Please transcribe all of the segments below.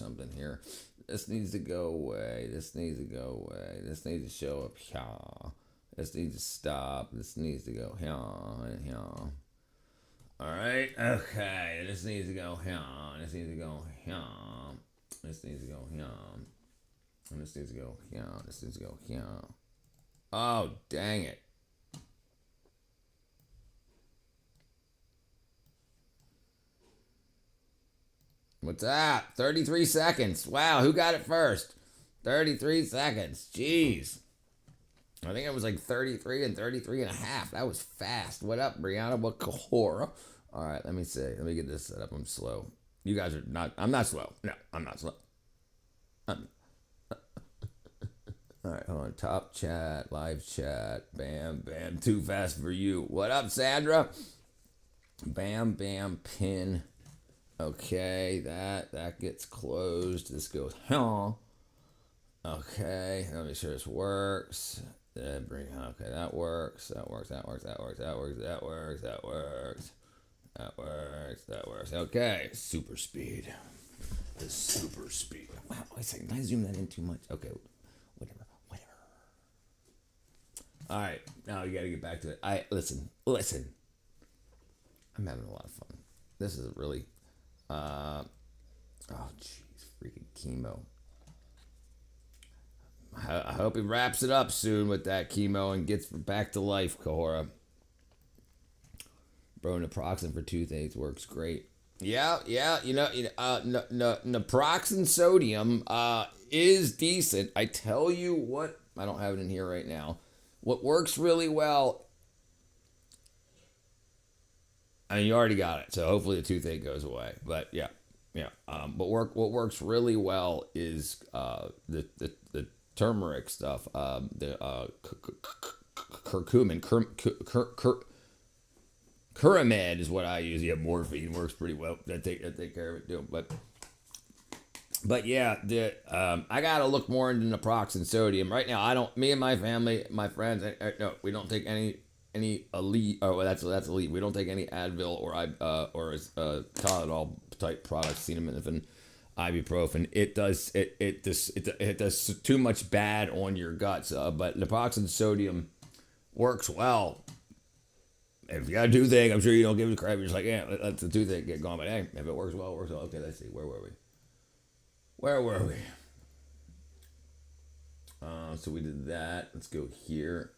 something here. This needs to go away. This needs to go away. This needs to show up here. This needs to stop. This needs to go here and here. All right. Okay. This needs to go here. This needs to go here. This needs to go here. And this needs to go here. This needs to go here. Oh, dang it. What's that? 33 seconds. Wow, who got it first? 33 seconds. Jeez. I think it was like 33 and 33 and a half. That was fast. What up, Brianna? What Kahora? All right, let me see. Let me get this set up. I'm slow. You guys are not. I'm not slow. No, I'm not slow. All right, hold on. Top chat, live chat. Bam, bam. Too fast for you. What up, Sandra? Bam, bam, pin. Okay, that gets closed. This goes, huh? Okay, let me make sure this works. Okay, that works. That works. That works. That works. That works. That works. That works. That works. That works. Okay, super speed. The super speed. Wow, wait a second. Did I zoom that in too much? Okay, whatever. All right, now you got to get back to it. Listen. I'm having a lot of fun. This is really. Oh, jeez, freaking chemo. I hope he wraps it up soon with that chemo and gets back to life, Kahora. Bro, naproxen for toothache works great. Yeah, naproxen sodium is decent. I tell you what, I don't have it in here right now. What works really well, I mean, you already got it, so hopefully the toothache goes away. But yeah. But what works really well is the turmeric stuff, the curcumin, Curamed is what I use. Yeah, morphine works pretty well. I take care of it too. But yeah, I gotta look more into naproxen sodium right now. I don't. Me and my family, my friends, no, we don't take any elite. Oh, well, that's elite. We don't take any Advil or Tylenol type products, acetaminophen, ibuprofen. It does too much bad on your guts. But naproxen sodium works well. If you got a toothache, I'm sure you don't give it a crap. You're just like, yeah, let the toothache get gone. But hey, if it works well, it works well. Okay, let's see. Where were we? So we did that. Let's go here.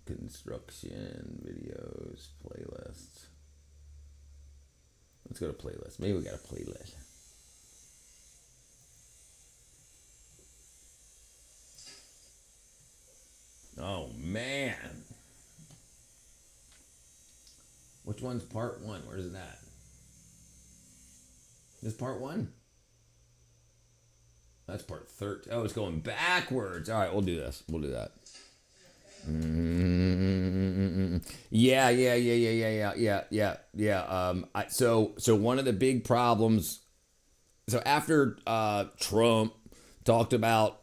Construction, videos, playlists. Let's go to playlists. Maybe we got a playlist. Oh, man. Which one's part one? Where's it at? This part one? That's part 13. Oh, it's going backwards. All right, we'll do this. We'll do that. Yeah. So one of the big problems. So after Trump talked about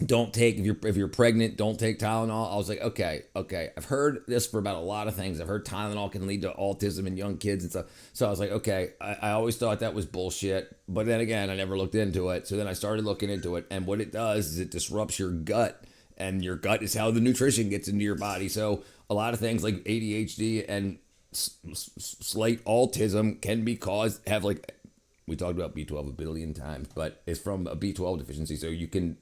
don't take if you're pregnant, don't take Tylenol. I was like, okay. I've heard this for about a lot of things. I've heard Tylenol can lead to autism in young kids and stuff. So I was like, okay. I always thought that was bullshit, but then again, I never looked into it. So then I started looking into it, and what it does is it disrupts your gut, and your gut is how the nutrition gets into your body. So a lot of things like ADHD and slight autism can be caused. We talked about B12 a billion times, but it's from a B12 deficiency. So you can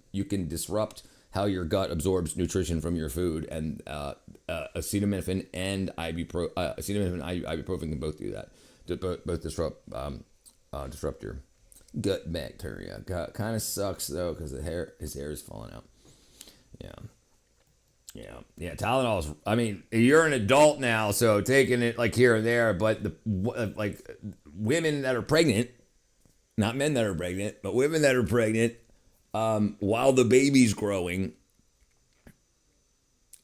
disrupt how your gut absorbs nutrition from your food, and acetaminophen and ibuprofen can both do that. Both disrupt your gut bacteria. Kind of sucks though, because his hair is falling out. Yeah. Tylenol's. I mean, you're an adult now, so taking it like here and there. But women that are pregnant. Not men that are pregnant, but women that are pregnant, while the baby's growing.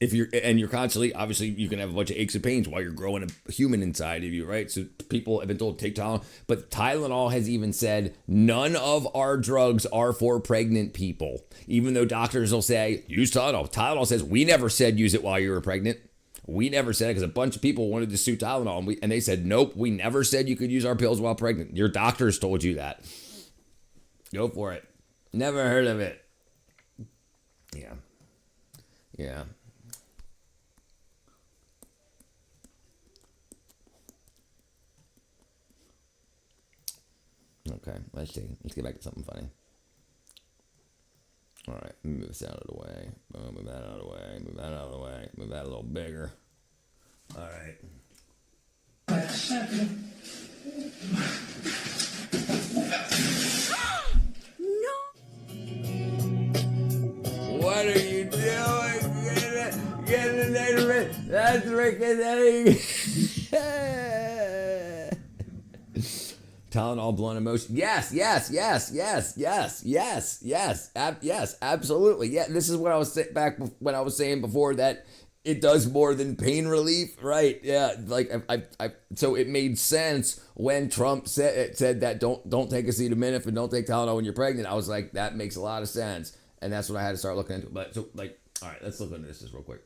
You're constantly, obviously, you can have a bunch of aches and pains while you're growing a human inside of you, right? So people have been told to take Tylenol, but Tylenol has even said none of our drugs are for pregnant people. Even though doctors will say use Tylenol, Tylenol says we never said use it while you were pregnant. we never said it, because a bunch of people wanted to sue Tylenol, and they said, nope, we never said you could use our pills while pregnant. Your doctors told you that. Go for it. Never heard of it. Yeah. Yeah. Okay, let's see. Let's get back to something funny. All right, move this out of the way. Boom, move that out of the way. Move that out of the way. Move that a little bigger. All right. No. What are you doing? Get in there. That's Rick. Tylenol blunt emotion. Yes, absolutely. Yeah, this is what I was saying back when I was saying before, that it does more than pain relief, right? Yeah, like so it made sense when Trump said that don't take acetaminophen, don't take Tylenol when you're pregnant. I was like, that makes a lot of sense, and that's what I had to start looking into. But so like, all right, let's look into this just real quick.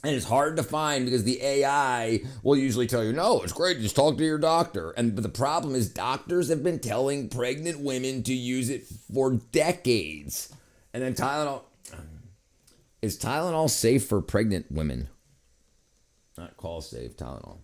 And it's hard to find because the AI will usually tell you, no, it's great, just talk to your doctor. But the problem is doctors have been telling pregnant women to use it for decades. And then Tylenol, is Tylenol safe for pregnant women? Not call safe, Tylenol.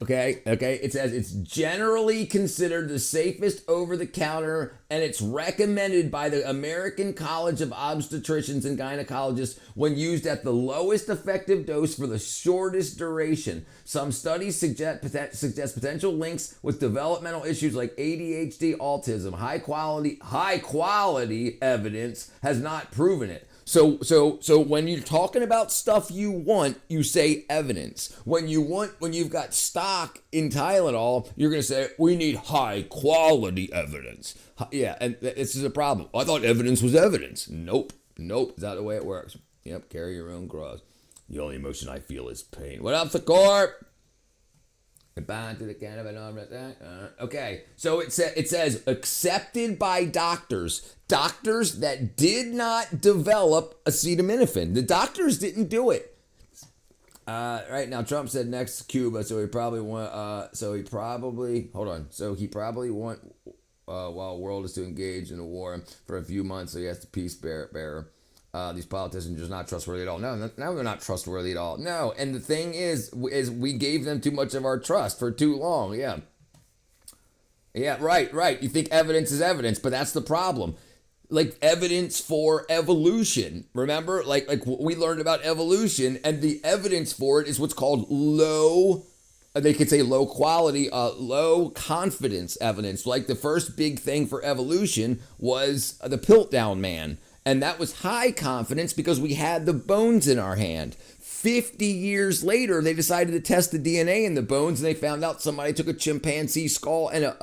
Okay. It says it's generally considered the safest over-the-counter, and it's recommended by the American College of Obstetricians and Gynecologists when used at the lowest effective dose for the shortest duration. Some studies suggest potential links with developmental issues like ADHD, autism. High quality evidence has not proven it. So when you're talking about stuff you want, you say evidence. When you've got stock in Tylenol, you're going to say, we need high quality evidence. Yeah, and this is a problem. I thought evidence was evidence. Nope. Is that the way it works? Yep, carry your own cross. The only emotion I feel is pain. What up, the corp? Goodbye to the can of an arm attack. Okay, so it says accepted by doctors that did not develop acetaminophen. The doctors didn't do it. Right now, Trump said next Cuba, so he probably want. While the world is to engage in a war for a few months, so he has to peace bearer. These politicians are just not trustworthy at all. No, they're not trustworthy at all. No, and the thing is we gave them too much of our trust for too long. Yeah, right. You think evidence is evidence, but that's the problem. Like evidence for evolution. Remember, like we learned about evolution, and the evidence for it is what's called low. They could say low quality, low confidence evidence. Like the first big thing for evolution was the Piltdown man. And that was high confidence because we had the bones in our hand. 50 years later, they decided to test the DNA in the bones, and they found out somebody took a chimpanzee skull and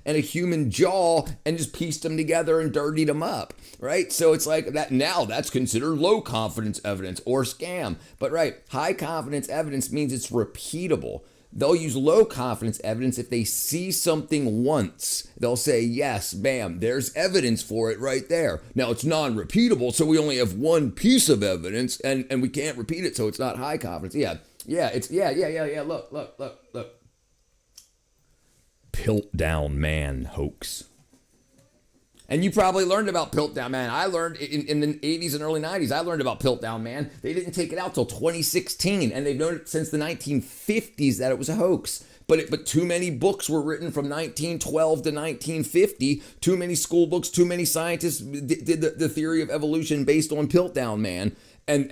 a human jaw and just pieced them together and dirtied them up, right? So it's like that now that's considered low confidence evidence or scam. But right, high confidence evidence means it's repeatable. They'll use low confidence evidence if they see something once. They'll say, yes, bam, there's evidence for it right there. Now, it's non-repeatable, so we only have one piece of evidence, and we can't repeat it, so it's not high confidence. Yeah, look. Piltdown man hoax. And you probably learned about Piltdown Man. I learned in the 80s and early 90s, I learned about Piltdown Man. They didn't take it out till 2016, and they've known it since the 1950s that it was a hoax. But too many books were written from 1912 to 1950. Too many school books, too many scientists did the theory of evolution based on Piltdown Man. And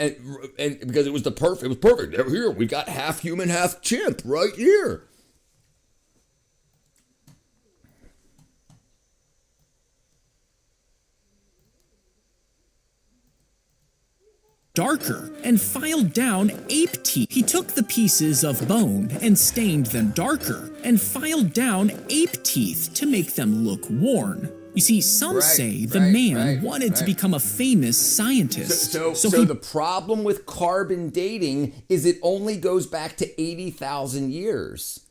because it was perfect. Here, we got half human, half chimp right here. Darker and filed down ape teeth. He took the pieces of bone and stained them darker and filed down ape teeth to make them look worn. You see, some say the man wanted to become a famous scientist. So the problem with carbon dating is it only goes back to 80,000 years.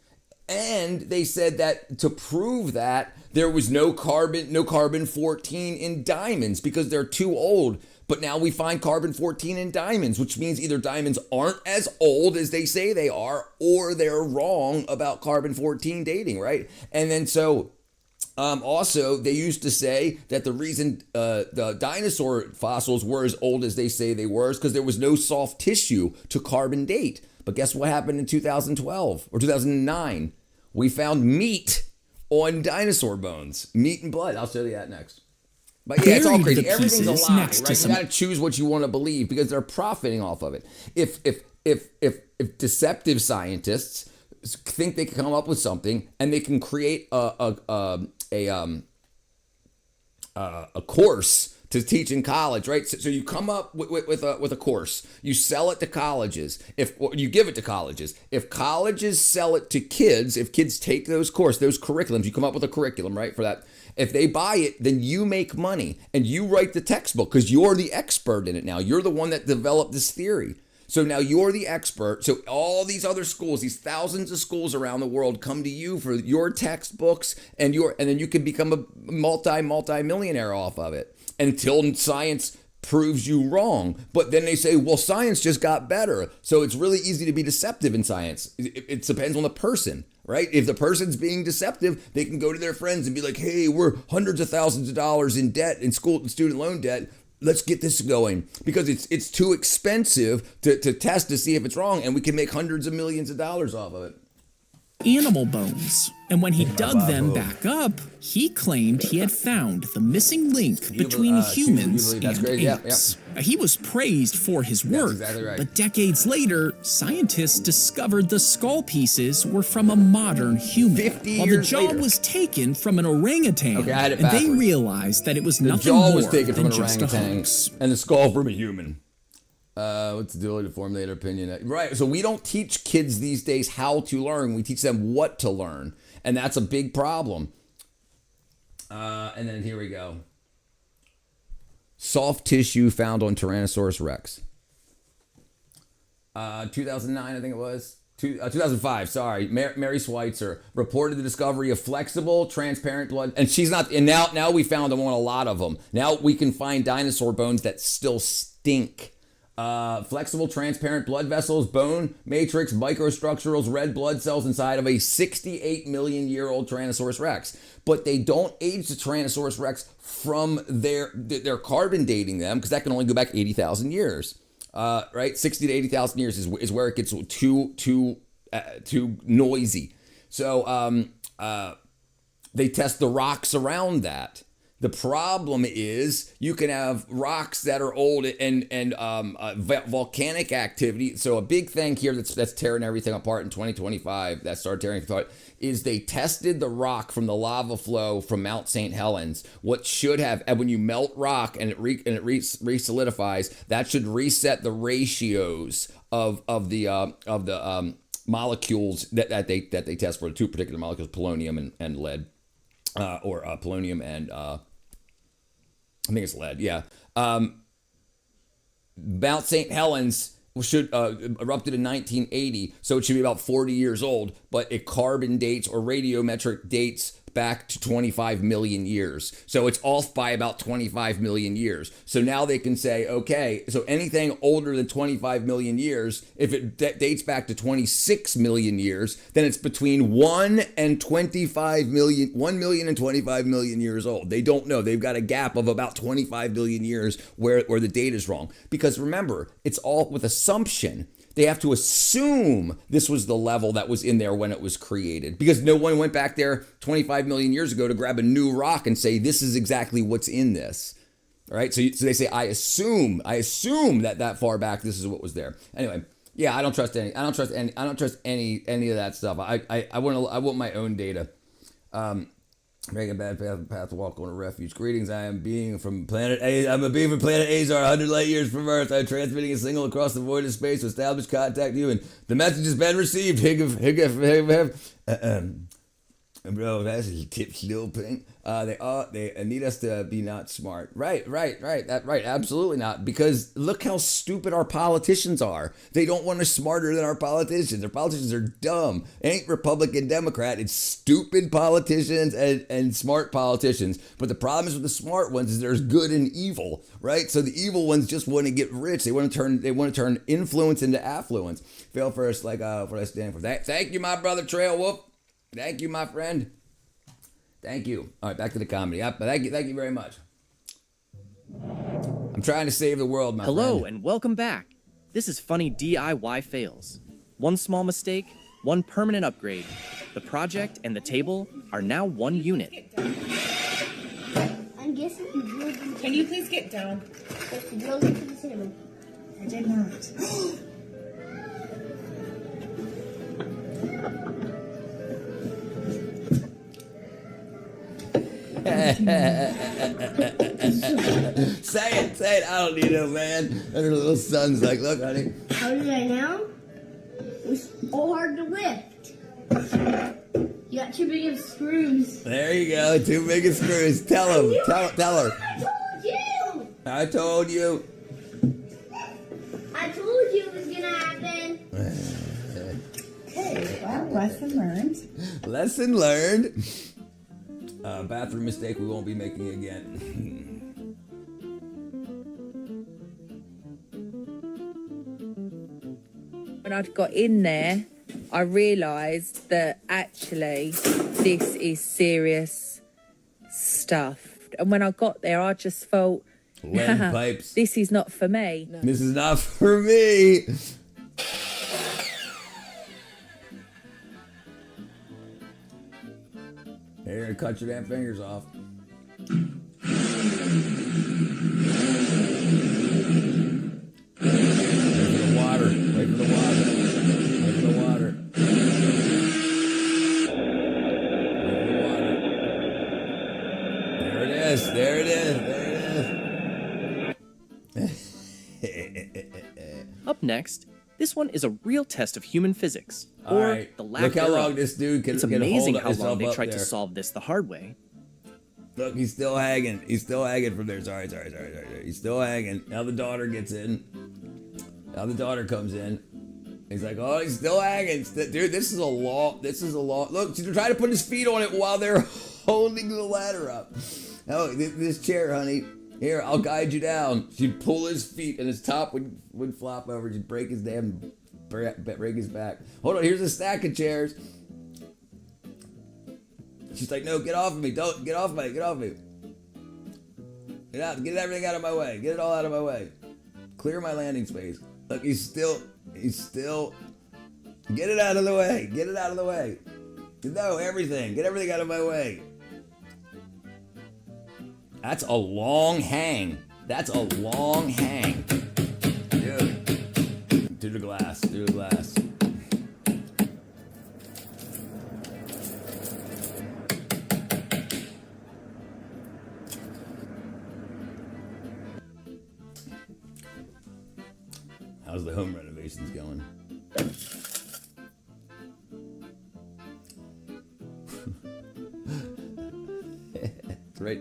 And they said that to prove that there was no carbon 14 in diamonds because they're too old. But now we find carbon 14 in diamonds, which means either diamonds aren't as old as they say they are, or they're wrong about carbon 14 dating, right? And then so also, they used to say that the reason the dinosaur fossils were as old as they say they were is because there was no soft tissue to carbon date. But guess what happened in 2012 or 2009? We found meat on dinosaur bones, meat and blood. I'll show you that next. But yeah, it's all crazy. Everything's a lie, right? You got to choose what you want to believe because they're profiting off of it. If deceptive scientists think they can come up with something and they can create a course to teach in college, right? So you come up with a course, you sell it to colleges. You give it to colleges, if colleges sell it to kids, if kids take those curriculums, you come up with a curriculum, right? For that, if they buy it, then you make money and you write the textbook because you're the expert in it now. You're the one that developed this theory. So now you're the expert. So all these other schools, these thousands of schools around the world come to you for your textbooks and then you can become a multi-millionaire off of it until science proves you wrong. But then they say, well, science just got better. So it's really easy to be deceptive in science. It depends on the person, right? If the person's being deceptive, they can go to their friends and be like, hey, we're hundreds of thousands of dollars in debt, in school and student loan debt. Let's get this going because it's too expensive to test to see if it's wrong, and we can make hundreds of millions of dollars off of it. Animal bones. And when he dug them back up, he claimed he had found the missing link between humans and apes. He was praised for his work, exactly right. But decades later, scientists discovered the skull pieces were from a modern human. 50 while years the jaw later. was taken from an orangutan, Okay, I had it and they backwards. realized that it was The nothing jaw more was taken from than an just a orangutan hoax. and the skull from a human. What's the deal to formulate an opinion? Right. So we don't teach kids these days how to learn. We teach them what to learn. And that's a big problem. And then here we go. Soft tissue found on Tyrannosaurus Rex. 2009, I think it was. 2005, sorry. Mary Schweitzer reported the discovery of flexible, transparent blood. And she's not, and now we found them on a lot of them. Now we can find dinosaur bones that still stink. Flexible, transparent blood vessels, bone matrix, microstructurals, red blood cells inside of a 68 million year old Tyrannosaurus Rex. But they don't age the Tyrannosaurus Rex from their carbon dating them because that can only go back 80,000 years. Right? 60 to 80,000 years is where it gets too noisy. So they test the rocks around that. The problem is you can have rocks that are old and volcanic activity. So a big thing here that's tearing everything apart in 2025 that started tearing it apart is they tested the rock from the lava flow from Mount St. Helens. What should have, and when you melt rock and it re-solidifies, that should reset the ratios of the molecules that they test for the two particular molecules, polonium and lead, or polonium and I think it's lead, yeah. Mount St. Helens erupted in 1980, so it should be about 40 years old, but it carbon dates or radiometric dates back to 25 million years. So it's off by about 25 million years. So now they can say, okay, so anything older than 25 million years, if it dates back to 26 million years, then it's between 1 million and 25 million years old. They don't know. They've got a gap of about 25 million years where the data is wrong. Because remember, it's all with assumption. They have to assume this was the level that was in there when it was created because no one went back there 25 million years ago to grab a new rock and say, this is exactly what's in this. All right. So they say, I assume that far back, this is what was there. Anyway. Yeah. I don't trust any of that stuff. I want my own data. Making a bad path to walk on a refuge. Greetings, I am a being from planet A. I'm a being from planet Azar, 100 light years from Earth. I'm transmitting a signal across the void of space to establish contact with you, and the message has been received. Bro, that's a tip still pink. They need us to be not smart. Right. Absolutely not. Because look how stupid our politicians are. They don't want us smarter than our politicians. Our politicians are dumb. It ain't Republican, Democrat. It's stupid politicians and smart politicians. But the problem is with the smart ones is there's good and evil, right? So the evil ones just want to get rich. They want to turn influence into affluence. Fail first, like what I stand for. Thank you, my brother Trail Wolf. Thank you, my friend. Thank you. All right, back to the comedy. Thank you very much. I'm trying to save the world, my friend. Hello, and welcome back. This is Funny DIY Fails. One small mistake, one permanent upgrade. The project and the table are now one unit. I'm guessing you drilled into Can you please get down? the table. I did not. Say it. I don't need no man. And her little son's like, look, honey. How did I now? It was so hard to lift. You got too big of screws. There you go. Too big of screws. Tell him. Tell her. I told you. I told you. I told you it was gonna happen. Okay, well, lesson learned. Lesson learned. Bathroom mistake we won't be making again. When I got in there, I realised that actually this is serious stuff. And when I got there, I just thought, Lead pipes. this is not for me. This is not for me. You're gonna cut your damn fingers off. Wait for the water. Wait for the water. Wait for the water. Wait for the water. There it is. There it is. There it is. Up next, this one is a real test of human physics, All or right. the lack Look how thereof. long this dude can It's can amazing hold how long himself they up tried to there. solve this the hard way. Look, he's still hanging. He's still hanging from there. Sorry. He's still hanging. Now the daughter gets in. Now the daughter comes in. He's like, oh, he's still hanging. Dude, this is a long. Look, she's trying to put his feet on it while they're holding the ladder up. Oh, this chair, honey. Here, I'll guide you down. She'd pull his feet and his top would flop over. She'd break his break his back. Hold on, here's a stack of chairs. She's like, no, get off of me. Don't, get off me. Get out, get everything out of my way. Get it all out of my way. Clear my landing space. Look, he's still, get it out of the way. Get it out of the way. No, everything. Get everything out of my way. That's a long hang. Dude. To the glass. How's the home renovations going? It's right.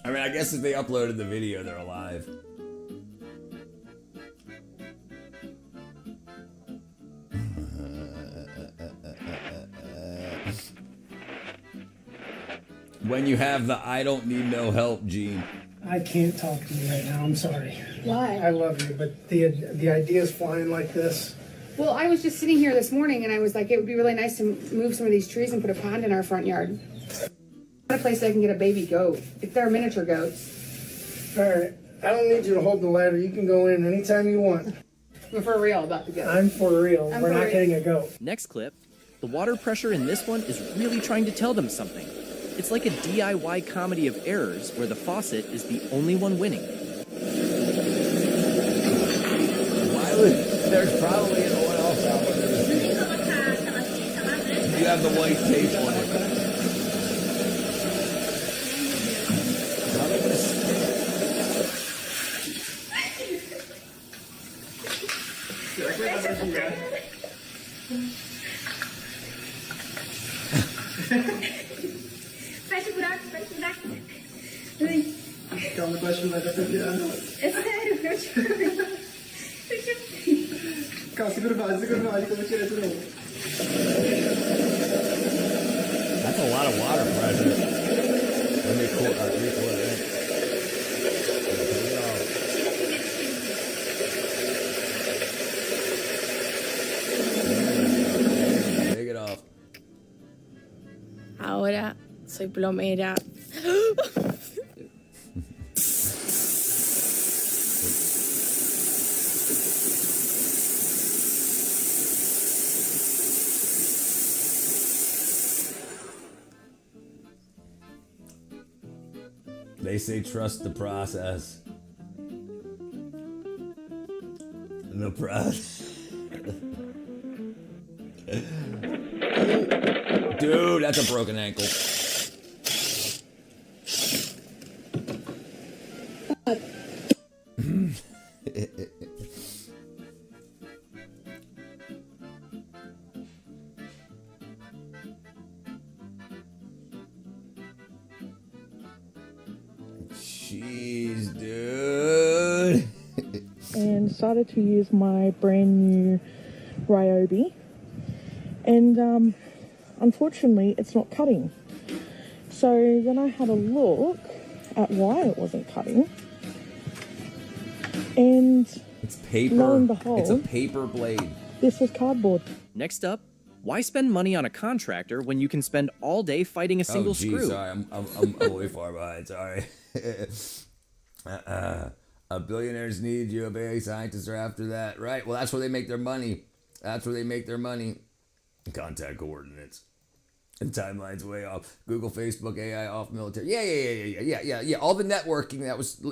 I mean, I guess if they uploaded the video, they're alive. When you have the I don't need no help gene. I can't talk to you right now. I'm sorry. Why? I love you, but the ideas flying like this. Well, I was just sitting here this morning and I was like, it would be really nice to move some of these trees and put a pond in our front yard. A place I can get a baby goat, if they're miniature goats. All right. I don't need you to hold the ladder. You can go in anytime you want. We're for real about the goat. I'm for real. I'm We're for not real. getting a goat. Next clip, the water pressure in this one is really trying to tell them something. It's like a DIY comedy of errors where the faucet is the only one winning. Why would there's probably an oil valve under the seat. You have the white tape on it. Fecha o buraco, fecha o buraco. Ai. Calma, eu acho que vai dar pra virar. É sério, eu te juro. Calma, segura o vaso que eu vou tirar de novo. That's a lot of water pressure. Let me cool, recoil it in. Take it off. Ahora soy plomera. They say trust the process. The process. Dude, that's a broken ankle. Jeez, dude. And started to use my brand new Ryobi. And unfortunately, it's not cutting. So then I had a look at why it wasn't cutting. And It's paper. lo and behold, It's a paper blade. this was cardboard. Next up, why spend money on a contractor when you can spend all day fighting a single geez, screw? Sorry, I'm way far behind. Sorry. Billionaires need you. AI scientists are after that, right? Well, that's where they make their money. That's where they make their money. Contact coordinates. And timelines way off. Google, Facebook, AI off, military. Yeah. All the networking that was.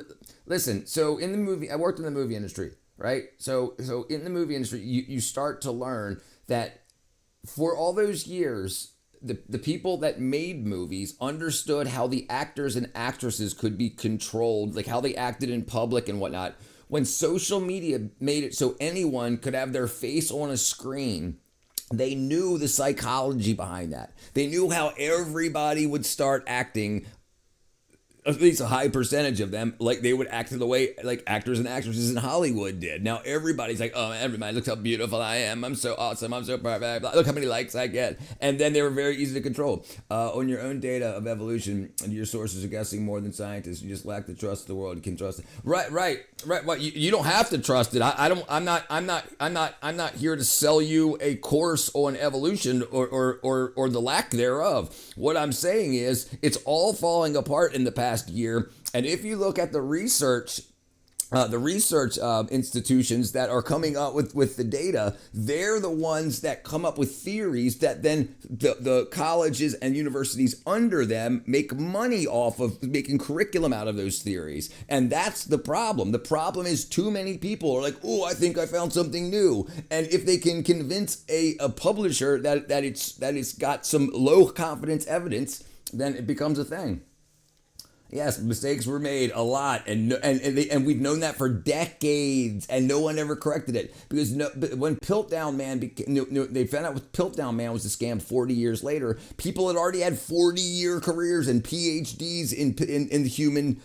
Listen. So in the movie, I worked in the movie industry, right? So in the movie industry, you start to learn that for all those years, the people that made movies understood how the actors and actresses could be controlled, like how they acted in public and whatnot. When social media made it so anyone could have their face on a screen, they knew the psychology behind that. They knew how everybody would start acting, at least a high percentage of them, like they would act the way like actors and actresses in Hollywood did. Now everybody's like, oh, everybody, look how beautiful I am. I'm so awesome. I'm so perfect. Look how many likes I get. And then they were very easy to control. On your own data of evolution, and your sources are guessing more than scientists. You just lack the trust of the world. You can trust it. Right. Well, you don't have to trust it. I'm not here to sell you a course on evolution or the lack thereof. What I'm saying is it's all falling apart in the past year. And if you look at the research institutions that are coming up with the data, they're the ones that come up with theories that then the colleges and universities under them make money off of making curriculum out of those theories. And that's the problem. The problem is too many people are like, oh, I think I found something new. And if they can convince a publisher that it's got some low confidence evidence, then it becomes a thing. Yes, mistakes were made a lot, and we've known that for decades, and no one ever corrected it because when Piltdown Man they found out what Piltdown Man was a scam 40 years later. People had already had 40-year careers and PhDs in the human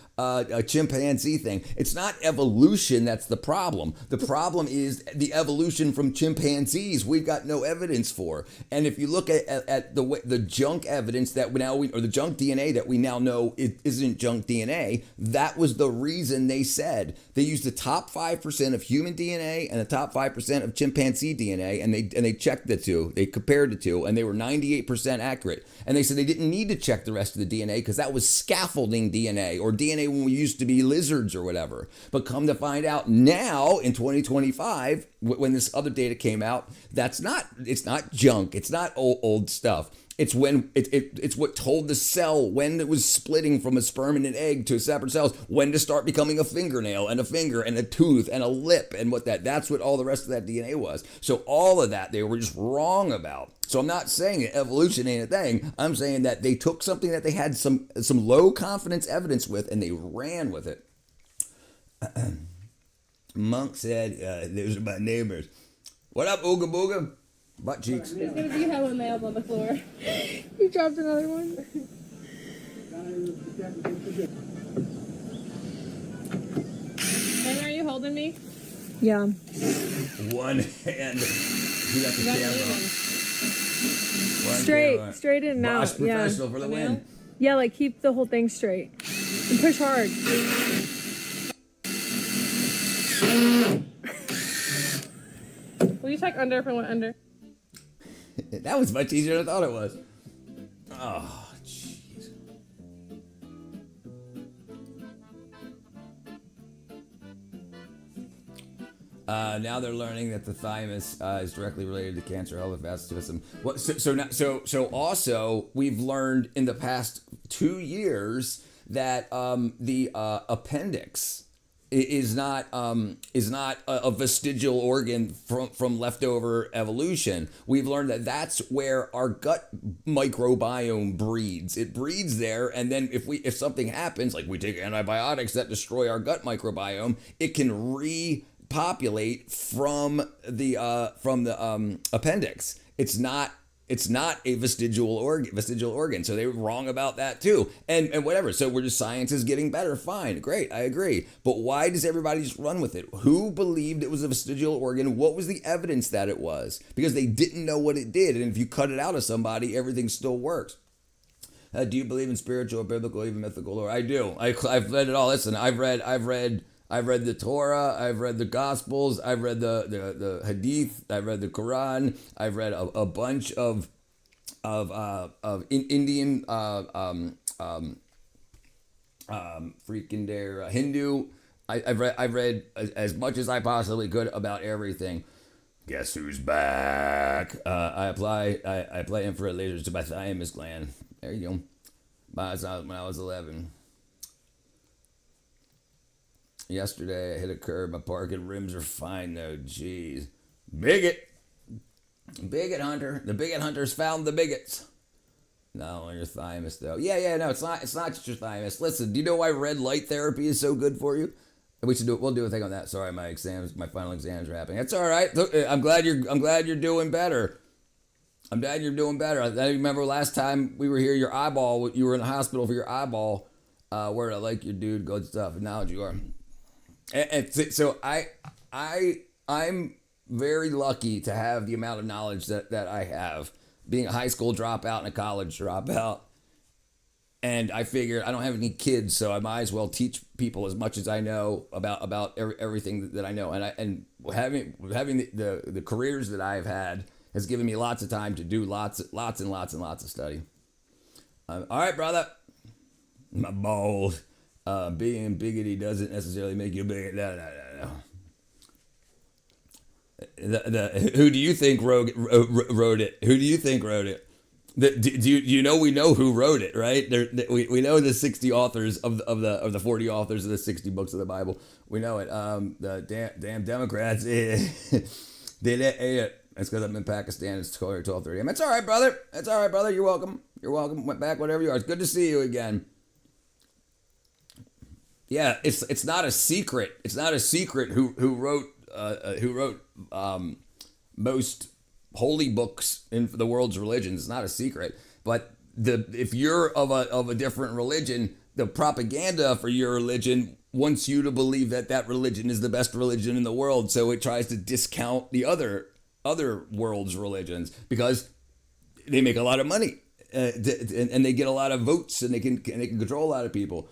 chimpanzee thing. It's not evolution that's the problem. The problem is the evolution from chimpanzees. We've got no evidence for, and if you look at the junk evidence that or the junk DNA that we now know it isn't junk DNA, that was the reason they said they used the top 5% of human DNA and the top 5% of chimpanzee DNA, and they checked the two, they compared the two, and they were 98% accurate. And they said they didn't need to check the rest of the DNA because that was scaffolding DNA or DNA when we used to be lizards or whatever. But come to find out now in 2025, when this other data came out, it's not junk, it's not old stuff. It's when it's what told the cell when it was splitting from a sperm and an egg to separate cells, when to start becoming a fingernail and a finger and a tooth and a lip and that's what all the rest of that DNA was. So all of that they were just wrong about. So I'm not saying that evolution ain't a thing. I'm saying that they took something that they had some low confidence evidence with and they ran with it. Monk said, those are my neighbors. What up, Ooga Booga? Butt cheeks. There's gonna be hella nails on the floor. You dropped another one. And are you holding me? Yeah. One hand. You got the camera. One Straight, camera. straight in and out. Boss Yeah. professional for the win. Yeah, like keep the whole thing straight. And push hard. Will you check under if I went under? That was much easier than I thought it was. Oh, jeez. Now they're learning that the thymus is directly related to cancer, health, vascular system. What? So also we've learned in the past 2 years that the appendix is not a vestigial organ from leftover evolution. We've learned that that's where our gut microbiome breeds. It breeds there, and then if something happens, like we take antibiotics that destroy our gut microbiome, it can repopulate from the appendix. It's not a vestigial organ. So they were wrong about that too. And whatever. So we're just, science is getting better. Fine. Great. I agree. But why does everybody just run with it? Who believed it was a vestigial organ? What was the evidence that it was? Because they didn't know what it did. And if you cut it out of somebody, everything still works. Do you believe in spiritual, biblical, even mythical lore? I do. I've read it all. Listen, I've read the Torah, I've read the Gospels, I've read the Hadith, I've read the Quran, I've read a bunch of Indian freaking their Hindu. I've read as much as I possibly could about everything. Guess who's back? I apply infrared lasers to my thymus gland. There you go. When I was 11. Yesterday I hit a curb. My parking rims are fine though. Jeez. Bigot hunter. The bigot hunters found the bigots. No, on your thymus though. Yeah, no, it's not just your thymus. Listen, do you know why red light therapy is so good for you? We'll do a thing on that. Sorry, my final exams are happening. That's all right. Look, I'm glad you're doing better. I'm glad you're doing better. I remember last time we were here, you were in the hospital for your eyeball. Word, I like your dude, good stuff. Now you are. And so I'm very lucky to have the amount of knowledge that I have, being a high school dropout and a college dropout. And I figured I don't have any kids, so I might as well teach people as much as I know about everything that I know. And having the careers that I've had has given me lots of time to do lots and lots of study. All right, brother. My balls. Being bigoted doesn't necessarily make you a bigot. No. Who do you think wrote it? Who do you think wrote it? Do you know we know who wrote it, right? We know the 60 authors of the 40 authors of the 60 books of the Bible. We know it. The damn Democrats did it. That's because I'm in Pakistan. It's 12:30 a.m. That's all right, brother. That's all right, brother. You're welcome. Went back, whatever you are. It's good to see you again. Yeah, it's not a secret. It's not a secret who wrote most holy books in the world's religions. It's not a secret. But if you're of a different religion, the propaganda for your religion wants you to believe that religion is the best religion in the world. So it tries to discount the other world's religions because they make a lot of money and they get a lot of votes and they can control a lot of people.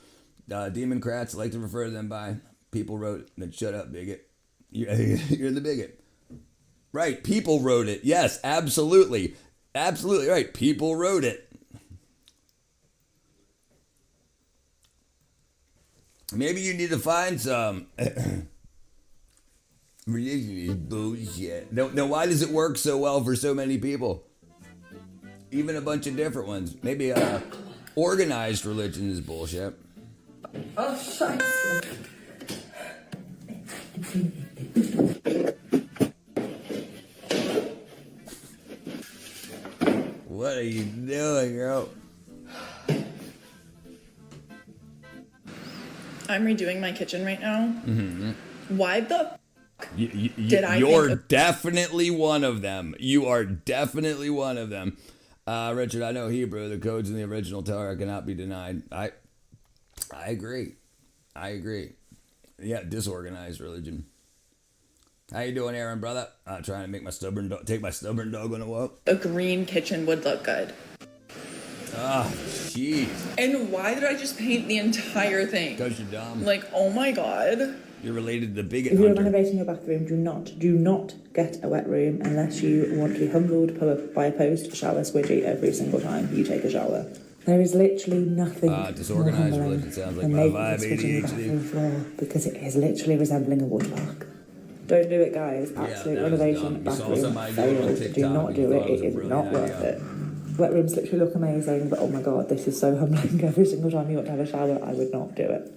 Democrats like to refer to them by people wrote it. Then shut up, bigot. You're the bigot. Right, people wrote it. Yes, absolutely. Absolutely right. People wrote it. Maybe you need to find some religion is bullshit. No, why does it work so well for so many people? Even a bunch of different ones. Maybe organized religion is bullshit. Oh, scheiße. What are you doing, girl? I'm redoing my kitchen right now. Mm-hmm. Why the Did I You're think- definitely one of them. You are definitely one of them. Richard, I know Hebrew. The codes in the original Torah cannot be denied. I agree. I agree. Yeah, disorganized religion. How you doing, Aaron, brother? Trying to make my stubborn take my stubborn dog on a walk. A green kitchen would look good. Ah, jeez. And why did I just paint the entire thing? Because you're dumb. Like, oh my god. You're related to the bigot If you're hunter. renovating your bathroom, do not get a wet room unless you want to be humbled by a post shower squidgy every single time you take a shower. There is literally nothing Disorganized more religion sounds like than my making a vibe, squidgy in your ADHD. bathroom floor because it is literally resembling a woodlark. Don't do it, guys. Absolute that was renovation dumb. You saw bathroom somebody do it on failed. Do TikTok not and do you it. thought it was It a is brilliant not worth idea. it. Wet rooms literally look amazing, but oh my god, this is so humbling. Every single time you want to have a shower, I would not do it.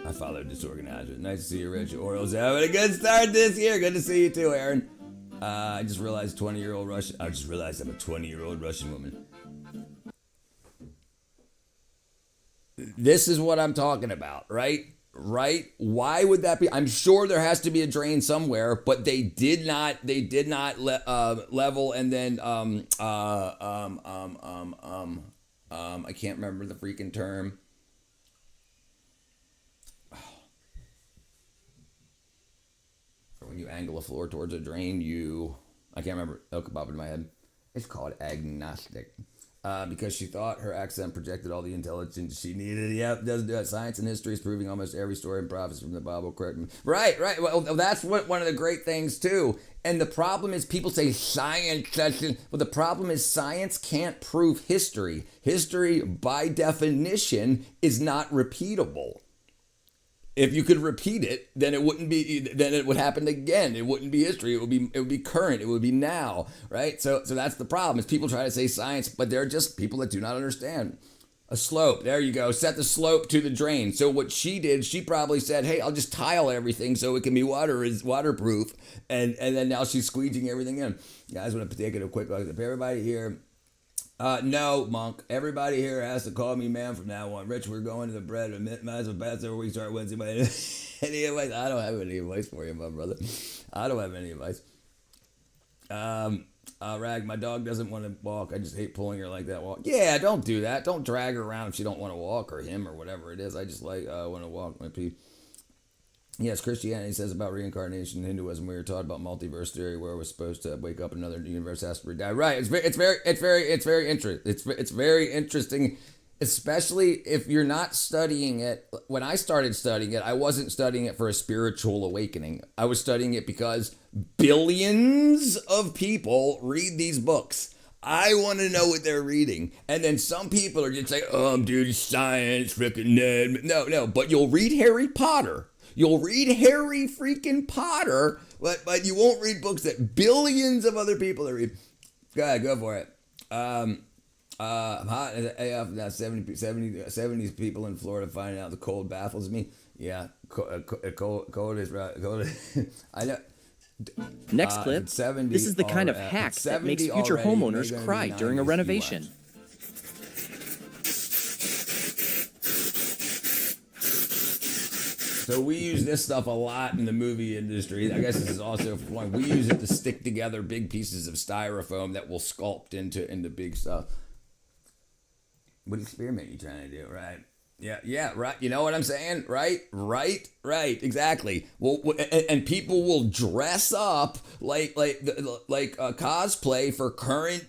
I followed disorganized. Nice to see you, Rich. Orioles having a good start this year. Good to see you too, Aaron. I just realized 20-year-old Russian. I just realized I'm a 20-year-old Russian woman. This is what I'm talking about, right? Right? Why would that be? I'm sure there has to be a drain somewhere, but they did not. They did not level and then I can't remember the freaking term. When you angle a floor towards a drain, I can't remember. It'll come up in my head. It's called agnostic. Because she thought her accent projected all the intelligence she needed. Yep, doesn't do it. Science and history is proving almost every story and prophecy from the Bible correct. Right. Well, that's one of the great things too. And the problem is people say science. Well, the problem is science can't prove history. History, by definition, is not repeatable. If you could repeat it, then it wouldn't be. Then it would happen again. It wouldn't be history. It would be current. It would be now, right? So that's the problem. Is people try to say science, but they're just people that do not understand. A slope. There you go. Set the slope to the drain. So what she did, she probably said, "Hey, I'll just tile everything so it can be waterproof." And then now she's squeegeing everything in. Guys, want to take it a quick look at everybody here. No, Monk. Everybody here has to call me man from now on. Rich, we're going to the bread. Might as well pass over. We start Wednesday. Any advice? I don't have any advice for you, my brother. I don't have any advice. Rag, my dog doesn't want to walk. I just hate pulling her like that. Walk. Yeah, don't do that. Don't drag her around if she don't want to walk, or him, or whatever it is. I just want to walk my pee. Yes, Christianity says about reincarnation. Hinduism, we were taught about multiverse theory, where we're supposed to wake up, another universe has to die. Right? It's very interesting, especially if you're not studying it. When I started studying it, I wasn't studying it for a spiritual awakening. I was studying it because billions of people read these books. I want to know what they're reading. And then some people are just like, oh, I'm doing science, freaking nerd. No, but you'll read Harry Potter. You'll read Harry freaking Potter, but you won't read books that billions of other people are reading. Go ahead, go for it. I'm hot as AF now. 70 people in Florida finding out the cold baffles me. Yeah, cold is right. Cold. I know. Next clip. 70 This is the kind of already- hack that makes 70 future already, homeowners maybe cry 90 during a if you renovation. watch. So we use this stuff a lot in the movie industry. I guess this is also one. We use it to stick together big pieces of styrofoam that will sculpt into big stuff. What experiment are you trying to do, right? Yeah, right. You know what I'm saying? Right. Exactly. Well, and people will dress up like cosplay for current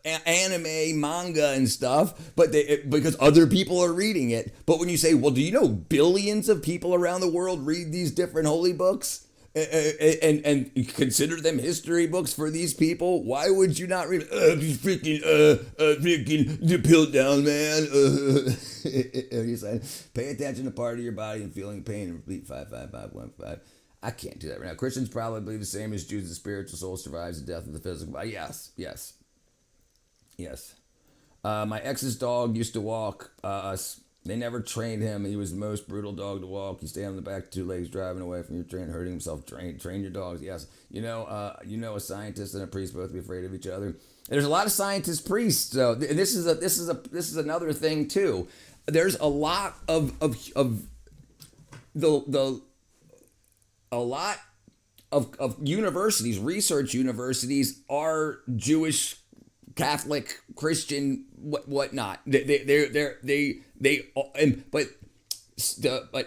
anime, manga, and stuff, but because other people are reading it. But when you say, well, do you know billions of people around the world read these different holy books? And consider them history books for these people. Why would you not read freaking the Piltdown Man? You're saying, pay attention to part of your body and feeling pain and repeat 55515. I can't do that right now. Christians probably believe the same as Jews. The spiritual soul survives the death of the physical body. Yes. My ex's dog used to walk us They never trained him. He was the most brutal dog to walk. You stay on the back, 2 legs, driving away from your train, hurting himself. Train your dogs. Yes, a scientist and a priest both be afraid of each other. There's a lot of scientist priests. So and this is another thing too. There's a lot of universities, research universities are Jewish, Catholic, Christian, whatnot. But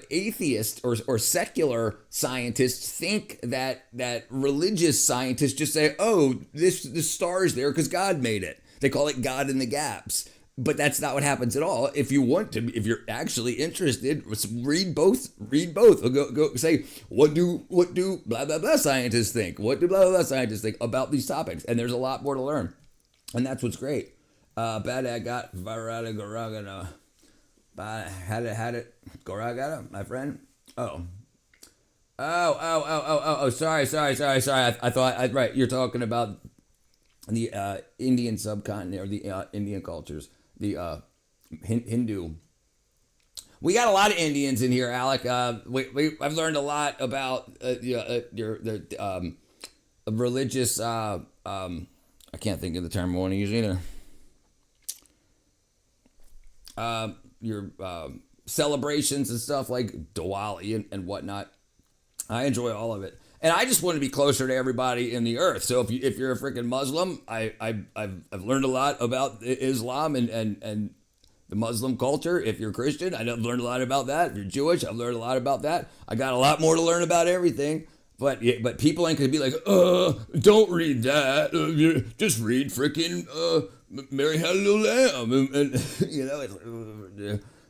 atheists or secular scientists think that religious scientists just say, oh, this star is there because God made it. They call it God in the gaps. But that's not what happens at all. If you're actually interested, read both. Go say, what do blah blah blah scientists think? What do blah blah blah scientists think about these topics? And there's a lot more to learn, and that's what's great. Bad I got Varada Goragana. Had it Goragana, my friend. Oh, sorry. I thought right. You're talking about the Indian subcontinent or the Indian cultures. The Hindu. We got a lot of Indians in here, Alec. I've learned a lot about the religious. I can't think of the term I want to use either. Your celebrations and stuff like Diwali and whatnot. I enjoy all of it. And I just want to be closer to everybody in the earth. So if you're a freaking Muslim, I've learned a lot about Islam and the Muslim culture. If you're Christian, I've learned a lot about that. If you're Jewish, I've learned a lot about that. I got a lot more to learn about everything. But people ain't gonna be like, don't read that. Just read freaking Mary Had a Little Lamb, and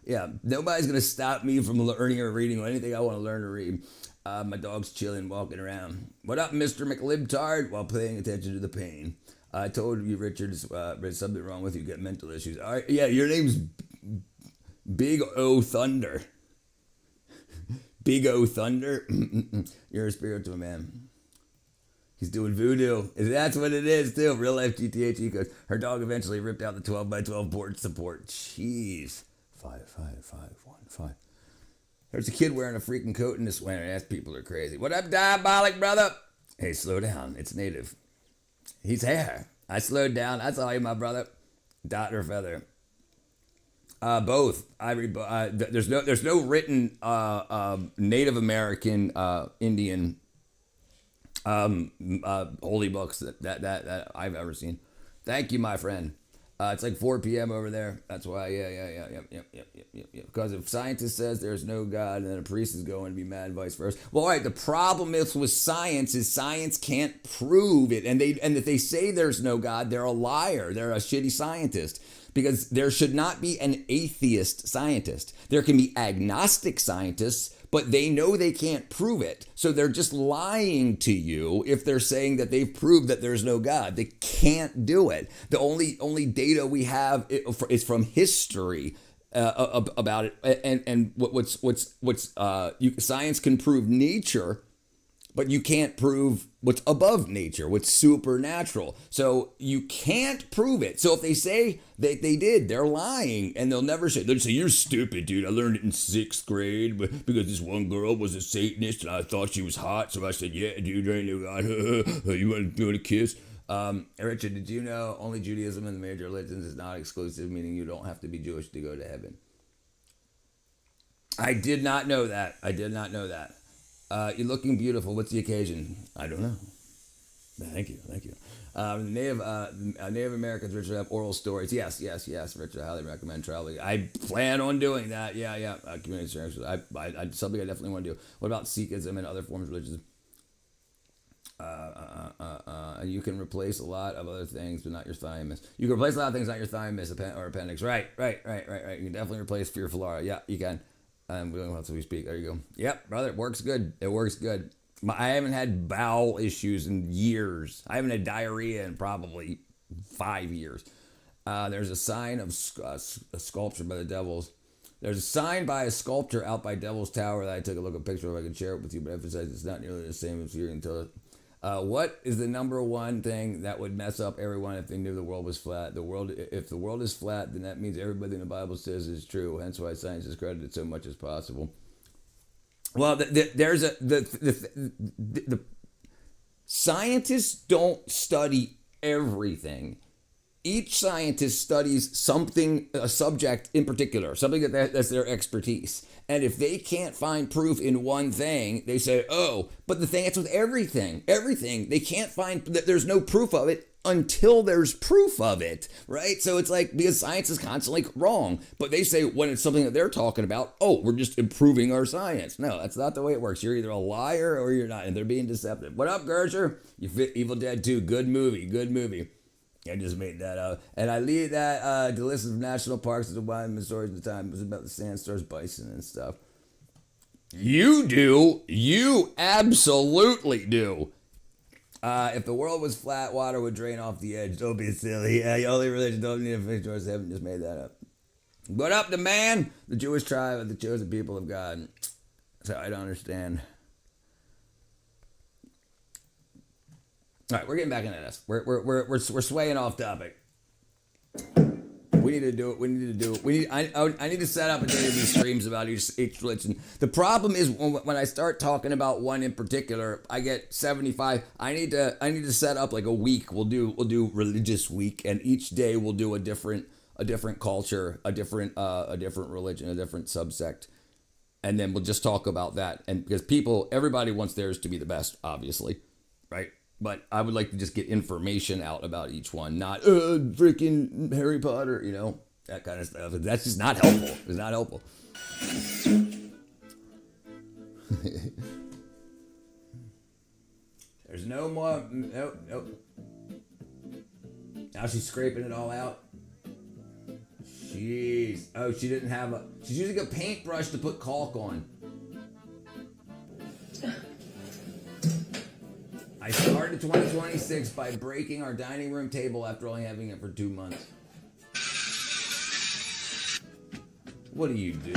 yeah. Nobody's gonna stop me from learning or reading anything I want to learn or read. My dog's chilling, walking around. What up, Mr. McLibtard? While paying attention to the pain. I told you, Richard, there's something wrong with you. Got mental issues. All right, yeah, your name's Big O Thunder. Big O Thunder. You're a spiritual man. He's doing voodoo. That's what it is, too. Real life GTH Ecos. Her dog eventually ripped out the 12x12 board support. Jeez. 55515. There's a kid wearing a freaking coat in this winter. Ass people are crazy. What up, Diabolic, brother? Hey, slow down. It's native. He's hair. I slowed down. That's all you, my brother. Dot or feather. Both. I read. There's no written Native American Indian holy books that I've ever seen. Thank you, my friend. It's like 4 p.m. over there. That's why. Yeah. Because if scientist says there's no God, and then a priest is going to be mad, and vice versa. Well, all right. The problem is with science is science can't prove it, and if they say there's no God, they're a liar. They're a shitty scientist. Because there should not be an atheist scientist. There can be agnostic scientists, but they know they can't prove it. So they're just lying to you if they're saying that they've proved that there's no God. They can't do it. The only data we have is from history about it. And science can prove nature, but you can't prove what's above nature, what's supernatural. So you can't prove it. So if they say that they did, they're lying, and they'll say, you're stupid, dude. I learned it in 6th grade because this one girl was a Satanist, and I thought she was hot. So I said, yeah, dude, there ain't no God. You want to kiss? Richard, did you know only Judaism and the major religions is not exclusive, meaning you don't have to be Jewish to go to heaven? I did not know that. You're looking beautiful. What's the occasion? I don't know. Thank you. Native Americans, Richard, have oral stories. Yes, Richard, I highly recommend traveling. I plan on doing that. Yeah. Community service. I something I definitely want to do. What about Sikhism and other forms of religion? You can replace a lot of other things, but not your thymus. You can replace a lot of things, not your thymus or appendix. Right. You can definitely replace your flora. Yeah, you can. We don't have to speak. There you go. Yep, brother, it works good. I haven't had bowel issues in years. I haven't had diarrhea in probably 5 years. There's a sign of a sculpture by the Devils. There's a sign by a sculpture out by Devil's Tower that I took a picture of. I can share it with you, but emphasize it's not nearly the same as you until What is the number one thing that would mess up everyone if they knew the world was flat? If the world is flat, then that means everything the Bible says is true. Hence why science is credited so much as possible. Well, the scientists don't study everything. Each scientist studies something, a subject in particular, something that's their expertise. And if they can't find proof in one thing, they say, oh, but the thing that's with everything, they can't find, there's no proof of it until there's proof of it, right? So it's like, because science is constantly wrong, but they say when it's something that they're talking about, oh, we're just improving our science. No, that's not the way it works. You're either a liar or you're not, and they're being deceptive. What up, Gersher? You fit Evil Dead 2, good movie. I just made that up. And I lead that the list of national parks and the wild stories at the time. It was about the sandstorms, bison, and stuff. You do. You absolutely do. If the world was flat, water would drain off the edge. Don't be silly. Yeah, the only religion don't need a fish towards heaven. Just made that up. What up, the man? The Jewish tribe of the chosen people of God. So I don't understand. All right, we're getting back into this. We're swaying off topic. We need to do it. I need to set up a day of these streams about each religion. The problem is when I start talking about one in particular, I get 75. I need to set up like a week. We'll do religious week, and each day we'll do a different culture, a different religion, a different subsect, and then we'll just talk about that. And because everybody wants theirs to be the best, obviously, right? But I would like to just get information out about each one, not freaking Harry Potter, that kind of stuff. That's just not helpful. It's not helpful. There's no more. Nope. Now she's scraping it all out. Jeez. Oh, she didn't have she's using a paintbrush to put caulk on. I started 2026 by breaking our dining room table after only having it for 2 months. What do you do?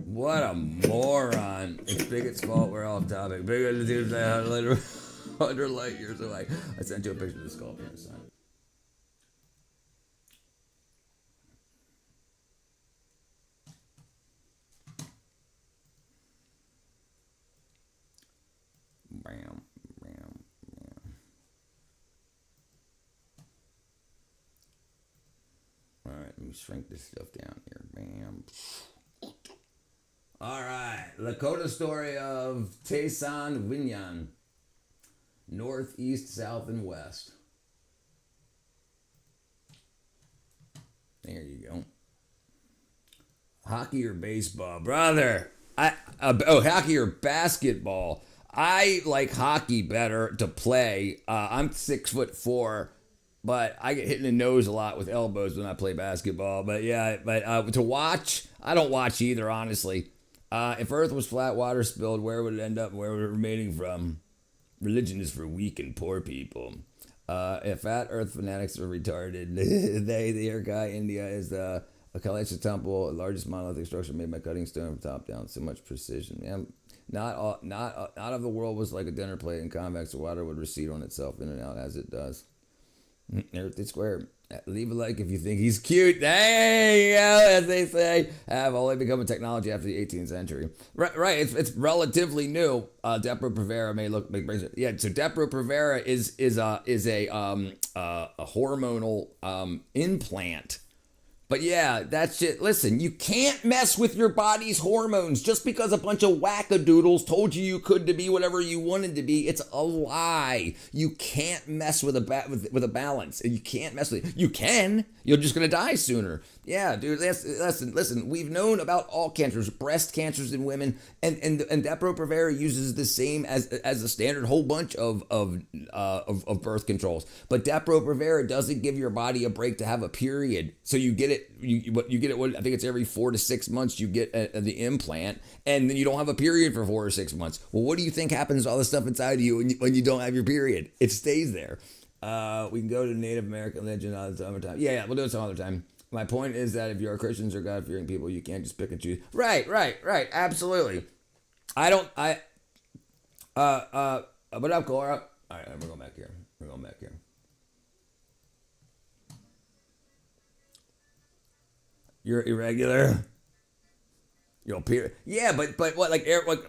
What a moron. It's Bigot's fault. We're off topic. Bigot is 100 light years away. I sent you a picture of the skull from the sun. Bam. All right, let me shrink this stuff down here. Bam. All right, Lakota story of Taysan Winyan. North, east, south, and west. There you go. Hockey or baseball? Brother. Hockey or basketball? I like hockey better to play. I'm 6'4", but I get hit in the nose a lot with elbows when I play basketball. But to watch, I don't watch either, honestly. If Earth was flat, water spilled, where would it end up? Where would it remaining from? Religion is for weak and poor people. If flat Earth fanatics are retarded, the Irkai India is the Kalacha temple, the largest monolithic structure made by cutting stone from top down. So much precision. Yeah. Not of the world was like a dinner plate, and convex water would recede on itself in and out as it does. Earth is square. Leave a like if you think he's cute. There you go, as they say. Have only become a technology after the 18th century. Right. It's relatively new. Depo-Provera may look big. Yeah. So Depo-Provera is a hormonal implant. But yeah, that shit. Listen, you can't mess with your body's hormones just because a bunch of wackadoodles told you could to be whatever you wanted to be. It's a lie. You can't mess with a balance. You can't mess with it. You can. You're just gonna die sooner. Yeah, dude. Listen. We've known about all cancers, breast cancers in women, and Depo-Provera uses the same as a standard whole bunch of birth controls. But Depo-Provera doesn't give your body a break to have a period, so you get it. You get it. I think it's every 4 to 6 months you get the implant, and then you don't have a period for 4 or 6 months. Well, what do you think happens to all the stuff inside of you when you don't have your period? It stays there. We can go to Native American legend another time. Yeah, we'll do it some other time. My point is that if you're Christians or God-fearing people, you can't just pick and choose. Right. Absolutely. What up, Cora? All right, we're going back here. We're going back here. You're irregular. You'll appear. Yeah, but what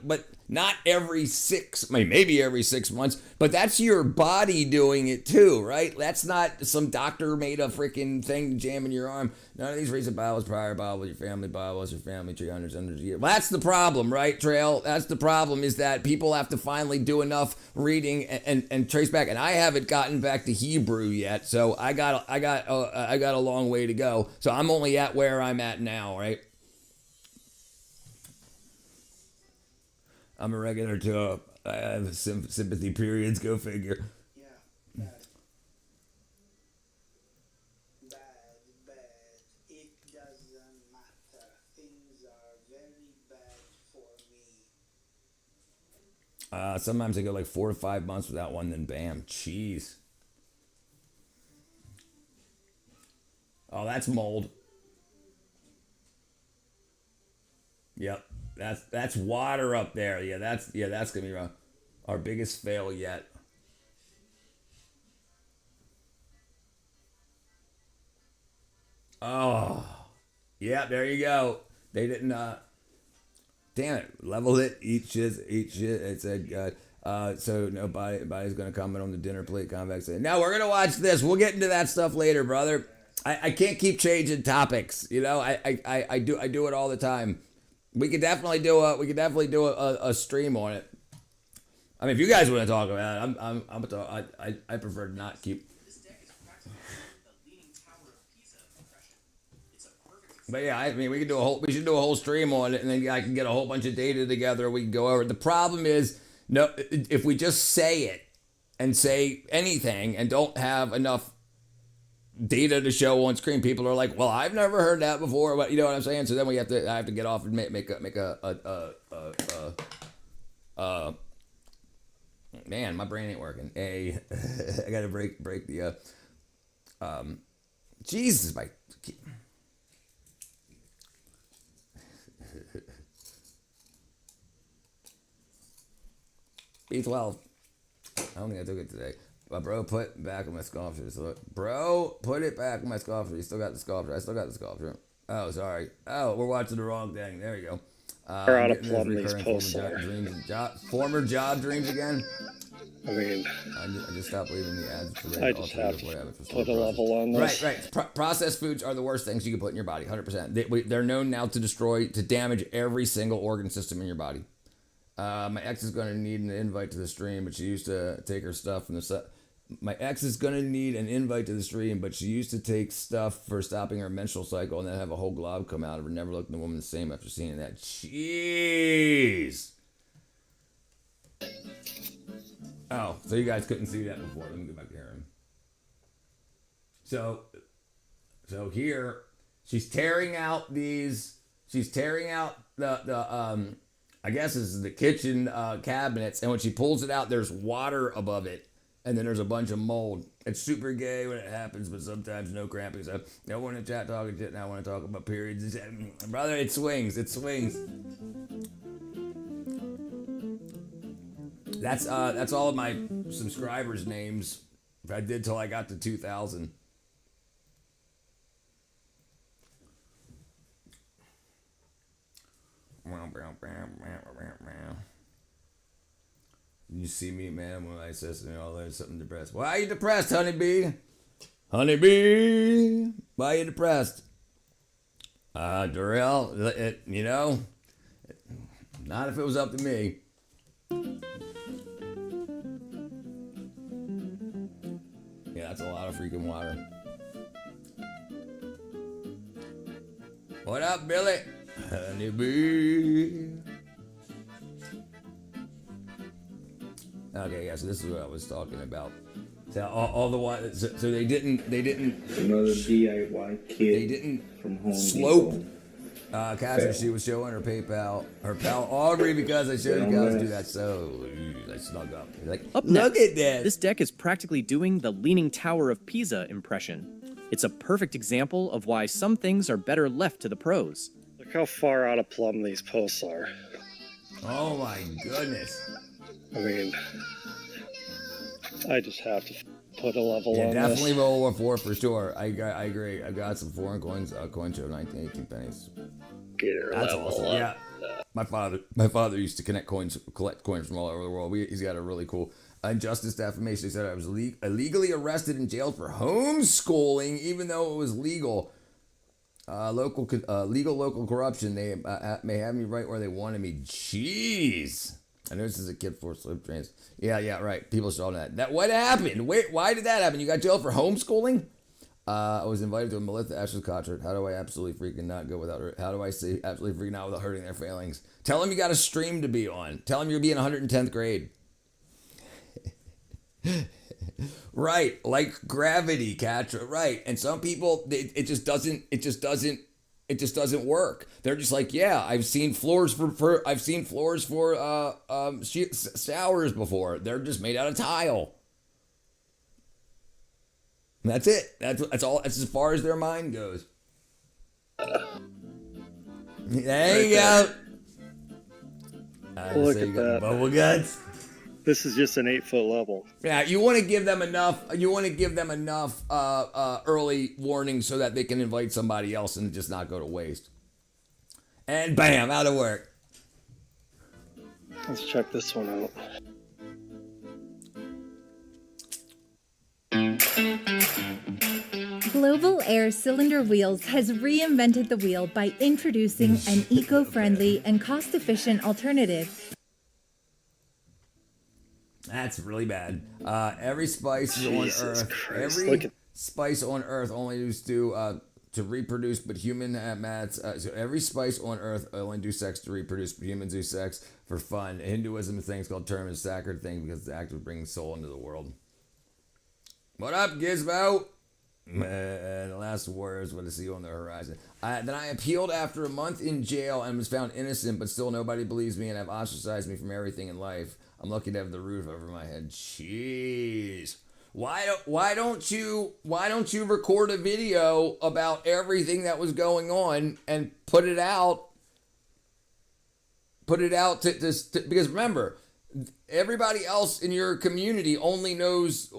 but not every 6, maybe every 6 months, but that's your body doing it too, right? That's not some doctor made a freaking thing to jam in your arm. None of these recent Bibles, prior Bibles, your family Bibles, your family tree, hundreds of years. Well, that's the problem, right, Trail? That's the problem, is that people have to finally do enough reading and trace back. And I haven't gotten back to Hebrew yet, so I got a long way to go. So I'm only at where I'm at now, right? I'm a regular too. I have sympathy periods. Go figure. Yeah, bad. Bad. It doesn't matter. Things are very bad for me. Sometimes I go like 4 to 5 months without one, then bam, cheese. Oh, that's mold. Yep. That's water up there. Yeah, that's gonna be wrong. Our biggest fail yet. Oh, yeah, there you go. They didn't. Damn it, level it. Eat shit. It said, so nobody's gonna comment on the dinner plate convex. Now we're gonna watch this. We'll get into that stuff later, brother. I can't keep changing topics. You know, I do it all the time. We could definitely do a stream on it. I mean, if you guys want to talk about it, I prefer to not keep. But yeah, I mean, we should do a whole stream on it, and then I can get a whole bunch of data together. We can go over it. The problem is, no, if we just say it and say anything and don't have enough data to show on screen, people are like, well, I've never heard that before, but you know what I'm saying? So then I have to get off and make a man, my brain ain't working. I gotta break the Jesus, my B12. I don't think I took it today. But bro, put back on my sculpture. So bro, put it back on my sculpture. You still got the sculpture. I still got the sculpture. Oh, sorry. Oh, we're watching the wrong thing. There you go. We're out of plumb these posts. Former job dreams again. I mean, I just stopped leaving the ads for I just have to put a level on this. Right. Processed foods are the worst things you can put in your body. 100%. They're known now to damage every single organ system in your body. My ex is going to need an invite to the stream, but she used to take her stuff from the set. My ex is going to need an invite to the stream, but she used to take stuff for stopping her menstrual cycle and then have a whole glob come out of her. Never looked at the woman the same after seeing that. Jeez. Oh, so you guys couldn't see that before. Let me go back to here. So here, she's tearing out the I guess this is the kitchen cabinets, and when she pulls it out, there's water above it. And then there's a bunch of mold. It's super gay when it happens, but sometimes no cramping. So no one in chat talking shit. Now I want to talk about periods. Brother, it swings. It swings. That's all of my subscribers' names. If I did till I got to 2,000. You see me, man, when I says there's something depressed. Why are you depressed, honeybee? Honeybee, why are you depressed? Darrell, not if it was up to me. Yeah, that's a lot of freaking water. What up, Billy? Honeybee. Okay, yeah, so this is what I was talking about. So all the while, so they didn't. Another DIY kid. They didn't from Home slope. Catherine, she was showing her PayPal, her pal Aubrey, because I showed you guys do that. So I snuck up. Like, Up look next, at that. This deck is practically doing the Leaning Tower of Pisa impression. It's a perfect example of why some things are better left to the pros. Look how far out of plumb these posts are. Oh my goodness. I mean, I just have to put a level Yeah, on definitely this. World War IV for sure. I agree. I got some foreign coins, coin show 1918 pennies. Get her That's level awesome. up. Yeah. My father used to collect coins from all over the world. He's got a really cool injustice defamation. He said I was illegally arrested and jailed for homeschooling, even though it was legal. Local corruption. They may have me right where they wanted me. Jeez. I know this is a kid for slip trains. Yeah, right. People saw that. What happened? Why did that happen? You got jailed for homeschooling? I was invited to a Melissa Ashley concert. How do I absolutely freaking not go without her? How do I say absolutely freaking out without hurting their feelings? Tell them you got a stream to be on. Tell them you're being 110th grade. Right, like Gravity, Katra. Right, and some people it just doesn't work. They're just like, yeah, I've seen floors for showers before. They're just made out of tile. And that's it. That's all. That's as far as their mind goes. There you go. Look at that. Bubble guts. This is just an 8-foot level. Yeah, you want to give them enough. You want to give them enough early warning so that they can invite somebody else and just not go to waste. And bam, out of work. Let's check this one out. Global Air Cylinder Wheels has reinvented the wheel by introducing an eco-friendly and cost-efficient alternative. That's really bad. Every spice Jesus on Earth, Christ, every spice on Earth only used to reproduce, but human mats. So every spice on Earth only do sex to reproduce, but humans do sex for fun. Hinduism is things called term is sacred thing because the act of bringing soul into the world. What up, Gizmo? The last words, what to see on the horizon. Then I appealed after a month in jail and was found innocent, but still nobody believes me and have ostracized me from everything in life. I'm lucky to have the roof over my head. Jeez. Why don't you record a video about everything that was going on and put it out? Put it out to because remember, everybody else in your community only knows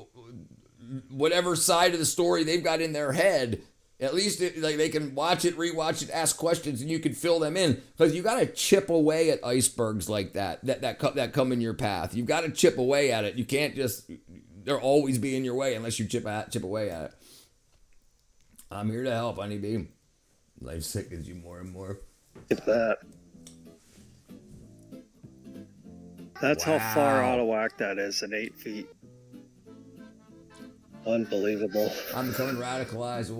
whatever side of the story they've got in their head. At least they can watch it, rewatch it, ask questions, and you can fill them in. Because you got to chip away at icebergs like that come in your path. You've got to chip away at it. You can't just, they'll always be in your way unless you chip away at it. I'm here to help, honeybee. Life sickens you more and more. Look at that. That's how far out of whack that is in 8 feet. Unbelievable. I'm becoming radicalized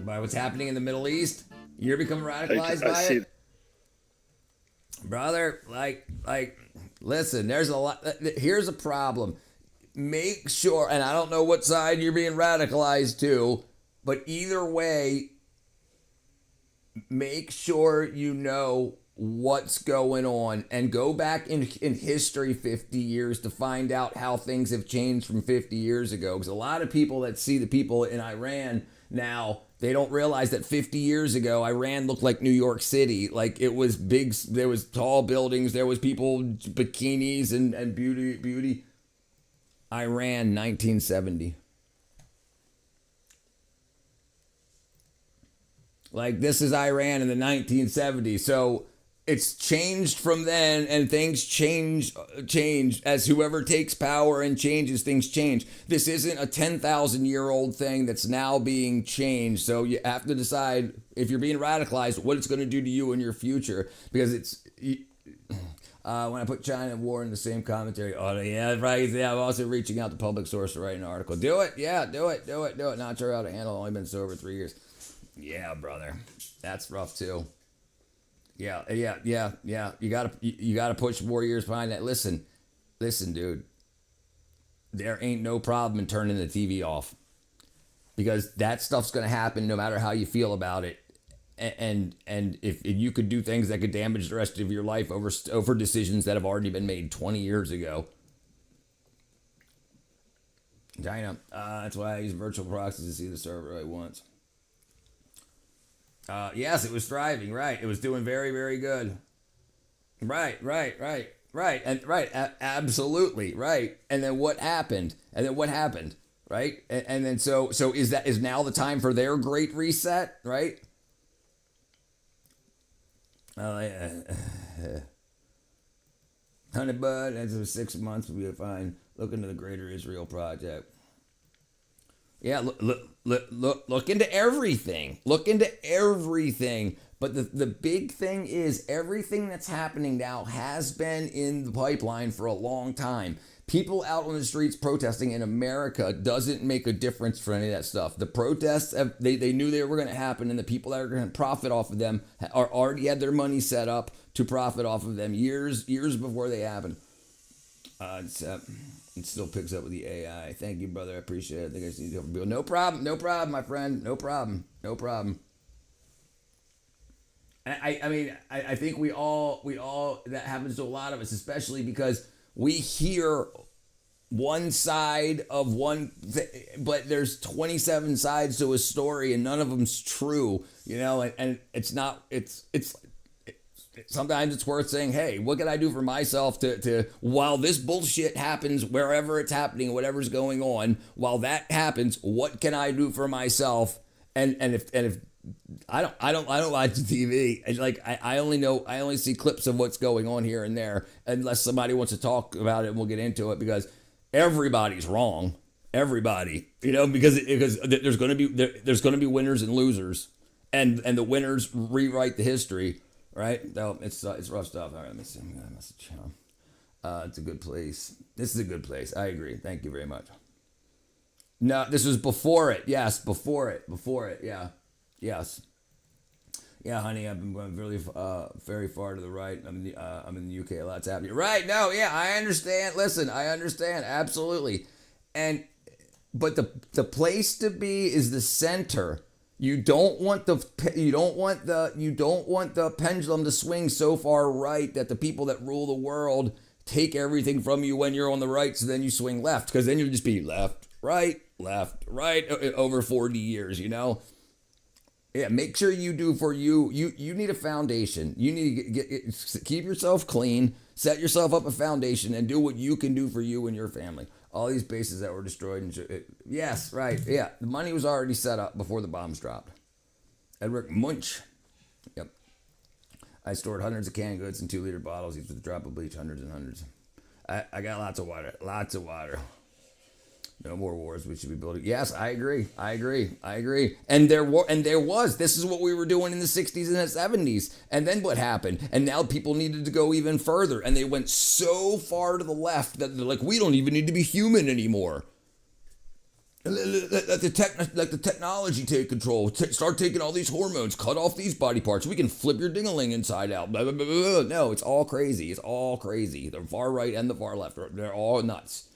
by what's happening in the Middle East. You're becoming radicalized by it? Brother, like, listen, there's a lot. Here's a problem. Make sure, and I don't know what side you're being radicalized to, but either way, make sure you know what's going on and go back in history 50 years to find out how things have changed from 50 years ago. Because a lot of people that see the people in Iran now, they don't realize that 50 years ago, Iran looked like New York City. Like it was big, there was tall buildings, there was people, bikinis and beauty. Iran, 1970. Like this is Iran in the 1970s. So it's changed from then, and things change as whoever takes power and changes, things change. This isn't a 10,000-year-old thing that's now being changed. So you have to decide if you're being radicalized, what it's going to do to you in your future. Because it's when I put China and war in the same commentary. Oh yeah, right. Yeah, I'm also reaching out to public source to write an article. Do it. Yeah, do it. Not sure how to handle. Only been sober 3 years. Yeah, brother, that's rough too. Yeah. You gotta push 4 years behind that. Listen, dude. There ain't no problem in turning the TV off, because that stuff's gonna happen no matter how you feel about it. And if you could do things that could damage the rest of your life over decisions that have already been made 20 years ago. China. That's why I use virtual proxies to see the server at once. Yes, it was thriving, right. It was doing very, very good. Right. Right, and right, absolutely, right. And then what happened? Right? And then so is now the time for their great reset, right? Oh yeah. Honey Bud, after 6 months we'll be fine. Look into the Greater Israel Project. Yeah, look into everything. Look into everything. But the big thing is everything that's happening now has been in the pipeline for a long time. People out on the streets protesting in America doesn't make a difference for any of that stuff. The protests, they knew they were going to happen, and the people that are going to profit off of them are already had their money set up to profit off of them years before they happen. It still picks up with the AI. Thank you, brother. I appreciate it. I think I see you. No problem, my friend. No problem. I mean, I think we all that happens to a lot of us, especially because we hear one side of one but there's 27 sides to a story and none of them's true, and it's sometimes it's worth saying, hey, what can I do for myself to while this bullshit happens, wherever it's happening, whatever's going on, while that happens, what can I do for myself? And if I don't watch TV. I only see clips of what's going on here and there, unless somebody wants to talk about it, and we'll get into it, because everybody's wrong. Everybody, because there's going to be winners and losers, and the winners rewrite the history, right? No, it's rough stuff. All right, let me see. I'm gonna message him. It's a good place. This is a good place. I agree. Thank you very much. No, this was before it. Yes, before it. Yeah. Yes. Yeah, honey, I've been going really, very far to the right. I'm in the UK. A lot's happening. Right? No, yeah, I understand. Listen, I understand absolutely. But the place to be is the center. You don't want the pendulum to swing so far right that the people that rule the world take everything from you when you're on the right, so then you swing left, because then you'll just be left, right, over 40 years, Yeah, make sure you do for you. You need a foundation. You need to keep yourself clean, set yourself up a foundation, and do what you can do for you and your family. All these bases that were destroyed. Yes, right. Yeah, the money was already set up before the bombs dropped. Edward Munch. Yep. I stored hundreds of canned goods in 2-liter bottles, each with a drop of bleach, hundreds and hundreds. I got lots of water. No more wars we should be building. Yes, I agree. And there was. This is what we were doing in the 60s and the 70s. And then what happened? And now people needed to go even further. And they went so far to the left that they're like, we don't even need to be human anymore. Let the technology take control. Start taking all these hormones. Cut off these body parts. We can flip your ding-a-ling inside out. Blah, blah, blah, blah. No, it's all crazy. The far right and the far left. They're all nuts.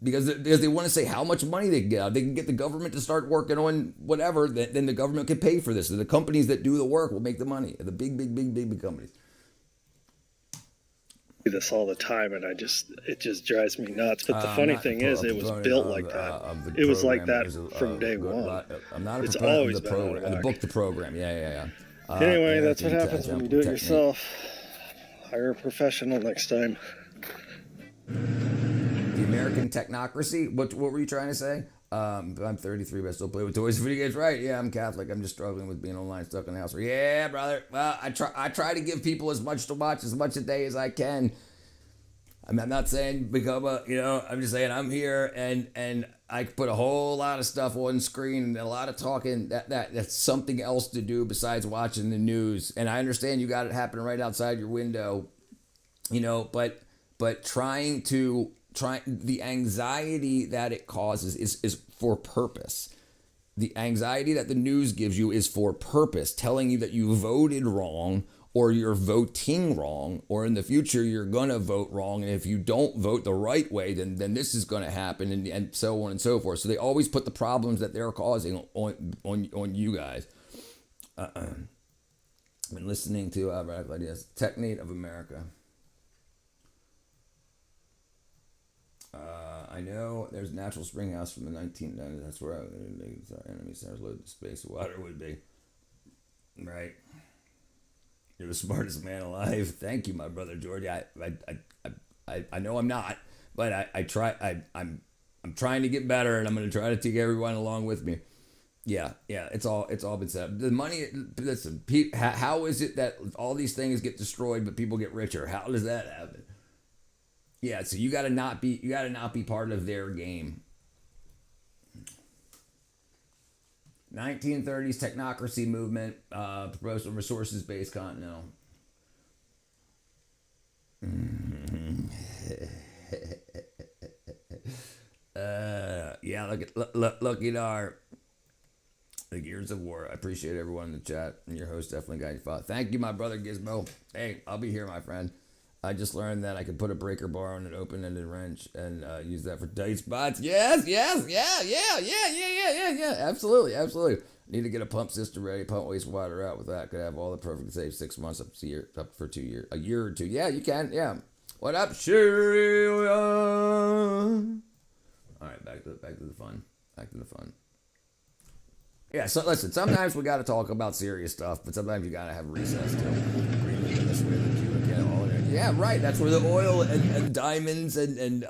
Because they want to say how much money they can get out. They can get the government to start working on whatever, then the government can pay for this. And the companies that do the work will make the money. The big companies. Do this all the time, and it just drives me nuts. But the funny thing is, it was built like that. It was like that from day one. I'm not a it's proponent always of the program. The book, the program. Yeah. Anyway, that's what happens when you do it yourself. Hire a professional next time. The American technocracy. What were you trying to say? I'm 33, but I still play with toys and video games. Right? Yeah, I'm Catholic. I'm just struggling with being online, stuck in the house. Yeah, brother. Well, I try to give people as much to watch, as much a day as I can. I'm not saying become I'm just saying I'm here and I put a whole lot of stuff on screen and a lot of talking. That's something else to do besides watching the news. And I understand you got it happening right outside your window, but the anxiety that it causes is for purpose. The anxiety that the news gives you is for purpose, telling you that you voted wrong or you're voting wrong, or in the future you're going to vote wrong. And if you don't vote the right way, then this is going to happen, and so on and so forth. So they always put the problems that they're causing on you guys. I've been listening to Radical Ideas, Technate of America. I know there's Natural Spring House from the 1990s. That's where our enemy centers load the space water would be. Right. You're the smartest man alive. Thank you, my brother George. I know I'm not, but I'm trying to get better, and I'm going to try to take everyone along with me. Yeah, it's all been set up. The money. Listen, how is it that all these things get destroyed, but people get richer? How does that happen? Yeah, so you got to not be part of their game. 1930s technocracy movement, proposed on resources-based continental. Yeah, look at our the Gears of War. I appreciate everyone in the chat, and your host definitely got your thought. Thank you, my brother Gizmo. Hey, I'll be here, my friend. I just learned that I could put a breaker bar on an open-ended wrench and use that for tight spots. Yes, yeah. Absolutely. Need to get a pump system ready, pump wastewater out with that. Could have all the perfect save 6 months up for 2 years, a year or two. Yeah, you can. Yeah. What up, Shurian? All right, back to the fun. Yeah, so listen, sometimes we got to talk about serious stuff, but sometimes you got to have recess too. Yeah, right. That's where the oil and diamonds and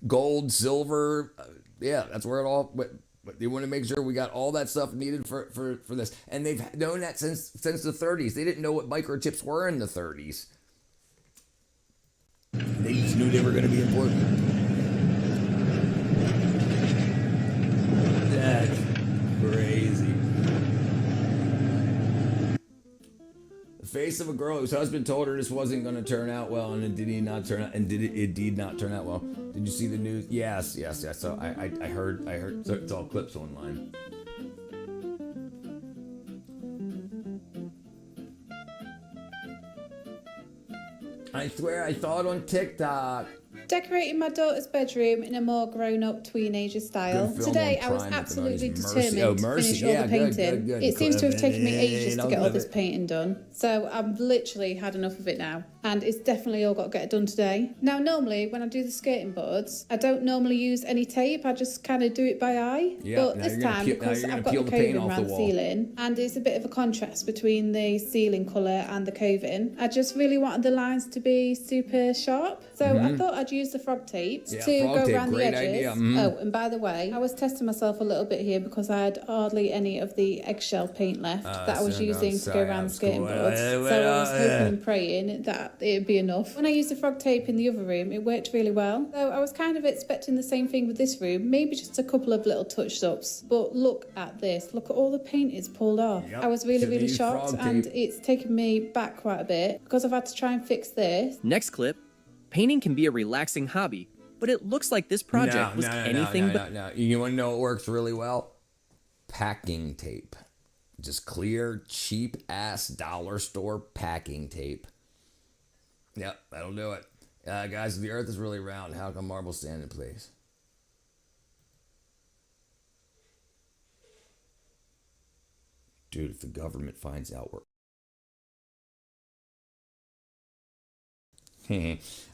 gold, silver, that's where it all. But they want to make sure we got all that stuff needed for this, and they've known that since the 30s. They didn't know what microchips were in the 30s. They just knew they were going to be important. That's crazy. The face of a girl whose husband told her this wasn't going to turn out well, and it did not turn out. And did it indeed not turn out well? Did you see the news? Yes. So I heard. So it's all clips online. I swear I saw it on TikTok. Decorating my daughter's bedroom in a more grown-up teenager style. Today I was absolutely determined to finish all the painting. Good. It seems to have taken me ages to get all this painting done, so I've literally had enough of it now, and it's definitely all got to get done today. Now normally when I do the skirting boards, I don't normally use any tape, I just kind of do it by eye, but this time because I've got the coving around the ceiling and it's a bit of a contrast between the ceiling colour and the coving, I just really wanted the lines to be super sharp, so I thought I'd use the frog tape to go around the edges. Oh, and by the way, I was testing myself a little bit here because I had hardly any of the eggshell paint left that I was using to go around the skirting boards. So I was hoping and praying that it'd be enough. When I used the frog tape in the other room, it worked really well. So I was kind of expecting the same thing with this room, maybe just a couple of little touch-ups. But look at this. Look at all the paint it's pulled off. I was really shocked, and it's taken me back quite a bit because I've had to try and fix this. Next clip. Painting can be a relaxing hobby, but it looks like this project was anything but... No. You want to know what works really well? Packing tape. Just clear, cheap-ass dollar store packing tape. Yep, that'll do it. Guys, if the earth is really round, how come marble stand in place? Dude, if the government finds out we're...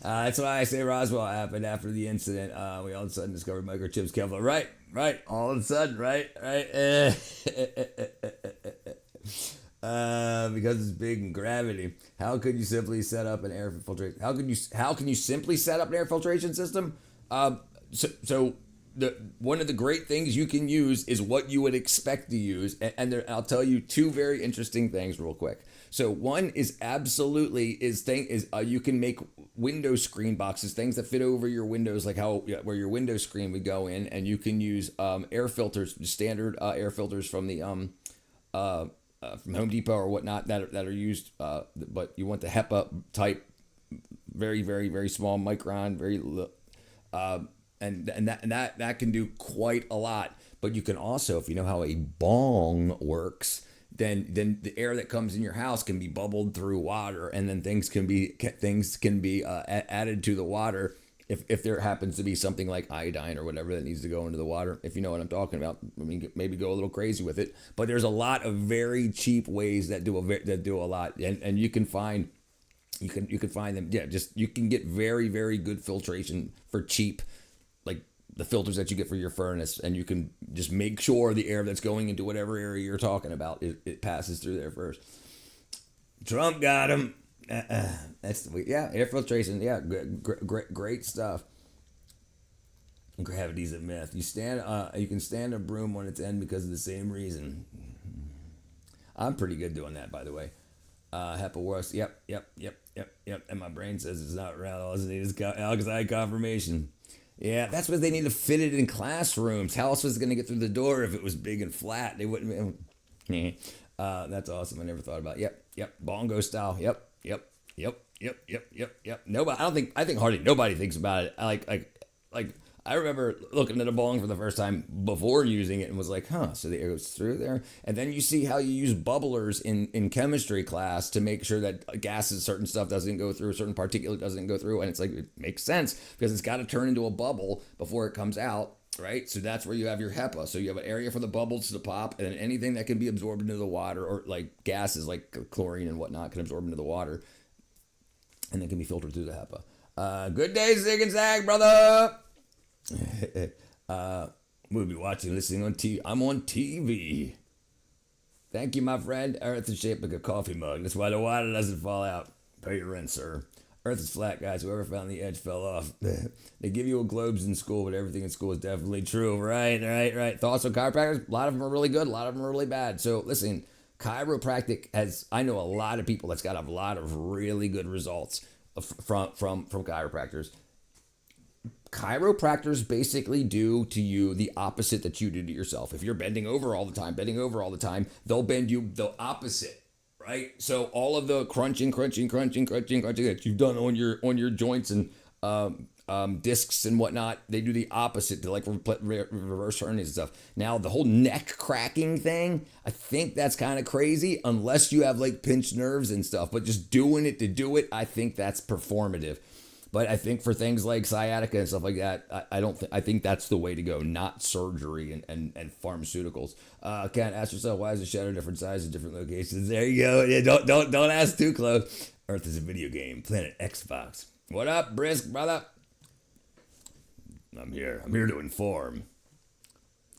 That's why I say Roswell happened after the incident. We all of a sudden discovered microchips, Kevlar. Right. All of a sudden, right. Because it's big and gravity. How could you simply set up an air filtration? How can you simply set up an air filtration system? So one of the great things you can use is what you would expect to use, and I'll tell you two very interesting things real quick. So one is you can make window screen boxes, things that fit over your windows, like where your window screen would go in, and you can use air filters, standard air filters from the from Home Depot or whatnot that are used, but you want the HEPA type, very very very small micron, and that can do quite a lot. But you can also, if you know how a bong works, then the air that comes in your house can be bubbled through water, and then things can be added to the water if there happens to be something like iodine or whatever that needs to go into the water. If you know what I'm talking about, I mean, maybe go a little crazy with it. But there's a lot of very cheap ways that do a lot, and you can find them. Yeah, you can get very very good filtration for cheap, like the filters that you get for your furnace, and you can just make sure the air that's going into whatever area you're talking about, it passes through there first. Trump got him. That's air filtration. Yeah, great stuff. Gravity's a myth. You can stand a broom on its end because of the same reason. I'm pretty good doing that, by the way. HEPA works. Yep. And my brain says it's not real. All I need is oxide confirmation. Yeah, that's what they need to fit it in classrooms. How else was it going to get through the door if it was big and flat? They wouldn't. That's awesome. I never thought about it. Yep. Bongo style. Yep. Nobody. I think hardly nobody thinks about it. Like I remember looking at a bong for the first time before using it and was like, so the air goes through there. And then you see how you use bubblers in chemistry class to make sure that gases, certain stuff doesn't go through, certain particulate doesn't go through. And it's like, it makes sense because it's got to turn into a bubble before it comes out, right? So that's where you have your HEPA. So you have an area for the bubbles to pop, and then anything that can be absorbed into the water, or like gases like chlorine and whatnot can absorb into the water, and then can be filtered through the HEPA. Good day, Zig and Zag, brother. We'll be watching, listening on TV. I'm on TV. Thank you, my friend. Earth is shaped like a coffee mug. That's why the water doesn't fall out. Pay your rent, sir. Earth is flat, guys. Whoever found the edge fell off. They give you globes in school, but everything in school is definitely true. Right. Thoughts on chiropractors? A lot of them are really good. A lot of them are really bad. So listen, chiropractic I know a lot of people that's got a lot of really good results from chiropractors. Chiropractors basically do to you the opposite that you do to yourself. If you're bending over all the time, they'll bend you the opposite, right? So all of the crunching that you've done on your joints and discs and whatnot, they do the opposite to like reverse hernias and stuff. Now the whole neck cracking thing, I think that's kind of crazy unless you have like pinched nerves and stuff. But just doing it to do it, I think that's performative. But I think for things like sciatica and stuff like that, I think that's the way to go, not surgery and pharmaceuticals. Can't ask yourself, why is the shadow different sizes, different locations? There you go. Yeah, don't ask too close. Earth is a video game. Planet Xbox. What up, Brisk brother? I'm here to inform.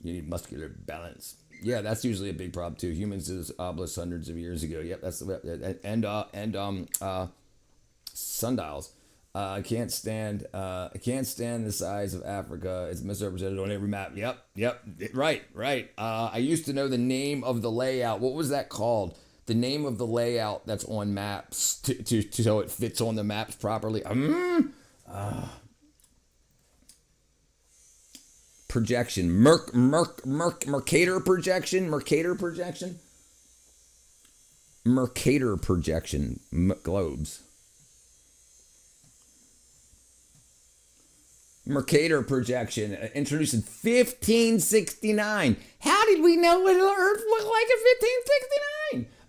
You need muscular balance. Yeah, that's usually a big problem too. Humans did this obelisk hundreds of years ago. Yep, that's and sundials. I can't stand the size of Africa. It's misrepresented on every map. Yep. Right. I used to know the name of the layout. What was that called? The name of the layout that's on maps to so it fits on the maps properly. Projection. Mercator projection. Mercator projection. Globes. Mercator projection, introduced in 1569. How did we know what the Earth looked like in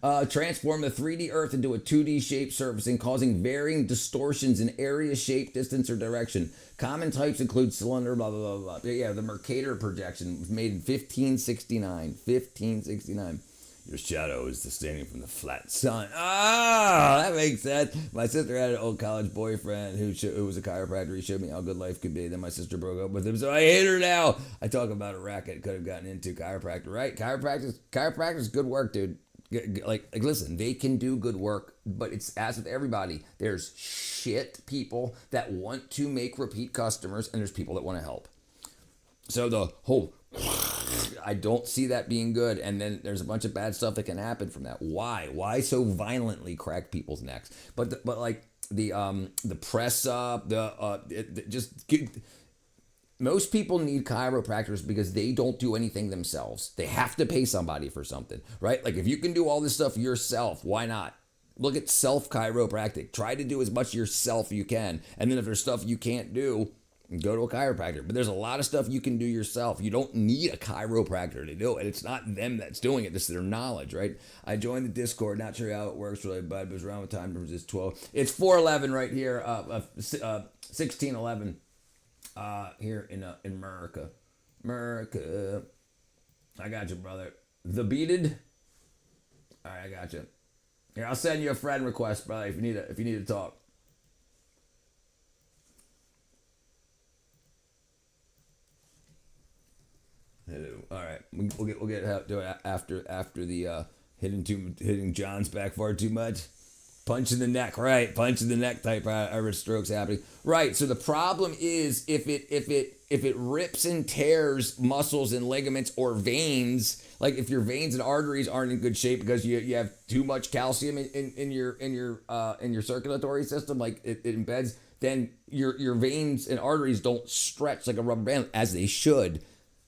1569? Transform the 3D Earth into a 2D shaped surfacing, causing varying distortions in area, shape, distance, or direction. Common types include cylinder, blah, blah, blah, blah. Yeah, the Mercator projection was made in 1569. Your shadow is standing from the flat sun. That makes sense. My sister had an old college boyfriend who was a chiropractor. He showed me how good life could be. Then my sister broke up with him, so I hate her now. I talk about a racket could have gotten into chiropractor, right? Chiropractor's good work, dude. Like listen, they can do good work, but it's as with everybody. There's shit people that want to make repeat customers, and there's people that want to help. So the whole... I don't see that being good, and then there's a bunch of bad stuff that can happen from that. Why so violently crack people's necks? But like the press up, most people need chiropractors because they don't do anything themselves. They have to pay somebody for something, right? Like if you can do all this stuff yourself, why not? Look at self chiropractic. Try to do as much yourself you can, and then if there's stuff you can't do, go to a chiropractor. But there's a lot of stuff you can do yourself. You don't need a chiropractor to do it. It's not them that's doing it. This is their knowledge, right? I joined the Discord. Not sure how it works really, but it was around the time. It's 12. It's 4:11 right here. 16:11 here in America. America. I got you, brother. The Beated. All right, I got you. Here, I'll send you a friend request, brother, if you need to talk. Hello. All right, we'll get do it after the hitting John's back far too much. Punch in the neck, right? Punch in the neck type of strokes happening, right? So the problem is if it rips and tears muscles and ligaments or veins, like if your veins and arteries aren't in good shape because you have too much calcium in your circulatory system, like it embeds, then your veins and arteries don't stretch like a rubber band as they should.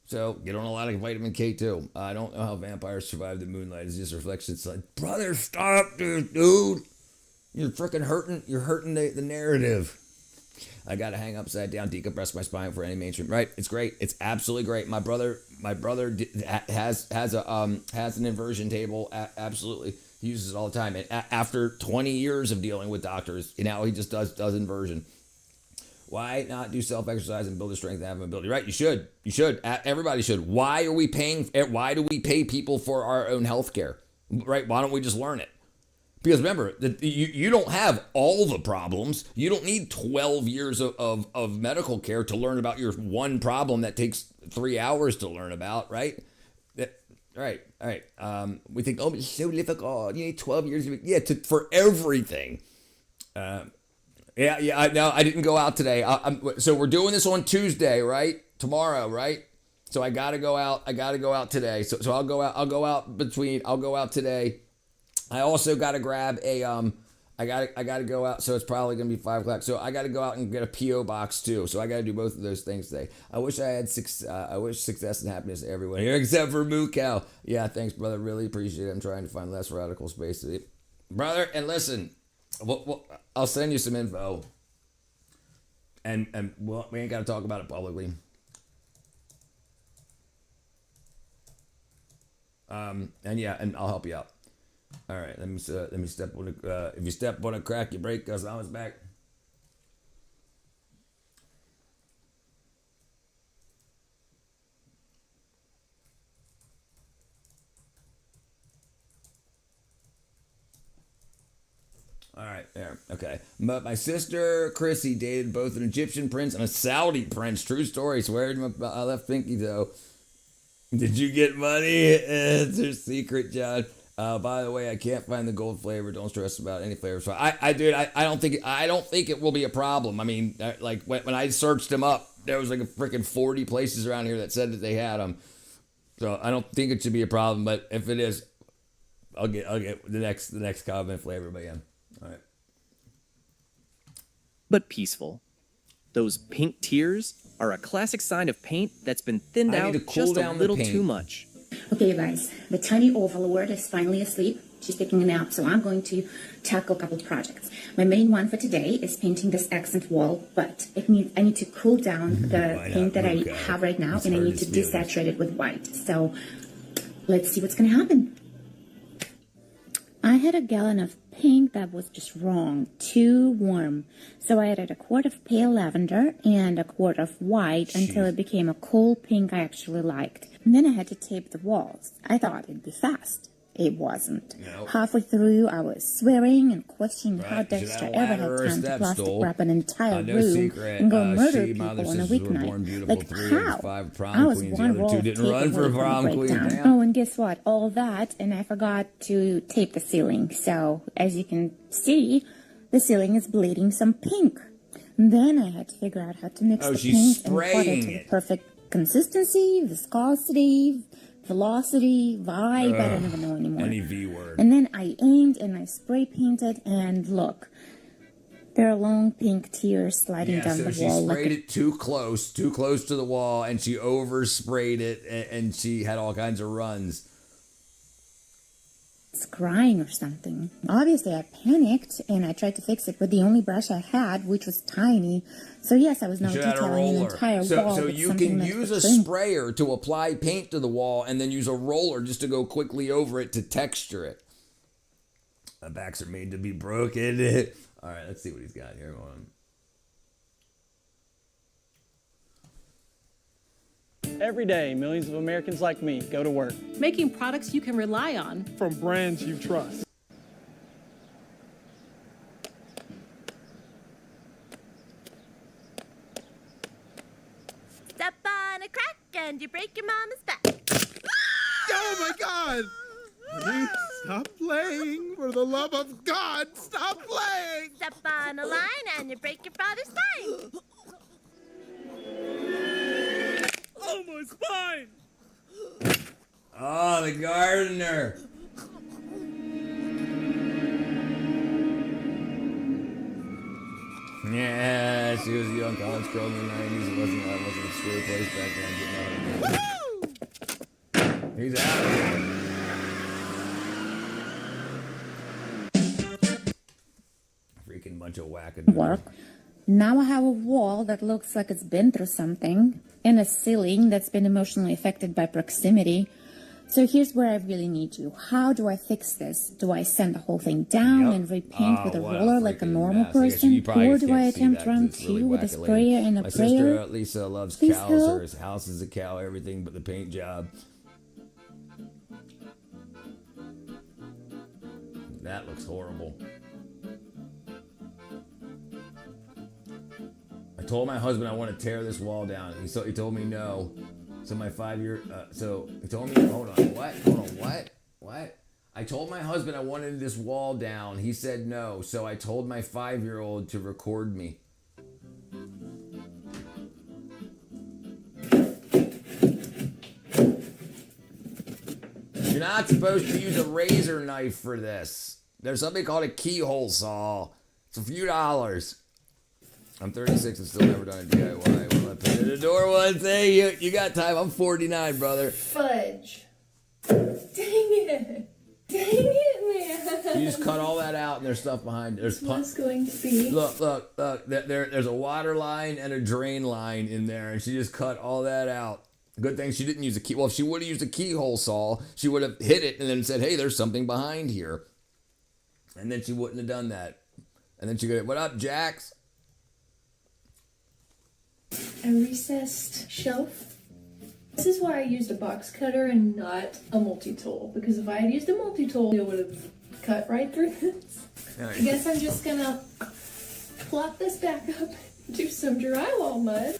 So get on a lot of vitamin K2. I don't know how vampires survive the moonlight. It's just reflection. It's like, brother, stop this, dude. You're freaking hurting. You're hurting the narrative. I gotta hang upside down, decompress my spine for any mainstream. Right? It's great. It's absolutely great. My brother has an inversion table. Absolutely, he uses it all the time. And after 20 years of dealing with doctors, now he just does inversion. Why not do self-exercise and build a strength and have mobility? Right? You should. Everybody should. Why do we pay people for our own health care? Right? Why don't we just learn it? Because remember, you don't have all the problems. You don't need 12 years of medical care to learn about your one problem that takes 3 hours to learn about, right? Right. We think, oh, it's so difficult. You need 12 years. For everything. I didn't go out today. So we're doing this on Tuesday, right? Tomorrow, right? So I gotta go out today. So I'll go out today. I also got to grab a, I got to go out, so it's probably going to be 5 o'clock. So I got to go out and get a P.O. box too. So I got to do both of those things today. I wish success and happiness to everyone here, except for Moo Cow. Yeah, thanks, brother. Really appreciate it. I'm trying to find less radical space to eat. Brother, and listen, I'll send you some info. And we ain't got to talk about it publicly. And I'll help you out. All right, let me step on a. If you step on a crack, you break. Cause I was back. All right, there. Okay, but my sister Chrissy dated both an Egyptian prince and a Saudi prince. True story. Swear to I left Pinky though. Did you get money? It's her secret, John. By the way, I can't find the gold flavor. Don't stress about any flavor. So I don't think it will be a problem. I mean, like when I searched them up, there was like a freaking 40 places around here that said that they had them. So I don't think it should be a problem. But if it is, I'll get the next comment flavor. But yeah, all right. But peaceful. Those pink tears are a classic sign of paint that's been thinned out just a little too much. Okay, you guys, the tiny overlord is finally asleep. She's taking a nap, so I'm going to tackle a couple projects. My main one for today is painting this accent wall, but I need to cool down the paint that I have right now, and I need to desaturate it with white. So let's see what's going to happen. I had a gallon of pink that was just wrong, too warm. So I added a quart of pale lavender and a quart of white until it became a cool pink I actually liked. And then I had to tape the walls. I thought it'd be fast. It wasn't. No. Halfway through, I was swearing and questioning how Dexter ever had time to plastic wrap an entire room and go murder people on a weeknight. Like, how? I was one roll of tape away from a breakdown. Oh, and guess what? All that, and I forgot to tape the ceiling. So, as you can see, the ceiling is bleeding some pink. And then I had to figure out how to mix the paint and put it to the perfect consistency, viscosity, velocity, vibe, I don't even know anymore. Any V word. And then I aimed and I spray painted, and look, there are long pink tears sliding down the wall. She sprayed it too close to the wall, and she oversprayed it, and she had all kinds of runs. It's crying or something. Obviously, I panicked, and I tried to fix it with the only brush I had, which was tiny. So yes, I was now detailing an entire wall. So you can use a sprayer to apply paint to the wall, and then use a roller just to go quickly over it to texture it. The backs are made to be broken. All right, let's see what he's got here. Hold on. Every day, millions of Americans like me go to work. Making products you can rely on. From brands you trust. Step on a crack and you break your mama's back. Oh my God! Honey, stop playing. For the love of God, stop playing. Step on a line and you break your father's spine. Oh, my spine. Oh, the gardener. Yeah, she was a young college girl in the 90s. It wasn't a square place back then. He's out of here. Freaking bunch of wackadoodle. Work. Now I have a wall that looks like it's been through something, and a ceiling that's been emotionally affected by proximity. So here's where I really need you. How do I fix this? Do I send the whole thing down and repaint with a roller like a normal person? Or do I attempt round two with a sprayer and a My prayer? sister Lisa loves Please cows. help. Her house is a cow, everything but the paint job. That looks horrible. I told my husband I want to tear this wall down. He told me no. So my 5-year, so he told me, hold on, what? I told my husband I wanted this wall down. He said no. So I told my 5-year-old to record me. You're not supposed to use a razor knife for this. There's something called a keyhole saw. It's a few dollars. I'm 36 and still never done a DIY. Well, I put it in the door once. Hey, you got time. I'm 49, brother. Fudge. Dang it. Dang it, man. You just cut all that out and there's stuff behind it. There's What's going to be? Look. There's a water line and a drain line in there, and she just cut all that out. Good thing she didn't use a key. Well, if she would have used a keyhole saw, she would have hit it and then said, hey, there's something behind here. And then she wouldn't have done that. And then she go, what up, Jax? A recessed shelf. This is why I used a box cutter and not a multi-tool. Because if I had used a multi-tool, it would have cut right through this. I guess I'm just gonna plop this back up, do some drywall mud.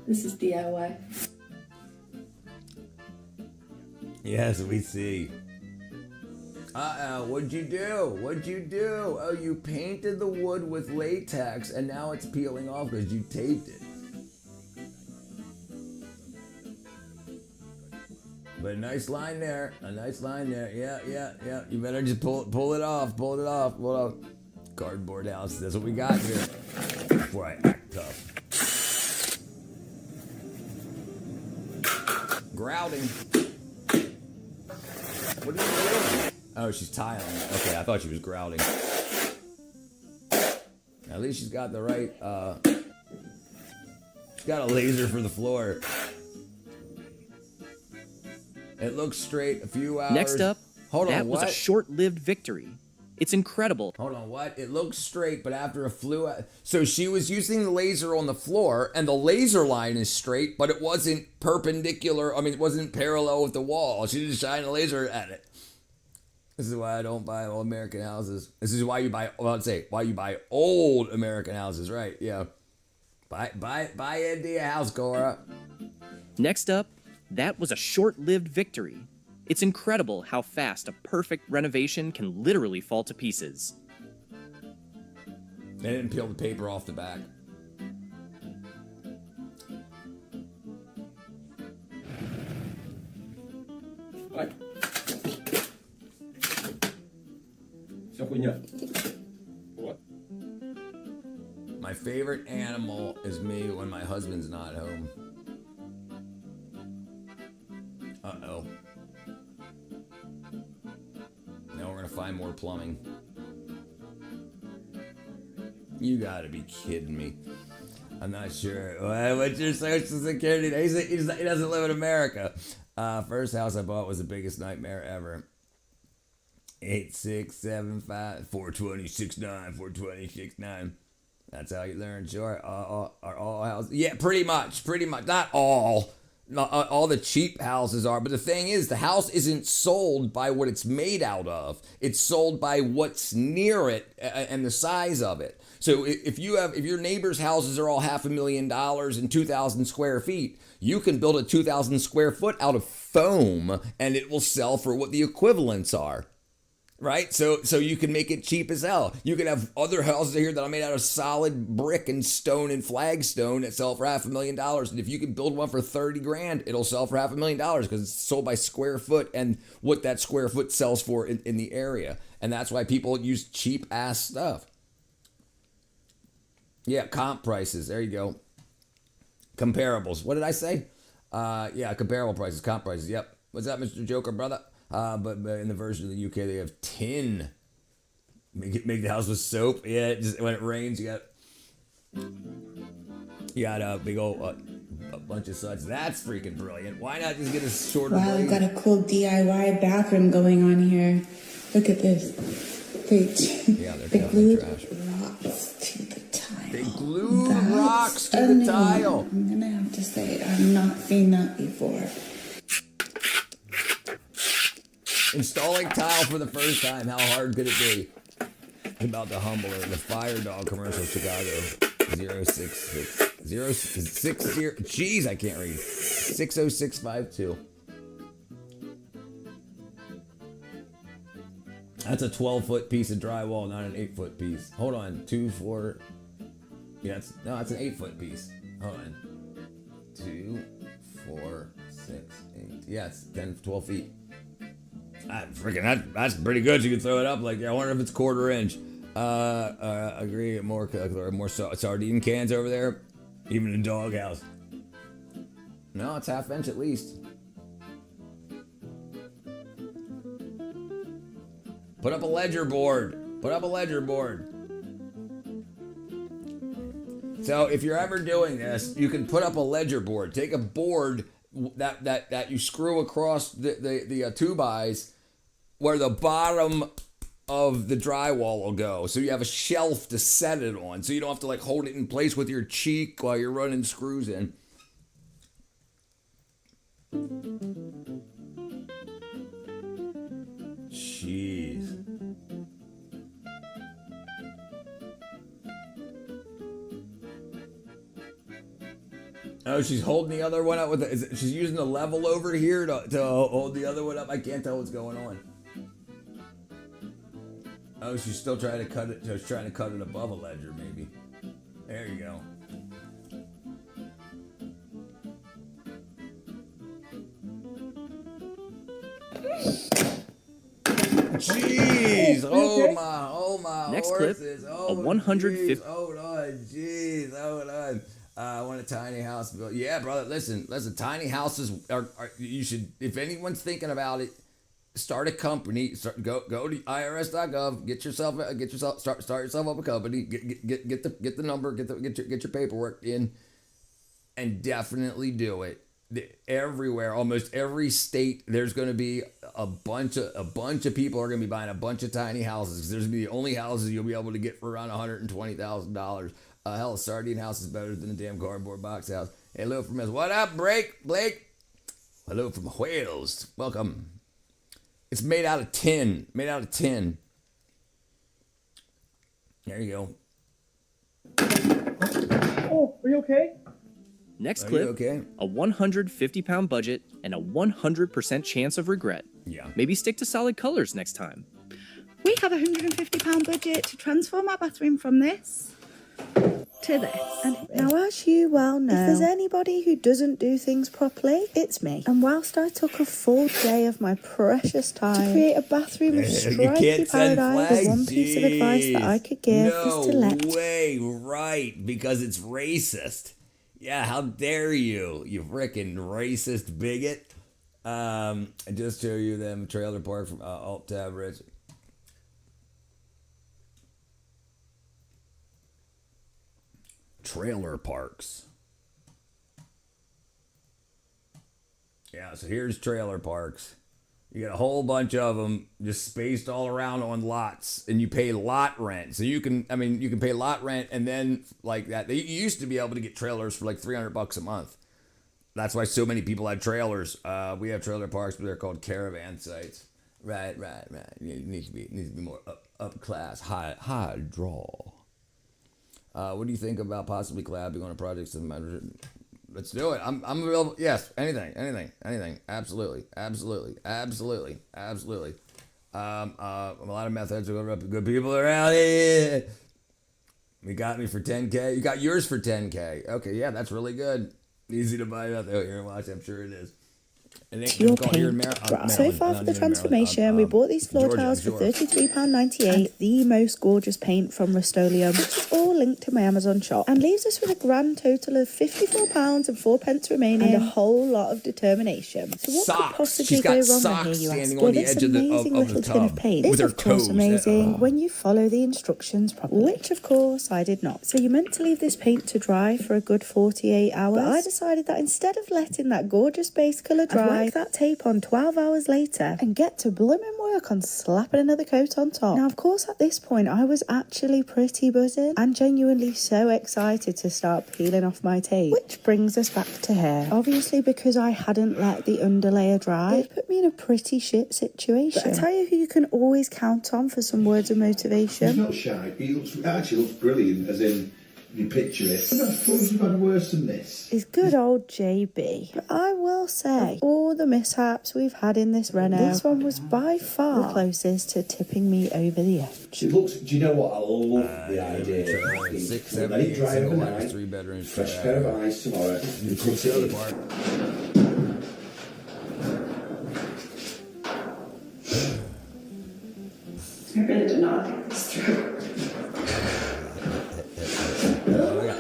This is DIY. Yes, we see. What'd you do? Oh, you painted the wood with latex and now it's peeling off because you taped it. But a nice line there. Yeah. You better just pull it off. Cardboard house. That's what we got here. Before I act tough. Grouting. What are you doing? Oh, she's tiling. Okay, I thought she was grouting. At least she's got the right, she's got a laser for the floor. It looks straight, a few hours. Next up, that was a short-lived victory. It's incredible. Hold on, what? It looks straight, but after a so she was using the laser on the floor, and the laser line is straight, but it wasn't perpendicular. I mean, it wasn't parallel with the wall. She just shined a laser at it. This is why I don't buy all American houses. This is why you buy, why you buy old American houses, right? Yeah. Buy Andy a house, Cora. Next up, that was a short-lived victory. It's incredible how fast a perfect renovation can literally fall to pieces. They didn't peel the paper off the back. Right. What? My favorite animal is me when my husband's not home. Uh-oh. Now we're gonna find more plumbing. You gotta be kidding me. I'm not sure. What's your social security? He doesn't live in America. First house I bought was the biggest nightmare ever. 8675 420 69 420 69. That's how you learn. Sure. Are all houses? Yeah, pretty much. Not all. all the cheap houses are. But the thing is, the house isn't sold by what it's made out of. It's sold by what's near it and the size of it. So if your neighbor's houses are all $500,000 and 2,000 square feet, you can build a 2,000 square foot out of foam and it will sell for what the equivalents are. Right? So you can make it cheap as hell. You can have other houses here that are made out of solid brick and stone and flagstone that sell for $500,000. And if you can build one for 30 grand, it'll sell for $500,000 because it's sold by square foot and what that square foot sells for in the area. And that's why people use cheap ass stuff. Yeah, comp prices. There you go. Comparables. What did I say? Yeah, comparable prices, comp prices. Yep. What's that, Mr. Joker, brother? But in the version of the UK, they have tin. Make the house with soap. Yeah, just when it rains, you got a big old a bunch of suds. That's freaking brilliant. Why not just get a shorter Wow, blade? we've got a cool DIY bathroom going on here. Look at this. They glued rocks to the tile. They glued rocks to the tile. I'm gonna have to say, I've not seen that before. Installing tile for the first time. How hard could it be? About the Humbler, the Fire Dog commercial, Chicago. 066 060. Jeez, I can't read. 60652. That's a 12-foot piece of drywall, not an 8-foot piece. Hold on. 2, 4. Yeah, that's an 8-foot piece. Hold on. 2, 4, 6, 8. Yeah, it's 10, 12 feet. That's pretty good. You can throw it up like, I wonder if it's 1/4 inch. Agree. More sardine cans over there. Even a doghouse. No, it's 1/2 inch at least. Put up a ledger board. So if you're ever doing this, you can put up a ledger board. Take a board that you screw across the 2x where the bottom of the drywall will go. So you have a shelf to set it on. So you don't have to like hold it in place with your cheek while you're running screws in. Jeez. Oh, she's holding the other one up with she's using the level over here to hold the other one up. I can't tell what's going on. Oh, she's still trying to cut it. She's trying to cut it above a ledger, maybe. There you go. Jeez! Oh my! Next horses. clip, Oh, a 150. Geez. Hold on, jeez, hold on. I want a tiny house built. Yeah, brother. Listen. Tiny houses are. You should. If anyone's thinking about it, start a company. Go to irs.gov. Get yourself. Start yourself up a company. Get the number. Get your paperwork in, and definitely do it. Everywhere, almost every state, there's going to be a bunch of people are going to be buying a bunch of tiny houses. There's going to be the only houses you'll be able to get for around $120,000. Hell, a sardine house is better than a damn cardboard box house. Hello from us. What up, Blake? Hello from Wales. Welcome. It's made out of tin. There you go. Oh, are you okay? Next Are clip, you okay? a 150-pound budget and a 100% chance of regret. Yeah. Maybe stick to solid colors next time. We have a £150 budget to transform our bathroom from this to this. And now, as you well know, if there's anybody who doesn't do things properly, it's me. And whilst I took a full day of my precious time to create a bathroom of stripy paradise, the one piece of advice that I could give is to let... No way, right, because it's racist. Yeah, how dare you frickin' racist bigot. I just show you them trailer park from Alt Tab Rich. Trailer parks. Yeah, so here's trailer parks. You get a whole bunch of them just spaced all around on lots, and you pay lot rent. So you can pay lot rent, and then like that. They used to be able to get trailers for like $300 a month. That's why so many people have trailers. We have trailer parks, but they're called caravan sites. Right. It needs to be more up class, high draw. What do you think about possibly collabing on a project? Let's do it. I'm available. Yes, anything. Absolutely. A lot of methods are going up. Good people around here. You got me for 10K. You got yours for 10K. Okay, yeah, that's really good. Easy to buy out there. Here and watch. I'm sure it is. To your paint. So far for the transformation, we bought these floor tiles for £33.98 and the most gorgeous paint from Rust-Oleum, which is all linked to my Amazon shop, and leaves us with a grand total of £54 and 4 pence remaining and a whole lot of determination. So what could possibly go wrong here, you ask? Well, this amazing little tin of paint is of course amazing when you follow the instructions properly, which of course I did not. So you're meant to leave this paint to dry for a good 48 hours, but I decided that instead of letting that gorgeous base colour dry, whack that tape on 12 hours later and get to blooming work on slapping another coat on top. Now, of course, at this point, I was actually pretty buzzing and genuinely so excited to start peeling off my tape, which brings us back to hair. Obviously, because I hadn't let the underlayer dry, it put me in a pretty shit situation. But I tell you who you can always count on for some words of motivation. He's not shy. He actually looks brilliant, as in, you picture it. You've had worse than this. Is good old JB. But I will say, of all the mishaps we've had in this Renault, this one was by far the closest to tipping me over the edge. It looks, do you know what? I love the idea. Let it dry overnight, 3 bedrooms, fresh pair of eyes tomorrow. You put the other part. I really do not think this through.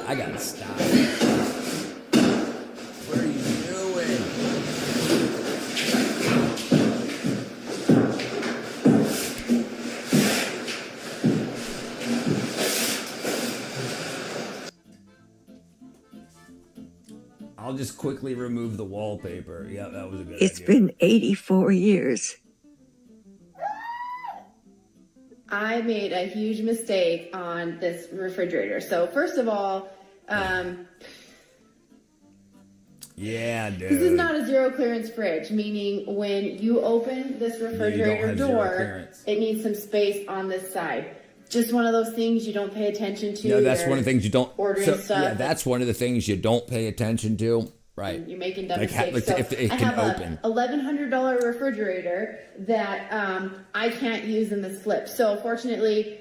I gotta stop. What are you doing? I'll just quickly remove the wallpaper. Yeah, that was a good idea. It's been 84 years. I made a huge mistake on this refrigerator. So first of all, yeah, dude. This is not a zero clearance fridge, meaning when you open this refrigerator door, it needs some space on this side. Just one of those things you don't pay attention to. No, that's one of the things you don't. Ordering stuff. Yeah, that's one of the things you don't pay attention to. Right. You're making dumb mistakes. So if it I can have open. a $1,100 refrigerator that I can't use in this flip. So fortunately,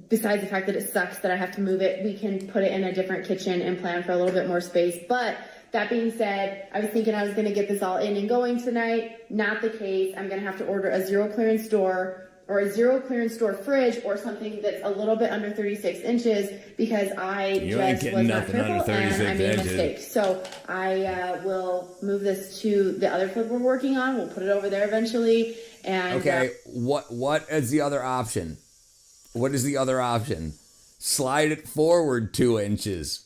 besides the fact that it sucks that I have to move it, we can put it in a different kitchen and plan for a little bit more space. But that being said, I was thinking I was going to get this all in and going tonight. Not the case. I'm going to have to order a zero clearance door or a zero clearance door fridge or something that's a little bit under 36 inches because I just was not careful and I made a mistake. So I will move this to the other flip we're working on. We'll put it over there eventually. And okay, what is the other option? What is the other option? Slide it forward 2 inches.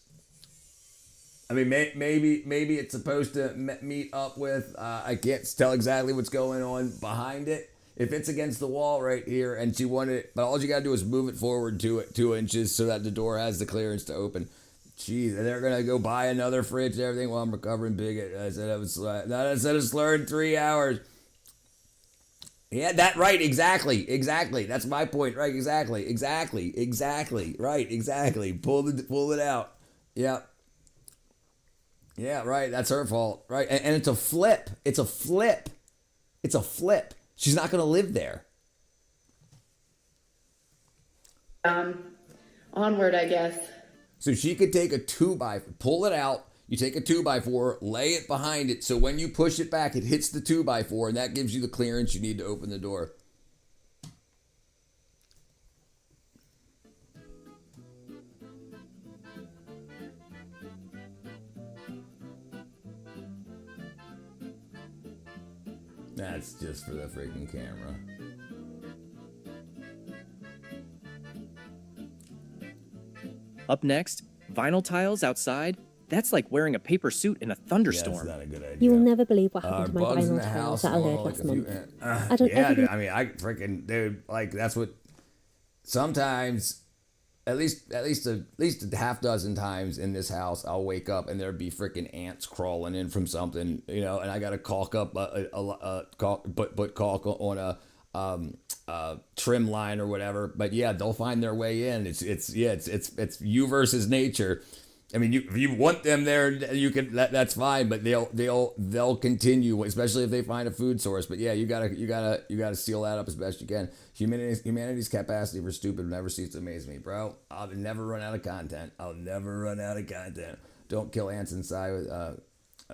I mean, maybe it's supposed to meet up with. I can't tell exactly what's going on behind it. If it's against the wall right here and she wanted it, but all you got to do is move it forward 2 inches so that the door has the clearance to open. Jeez, and they're going to go buy another fridge and everything while I'm recovering big. I said I said it's slurred in 3 hours. Yeah, that right, exactly. That's my point, right? Exactly. Right, exactly. Pull it out. Yeah. Yeah, right. That's her fault. Right. And it's a flip. It's a flip. She's not going to live there. Onward, I guess. So she could take a 2x4, pull it out. You take a 2x4, lay it behind it. So when you push it back, it hits the 2x4, and that gives you the clearance you need to open the door. That's just for the freaking camera. Up next, vinyl tiles outside. That's like wearing a paper suit in a thunderstorm. Yeah, that's not a good idea. You will never believe what happened to my bugs in vinyl the tiles house. that I laid Like last a few- month. I don't yeah, ever... I mean, I freaking, dude, like, that's what, sometimes at least a half dozen times in this house, I'll wake up and there'd be freaking ants crawling in from something, you know, and I got to caulk up put caulk on a trim line or whatever. But yeah, they'll find their way in. It's you versus nature. I mean, if you want them there, you can. That's fine, but they'll continue, especially if they find a food source. But yeah, you gotta seal that up as best you can. Humanity's capacity for stupid never ceases to amaze me, bro. I'll never run out of content. Don't kill ants inside.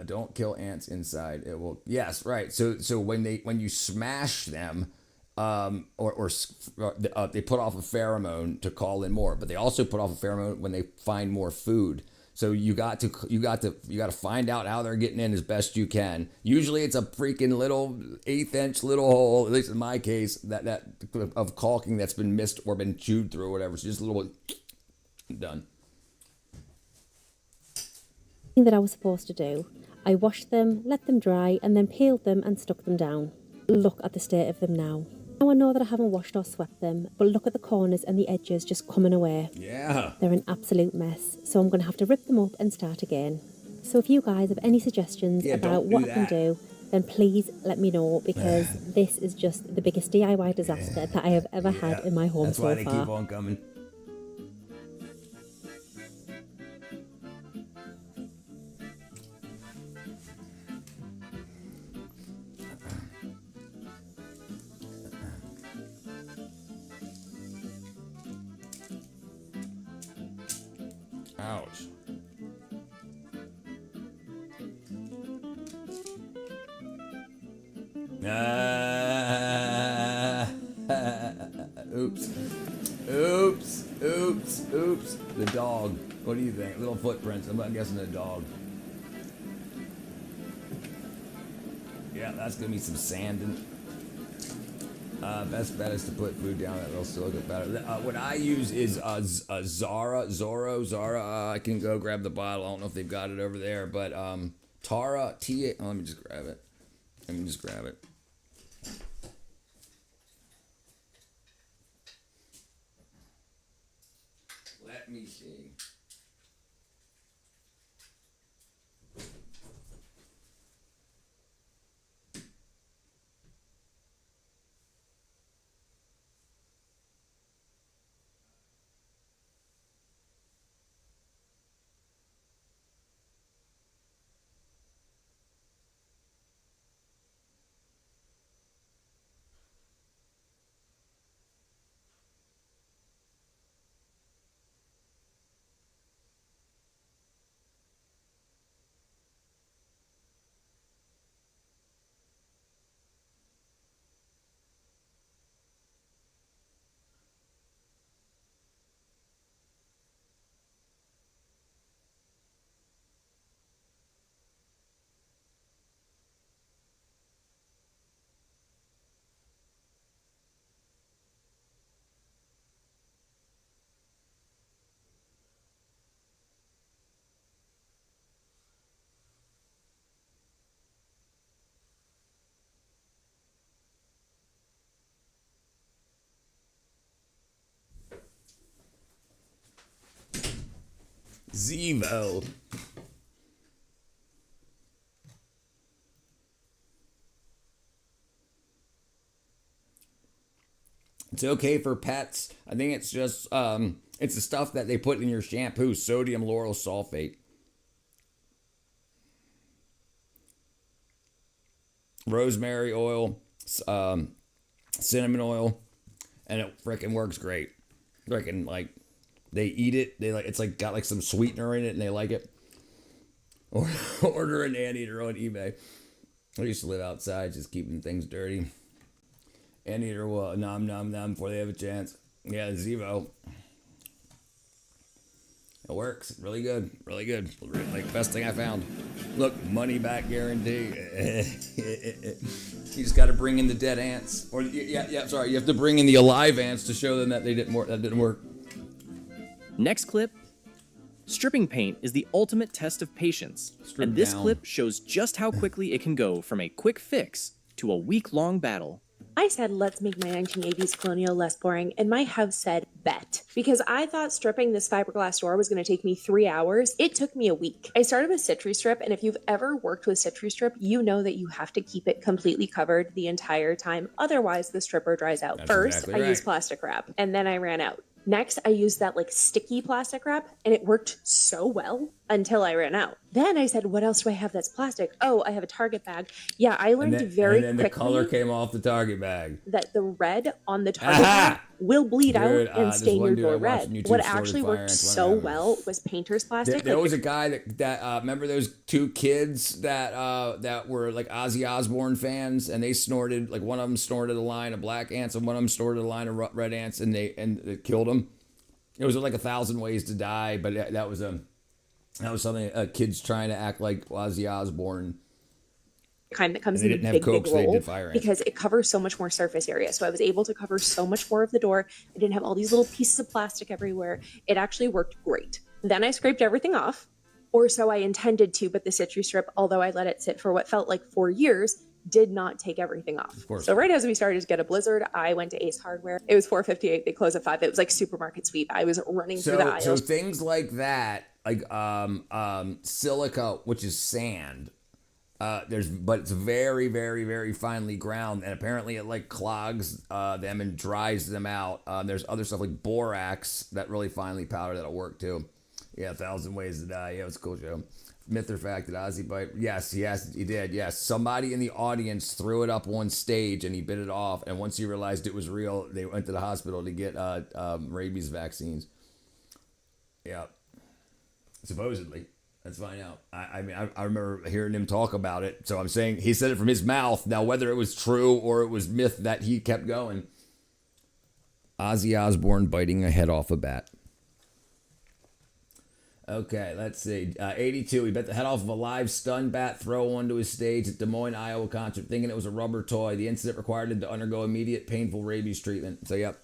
Don't kill ants inside. It will. Yes, right. So when you smash them. They put off a pheromone to call in more, but they also put off a pheromone when they find more food. So you got to find out how they're getting in as best you can. Usually it's a freaking little 1/8 inch little hole, at least in my case, that of caulking that's been missed or been chewed through or whatever. So just a little done. That I was supposed to do. I washed them, let them dry, and then peeled them and stuck them down. Look at the state of them now. Now I know that I haven't washed or swept them, but look at the corners and the edges just coming away. Yeah. They're an absolute mess, so I'm going to have to rip them up and start again. So if you guys have any suggestions about what I can do, then please let me know, because this is just the biggest DIY disaster that I have ever had in my home so far. That's why they keep on coming. Ouch. Oops. The dog. What do you think? Little footprints. I'm guessing a dog. Yeah, that's gonna be some sanding. Best bet is to put food down. That'll still get better. What I use is Zara. I can go grab the bottle. I don't know if they've got it over there, but Tara T. Let me just grab it. Let me see. Zevo. It's okay for pets. I think it's just it's the stuff that they put in your shampoo, sodium lauryl sulfate. Rosemary oil, cinnamon oil, and it freaking works great. Freaking like they eat it. They like it's like got like some sweetener in it, and they like it. Or order an anteater on eBay. I used to live outside, just keeping things dirty. Anteater will nom before they have a chance. Yeah, Zevo. It works. Really good. Really good. Like best thing I found. Look, money back guarantee. You just got to bring in the dead ants, or sorry, you have to bring in the alive ants to show them that they didn't work. That didn't work. Next clip. Stripping paint is the ultimate test of patience, and this clip shows just how quickly it can go from a quick fix to a week-long battle. I said, let's make my 1980s colonial less boring, and my house said, bet. Because I thought stripping this fiberglass door was going to take me 3 hours. It took me a week. I started with Citrus Strip, and if you've ever worked with Citrus Strip, you know that you have to keep it completely covered the entire time. Otherwise, the stripper dries out. That's First, exactly I right. used plastic wrap, and then I ran out. Next, I used that like sticky plastic wrap, and it worked so well until I ran out. Then I said, what else do I have that's plastic? Oh, I have a Target bag. Yeah, I learned very and then quickly the color came off the Target bag. that the red on the Target bag will bleed Dude, out and this stain one your dude I door watched on red. YouTube What sorted actually fire worked ants so when I well was painter's plastic. There Like, was a guy that remember those two kids that were like Ozzy Osbourne fans, and they snorted, like one of them snorted a line of black ants and one of them snorted a line of red ants, and they killed them. It was like 1,000 Ways to Die, but that was something kids trying to act like Ozzy Osbourne. kind that comes And in they a didn't have big, Coke, big so they roll did fire ants. because it covers so much more surface area. So I was able to cover so much more of the door. I didn't have all these little pieces of plastic everywhere. It actually worked great. Then I scraped everything off, or so I intended to, but the Citrus Strip, although I let it sit for what felt like 4 years, did not take everything off. Of course. So right as we started to get a blizzard, I went to Ace Hardware. It was $4.58. They closed at 5. It was like supermarket sweep. I was running through the aisles. So things like that, like silica, which is sand. But it's very, very, very finely ground, and apparently it like clogs them and dries them out. There's other stuff like borax that really finely powder that'll work too. Yeah, 1,000 Ways to Die. Yeah, it was a cool show. Myth or fact that Ozzy bite? Yes, he did. Yes, somebody in the audience threw it up on stage and he bit it off. And once he realized it was real, they went to the hospital to get rabies vaccines. Yeah, supposedly. Let's find out. I mean, I remember hearing him talk about it. So I'm saying he said it from his mouth. Now, whether it was true or it was myth that he kept going. Ozzy Osbourne biting a head off a bat. Okay, let's see. 82, he bit the head off of a live stun bat throw onto his stage at Des Moines, Iowa concert, thinking it was a rubber toy. The incident required him to undergo immediate painful rabies treatment. So, yep.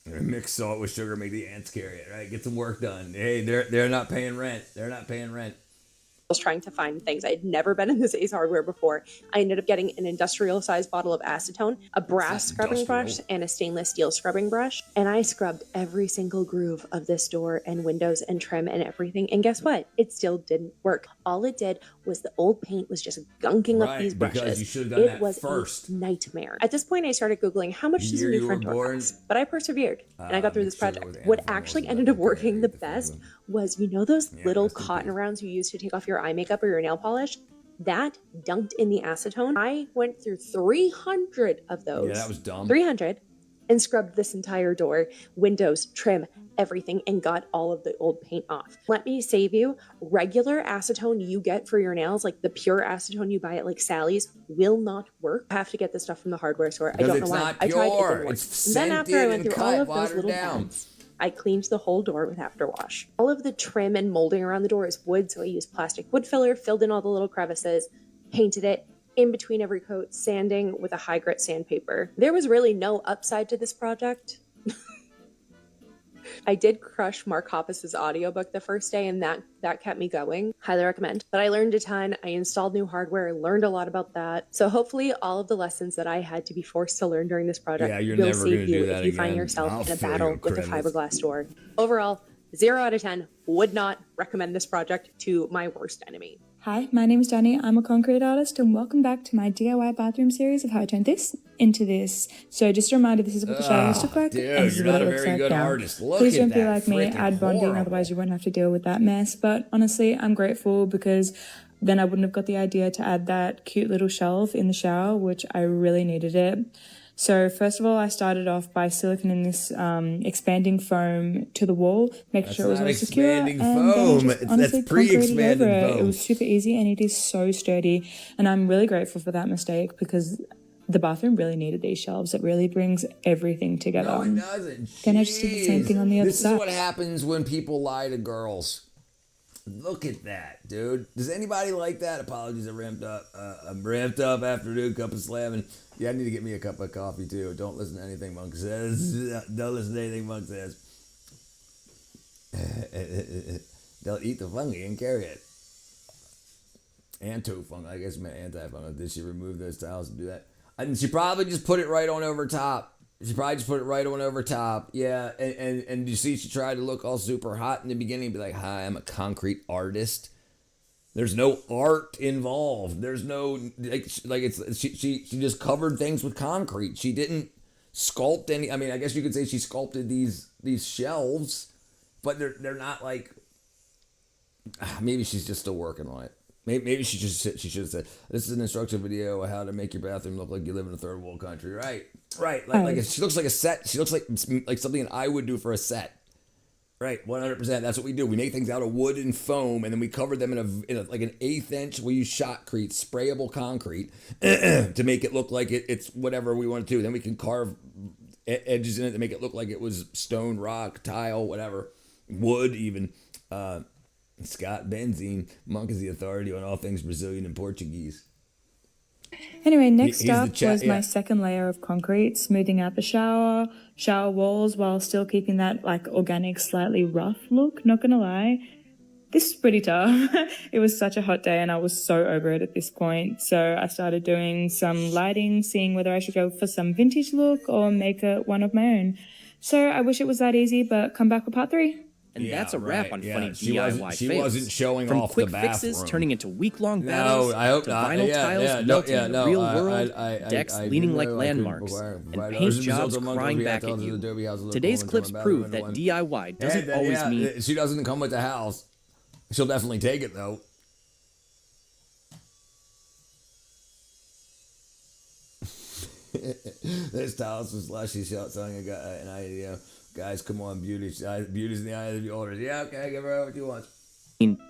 Mix salt with sugar, make the ants carry it, right? Get some work done. Hey, they're not paying rent. They're not paying rent. I was trying to find things. I'd never been in this Ace Hardware before. I ended up getting an industrial sized bottle of acetone, a brass scrubbing brush, and a stainless steel scrubbing brush. And I scrubbed every single groove of this door and windows and trim and everything. And guess what? It still didn't work. All it did was the old paint was just gunking up these brushes. Because you should have done It that was first. a nightmare. At this point, I started Googling how much does a new front door cost? But I persevered and I got through this project. What actually ended up working the best was, you know, those little cotton rounds you use to take off your eye makeup or your nail polish? That dunked in the acetone. I went through 300 of those. Yeah, that was dumb. 300 and scrubbed this entire door, windows, trim, everything, and got all of the old paint off. Let me save you. Regular acetone you get for your nails, like the pure acetone you buy at like Sally's, will not work. I have to get this stuff from the hardware store. I don't know why. I tried, it didn't work. It's then after I went scented through and all of cut, those little watered down. bags, I cleaned the whole door with afterwash. All of the trim and molding around the door is wood, so I used plastic wood filler, filled in all the little crevices, painted it in between every coat, sanding with a high grit sandpaper. There was really no upside to this project. I did crush Mark Hoppus's audiobook the first day, and that kept me going. Highly recommend. But I learned a ton. I installed new hardware, learned a lot about that. So hopefully all of the lessons that I had to be forced to learn during this project will save you if you find yourself in a battle with a fiberglass door. Overall, 0 out of 10. Would not recommend this project to my worst enemy. Hi, my name is Danny. I'm a concrete artist, and welcome back to my DIY bathroom series of how I turned this into this. So just a reminder, this is what the showers look like. Dude, and this is you're what not it a looks very like good now. artist. Look Please at don't be that. like me, Freaking add bonding, horrible. otherwise you won't have to deal with that mess. But honestly, I'm grateful because then I wouldn't have got the idea to add that cute little shelf in the shower, which I really needed it. So first of all, I started off by siliconing this expanding foam to the wall, making sure it was all secure. expanding And then I foam. just That's honestly concreted pre-expanding over it. foam. It was super easy and it is so sturdy. And I'm really grateful for that mistake because the bathroom really needed these shelves. It really brings everything together. No, it doesn't. Then I just did the same thing on the other This side. is what happens when people lie to girls. Look at that, dude. Does anybody like that? Apologies, I'm ramped up. I'm ramped up afternoon cup of slamming. Yeah, I need to get me a cup of coffee too. Don't listen to anything Monk says. Don't listen to anything Monk says. They'll eat the fungi and carry it. Anti-fung, I guess it meant anti-fung. Did she remove those tiles and do that? And she probably just put it right on over top. Yeah, and you see she tried to look all super hot in the beginning, be like, hi, I'm a concrete artist. There's no art involved. There's no, she just covered things with concrete. She didn't sculpt any, I mean, I guess you could say she sculpted these shelves, but they're not like, maybe she's just still working on it. Maybe she should have said, this is an instructional video on how to make your bathroom look like you live in a third world country. Right. Like she looks like a set. She looks like something I would do for a set. Right. 100%. That's what we do. We make things out of wood and foam, and then we cover them in a like an 1/8 inch. We use shotcrete, sprayable concrete, to make it look like it's whatever we want to do. Then we can carve edges in it to make it look like it was stone, rock, tile, whatever, wood even. Scott Benzine, Monk is the authority on all things Brazilian and Portuguese. Anyway, next up was my second layer of concrete, smoothing out the shower walls while still keeping that like organic, slightly rough look, not gonna lie. This is pretty tough. It was such a hot day and I was so over it at this point. So I started doing some lighting, seeing whether I should go for some vintage look or make it one of my own. So I wish it was that easy, but come back with part 3. And that's a wrap on funny DIY fails. She wasn't showing From off quick the bathroom. Fixes turning into week-long battles, I hope to not. vinyl tiles melting in the real world, decks leaning like landmarks, and paint jobs crying back at you. Today's clips prove that DIY doesn't always mean... She doesn't come with the house. She'll definitely take it, though. This tiles was slushy, selling an idea. Guys, come on, beauty's in the eye of the beholder. Yeah, okay, give her what you want.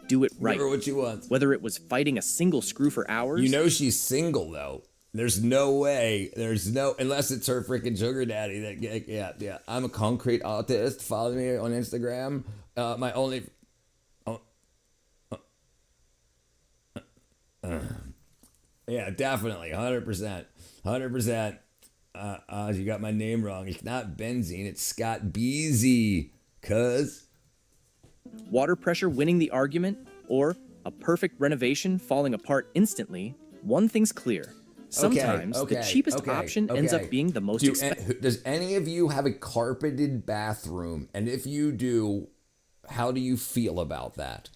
Do it right. Give her what you want. Whether it was fighting a single screw for hours. You know she's single, though. There's no way. Unless it's her freaking sugar daddy. Yeah. I'm a concrete artist. Follow me on Instagram. My only... yeah, definitely. 100%. 100%. You got my name wrong. It's not Benzine. It's Scott Beezy. Cuz. Water pressure winning the argument, or a perfect renovation falling apart instantly, one thing's clear. Sometimes the cheapest option ends up being the most expensive. Does any of you have a carpeted bathroom? And if you do, how do you feel about that?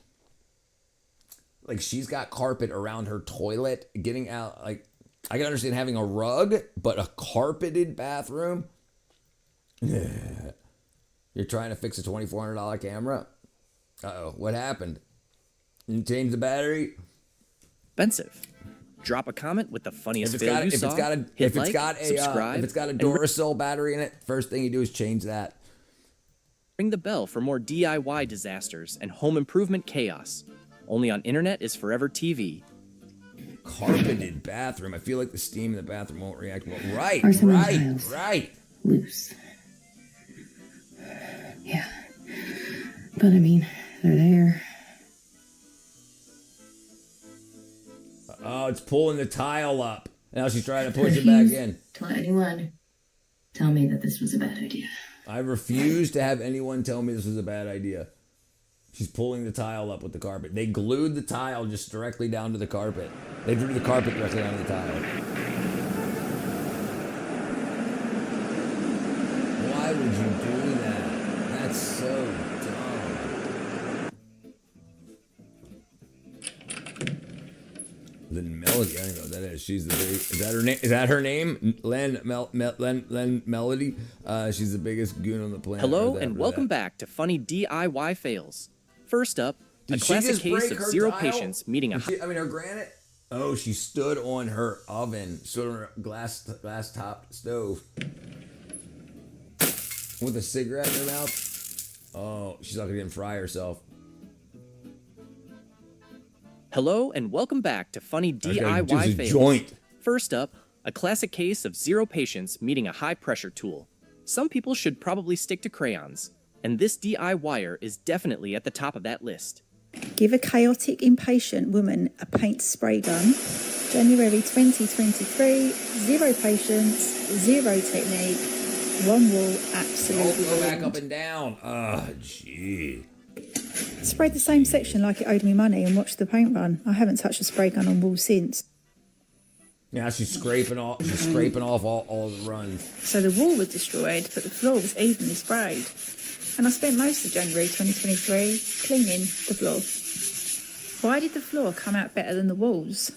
Like, she's got carpet around her toilet, getting out, like, I can understand having a rug, but a carpeted bathroom? You're trying to fix a $2,400 camera? Uh-oh, what happened? You change the battery? Expensive. Drop a comment with the funniest fail you saw. If it's got a Duracell battery in it, first thing you do is change that. Ring the bell for more DIY disasters and home improvement chaos. Only on Internet is Forever TV. Carpeted bathroom. I feel like the steam in the bathroom won't react well. Right. Loose. Yeah. But I mean, they're there. Oh, it's pulling the tile up. Now she's trying to push it back in. To let anyone tell me that this was a bad idea. I refuse to have anyone tell me this was a bad idea. She's pulling the tile up with the carpet. They glued the tile just directly down to the carpet. They drew the carpet directly onto the tile. Why would you do that? That's so dumb. Then Melody, I don't know what that is. She's the big. Is that her name? Is that her name? Len Melody. She's the biggest goon on the planet. Hello and welcome back to Funny DIY Fails. First up, a classic case of zero patience meeting a... her granite? Oh, she stood on her oven. Stood on her glass-topped stove. With a cigarette in her mouth. Oh, she's not going to even fry herself. Hello and welcome back to Funny DIY Fails. Joint. First up, a classic case of zero patience meeting a high-pressure tool. Some people should probably stick to crayons. And this DIYer is definitely at the top of that list. Give a chaotic, impatient woman a paint spray gun. January 2023, zero patience, zero technique, one wall absolutely go back up and down. Oh, gee. Sprayed the same section like it owed me money and watched the paint run. I haven't touched a spray gun on walls since. Yeah, she's scraping off all the runs. So the wall was destroyed, but the floor was evenly sprayed. And I spent most of January 2023 cleaning the floor. Why did the floor come out better than the walls?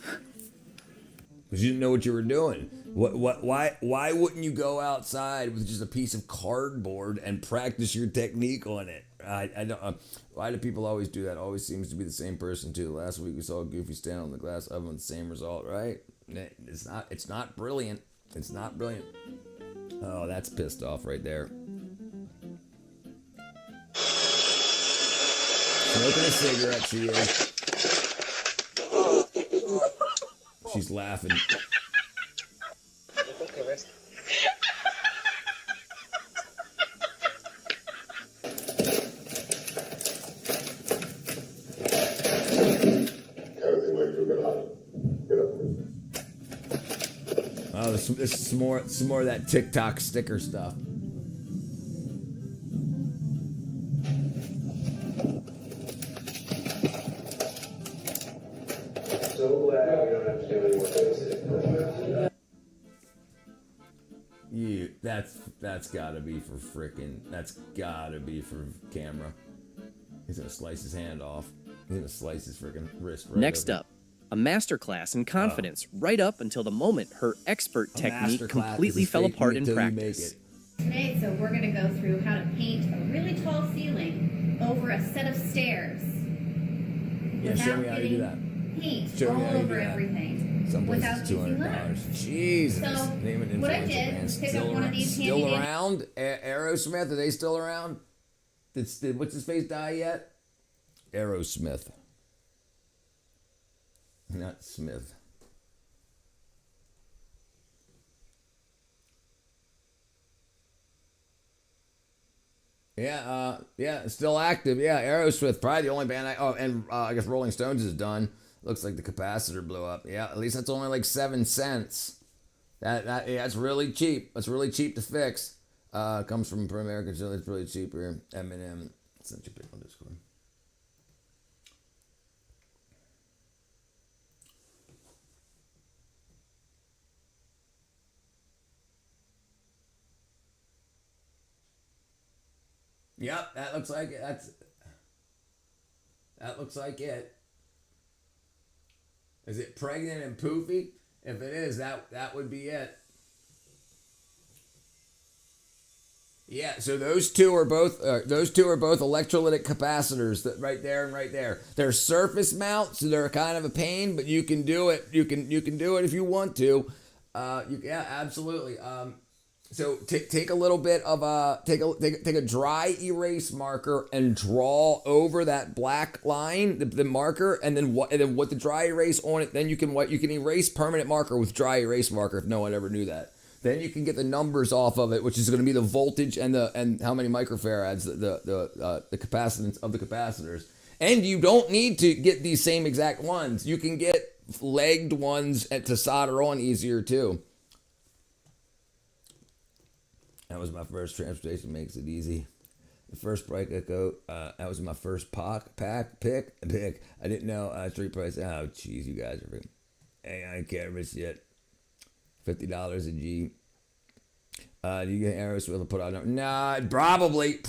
Because you didn't know what you were doing. Why wouldn't you go outside with just a piece of cardboard and practice your technique on it? I don't. Why do people always do that? Always seems to be the same person too. Last week we saw Goofy stand on the glass oven with the same result, right? It's not brilliant. It's not brilliant. Oh, that's pissed off right there. Smoking a cigarette, she is. She's laughing. Oh, this is some more of that TikTok sticker stuff. So glad we don't have to do any more babysitting. That's gotta be for camera. He's gonna slice his hand off. He's gonna slice his freaking wrist right Next over. up, a masterclass in confidence right up until the moment her expert technique completely fell apart in practice. Today, so we're going to go through how to paint a really tall ceiling over a set of stairs. Yeah, show me how to do that. Paint Show me all how you do over that. everything. Some places without it's using $200. letters. Jesus. So, Name an what I influencer did, band. pick up one of these Still handy around? Aerosmith, are they still around? Did what's his face die yet? Aerosmith. Not Smith. Yeah, still active. Yeah, Aerosmith, probably the only band I guess Rolling Stones is done. Looks like the capacitor blew up. Yeah, at least that's only like 7 cents. That's really cheap. That's really cheap to fix. Comes from American, so it's really cheap here. Eminem. Sent you a pic on Discord. Yep, that looks like it. That looks like it. Is it pregnant and poofy? If it is, that would be it. Yeah, so those two are both electrolytic capacitors, that right there and right there. They're surface mount, so they're kind of a pain, but you can do it. You can do it if you want to. Yeah, absolutely. So take a little bit of take a dry erase marker and draw over that black line, the marker, and then what the dry erase on it. Then you can erase permanent marker with dry erase marker if no one ever knew that. Then you can get the numbers off of it, which is going to be the voltage and how many microfarads, the capacitance of the capacitors. And you don't need to get these same exact ones. You can get legged ones to solder on easier too. That was my first transportation, makes it easy. The first break echo, that was my first pick. I didn't know street price. Oh, jeez, you guys are hey, I can't risk yet. $50 a G. Do you get Aerosmith to put out? Nah, probably,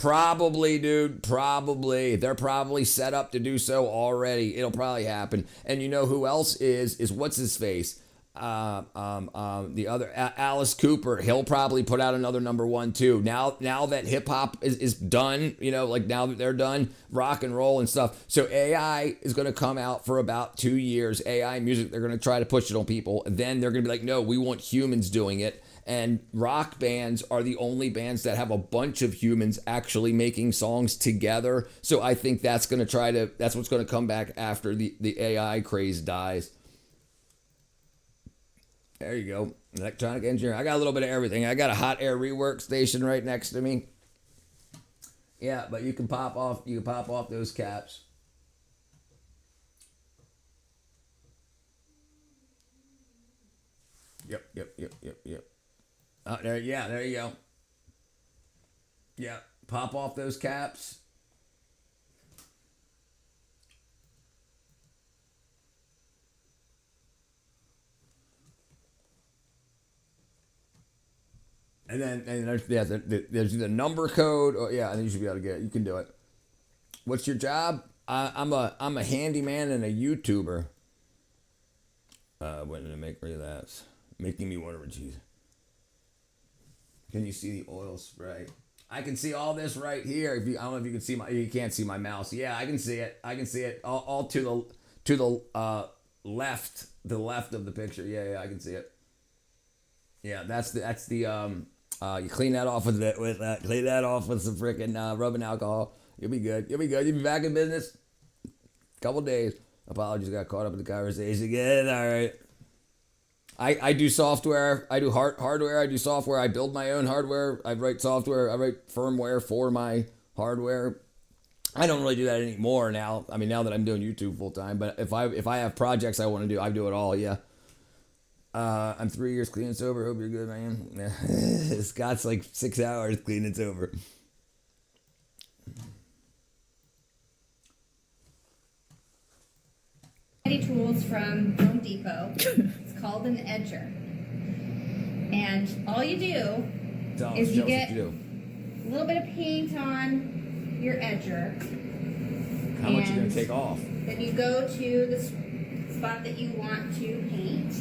dude. Probably. They're probably set up to do so already. It'll probably happen. And you know who else is what's his face? The other Alice Cooper. He'll probably put out another number one too. Now that hip hop is done, like now that they're done, rock and roll and stuff. So AI is going to come out for about 2 years. AI music, they're going to try to push it on people. And then they're going to be like, no, we want humans doing it. And rock bands are the only bands that have a bunch of humans actually making songs together. So I think that's what's going to come back after the AI craze dies. There you go. Electronic engineering. I got a little bit of everything. I got a hot air rework station right next to me. Yeah, but you can pop off those caps. Yep. There you go. Yeah, pop off those caps. And then there's the number code. Oh, yeah, and you should be able to get it. You can do it. What's your job? I'm a handyman and a YouTuber. When did I make rid of that? Making me wonder, geez. Can you see the oil spray? I can see all this right here. I don't know if you can see you can't see my mouse. Yeah, I can see it. I can see it all to the left, the left of the picture. Yeah, I can see it. Yeah, that's the you clean that off clean that off with some freaking rubbing alcohol. You'll be good. You'll be back in business. Couple days. Apologies, got caught up in the conversation again. All right. I do software. I do hardware. I do software. I build my own hardware. I write software. I write firmware for my hardware. I don't really do that anymore now. I mean, now that I'm doing YouTube full time. But if I have projects I want to do, I do it all. Yeah. I'm 3 years clean and sober. Hope you're good, man. Scott's like 6 hours clean and sober. Tools from Home Depot. It's called an edger. And all you do is you get a little bit of paint on your edger. How much are you going to take off? Then you go to the spot that you want to paint.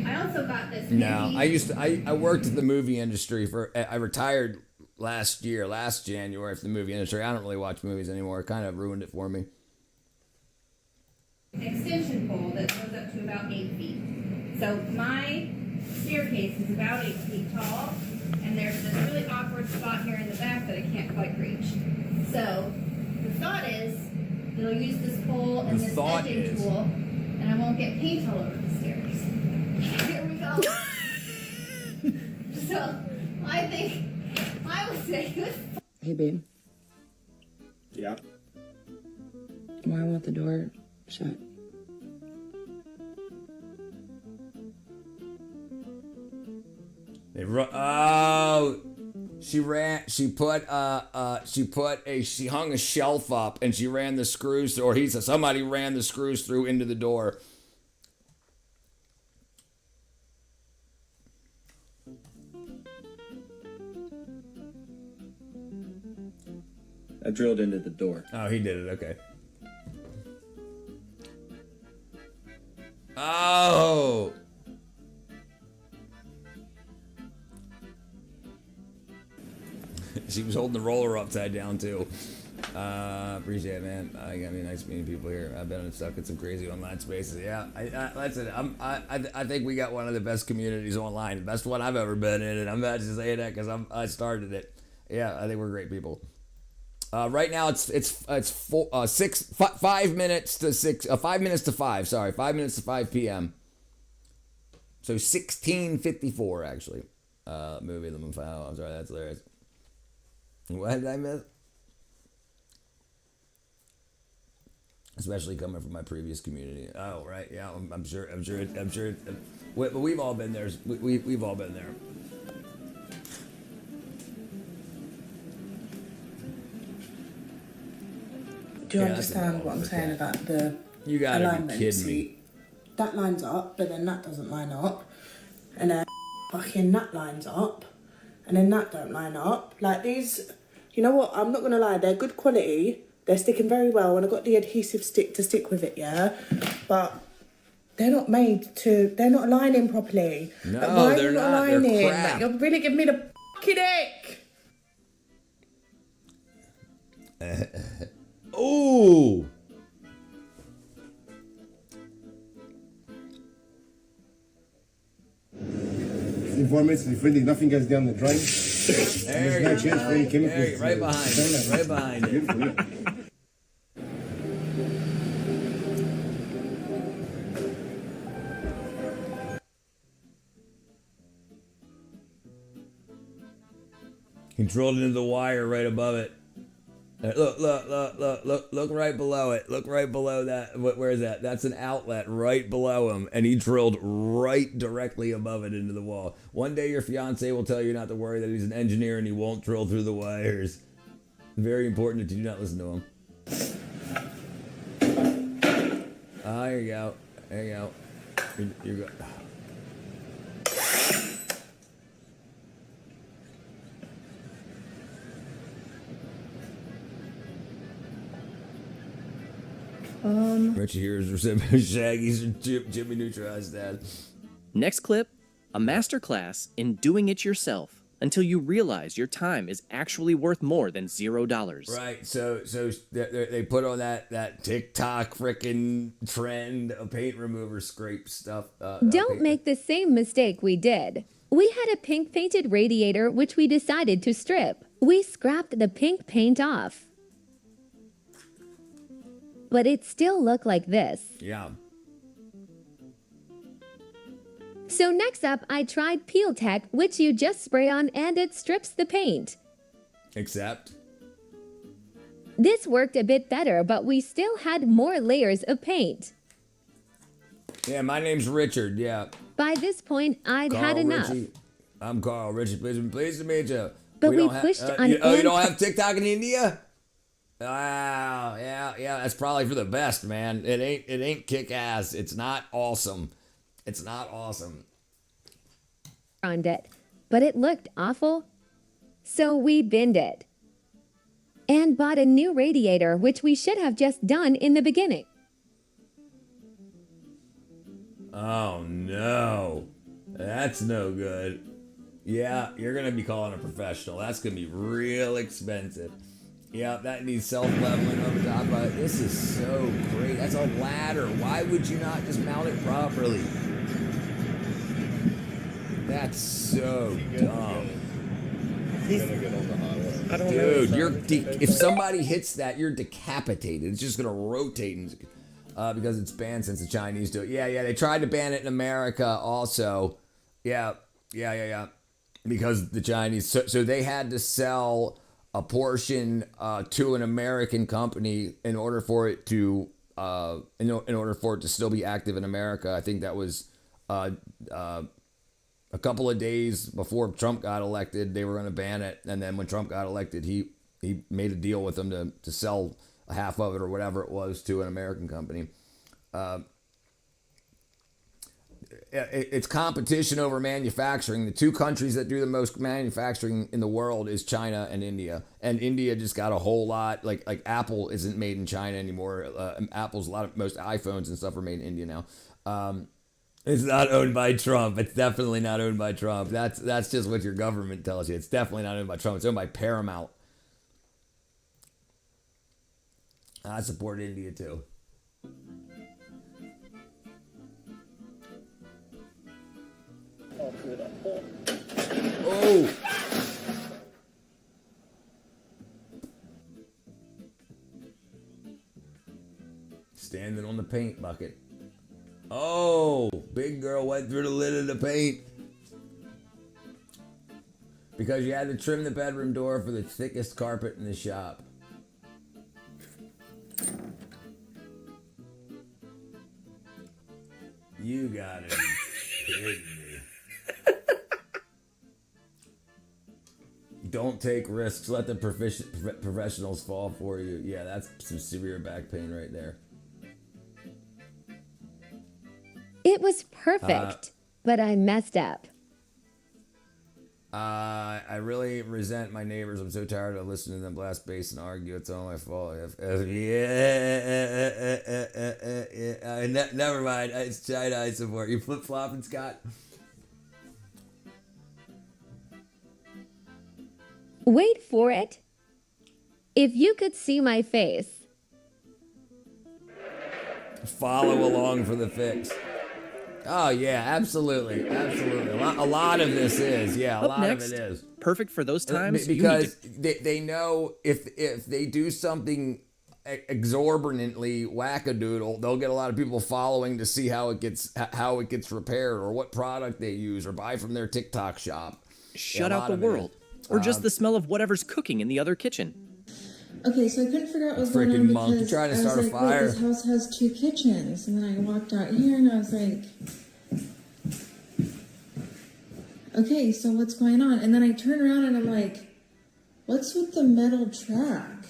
I also got this. No, I worked at the movie industry I retired last January for the movie industry. I don't really watch movies anymore. It kind of ruined it for me. Extension pole that goes up to about 8 feet. So my staircase is about 8 feet tall, and there's this really awkward spot here in the back that I can't quite reach. So the thought is you'll use this pole and this edging tool, and I won't get paint all over the stairs. Here we go. So I would say Hey, babe. Yeah. Why won't the door shut? She hung a shelf up and she ran the screws through, or somebody ran the screws through into the door. I drilled into the door. Oh, he did it. Okay. Oh. She was holding the roller upside down too. Appreciate it, man. I mean, nice meeting people here. I've been stuck in some crazy online spaces. Yeah, listen, I think we got one of the best communities online, the best one I've ever been in, and I'm not just saying that because I started it. Yeah, I think we're great people. Right now it's 5 minutes to 6. 5 minutes to 5. Sorry, 5 minutes to 5 p.m. So 16:54 actually. Movie the file. I'm sorry, that's hilarious. What did I miss? Especially coming from my previous community. Oh, right. Yeah, I'm sure. But we've all been there. We've all been there. Do you understand what I'm saying about the You gotta alignment? be kidding See, me. that lines up, but then that doesn't line up, and then fucking that lines up, and then that don't line up. Like these, you know what? I'm not gonna lie, they're good quality. They're sticking very well, and I got the adhesive stick to stick with it, yeah. But they're not made to. They're not aligning properly. No, like, why they're are you not. aligning? They're crap. Like, you're really giving me the fucking ick. Ooh. Environmentally friendly, nothing goes down the drain. There's no chance for any chemicals. Right behind it. Right behind it. Beautiful, yeah. He drilled into the wire right above it. Look right below it. Look right below that. Where is that? That's an outlet right below him. And he drilled right directly above it into the wall. One day your fiance will tell you not to worry that he's an engineer and he won't drill through the wires. Very important that you do not listen to him. There you go. There you go. You're good. Richie here is Shaggy's Jimmy Neutron's dad. Next clip, a masterclass in doing it yourself until you realize your time is actually worth more than $0. Right. So they put on that TikTok freaking trend of paint remover scrape stuff. Don't make the same mistake we did. We had a pink painted radiator which we decided to strip. We scrapped the pink paint off. But it still looked like this. Yeah. So next up, I tried Peel Tech, which you just spray on and it strips the paint. Except? This worked a bit better, but we still had more layers of paint. Yeah, my name's Richard, yeah. By this point, I'd Carl had enough. Richie. I'm Carl Richie. Pleased to meet you. But we don't pushed have, on you don't have TikTok in India? Wow, yeah, that's probably for the best, man. It ain't kick ass. It's not awesome. It's not awesome. On it, but it looked awful. So we binned it. And bought a new radiator, which we should have just done in the beginning. Oh no. That's no good. Yeah, you're gonna be calling a professional. That's gonna be real expensive. Yeah, that needs self-leveling over top of it. This is so great. That's a ladder. Why would you not just mount it properly? That's so dumb. Dude, if somebody hits that, you're decapitated. It's just gonna rotate because it's banned since the Chinese do it. Yeah, they tried to ban it in America also. Yeah. Because the Chinese, so they had to sell a portion to an American company in order for it to still be active in America. I think that was a couple of days before Trump got elected. They were going to ban it, and then when Trump got elected, he made a deal with them to sell a half of it or whatever it was to an American company. It's competition over manufacturing. The two countries that do the most manufacturing in the world is China and India. And India just got a whole lot. Like Apple isn't made in China anymore. Most iPhones and stuff are made in India now. It's not owned by Trump. It's definitely not owned by Trump. That's just what your government tells you. It's definitely not owned by Trump. It's owned by Paramount. I support India too. Oh! Standing on the paint bucket. Oh! Big girl went through the lid of the paint. Because you had to trim the bedroom door for the thickest carpet in the shop. You gotta be kidding me. Don't take risks. Let the professionals fall for you. Yeah, that's some severe back pain right there. It was perfect, but I messed up. I really resent my neighbors. I'm so tired of listening to them blast bass and argue. It's all my fault. Never mind. It's China I support. You flip-flopping, Scott? Wait for it. If you could see my face. Follow along for the fix. Oh, yeah, absolutely. Absolutely. A lot of this is. Yeah, a lot of it is. Perfect for those times. Because they know if they do something exorbitantly wackadoodle, they'll get a lot of people following to see how it gets repaired or what product they use or buy from their TikTok shop. Shut out the world. Or just the smell of whatever's cooking in the other kitchen. Okay, so I couldn't figure out what was going on monkey because trying to I was start a like, fire. wait, this house has 2 kitchens. And then I walked out here and I was like, okay, so what's going on? And then I turn around and I'm like, what's with the metal track?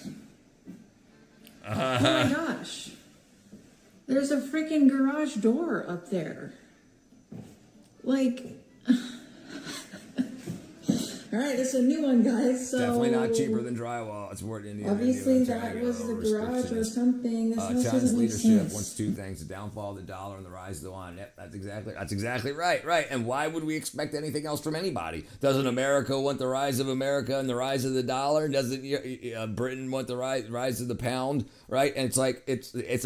Oh my gosh. There's a freaking garage door up there. Like... All right, this is a new one, guys. So Definitely not cheaper than drywall. It's more Indian. obviously that was the garage or something. This house China's doesn't make leadership sense. wants two things: the downfall of the dollar and the rise of the yuan. Yep, that's exactly right. Right. And why would we expect anything else from anybody? Doesn't America want the rise of America and the rise of the dollar? Doesn't Britain want the rise of the pound? Right. And it's like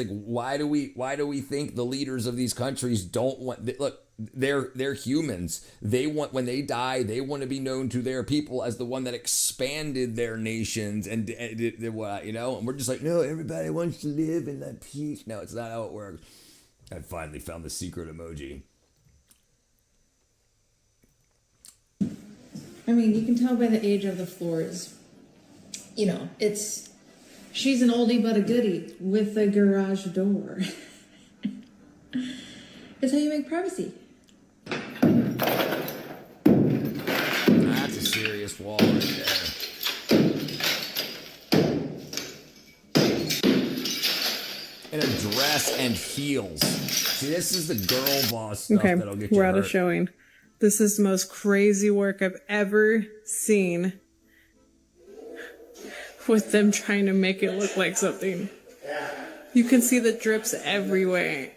why do we think the leaders of these countries don't want? Look. They're humans. They want, when they die, they want to be known to their people as the one that expanded their nations and did what, and we're just like, no, everybody wants to live in that peace. No, it's not how it works. I finally found the secret emoji. I mean, you can tell by the age of the floors. She's an oldie but a goodie with a garage door. It's how you make privacy. That's a serious wall right there. In a dress and heels. See, this is the girl boss stuff that'll get you we're at a hurt. showing. This is the most crazy work I've ever seen. With them trying to make it look like something. You can see the drips everywhere.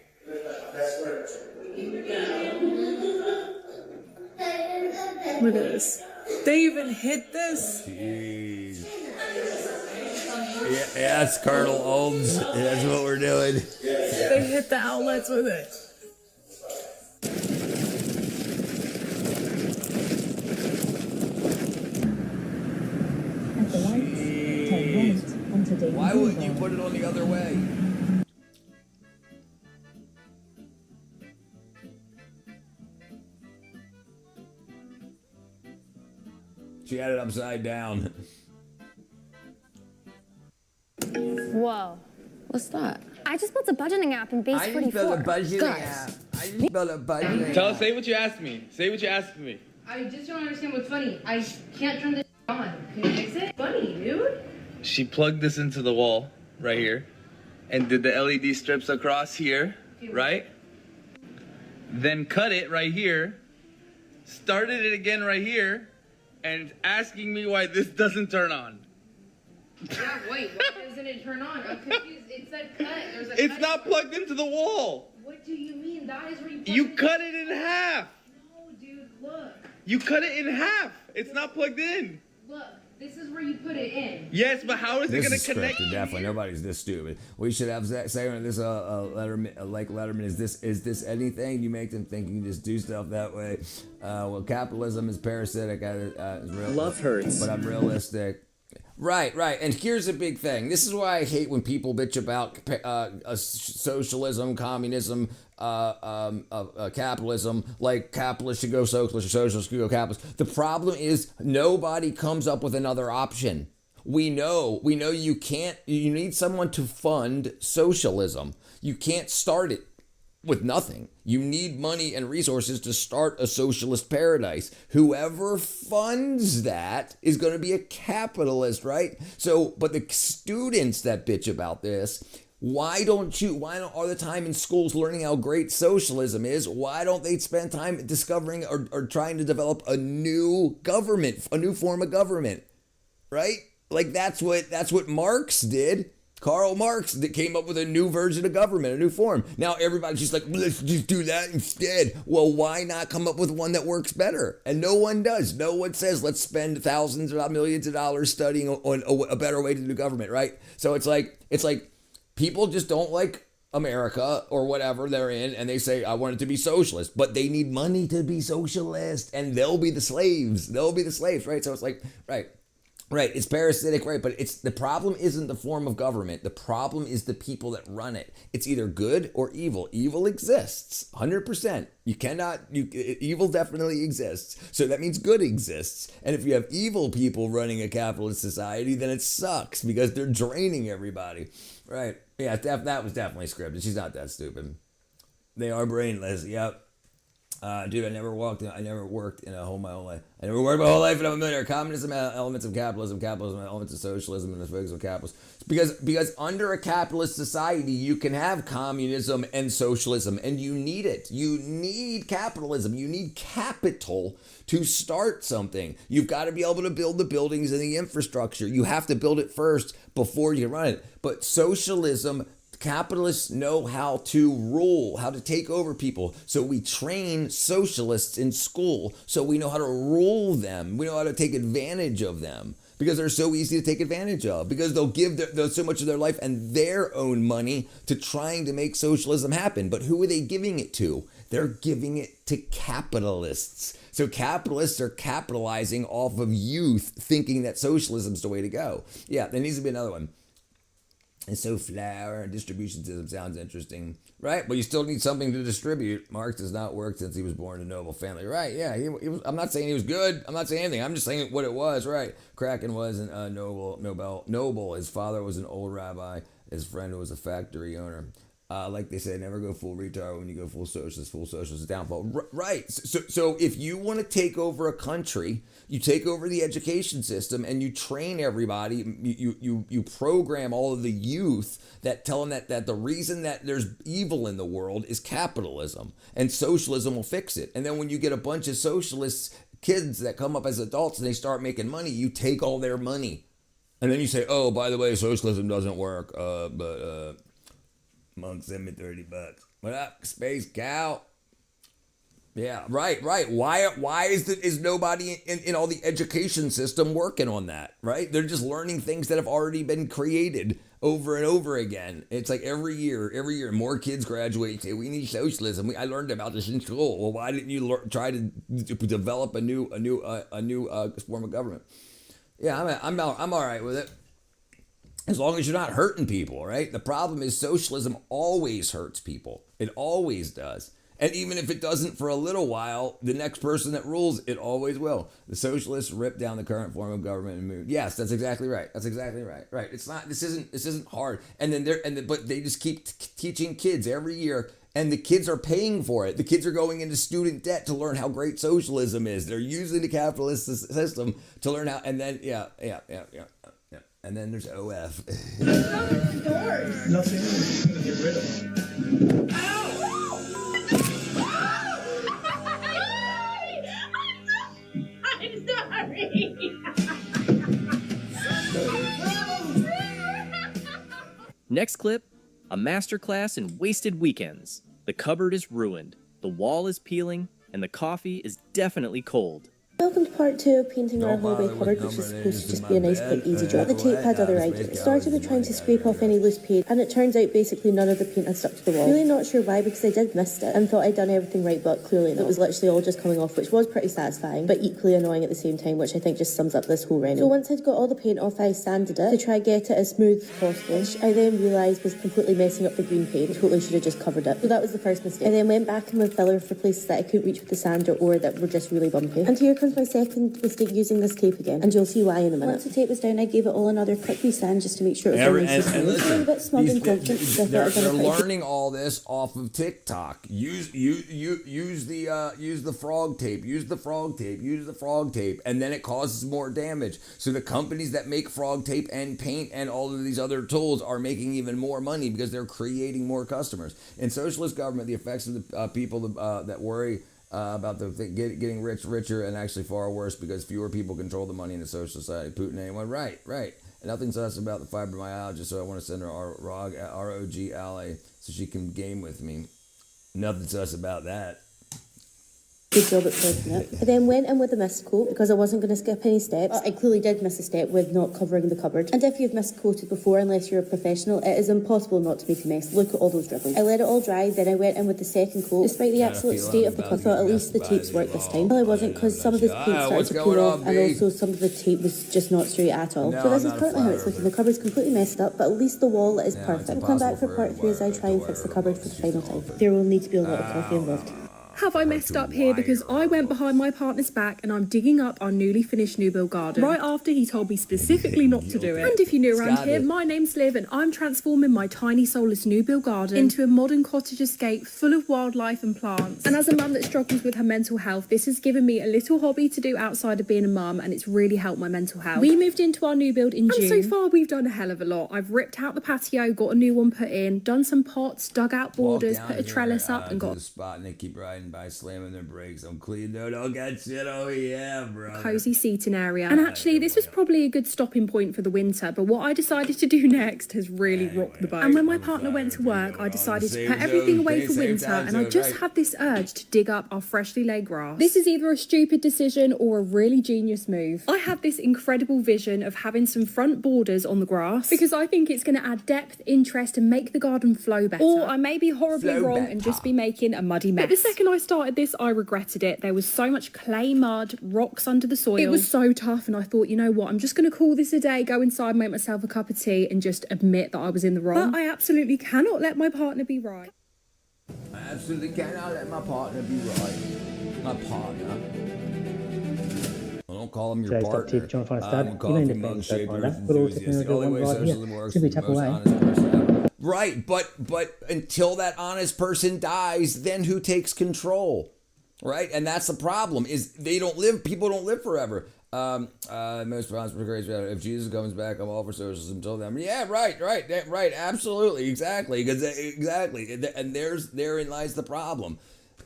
Look at this. They even hit this? Jeez. Yeah, it's Colonel Olds. That's what we're doing. They hit the outlets with it. Why wouldn't you put it on the other way? She had it upside down. Whoa. What's that? I just built a budgeting app in Base 44. Guys. Tell us, say what you asked me. Say what you asked me. I just don't understand what's funny. I can't turn this on. Can you fix it? Funny, dude. She plugged this into the wall right here and did the LED strips across here, right? Then cut it right here, started it again right here, and asking me why this doesn't turn on. Yeah, wait, why doesn't it turn on? I'm confused. It said cut. There's a It's cut. not plugged into the wall. What do you mean? That is where you plug You it cut it in half. No, dude, look. You cut it in half. It's not plugged in. Look, this is where you put it in. Yes, but how is it This going is to connect? scripted, definitely. Nobody's this stupid. We should have say on this Letterman, like Letterman. Is this anything? You make them think you can just do stuff that way. Well, capitalism is parasitic. Love hurts, but I'm realistic. Right. And here's a big thing. This is why I hate when people bitch about socialism, communism, capitalism. Like capitalists should go socialist or socialists should go capitalist. The problem is nobody comes up with another option. We know you can't. You need someone to fund socialism. You can't start it with nothing. You need money and resources to start a socialist paradise. Whoever funds that is going to be a capitalist, right? So, but the students that bitch about this, why don't all the time in schools learning how great socialism is? Why don't they spend time discovering or trying to develop a new government, a new form of government, right? Like that's what Marx did. Karl Marx that came up with a new version of government, a new form. Now everybody's just like, let's just do that instead. Well, why not come up with one that works better? And no one does. No one says, let's spend thousands or millions of dollars studying on a better way to do government, right? So it's like people just don't like America or whatever they're in, and they say, I want it to be socialist, but they need money to be socialist, and they'll be the slaves. Right? So it's like, Right, it's parasitic, right? But the problem isn't the form of government. The problem is the people that run it. It's either good or evil. Evil exists, 100%. Evil definitely exists. So that means good exists. And if you have evil people running a capitalist society, then it sucks because they're draining everybody. Right? Yeah, that was definitely scripted. She's not that stupid. They are brainless. Yep. Dude, I never worked in a whole my whole life. I never worked my whole life, and I'm a millionaire. Communism, elements of capitalism, elements of socialism, and the focus of capitalism. Because under a capitalist society, you can have communism and socialism, and you need it. You need capitalism. You need capital to start something. You've got to be able to build the buildings and the infrastructure. You have to build it first before you run it. But socialism, capitalists know how to rule, how to take over people. So we train socialists in school so we know how to rule them. We know how to take advantage of them because they're so easy to take advantage of, because they'll give so much of their life and their own money to trying to make socialism happen. But who are they giving it to? They're giving it to capitalists. So capitalists are capitalizing off of youth thinking that socialism's the way to go. Yeah, there needs to be another one. And so flour and distribution system sounds interesting, right? But you still need something to distribute. Marx has not worked since he was born in a noble family, right? Yeah, he was, I'm not saying he was good. I'm not saying anything. I'm just saying what it was, right? Kraken wasn't noble. His father was an old rabbi. His friend was a factory owner. Like they say, never go full retard. When you go full socialist is downfall. Right. So if you want to take over a country, you take over the education system and you train everybody. You program all of the youth that tell them that the reason that there's evil in the world is capitalism, and socialism will fix it. And then when you get a bunch of socialist kids that come up as adults and they start making money, you take all their money, and then you say, oh, by the way, socialism doesn't work. But Monk sent me $30. What up, Space Cow? Yeah, right. Why is nobody in all the education system working on that, right? They're just learning things that have already been created over and over again. It's like every year, more kids graduate. Say, we need socialism. I learned about this in school. Well, why didn't you try to develop a new form of government? Yeah, I'm all right with it. As long as you're not hurting people, right? The problem is socialism always hurts people. It always does. And even if it doesn't for a little while, the next person that rules, it always will. The socialists rip down the current form of government and move. Yes, that's exactly right. Right. It's not. This isn't hard. But they just keep teaching kids every year, and the kids are paying for it. The kids are going into student debt to learn how great socialism is. They're using the capitalist system to learn how. And then yeah. And then there's OF. Nothing to get rid of. I'm sorry. Next clip, a masterclass in wasted weekends. The cupboard is ruined, the wall is peeling, and the coffee is definitely cold. Welcome to part 2 of painting our hallway cupboard, which is supposed to just be a nice quick easy job. The tape had other ideas. It started with trying to scrape off any loose paint, and it turns out basically none of the paint had stuck to the wall. Really not sure why, because I did missed it and thought I'd done everything right, but clearly not. It was literally all just coming off, which was pretty satisfying, but equally annoying at the same time, which I think just sums up this whole render. So once I'd got all the paint off, I sanded it to try get it as smooth as possible, which I then realised was completely messing up the green paint. Totally should have just covered it. So that was the first mistake. I then went back in with filler for places that I couldn't reach with the sander or that were just really bumpy. And here comes my second mistake using this tape again, and you'll see why in a minute. Once the tape was down, I gave it all another quick resand just to make sure it was nice and smooth. I'm a bit smug and confident. They're learning all this off of TikTok. Use the frog tape. Use the frog tape, and then it causes more damage. So the companies that make frog tape and paint and all of these other tools are making even more money because they're creating more customers. In socialist government, the effects of the people that worry about getting richer and actually far worse because fewer people control the money in the social society. Putin, anyone? Right. And nothing sus about the fibromyalgia, so I want to send her ROG ally so she can game with me. Nothing sus about that. Good job at closing it. I then went in with a mist coat because I wasn't going to skip any steps. I clearly did miss a step with not covering the cupboard. And if you've mist coated before, unless you're a professional, it is impossible not to make a mess. Look at all those dribbles. I let it all dry, then I went in with the second coat. Despite the absolute state of the cupboard, I thought at least the tapes worked this time. Well, I wasn't, because some of the paint started to peel off, and also some of the tape was just not straight at all. So this is currently how it's looking. The cupboard's completely messed up, but at least the wall is perfect. We'll come back for part 3 as I try and fix the cupboard for the final time. There will need to be a lot of coffee involved. Have I messed up here because I went behind my partner's back and I'm digging up our newly finished new build garden right after he told me specifically not to do it? And if you're new around here, my name's Liv and I'm transforming my tiny soulless new build garden into a modern cottage escape full of wildlife and plants. And as a mum that struggles with her mental health, this has given me a little hobby to do outside of being a mum, and it's really helped my mental health. We moved into our new build in June. And so far we've done a hell of a lot. I've ripped out the patio, got a new one put in, done some pots, dug out borders, put a trellis up and got the spot, and they keep riding by slamming their brakes. I'm clean, no, don't get shit. Oh yeah, bro. Cozy seating area. And actually this was probably a good stopping point for the winter, but what I decided to do next has really rocked the boat. And when my partner went to work, I decided to put everything away for winter, and I just had this urge to dig up our freshly laid grass. This is either a stupid decision or a really genius move. I had this incredible vision of having some front borders on the grass because I think it's going to add depth, interest and make the garden flow better. Or I may be horribly wrong and just be making a muddy mess. But the second I started this, I regretted it. There was so much clay, mud, rocks under the soil. It was so tough, and I thought, you know what, I'm just going to call this a day, go inside, make myself a cup of tea and just admit that I was in the wrong. But I absolutely cannot let my partner be right. I absolutely cannot let my partner be right. My partner. I don't call him your partner. I'm a coffee mug shaper enthusiast. The only way socialism works is the most honest person ever. Right, but until that honest person dies, then who takes control? Right? And that's the problem, is people don't live forever. Most prosperous grace, if Jesus comes back, I'm all for socialism until then. Yeah, right, absolutely, exactly, and therein lies the problem,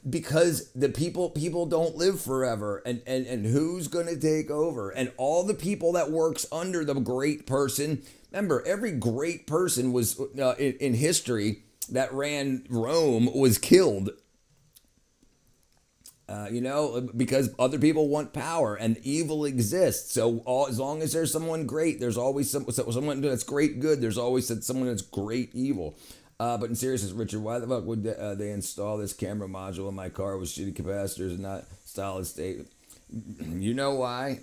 because the people don't live forever, and who's gonna take over? And all the people that works under the great person. Remember, every great person was in history that ran Rome was killed. Because other people want power and evil exists. So as long as there's someone great, there's always someone that's great good. There's always someone that's great evil. But in seriousness, Richard, why the fuck would they install this camera module in my car with shitty capacitors and not solid state? You know why?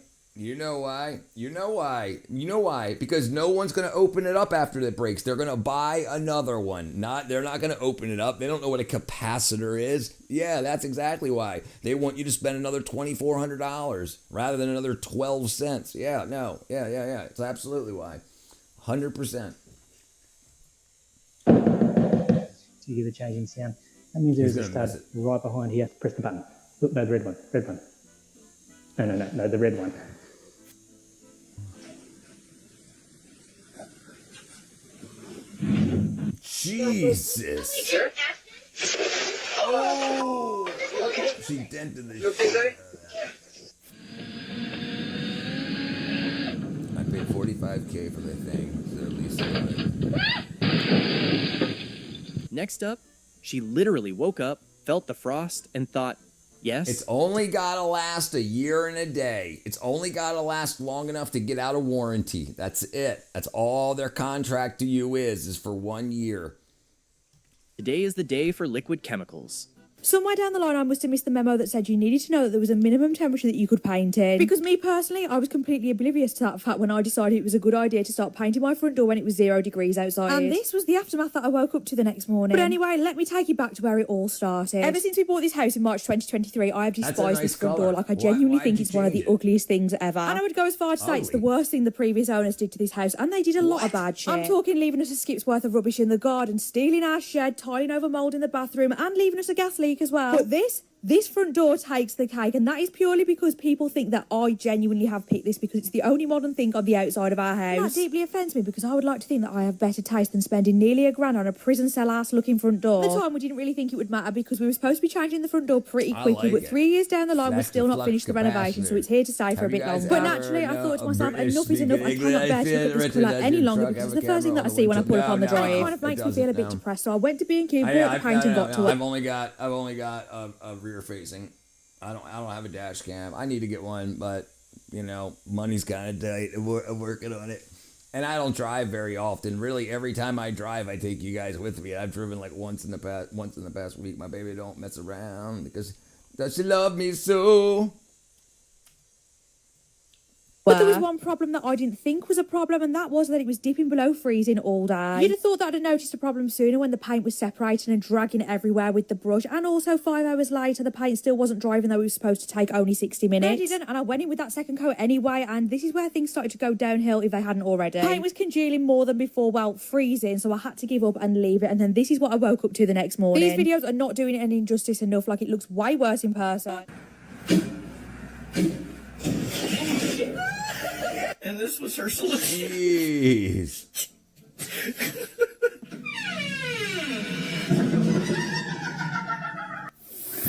Because no one's going to open it up after it breaks. They're going to buy another one. They're not going to open it up. They don't know what a capacitor is. Yeah, that's exactly why. They want you to spend another $2,400 rather than another 12 cents. Yeah, no. Yeah. It's absolutely why. 100%. To give the changing sound. That means there's a stud right behind here. Press the button. Look, no, the red one. No, the red one. Jesus. Oh! She dented the shit. I paid $45K for the thing, so at least Next up, she literally woke up, felt the frost, and thought, yes. It's only gotta last a year and a day. It's only gotta last long enough to get out of warranty. That's it. That's all their contract to you is for 1 year. Today is the day for liquid chemicals. Somewhere down the line, I must have missed the memo that said you needed to know that there was a minimum temperature that you could paint in. Because me personally, I was completely oblivious to that fact when I decided it was a good idea to start painting my front door when it was 0 degrees outside. And this was the aftermath that I woke up to the next morning. But anyway, let me take you back to where it all started. Ever since we bought this house in March 2023, I have despised this front door. Like, I genuinely think it's one of the ugliest things ever. And I would go as far to say it's the worst thing the previous owners did to this house, and they did a lot of bad shit. I'm talking leaving us a skip's worth of rubbish in the garden, stealing our shed, tiling over mould in the bathroom, and leaving us a gas leak as well. But this front door takes the cake, and that is purely because people think that I genuinely have picked this because it's the only modern thing on the outside of our house. That deeply offends me because I would like to think that I have better taste than spending nearly $1,000 on a prison cell ass looking front door. At the time, we didn't really think it would matter because we were supposed to be changing the front door pretty quickly, but 3 years down the line, we're still not finished the renovation, so it's here to stay for a bit longer. But naturally, I thought to myself, enough is enough. I cannot bear to look at this colour any longer because it's the first thing that I see when I pull up on the drive. It kind of makes me feel a bit depressed, so I went to B&Q, bought the paint and got to it. I've only got a rear facing. I don't have a dash cam. I need to get one, but money's kind of tight. I'm working on it, and I don't drive very often. Really, every time I drive, I take you guys with me. I've driven like once in the past week. My baby don't mess around because does she love me so? But there was one problem that I didn't think was a problem, and that was that it was dipping below freezing all day. You'd have thought that I'd have noticed a problem sooner when the paint was separating and dragging everywhere with the brush, and also 5 hours later the paint still wasn't dry even though it was supposed to take only 60 minutes. I didn't, and I went in with that second coat anyway, and this is where things started to go downhill if they hadn't already. Paint was congealing more than before, well, freezing, so I had to give up and leave it, and then this is what I woke up to the next morning. These videos are not doing it any injustice enough, like it looks way worse in person. And this was her solution. Jeez.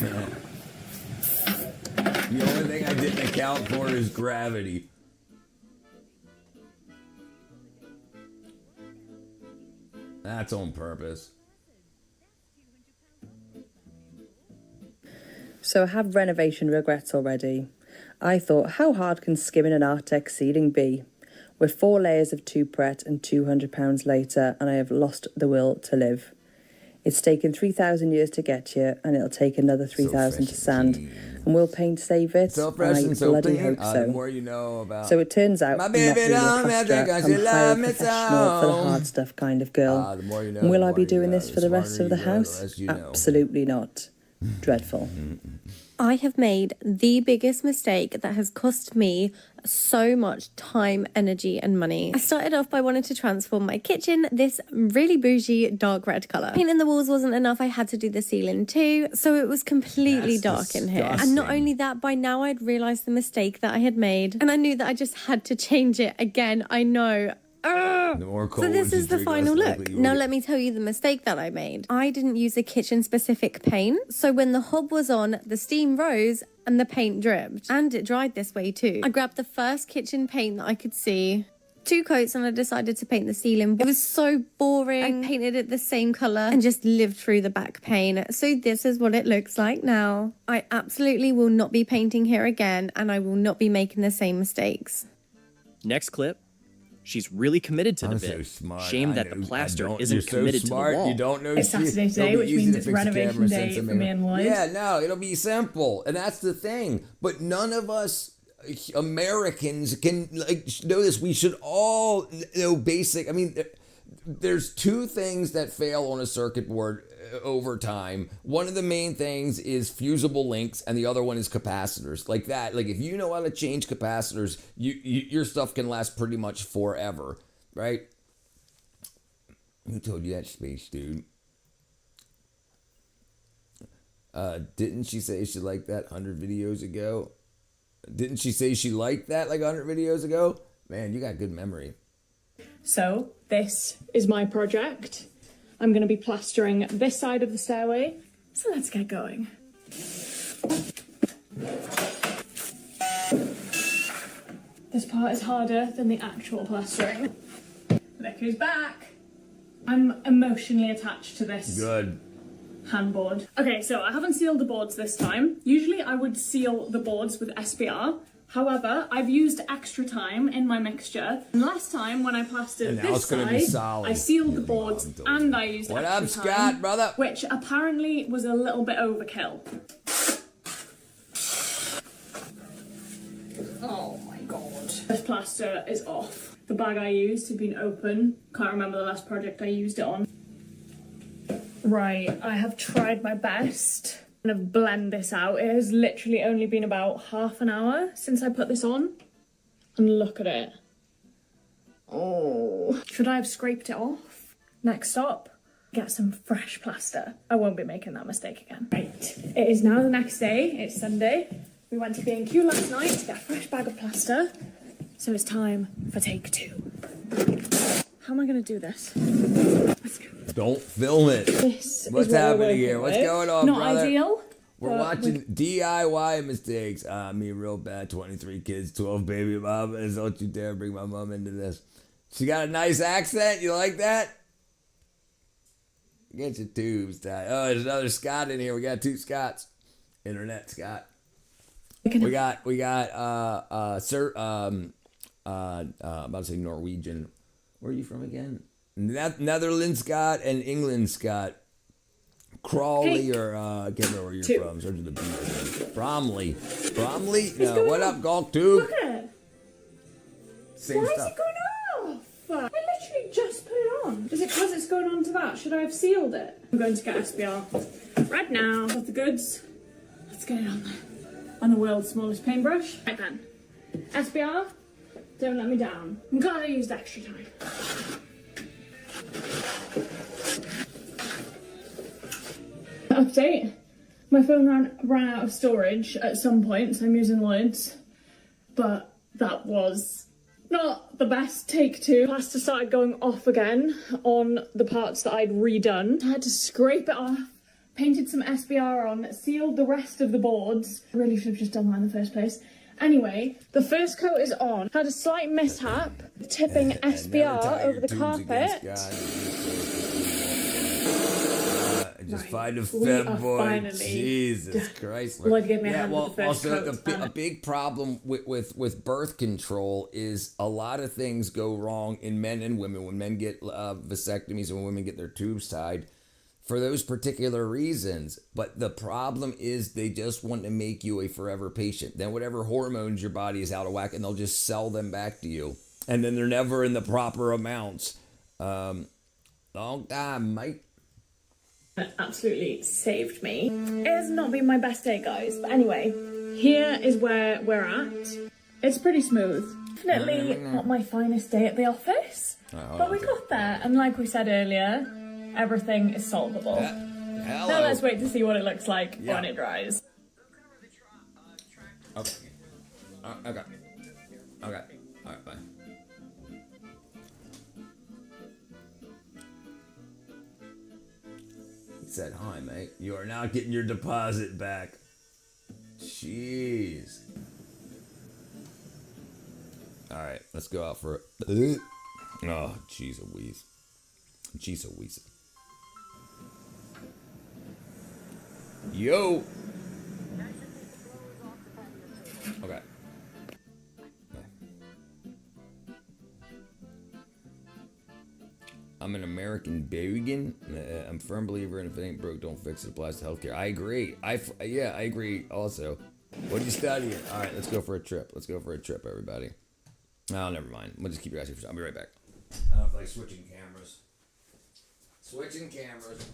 No. The only thing I didn't account for is gravity. That's on purpose. So I have renovation regrets already. I thought, how hard can skimming an Artex ceiling be? We're 4 layers of 2-pret and £200 later, and I have lost the will to live. It's taken 3,000 years to get here, and it'll take another 3,000 to sand. And will paint save it? So fresh I and so bloody clean. hope so. The more you know about. So it turns out My I'm not baby really a don't plasterer. matter 'cause I'm you a love highly me professional for the so. hard stuff kind of girl. The more you know, And will the I more be you doing know. this for The the rest smarter of the you know, the house? less you know. Absolutely not. Dreadful. I have made the biggest mistake that has cost me so much time, energy, and money. I started off by wanting to transform my kitchen this really bougie dark red colour. Painting the walls wasn't enough, I had to do the ceiling too, so it was completely dark in here. And not only that, by now I'd realised the mistake that I had made, and I knew that I just had to change it again. I know. So this is the final look. Now let me tell you the mistake that I made. I didn't use a kitchen specific paint, so when the hob was on, the steam rose and the paint dripped, and it dried this way too. I grabbed the first kitchen paint that I could see, 2 coats, and I decided to paint the ceiling. It was so boring. I painted it the same colour and just lived through the back pane. So this is what it looks like now. I absolutely will not be painting here again, and I will not be making the same mistakes. Next clip. She's really committed to the I'm bit. so smart. Shame I that the know- plaster you're isn't so committed smart. to the wall. You don't know It's shit. Saturday today, It'll be which easy means to it's fix the renovation camera day since for I'm me here. and Lloyd. Yeah, no, it'll be simple, and that's the thing. But none of us Americans can know this. We should all know basic. I mean, there's 2 things that fail on a circuit board over time. One of the main things is fusible links, and the other one is capacitors. Like that. Like if you know how to change capacitors, your stuff can last pretty much forever, right? Who told you that, space dude? Didn't she say she liked that 100 videos ago? Didn't she say she liked that like 100 videos ago? Man, you got good memory. So this is my project. I'm going to be plastering this side of the stairway. So let's get going. This part is harder than the actual plastering. Look who's back. I'm emotionally attached to this. Good. Handboard. Okay, so I haven't sealed the boards this time. Usually I would seal the boards with SBR. However, I've used extra time in my mixture. And last time when I plastered And now this it's gonna be side, solid. I sealed the boards and I used What extra up, time, Scott, brother? which apparently was a little bit overkill. Oh my god. This plaster is off. The bag I used had been open. Can't remember the last project I used it on. Right, I have tried my best to blend this out. It has literally only been about half an hour since I put this on. And look at it. Oh. Should I have scraped it off? Next stop, get some fresh plaster. I won't be making that mistake again. Right, it is now the next day. It's Sunday. We went to B&Q last night to get a fresh bag of plaster. So it's time for take 2. How am I going to do this? Let's go. Don't film it. This What's is what we're happening working here? What's with. going on, Not brother? ideal. We're but watching DIY mistakes. Me real bad. 23 kids, 12 baby mamas. Don't you dare bring my mom into this. She got a nice accent. You like that? Get your tubes tied. Oh, there's another Scott in here. We got 2 Scotts. Internet Scott. We got I'm about to say Norwegian. Where are you from again? Netherlands Scott and England Scott. Crawley or I can't remember where you're from. Starts with a B. Bromley. Bromley? No. What up, Gawk Tube? Look at it. Same Why stuff. is it going off? I literally just put it on. Is it because it's going on to that? Should I have sealed it? I'm going to get SBR right now. Got the goods. Let's get it on there. On the world's smallest paintbrush. Right then. SBR, don't let me down. I'm glad I used extra time. Update. My phone ran out of storage at some point, so I'm using Lloyd's. But that was not the best take two. Plaster started going off again on the parts that I'd redone. I had to scrape it off, painted some SBR on, sealed the rest of the boards. I really should have just done that in the first place. Anyway, the first coat is on. Had a slight mishap, tipping SBR over the carpet. Just find a we are femboy. finally Jesus Christ. Lloyd gave me a hand with the first also coat. a big problem with birth control is a lot of things go wrong in men and women. When men get vasectomies and when women get their tubes tied for those particular reasons. But the problem is they just want to make you a forever patient. Then whatever hormones your body is out of whack, and they'll just sell them back to you. And then they're never in the proper amounts. Long time, mate. It absolutely saved me. It has not been my best day, guys. But anyway, here is where we're at. It's pretty smooth. Definitely not my finest day at the office. But we got there. And like we said earlier, everything is solvable. Now let's wait to see what it looks like when it dries. Okay. Okay. Okay. All right, bye. Said, hi, mate. You are not getting your deposit back. Jeez. All right, let's go out for it. Oh, jeez Louise. Jeez Louise. Yo. Okay. I'm an American vegan. I'm a firm believer in if it ain't broke, don't fix it. Applies to healthcare. I agree. I agree also. What are you studying? All right, let's go for a trip. Let's go for a trip, everybody. Oh, never mind. We'll just keep you guys here. I'll be right back. I don't feel like switching cameras. Switching cameras.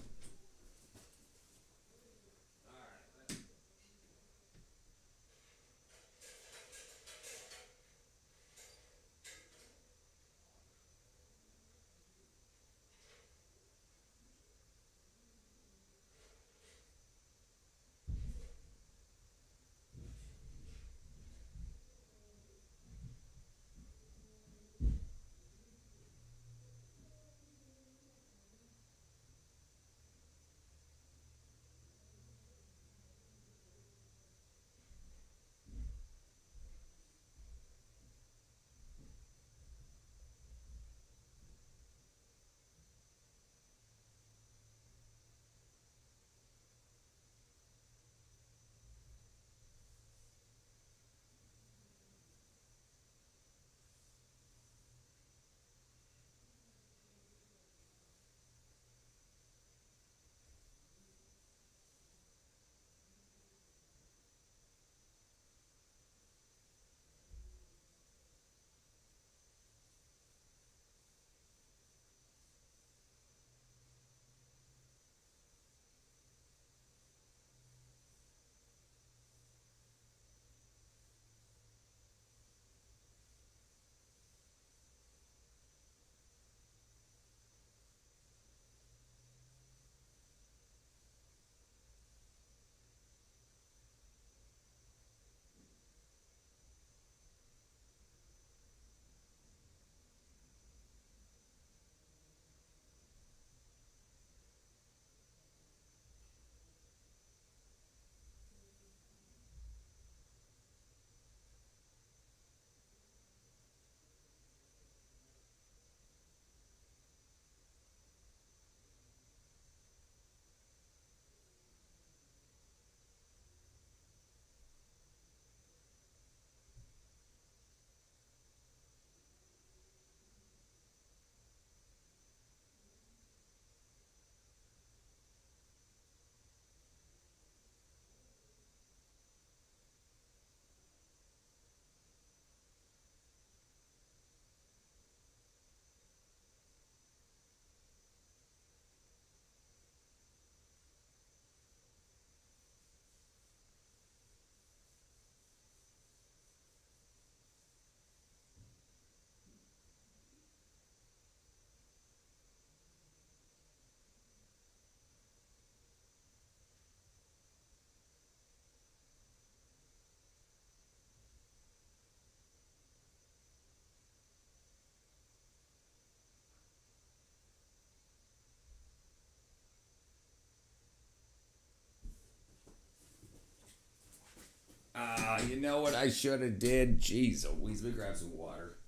You know what I should have did? Jeez, Louise, let me grab some water.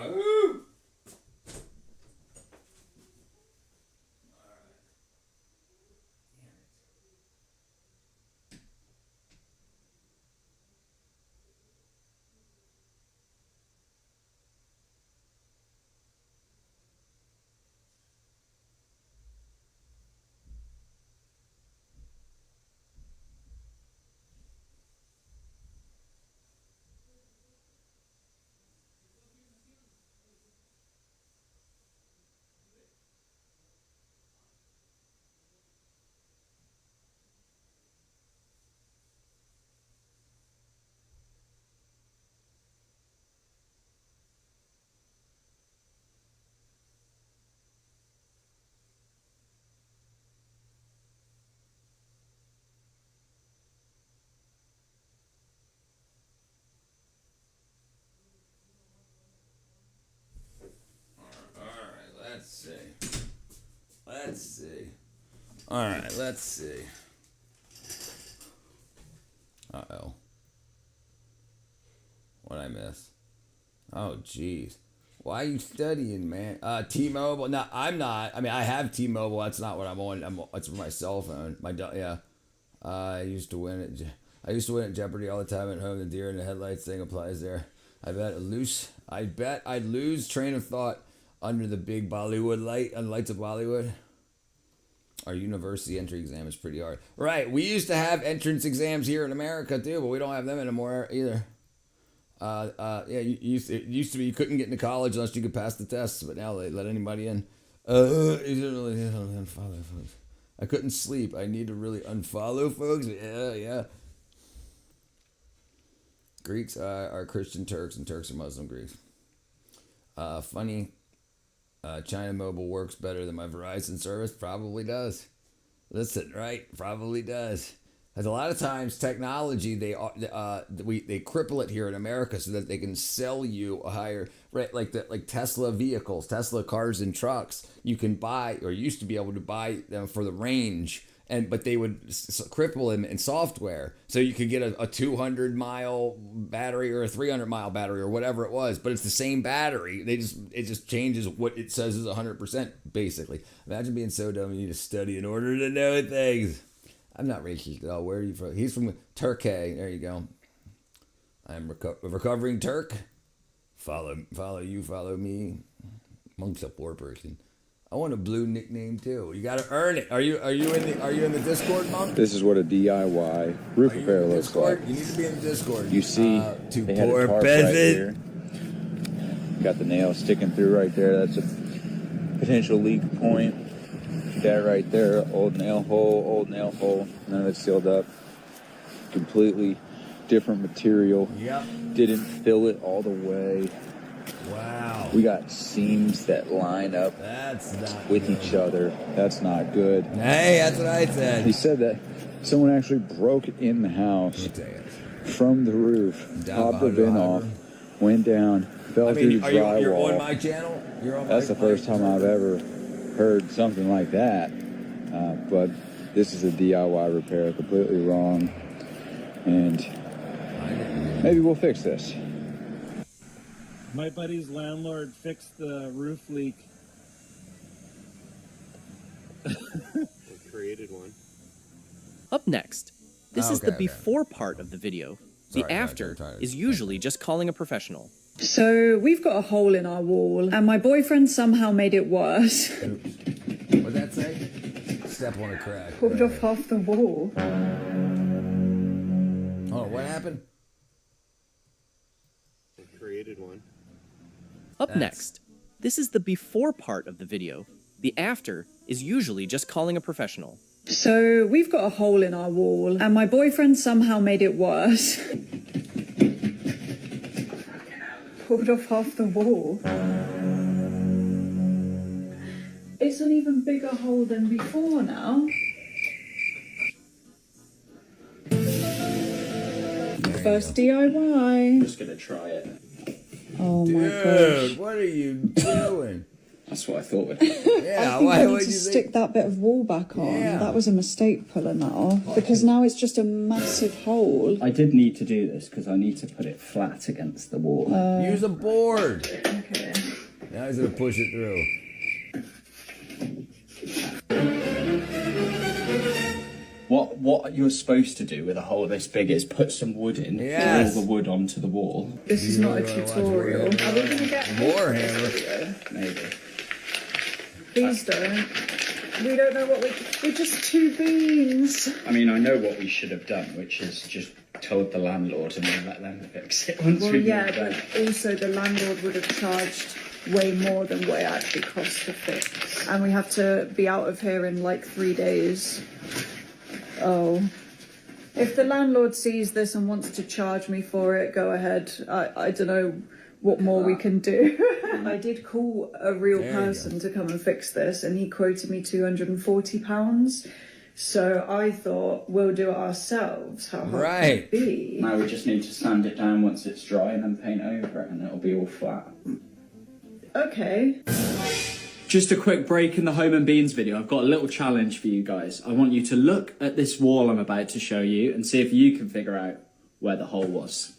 Woo. Let's see. All right, let's see. Uh-oh. What'd I miss? Oh, jeez. Why are you studying, man? T-Mobile? No, I'm not. I mean, I have T-Mobile. That's not what I'm on. It's for my cell phone. I used to win it. I used to win at Jeopardy all the time at home. The deer in the headlights thing applies there. I bet I'd lose train of thought under the big Bollywood light on Lights of Bollywood. Our university entry exam is pretty hard. Right, we used to have entrance exams here in America too, but we don't have them anymore either. It used to be you couldn't get into college unless you could pass the tests, but now they let anybody in. Unfollow folks. I couldn't sleep. I need to really unfollow folks. Yeah. Greeks are Christian Turks, and Turks are Muslim Greeks. Funny. China Mobile works better than my Verizon service. Probably does. Listen, right? Probably does. Because a lot of times technology, they cripple it here in America so that they can sell you a higher, right? Like Tesla vehicles, Tesla cars and trucks. You can buy, or used to be able to buy them for the range, but they would cripple them in software. So you could get a 200-mile battery or a 300-mile battery or whatever it was, but it's the same battery. It just changes what it says is 100%, basically. Imagine being so dumb you need to study in order to know things. I'm not racist at all. Where are you from? He's from Turkey. There you go. I'm a recovering Turk. Follow you, follow me. Monk's a poor person. I want a blue nickname too. You gotta earn it. Are you in the Discord, Monk? This is what a DIY roof repair looks like. You need to be in the Discord. You see, they had a tarp right here. Got the nail sticking through right there. That's a potential leak point. That right there, old nail hole. None of it sealed up. Completely different material. Yep. Didn't fill it all the way. Wow. We got seams that line up with each other. That's not good. Hey, that's what I said. He said that someone actually broke in the house from the roof, popped the bin off, went down, fell through the drywall. You're on my channel? That's the first time I've ever heard something like that. But this is a DIY repair, completely wrong. And maybe we'll fix this. My buddy's landlord fixed the roof leak. Created one. Up next, this is the before part of the video. The after is usually just calling a professional. So we've got a hole in our wall, and my boyfriend somehow made it worse. What'd that say? Step on a crack. Pulled off half the wall. Oh, what happened? Created one. Up next, this is the before part of the video. The after is usually just calling a professional. So we've got a hole in our wall, and my boyfriend somehow made it worse. Pulled off half the wall. It's an even bigger hole than before now. First DIY. I'm just gonna try it. Oh my gosh. Dude, what are you doing? That's what I thought would happen. Yeah, I think why I need would to you stick think? that bit of wall back on. Yeah. That was a mistake pulling that off because now it's just a massive hole. I did need to do this because I need to put it flat against the wall. Use a board. Okay. Now he's gonna push it through. What you're supposed to do with a hole this big is put some wood in, Yes. drill the wood onto the wall. This is not a tutorial. Are we going to get Warhammer? Maybe. Please don't. We don't know what we're just two beans. I mean, I know what we should have done, which is just told the landlord and then let them fix it once Well, we've yeah, moved out. but also the landlord would have charged way more than what it actually costs to fix. And we have to be out of here in like 3 days. Oh. If the landlord sees this and wants to charge me for it, go ahead. I don't know what more we can do. I did call a real person to come and fix this, and he quoted me £240. So I thought we'll do it ourselves. How hard can it be? Now we just need to sand it down once it's dry and then paint over it and it'll be all flat. Okay. Just a quick break in the Home and Beans video. I've got a little challenge for you guys. I want you to look at this wall I'm about to show you and see if you can figure out where the hole was.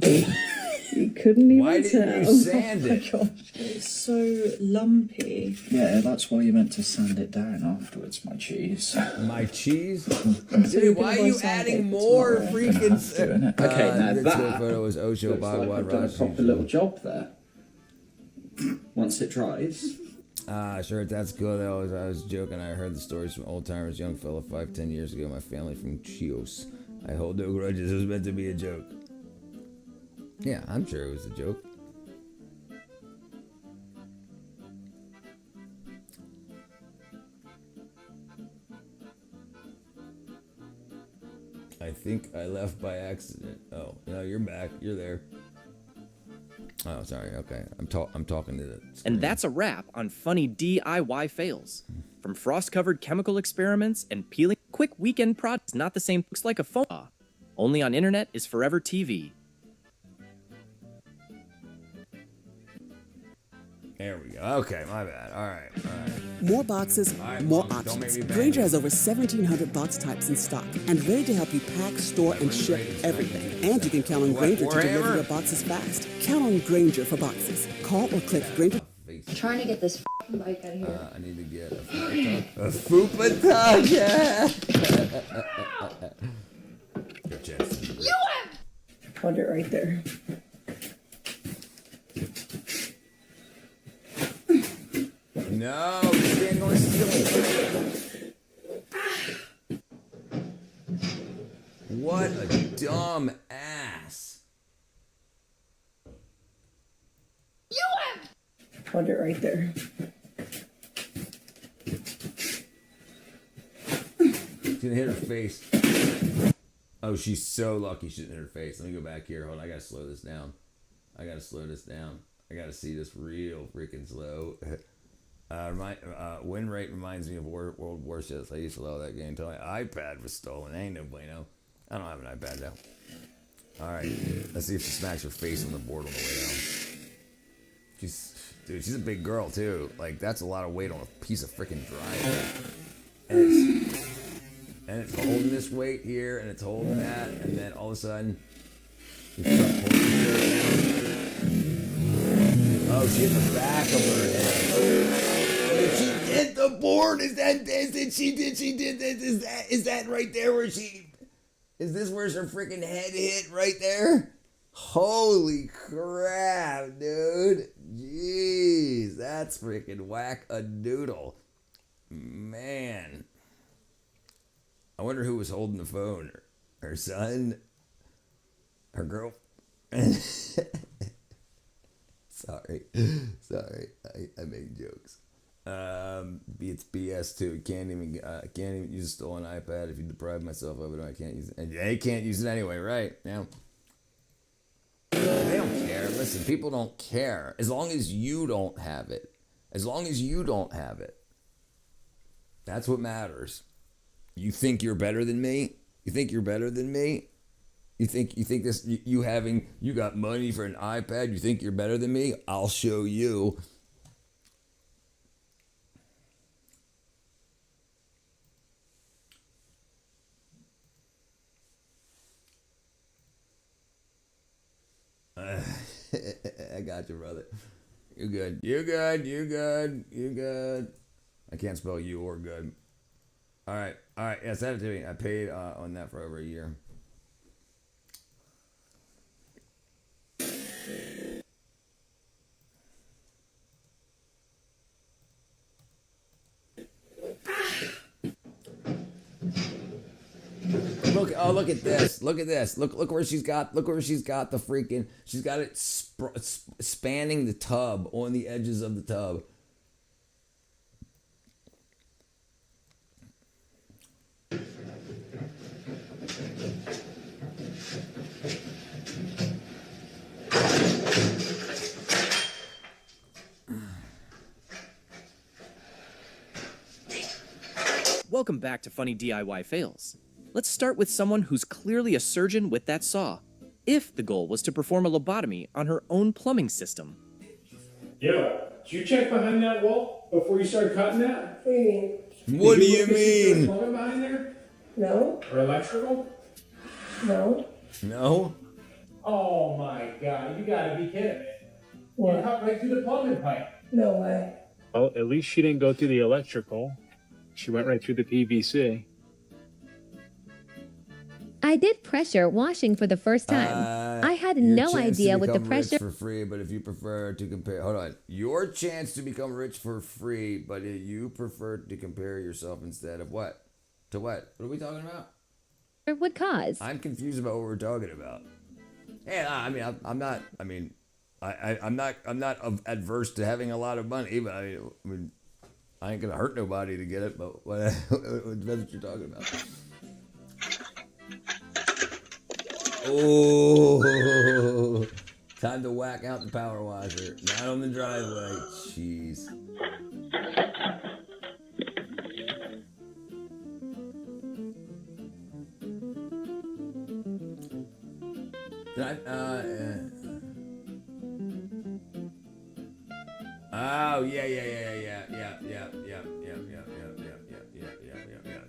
You couldn't even Why tell. didn't you sand Oh my it? gosh. It's so lumpy. Yeah, that's why you meant to sand it down afterwards, my cheese. My cheese? Dude, why are you adding more freaking... Okay, now this that photo was Osho looks like Bhagwan I've done a Raj. proper little job there. Once it dries. Sure, that's cool. I was joking. I heard the stories from old timers, young fella, 5-10 years ago. My family from Chios. I hold no grudges. It was meant to be a joke. Yeah, I'm sure it was a joke. I think I left by accident. Oh, no, you're back. You're there. Oh, sorry. Okay. I'm talking to the screen. And that's a wrap on funny DIY fails. From frost-covered chemical experiments and peeling quick weekend products not the same looks like a phone. Only on internet is Forever TV. There we go. Okay, my bad. All right. More boxes, more Mom, don't make options. me bang Grainger you. has over 1,700 box types in stock and ready to help you pack, store, and ship everything. And you can count on What, Grainger to deliver Warhammer? your boxes fast. Count on Grainger for boxes. Call or click Grainger. Trying to get this bike out of here. I need to get a Fupaton. Yeah. Good chance. You have. Hold it right there. No, you can't go steal it. What a dumb ass. You have. Hold it right there. She's gonna hit her face. Oh, she's so lucky she didn't hit her face. Let me go back here. Hold on, I gotta slow this down. I gotta see this real freaking slow. Win rate reminds me of World War VI. I used to love that game until my iPad was stolen. Ain't no bueno. I don't have an iPad now. All right, let's see if she smacks her face on the board on the way down. She's a big girl too. Like that's a lot of weight on a piece of freaking dry. And it's holding this weight here, and it's holding that, and then all of a sudden, you start pulling her down. Oh, she hit the back of her head. Did she hit the board? Is that right there where she? Is this where her freaking head hit right there? Holy crap, dude! Jeez, that's freaking whack-a-doodle, man. I wonder who was holding the phone. Her son? Her girl? Sorry. I make jokes. It's BS too. Can't even use a stolen iPad. If you deprive myself of it, I can't use it. And they can't use it anyway, right? Now, they don't care. Listen, people don't care. As long as you don't have it. That's what matters. You think you're better than me? You think this? You got money for an iPad? You think you're better than me? I'll show you. I got you, brother. You good. You good. You good. You good. I can't spell you or good. All right. All right. Yeah, send it to me. I paid on that for over a year. Look! Oh, look at this! Look at this! Look where she's got! Look where she's got the freaking! She's got it spanning the tub on the edges of the tub. Welcome back to Funny DIY Fails. Let's start with someone who's clearly a surgeon with that saw. If the goal was to perform a lobotomy on her own plumbing system. Yo, did you check behind that wall before you started cutting that? What do you mean? Plumbing behind there? No. Or electrical? No. No? Oh my god, you gotta be kidding me. What? You cut right through the plumbing pipe. No way. Well, at least she didn't go through the electrical. She went right through the PVC. I did pressure washing for the first time. I had no idea what the pressure for free, but if you prefer to compare, hold on. Your chance to become rich for free, but you prefer to compare yourself instead of what? To what? What are we talking about? would cause. I'm confused about what we're talking about. Yeah, I mean, I'm not. I mean, I'm not adverse to having a lot of money, but I mean, I ain't gonna hurt nobody to get it. But what depends what you're talking about. Oh, time to whack out the power washer. Not on the driveway. Jeez. Oh yeah.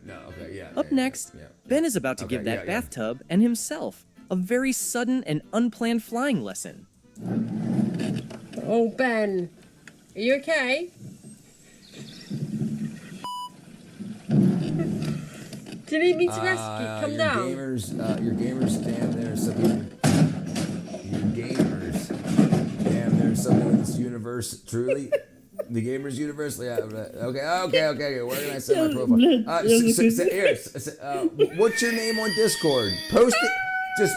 No, okay, yeah. Up next, Ben is about to give that bathtub and himself a very sudden and unplanned flying lesson. Oh, Ben, are you okay? Do you need me to rescue? Come down. Your gamers stand there. Something. Your gamers. Damn, there's something in this universe. Truly, the gamers universe. Yeah. Okay. Where can I send my profile? What's your name on Discord? Post it. Just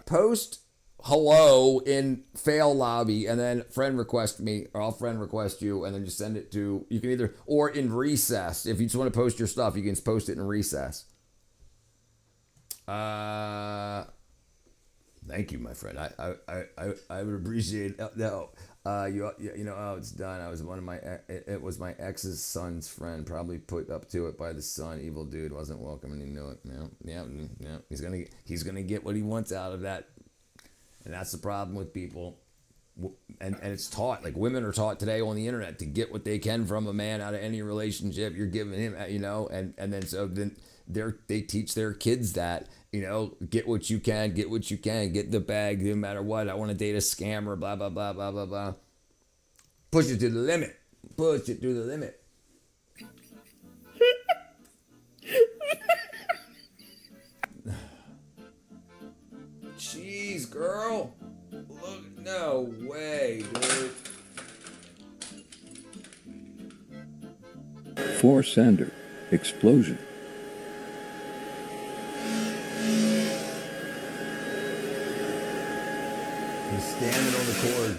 post hello in fail lobby and then friend request me, or I'll friend request you, and then just send it to, you can either, or in recess. If you just want to post your stuff, you can just post it in recess. Thank you, my friend. I would appreciate it. No. It's done. It was my ex's son's friend, probably put up to it by the son. Evil dude, wasn't welcome and he knew it. Yeah. He's gonna get what he wants out of that, and that's the problem with people. And it's taught, like women are taught today on the internet to get what they can from a man out of any relationship. You're giving him, and then they teach their kids that. Get what you can, get the bag, no matter what. I want to date a scammer, blah, blah, blah, blah, blah, blah. Push it to the limit. Jeez, girl. Look, no way, dude. For Sander, explosion. He's standing on the cord.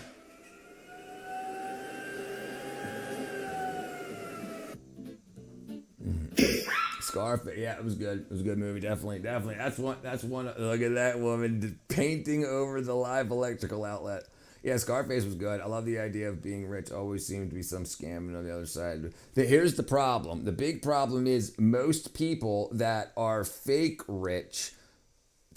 Scarface, yeah, it was good. It was a good movie, definitely. That's one. Look at that woman painting over the live electrical outlet. Yeah, Scarface was good. I love the idea of being rich. Always seemed to be some scamming on the other side. Here's the problem. The big problem is most people that are fake rich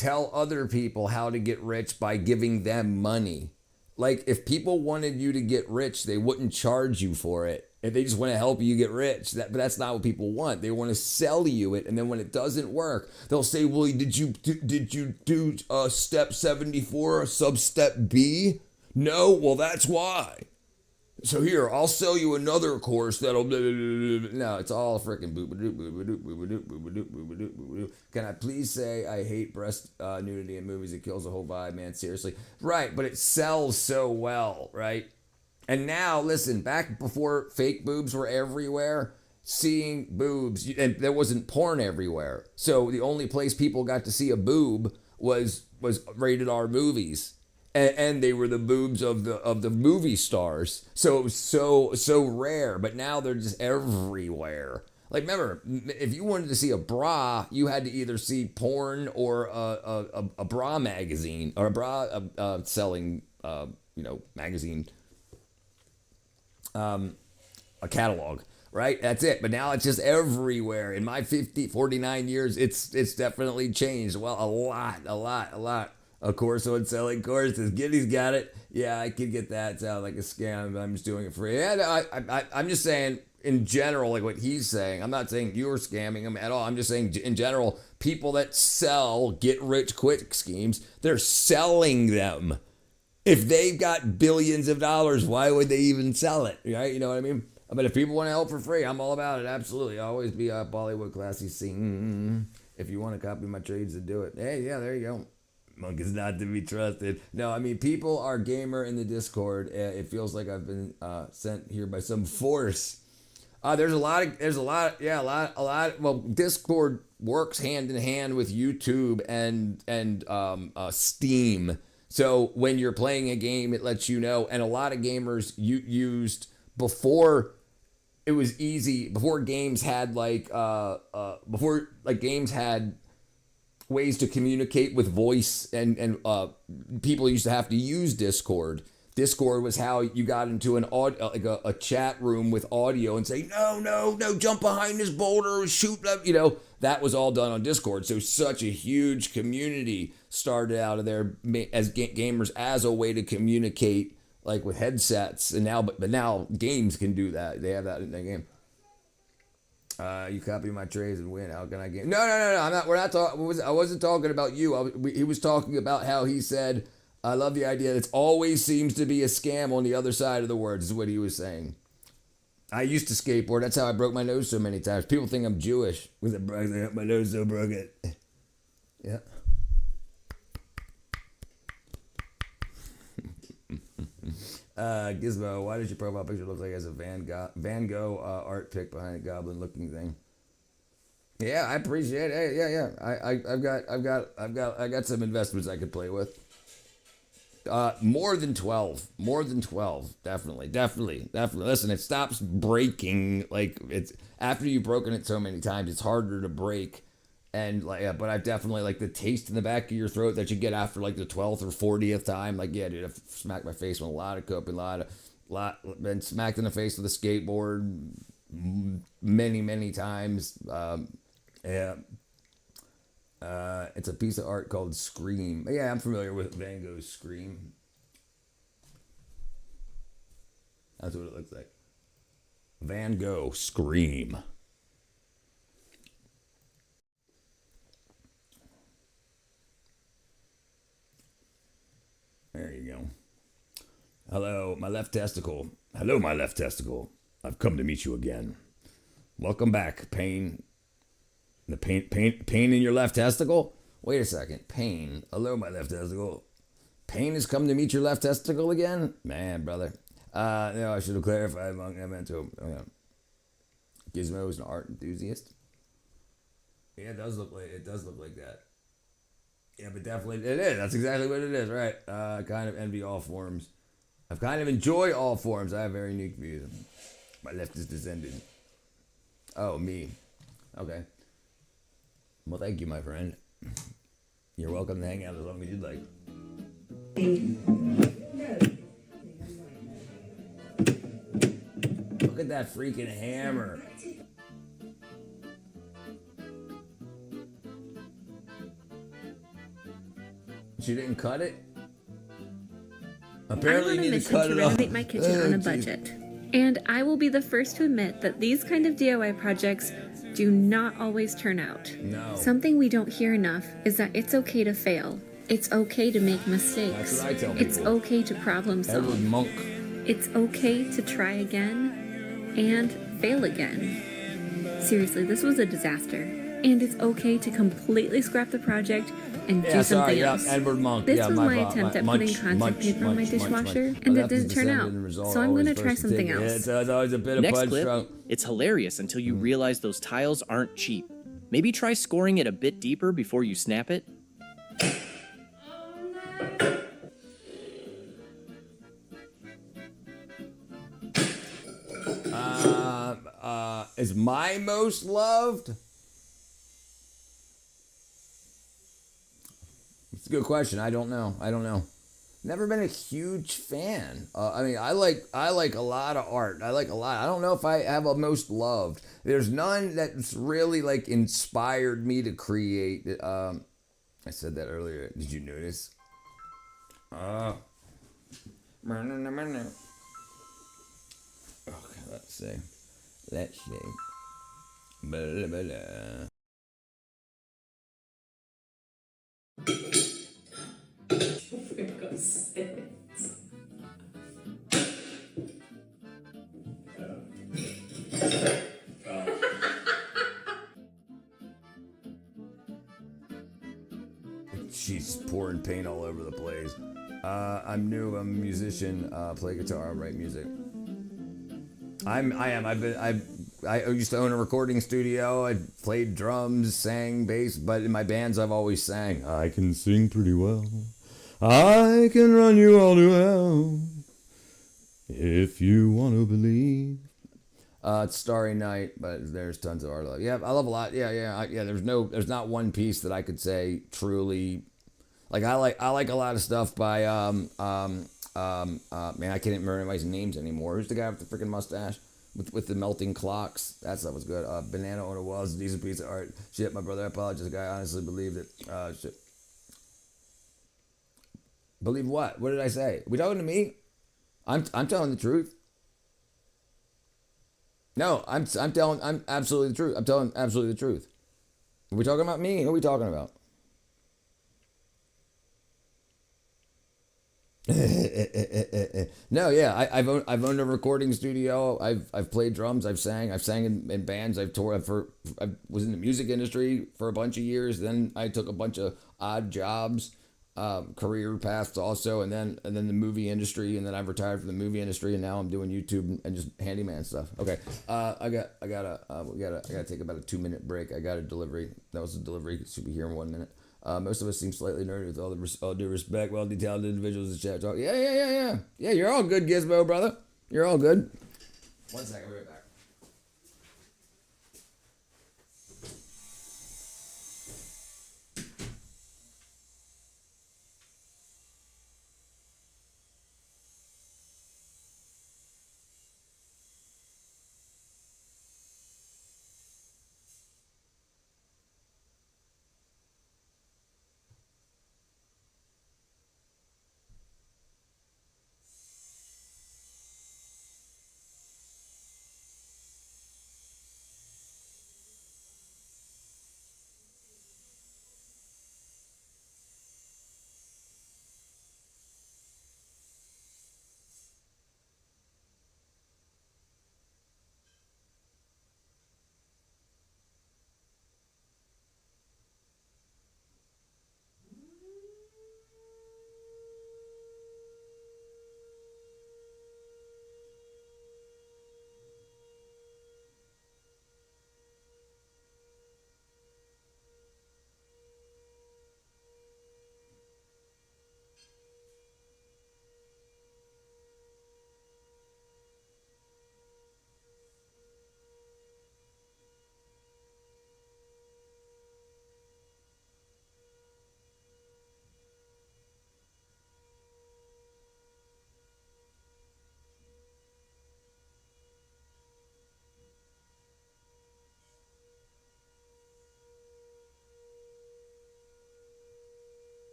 tell other people how to get rich by giving them money. Like, if people wanted you to get rich, they wouldn't charge you for it. If they just want to help you get rich, but that's not what people want. They want to sell you it, and then when it doesn't work, they'll say, "Well, did you do step 74 or sub step B?" No, well, that's why. So here, I'll sell you another course that'll. No, it's all freaking boo. Can I please say I hate breast nudity in movies? It kills the whole vibe, man. Seriously, right? But it sells so well, right? And now, listen, back before fake boobs were everywhere, seeing boobs, and there wasn't porn everywhere. So the only place people got to see a boob was rated R movies. And they were the boobs of the movie stars. So it was so rare. But now they're just everywhere. Like, remember, if you wanted to see a bra, you had to either see porn or a bra magazine or a bra selling magazine. A catalog, right? That's it. But now it's just everywhere. In my 49 years, it's definitely changed. Well, a lot. Of course, on selling courses. Giddy's got it. Yeah, I could get that. It sounds like a scam, but I'm just doing it for free. Yeah, I'm just saying, in general, like what he's saying, I'm not saying you're scamming him at all. I'm just saying, in general, people that sell get-rich-quick schemes, they're selling them. If they've got billions of dollars, why would they even sell it? Right? You know what I mean? But if people want to help for free, I'm all about it. Absolutely. Always be a Bollywood classy scene. If you want to copy my trades, to do it. Hey, yeah, there you go. Monk is not to be trusted. No, I mean, people are gamer in the Discord. It feels like I've been sent here by some force. There's a lot. Well, Discord works hand in hand with YouTube and Steam. So when you're playing a game, it lets you know. And a lot of gamers used before it was easy. Before games had games had ways to communicate with voice, and people used to have to use Discord. Discord was how you got into an a chat room with audio and say, no, jump behind this boulder, shoot up, that was all done on Discord. So such a huge community started out of there as gamers as a way to communicate, like with headsets. And now, but now games can do that. They have that in their game. You copy my trades and win. How can I get? No. I'm not. We're not talking. I wasn't talking about you. He was talking about how he said, "I love the idea that it always seems to be a scam on the other side of the words." Is what he was saying. I used to skateboard. That's how I broke my nose so many times. People think I'm Jewish. With my nose so broken. Yeah. Gizmo, why does your profile picture look like it has a Van Gogh art pic behind a goblin-looking thing? Yeah, I appreciate it. Hey, yeah. I've got some investments I could play with. More than 12. Definitely. Listen, it stops breaking. Like, it's after you've broken it so many times, it's harder to break. And but I've definitely, like, the taste in the back of your throat that you get after like the 12th or 40th time. Like, yeah, dude, I've smacked my face with a lot of coke, been smacked in the face with a skateboard many times. Yeah. It's a piece of art called Scream. Yeah, I'm familiar with Van Gogh's Scream. That's what it looks like. Van Gogh Scream. There you go. Hello, my left testicle. Hello, my left testicle. I've come to meet you again. Welcome back, Pain. The pain in your left testicle? Wait a second. Pain. Hello, my left testicle. Pain has come to meet your left testicle again? Man, brother. No, I should have clarified. I meant to. Gizmo is an art enthusiast. Yeah, it does look like that. Yeah, but definitely it is. That's exactly what it is, right? Kind of envy all forms. I kind of enjoy all forms. I have very unique views. My left is descended. Oh, me. Okay. Well, thank you, my friend. You're welcome to hang out as long as you'd like. Look at that freaking hammer. She didn't cut it? I'm Apparently on a you need to mission cut to it renovate off. my kitchen Oh, on a geez. budget. And I will be the first to admit that these kind of DIY projects do not always turn out. No. Something we don't hear enough is that it's okay to fail. It's okay to make mistakes. That's what I tell It's people. okay to problem solve. Edward Monk. It's okay to try again and fail again. Seriously, this was a disaster. And it's okay to completely scrap the project and do something else. Edward Monk. This yeah, was my attempt at munch, putting contact munch, paper on my munch, munch, dishwasher, munch. and I'll it have to didn't turn descend out. in the result, So I'm always going to try first to something take it. else. It's always a bit of Next punch clip, drunk. it's hilarious until you realize those tiles aren't cheap. Maybe try scoring it a bit deeper before you snap it. Is my most loved? It's a good question. I don't know. Never been a huge fan. I mean, I like a lot of art. I like a lot. I don't know if I have a most loved. There's none that's really like inspired me to create. I said that earlier. Did you notice? Okay, let's see. Blah, blah, blah. She's pouring paint all over the place. I'm new. I'm a musician. Play guitar. Write music. I am. I used to own a recording studio. I played drums, sang bass, but in my bands I've always sang. I can sing pretty well. I can run you all to hell if you want to believe. It's Starry Night, but there's tons of art. Yeah, I love a lot. Yeah. There's not one piece that I could say truly. Like I like a lot of stuff by man, I can't even remember anybody's names anymore. Who's the guy with the freaking mustache with the melting clocks? That stuff was good. Banana on a Wall is a decent piece of art. Shit, my brother, I apologize. The guy honestly believed it. Shit. Believe what? What did I say? We talking to me? I'm telling the truth. No, I'm absolutely the truth. I'm telling absolutely the truth. Are we talking about me? Who are we talking about? No, yeah, I've owned a recording studio. I've played drums. I've sang in bands. I was in the music industry for a bunch of years. Then I took a bunch of odd jobs, career paths also, and then the movie industry. And then I've retired from the movie industry, and now I'm doing YouTube and just handyman stuff. Okay, I gotta take about a 2-minute break. I got a delivery. That was a delivery. It should be here in 1 minute. Most of us seem slightly nerdy with all due respect. Well, talented individuals in chat talk. Yeah. Yeah, you're all good, Gizmo, brother. You're all good. 1 second, we'll be right back.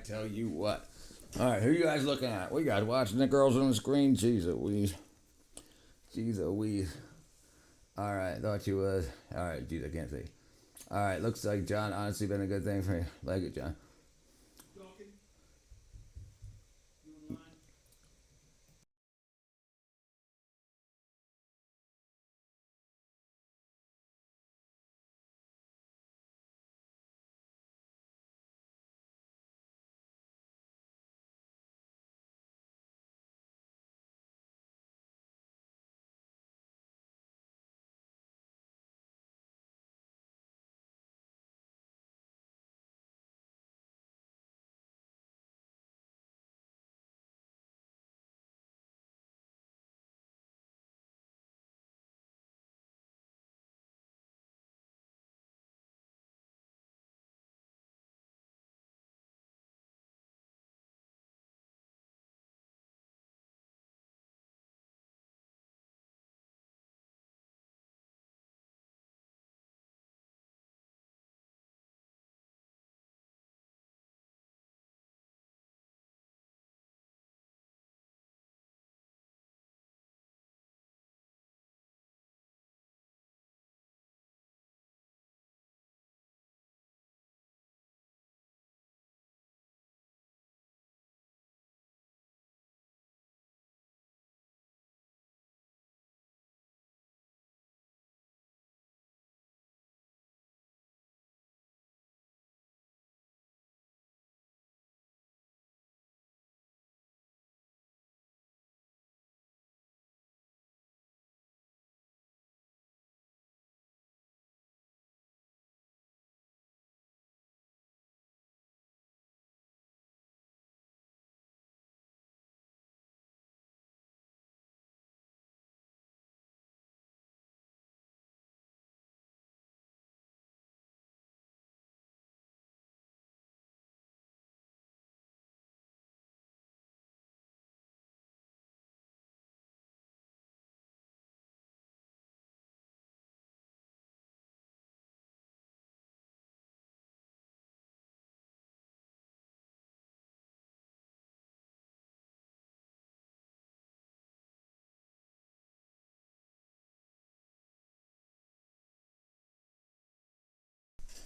tell you what. All right, who you guys looking at? We guys watching the girls on the screen? Jeez Louise. Jeez Louise. All right, thought you was. All right, jeez, I can't see. All right, looks like John honestly been a good thing for you. Like it, John.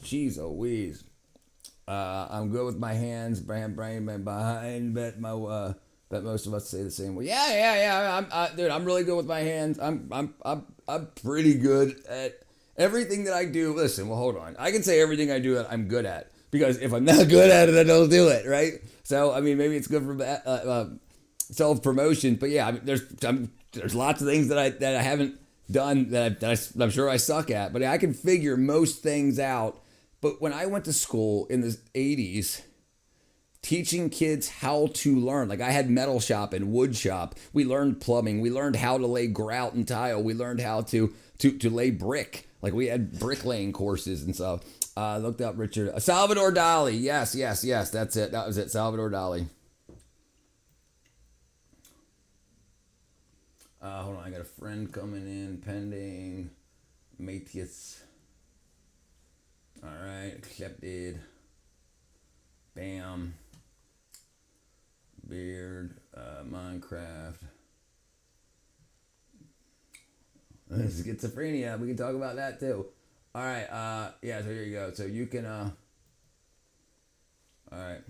Jeez Louise. I'm good with my hands, brain behind. Bet most of us say the same way. Yeah. Dude, I'm really good with my hands. I'm pretty good at everything that I do. Listen, well, hold on. I can say everything I do that I'm good at, because if I'm not good at it, I don't do it, right? So I mean, maybe it's good for self promotion, but yeah, I mean, there's lots of things that I haven't done that I'm sure I suck at, but I can figure most things out. But when I went to school in the 80s, teaching kids how to learn, like I had metal shop and wood shop. We learned plumbing. We learned how to lay grout and tile. We learned how to lay brick. Like we had bricklaying courses and stuff. I looked up Richard. Salvador Dali. Yes. That's it. That was it. Salvador Dali. Hold on. I got a friend coming in. Pending. Matthias. All right, accepted. Bam. Beard. Minecraft. Schizophrenia. We can talk about that too. All right. Yeah. So here you go. So you can. All right.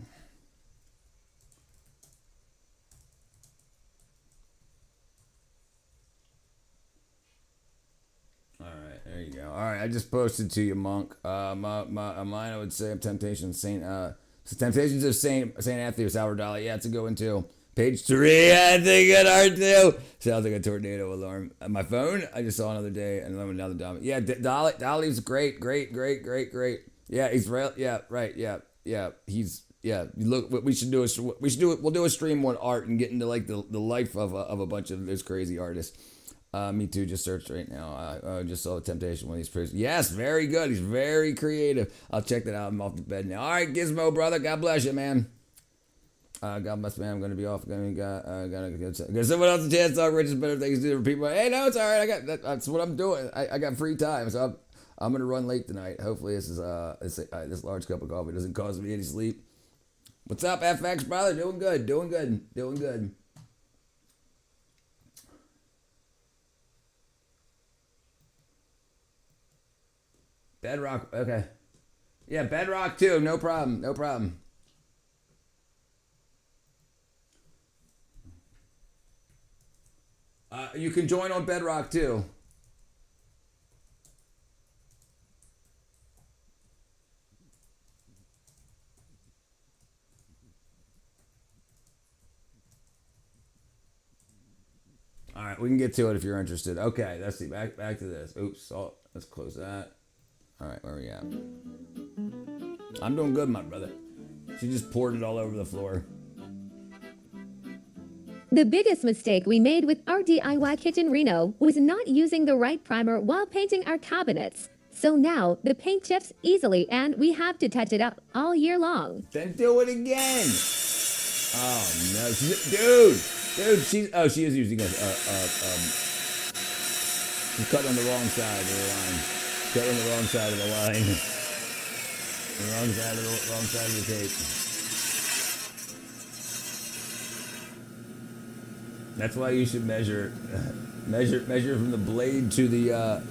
There you go. All right, I just posted to you, Monk. Mine, I would say, Temptations of Saint Anthony with Salvador Dali. Yeah, it's a good one too. Page 3, I think it art too. Sounds like a tornado alarm. My phone, I just saw another day, and another dumb. Yeah, Dali's great. Yeah, he's real. Yeah, right. Yeah. He's Look, we should do we'll do a stream on art and get into like the life of a bunch of those crazy artists. Me too, just searched right now. I just saw Temptation, one of these prisons. Yes, very good. He's very creative. I'll check that out. I'm off to bed now. All right, Gizmo, brother. God bless you, man. God bless me. I'm going to be off. Gotta give someone else a chance to talk riches, better things to do for people. Hey, no, it's all right. That's what I'm doing. I got free time, so I'm going to run late tonight. Hopefully this large cup of coffee doesn't cause me any sleep. What's up, FX brother? Doing good, doing good, doing good. Bedrock, okay. Yeah, Bedrock too, no problem, no problem. You can join on Bedrock too. All right, we can get to it if you're interested. Okay, let's see. Back to this. Oops. Oh, let's close that. All right, where are we at? I'm doing good, my brother. She just poured it all over the floor. The biggest mistake we made with our DIY kitchen reno was not using the right primer while painting our cabinets. So now the paint chips easily and we have to touch it up all year long. Then do it again. Oh no, dude, she is using she's cut on the wrong side of the line. Cut on the wrong side of the line. The wrong side of the tape. That's why you should measure from the blade to the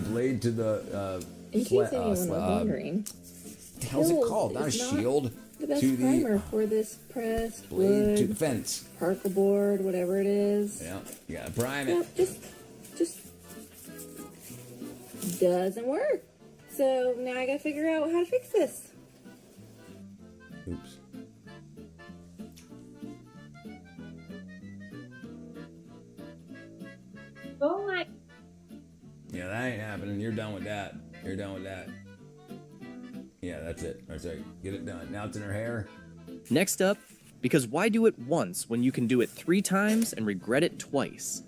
blade to the. In case anyone was wondering, what the hell's it called? Not a shield. The best to primer for this pressed blade wood, to the fence, particle board, whatever it is. Yeah, you gotta prime it. Yep, just doesn't work. So now I gotta figure out how to fix this. Oops. Oh my. Yeah, that ain't happening. You're done with that. You're done with that. Yeah, that's it. All right, sorry. Get it done. Now it's in her hair. Next up, because why do it once when you can do it 3 times and regret it twice?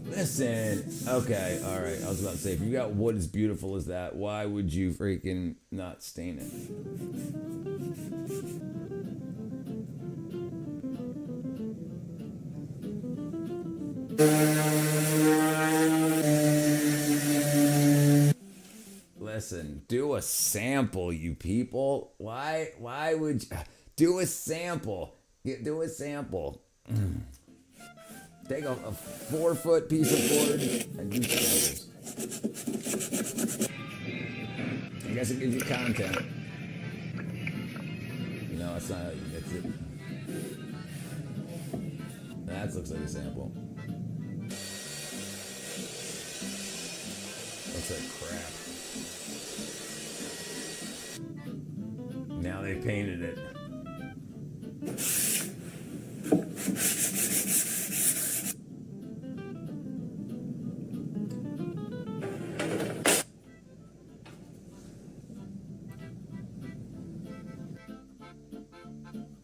Listen. Okay, all right. I was about to say, if you got wood as beautiful as that, why would you freaking not stain it? Listen, do a sample, you people. Why would you do a sample? Do a sample. Take a 4-foot piece of board and do samples. I guess it gives you content. No, it's not how you mix it. That looks like a sample. Looks like crap. Now they painted it.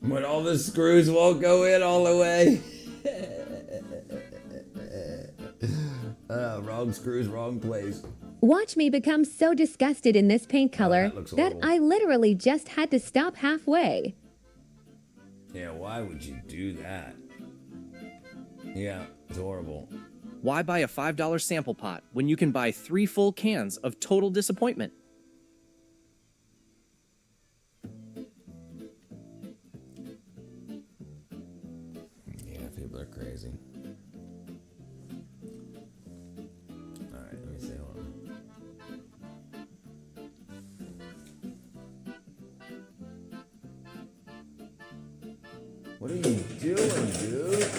When all the screws won't go in all the way. Wrong screws, wrong place. Watch me become so disgusted in this paint color that I literally just had to stop halfway. Yeah, why would you do that? Yeah, it's horrible. Why buy a $5 sample pot when you can buy 3 full cans of total disappointment? Yeah, people are crazy. Alright, let me see, hold on. What are you doing, dude?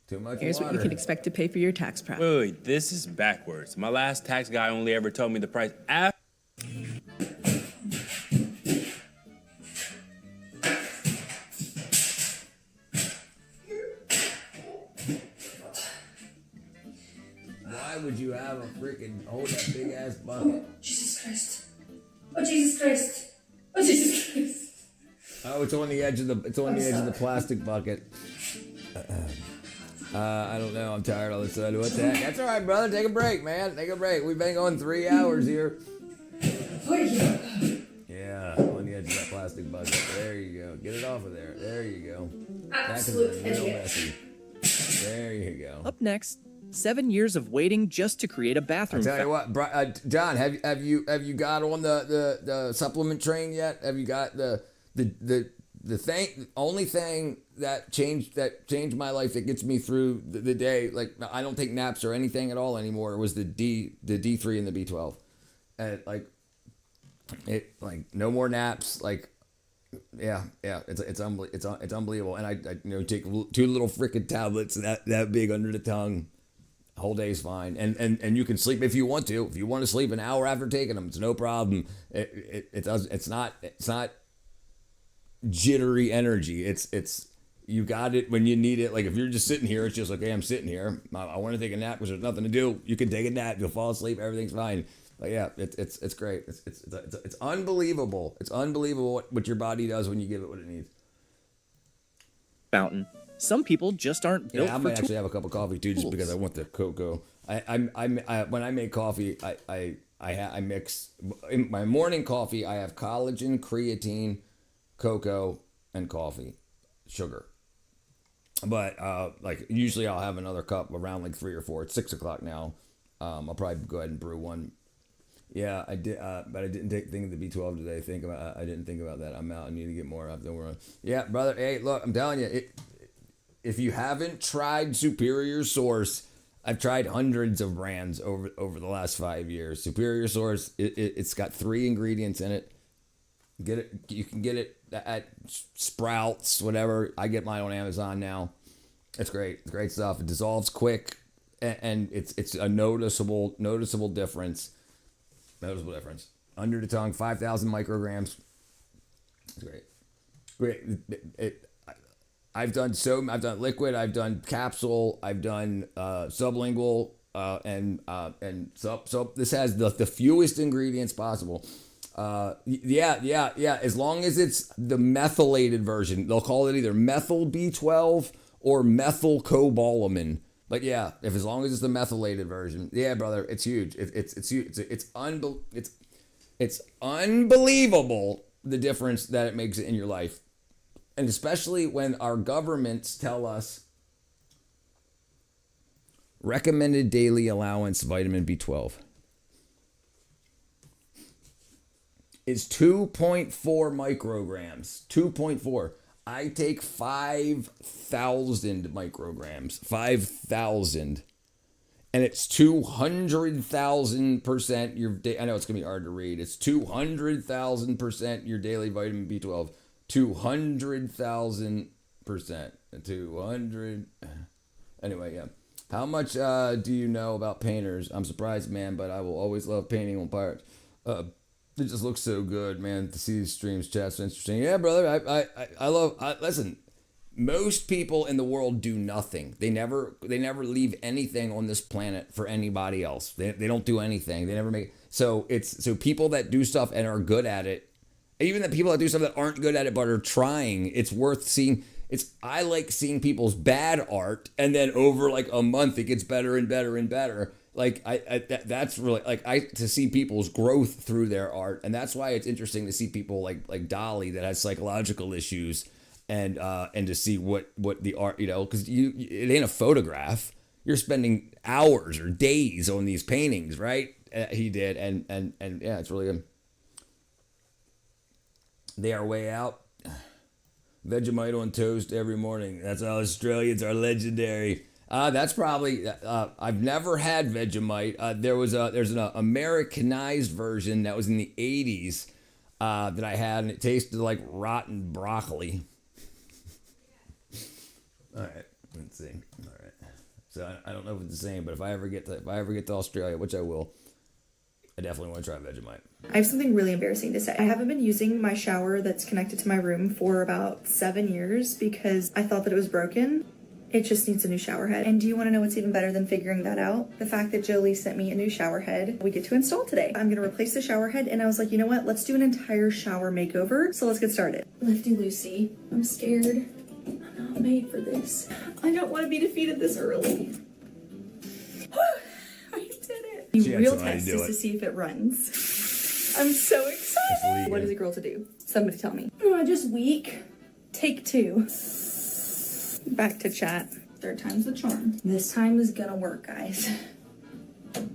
Too much Here's water. what you can expect to pay for your tax prep. Wait, this is backwards. My last tax guy only ever told me the price after. Why would you have a freaking hold that big ass bucket? Jesus Christ. Oh, Jesus Christ. Oh, Jesus Christ. Oh, it's on the edge of the plastic bucket. I don't know. I'm tired all of a sudden. What the heck? That's all right, brother. Take a break, man. Take a break. We've been going 3 hours here. Yeah, on the edge of that plastic bucket. There you go. Get it off of there. There you go. Absolute That could be real messy. There you go. Up next, 7 years of waiting just to create a bathroom. I tell you what, John, have you got on the supplement train yet? Have you got the only thing that changed my life, that gets me through the day? Like, I don't take naps or anything at all anymore. It was the D3 and the B12, and no more naps. Like, yeah, it's unbelievable. And I take 2 little freaking tablets that big under the tongue. Whole day's fine, and you can sleep if you want to. If you want to sleep an hour after taking them, it's no problem. It's not jittery energy. It's you got it when you need it. Like, if you're just sitting here, it's just like, hey, I'm sitting here. I want to take a nap because there's nothing to do. You can take a nap. You'll fall asleep. Everything's fine. But yeah, it's great. It's unbelievable. It's unbelievable what your body does when you give it what it needs. Fountain. Some people just aren't built I might actually have a cup of coffee too, just because I want the cocoa. I when I make coffee, I mix in my morning coffee. I have collagen, creatine, cocoa, and coffee, sugar. But usually I'll have another cup around 3 or 4. It's 6 o'clock now. I'll probably go ahead and brew one. Yeah, I did, but I didn't think of the B12 today. I didn't think about that. I'm out. I need to get more up there. Yeah, brother. Hey, look, I'm telling you, if you haven't tried Superior Source, I've tried hundreds of brands over the last 5 years. Superior Source, it's got 3 ingredients in it. Get it. You can get it at Sprouts, whatever. I get mine on Amazon now. It's great. It's great stuff. It dissolves quick, and it's a noticeable difference. Noticeable difference. Under the tongue, 5,000 micrograms. It's great. I've done liquid, I've done capsule, I've done sublingual, and so this has the fewest ingredients possible. Yeah. As long as it's the methylated version, they'll call it either methyl B12 or methylcobalamin. But yeah, as long as it's the methylated version, yeah, brother, it's huge. It's huge. It's unbelievable the difference that it makes in your life. And especially when our governments tell us recommended daily allowance vitamin B12 is 2.4 micrograms. 2.4. I take 5,000 micrograms. 5,000. And it's 200,000% your day. I know it's going to be hard to read. It's 200,000% your daily vitamin B12. 200,000%. 200. Anyway, yeah. How much do you know about painters? I'm surprised, man, but I will always love painting on pirates. It just looks so good, man, to see these streams. Chat's interesting. Yeah, brother. Listen. Most people in the world do nothing. They never leave anything on this planet for anybody else. They don't do anything. They never make. So people that do stuff and are good at it. Even the people that do stuff that aren't good at it but are trying, it's worth seeing. I like seeing people's bad art, and then over a month it gets better and better and better. That's really to see people's growth through their art, and that's why it's interesting to see people like Dolly that has psychological issues, and to see what the art, because it ain't a photograph. You're spending hours or days on these paintings, right? He did, and yeah, it's really good. They are way out. Vegemite on toast every morning. That's how Australians are legendary. That's probably. I've never had Vegemite. There's an Americanized version that was in the 80s that I had, and it tasted like rotten broccoli. All right, let's see. All right, so I don't know if it's the same, but if I ever get to Australia, which I will, I definitely want to try Vegemite. I have something really embarrassing to say. I haven't been using my shower that's connected to my room for about 7 years because I thought that it was broken. It just needs a new shower head. And do you want to know what's even better than figuring that out? The fact that Jolie sent me a new shower head we get to install today. I'm going to replace the shower head, and I was like, you know what? Let's do an entire shower makeover. So let's get started. Lifty Lucy. I'm scared. I'm not made for this. I don't want to be defeated this early. I did it. The real test is to see if it runs. I'm so excited. What is a girl to do? Somebody tell me. Just weak. Take 2. Back to chat. Third time's the charm. This time is gonna work, guys.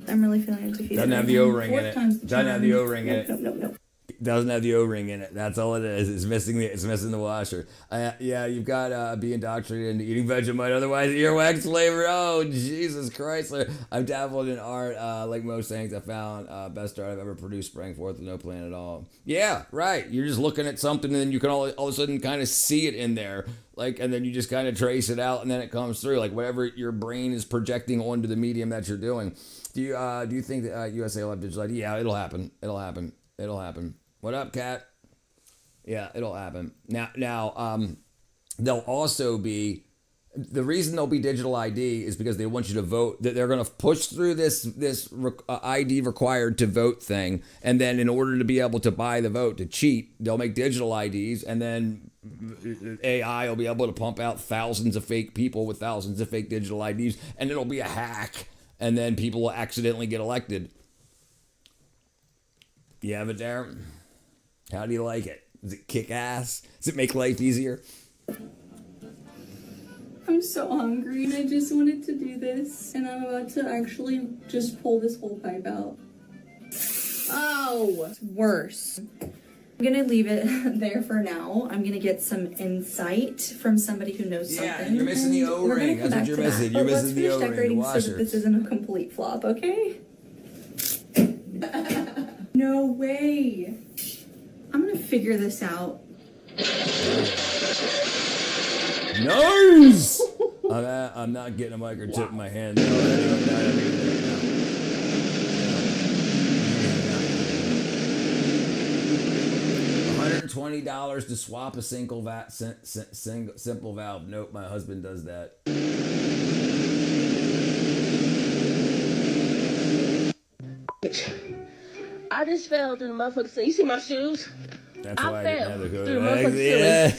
I'm really feeling defeated. Doesn't have the O-ring in it. Doesn't have the O-ring in it. Nope. Doesn't have the O-ring in it. That's all it is. It's missing the washer. Yeah, you've got be indoctrinated into eating Vegemite, otherwise earwax flavor. Oh, Jesus Christ. I've dabbled in art, like most things. I found best art I've ever produced sprang forth with no plan at all. Yeah, right. You're just looking at something and then you can all of a sudden kind of see it in there. And then you just kind of trace it out and then it comes through. Like whatever your brain is projecting onto the medium that you're doing. Do you think that USA will have digital ID? Yeah, it'll happen. It'll happen. What up, Kat? Yeah, it'll happen. Now, there'll also be, the reason there'll be digital ID is because they want you to vote. They're going to push through this ID required to vote thing, and then in order to be able to buy the vote, to cheat, they'll make digital IDs, and then AI will be able to pump out thousands of fake people with thousands of fake digital IDs, and it'll be a hack, and then people will accidentally get elected. You have it there? How do you like it? Does it kick ass? Does it make life easier? I'm so hungry and I just wanted to do this, and I'm about to actually just pull this whole pipe out. Oh, it's worse. I'm gonna leave it there for now. I'm gonna get some insight from somebody who knows something. Yeah, you're missing the O-ring. That's what you're missing. You're missing the O-ring. Let's finish decorating so that this isn't a complete flop, okay? No way. I'm gonna figure this out. Nice! I'm not getting a microchip in my hand. $120 to swap a simple valve. Nope, my husband does that. I just fell through the motherfucker. So you see my shoes? That's I why fell I didn't have to go through the motherfucking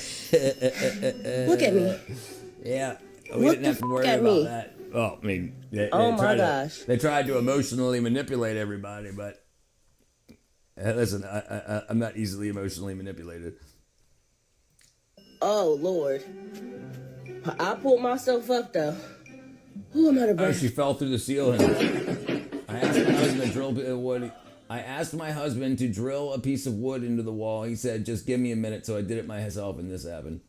ceiling. Look at me. Yeah, we didn't have to worry about that. Oh, I mean, they tried to emotionally manipulate everybody, but listen, I'm not easily emotionally manipulated. Oh Lord, I pulled myself up though. Who am I to Oh, she fell through the ceiling. I asked my husband to drill wood. I asked my husband to drill a piece of wood into the wall. He said, just give me a minute. So I did it myself, and this happened.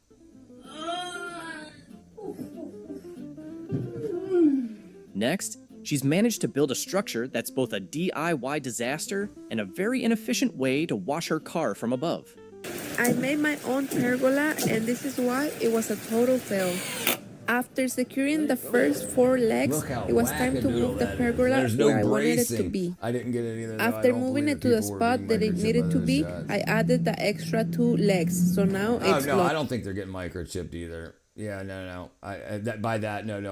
Next, she's managed to build a structure that's both a DIY disaster and a very inefficient way to wash her car from above. I made my own pergola, and this is why it was a total fail. After securing the first 4 legs, it was time to move the pergola where I wanted it to be. I didn't get it either. After moving it to the spot that it needed to be, I added the extra 2 legs, so now it's no, locked. I don't think they're getting microchipped either. Yeah, no. No.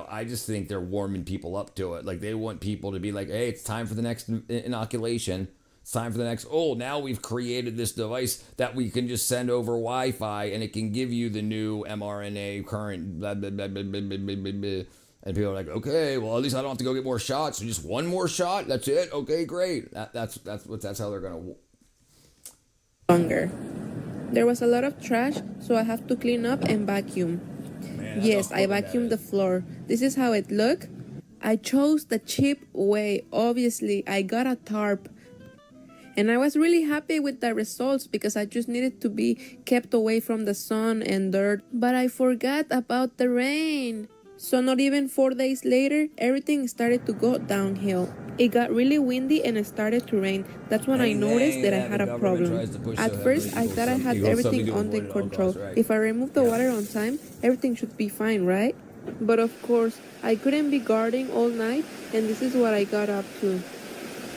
I just think they're warming people up to it. Like, they want people to be like, hey, it's time for the next inoculation. It's time for the next, now we've created this device that we can just send over Wi-Fi and it can give you the new mRNA current, blah, blah, blah, blah, blah, blah, blah, blah. And people are like, okay, well, at least I don't have to go get more shots. So just one more shot, that's it. Okay, great. That's how they're going to... Longer. There was a lot of trash, so I have to clean up and vacuum. Man, yes, I vacuumed the floor. This is how it looked. I chose the cheap way. Obviously, I got a tarp. And I was really happy with the results because I just needed to be kept away from the sun and dirt. But I forgot about the rain. So not even 4 days later, everything started to go downhill. It got really windy and it started to rain. That's when I noticed that I had a problem. At first, I thought I had everything under control. If I remove the water on time, everything should be fine, right? But of course, I couldn't be guarding all night, and this is what I got up to.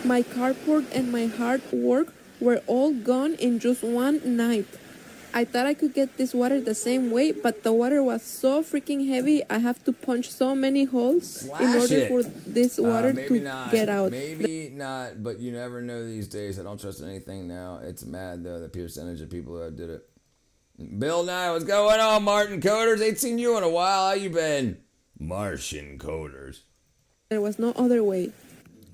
My carport and my hard work were all gone in just one night. I thought I could get this water the same way, but the water was so freaking heavy, I have to punch so many holes in order for this water to get out. Maybe not, but you never know these days. I don't trust anything now. It's mad, though, the percentage of people that did it. Bill Nye, what's going on, Martin Coders? Ain't seen you in a while. How you been? Martian Coders. There was no other way.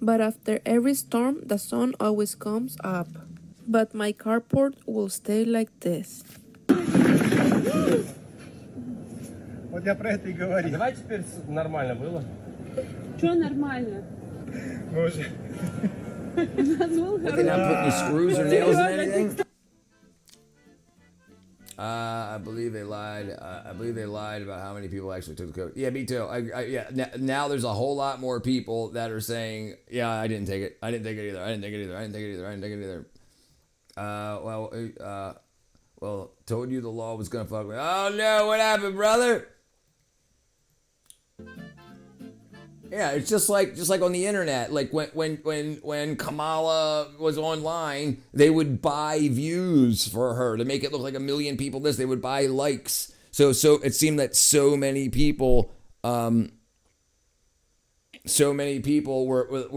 But after every storm, the sun always comes up. But my carport will stay like this. What Вот я про это и говорю. Давай теперь нормально было. Что нормально? Мы уже... They're not putting screws or nails in anything. I believe they lied. I believe they lied about how many people actually took the code. Yeah, me too. Yeah. Now there's a whole lot more people that are saying, "Yeah, I didn't take it. I didn't take it either. I didn't take it either. I didn't take it either. I didn't take it either." Well, told you the law was gonna fuck me. Oh no, what happened, brother? Yeah, it's just like on the internet. Like when Kamala was online, they would buy views for her to make it look like a million people. They would buy likes. So it seemed that so many people were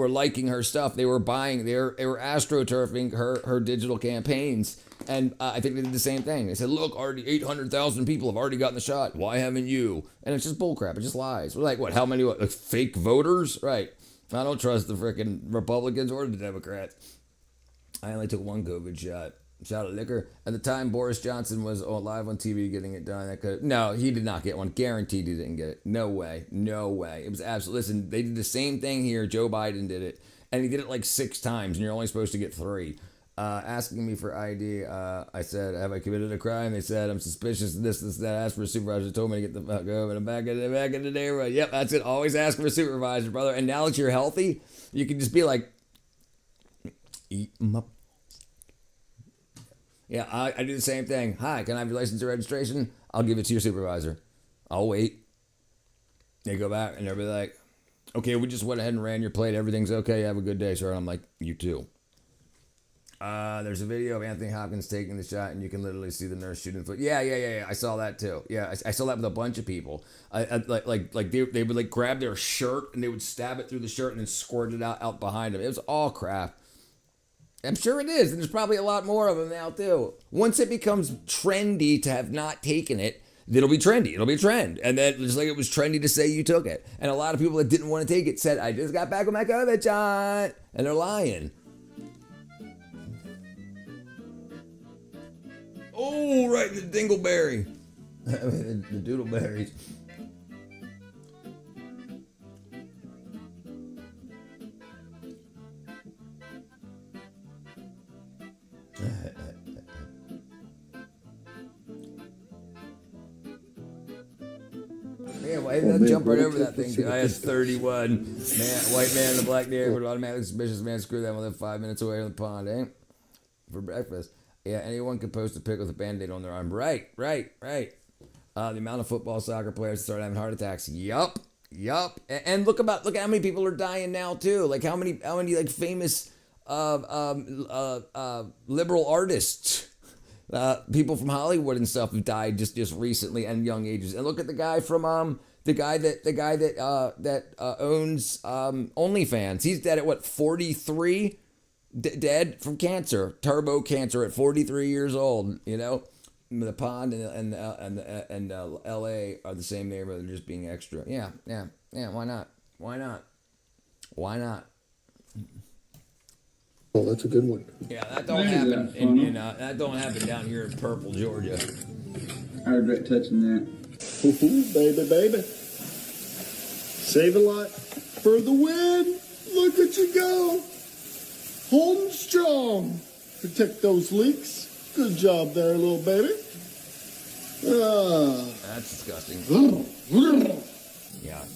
liking her stuff. They were buying. They were astroturfing her digital campaigns. And I think they did the same thing. They said, look, already 800,000 people have already gotten the shot. Why haven't you? And it's just bullcrap. It's just lies. We're like, what? How many like fake voters? Right. I don't trust the freaking Republicans or the Democrats. I only took one COVID shot of liquor. At the time, Boris Johnson was live on TV getting it done. No, he did not get one. Guaranteed he didn't get it. No way. No way. It was absolutely... Listen, they did the same thing here. Joe Biden did it. And he did it like 6 times, and you're only supposed to get 3. Asking me for ID, I said, have I committed a crime? They said, I'm suspicious of this, that. Asked for a supervisor, told me to get the fuck over, and I'm back in the neighborhood. Yep, that's it. Always ask for a supervisor, brother. And now that you're healthy, you can just be like, eat 'em up. Yeah, I do the same thing. Hi, can I have your license or registration? I'll give it to your supervisor. I'll wait. They go back, and they'll be like, okay, we just went ahead and ran your plate. Everything's okay. Have a good day, sir. And I'm like, you too. There's a video of Anthony Hopkins taking the shot, and you can literally see the nurse shooting foot. Yeah. I saw that too. Yeah, I saw that with a bunch of people. They would like grab their shirt and they would stab it through the shirt and then squirt it out behind them. It was all crap. I'm sure it is, and there's probably a lot more of them now too. Once it becomes trendy to have not taken it, it'll be trendy. It'll be a trend. And then just like it was trendy to say you took it. And a lot of people that didn't want to take it said, I just got back with my COVID shot. And they're lying. Oh, right, the dingleberry. the doodleberries. Yeah, why did I jump right over that thing? I had 31. White man in a black neighborhood, automatically suspicious man, screw that one, 5 minutes away from the pond, eh? For breakfast. Yeah, anyone can post a pic with a Band-Aid on their arm. Right. The amount of football, soccer players that start having heart attacks. Yup. And look how many people are dying now too. Like how many like famous liberal artists, people from Hollywood and stuff have died just recently and young ages. And look at the guy from the guy that owns OnlyFans. He's dead at what, 43? Dead from cancer, turbo cancer at 43 years old. You know, the pond and L.A. are the same neighborhood. They're just being extra. Yeah. Why not? Oh, that's a good one. Yeah, that don't happen that don't happen down here in Purple, Georgia. I regret touching that. Baby. Save a lot for the win. Look at you go. Holding strong. Protect those leaks. Good job there, little baby. That's disgusting. Yeah.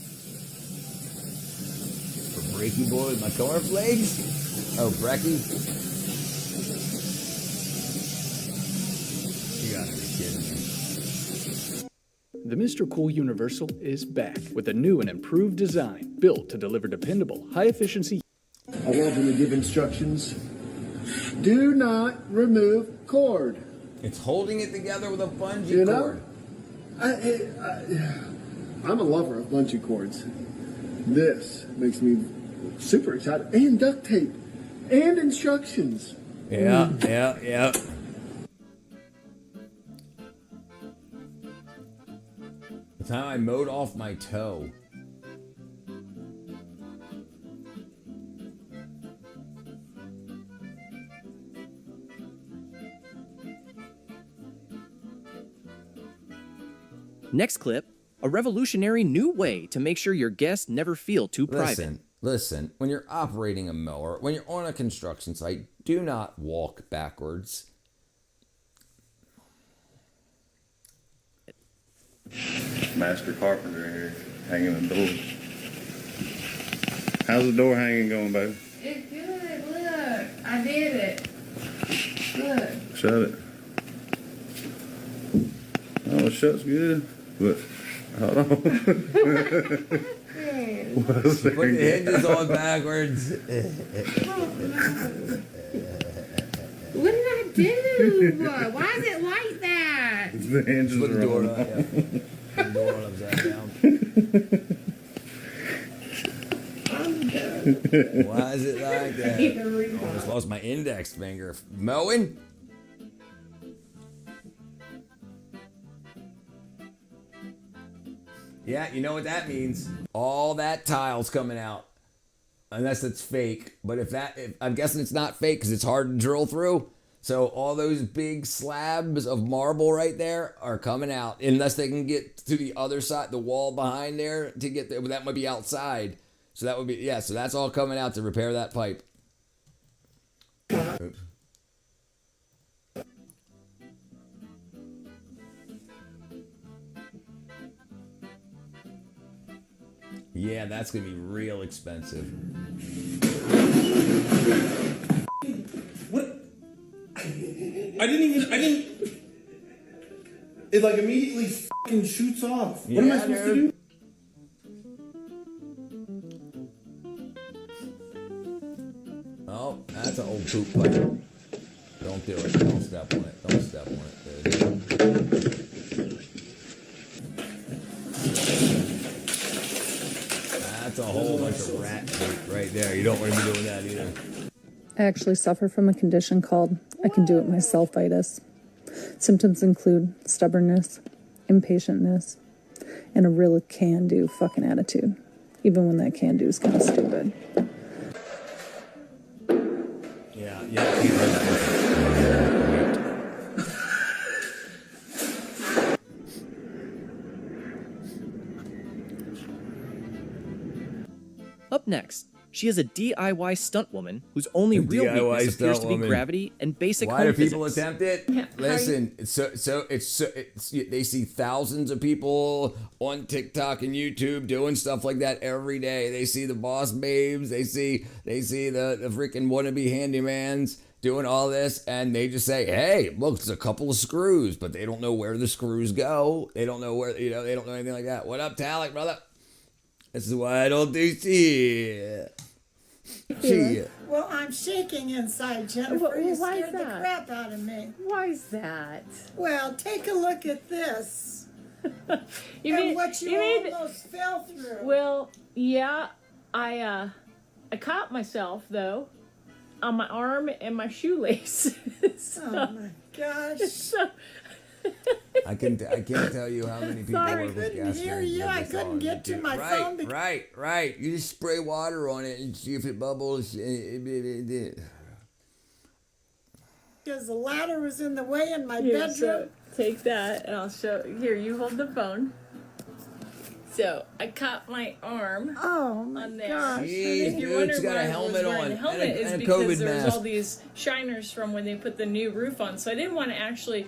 For Breaking Boy with my cornflakes? Oh, brekkie? You gotta be kidding me. The Mr. Cool Universal is back with a new and improved design built to deliver dependable, high-efficiency. I want them to give instructions. Do not remove cord. It's holding it together with a bungee cord. I'm a lover of bungee cords. This makes me super excited. And duct tape. And instructions. Yeah. The time I mowed off my toe. Next clip, A revolutionary new way to make sure your guests never feel too private. Listen, when you're operating a mower, when you're on a construction site, do not walk backwards. Master carpenter here, hanging the door. How's the door hanging going, baby? It's good. Look, I did it. Look. Shut it. Oh, it shuts good. But hold on. Put the hinges on backwards. What did I do? Why is it like that? The hinges Put the are door on. on, yeah. Put the door on upside down. Why is it like that? I almost lost my index finger. Mowing? Yeah, you know what that means. All that tile's coming out. Unless it's fake. But if I'm guessing it's not fake because it's hard to drill through. So all those big slabs of marble right there are coming out. Unless they can get to the other side, the wall behind there to get there. But that might be outside. So that would be, yeah, so that's all coming out to repair that pipe. Oops. Yeah, that's gonna be real expensive. What? I didn't. It like immediately fucking shoots off. What am I supposed to do? Oh, that's an old poop pipe. Don't do it. Don't step on it. Don't step on it, dude. That's a whole bunch of rat poop right there. You don't want to be doing that either. I actually suffer from a condition called I can do it myself-itis. Symptoms include stubbornness, impatientness, and a real can-do fucking attitude, even when that can-do is kind of stupid. Up next, she is a DIY stunt woman whose only real weakness appears to be gravity and basic Why home do people physics. attempt it? Listen, they see thousands of people on TikTok and YouTube doing stuff like that every day. They see the boss babes, they see the freaking wannabe handymans doing all this, and they just say, "Hey, look, it's a couple of screws," but they don't know where the screws go. They don't know where, they don't know anything like that. What up, Talik, brother? This is why I don't do shit. Well, I'm shaking inside, Jennifer. Well, You why is scared the that? crap out of me. Why is that? Well, take a look at this. You and mean what you almost fell through. Well, yeah, I caught myself though on my arm and my shoelace. Oh my gosh. So, I can't tell you how many people I work with couldn't gas hear tanks you. that I they saw couldn't on get to YouTube. my phone. Right. You just spray water on it and see if it bubbles. Because the ladder was in the way in my here, bedroom. so take that and I'll show. Here, you hold the phone. So I caught my arm. Oh my on there. gosh. Jeez, If you're dude, wondering she's got why a I was helmet wearing on the helmet and is a because COVID there was mask. all these shiners from when they put the new roof on. So I didn't want to actually,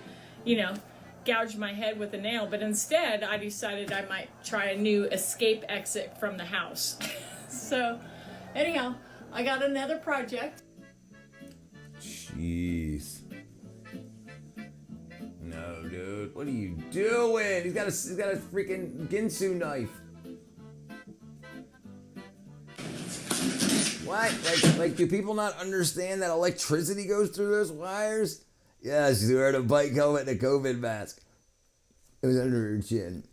gouge my head with a nail, but instead I decided I might try a new escape exit from the house. So anyhow, I got another project. Jeez. No, dude. What are you doing? He's got a freaking Ginsu knife. What? Like, do people not understand that electricity goes through those wires? Yeah, she's wearing a bike helmet and a COVID mask. It was under her chin.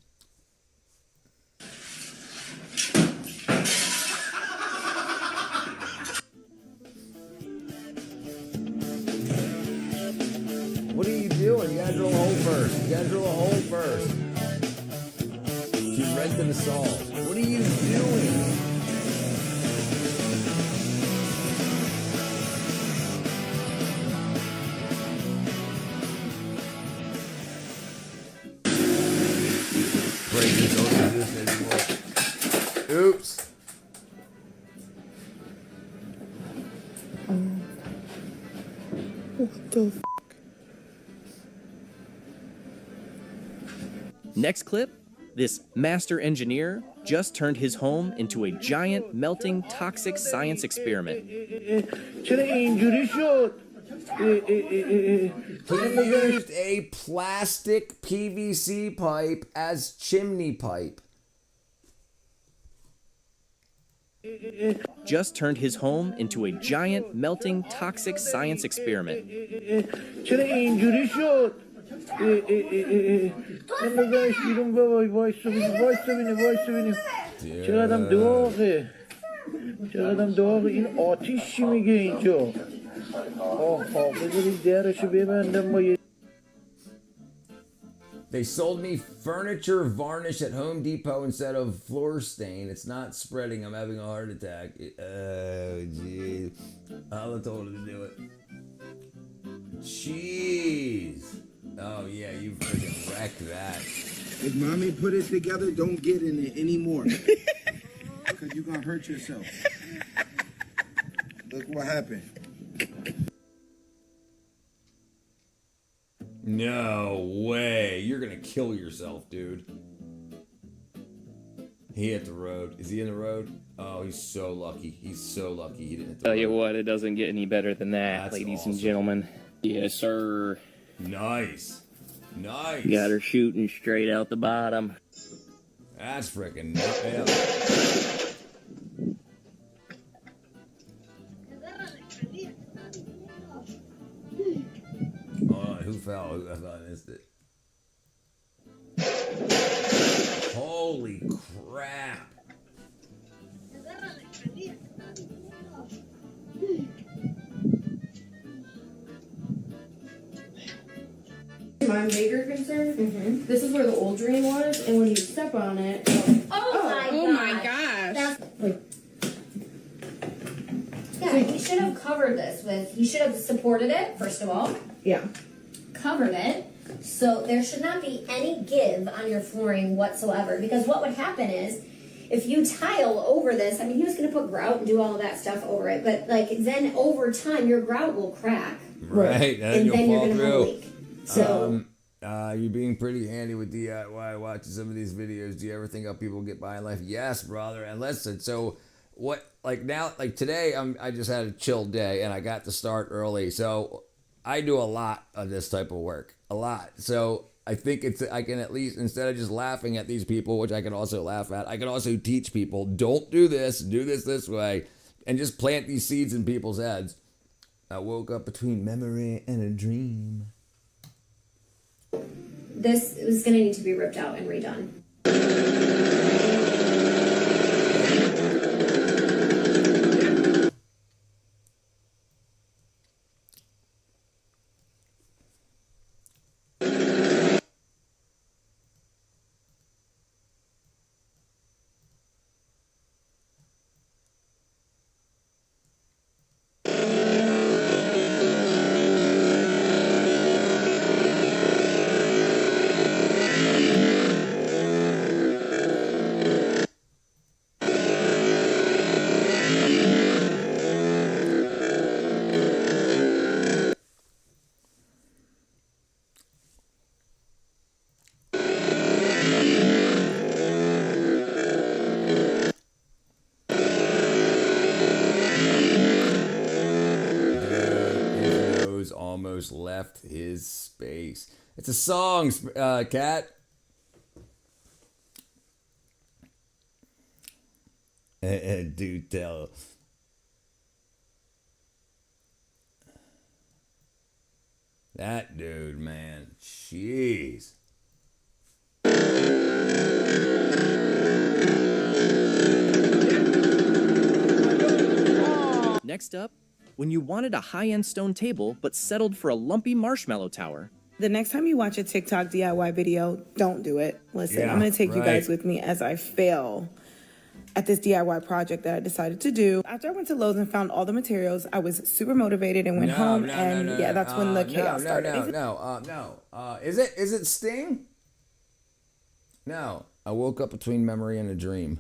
What are you doing? You gotta drill a hole first. She's renting a saw. What are you doing? break this. Don't do this anymore. Oops. What the f? Next clip, this master engineer just turned his home into a giant, melting, toxic science experiment. He used a plastic PVC pipe as chimney pipe. Just turned his home into a giant, melting, toxic science experiment. They sold me furniture varnish at Home Depot instead of floor stain. It's not spreading. I'm having a heart attack. Oh, jeez. I'll told her to do it. Jeez. Oh, yeah, you freaking wrecked that. If mommy put it together, don't get in it anymore. Because you're going to hurt yourself. Look what happened. No way. You're going to kill yourself, dude. He hit the road. Is he in the road? Oh, he's so lucky. He's so lucky he didn't hit the road. Tell you what, it doesn't get any better than that, That's ladies awesome. and gentlemen. Yes, sir. Nice. Nice. Got her shooting straight out the bottom. That's freaking nuts. Who fell? I thought I missed it. Holy crap. My bigger concern, this is where the old drain was, and when you step on it... Oh my gosh. Yeah, he should have covered this with, he should have supported it, first of all. Yeah. Covered it, so there should not be any give on your flooring whatsoever, because what would happen is, if you tile over this, I mean, he was going to put grout and do all of that stuff over it, but like, then over time, your grout will crack. Right, And then you're going to have a leak. So... you're being pretty handy with DIY watching some of these videos. Do you ever think how people get by in life? Yes, brother. And listen, so what, like now, like today, I just had a chill day and I got to start early. So I do a lot of this type of work, a lot. So I think I can at least, instead of just laughing at these people, which I can also laugh at, I can also teach people, don't do this way, and just plant these seeds in people's heads. I woke up between memory and a dream. This is going to need to be ripped out and redone. Almost left his space. It's a song, Cat. Do tell. That dude, man. Jeez. Next up, when you wanted a high-end stone table but settled for a lumpy marshmallow tower. The next time you watch a TikTok DIY video, don't do it. Listen, Yeah, I'm going to take you right. guys with me as I fail at this DIY project that I decided to do. After I went to Lowe's and found all the materials, I was super motivated and went home, and that's when the chaos started. No. Is it Sting? No, I woke up between memory and a dream.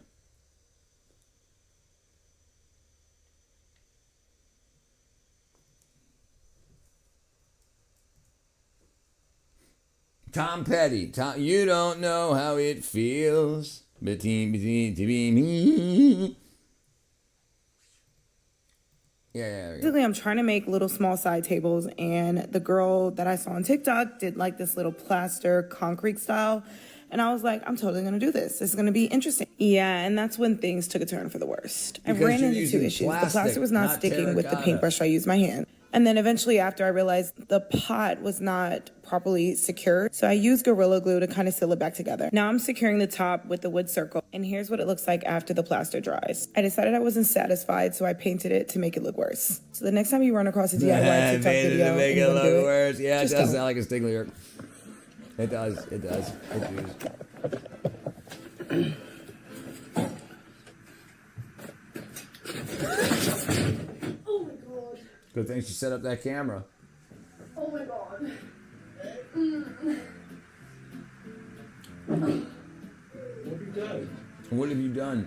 Tom Petty. You don't know how it feels to be me. Yeah. Basically, I'm trying to make little small side tables, and the girl that I saw on TikTok did like this little plaster concrete style. And I was like, I'm totally going to do this. This is going to be interesting. Yeah, and that's when things took a turn for the worst. I ran into two issues. The plaster was not sticking with the paintbrush, so I used my hand. And then eventually after I realized the pot was not properly secured, so I used Gorilla Glue to kind of seal it back together. Now I'm securing the top with the wood circle, and here's what it looks like after the plaster dries. I decided I wasn't satisfied, so I painted it to make it look worse. So the next time you run across a DIY TikTok video, to make it look worse. Yeah, it does don't. sound like a Sting lyric. It does. It does. Oh my god. Good thing she set up that camera. Oh my god. What have you done?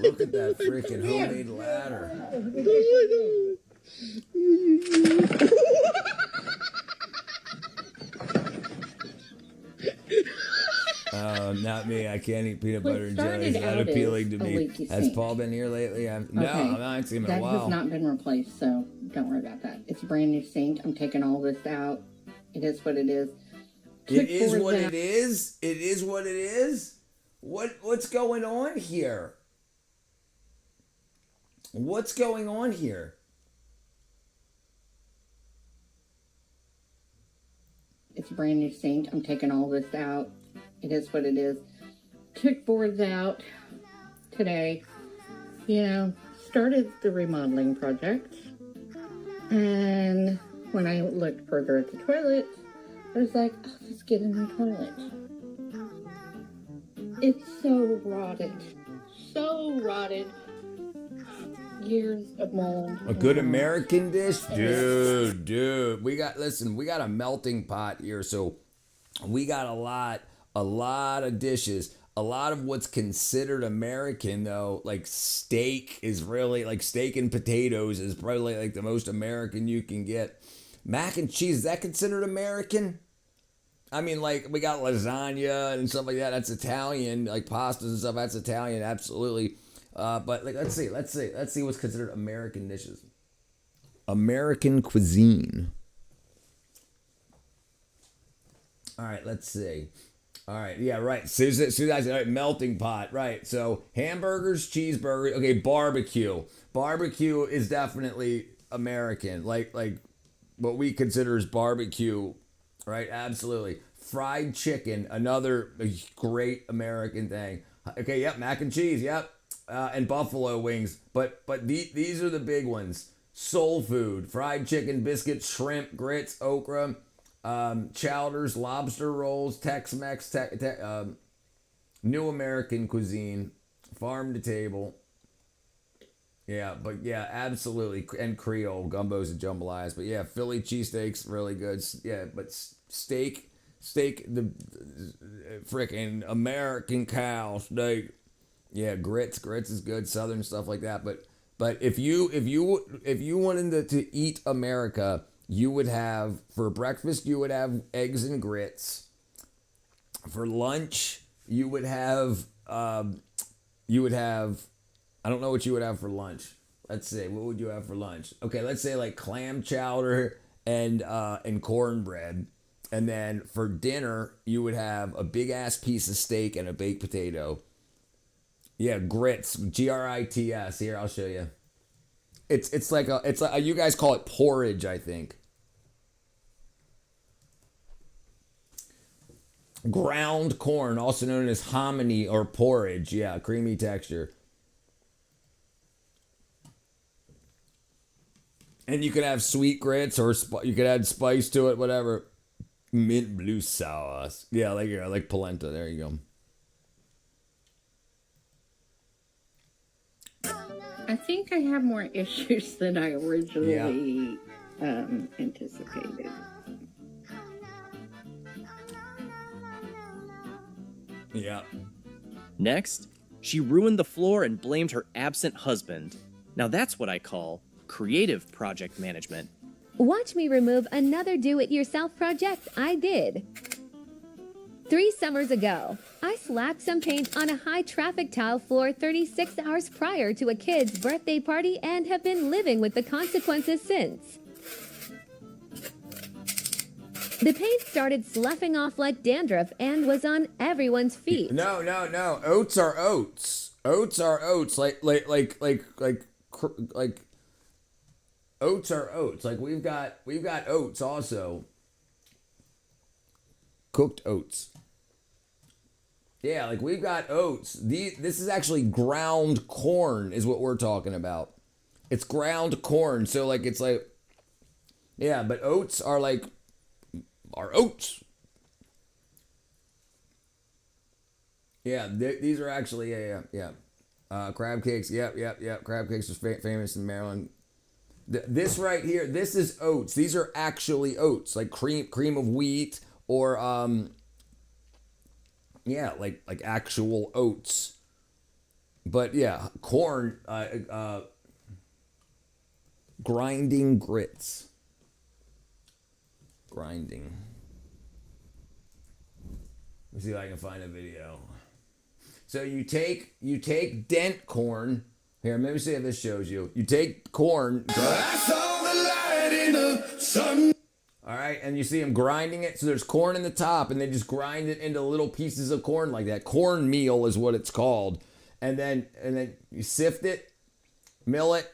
Look at that freaking homemade ladder. Not me. I can't eat peanut butter and jelly. It's not appealing to me. Has Paul been here lately? No, I haven't seen him in a while. That has not been replaced, so don't worry about that. It's a brand new sink. I'm taking all this out. It is what it is. It is what it is? It is what it is? What's going on here? What's going on here? It's a brand new sink. I'm taking all this out. It is what it is. Took boards out today. You know, started the remodeling project. And when I looked further at the toilet, I was like, oh, let's get a new toilet. It's so rotted. So rotted. Years of mold. A good American dish? Dude. We got a melting pot here, so we got a lot of dishes. A lot of what's considered American, though, like steak is really, like steak and potatoes is probably like the most American you can get. Mac and cheese, is that considered American? I mean, like, we got lasagna and stuff like that. That's Italian. Like pastas and stuff, that's Italian, absolutely. But like, let's see what's considered American dishes. American cuisine. All right, let's see. All right, yeah, right. Susan, all right, melting pot, right. So hamburgers, cheeseburgers, okay, barbecue. Barbecue is definitely American, like what we consider as barbecue, right? Absolutely. Fried chicken, another great American thing. Okay, yep, mac and cheese, yep. And buffalo wings, but these are the big ones. Soul food, fried chicken, biscuits, shrimp, grits, okra, chowders, lobster rolls, Tex-Mex, New American cuisine, farm to table. Yeah, but yeah, absolutely, and Creole gumbos and jambalayas. But yeah, Philly cheesesteaks really good. Yeah, but steak, the freaking American cow steak. Yeah, grits is good, southern stuff like that. But if you wanted to eat America, you would have, for breakfast you would have eggs and grits. For lunch you would have I don't know what you would have for lunch. Let's see, what would you have for lunch? Okay, let's say like clam chowder and cornbread. And then for dinner you would have a big ass piece of steak and a baked potato. Yeah, grits, grits. Here, I'll show you. It's like you guys call it porridge, I think. Ground corn, also known as hominy or porridge. Yeah, creamy texture. And you could have sweet grits, or you could add spice to it, whatever. Mint blue sauce. Yeah, like polenta. There you go. I think I have more issues than I originally anticipated. Yeah. Next, she ruined the floor and blamed her absent husband. Now that's what I call creative project management. Watch me remove another do-it-yourself project I did. 3 summers ago, I slapped some paint on a high-traffic tile floor 36 hours prior to a kid's birthday party and have been living with the consequences since. The paint started sloughing off like dandruff and was on everyone's feet. No. Oats are oats. Oats are oats. Like oats are oats. Like we've got oats also. Cooked oats. Yeah, like we've got oats. This is actually ground corn is what we're talking about. It's ground corn. So like it's like, yeah, but oats are like are oats. Yeah, these are actually yeah. Crab cakes. Yep. Crab cakes are famous in Maryland. This right here, this is oats. These are actually oats, like cream of wheat or yeah, like actual oats. But yeah, corn grinding grits. Grinding. Let's see if I can find a video. So you take dent corn. Here, let me see if this shows you. You take corn. I saw the light in the sun. All right, and you see them grinding it. So there's corn in the top, and they just grind it into little pieces of corn like that. Cornmeal is what it's called. And then you sift it, mill it,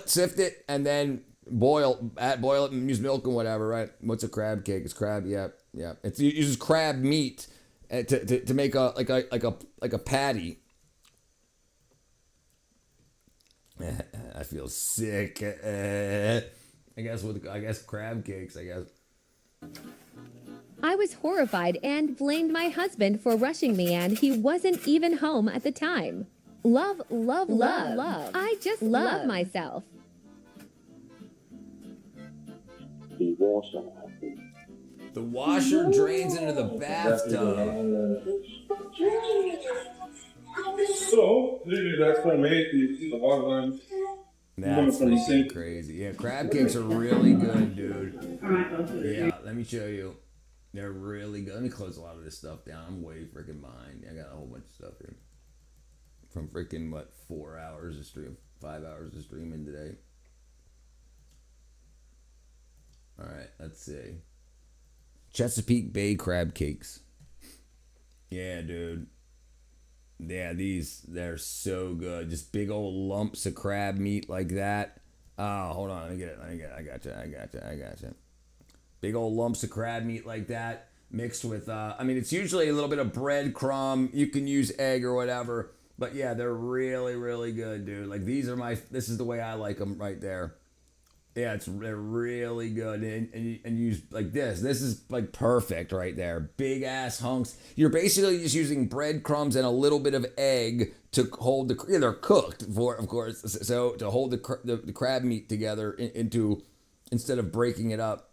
sift it, and then boil it and use milk and whatever, right? What's a crab cake? It's crab, yeah. It uses crab meat to make a patty. I feel sick. I guess crab cakes, I guess. I was horrified and blamed my husband for rushing me, and he wasn't even home at the time. Love. I just love myself. The washer drains into the bathtub. So, that's what made the water line. That's freaking crazy. Yeah, crab cakes are really good, dude. Yeah, let me show you. They're really good. Let me close a lot of this stuff down. I'm way freaking behind. I got a whole bunch of stuff here. From freaking, 4 hours of stream, 5 hours of streaming today. All right, let's see. Chesapeake Bay crab cakes. Yeah, dude. Yeah, they're so good. Just big old lumps of crab meat like that. Oh, hold on. Let me get it. I got you. Big old lumps of crab meat like that mixed with, it's usually a little bit of breadcrumb. You can use egg or whatever. But yeah, they're really, really good, dude. Like this is the way I like them right there. Yeah, they're really good. And use like this. This is like perfect right there. Big ass hunks. You're basically just using breadcrumbs and a little bit of egg to hold they're cooked for, of course. So to hold the crab meat together instead of breaking it up.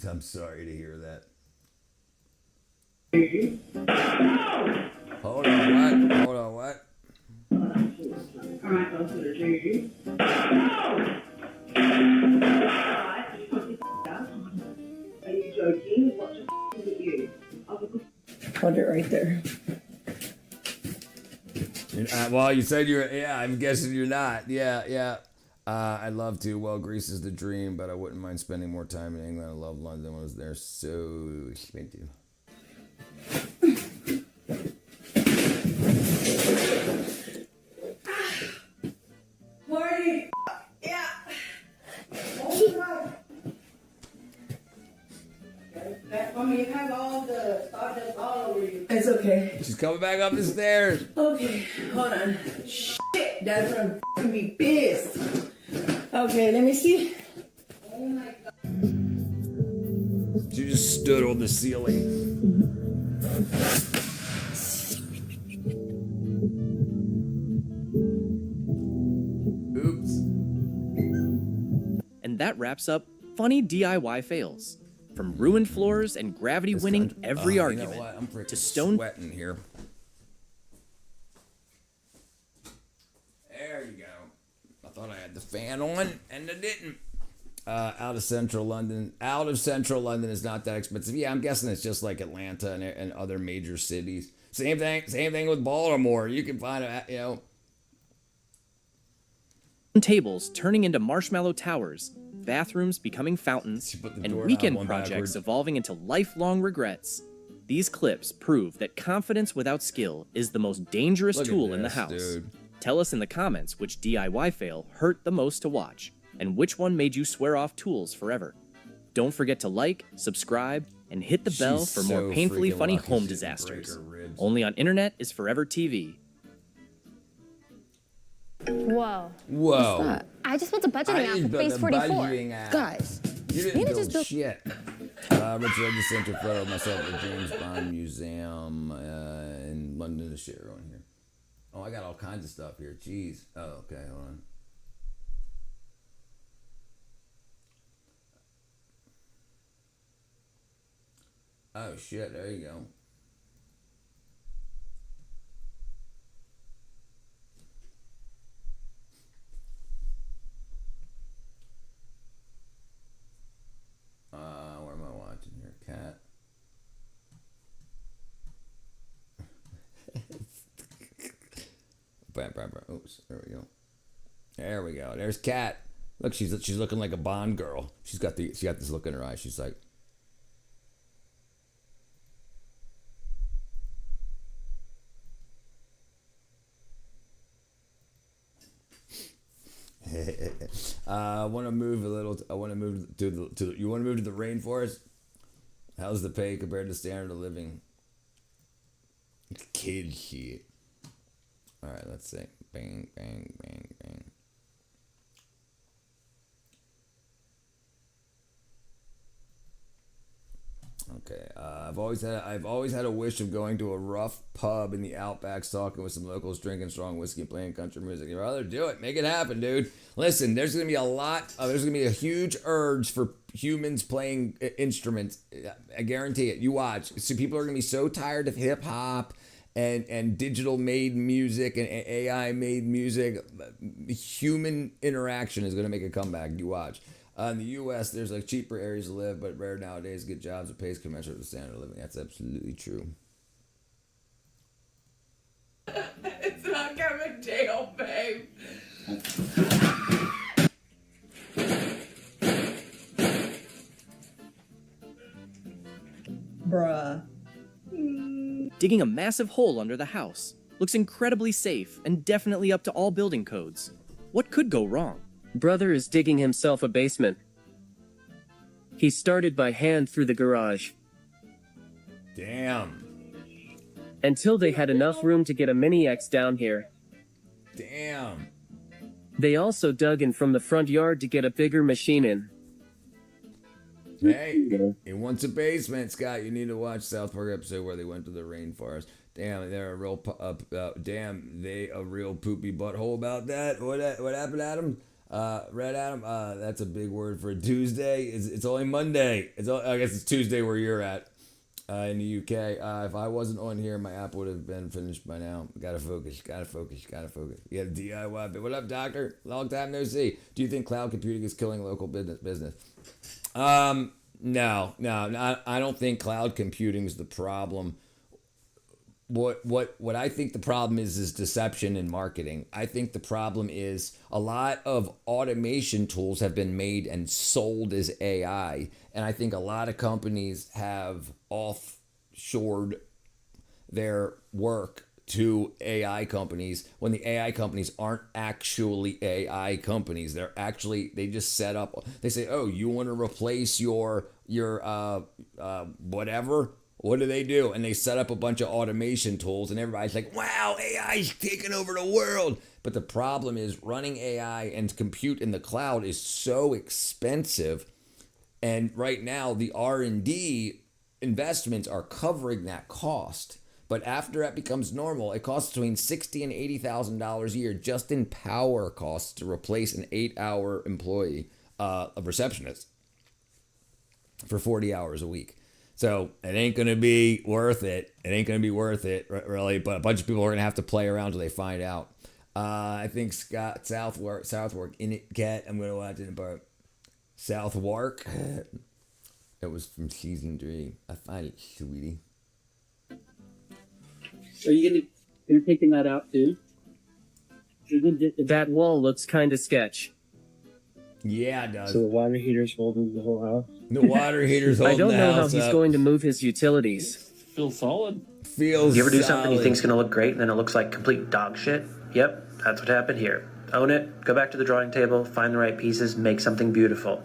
I'm sorry to hear that. Hold on, what? I might go to the TV. Are you joking? What the is you? Hold it right there. Well, you said I'm guessing you're not. Yeah. I'd love to. Well, Greece is the dream, but I wouldn't mind spending more time in England. I love London. I was there so expensive. Morty! Yeah! That's for me. Have all the stardust all over you. It's okay. She's coming back up the stairs. Okay, hold on. Shit, that's gonna f***ing be pissed. Okay, let me see. Oh my god. She just stood on the ceiling. And that wraps up funny DIY fails. From ruined floors and gravity winning every argument You know what? I'm freaking to stone sweating here. There you go. I thought I had the fan on, and I didn't. Out of central London. Out of central London is not that expensive. Yeah, I'm guessing it's just like Atlanta and other major cities. Same thing with Baltimore. You can find it, tables turning into marshmallow towers, bathrooms becoming fountains, and weekend projects evolving into lifelong regrets. These clips prove that confidence without skill is the most dangerous tool in the house. Dude. Tell us in the comments which DIY fail hurt the most to watch, and which one made you swear off tools forever. Don't forget to like, subscribe, and hit the bell for more painfully funny home disasters. Only on Internet is Forever TV. Whoa. Whoa. What's that? I just built a budgeting app for Phase 44. Guys, you didn't build shit. Richard, I just sent a photo of myself at the James Bond Museum in London to share on here. Oh, I got all kinds of stuff here. Jeez. Oh, okay, hold on. Oh, shit, there you go. Where am I watching here? Cat. Bam, bam, bam. Oops, there we go. There we go. There's Cat. Look, she's looking like a Bond girl. She got this look in her eye. She's like. I want to move a little. I want to move to the. You want to move to the rainforest? How's the pay compared to standard of living? Kid shit. All right, let's see. Bang, bang, bang, bang. Okay, I've always had a wish of going to a rough pub in the outback, talking with some locals, drinking strong whiskey, and playing country music. You'd rather do it, make it happen, dude. Listen, there's gonna be a huge urge for humans playing instruments. I guarantee it. You watch. So people are gonna be so tired of hip hop and digital made music and AI made music. Human interaction is gonna make a comeback. You watch. In the U.S., there's like cheaper areas to live, but rare nowadays to get jobs that pays commensurate with standard of living. That's absolutely true. It's not coming jail, babe. Bruh. Digging a massive hole under the house. Looks incredibly safe and definitely up to all building codes. What could go wrong? Brother is digging himself a basement. He started by hand through the garage. Damn. Until they had enough room to get a Mini X down here. Damn. They also dug in from the front yard to get a bigger machine in. Hey, he wants a basement, Scott. You need to watch South Park episode where they went to the rainforest. Damn, they're a real a real poopy butthole about that. What happened, Adam? Red Adam. That's a big word for Tuesday. It's only Monday. I guess it's Tuesday where you're at in the UK. If I wasn't on here, my app would have been finished by now. Gotta focus. You got a DIY. But what up, doctor? Long time no see. Do you think cloud computing is killing local business? No. I don't think cloud computing is the problem. What I think the problem is deception in marketing. I think the problem is a lot of automation tools have been made and sold as AI. And I think a lot of companies have offshored their work to AI companies when the AI companies aren't actually AI companies. They just set up, they say, oh, you want to replace your whatever? What do? And they set up a bunch of automation tools and everybody's like, wow, AI's taking over the world. But the problem is running AI and compute in the cloud is so expensive. And right now the R&D investments are covering that cost. But after that becomes normal, it costs between $60,000 and $80,000 a year just in power costs to replace an 8-hour employee. a receptionist for 40 hours a week. So it ain't going to be worth it. It ain't going to be worth it, really. But a bunch of people are going to have to play around till they find out. I think Scott Southwark in it, Cat. I'm going to watch it about Southwark. It was from season 3. I find it, sweetie. Are you you're taking that out too? That wall looks kind of sketch. Yeah, it does. So the water heater's holding the whole house? The water heater's holding the house I don't know how he's up. going to move his utilities. Feels solid. Feels You ever do something solid. you think's gonna look great and then it looks like complete dog shit? Yep, that's what happened here. Own it, go back to the drawing table, find the right pieces, make something beautiful.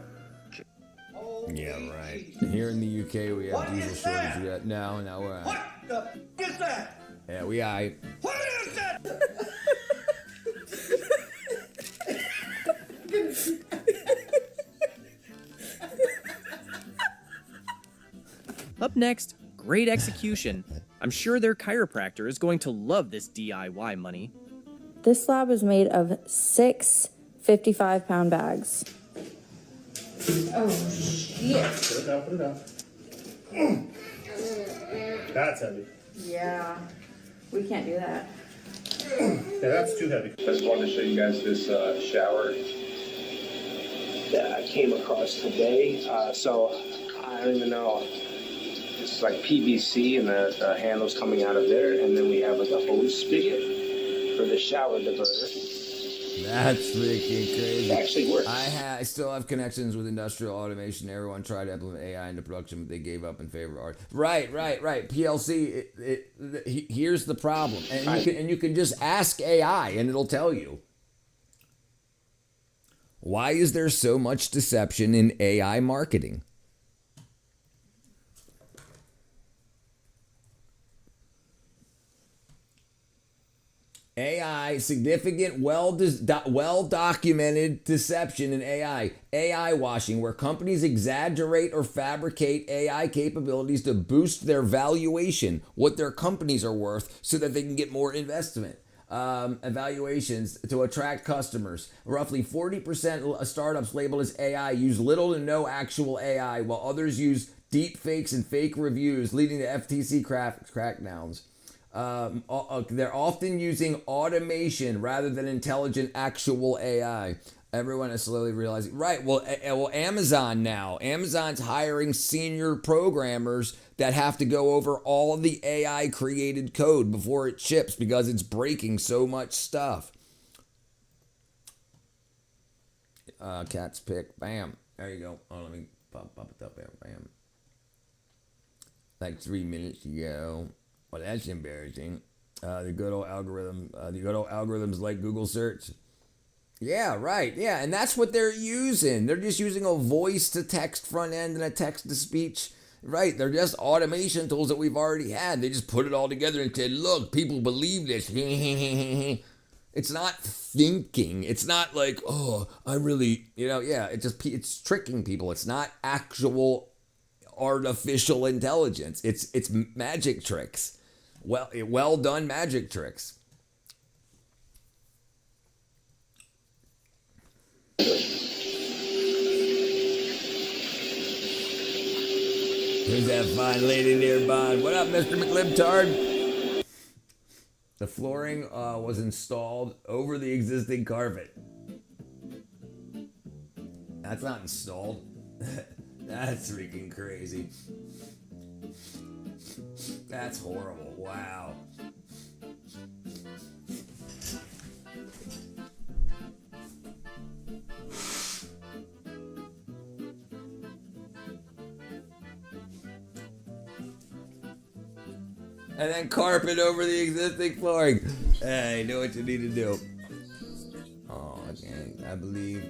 Yeah, right. Here in the UK, we have diesel shortage. Yet. No, we're out. What the is that? Yeah, we aight. What is that? Up next, great execution. I'm sure their chiropractor is going to love this DIY money. This slab is made of 6 55-pound bags. Oh, shit. Put it down, put it down. That's heavy. Yeah, we can't do that. Yeah, that's too heavy. I just wanted to show you guys this shower That I came across today. So I don't even know. It's like PVC and the handle's coming out of there. And then we have like a hose spigot for the shower diverter. That's freaking crazy. It actually works. I still have connections with industrial automation. Everyone tried to implement AI into production, but they gave up in favor of art. Right. PLC. Here's the problem, and you can just ask AI, and it'll tell you. Why is there so much deception in AI marketing? AI, significant, well-documented deception in AI washing, where companies exaggerate or fabricate AI capabilities to boost their valuation, what their companies are worth, so that they can get more investment. Evaluations to attract customers. Roughly 40% of startups labeled as AI use little to no actual AI, while others use deep fakes and fake reviews, leading to FTC crackdowns. They're often using automation rather than intelligent actual AI. Everyone is slowly realizing, right? Well, Amazon now. Amazon's hiring senior programmers that have to go over all the AI created code before it ships because it's breaking so much stuff. Cat's pick. Bam. There you go. Oh, let me pop it up there. Bam. Like 3 minutes ago. Well, that's embarrassing. The good old algorithm. The good old algorithms like Google search. Yeah, right. Yeah, and that's what they're using. They're just using a voice to text front end and a text to speech. Right. They're just automation tools that we've already had. They just put it all together and said, look, people believe this. It's not thinking. It's not like, oh, I really, yeah, it's tricking people. It's not actual artificial intelligence. It's magic tricks. Well done magic tricks. Who's that fine lady nearby? What up, Mr. McLibtard? The flooring was installed over the existing carpet. That's not installed. That's freaking crazy. That's horrible. Wow. And then carpet over the existing flooring. Hey, do what you need to do. Oh, okay. I believe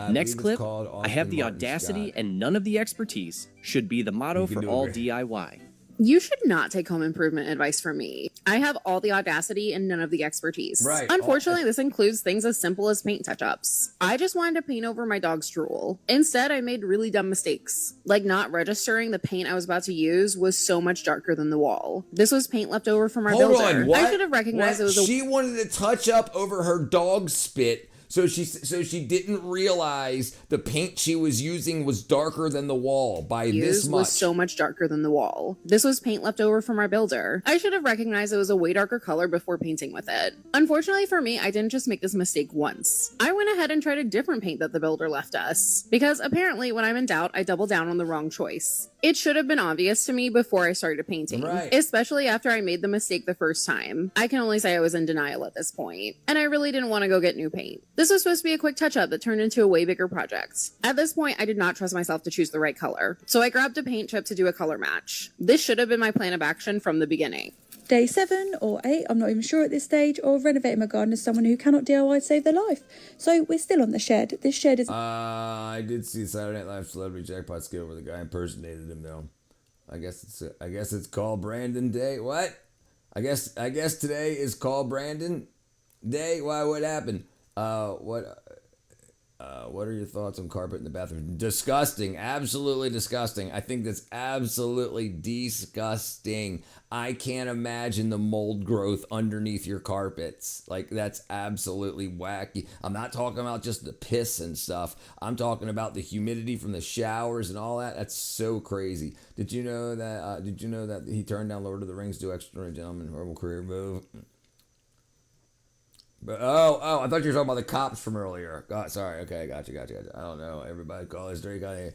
Next clip, called I have Austin the Martin audacity Scott. and none of the expertise should be the motto You can for do it, all Rick. DIY. You should not take home improvement advice from me. I have all the audacity and none of the expertise. Right. Unfortunately, this includes things as simple as paint touch-ups. I just wanted to paint over my dog's drool. Instead, I made really dumb mistakes, like not registering the paint I was about to use was so much darker than the wall. This was paint left over from our Hold builder. on, what? I should have recognized What? it was a She wanted to touch up over her dog spit So she didn't realize the paint she was using was darker than the wall by this much. Was so much darker than the wall. This was paint left over from our builder. I should have recognized it was a way darker color before painting with it. Unfortunately for me, I didn't just make this mistake once. I went ahead and tried a different paint that the builder left us, because apparently when I'm in doubt, I double down on the wrong choice. It should have been obvious to me before I started painting, especially after I made the mistake the first time. I can only say I was in denial at this point, and I really didn't want to go get new paint. This was supposed to be a quick touch-up that turned into a way bigger project. At this point, I did not trust myself to choose the right color, so I grabbed a paint chip to do a color match. This should have been my plan of action from the beginning. Day 7 or 8, I'm not even sure at this stage, or renovating my garden as someone who cannot DIY to save their life. So we're still on the shed. This shed is... I did see Saturday Night Live Celebrity Jackpot skit where the guy impersonated him though. I guess it's called Brandon Day. What? I guess today is called Brandon Day. Why? What happened? What are your thoughts on carpet in the bathroom? Disgusting. Absolutely disgusting. I think that's absolutely disgusting. I can't imagine the mold growth underneath your carpets. Like, that's absolutely wacky. I'm not talking about just the piss and stuff. I'm talking about the humidity from the showers and all that. That's so crazy. Did you know that he turned down Lord of the Rings to Extraordinary Gentleman, horrible career move? But, I thought you were talking about the cops from earlier. God, sorry. Okay, gotcha. I don't know. Everybody call us Drake. They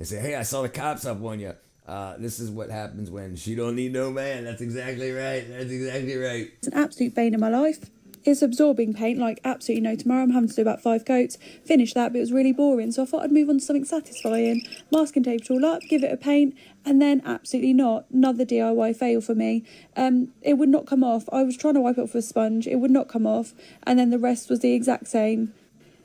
say, hey, I saw the cops up on you. This is what happens when she don't need no man. That's exactly right. It's an absolute bane in my life. It's absorbing paint like absolutely no tomorrow. I'm having to do about 5 coats. Finish that, but it was really boring, so I thought I'd move on to something satisfying. Masking tape it all up, give it a paint, and then absolutely not. Another DIY fail for me. It would not come off. I was trying to wipe it off with a sponge. It would not come off, and then the rest was the exact same.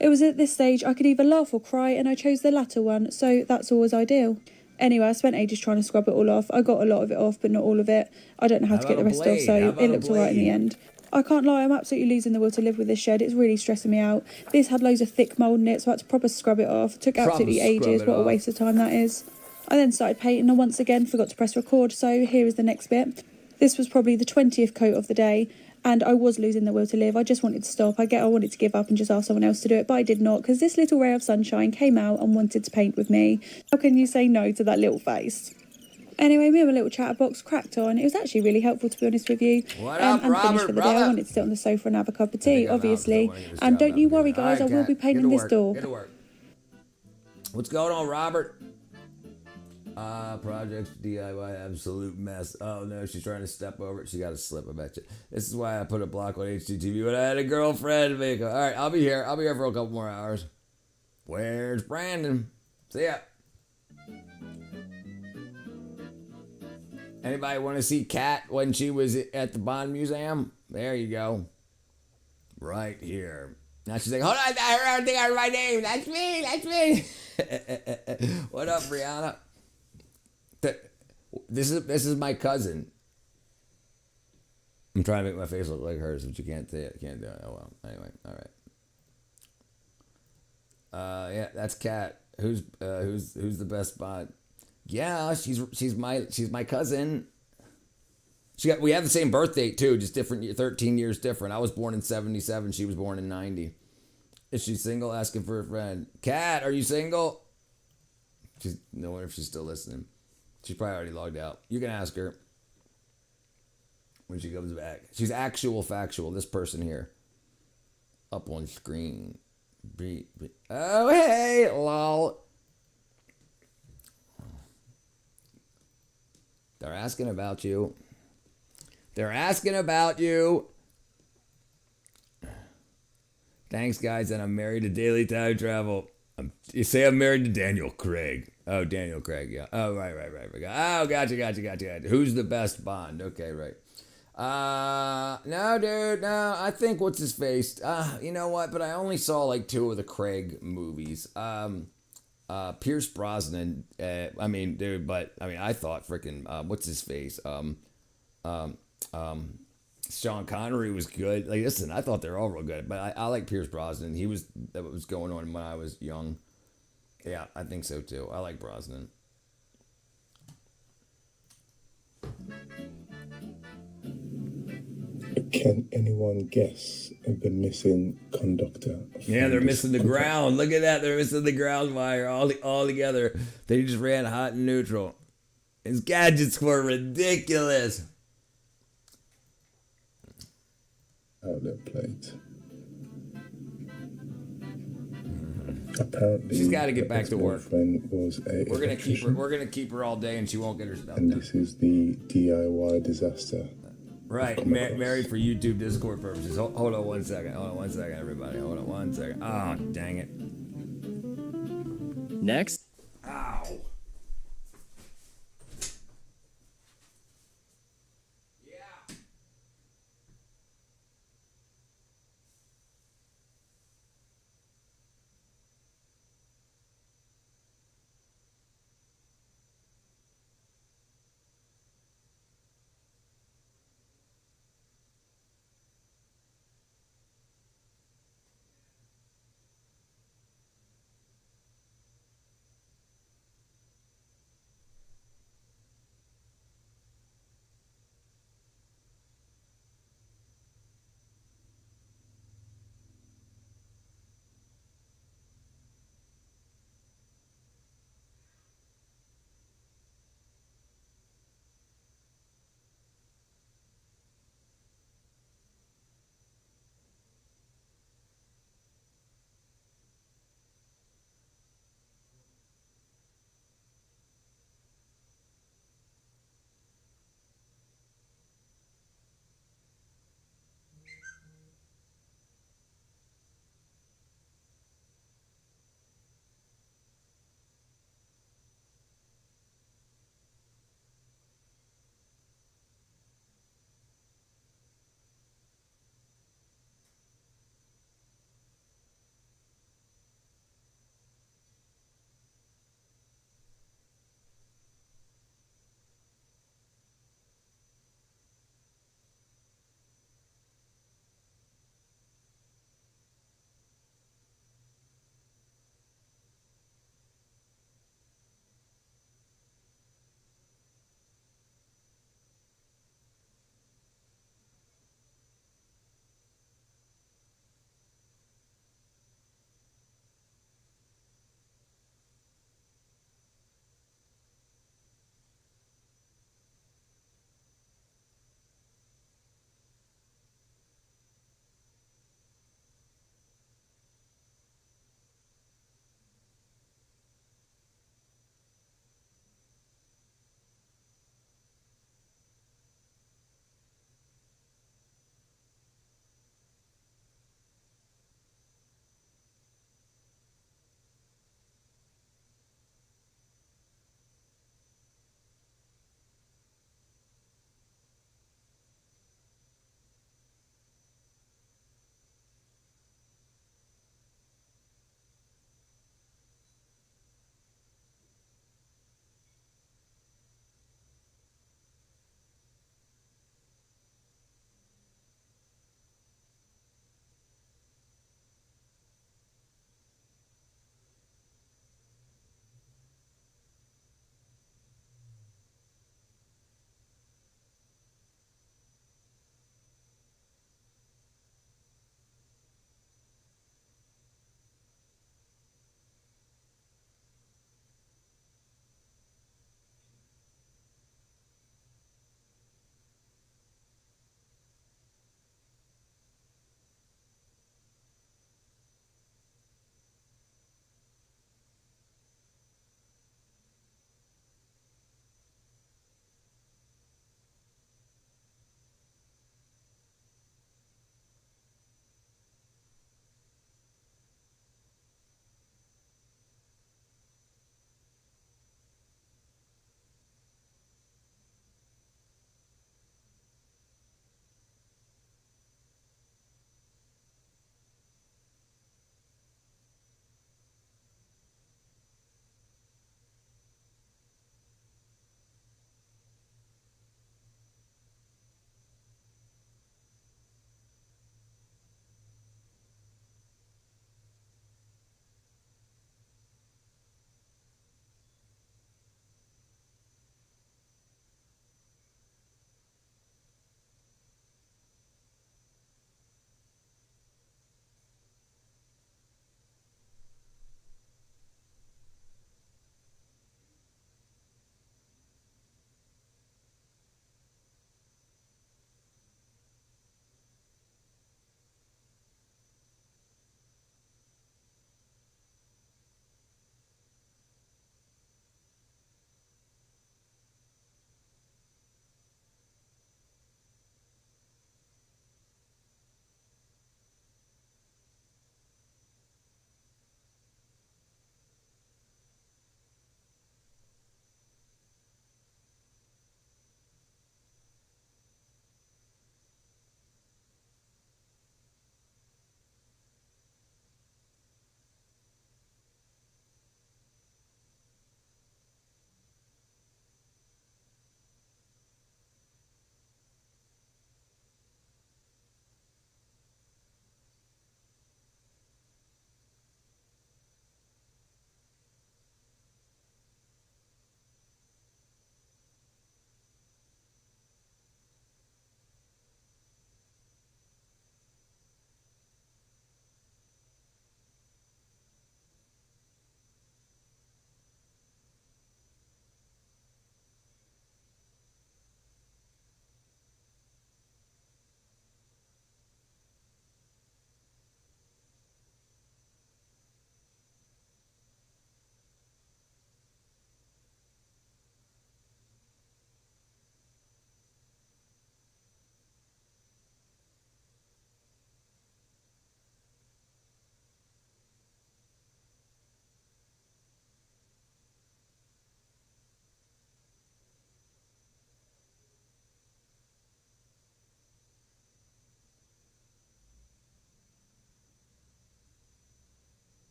It was at this stage I could either laugh or cry, and I chose the latter one, so that's always ideal. Anyway, I spent ages trying to scrub it all off. I got a lot of it off, but not all of it. I don't know how to get the rest off, so it looked alright in the end. I can't lie, I'm absolutely losing the will to live with this shed. It's really stressing me out. This had loads of thick mould in it, so I had to proper scrub it off. It took absolutely ages. What a waste of time that is. I then started painting and once again forgot to press record, so here is the next bit. This was probably the 20th coat of the day, and I was losing the will to live. I just wanted to stop. I wanted to give up and just ask someone else to do it, but I did not, because this little ray of sunshine came out and wanted to paint with me. How can you say no to that little face? Anyway, me and my little chatterbox cracked on. It was actually really helpful, to be honest with you. What up, and Robert, finished for the day. I wanted to sit on the sofa and have a cup of tea, obviously. And don't you worry, guys, I will be painting this door. Get to work. What's going on, Robert? Projects, DIY, absolute mess. Oh no, she's trying to step over it. She got to slip, I bet you. This is why I put a block on HGTV when I had a girlfriend. All right, I'll be here. I'll be here for a couple more hours. Where's Brandon? See ya. Anybody want to see Kat when she was at the Bond Museum? There you go. Right here. Now she's like, hold on, I don't think I heard my name. That's me. What up, Brianna? This is my cousin. I'm trying to make my face look like hers, but you can't do it. Oh well. Anyway, all right. Yeah, that's Kat. Who's the best Bond? Yeah, she's my cousin. We have the same birth date too, just different, 13 years different. I was born in 77. She was born in 90. Is she single? Asking for a friend. Kat, are you single? No wonder if she's still listening. She's probably already logged out. You can ask her when she comes back. She's actual factual. This person here, up on screen. Oh hey, lol. They're asking about you. Thanks, guys. And I'm married to Daily Time Travel. You say I'm married to Daniel Craig. Oh, Daniel Craig, yeah. Oh, right. Oh, gotcha. Who's the best Bond? Okay, right. No, dude, no. I think what's his face? You know what? But I only saw like 2 of the Craig movies. Pierce Brosnan, I thought freaking, what's his face? Sean Connery was good. Like, listen, I thought they were all real good, but I like Pierce Brosnan. That was going on when I was young. Yeah, I think so too. I like Brosnan. Can anyone guess the missing conductor? Yeah, they're from missing the this ground. Look at that. They're missing the ground wire all together. They just ran hot and neutral. His gadgets were ridiculous. outlet plate. Apparently, She's got to get back to work. Was a We're gonna keep her. electrician, We're gonna keep her all day, and she won't get her stuff and done. this is the DIY disaster. Right, married for YouTube Discord purposes. Hold on 1 second. Hold on 1 second, everybody. Hold on 1 second. Oh, dang it. Next. Ow.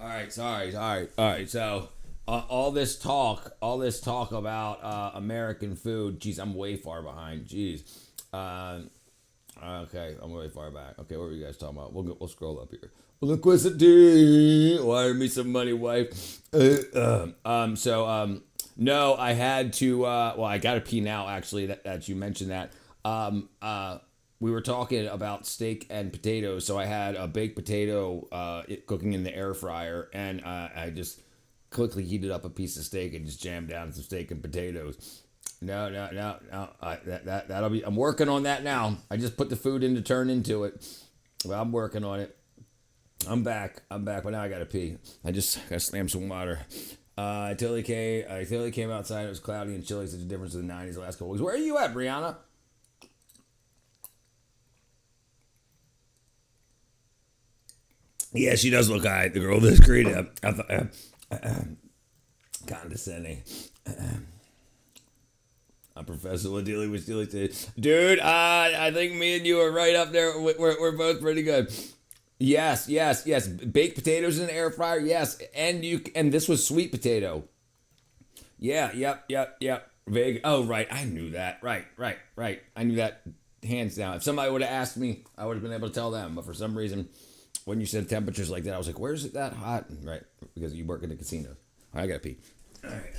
right. Sorry. All right. So all this talk about American food. Jeez, I'm way far behind. Jeez. Okay, I'm way far back. Okay, what were you guys talking about? We'll scroll up here. Liquidity. Wire me some money, wife. No, I had to. Well, I got to pee now. Actually, that you mentioned that. We were talking about steak and potatoes, so I had a baked potato cooking in the air fryer, and I just quickly heated up a piece of steak and just jammed down some steak and potatoes. No. That'll be. I'm working on that now. I just put the food in to turn into it. Well, I'm working on it. I'm back, but now I gotta pee. I just gotta slam some water. Tilly came outside. It was cloudy and chilly. Such a difference in the 90s the last couple weeks. Where are you at, Brianna? Yeah, she does look alright. The girl does great. Condescending. I'm Professor Ladili with Steely today. Dude, I think me and you are right up there. We're both pretty good. Yes. Baked potatoes in the air fryer. Yes, and this was sweet potato. Yeah. Yep. Vague. Oh, right. I knew that. Right. I knew that hands down. If somebody would have asked me, I would have been able to tell them. But for some reason, when you said temperatures like that, I was like, "Where's it that hot?" Right, because you work in the casino. All right, I gotta pee. All right.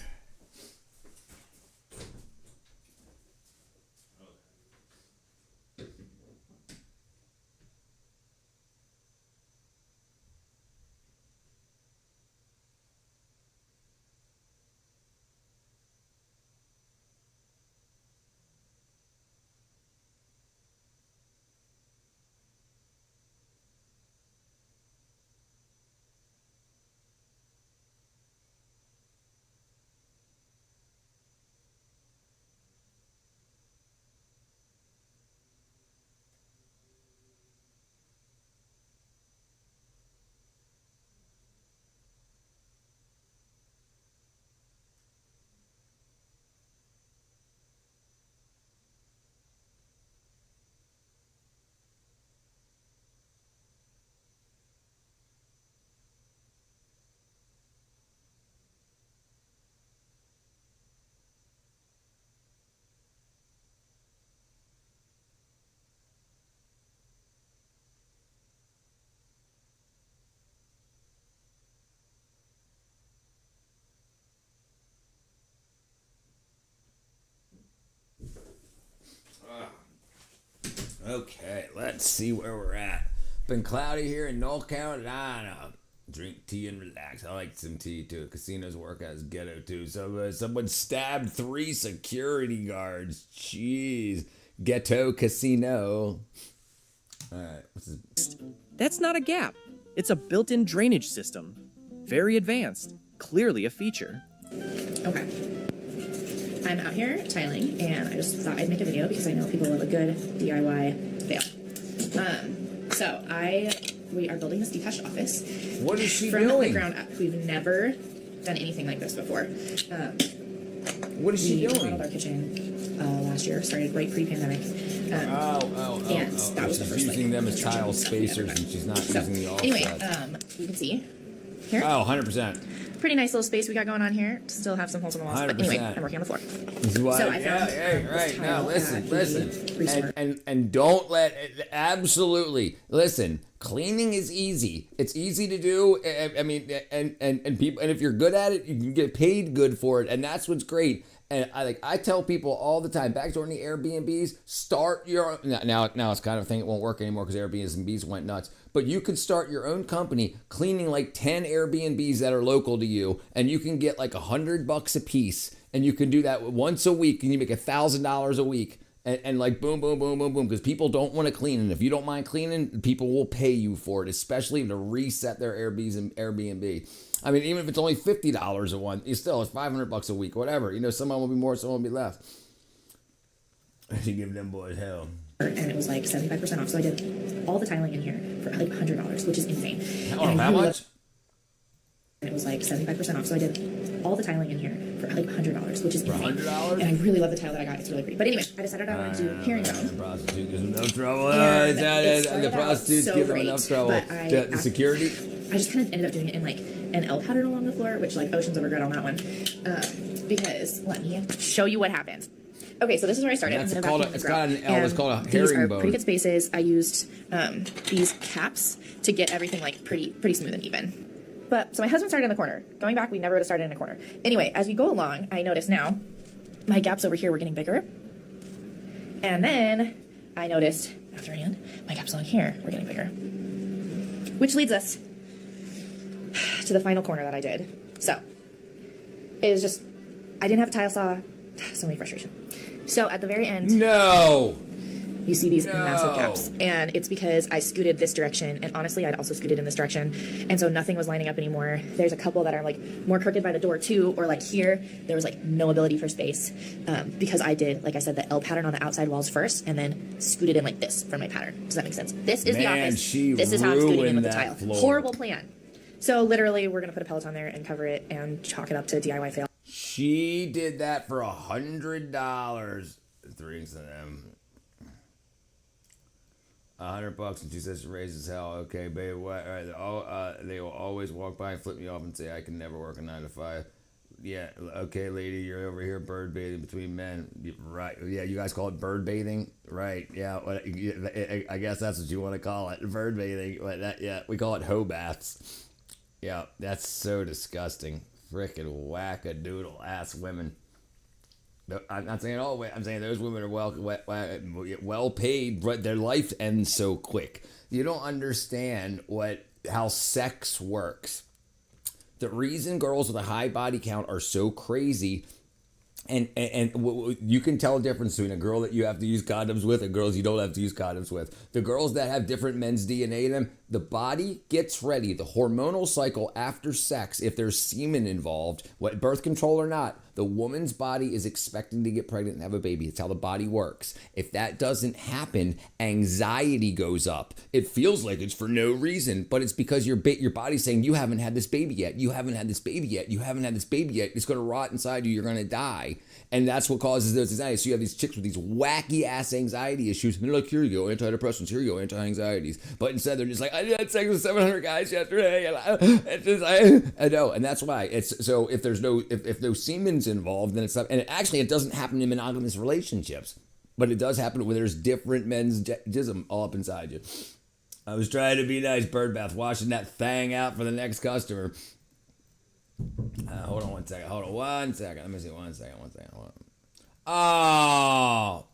Okay, let's see where we're at. Been cloudy here in North Carolina. Drink tea and relax. I like some tea too. Casinos work as ghetto too. So someone stabbed 3 security guards. Jeez. Ghetto casino. All right. What's this? That's not a gap. It's a built-in drainage system. Very advanced. Clearly a feature. Okay. I'm out here tiling, and I just thought I'd make a video because I know people love a good DIY fail. We are building this detached office. What is she from doing? the ground up. We've never done anything like this before. What is she doing? We remodeled our kitchen last year. Started right pre-pandemic. And that was the first. She's using them as tile spacers, and she's not using the offset. Anyway, you can see here. Oh, 100%. Pretty nice little space we got going on here. Still have some holes in the walls, 100%. but anyway, I'm working on the floor. This is why, So I found right now. Listen, and don't absolutely listen. Cleaning is easy. It's easy to do. I mean, and people, and if you're good at it, you can get paid good for it, and that's what's great. And I tell people all the time, back during the Airbnbs, start your now it's kind of a thing. It won't work anymore because Airbnbs went nuts. But you could start your own company cleaning like 10 Airbnbs that are local to you, and you can get like $100 a piece, and you can do that once a week, and you make $1,000 a week, and like boom, because people don't want to clean, and if you don't mind cleaning, people will pay you for it, especially to reset their Airbnb. I mean, even if it's only $50 a one, it's $500 a week, whatever. You know, someone will be more, someone will be less. You give them boys hell. And it was like 75% off, so I did all the tiling in here for like $100, which is insane. How much? And it was like 75% off, so I did all the tiling in here for like $100, which is insane. $100? And I really love the tile that I got. It's really pretty. But anyway, I decided I wanted to do herringbone. The prostitute gives him no trouble. And The prostitutes so give him great, enough trouble. but The security? I just kind of ended up doing it in like an L pattern along the floor, which like oceans of regret on that one. Because let me show you what happened. Okay, so this is where I started. That's I'm gonna called vacuum it's the got grout. an L. It's And called a these are herringbone. pretty good spaces. I used these caps to get everything like pretty smooth and even. But so my husband started in the corner. Going back, we never would have started in a corner. Anyway, as we go along, I notice now my gaps over here were getting bigger. And then I noticed after I end, my gaps along here were getting bigger. Which leads us to the final corner that I did. So it was just, I didn't have a tile saw. So many frustration. So at the very end, you see these massive gaps, and it's because I scooted this direction, and honestly I'd also scooted in this direction, and so nothing was lining up anymore. There's a couple that are like more crooked by the door too, or like here there was like no ability for space, because I did, like I said, the L pattern on the outside walls first and then scooted in like this for my pattern. Does that make sense? This is the office. This is how I'm scooting in with the tile. Horrible plan. So literally we're gonna put a Peloton there and cover it and chalk it up to DIY fail. She did that for $100. Three of them. $100, and she says she raises hell. Okay, babe. What? All right. They will always walk by and flip me off and say I can never work a 9 to 5. Yeah. Okay, lady, you're over here bird bathing between men. Right. Yeah. You guys call it bird bathing, right? Yeah. I guess that's what you want to call it, bird bathing. Yeah. We call it hoe baths. Yeah. That's so disgusting. Frickin' wackadoodle ass women. No, I'm not saying all women. I'm saying those women are well paid, but their life ends so quick. You don't understand how sex works. The reason girls with a high body count are so crazy, and you can tell a difference between a girl that you have to use condoms with and girls you don't have to use condoms with. The girls that have different men's DNA in them, the body gets ready. The hormonal cycle after sex, if there's semen involved, what birth control or not, the woman's body is expecting to get pregnant and have a baby. It's how the body works. If that doesn't happen, anxiety goes up. It feels like it's for no reason, but it's because your body's saying, you haven't had this baby yet. You haven't had this baby yet. You haven't had this baby yet. It's going to rot inside you. You're going to die. And that's what causes those anxieties. So you have these chicks with these wacky ass anxiety issues. And they're like, here you go, antidepressants. Here you go, anti-anxieties. But instead, they're just like, I had sex with 700 guys yesterday. And I know. And that's why. It's so if there's no semen's involved, then it's not. And it doesn't happen in monogamous relationships. But it does happen when there's different men's jism all up inside you. I was trying to be nice, bird bath, washing that thing out for the next customer. Hold on one second. Let me see. One second. Hold on. Oh.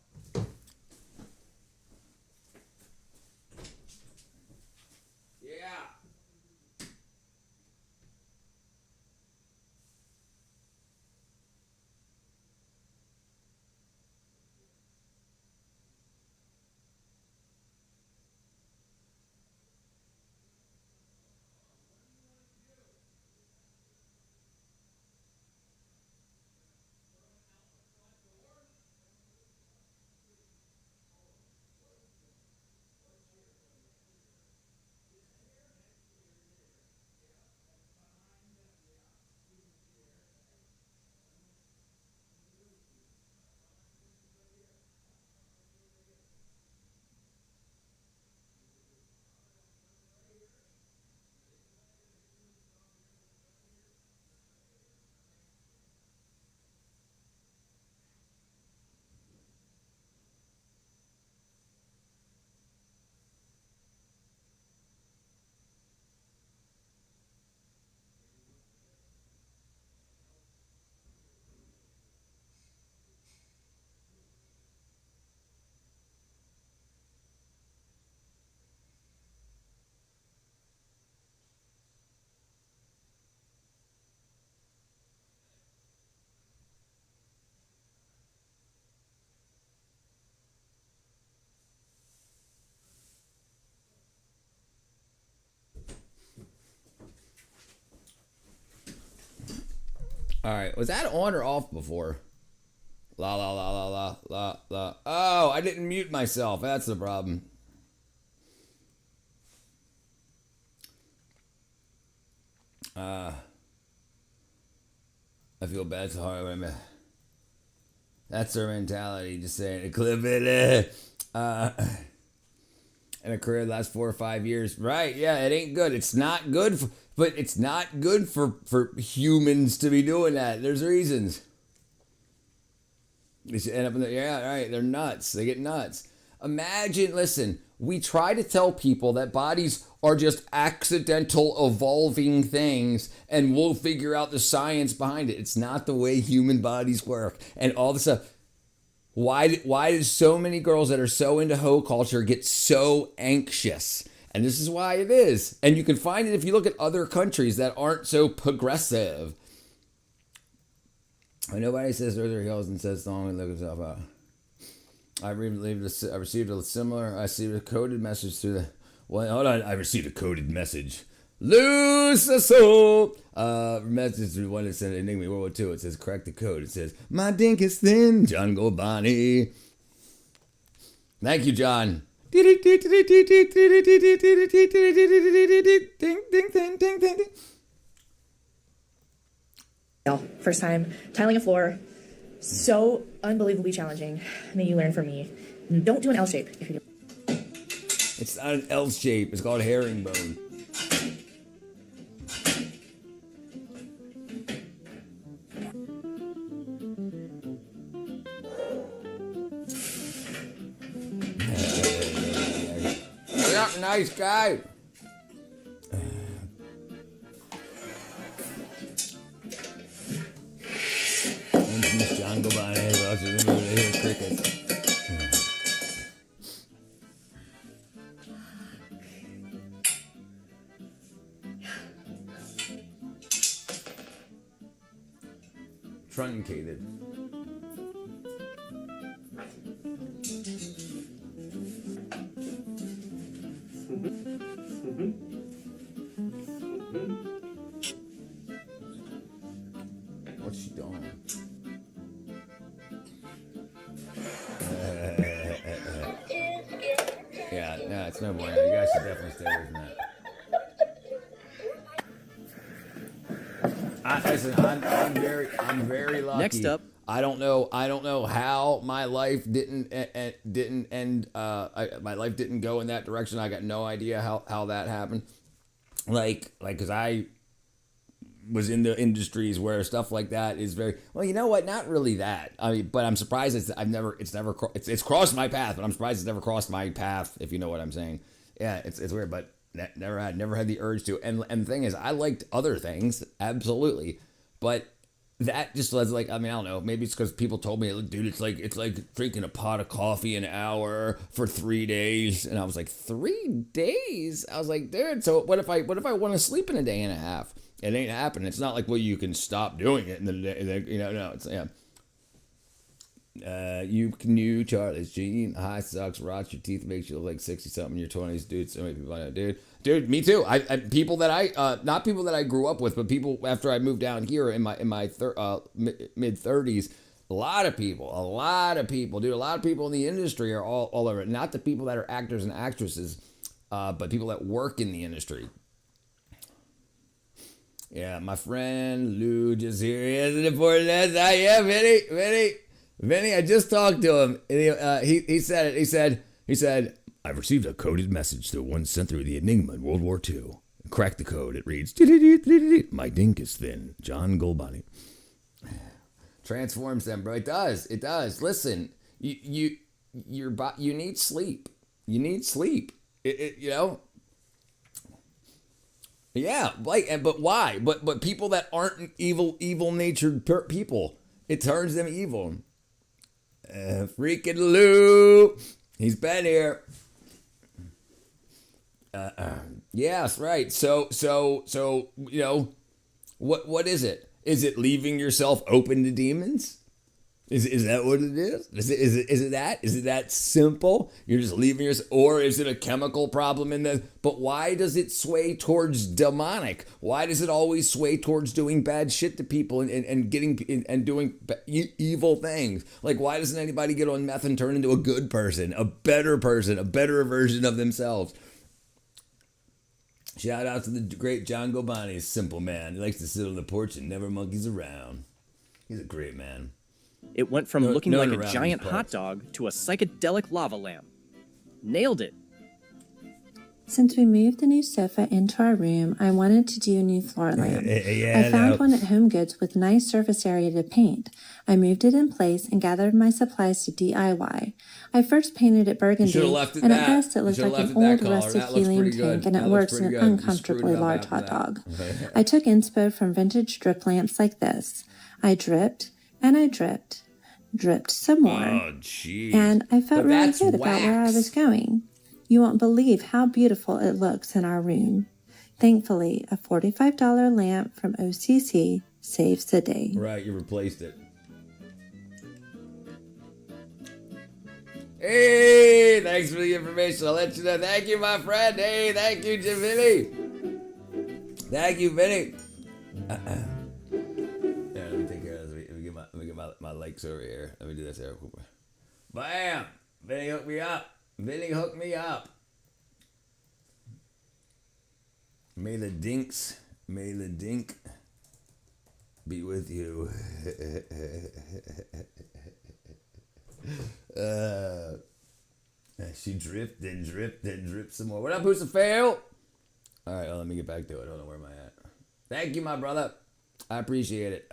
All right, was that on or off before? La la la la la la la. Oh, I didn't mute myself. That's the problem. I feel bad. It's hard. That's their mentality. Just saying, clip it. And a career that lasts 4 or 5 years. Right, yeah, it ain't good. It's not good, but it's not good for humans to be doing that. There's reasons. They should end up in the, yeah, right, they're nuts. They get nuts. Imagine, listen, we try to tell people that bodies are just accidental evolving things and we'll figure out the science behind it. It's not the way human bodies work. And all this stuff. Why do so many girls that are so into hoe culture get so anxious? And this is why it is. And you can find it if you look at other countries that aren't so progressive. When nobody says there's their heels and says long and look himself up. I received a coded message through the... Well, hold on. I received a coded message. Lose the soul. Message through one that said Enigma World War II. It says, correct the code. It says, my dink is thin, John Gobani. Thank you, John. First time tiling a floor, so unbelievably challenging. May you learn from me. Don't do an L shape if you do. It's not an L shape. It's called herringbone. Yeah, nice guy. John Gobani, crickets. Truncated. What's she doing? Yeah, no, it's no bueno. You guys should definitely stay away from that. I'm very lucky. Next up, I don't know how my life didn't end. My life didn't go in that direction. I got no idea how that happened. Like, because I was in the industries where stuff like that is very well. You know what? Not really that. I mean, but I'm surprised it's crossed my path. But I'm surprised it's never crossed my path. If you know what I'm saying. Yeah, it's weird, but never had the urge to. And the thing is, I liked other things absolutely, but that just was like, I mean, I don't know. Maybe it's because people told me, dude, it's like drinking a pot of coffee an hour for 3 days, and I was like, 3 days? I was like, dude, so what if I want to sleep in a day and a half? It ain't happening. It's not like, well, you can stop doing it in the day. You know, no, it's yeah. You Charlie's Gene high sucks, rots your teeth, makes you look like 60-something in your 20s, dude. So many people I know, dude, me too. I people that I not people that I grew up with, but people after I moved down here in my mid 30s. A lot of people, dude. A lot of people in the industry are all over it. Not the people that are actors and actresses, but people that work in the industry. Yeah, my friend Lou just here. He has an important answer. Yeah, Vinny, I just talked to him. And he said it. He said, I've received a coded message that one sent through the Enigma in World War II. Crack the code. It reads, my dink is thin. John Gobani. Transforms them, bro. It does. Listen, you need sleep. You need sleep. You know. Yeah, but why? But people that aren't evil-natured people, it turns them evil. Freaking Lou, he's been here. Yes, right. So you know, what is it? Is it leaving yourself open to demons? Is that what it is? Is it that? Is it that simple? You're just leaving yourself, or is it a chemical problem in the? But why does it sway towards demonic? Why does it always sway towards doing bad shit to people and getting and doing evil things? Like, why doesn't anybody get on meth and turn into a good person, a better version of themselves? Shout out to the great John Gobani, simple man. He likes to sit on the porch and never monkeys around. He's a great man. It went from looking known like a around giant these hot parts. dog to a psychedelic lava lamp. Nailed it. Since we moved a new sofa into our room, I wanted to do a new floor lamp. I found one at Home Goods with nice surface area to paint. I moved it in place and gathered my supplies to DIY. I first painted it burgundy, should've left it and that. at best it You looked should've like an left it that old color. rusted That looks helium pretty good. tank, and it That looks works in pretty an good. You screwed uncomfortably up large after hot that. dog. I took inspo from vintage drip lamps like this. I dripped, and I dripped some more, Oh, jeez. and I felt But really that's good about where I wax. was going. You won't believe how beautiful it looks in our room. Thankfully, a $45 lamp from OCC saves the day. Right, you replaced it. Hey, thanks for the information. I'll let you know. Thank you, my friend. Hey, thank you, Jim Vinny. Thank you, Vinny. Yeah, let me take care of this. Let me get my likes over here. Let me do this here. Bam! Vinny hooked me up. Vinny hooked me up. May the dink be with you. She dripped some more. What up, who's a fail? All right, well, let me get back to it. Hold on, where am I at? Thank you, my brother. I appreciate it.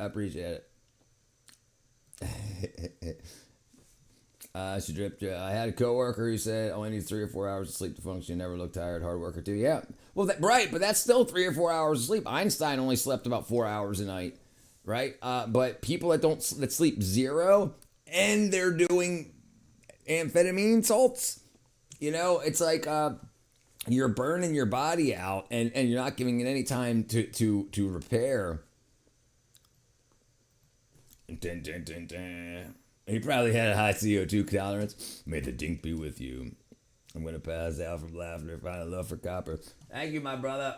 She dripped. I had a coworker who said, "Oh, I need 3 or 4 hours of sleep to function. Never look tired. Hard worker too." Yeah. Well, right, but that's still 3 or 4 hours of sleep. Einstein only slept about 4 hours a night, right? But people that sleep 0 and they're doing amphetamine salts, it's like you're burning your body out, and you're not giving it any time to repair. Dun, dun, dun, dun. He probably had a high CO2 tolerance. May the dink be with you. I'm going to pass out from laughter. Find a love for copper. Thank you, my brother.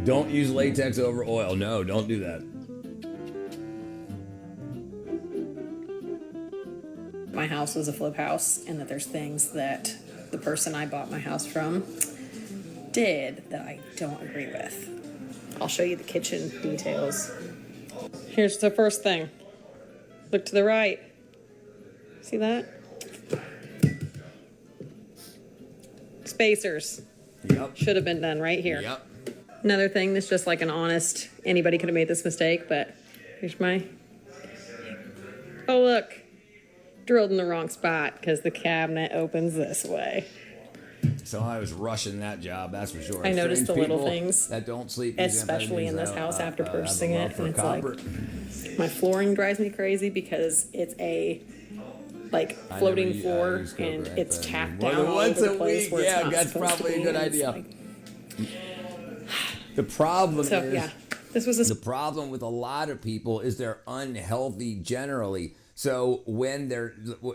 Don't use latex over oil. No, don't do that. My house was a flip house, and that there's things that the person I bought my house from did that I don't agree with. I'll show you the kitchen details. Here's the first thing. Look to the right. See that? Spacers. Yep. Should have been done right here. Yep. Another thing that's just like an honest, anybody could have made this mistake, but here's my... Oh, look. Drilled in the wrong spot because the cabinet opens this way. So I was rushing that job, that's for sure. I noticed the Strange little people things, that don't sleep, especially in this house after purchasing it. For And it's copper. like, my flooring drives me crazy because it's a floating floor and it's tacked More down than all once over the a place week, where it's yeah, not that's supposed to probably a be, good and it's idea. like- The problem So, is, yeah, this was the problem with a lot of people is they're unhealthy generally. So when they're the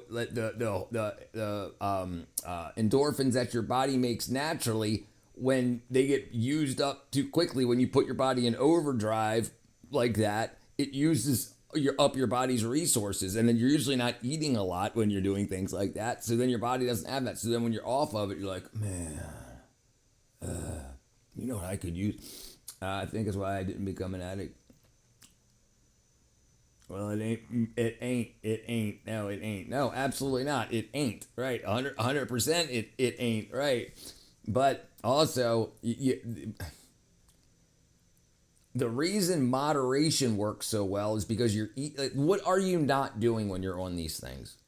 endorphins that your body makes naturally, when they get used up too quickly, when you put your body in overdrive like that, it uses your body's resources, and then you're usually not eating a lot when you're doing things like that. So then your body doesn't have that. So then when you're off of it, you're like, man, you know what I could use? I think that's why I didn't become an addict. Well, it ain't. No, absolutely not. It ain't, right? 100% it ain't, right? But also, the reason moderation works so well is because what are you not doing when you're on these things?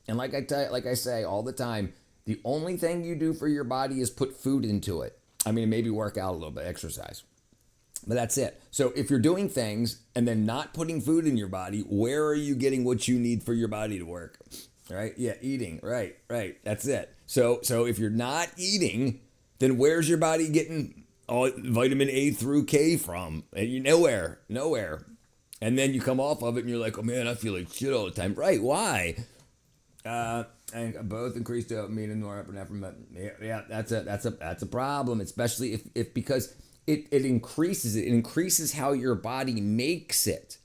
And like I say all the time, the only thing you do for your body is put food into it. I mean, maybe work out a little bit, exercise. But that's it. So if you're doing things and then not putting food in your body, where are you getting what you need for your body to work? Right? Yeah, eating. Right. That's it. So if you're not eating, then where's your body getting all vitamin A through K from? Nowhere. And then you come off of it and you're like, oh man, I feel like shit all the time. Right? Why? And both increased dopamine and norepinephrine. Yeah, that's a problem, especially if because it increases how your body makes it,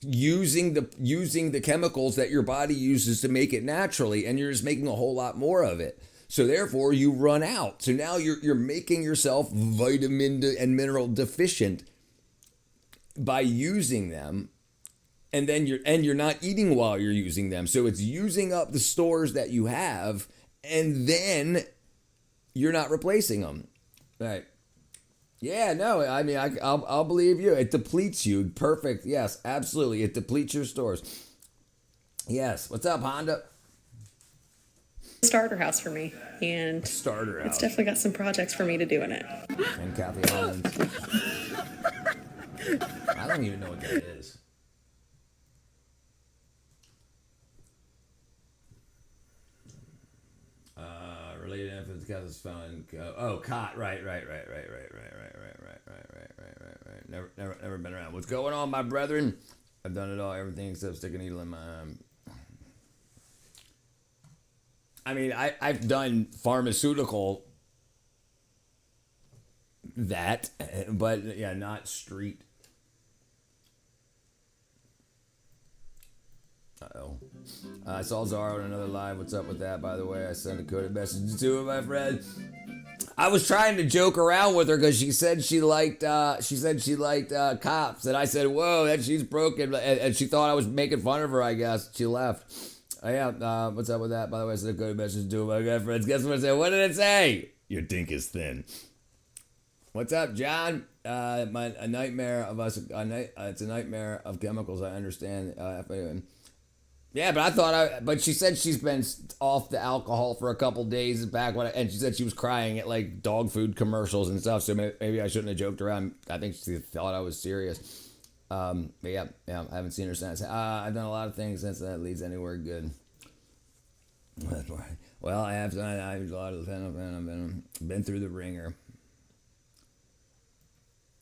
using the chemicals that your body uses to make it naturally, and you're just making a whole lot more of it. So therefore you run out. So now you're making yourself vitamin and mineral deficient by using them. And then you're not eating while you're using them. So it's using up the stores that you have, and then you're not replacing them. Right. Yeah, no, I mean, I'll believe you. It depletes you. Perfect. Yes, absolutely. It depletes your stores. Yes. What's up, Honda? Starter house for me, and Starter house. it's definitely got some projects for me to do in it. And Kathy Holland. I don't even know what that is. Related infants, Kathy's phone. Oh, cot. Right. Never been around. What's going on, my brethren? I've done it all, everything except stick a needle in my arm. I mean, I've done pharmaceutical that, but yeah, not street. Uh-oh. I saw Zara on another live. What's up with that, by the way? I sent a coded message to my friend. I was trying to joke around with her because she said she liked cops, and I said, "Whoa, that she's broken," and she thought I was making fun of her. I guess she left. Yeah. What's up with that? By the way, I sent a coded message to my good friends. Guess what I said? What did it say? Your dink is thin. What's up, John? A nightmare of us. It's a nightmare of chemicals. I understand. Yeah, but she said she's been off the alcohol for a couple days back and she said she was crying at like dog food commercials and stuff. So maybe I shouldn't have joked around. I think she thought I was serious. But yeah, I haven't seen her since. I've done a lot of things since that leads anywhere good. Well, I have done. I've a lot of I've been through the ringer.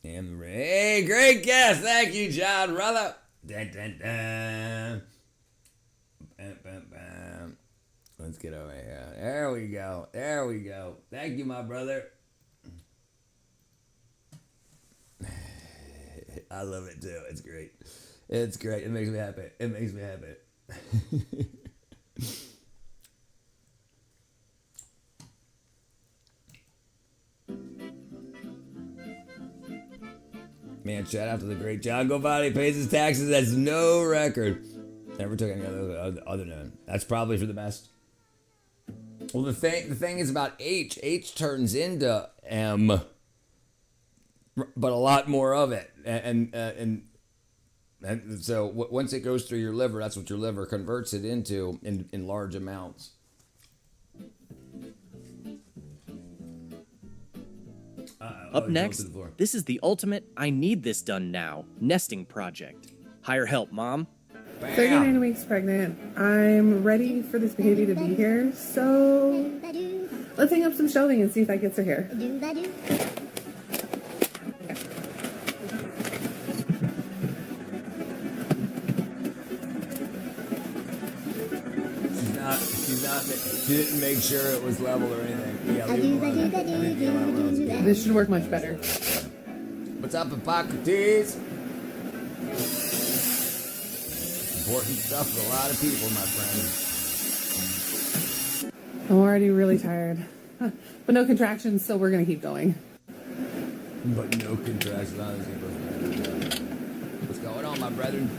Hey, great guess. Thank you, John Ruther. Dun, dun, dun. Bam, bam, bam. Let's get over here. There we go. Thank you, my brother. I love it too. It's great. It makes me happy. Man, shout out to the great John Govati. Pays his taxes. That's no record. Never took any other than that's probably for the best. Well, the thing is about H. H turns into M, but a lot more of it, and so once it goes through your liver, that's what your liver converts it into in large amounts. Up next, this is the ultimate I need this done now nesting project. Hire help, Mom. 39 weeks pregnant. I'm ready for this baby to be here. So let's hang up some shelving and see if that gets her here. She didn't make sure it was level or anything. Yeah, this should work much better. What's up, Hippocrates? Important stuff for a lot of people, my friend. I'm already really tired. But no contractions, so we're going to keep going. But no contractions. What's going on, my brethren?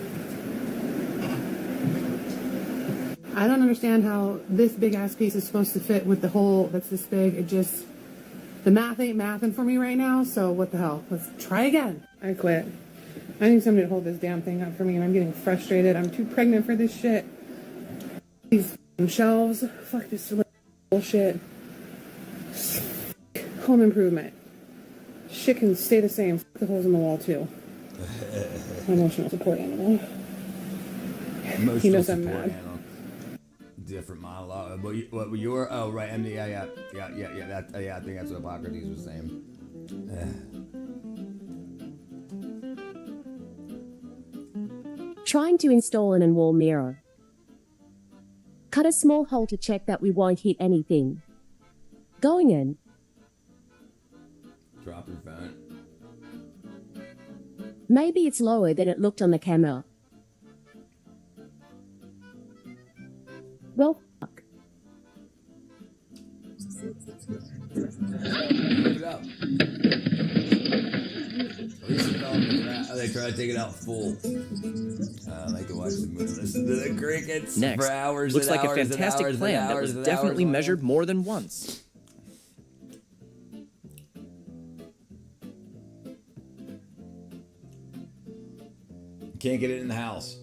I don't understand how this big-ass piece is supposed to fit with the hole that's this big. The math ain't mathing for me right now, so what the hell? Let's try again. I quit. I need somebody to hold this damn thing up for me, and I'm getting frustrated. I'm too pregnant for this shit. These shelves. Fuck this bullshit. Home improvement. Shit can stay the same. Fuck the holes in the wall, too. Emotional support animal. He knows I'm mad. Animal. Different monologue. What your? Oh, right. I think that's what Hippocrates was saying. Trying to install an in-wall mirror. Cut a small hole to check that we won't hit anything. Going in. Drop your phone. Maybe it's lower than it looked on the camera. Well, fuck. try to take it out full. I like to watch the movie, listen to the crickets Next, for hours looks and like a hours and fantastic hours plan and that hours was and definitely hours. measured more than once. Can't get it in the house.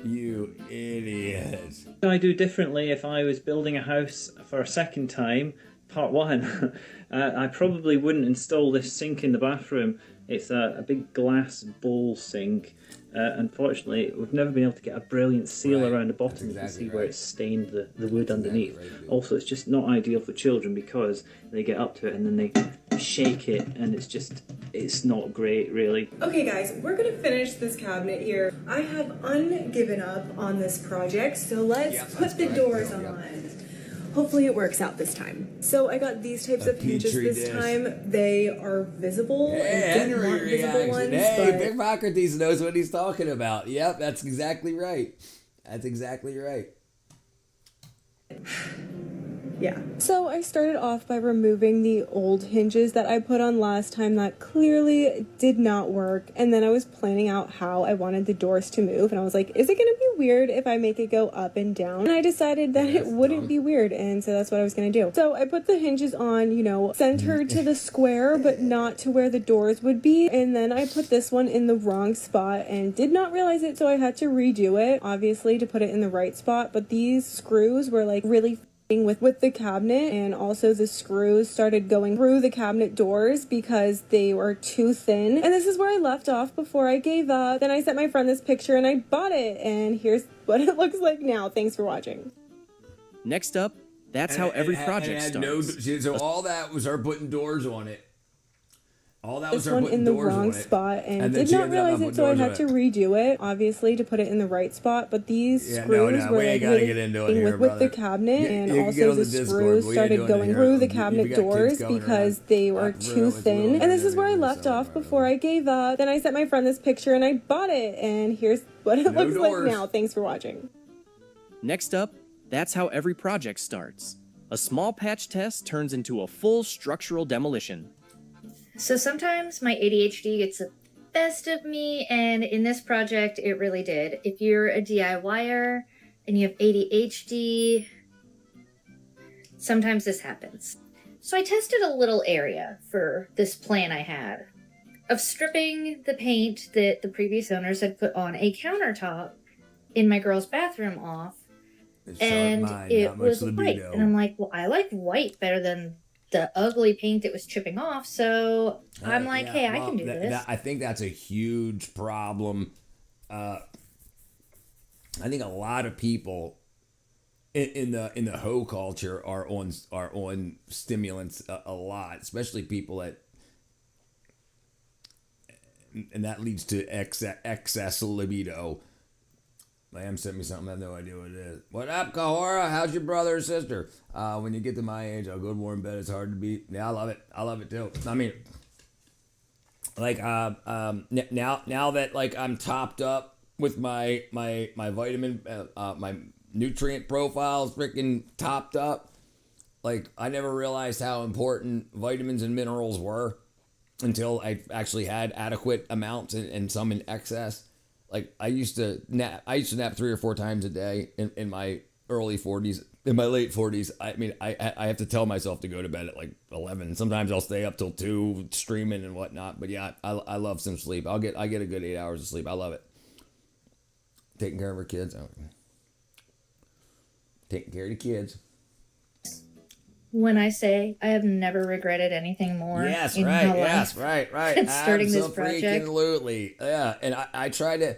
You idiot. I do differently if I was building a house for a second time. Part one, I probably wouldn't install this sink in the bathroom. It's a big glass bowl sink. Unfortunately, we've never been able to get a brilliant seal around the bottom. You can see where it's stained the wood underneath. Also, it's just not ideal for children because they get up to it and then they shake it, and it's not great, really. Okay guys, we're gonna finish this cabinet here. I have ungiven up on this project, so let's put the doors on. Hopefully it works out this time. So I got these types of hinges this time. They are visible. Hey, I didn't want Henry visible reaction. ones, Hey, but Big Socrates knows what he's talking about. Yep, that's exactly right. That's exactly right. yeah. So I started off by removing the old hinges that I put on last time that clearly did not work. And then I was planning out how I wanted the doors to move. And I was like, is it going to be weird if I make it go up and down? And I decided that it wouldn't be weird. And so that's what I was going to do. So I put the hinges on, you know, centered to the square, but not to where the doors would be. And then I put this one in the wrong spot and did not realize it. So I had to redo it, obviously, to put it in the right spot. But these screws were like really with the cabinet, and also the screws started going through the cabinet doors because they were too thin. And this is where I left off before I gave up. Then I sent my friend this picture and I bought it, and here's what it looks like now. Thanks for watching. Next up, that's how every project starts. So all that was her putting doors on it. All that was This her one putting in the doors wrong on it. spot and then did she not ended up realize putting it, so I doors had on to redo it, obviously, to put it in the right spot. But these Yeah, screws no, were we like ain't gotta really get into it here, with brother. the cabinet, You and can get also on the Discord, screws we ain't started doing it going here. through the You cabinet got kids doors going because they were too thin. And this is where I left off before I gave up. Then I sent my friend this picture and I bought it, and here's what it No looks like doors. now. Thanks for watching. Next up, that's how every project starts. A small patch test turns into a full structural demolition. So sometimes my ADHD gets the best of me, and in this project, it really did. If you're a DIYer and you have ADHD, sometimes this happens. So I tested a little area for this plan I had of stripping the paint that the previous owners had put on a countertop in my girl's bathroom off, and it was white. And I'm like, well, I like white better than the ugly paint that was chipping off, so I'm like, Yeah, hey, I well, can do this. I think that's a huge problem. I think a lot of people in the hoe culture are on stimulants a lot, especially people and that leads to excess libido. Lamb sent me something, I have no idea what it is. What up, Kahora? How's your brother or sister? When you get to my age, I'll go to warm bed. It's hard to beat. Yeah, I love it. I love it too. I mean, like now that like I'm topped up with my vitamin, my nutrient profiles freaking topped up. Like I never realized how important vitamins and minerals were until I actually had adequate amounts and some in excess. Like I used to nap 3 or 4 times a day in my early 40s. In my late 40s, I mean, I have to tell myself to go to bed at like 11. Sometimes I'll stay up till 2 streaming and whatnot. But yeah, I love some sleep. I get a good 8 hours of sleep. I love it. Taking care of our kids. Taking care of the kids. When I say I have never regretted anything more. Yes, in right. my Yes, life right. than starting this project. Absolutely. Yeah, and I try to.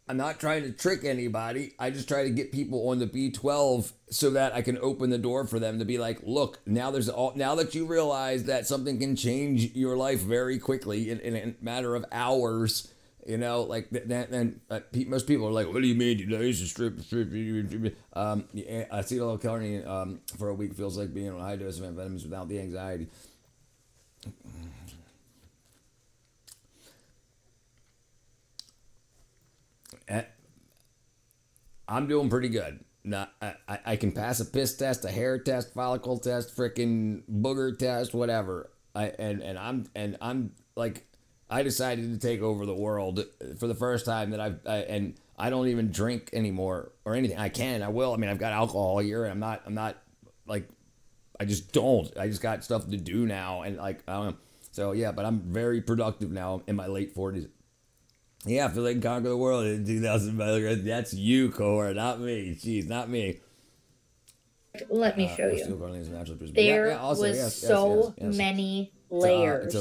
I'm not trying to trick anybody. I just try to get people on the B12 so that I can open the door for them to be like, look, now that you realize that something can change your life very quickly in a matter of hours. You know, like then most people are like, "What do you mean? You used to strip?" Acetylcholine for a week feels like being on a high dose of amphetamines without the anxiety. I'm doing pretty good. I can pass a piss test, a hair test, follicle test, freaking booger test, whatever. I'm like, I decided to take over the world for the first time that and I don't even drink anymore or anything. I will. I mean, I've got alcohol here, and I'm not like, I just don't. I just got stuff to do now, and like, I don't know. So yeah, but I'm very productive now in my late 40s. Yeah, I feel like conquer the world in 2000. That's you, Cora, not me. Jeez, not me. Let me show you. There was so many layers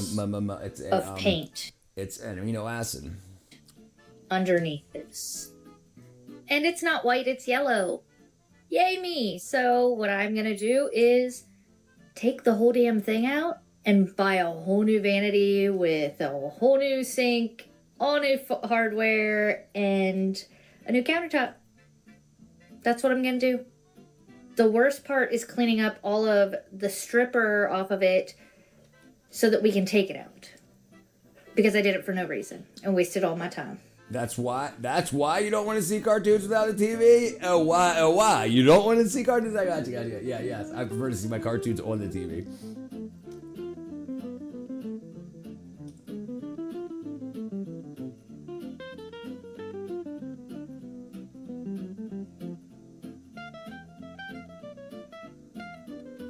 of paint. It's an amino acid. Underneath this. And it's not white, it's yellow. Yay me! So what I'm gonna do is take the whole damn thing out and buy a whole new vanity with a whole new sink, all new hardware, and a new countertop. That's what I'm gonna do. The worst part is cleaning up all of the stripper off of it so that we can take it out. Because I did it for no reason and wasted all my time. That's why you don't want to see cartoons without a TV? Why? You don't want to see cartoons? I got you. Yeah, yes. I prefer to see my cartoons on the TV.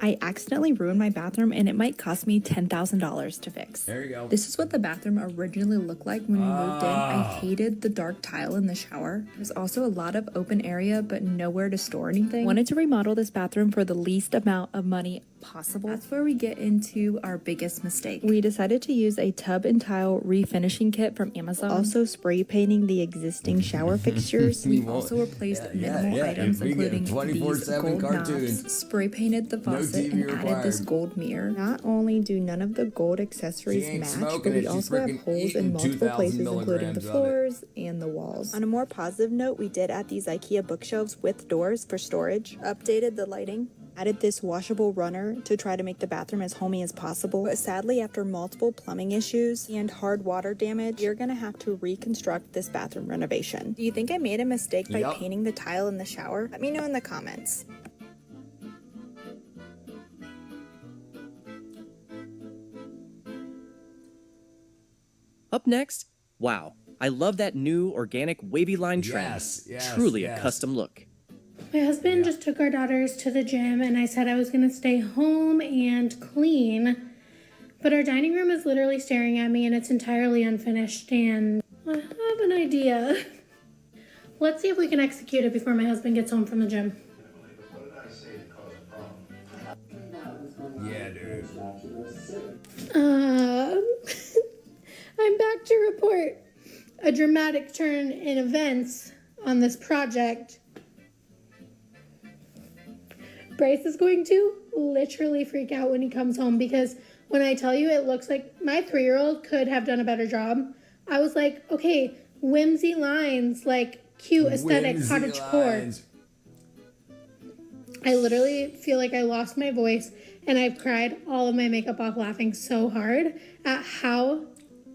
I accidentally ruined my bathroom and it might cost me $10,000 to fix. There you go. This is what the bathroom originally looked like when we moved in. I hated the dark tile in the shower. There's also a lot of open area but nowhere to store anything. Wanted to remodel this bathroom for the least amount of money possible. That's where we get into our biggest mistake. We decided to use a tub and tile refinishing kit from Amazon. Also spray painting the existing shower fixtures. We also replaced minimal items including these gold knobs, spray painted the faucet, and added this gold mirror. Not only do none of the gold accessories match, but we also have holes in multiple places including the floors and the walls. On a more positive note, we did add these IKEA bookshelves with doors for storage, updated the lighting, added this washable runner to try to make the bathroom as homey as possible. But sadly, after multiple plumbing issues and hard water damage, you're gonna have to reconstruct this bathroom renovation. Do you think I made a mistake by painting the tile in the shower? Let me know in the comments. Up next, wow, I love that new organic wavy line trim. Truly a custom look. My husband just took our daughters to the gym and I said I was going to stay home and clean. But our dining room is literally staring at me and it's entirely unfinished and I have an idea. Let's see if we can execute it before my husband gets home from the gym. Yeah, dude. I'm back to report a dramatic turn in events on this project. Bryce is going to literally freak out when he comes home because when I tell you it looks like my 3-year-old could have done a better job. I was like, okay, whimsy lines, like cute aesthetic cottage core. I literally feel like I lost my voice and I've cried all of my makeup off laughing so hard at how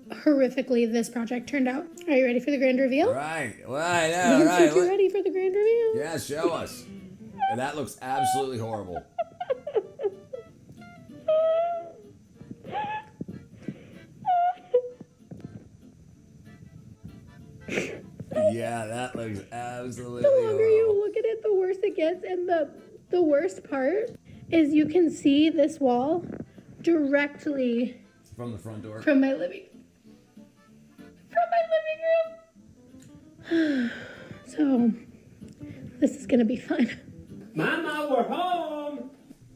horrifically this project turned out. Are you ready for the grand reveal? Right. Well, I know, right. You're ready for the grand reveal? Yeah, show us. And that looks absolutely horrible. Yeah, that looks absolutely The longer horrible. you look at it, the worse it gets. And the worst part is you can see this wall directly from the front door. From my living room. So, this is gonna be fun. Mama, we're home!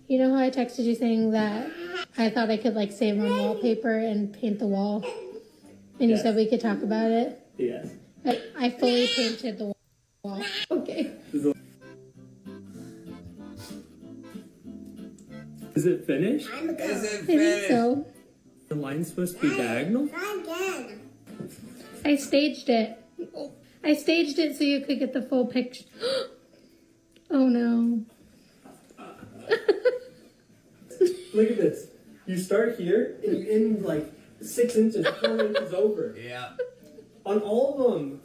You know how I texted you saying that I thought I could like save on wallpaper and paint the wall? And you said we could talk about it? Yes. I fully painted the wall. Okay. Is it finished? I think so. The line's supposed to be diagonal? I staged it. I staged it so you could get the full picture. Oh no. Look at this. You start here and you end like 6 inches, 4 inches over. Yeah. On all of them.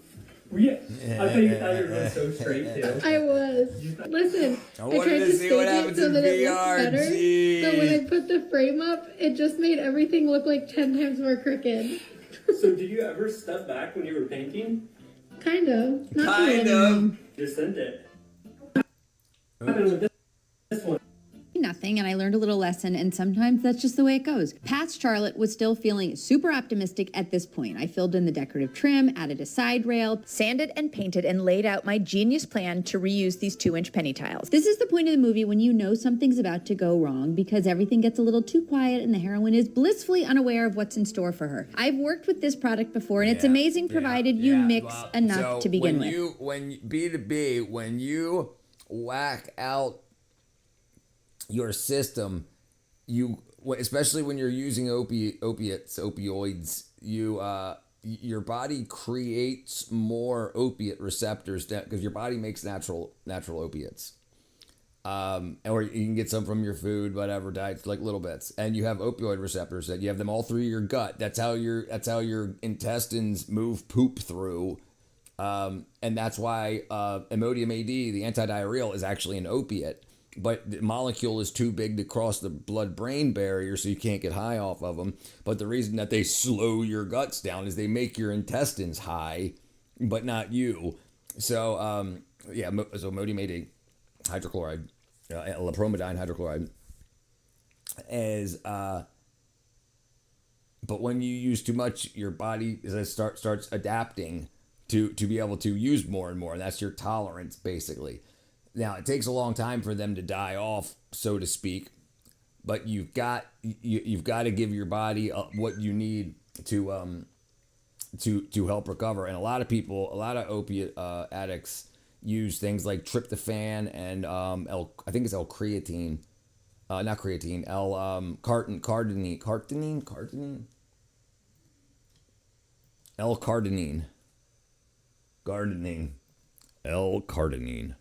Yeah, I thought you were going so straight too. I was. Listen, I I wanted tried to to see stage what it happens so in that it looked VR, better. jeez. But when I put the frame up, it just made everything look like 10 times more crooked. So did you ever step back when you were painting? Kind of. Not Kind really. of. Just sent it. What happened with this one? Nothing, and I learned a little lesson, and sometimes that's just the way it goes. Past Charlotte was still feeling super optimistic at this point. I filled in the decorative trim, added a side rail, sanded and painted, and laid out my genius plan to reuse these 2-inch penny tiles. This is the point of the movie when you know something's about to go wrong because everything gets a little too quiet and the heroine is blissfully unaware of what's in store for her. I've worked with this product before, and it's amazing provided you mix enough to begin with. When B2B, when you whack out your system, especially when you're using opioids, your body creates more opiate receptors because your body makes natural opiates. Or you can get some from your food, whatever, diets, like little bits. And you have opioid receptors that you have them all through your gut. That's how your intestines move poop through. And that's why Imodium AD, the antidiarrheal, is actually an opiate. But the molecule is too big to cross the blood-brain barrier, so you can't get high off of them. But the reason that they slow your guts down is they make your intestines high, but not you. So, so Imodium AD hydrochloride, lapromidine hydrochloride, is... but when you use too much, your body starts adapting to be able to use more and more. And that's your tolerance, basically. Now, it takes a long time for them to die off, so to speak, but you've got to give your body what you need to help recover. And a lot of opiate addicts use things like tryptophan and I think it's L-creatine, not creatine, L-cardenine, L-cardenine. L-cardenine.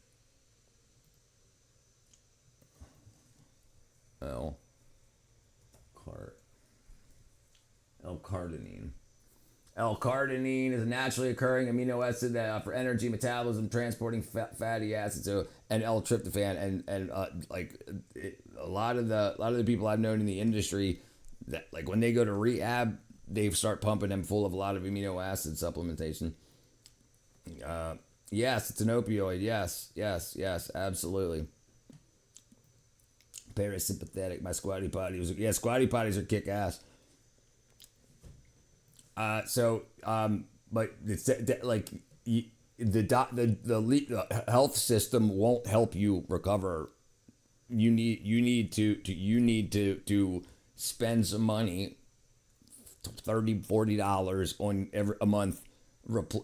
L-cardenine. L-cardenine is a naturally occurring amino acid that for energy metabolism, transporting fatty acids. So, and L-tryptophan, and a lot of the people I've known in the industry that, like, when they go to rehab, they start pumping them full of a lot of amino acid supplementation. Yes, it's an opioid. Yes, absolutely. Parasympathetic. My squatty potties. Yeah, squatty potties are kick ass. But it's like the health system won't help you recover. You need to spend some money, $30-$40 on a month,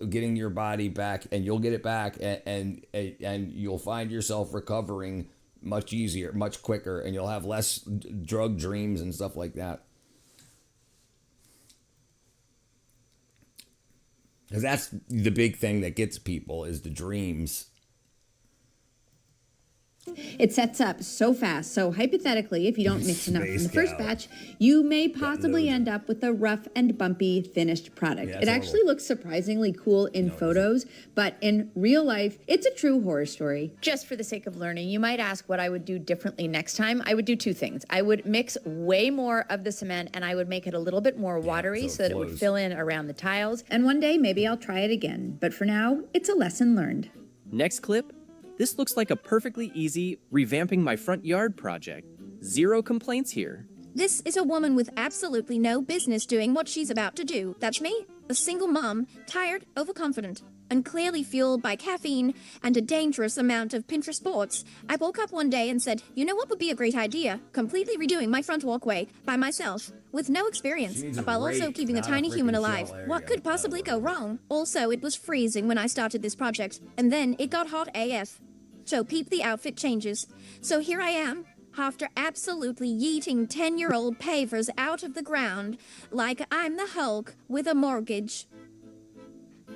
getting your body back, and you'll get it back, and you'll find yourself recovering much easier, much quicker, and you'll have less drug dreams and stuff like that. Because that's the big thing that gets people, is the dreams. It sets up so fast, so hypothetically, if you don't mix enough in the first batch, you may possibly end up with a rough and bumpy finished product. Yeah, it actually looks surprisingly cool in photos, but in real life, it's a true horror story. Just for the sake of learning, you might ask what I would do differently next time. I would do 2 things. I would mix way more of the cement, and I would make it a little bit more watery so that it would fill in around the tiles. And one day, maybe I'll try it again. But for now, it's a lesson learned. Next clip. This looks like a perfectly easy revamping my front yard project. 0 complaints here. This is a woman with absolutely no business doing what she's about to do. That's me, a single mom, tired, overconfident, and clearly fueled by caffeine and a dangerous amount of Pinterest sports. I woke up one day and said, you know what would be a great idea? Completely redoing my front walkway by myself, with no experience, while also keeping a tiny human alive. What could possibly go wrong? Also, it was freezing when I started this project, and then it got hot AF. So peep the outfit changes. So here I am, after absolutely yeeting 10-year-old pavers out of the ground like I'm the Hulk with a mortgage.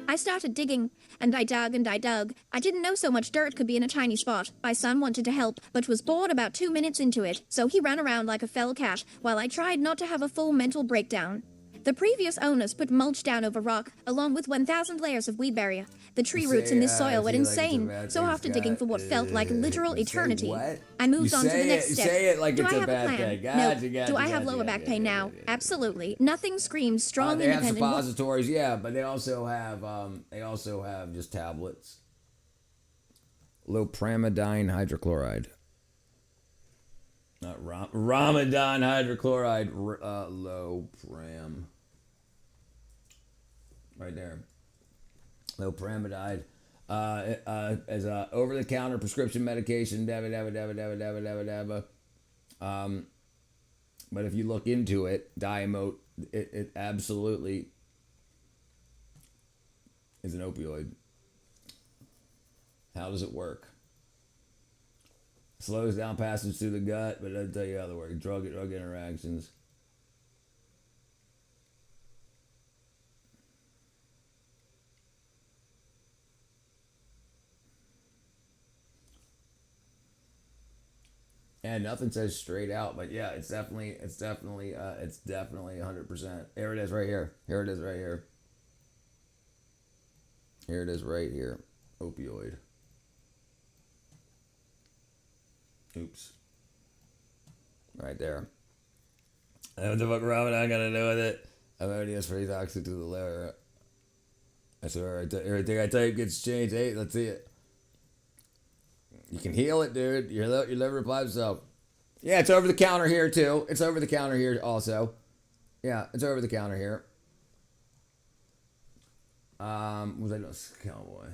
I started digging, and I dug and I dug. I didn't know so much dirt could be in a tiny spot. My son wanted to help, but was bored about 2 minutes into it, so he ran around like a fell cat while I tried not to have a full mental breakdown. The previous owners put mulch down over rock, along with 1,000 layers of weed barrier. The tree roots in this soil went insane, so after digging for what felt like literal eternity, I moved on to the next step. Say it like Do it's I a have bad plan? thing. No. Gotcha, Do I have lower back pain now? Absolutely. Nothing screams strong, they have independent. suppositories, yeah, but they also have just tablets. Lopramidine hydrochloride. Not Ramadan hydrochloride. Lopram. Right there. Lopramidine. As a over-the-counter prescription medication. But if you look into it, Diamote, it absolutely is an opioid. How does it work? Slows down passage through the gut, but it doesn't tell you how to work. Drug interactions. Yeah, nothing says straight out, but yeah, it's definitely 100%. Here it is right here. Here it is right here. Here it is right here. Opioid. Oops. Right there. What the fuck Ramadan got to do with it? Ammonia is pretty toxic to the liver. I swear, everything I type gets changed. Hey, let's see it. You can heal it, dude. Your liver replies itself. Yeah, it's over the counter here, too. It's over the counter here also. Yeah, it's over the counter here. Was I doing Cowboy?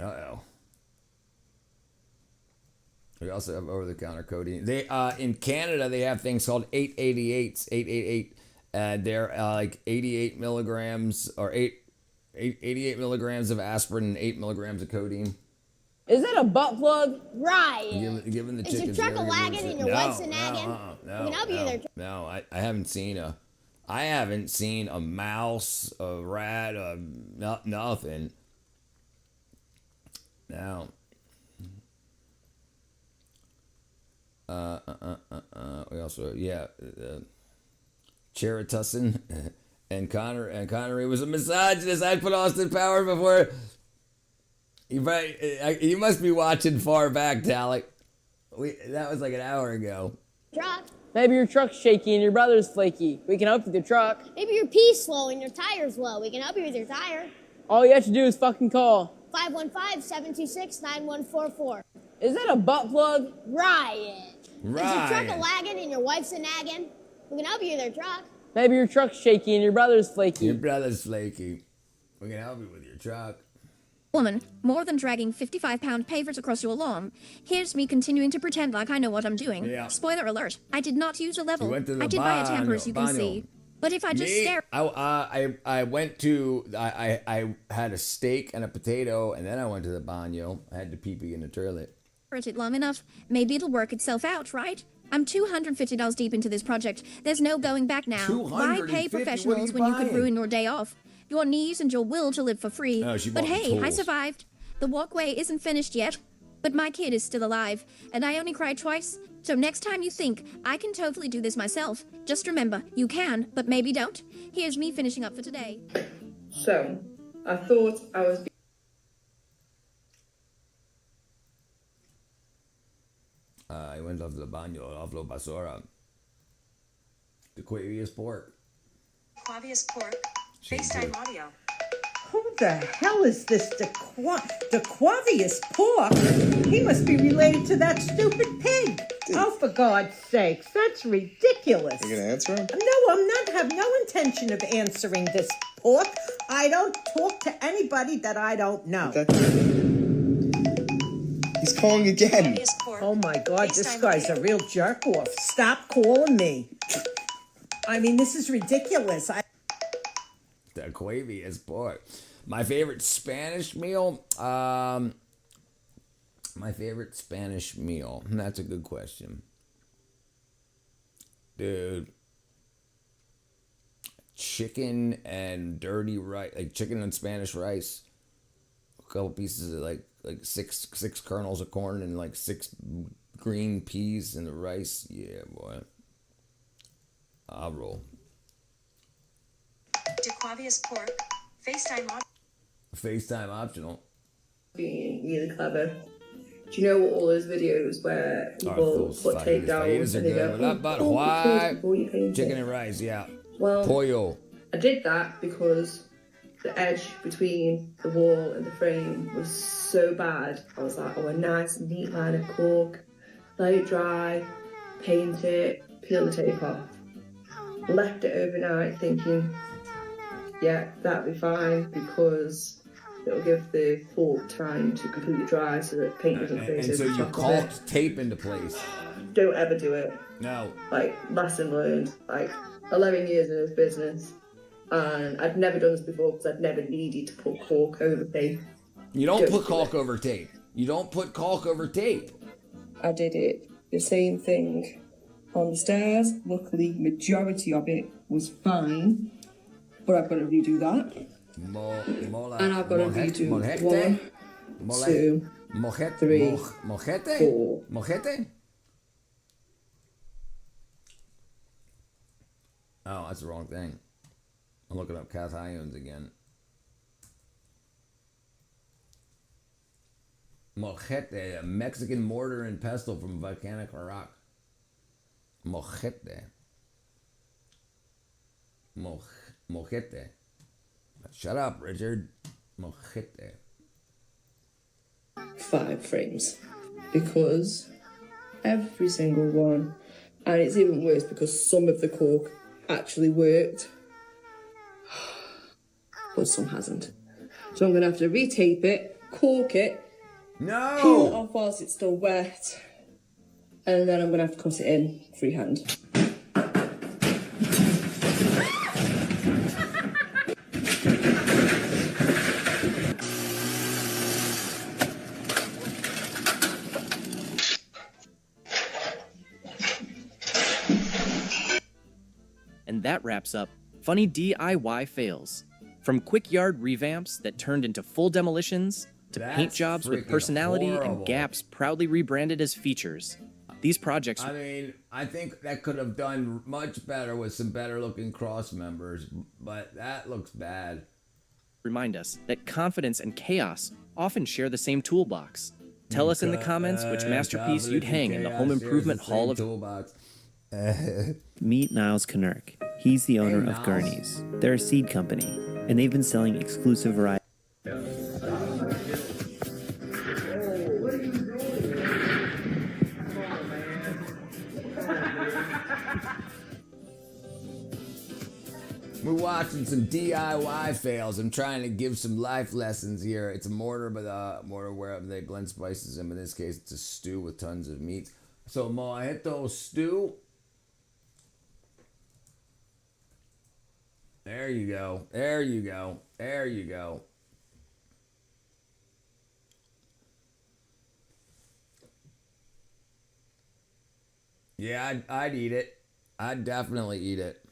Uh-oh. We also have over-the-counter codeine. They in Canada they have things called 888s, 888. They're like 88 milligrams or 88 milligrams of aspirin and 8 milligrams of codeine. Is that a butt plug? Right. Giving the Is your truck a lagging and your wife's a nagging? No, We can help you there. no, I haven't seen a mouse, a rat, nothing. No. We also Cheritussin and Connery was a misogynist. I put Austin Powers before. You must be watching far back, Talik. That was like an hour ago. Truck. Maybe your truck's shaky and your brother's flaky. We can help you with your truck. Maybe your pee's slow and your tire's low. We can help you with your tire. All you have to do is fucking call. 515-726-9144. Is that a butt plug? Riot. Is your truck a Riot. lagging and your wife's a nagging? We can help you with your truck. Maybe your truck's shaky and your brother's flaky. Your brother's flaky. We can help you with your truck. Woman, more than dragging 55-pound pavers across your lawn, here's me continuing to pretend like I know what I'm doing. Yeah. Spoiler alert, I did not use a level. You went to the I did buy a tamper, as you can baño. see. But if I just stare I went to I had a steak and a potato, and then I went to the baño. I had to pee in the toilet. at it long enough, maybe it'll work itself out, right? I'm $250 deep into this project. There's no going back now. Why pay professionals when you could ruin your day off? Your knees and your will to live for free. Oh, she But bought the hey, I tools. survived. The walkway isn't finished yet, but my kid is still alive, and I only cried twice. So next time you think, I can totally do this myself, just remember, you can, but maybe don't. Here's me finishing up for today. So, I thought I was... I went off the baño, off lo basura. The Quavius pork. Quavius pork. FaceTime audio. Who the hell is this DeQuavius pork? He must be related to that stupid pig. Oh, for God's sakes, that's ridiculous. You gonna answer him? No, I'm not. Have no intention of answering this pork. I don't talk to anybody that I don't know. He's calling again. Oh my God, this guy's a real jerk off. Stop calling me. I mean, this is ridiculous. The Quavius pork. My favorite Spanish meal? My favorite Spanish meal? That's a good question. Dude. Chicken and dirty rice. Like chicken and Spanish rice. couple pieces of like six kernels of corn and like 6 green peas and the rice. Yeah, boy. I'll roll. DeQuavius pork. FaceTime optional. Being really clever. Do you know all those videos where people put tape down and they go, chicken and rice, yeah. Well, pollo. I did that because the edge between the wall and the frame was so bad. I was like, a nice neat line of cork, let it dry, paint it, peel the tape off. Left it overnight thinking, yeah, that'll be fine because it'll give the fork time to completely dry so that paint doesn't freeze. And so you caulked tape into place. Don't ever do it. No. Like, lesson learned. Like, 11 years in this business, and I'd never done this before because I'd never needed to put caulk over tape. You don't put caulk over tape. You don't put caulk over tape. I did it. The same thing on the stairs. Luckily, majority of it was fine, but I've got to redo that. And I've got to redo 1, 2, 3, 4. Mojete? Oh, that's the wrong thing. I'm looking up cations again. Mojete, a Mexican mortar and pestle from volcanic rock. Mojete. Mojete. Shut up, Richard. Mojete. 5 frames. Because every single one, and it's even worse because some of the caulk actually worked, but some hasn't. So I'm going to have to retape it, caulk it, peel it off whilst it's still wet, and then I'm going to have to cut it in freehand. And that wraps up funny DIY fails. From quick yard revamps that turned into full demolitions, to paint jobs with personality and gaps proudly rebranded as features. These projects... I mean, I think that could have done much better with some better looking cross members, but that looks bad. Remind us that confidence and chaos often share the same toolbox. Tell us in the comments which masterpiece you'd hang in the home improvement hall of... toolbox. Meet Niles Knurk. He's the owner of Gurney's. They're a seed company, and they've been selling exclusive varieties. We're watching some DIY fails. I'm trying to give some life lessons here. It's a mortar, but mortar where they blend spices in. In this case, it's a stew with tons of meat. So mojito stew. There you go. There you go. There you go. Yeah, I'd eat it. I'd definitely eat it.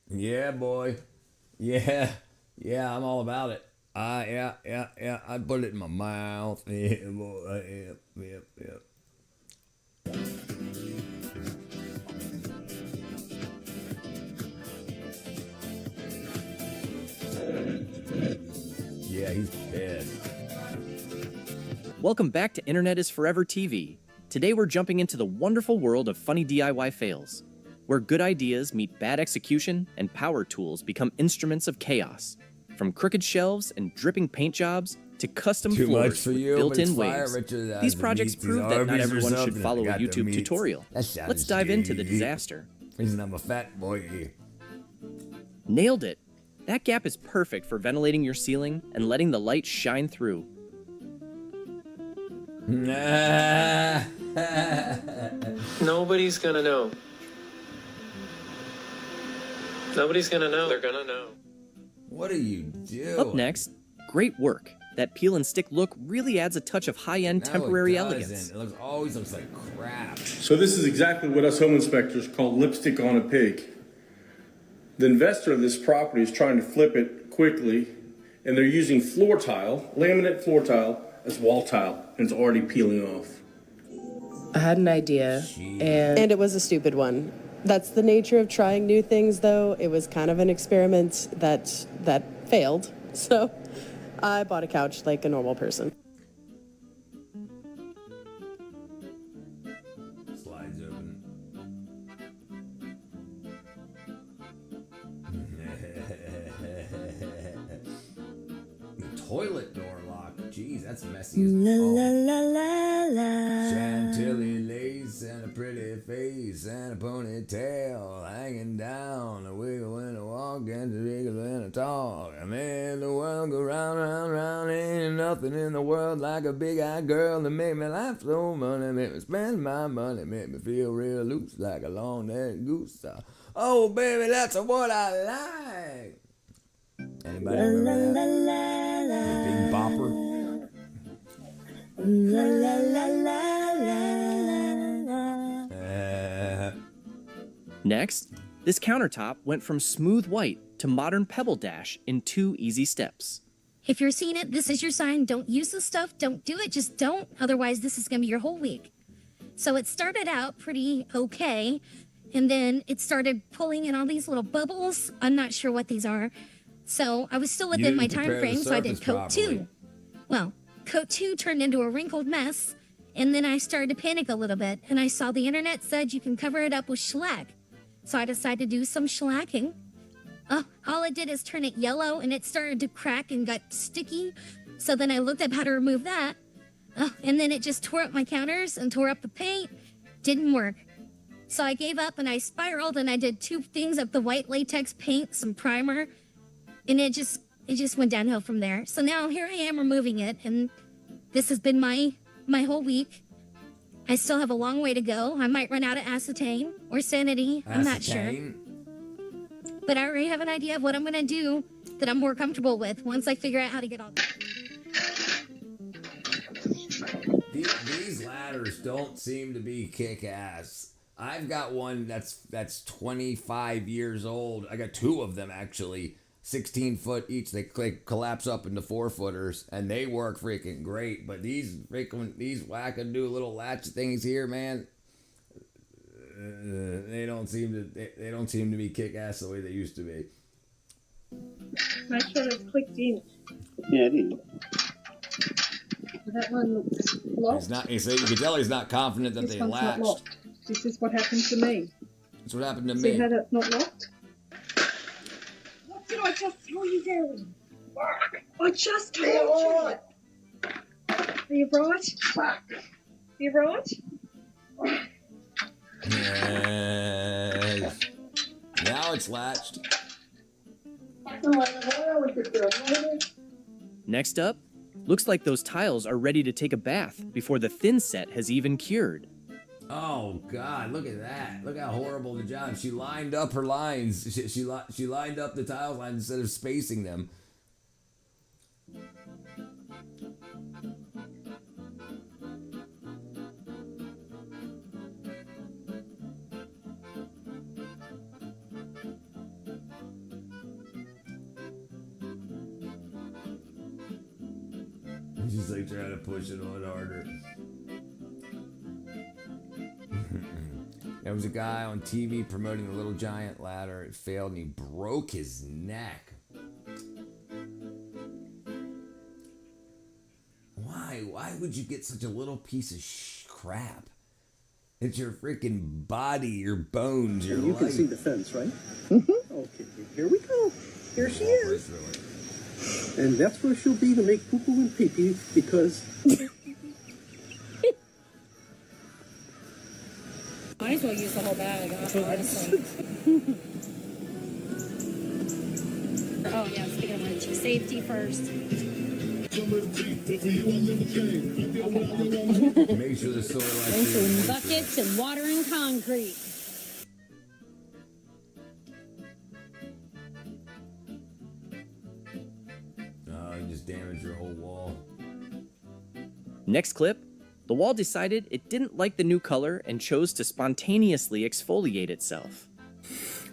Yeah, boy. Yeah. Yeah, I'm all about it. Yeah. I put it in my mouth. Yeah, boy. Yeah. Yeah, he's dead. Welcome back to Internet is Forever TV. Today we're jumping into the wonderful world of funny DIY fails, where good ideas meet bad execution and power tools become instruments of chaos. From crooked shelves and dripping paint jobs to custom floors with built-in waves. These projects prove that not everyone should follow a YouTube tutorial. Let's dive into the disaster. Reason I'm a fat boy. Nailed it! That gap is perfect for ventilating your ceiling and letting the light shine through. Nobody's gonna know. Nobody's gonna know. They're gonna know. What do you do? Up next, great work. That peel and stick look really adds a touch of high-end temporary elegance. It always looks like crap. So this is exactly what us home inspectors call lipstick on a pig. The investor of this property is trying to flip it quickly, and they're using floor tile, laminate floor tile, as wall tile, and it's already peeling off. I had an idea, and it was a stupid one. That's the nature of trying new things, though. It was kind of an experiment that failed. So I bought a couch like a normal person. Slides open. The toilet door lock. Jeez, that's messy as Chantilly lace and a pretty face and a ponytail hanging down, a wiggle and a walk and a wiggle and a talk. I made the world go round, round, round. Ain't nothing in the world like a big-eyed girl that make me laugh so money, make me spend my money, make me feel real loose like a long-necked goose. Oh, baby, that's what I like. Anybody remember that? The Big Bopper? La la la la la la. Next, this countertop went from smooth white to modern pebble dash in 2 easy steps. If you're seeing it, this is your sign. Don't use this stuff. Don't do it. Just don't. Otherwise, this is going to be your whole week. So it started out pretty okay, and then it started pulling in all these little bubbles. I'm not sure what these are. So I was still within my time frame, so I did coat 2. Well, coat 2 turned into a wrinkled mess, and then I started to panic a little bit, and I saw the internet said you can cover it up with shellac. So I decided to do some shellacking. All it did is turn it yellow, and it started to crack and got sticky. So then I looked up how to remove that, and then it just tore up my counters and tore up the paint. Didn't work. So I gave up, and I spiraled, and I did 2 things of the white latex paint, some primer, and it just went downhill from there. So now here I am removing it, and this has been my whole week. I still have a long way to go. I might run out of acetane or sanity. I'm not sure. But I already have an idea of what I'm going to do that I'm more comfortable with once I figure out how to get all These ladders don't seem to be kick-ass. I've got one that's 25 years old. I got 2 of them, actually. 16 foot each. They collapse up into 4-footers, and they work freaking great. But these wackadoo little latch things here, man, they don't seem to be kick ass the way they used to be. Make sure it's clicked in. Yeah, it is. That one looks locked. He's not. You can tell he's not confident that This they one's not latched. locked. This is what happened to me. That's what happened to See me. how that's not locked? What did I just tell you, Darren? I just told you. Are you right? You right? Yes. Now it's latched. Next up, looks like those tiles are ready to take a bath before the thin set has even cured. Oh God! Look at that! Look how horrible the job. She lined up her lines. She lined up the tile lines instead of spacing them. She's like trying to push it on harder. There was a guy on TV promoting the Little Giant ladder. It failed and he broke his neck. Why? Why would you get such a little piece of crap? It's your freaking body, your bones, your You life. can see the fence, right? Okay, here we go. Here she is. And that's where she'll be to make poo-poo and pee-pee because... Might as well use the whole bag, honestly. Oh yeah, speaking of which, safety first. Make sure the soil Into buckets and water and concrete. You just damaged your whole wall. Next clip, the wall decided it didn't like the new color and chose to spontaneously exfoliate itself.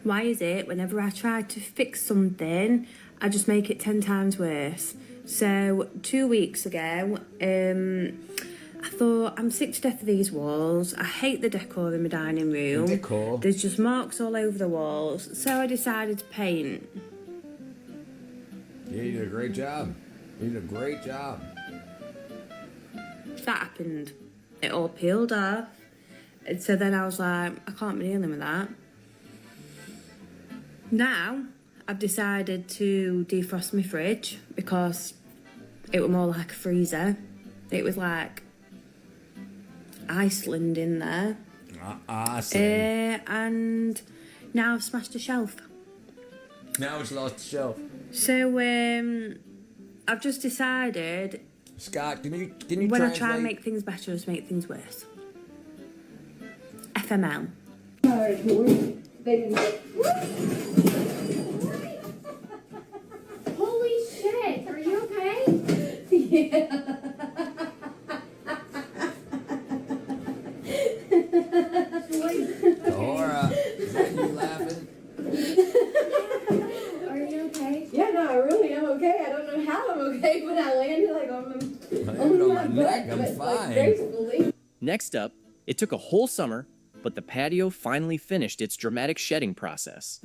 Why is it whenever I try to fix something, I just make it 10 times worse? So 2 weeks ago, I thought, I'm sick to death of these walls. I hate the decor in my dining room. Decor? There's just marks all over the walls. So I decided to paint. Yeah, you did a great job. You did a great job. That happened. It all peeled off. And so then I was like, I can't be dealing with that. Now, I've decided to defrost my fridge because it was more like a freezer. It was like Iceland in there. Awesome. And now I've smashed a shelf. Now it's lost the shelf. So, I've just decided... Scott, can you when translate? I try and make things better, I just make things worse. FML. Holy shit, are you okay? Yeah. Cora, is that you laughing? Are you okay? Yeah, no, I really am okay. I don't know how I'm okay, but I landed like on my neck, I'm butt, fine. like, gracefully. Next up, it took a whole summer, but the patio finally finished its dramatic shedding process.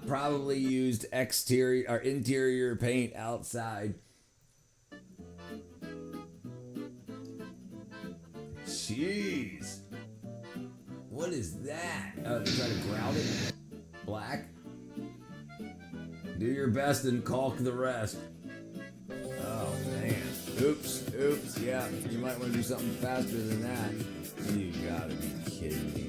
Probably used exterior or interior paint outside. Jeez. What is that? Oh, they try to grout it? Black? Do your best and caulk the rest. Oh, man. Oops. Yeah, you might want to do something faster than that. You gotta be kidding me.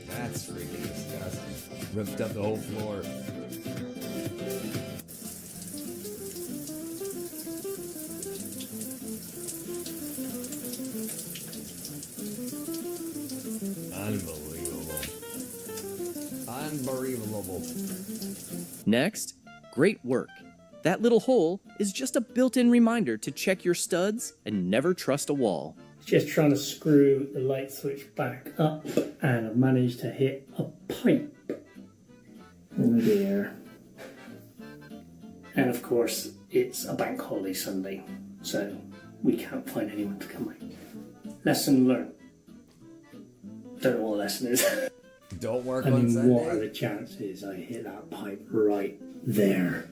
That's freaking disgusting. Ripped up the whole floor. Unbelievable. Next, great work. That little hole is just a built-in reminder to check your studs and never trust a wall. Just trying to screw the light switch back up, and I've managed to hit a pipe over there. And of course, it's a bank holiday Sunday, so we can't find anyone to come out. Lesson learned. Don't know what the lesson is. Don't work I on mean, Sunday. what are the chances I hit that pipe right there?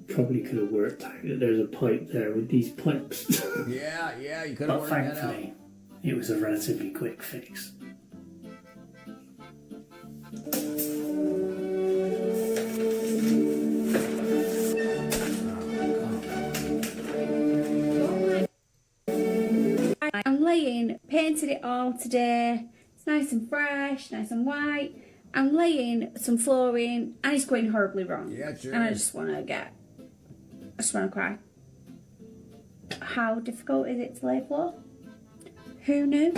Probably could have worked out that there's a pipe there with these pipes. Yeah, you could have But worked that out. thankfully, it was a relatively quick fix. I'm laying, painted it all today. It's nice and fresh, nice and white. I'm laying some flooring and it's going horribly wrong. Yeah, sure. And I just want to cry. How difficult is it to lay floor? Who knew?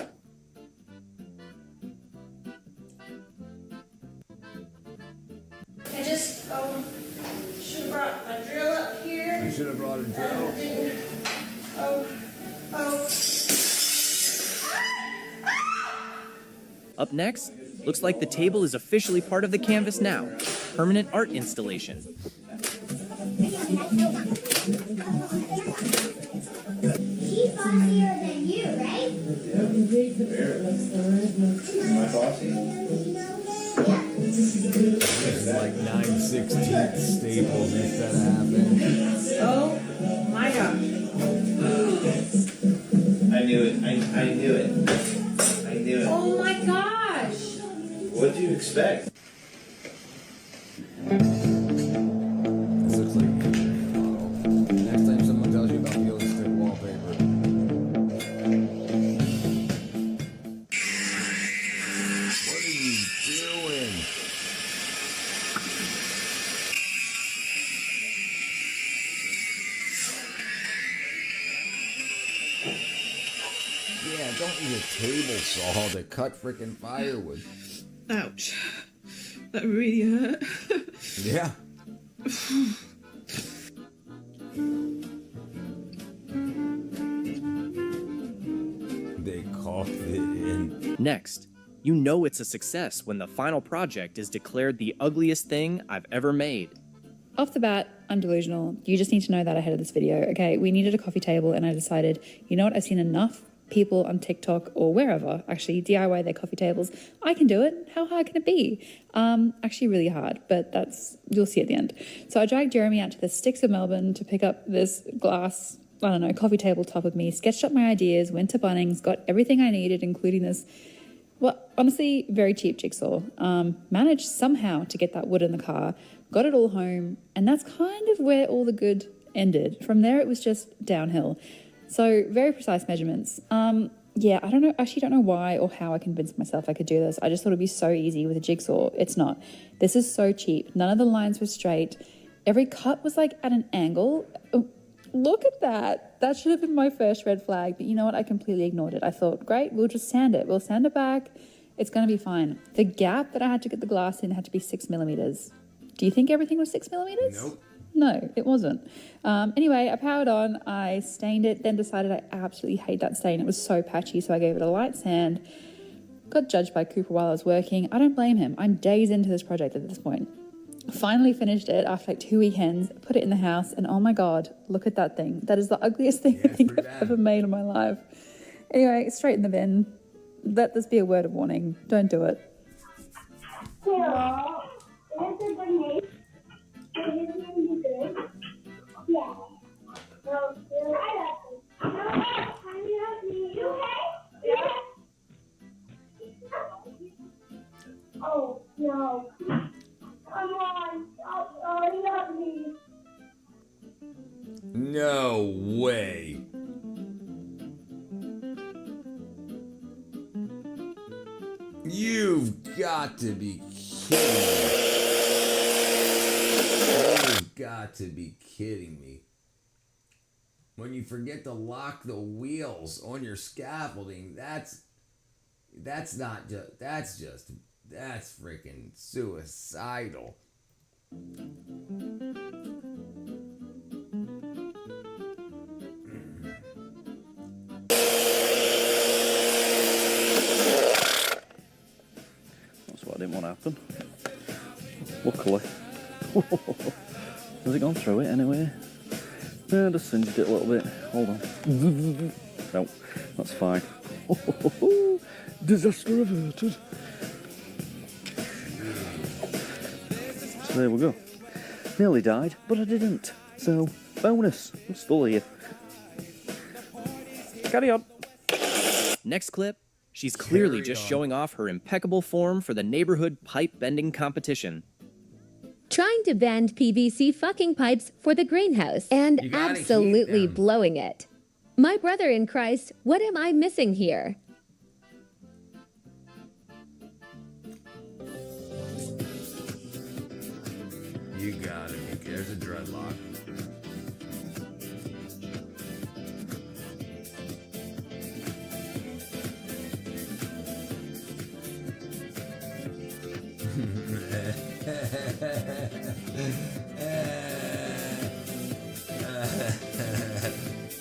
I just should have brought a drill up here. You should have brought a drill. Up next, looks like the table is officially part of the canvas now. Permanent art installation. He's bossier than you, right? My bossy? This is like 9/16 staples instead of happening. Oh my gosh. I knew it. I knew it. I knew it. Oh my gosh. What did you expect? This looks like next time someone tells you about realistic wallpaper. What are you doing? use a table saw to cut freaking firewood. Ouch. That really hurt. Yeah. They coughed it in. Next, you know it's a success when the final project is declared the ugliest thing I've ever made. Off the bat, I'm delusional. You just need to know that ahead of this video. Okay, we needed a coffee table and I decided, you know what, I've seen enough people on TikTok or wherever actually DIY their coffee tables. I can do it. How hard can it be? Actually really hard, but you'll see at the end. So I dragged Jeremy out to the Sticks of Melbourne to pick up this glass, I don't know, coffee table top with me, sketched up my ideas, went to Bunnings, got everything I needed, including this, well, honestly, very cheap jigsaw. Managed somehow to get that wood in the car, got it all home, and that's kind of where all the good ended. From there, it was just downhill. So very precise measurements. Yeah, I don't know why or how I convinced myself I could do this. I just thought it'd be so easy with a jigsaw. It's not. This is so cheap. None of the lines were straight. Every cut was like at an angle. Oh, look at that. That should have been my first red flag, but you know what? I completely ignored it. I thought, great, we'll just sand it. We'll sand it back. It's going to be fine. The gap that I had to get the glass in had to be 6 millimeters. Do you think everything was 6 millimeters? Nope. No, it wasn't. Anyway, I powered on, I stained it, then decided I absolutely hate that stain. It was so patchy, so I gave it a light sand. Got judged by Cooper while I was working. I don't blame him. I'm days into this project at this point. Finally finished it after like 2 weekends, put it in the house, and oh my God, look at that thing. That is the ugliest thing I think I've ever made in my life. Anyway, straight in the bin. Let this be a word of warning. Don't do it. Oh, no. Come on. Oh, love me. No way. You've got to be kidding me. You've got to be kidding me. When you forget to lock the wheels on your scaffolding, that's freaking suicidal. That's what I didn't want to happen. Luckily. Has it gone through it anyway? Yeah, I just singed it a little bit. Hold on. No, that's fine. Disaster averted. So there we go. Nearly died, but I didn't. So, bonus. I'm still here. Carry on. Next clip, she's clearly just showing off her impeccable form for the neighborhood pipe bending competition. Trying to bend PVC fucking pipes for the greenhouse and absolutely blowing it. My brother in Christ, what am I missing here? You got it. There's a dreadlock.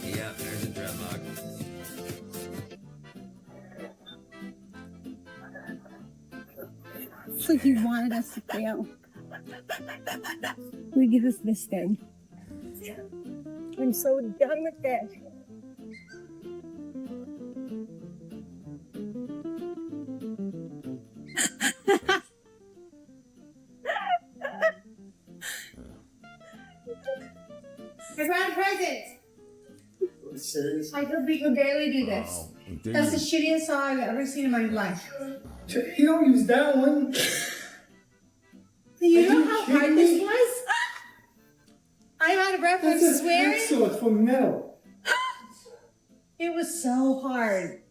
Yeah, there's a dreadlock. It's like you wanted us to fail. We give us this thing. I'm so done with this. It's my present. I don't think you'll barely do this. That's the shittiest song I've ever seen in my life. You don't use that one. Do you know how hard this was? I'm out of breath from swearing. So it's from metal. It was so hard.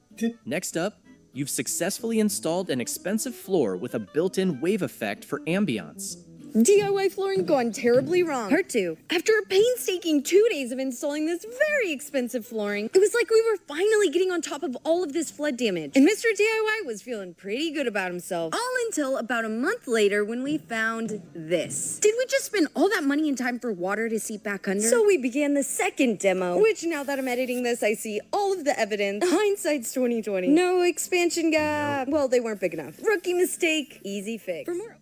Next up, you've successfully installed an expensive floor with a built-in wave effect for ambiance. DIY flooring gone terribly wrong. Part 2. After a painstaking 2 days of installing this very expensive flooring, it was like we were finally getting on top of all of this flood damage. And Mr. DIY was feeling pretty good about himself. All until about a month later when we found this. Did we just spend all that money and time for water to seep back under? So we began the second demo, which now that I'm editing this, I see all of the evidence. Hindsight's 2020. No expansion gap. Well, they weren't big enough. Rookie mistake, easy fix. For more...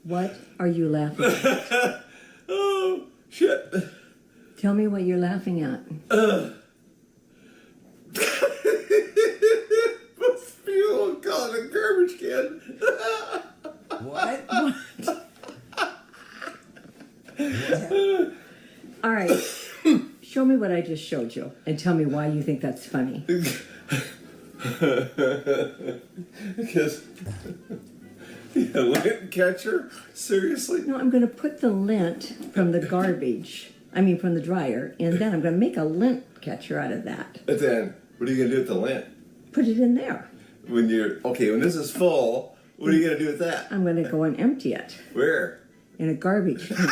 What are you laughing at? Oh, shit. Tell me what you're laughing at. Fuel call it a garbage can. What? All right. Show me what I just showed you and tell me why you think that's funny. Because a lint catcher? Seriously? No, I'm going to put the lint from the from the dryer, and then I'm going to make a lint catcher out of that. But then, what are you going to do with the lint? Put it in there. When this is full, what are you going to do with that? I'm going to go and empty it. Where? In a garbage can.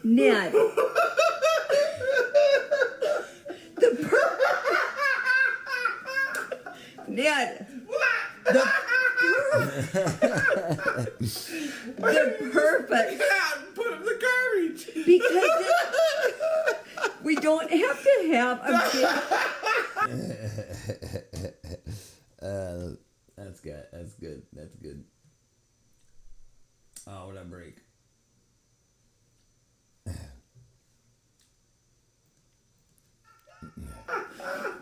Ned. Ned. The perfect. Put in the garbage. Because we don't have to have a That's good. That's good. That's good. Oh, what a break.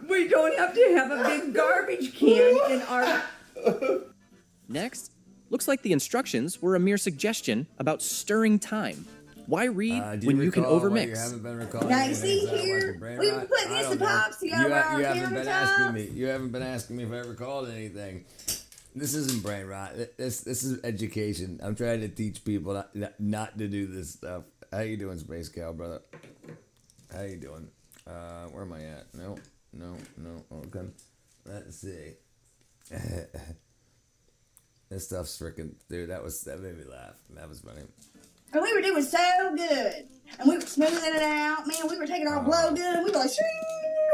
We don't have to have a big garbage can in our... Next, looks like the instructions were a mere suggestion about stirring time. Why read when you can overmix? Now you see here, we put this epoxy over our countertops. You haven't been asking me if I recalled anything. This isn't brain rot. This is education. I'm trying to teach people not to do this stuff. How you doing, Space Cow, brother? How you doing? Where am I at? No. Okay. Let's see. This stuff's freaking, dude. That made me laugh. That was funny. And we were doing so good, and we were smoothing it out. Man, we were taking our blow gun. We were like shing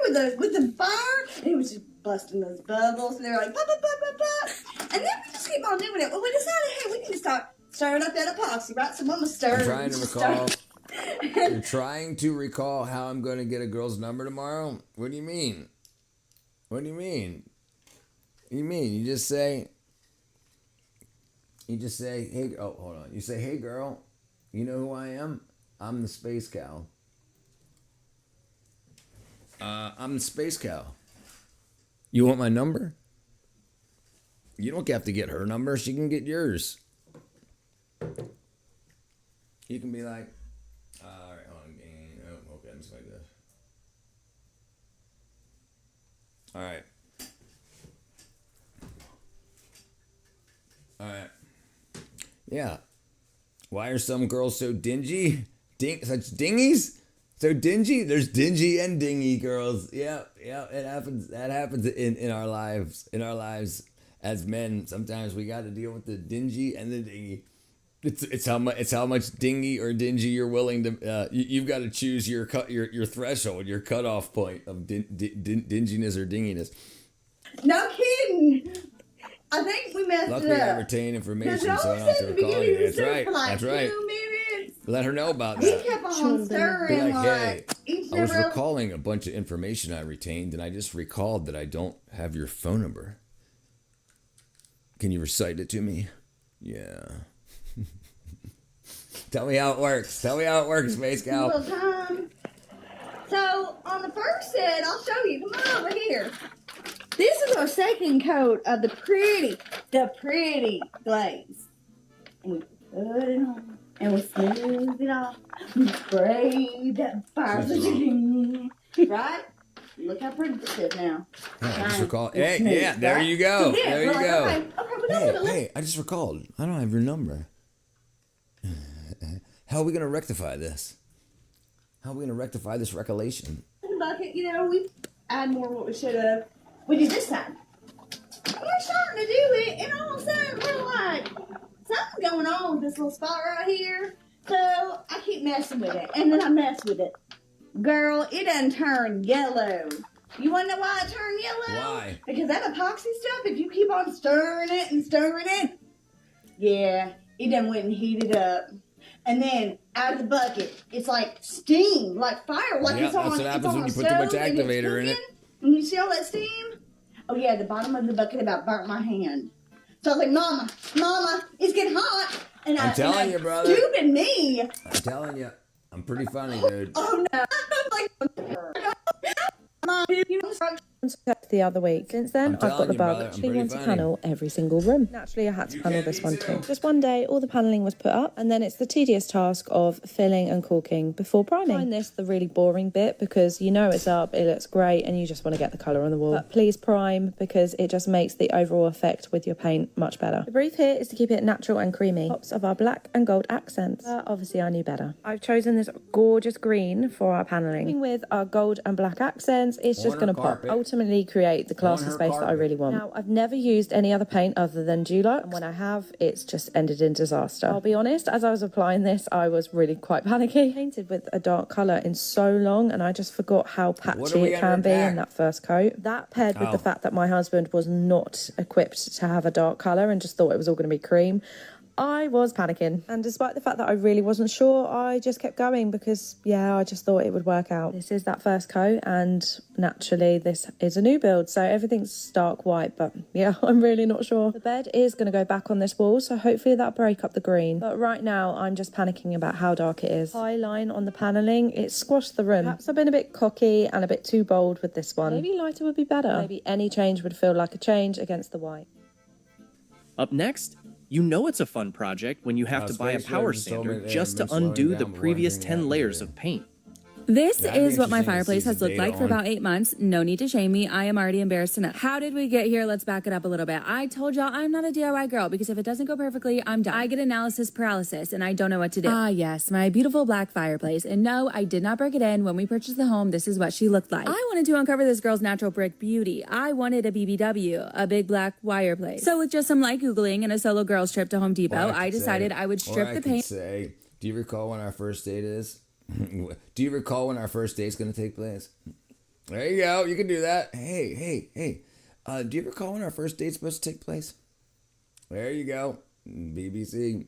with the fire, and it was just busting those bubbles. And they were like pop, pop, pop, pop, pop. And then we just keep on doing it. Well, we decided, hey, we need to start stirring up that epoxy, right? So Mama stirred. I'm trying to recall. You're trying to recall how I'm going to get a girl's number tomorrow? What do you mean? What do you mean? You just say, hey, oh, hold on. You say, hey, girl, you know who I am? I'm the Space Cow. I'm the Space Cow. You want my number? You don't have to get her number. She can get yours. You can be like, all right, hold on. Oh, okay, I'm just like this. All right. Yeah. Why are some girls so dingy? Such dingies? So dingy? There's dingy and dingy girls. Yeah, it happens. That happens in our lives. In our lives as men, sometimes we got to deal with the dingy and the dingy. It's how much dingy or dingy you're willing to. You've got to choose your threshold, your cutoff point of dinginess or dinginess. No kidding. I think we messed Luckily, it up. I retain information, so I don't have to recall you. That's right. That's right. Let her know about that. He kept on stirring Be like, hey, each I was number. recalling a bunch of information I retained, and I just recalled that I don't have your phone number. Can you recite it to me? Yeah. Tell me how it works. Space Cow. Little time. So on the first set, I'll show you. Come on over here. This is our second coat of the pretty glaze. And we put it on, and we smooth it off. We spray that fire. Right? Look how pretty this is now. I just recalled. Hey, yeah, there you go. So There you go. Okay, Hey, I just recalled. I don't have your number. How are we going to rectify this? How are we going to rectify this recollection? Bucket, you know, we add more what we should have. We did this time. We're starting to do it, and all of a sudden we're like, something's going on with this little spot right here. So I keep messing with it, and then I mess with it. Girl, it done turned yellow. You want to know why it turned yellow? Why? Because that epoxy stuff, if you keep on stirring it, yeah, it done went and heated up. And then out of the bucket, it's like steam, like fire, like it's on. That's what happens when you put too much activator in it. And you see all that steam? Oh yeah, the bottom of the bucket about burnt my hand. So I was like, Mama, it's getting hot. And I'm telling you, brother. Stupid me. I'm telling you. I'm pretty funny, dude. Oh no. Mom, you know, the other week. Since then, I've got the bug. I actually want to funny. panel every single room. Naturally, I had to panel this one too. Just one day, all the paneling was put up, and then it's the tedious task of filling and caulking before priming. I find this the really boring bit because you know it's up, it looks great, and you just want to get the colour on the wall. But please prime because it just makes the overall effect with your paint much better. The brief here is to keep it natural and creamy. Tops of our black and gold accents. Obviously, I knew better. I've chosen this gorgeous green for our paneling. With our gold and black accents, it's just going to pop. Ultimately, create the classy space that I really want. Now, I've never used any other paint other than Dulux, and when I have, it's just ended in disaster. I'll be honest, as I was applying this, I was really quite panicky. I painted with a dark colour in so long, and I just forgot how patchy it can be in that first coat. That paired with the fact that my husband was not equipped to have a dark colour and just thought it was all going to be cream, I was panicking. And despite the fact that I really wasn't sure, I just kept going because, yeah, I just thought it would work out. This is that first coat, and naturally this is a new build, so everything's stark white, but yeah, I'm really not sure. The bed is going to go back on this wall, so hopefully that'll break up the green. But right now, I'm just panicking about how dark it is. High line on the paneling, it squashed the room. Perhaps I've been a bit cocky and a bit too bold with this one. Maybe lighter would be better. Maybe any change would feel like a change against the white. Up next, you know it's a fun project when you have to buy a power sander just to undo the previous 10 layers of paint. This is what my fireplace has looked like for about 8 months. No need to shame me. I am already embarrassed enough. How did we get here? Let's back it up a little bit. I told y'all I'm not a DIY girl because if it doesn't go perfectly, I'm done. I get analysis paralysis and I don't know what to do. Ah, yes, my beautiful black fireplace. And no, I did not break it in. When we purchased the home, this is what she looked like. I wanted to uncover this girl's natural brick beauty. I wanted a BBW, a big black fireplace. So with just some light Googling and a solo girls trip to Home Depot, I decided I would strip the paint. Do you recall when our first date is? Do you recall when our first date's going to take place? There you go. You can do that. Hey. Do you recall when our first date's supposed to take place? There you go. BBC.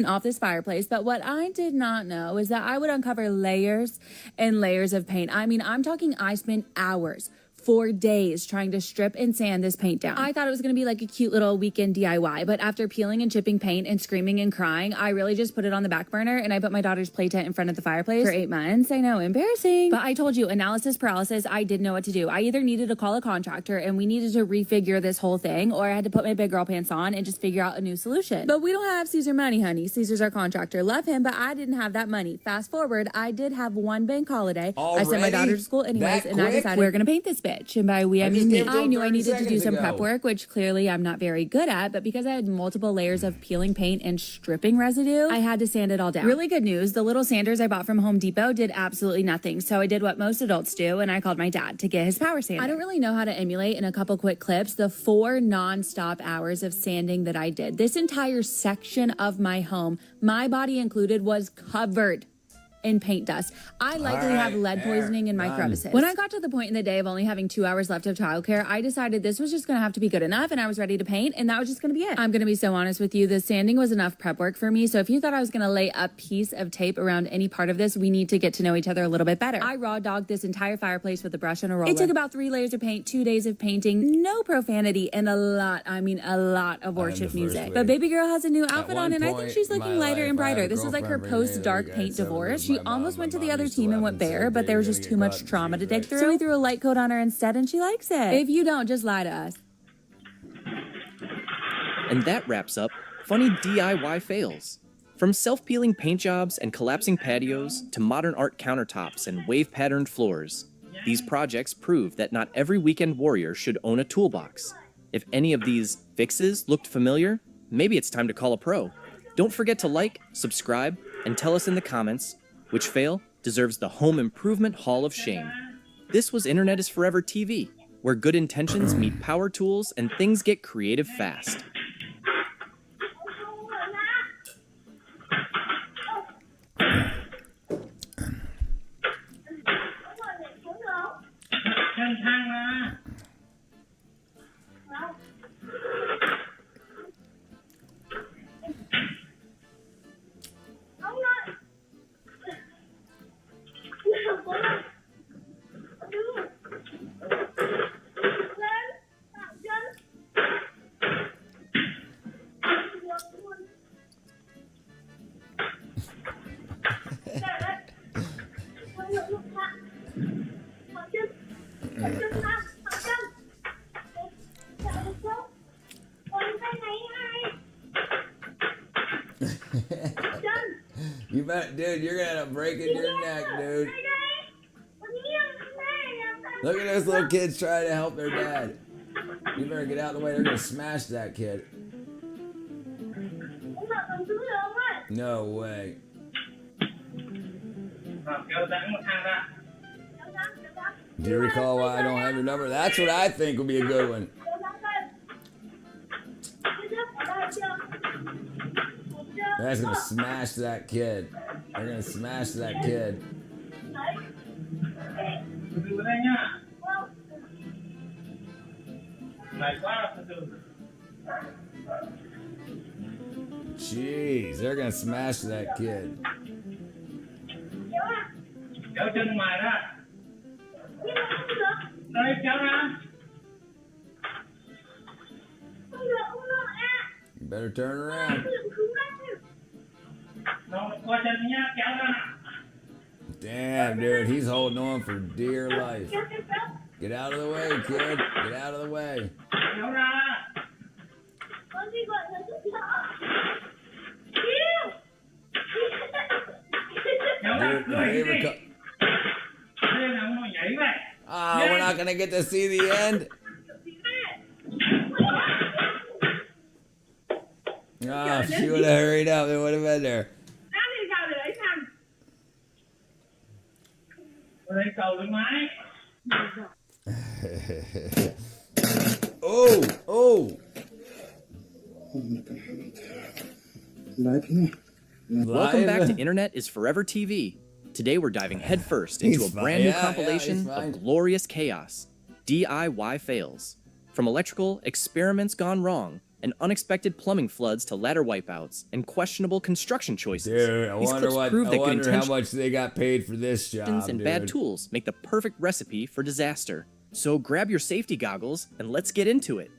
Off this fireplace, but what I did not know is that I would uncover layers and layers of paint. I mean, I'm talking I spent hours, 4 days trying to strip and sand this paint down. I thought it was going to be like a cute little weekend DIY, but after peeling and chipping paint and screaming and crying, I really just put it on the back burner and I put my daughter's play tent in front of the fireplace for 8 months. I know, embarrassing. But I told you, analysis paralysis, I didn't know what to do. I either needed to call a contractor and we needed to refigure this whole thing, or I had to put my big girl pants on and just figure out a new solution. But we don't have Caesar money, honey. Caesar's our contractor. Love him, but I didn't have that money. Fast forward, I did have one bank holiday. I sent my daughter to school anyways, and I decided we're going to paint this bitch. And by we, I knew I needed to do some prep work, which clearly I'm not very good at, but because I had multiple layers of peeling paint and stripping residue, I had to sand it all down. Really good news, the little sanders I bought from Home Depot did absolutely nothing, so I did what most adults do, and I called my dad to get his power sander. I don't really know how to emulate in a couple quick clips the 4 non-stop hours of sanding that I did. This entire section of my home, my body included, was covered in paint dust. I likely have lead poisoning in my crevices. When I got to the point in the day of only having 2 hours left of childcare, I decided this was just going to have to be good enough, and I was ready to paint, and that was just going to be it. I'm going to be so honest with you, the sanding was enough prep work for me, so if you thought I was going to lay a piece of tape around any part of this, we need to get to know each other a little bit better. I raw dogged this entire fireplace with a brush and a roller. It took about 3 layers of paint, 2 days of painting, no profanity, and a lot of worship music. But baby girl has a new outfit on, and I think she's looking lighter and brighter. This is like her post-dark paint divorce. She almost went to the other team and went bare, but there was just too much trauma to dig through. So we threw a light coat on her instead, and she likes it. If you don't, just lie to us. And that wraps up funny DIY fails. From self-peeling paint jobs and collapsing patios to modern art countertops and wave-patterned floors, these projects prove that not every weekend warrior should own a toolbox. If any of these fixes looked familiar, maybe it's time to call a pro. Don't forget to like, subscribe, and tell us in the comments which fail deserves the Home Improvement Hall of Shame. This was Internet is Forever TV, where good intentions meet power tools and things get creative fast. You bet, dude, you're gonna end up breaking your neck, dude. Look at those little kids trying to help their dad. You better get out of the way, they're gonna smash that kid. No way. Do you recall why I don't have your number? That's what I think would be a good one. That's gonna smash that kid. They're gonna smash that kid. Jeez, they're gonna smash that kid. You better turn around. Damn, dude, he's holding on for dear life. Get out of the way, kid. Get out of the way. We're not gonna get to see the end. Oh, if she would have hurried up, it would have been there. Oh! Welcome back to Internet is Forever TV. Today we're diving headfirst into a brand new compilation of glorious chaos, DIY fails. From electrical experiments gone wrong, and unexpected plumbing floods to ladder wipeouts, and questionable construction choices. Dude, I wonder how much they got paid for this job, and dude. Bad tools make the perfect recipe for disaster. So grab your safety goggles and let's get into it.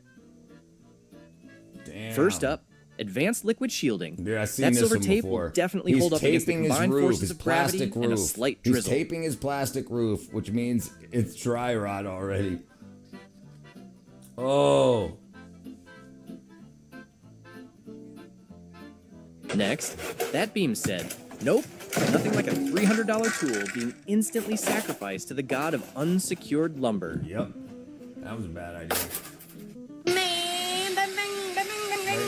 Damn. First up, advanced liquid shielding. Dude, I've seen that this silver one tape before. will definitely He's hold up against the taping his combined roof, forces his of gravity plastic and a roof. slight drizzle. He's taping his plastic roof, which means it's dry rot already. Oh. Next, that beam said, nope, nothing like a $300 tool being instantly sacrificed to the god of unsecured lumber. Yep, that was a bad idea. Right in the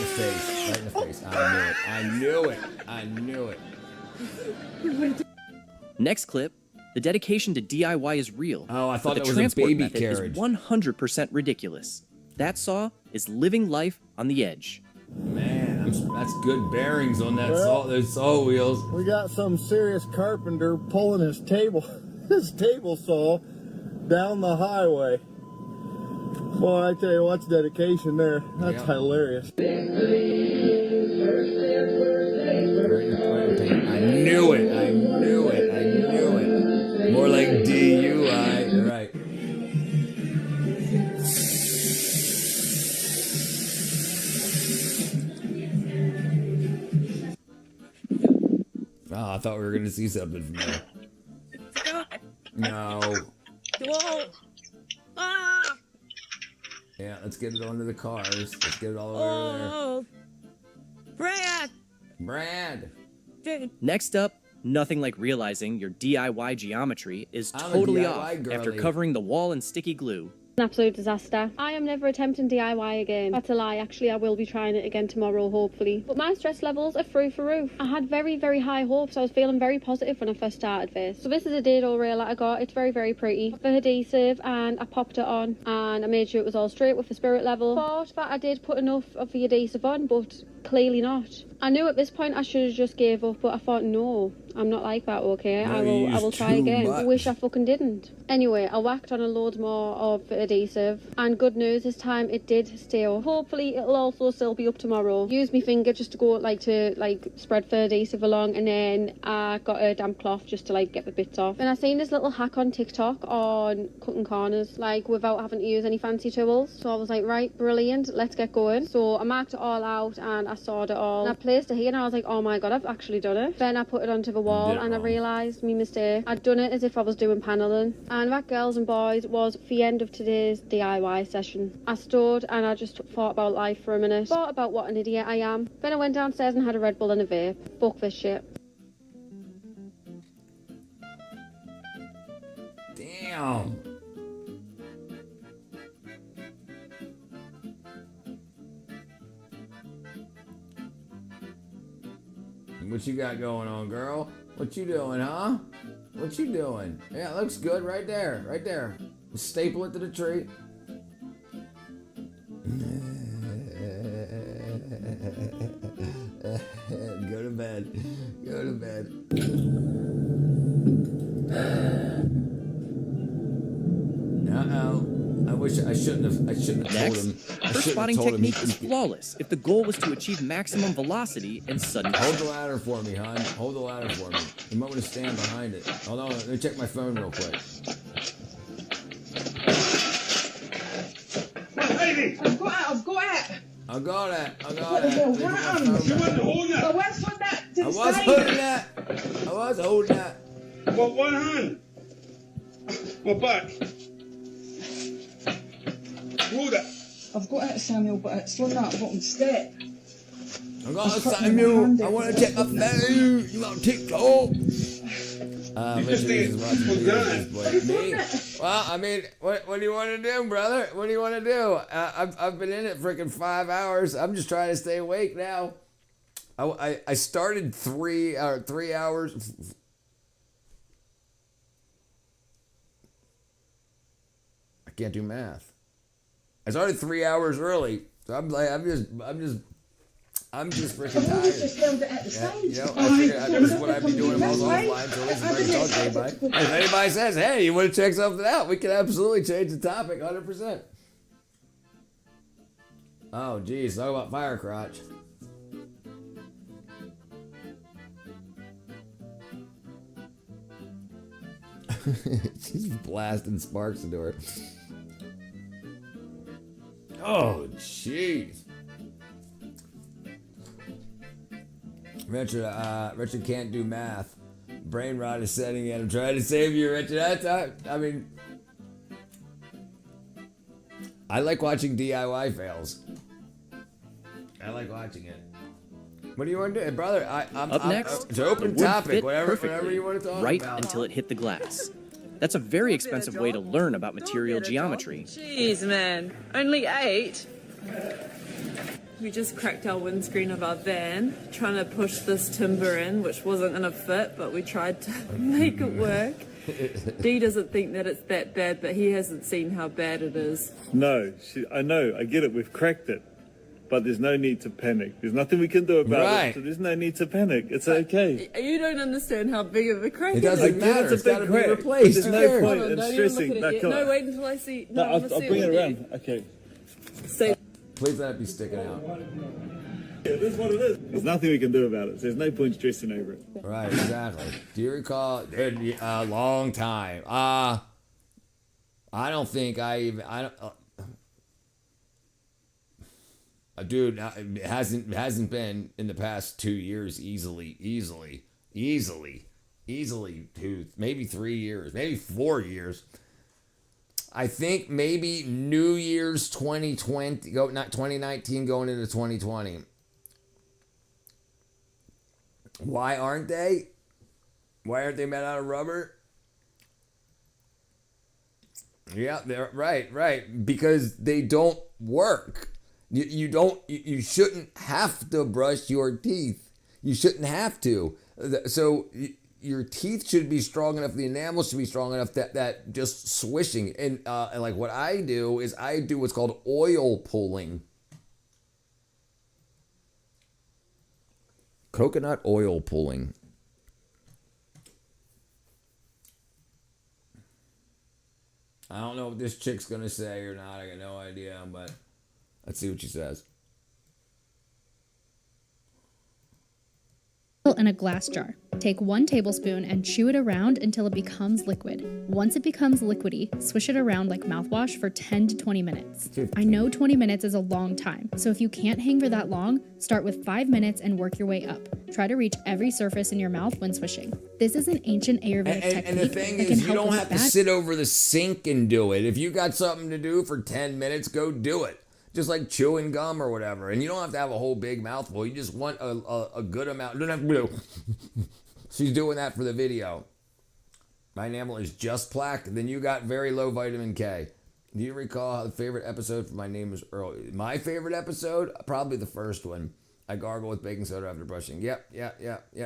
face, right in the face. I knew it. Next clip, the dedication to DIY is real. Oh, I thought but that the was a transport baby method carriage. is 100% ridiculous. That saw is living life on the edge. Man, that's good bearings on that those saw wheels. We got some serious carpenter pulling his table saw down the highway. Boy, I tell you what's dedication there. That's hilarious. I knew it. More like DUI, right. Oh, I thought we were going to see something from there. No. Yeah, let's get it onto the cars. Let's get it all over there. Brad! Next up, nothing like realizing your DIY geometry is totally off after covering the wall in sticky glue. An absolute disaster. I am never attempting DIY again. That's a lie. Actually, I will be trying it again tomorrow, hopefully. But my stress levels are through the roof. I had very, very high hopes. I was feeling very positive when I first started this. So this is a dado rail that I got. It's very, very pretty. The adhesive, and I popped it on, and I made sure it was all straight with the spirit level. Thought that I did put enough of the adhesive on, but clearly not. I knew at this point I should have just gave up, but I thought, no, I'm not like that, okay? I will try again. I wish I fucking didn't. Anyway, I whacked on a load more of the adhesive, and good news, this time it did stay up. Hopefully it'll also still be up tomorrow. Use my finger just to go to spread the adhesive along, and then I got a damp cloth just to get the bits off. And I seen this little hack on TikTok on cutting corners, without having to use any fancy tools. So I was like, right, brilliant, let's get going. So I marked it all out and I sawed it all. And I placed it here and I was like, oh my god, I've actually done it. Then I put it onto the wall and I realised my mistake. I'd done it as if I was doing panelling. And that, girls and boys, was the end of today's DIY session. I stood and I just thought about life for a minute. Thought about what an idiot I am. Then I went downstairs and had a Red Bull and a vape. Fuck this shit. Damn. What you got going on, girl? What you doing, huh? What you doing? Yeah, it looks good right there. Right there. Staple it to the tree. Go to bed. Go to bed. Uh-oh. I shouldn't have told him. Her spotting technique is flawless if the goal was to achieve maximum velocity and sudden... Hold the ladder for me, hon. Hold the ladder for me. You might want to stand behind it. Hold on, let me check my phone real quick. Baby! I've got it! I got it. I was holding that. I was holding that. With one hand. My back. Hold it. I've got it, Samuel, but it's on that bottom step. I got it, Samuel. I want to check my phone. You want TikTok? Me? Well, I mean, what do you want to do, brother? What do you want to do? I've been in it freaking 5 hours. I'm just trying to stay awake now. I started 3 hours. I can't do math. I started 3 hours early, so I'm just freaking tired. I figured this is what I'd be doing if I was offline, so at least I can talk to anybody. If anybody says, hey, you want to check something out, we can absolutely change the topic 100%. Oh, geez, talk about fire crotch. She's blasting sparks into her. Oh, jeez. Richard can't do math. Brain rot is setting in. I'm trying to save you, Richard. I mean, I like watching DIY fails. I like watching it. What do you want to do, brother? Up next, it's an open topic. Whatever you want to talk right about. until it hit the glass. That's a very expensive way to learn about material geometry. Jeez, man. Only 8? We just cracked our windscreen of our van, trying to push this timber in, which wasn't going to fit, but we tried to make it work. Dee doesn't think that it's that bad, but he hasn't seen how bad it is. No, I know, I get it, we've cracked it. But there's no need to panic. There's nothing we can do about it, so there's no need to panic. It's okay. You don't understand how big of a crack It it is. doesn't matter. It's got to be replaced. There's no point in Don't even stressing. look at it yet. No, wait until I see. No, I'll bring it around. Okay. Please let it be sticking out. Yeah, this is what it is. There's nothing we can do about it. So there's no point stressing over it. Right, exactly. Do you recall a long time? I don't think dude, it hasn't been in the past 2 years easily 2, maybe 3 years, maybe 4 years. I think maybe New Year's 2020, not 2019, going into 2020. Why aren't they? Why aren't they made out of rubber? Yeah, they're right. Because they don't work. You shouldn't have to brush your teeth. You shouldn't have to. So your teeth should be strong enough, the enamel should be strong enough that just swishing. And like what I do is I do what's called oil pulling. Coconut oil pulling. I don't know what this chick's gonna say or not. I got no idea, but let's see what she says. In a glass jar. Take 1 tablespoon and chew it around until it becomes liquid. Once it becomes liquidy, swish it around like mouthwash for 10 to 20 minutes. I know 20 minutes is a long time, so if you can't hang for that long, start with 5 minutes and work your way up. Try to reach every surface in your mouth when swishing. This is an ancient Ayurvedic technique. And the thing is, you don't have to sit over the sink and do it. If you got something to do for 10 minutes, go do it. Just like chewing gum or whatever. And you don't have to have a whole big mouthful. You just want a good amount. You don't have to She's doing that for the video. My enamel is just plaque. Then you got very low vitamin K. Do you recall the favorite episode for My Name is Earl? My favorite episode? Probably the first one. I gargle with baking soda after brushing. Yep.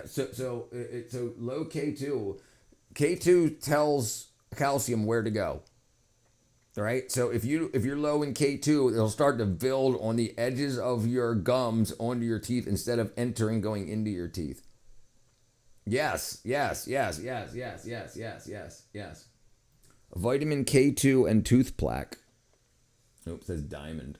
So low K2. K2 tells calcium where to go. Right? So if you're low in K2, it'll start to build on the edges of your gums onto your teeth instead of going into your teeth. Yes. Vitamin K2 and tooth plaque. Oops, it says diamond.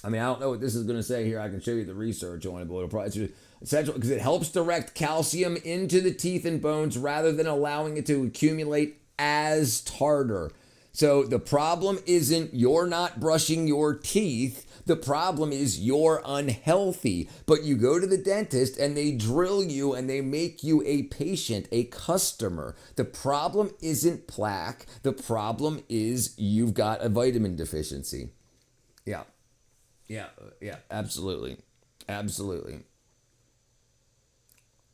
I mean, I don't know what this is going to say here. I can show you the research on it, but it'll probably it's essential because it helps direct calcium into the teeth and bones rather than allowing it to accumulate as tartar. So the problem isn't you're not brushing your teeth. The problem is you're unhealthy. But you go to the dentist and they drill you and they make you a patient, a customer. The problem isn't plaque. The problem is you've got a vitamin deficiency. Yeah, absolutely.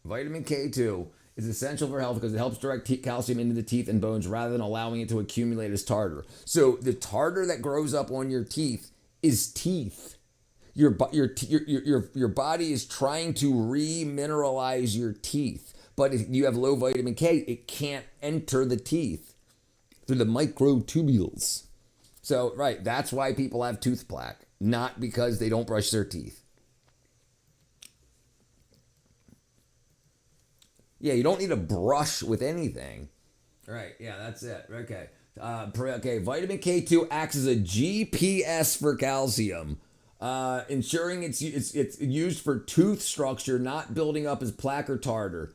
Vitamin K2 is essential for health because it helps direct calcium into the teeth and bones rather than allowing it to accumulate as tartar. So the tartar that grows up on your teeth is teeth. Your body is trying to remineralize your teeth. But if you have low vitamin K, it can't enter the teeth through the microtubules. So, right, that's why people have tooth plaque, not because they don't brush their teeth. Yeah, you don't need a brush with anything. Right, yeah, that's it. Okay. Vitamin K2 acts as a GPS for calcium, ensuring it's used for tooth structure, not building up as plaque or tartar.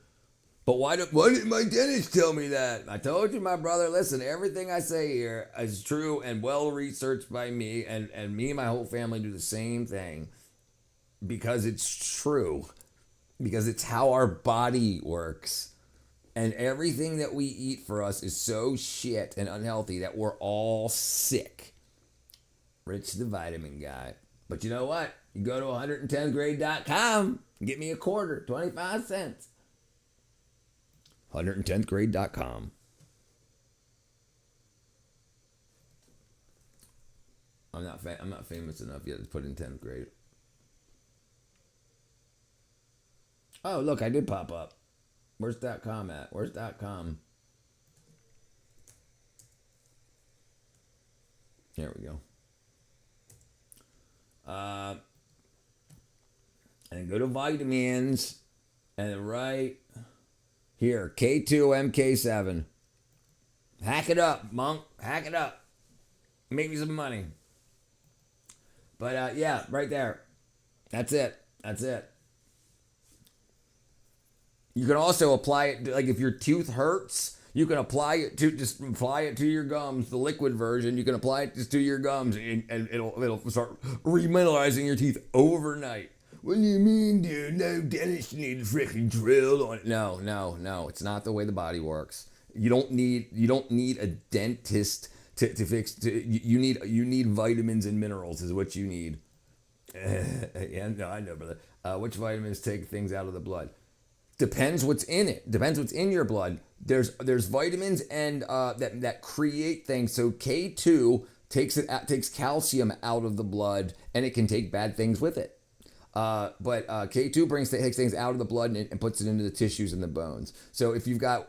But why didn't my dentist tell me that? I told you, my brother, listen, everything I say here is true and well researched by me, and me and my whole family do the same thing because it's true, because it's how our body works. And everything that we eat for us is so shit and unhealthy that we're all sick. Rich the vitamin guy. But you know what? You go to 110thgrade.com and get me a quarter, 25 cents. 110thgrade.com. I'm not famous enough yet to put in 10th grade. Oh, look, I did pop up. Where's .com at? Where's .com? There we go. And go to vitamins and right here, K2 MK7. Hack it up, monk. Hack it up. Make me some money. But yeah, right there. That's it. You can also apply it, like if your tooth hurts, you can apply it to your gums, the liquid version. You can apply it just to your gums and it'll start remineralizing your teeth overnight. What do you mean, dude? No dentist needs freaking drilled on it. No. It's not the way the body works. You don't need a dentist to fix. You need vitamins and minerals is what you need. Yeah, no, I know, brother. Which vitamins take things out of the blood? Depends what's in it. Depends what's in your blood. There's vitamins and that create things. So K2 takes calcium out of the blood, and it can take bad things with it. But K2 takes things out of the blood and puts it into the tissues and the bones. So if you have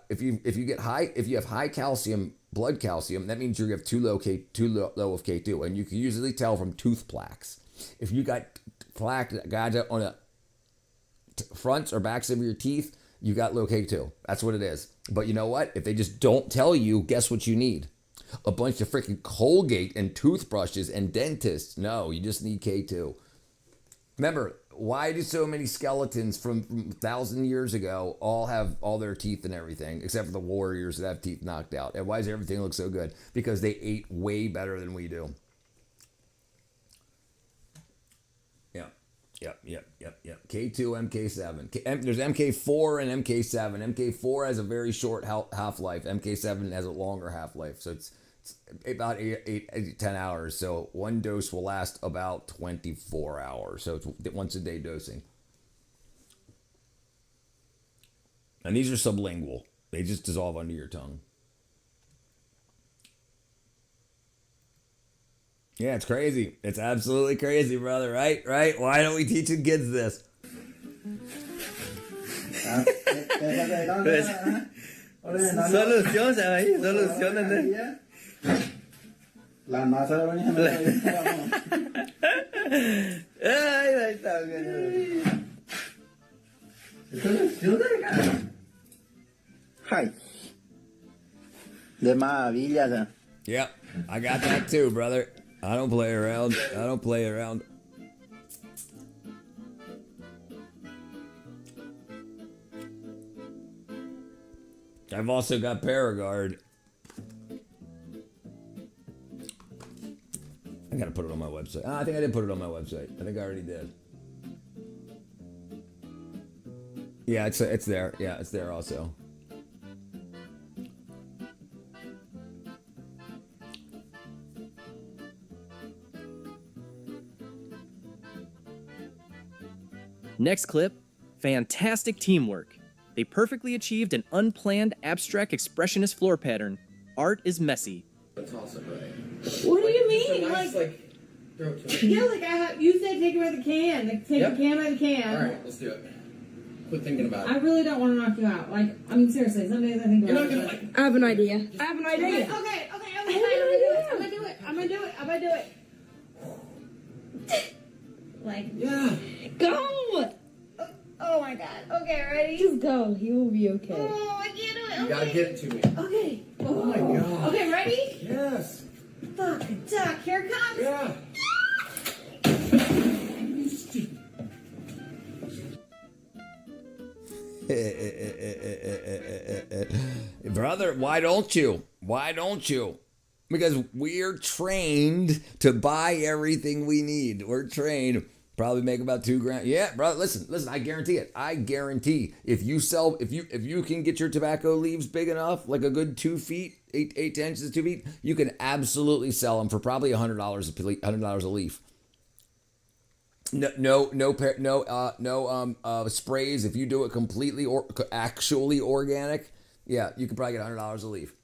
high calcium, blood calcium, that means you have too low of K2, and you can usually tell from tooth plaques. If you got plaque on the fronts or backs of your teeth, you got low K2. That's what it is. But you know what? If they just don't tell you, guess what you need? A bunch of freaking Colgate and toothbrushes and dentists. No, you just need K2. Remember, why do so many skeletons from 1,000 years ago all have all their teeth and everything, except for the warriors that have teeth knocked out? And why does everything look so good? Because they ate way better than we do. Yep. K2, MK7. There's MK4 and MK7. MK4 has a very short half-life. MK7 has a longer half-life. So it's about 8 10 hours. So one dose will last about 24 hours. So it's once a day dosing. And these are sublingual. They just dissolve under your tongue. Yeah, it's crazy. It's absolutely crazy, brother. Right? Why don't we teach kids this? Solución, ¿sabes? Solución. La masa de Ay, ahí está. Hi. De maravilla. Yep, I got that too, brother. I don't play around. I've also got Paragard. I gotta put it on my website. I think I did put it on my website. I think I already did. Yeah, it's there. Yeah, it's there also. Next clip, fantastic teamwork. They perfectly achieved an unplanned, abstract, expressionist floor pattern. Art is messy. What do you mean? Yeah, you said take it by the can. Take the can by the can. All right, let's do it. Quit thinking about it. I really don't want to knock you out. Seriously, some days I think about it. I have an idea. Okay, I'm gonna do it. Yeah. Go! Oh my god. Okay, ready? Just go. He will be okay. Oh, I can't do it. You gotta get it to me. Okay. Oh my god. Okay, ready? Yes. Fuck, duck, here it comes. Yeah. Brother, why don't you? Because we're trained to buy everything we need. We're trained. Probably make about $2,000. Yeah, brother. Listen. I guarantee it. I guarantee if you can get your tobacco leaves big enough, like a good 2 feet, 8 inches, 2 feet, you can absolutely sell them for probably $100 a leaf. No sprays. If you do it completely or actually organic, yeah, you could probably get $100 a leaf.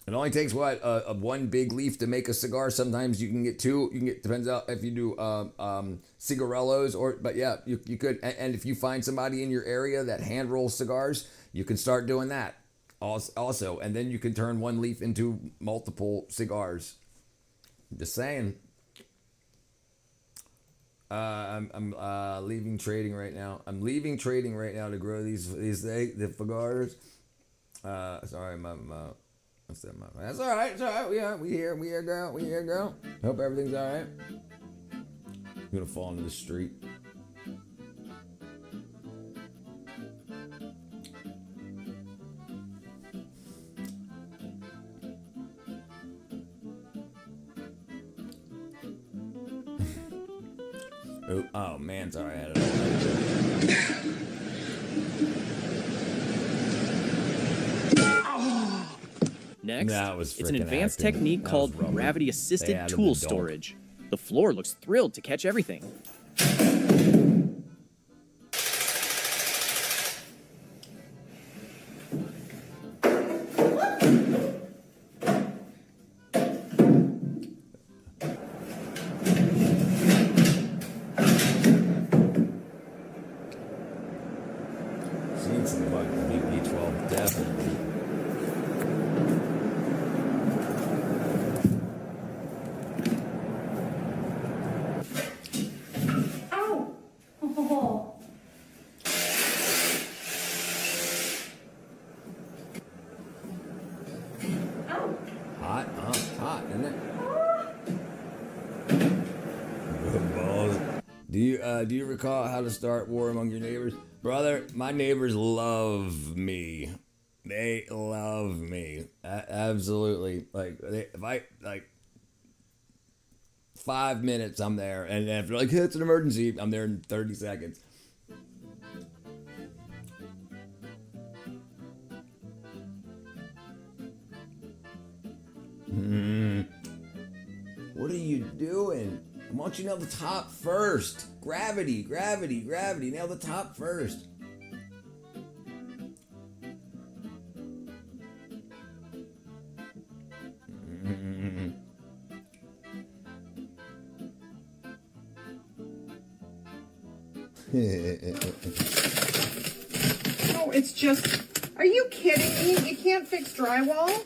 It only takes one big leaf to make a cigar. Sometimes you can get two. Depends on if you do cigarellos but yeah, you could. And if you find somebody in your area that hand rolls cigars, you can start doing that also. And then you can turn one leaf into multiple cigars. Just saying. I'm leaving trading right now. I'm leaving trading right now to grow the cigars. Sorry, that's all right. It's all right. Yeah, we here, girl. Hope everything's all right. I'm gonna fall into the street. Oh man, sorry, I had it. Next, it's an advanced technique called gravity-assisted tool storage. The floor looks thrilled to catch everything. Do you recall how to start war among your neighbors? Brother, my neighbors love me. They love me. Absolutely. Like, if I, like, 5 minutes, I'm there. And if they're like, hey, it's an emergency, I'm there in 30 seconds. What are you doing? Why don't you nail the top first? Gravity, gravity, gravity. Nail the top first. Oh, it's just... Are you kidding me? You can't fix drywall?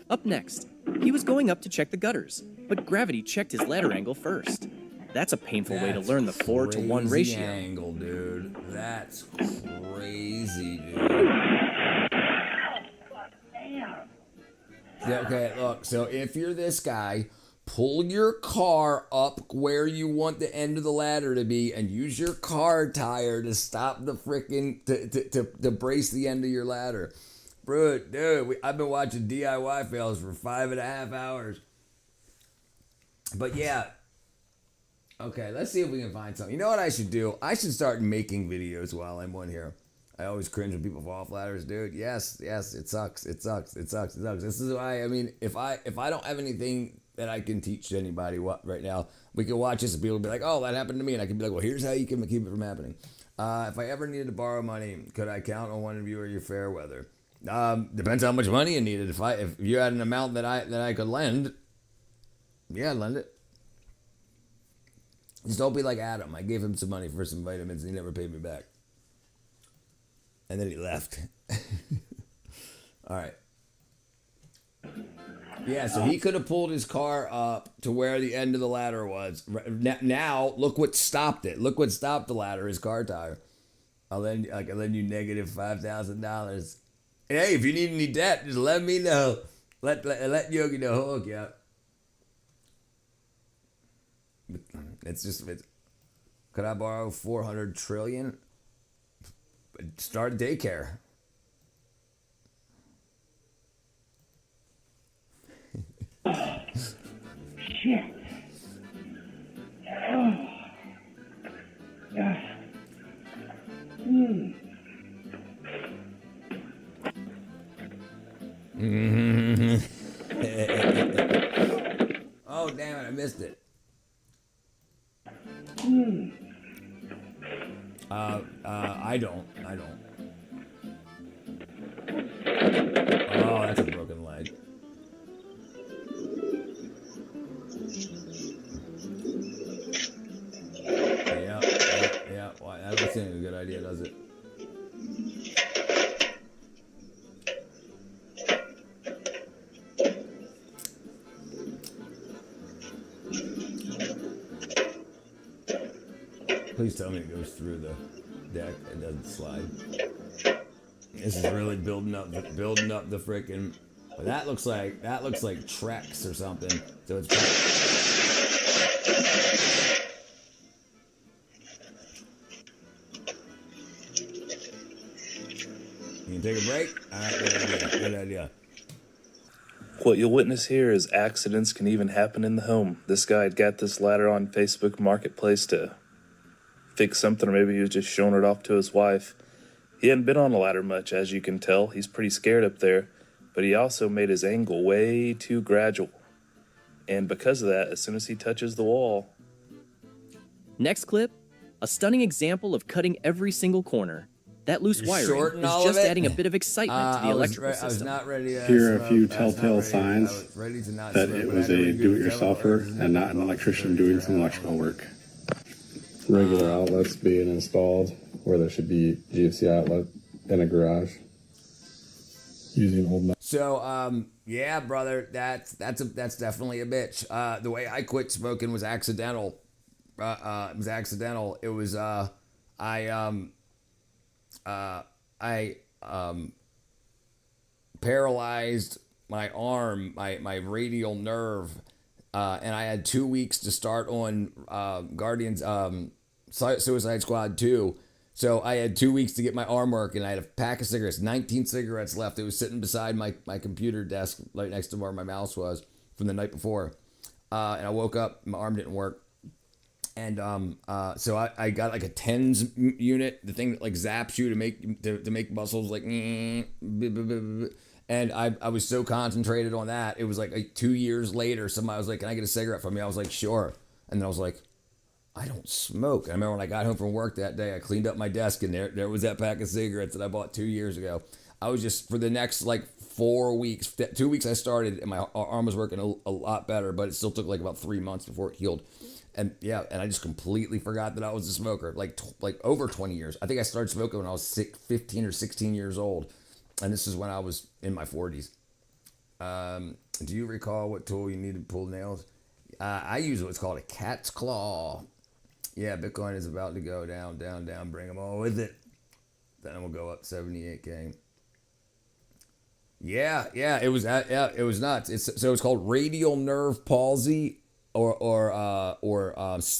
Up next, he was going up to check the gutters, but gravity checked his ladder angle first. That's a painful way to learn the 4-to-1 ratio. Angle, dude. That's crazy, dude. Yeah, okay, look. So if you're this guy, pull your car up where you want the end of the ladder to be, and use your car tire to stop the freaking to brace the end of your ladder. Bro, dude, I've been watching DIY fails for 5.5 hours. But yeah. Okay, let's see if we can find something. You know what I should do? I should start making videos while I'm on here. I always cringe when people fall off ladders, dude. Yes, it sucks. It sucks. This is why, I mean, if I don't have anything that I can teach to anybody right now, we can watch this and people will be like, oh, that happened to me. And I can be like, well, here's how you can keep it from happening. If I ever needed to borrow money, could I count on one of you or your fair weather? Depends how much money you needed. If you had an amount that I could lend, yeah, I'd lend it. Just don't be like Adam. I gave him some money for some vitamins and he never paid me back. And then he left. All right. Yeah, so he could have pulled his car up to where the end of the ladder was. Now, look what stopped it. Look what stopped the ladder, his car tire. I'll lend you negative $5,000. Hey, if you need any debt, just let me know. Let Yogi know. Hook you up. Could I borrow 400 trillion? Start a daycare. Shit. Oh. Yeah. Oh, damn it, I missed it. I don't. Oh, that's a broken leg. Yeah. Well, that doesn't seem like a good idea, does it? Please tell me it goes through the deck and doesn't slide. This is really building up the frickin'. But that looks like Trex or something. So it's. You can take a break. All right, good idea. What you'll witness here is accidents can even happen in the home. This guy had got this ladder on Facebook Marketplace to fix something, or maybe he was just showing it off to his wife. He hadn't been on a ladder much, as you can tell. He's pretty scared up there, but he also made his angle way too gradual. And because of that, as soon as he touches the wall... Next clip, a stunning example of cutting every single corner. That loose wiring is just adding a bit of excitement to the electrical system. I was not ready to Here are a few telltale signs that it was a do-it-yourselfer and not an electrician doing some electrical work. Regular outlets being installed where there should be GFC outlet in a garage. Using old. So yeah, brother, that's definitely a bitch. The way I quit smoking was accidental. It was accidental. It was I paralyzed my arm, my radial nerve, and I had 2 weeks to start on Guardians Suicide Squad 2. So I had 2 weeks to get my arm working. I had a pack of cigarettes, 19 cigarettes left. It was sitting beside my computer desk right next to where my mouse was from the night before. And I woke up, my arm didn't work. And so I got like a TENS unit, the thing that like zaps you to make muscles like, and I was so concentrated on that. It was like 2 years later, somebody was like, "Can I get a cigarette from you?" I was like, "Sure." And then I was like, I don't smoke. And I remember when I got home from work that day, I cleaned up my desk and there was that pack of cigarettes that I bought 2 years ago. I was just, for the next like 4 weeks, 2 weeks I started and my arm was working a lot better, but it still took like about 3 months before it healed. And yeah, and I just completely forgot that I was a smoker, like over 20 years. I think I started smoking when I was 15 or 16 years old. And this is when I was in my 40s. Do you recall what tool you need to pull nails? I use what's called a cat's claw. Yeah, Bitcoin is about to go down, down, down. Bring them all with it. Then we'll go up 78K. Yeah, it was nuts. So it's called radial nerve palsy, or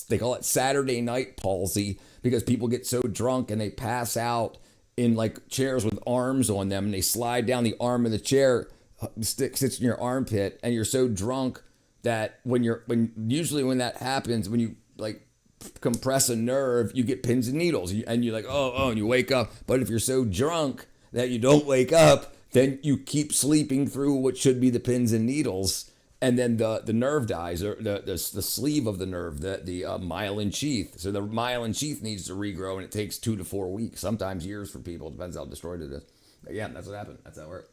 they call it Saturday night palsy, because people get so drunk and they pass out in like chairs with arms on them, and they slide down the arm of the chair, sits in your armpit, and you're so drunk that when that happens, when you like compress a nerve, you get pins and needles, and you're like, oh, and you wake up. But if you're so drunk that you don't wake up, then you keep sleeping through what should be the pins and needles, and then the nerve dies, or the sleeve of the nerve, the myelin sheath. So the myelin sheath needs to regrow, and it takes 2 to 4 weeks, sometimes years for people. Depends how destroyed it is. But yeah, that's what happened. That's how it worked.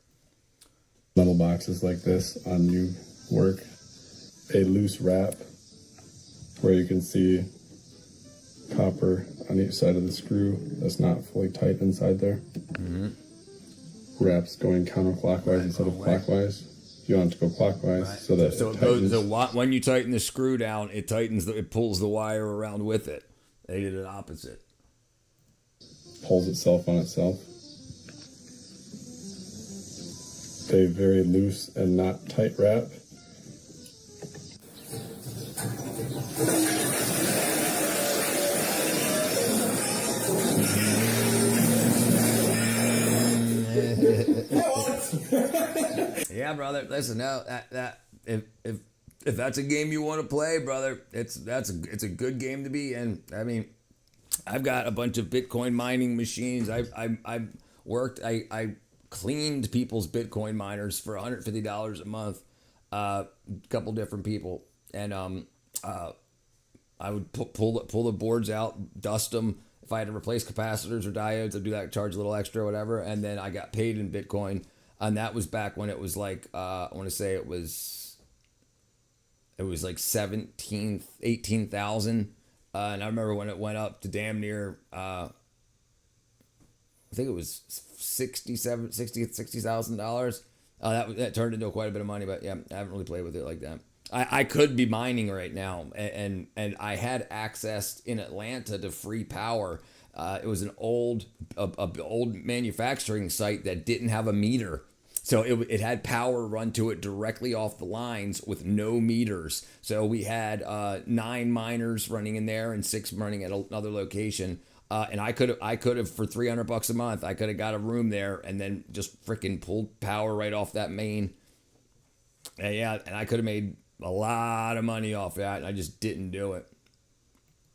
Metal boxes like this on new work, a loose wrap where you can see copper on each side of the screw that's not fully tight inside there. Mm-hmm. Wraps going counterclockwise instead of clockwise. You want it to go clockwise, right, so that it goes. So when you tighten the screw down, it tightens. It pulls the wire around with it. They did it opposite. Pulls itself on itself. A very loose and not tight wrap. Yeah, brother. Listen, no, if that's a game you want to play, brother, it's a good game to be in. I mean, I've got a bunch of Bitcoin mining machines. I cleaned people's Bitcoin miners for $150 a month. A couple different people, and I would pull the boards out, dust them. If I had to replace capacitors or diodes, I'd do that, charge a little extra or whatever. And then I got paid in Bitcoin. And that was back when it was like, I want to say it was like 18,000. And I remember when it went up to damn near, I think it was $60,000. That turned into quite a bit of money, but yeah, I haven't really played with it like that. I could be mining right now, and I had access in Atlanta to free power. It was an old manufacturing site that didn't have a meter, so it had power run to it directly off the lines with no meters. So we had 9 miners running in there and 6 running at another location. And I could have for $300 a month, I could have got a room there and then just freaking pulled power right off that main. And yeah, and I could have made a lot of money off that, and I just didn't do it.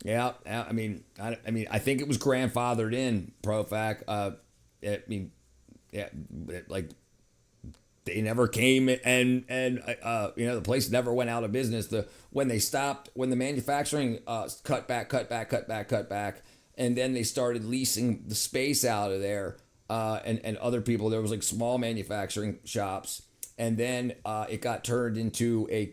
Yeah, I mean, I think it was grandfathered in, ProFac. Like they never came and the place never went out of business. When the manufacturing cut back, and then they started leasing the space out of there, and other people. There was like small manufacturing shops. And then it got turned into a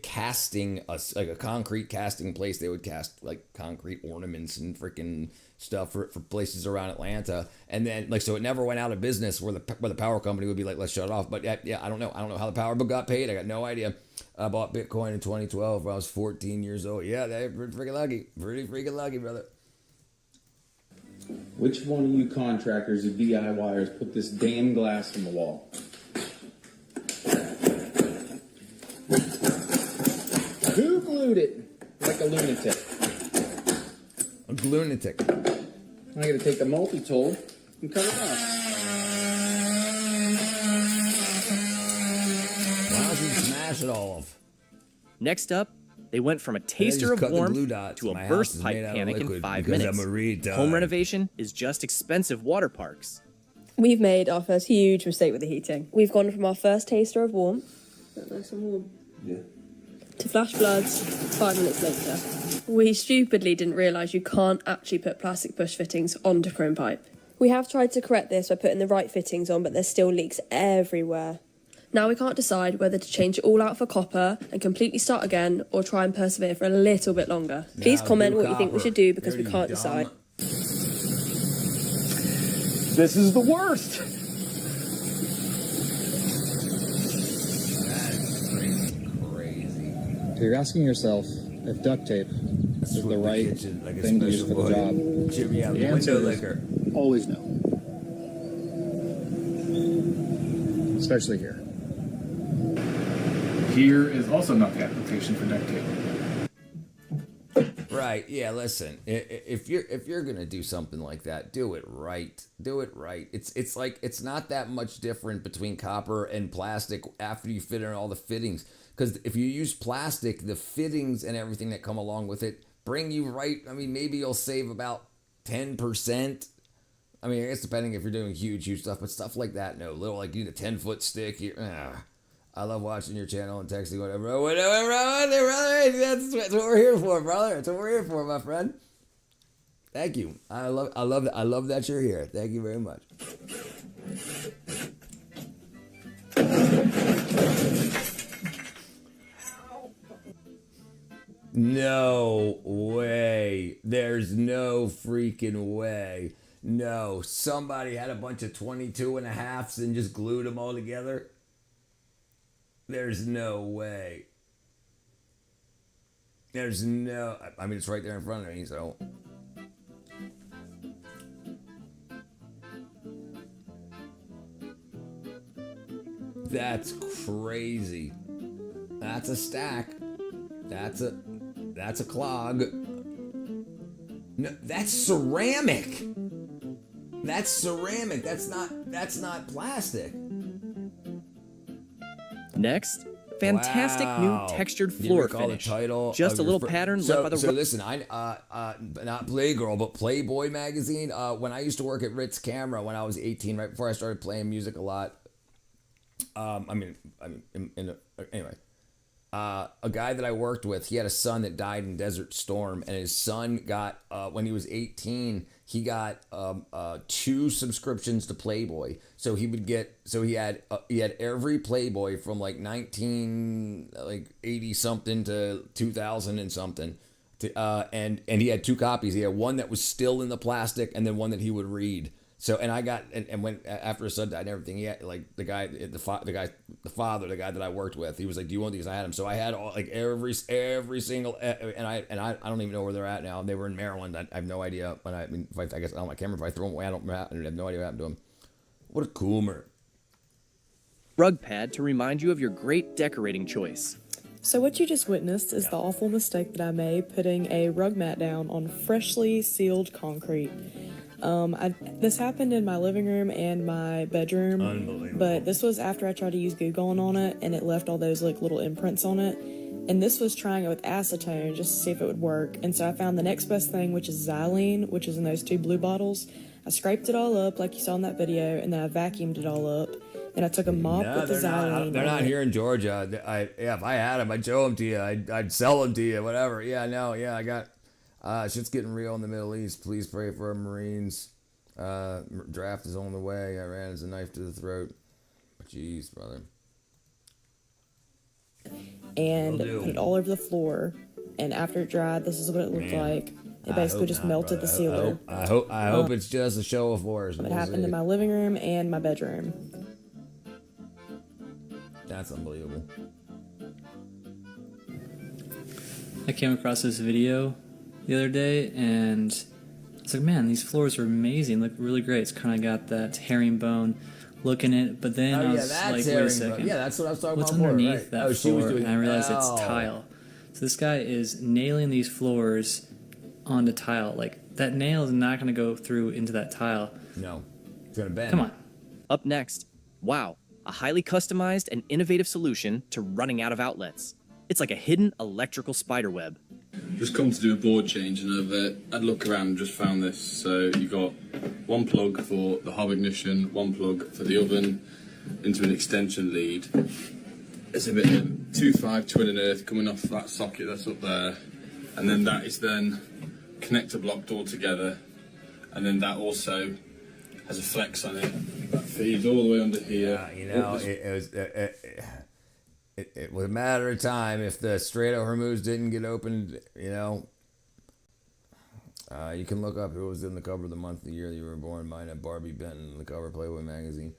concrete casting place. They would cast like concrete ornaments and freaking stuff for places around Atlanta. And then so it never went out of business where the power company would be like, let's shut it off. But yeah, I don't know how the power bill got paid. I got no idea. I bought Bitcoin in 2012 when I was 14 years old. Yeah, they're pretty freaking lucky, brother. Which one of you contractors or DIYers put this damn glass on the wall? Who glued it like a lunatic. A lunatic. I gotta take the multi-tool and cut it off. Why don't you smash it all off? Next up, they went from a taster of warmth to a My burst house is pipe made out of panic in liquid 5 because minutes. I'm a retard. Home renovation is just expensive water parks. We've made our first huge mistake with the heating. We've gone from our first taster of warmth, that nice and warm, to flash floods 5 minutes later. We stupidly didn't realise you can't actually put plastic push fittings onto chrome pipe. We have tried to correct this by putting the right fittings on, but there's still leaks everywhere. Now we can't decide whether to change it all out for copper and completely start again, or try and persevere for a little bit longer. Please comment what you think we should do, because we can't decide. This is the worst. So you're asking yourself if duct tape is the right thing to use for the job. The answer is always no. Especially here. Here is also not the application for duct tape. Right. Yeah. Listen. If you're gonna do something like that, do it right. Do it right. It's like it's not that much different between copper and plastic after you fit in all the fittings. Because if you use plastic, the fittings and everything that come along with it bring you right. I mean, maybe you'll save about 10%. I mean, I guess depending if you're doing huge stuff, but stuff like that, no. Little like you need a 10-foot stick. I love watching your channel and texting whatever. Whatever, brother. That's what we're here for, brother. That's what we're here for, my friend. Thank you. I love that you're here. Thank you very much. No way. There's no freaking way. No. Somebody had a bunch of 22.5s and just glued them all together. There's no way. There's no... I mean, it's right there in front of me, so... That's crazy. That's a stack. That's a clog. No, that's ceramic. That's ceramic. That's not plastic. Next, fantastic new textured floor finish. Just a little pattern left by the... So listen, not Playgirl, but Playboy magazine. When I used to work at Ritz Camera when I was 18, right before I started playing music a lot. Anyway. A guy that I worked with, he had a son that died in Desert Storm, and his son got, when he was 18, he got 2 subscriptions to Playboy. So he had every Playboy from like 1980 something to 2000 and something, and he had 2 copies. He had one that was still in the plastic, and then one that he would read. So, and I got, and when, after his son died and everything, he had, like, the father, the guy that I worked with, he was like, do you want these? I had them. So I had all, like, every single, and I don't even know where they're at now. They were in Maryland. I have no idea. I guess I can't remember if I threw them away. I have no idea what happened to them. What a coomer. Rug pad to remind you of your great decorating choice. So what you just witnessed is the awful mistake that I made putting a rug mat down on freshly sealed concrete. This happened in my living room and my bedroom. Unbelievable. But this was after I tried to use Goo Gone on it, and it left all those like little imprints on it. And this was trying it with acetone just to see if it would work. And so I found the next best thing, which is xylene, which is in those 2 blue bottles. I scraped it all up like you saw in that video, and then I vacuumed it all up. And I took a mop with the xylene. They're not here in Georgia. If I had them, I'd show them to you. I'd sell them to you, whatever. Yeah, no, yeah, I got... shit's getting real in the Middle East. Please pray for our Marines. Draft is on the way. Iran is a knife to the throat. Jeez, brother. And put it all over the floor. And after it dried, this is what it looked like. It basically just melted the sealer. I hope it's just a show of force. It happened in my living room and my bedroom. That's unbelievable. I came across this video the other day, and it's like, man, these floors are amazing, look really great. It's kind of got that herringbone look in it, but then I was like, wait a second. Yeah, that's what I was talking what's about. What's underneath that floor? And I realized it's tile. So this guy is nailing these floors onto tile. Like, that nail is not going to go through into that tile. No, it's going to bend. Come on. Up next, wow, a highly customized and innovative solution to running out of outlets. It's like a hidden electrical spider web. Just come to do a board change, and I'd look around and just found this. So you got one plug for the hob ignition, one plug for the oven, into an extension lead. There's a bit of 2.5 twin and earth coming off that socket that's up there, and then that is then connector blocked all together, and then that also has a flex on it that feeds all the way under here. You know, it was a matter of time if the Strait of Hormuz didn't get opened. You know, you can look up who was in the cover of the month, the year you were born. Mine at Barbie Benton, the cover of Playboy magazine.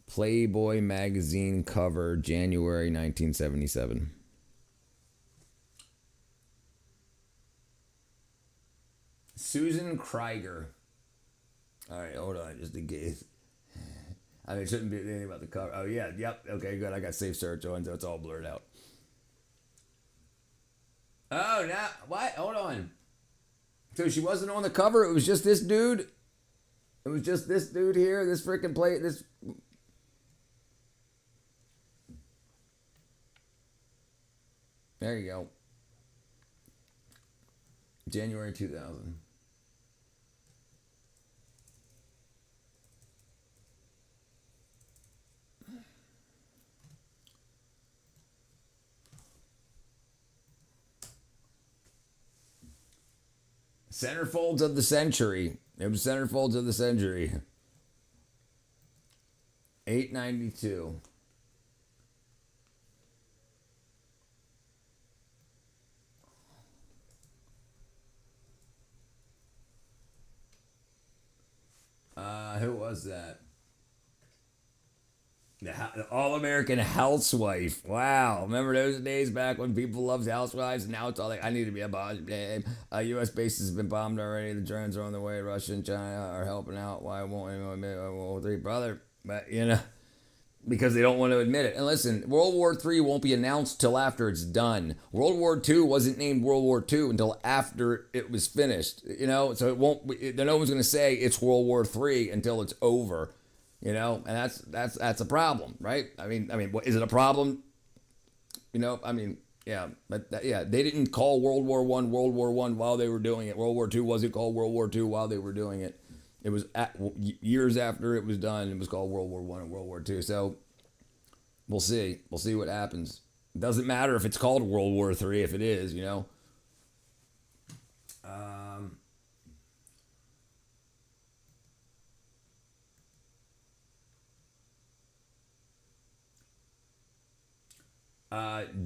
Playboy magazine cover, January 1977. Susan Krieger. All right, hold on, just in case. I mean, it shouldn't be anything about the cover. Oh, yeah, yep, okay, good. I got safe search on, so it's all blurred out. Oh, now, what? Hold on. So she wasn't on the cover? It was just this dude? It was just this dude here? This freaking play, this... There you go. January 2000. Centerfolds of the century. It was centerfolds of the century. 892. Who was that? The All-American Housewife. Wow. Remember those days back when people loved housewives, and now it's all like, I need to be a boss. U.S. bases have been bombed already. The drones are on the way. Russia and China are helping out. Why won't anyone admit World War III? Brother, but, you know, because they don't want to admit it. And listen, World War III won't be announced till after it's done. World War II wasn't named World War II until after it was finished. You know, so it won't. No one's going to say it's World War III until it's over. You know, and that's a problem, right? I mean, is it a problem? You know, I mean, yeah, but they didn't call World War I World War I while they were doing it. World War II wasn't called World War II while they were doing it. It was years after it was done. It was called World War I and World War II. So we'll see. We'll see what happens. It doesn't matter if it's called World War III if it is, you know.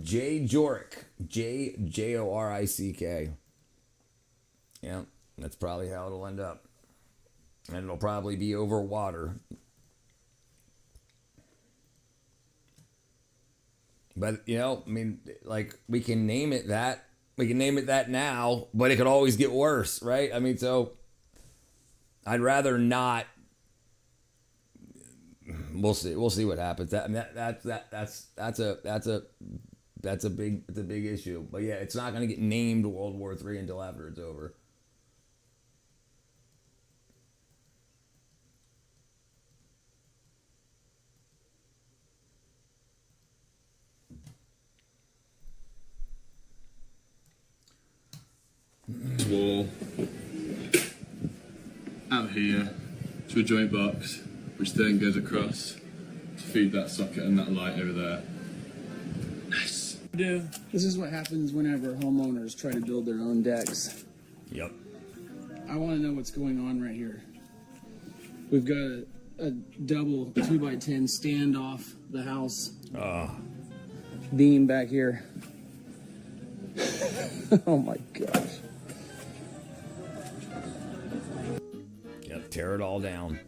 Jay Jorick. Jorick. Yeah, that's probably how it'll end up. And it'll probably be over water. But, you know, I mean, like, we can name it that. We can name it that now, but it could always get worse, right? I mean, so I'd rather not. We'll see. We'll see what happens. That's a big issue. But yeah, it's not going to get named World War III until after it's over. Wall out here to a joint box, which then goes across to feed that socket and that light over there. Nice. This is what happens whenever homeowners try to build their own decks. Yep. I want to know what's going on right here. We've got a double 2x10 stand off the house. Beam back here. Oh my gosh. Yep, tear it all down.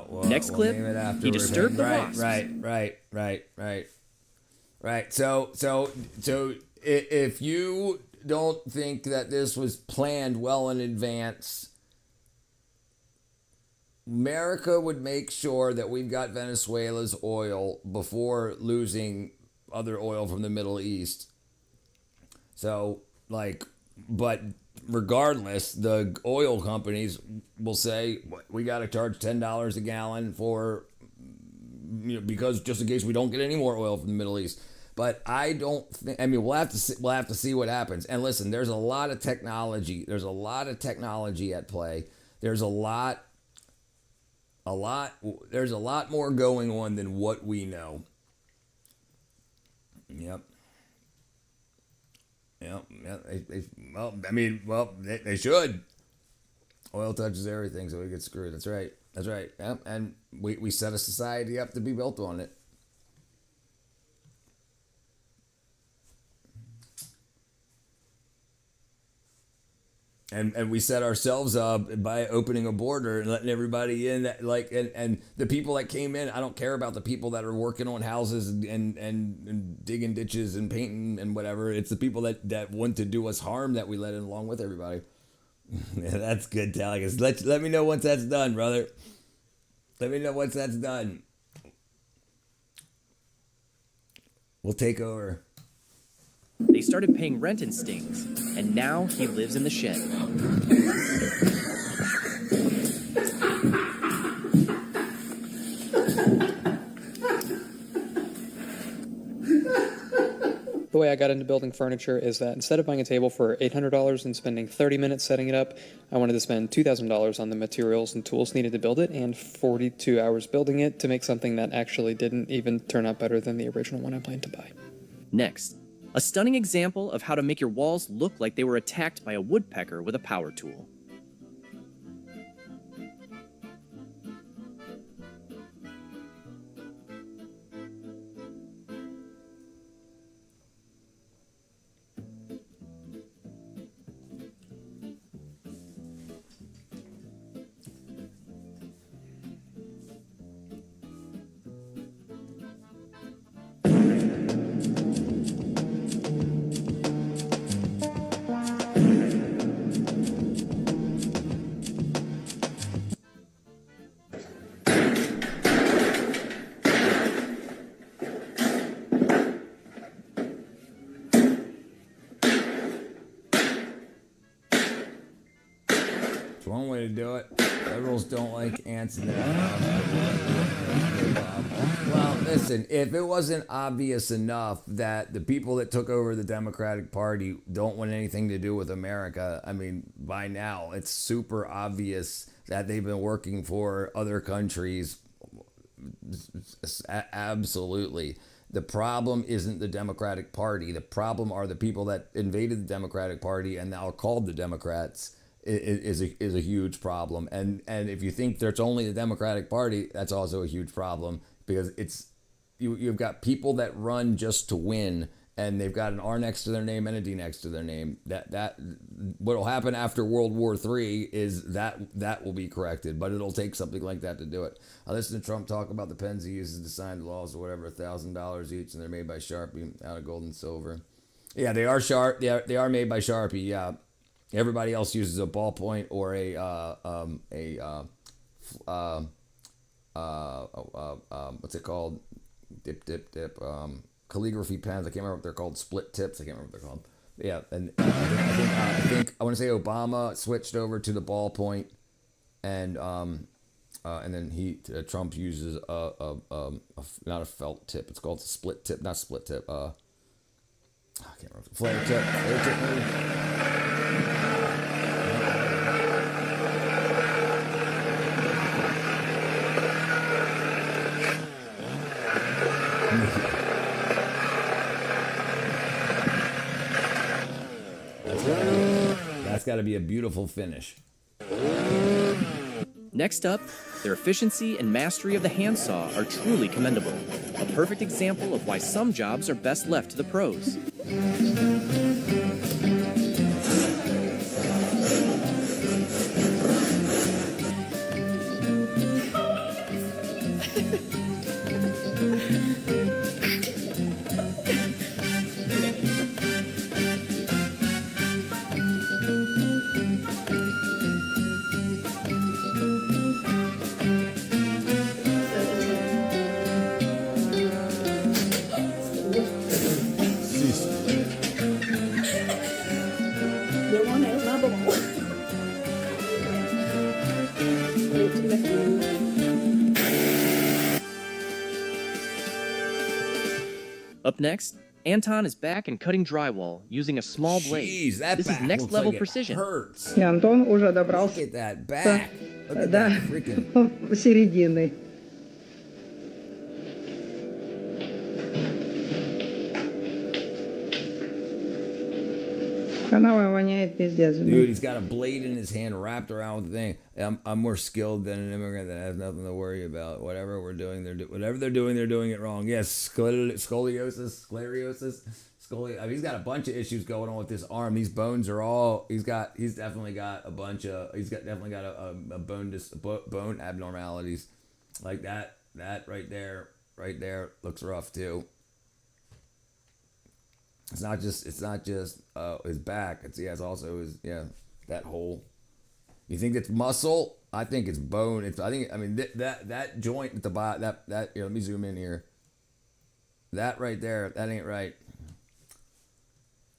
Well, Next clip, he disturbed the wasps. Right. So if you don't think that this was planned well in advance, America would make sure that we've got Venezuela's oil before losing other oil from the Middle East. So, but regardless, the oil companies will say, we got to charge $10 a gallon for, because just in case we don't get any more oil from the Middle East. But I don't think, we'll have to see what happens. And listen, there's a lot of technology. There's a lot of technology at play. There's a lot more going on than what we know. Yep. They should. Oil touches everything, so we get screwed. That's right. Yep. And we set a society up to be built on it. And we set ourselves up by opening a border and letting everybody in. And the people that came in, I don't care about the people that are working on houses and digging ditches and painting and whatever. It's the people that want to do us harm that we let in along with everybody. Yeah, that's good, Talagus. Let me know once that's done, brother. Let me know once that's done. We'll take over. They started paying rent in Stings, and now he lives in the shed. The way I got into building furniture is that instead of buying a table for $800 and spending 30 minutes setting it up, I wanted to spend $2,000 on the materials and tools needed to build it and 42 hours building it to make something that actually didn't even turn out better than the original one I planned to buy. Next, a stunning example of how to make your walls look like they were attacked by a woodpecker with a power tool. One way to do it. Liberals don't like ants in their Well, listen, if it wasn't obvious enough that the people that took over the Democratic Party don't want anything to do with America, by now it's super obvious that they've been working for other countries. Absolutely. The problem isn't the Democratic Party. The problem are the people that invaded the Democratic Party and now are called the Democrats. Is a huge problem, and if you think there's only the Democratic Party, that's also a huge problem, because it's you've got people that run just to win, and they've got an R next to their name and a D next to their name. That what will happen after World War III is that will be corrected, but it'll take something like that to do it. I listened to Trump talk about the pens he uses to sign laws or whatever, $1,000 each, and they're made by Sharpie out of gold and silver. Yeah, they are sharp. They are made by Sharpie. Yeah. Everybody else uses a ballpoint or what's it called? Dip. Calligraphy pens. I can't remember what they're called. Split tips. I can't remember what they're called. Yeah, and I think I want to say Obama switched over to the ballpoint, and then Trump uses not a felt tip. It's called a split tip, not split tip. I can't remember. Flare tip maybe. That's got to be a beautiful finish. Next up, their efficiency and mastery of the handsaw are truly commendable. A perfect example of why some jobs are best left to the pros. Up next, Anton is back and cutting drywall using a small blade. Jeez, that This is back next looks level like it precision. hurts. И Антон уже добрался Look at that back. Look at до that freaking. середины. Канава воняет пиздец. Dude, he's got a blade in his hand wrapped around the thing. I'm more skilled than an immigrant that has nothing to worry about. Whatever we're doing, whatever they're doing it wrong. Yes, scoliosis. I mean, he's got a bunch of issues going on with this arm. These bones are all. He's definitely got a bunch of. Definitely got a bone abnormalities, like that. That right there looks rough too. It's not just his back. It's also his that hole. You think it's muscle? I think it's bone. That joint at the bottom. That let me zoom in here. That right there. That ain't right.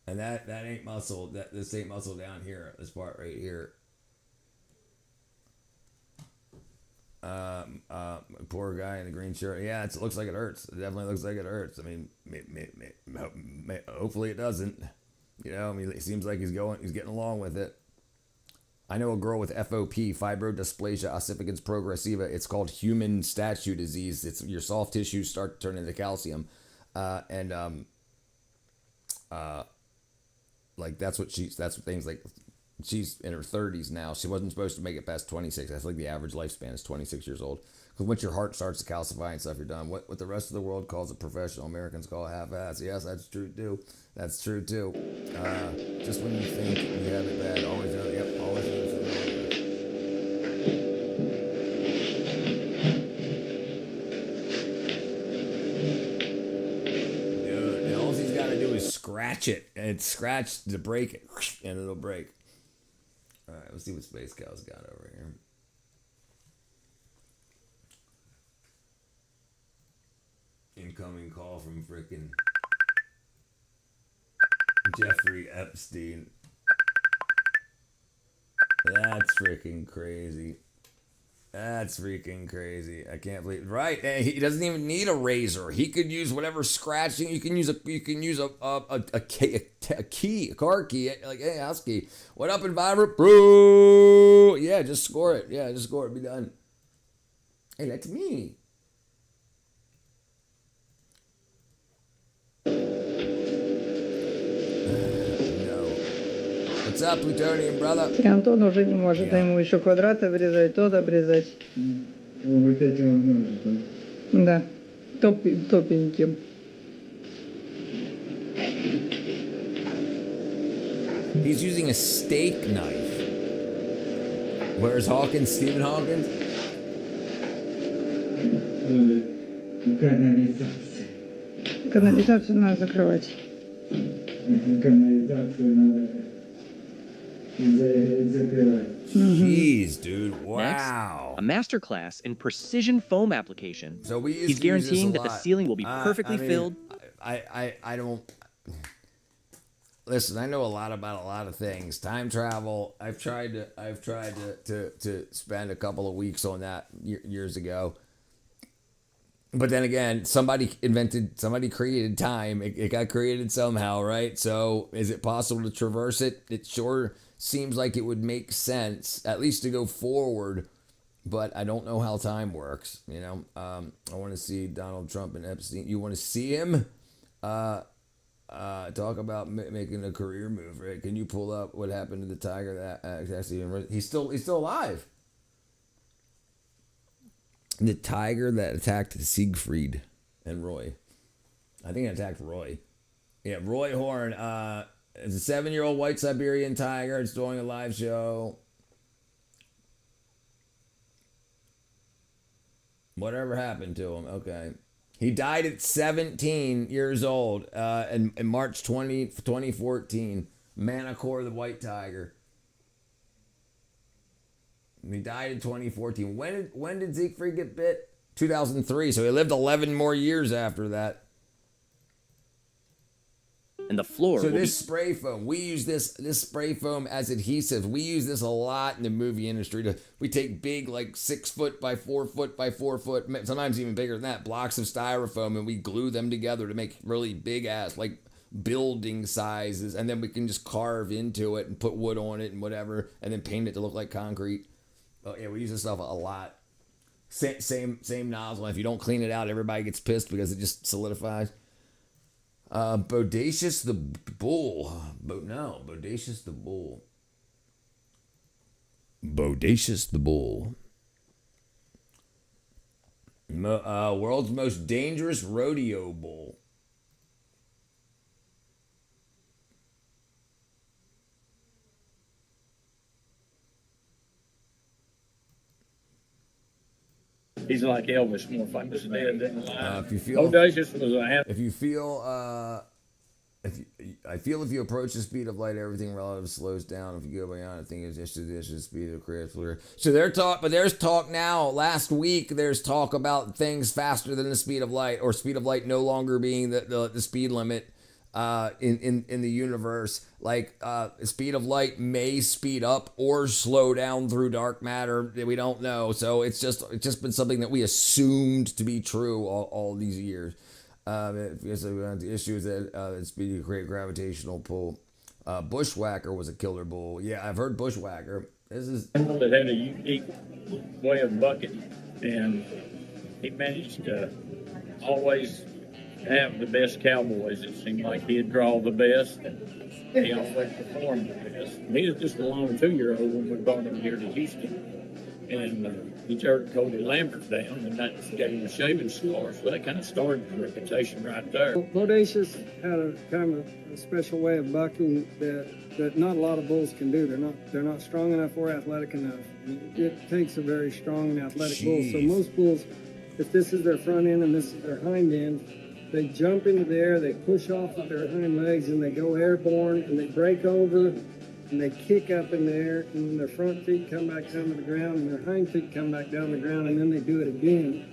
And that ain't muscle. This ain't muscle down here. This part right here. Poor guy in the green shirt. Yeah, it looks like it hurts. It definitely looks like it hurts. I mean, hopefully it doesn't. It seems like he's getting along with it. I know a girl with FOP, fibrodysplasia ossificans progressiva. It's called human statue disease. It's your soft tissues start to turn into calcium, like that's what things like. She's in her 30s now. She wasn't supposed to make it past 26. That's like the average lifespan is 26 years old. Because once your heart starts to calcify and stuff, you're done. What the rest of the world calls a professional, Americans call a half-ass. Yes, that's true too. That's true too. Just when you think you have it bad, always know. Yep, always know something like that. Dude, and all he's got to do is scratch it, and scratch to break it, and it'll break. All right, let's see what Space Cow's got over here. Incoming call from frickin' Jeffrey Epstein. That's freaking crazy. That's freaking crazy. I can't believe it. Right. And he doesn't even need a razor. He could use whatever scratching. You can use a car key, like hey, house key. What up, Environment? Bro. Yeah, just score it. Yeah, just score it. Be done. Hey, that's me. What's up, Plutonium, brother? И Антон уже не может, ему еще квадраты обрезать, тот обрезать. Вот эти он может, да? Да, топеньким. He's using a steak knife. Where's Hawkins? Stephen Hawkins? Канализацию надо закрывать. Канализацию надо закрывать. Jeez, dude! Wow. Next, a masterclass in precision foam application. So he's guaranteeing that the ceiling will be perfectly filled. I don't. Listen, I know a lot about a lot of things. Time travel. I've tried to spend a couple of weeks on that years ago. But then again, somebody created time. It got created somehow, right? So is it possible to traverse it? It sure seems like it would make sense, at least to go forward. But I don't know how time works. I want to see Donald Trump and Epstein. You want to see him? Talk about making a career move, right? Can you pull up what happened to the tiger that actually he's still alive? The tiger that attacked Siegfried and Roy. I think it attacked Roy. Yeah, Roy Horn. It's a 7-year-old white Siberian tiger. It's doing a live show. Whatever happened to him? Okay. He died at 17 years old in March 2014. Manacor the white tiger. He died in 2014. When did Siegfried get bit? 2003. So he lived 11 more years after that. and the floor So will this spray foam, we use this spray foam as adhesive. We use this a lot in the movie industry. We take big, like 6 foot by 4 foot by 4 foot, sometimes even bigger than that, blocks of styrofoam, and we glue them together to make really big ass, like building sizes, and then we can just carve into it and put wood on it and whatever, and then paint it to look like concrete. Oh yeah, we use this stuff a lot. Same nozzle. If you don't clean it out, everybody gets pissed because it just solidifies. Bodacious the Bull. Bodacious the Bull. Bodacious the Bull. World's most dangerous rodeo bull. He's like Elvis, more famous than dead than alive. If you feel Bodacious was a if you feel if you approach the speed of light, everything relative slows down. If you go beyond, I think it's just the speed of creature. So there's talk now. Last week, there's talk about things faster than the speed of light, or speed of light no longer being the speed limit in the universe. Like speed of light may speed up or slow down through dark matter. We don't know. So it's just been something that we assumed to be true all these years. The issue is that it's to create gravitational pull. Bushwhacker was a killer bull. Yeah, I've heard Bushwhacker. This is that had a unique way of bucking, and he managed to always have the best cowboys. It seemed like he'd draw the best, and he always performed the best. He was just a lone 2-year-old when we brought him here to Houston, and he turned Cody Lambert down, and that gave him a shaving score. So that kind of started his reputation right there. Bodacious had a kind of a special way of bucking that not a lot of bulls can do. They're not strong enough or athletic enough. It takes a very strong and athletic bull. So most bulls, if this is their front end and this is their hind end, they jump into the air, they push off with their hind legs, and they go airborne, and they break over, and they kick up in the air, and then their front feet come back down to the ground, and their hind feet come back down to the ground, and then they do it again.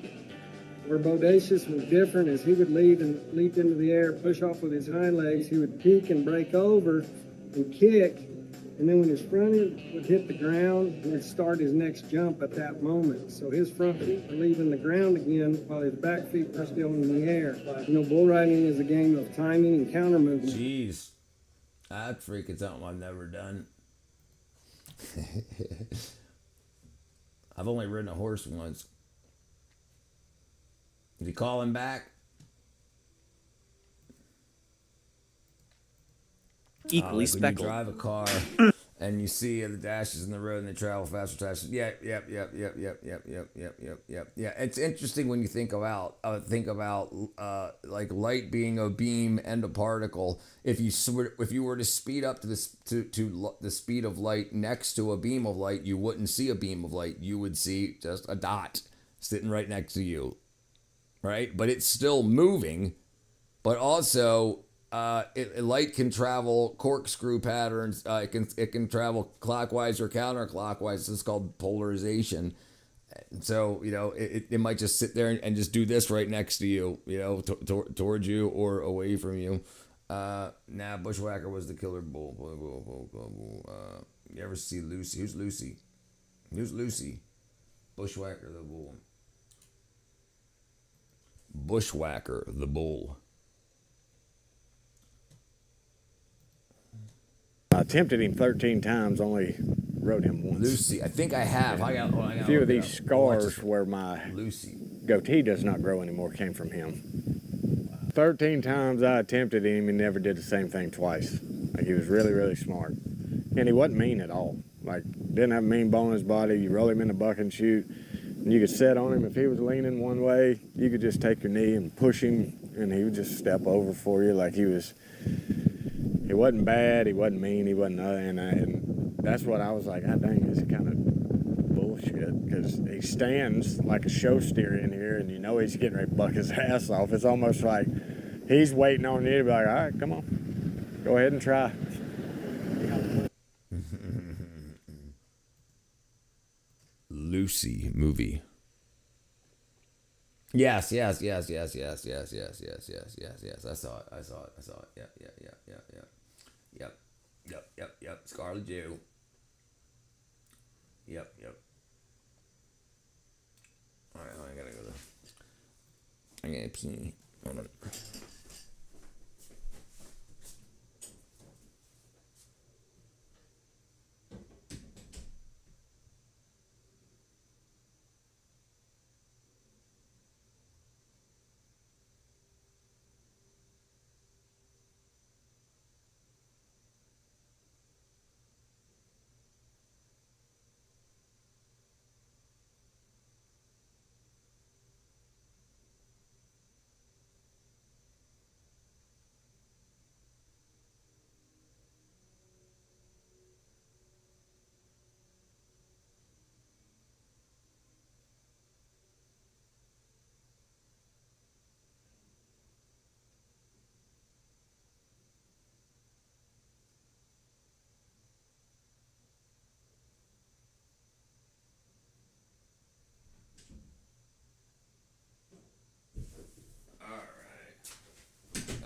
Where Bodacious was different is he would lead and leap into the air, push off with his hind legs, he would peek and break over and kick, and then when his front end would hit the ground, he would start his next jump at that moment. So his front feet were leaving the ground again while his back feet were still in the air. You know, bull riding is a game of timing and counter movement. Jeez. That's freaking something I've never done. I've only ridden a horse once. Did you call him back? Equally like when you drive a car and you see the dashes in the road and they travel faster. Yeah. It's interesting when you think about like light being a beam and a particle. If you were to speed up to the speed of light next to a beam of light, you wouldn't see a beam of light. You would see just a dot sitting right next to you, right? But it's still moving, but also. Light can travel corkscrew patterns. It can travel clockwise or counterclockwise. It's called polarization. So it might just sit there and just do this right next to you, towards you or away from you. Bushwhacker was the killer bull. You ever see Lucy? Who's Lucy? Bushwhacker the bull. Bushwhacker the bull. I attempted him 13 times, only rode him once. Lucy, I think I have. I got a few of these scars where my goatee does not grow anymore came from him. 13 times I attempted him and never did the same thing twice. Like, he was really, really smart. And he wasn't mean at all. Like, didn't have a mean bone in his body. You roll him in the buck and shoot, and you could sit on him. If he was leaning one way, you could just take your knee and push him, and he would just step over for you. Like, he wasn't bad, he wasn't mean, he wasn't nothing. And that's what I was like, God dang, this is kind of bullshit. Because he stands like a show steer in here, and he's getting ready to buck his ass off. It's almost like he's waiting on you to be like, all right, come on, go ahead and try. Lucy movie. Yes. I saw it. Yep. Scarlet Jew. Yep. All right, I gotta go to. I'm gonna pee. Hold on.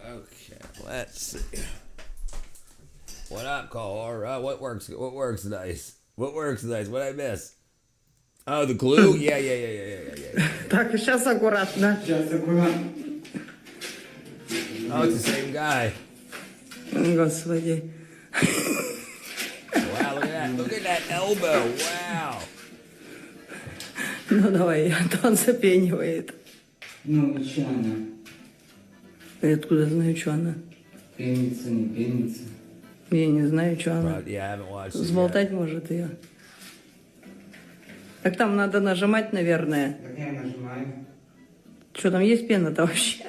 Okay, let's see. What up, caller? What works nice? What I miss? Oh, the glue? Yeah. Так, сейчас аккуратно. Oh, it's the same guy. Господи. Wow, look at that elbow. Wow. Ну давай, а то он запенивает. Ну, что она? Я откуда знаю, что она? Пенится, не пенится. Я не знаю, что она. Yeah, I haven't watched it Взболтать может ее. Так там надо нажимать, наверное. Так я нажимаю. Что там есть пена-то вообще?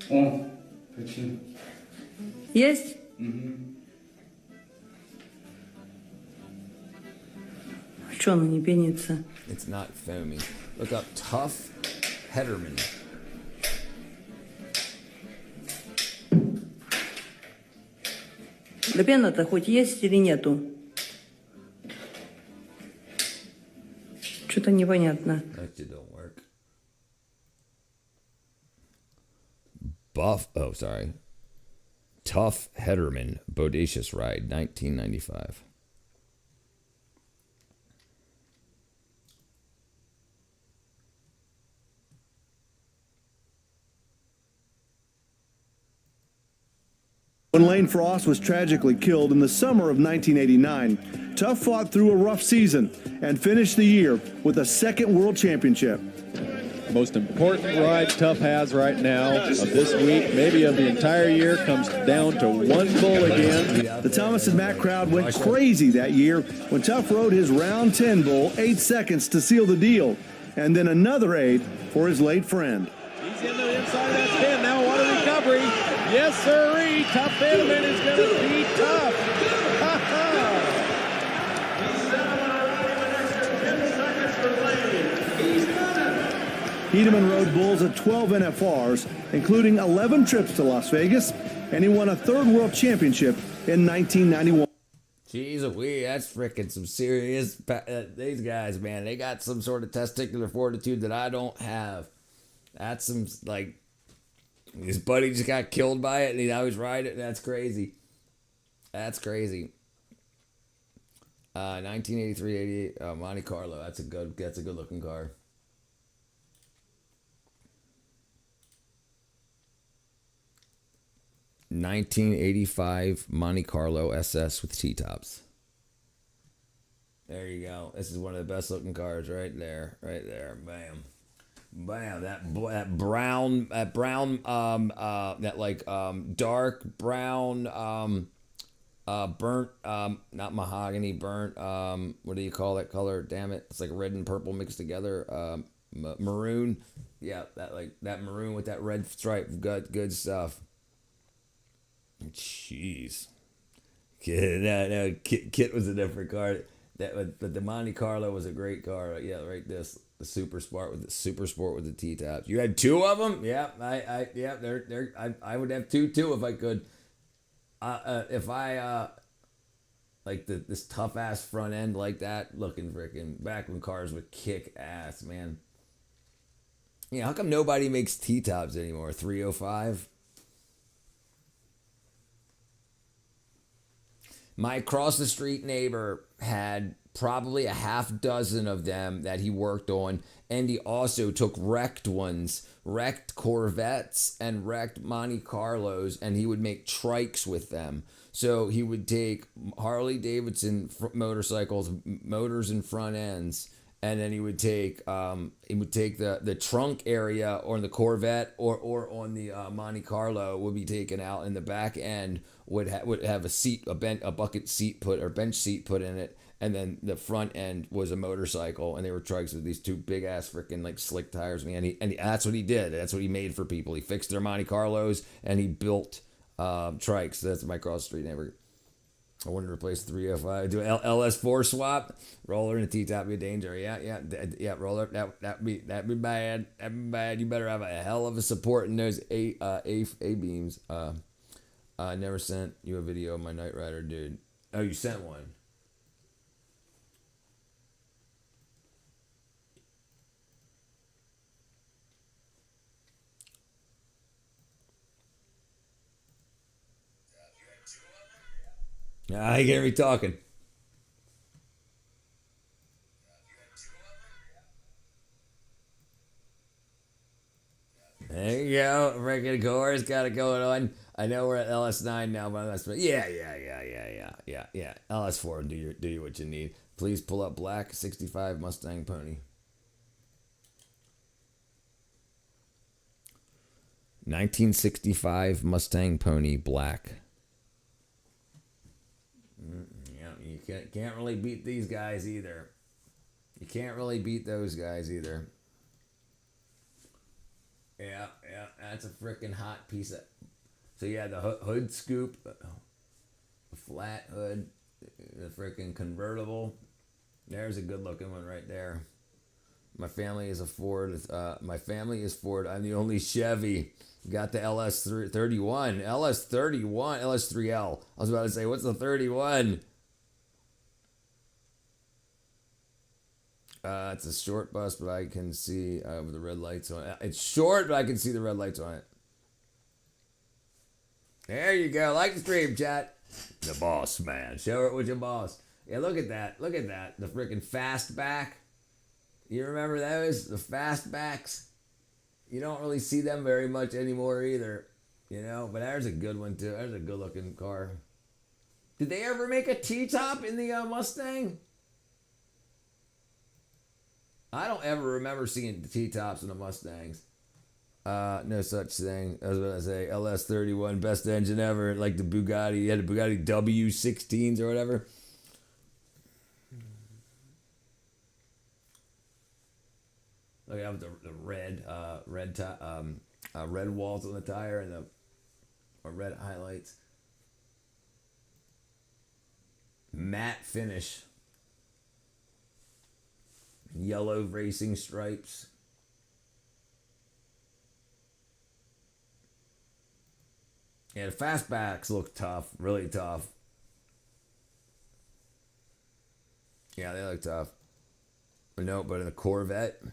О, почему? Есть? Что она не пенится? It's not foamy. Look up Tough Hederman. Да пена-то хоть есть или нету? Что-то непонятно. That don't work. Tough Hederman, Bodacious Ride, 1995. When Lane Frost was tragically killed in the summer of 1989, Tough fought through a rough season and finished the year with a second world championship. Most important ride Tough has right now of this week, maybe of the entire year, comes down to one bull again. The Thomas and Mack crowd went crazy that year when Tough rode his round 10 bull 8 seconds to seal the deal, and then another 8 for his late friend. He's in the inside of that 10 now. What a recovery. Yes, sirree. Tough Hederman is going to be tough. Hederman rode bulls at 12 NFRs, including 11 trips to Las Vegas, and he won a third world championship in 1991. Jeez, that's freaking some serious. These guys, man, they got some sort of testicular fortitude that I don't have. That's some, like, his buddy just got killed by it and now he's riding it. That's crazy. 1983, 88, Monte Carlo. That's a good looking car. '85 Monte Carlo SS with T-tops. There you go. This is one of the best looking cars right there. Bam. That brown, dark brown, burnt, not mahogany, burnt, what do you call that color? Damn it. It's like red and purple mixed together. Maroon. Yeah, that maroon with that red stripe. Good stuff. Jeez. Kit was a different car. But the Monte Carlo was a great car. Yeah, right. The Super Sport with the T-tops. You had two of them? Yeah, I would have two too if I could. like this tough ass front end like that, looking freaking back when cars would kick ass, man. Yeah, how come nobody makes T-tops anymore? 305. My across the street neighbor had probably a half dozen of them that he worked on, and he also took wrecked ones, wrecked Corvettes and wrecked Monte Carlos, and he would make trikes with them. So he would take Harley Davidson motorcycles, motors and front ends, and then he would take the trunk area on the Corvette or on the Monte Carlo would be taken out, and the back end would have a bucket seat put or bench seat put in it, and then the front end was a motorcycle, and they were trikes with these two big ass freaking like slick tires, man. And that's what he did. That's what he made for people. He fixed their Monte Carlos and he built trikes. That's my cross street neighbor. I wanted to replace 305. Do LS4 swap. Roller and a T-top be a danger. Yeah. Roller. That'd be bad. That'd be bad. You better have a hell of a support in those A beams. I never sent you a video of my Knight Rider, dude. Oh, you sent one. I hear me talking. There you go. Freaking Core's got it going on. I know we're at LS9 now, but yeah. LS4, do you what you need. Please pull up black 65 Mustang Pony. 1965 Mustang Pony black. Yeah, you can't really beat these guys either. You can't really beat those guys either. Yeah, that's a freaking hot piece of. So yeah, the hood scoop, the flat hood, the freaking convertible. There's a good looking one right there. My family is a Ford. My family is Ford. I'm the only Chevy. Got the LS31, LS31, LS3L. I was about to say, what's the 31? It's a short bus, but I can see with the red lights on it. It's short, but I can see the red lights on it. There you go. Like the stream, chat. The boss, man. Show it with your boss. Yeah, look at that. Look at that. The freaking fastback. You remember those? The fastbacks? You don't really see them very much anymore either. You know, but there's a good one too. There's a good looking car. Did they ever make a T-top in the Mustang? I don't ever remember seeing the T-tops in the Mustangs. No such thing. I was going to say LS31, best engine ever. Like the Bugatti. You had the Bugatti W16s or whatever. Look at the red walls on the tire and the red highlights. Matte finish. Yellow racing stripes. Yeah, the fastbacks look tough, really tough. Yeah, they look tough. But no, but in the Corvette,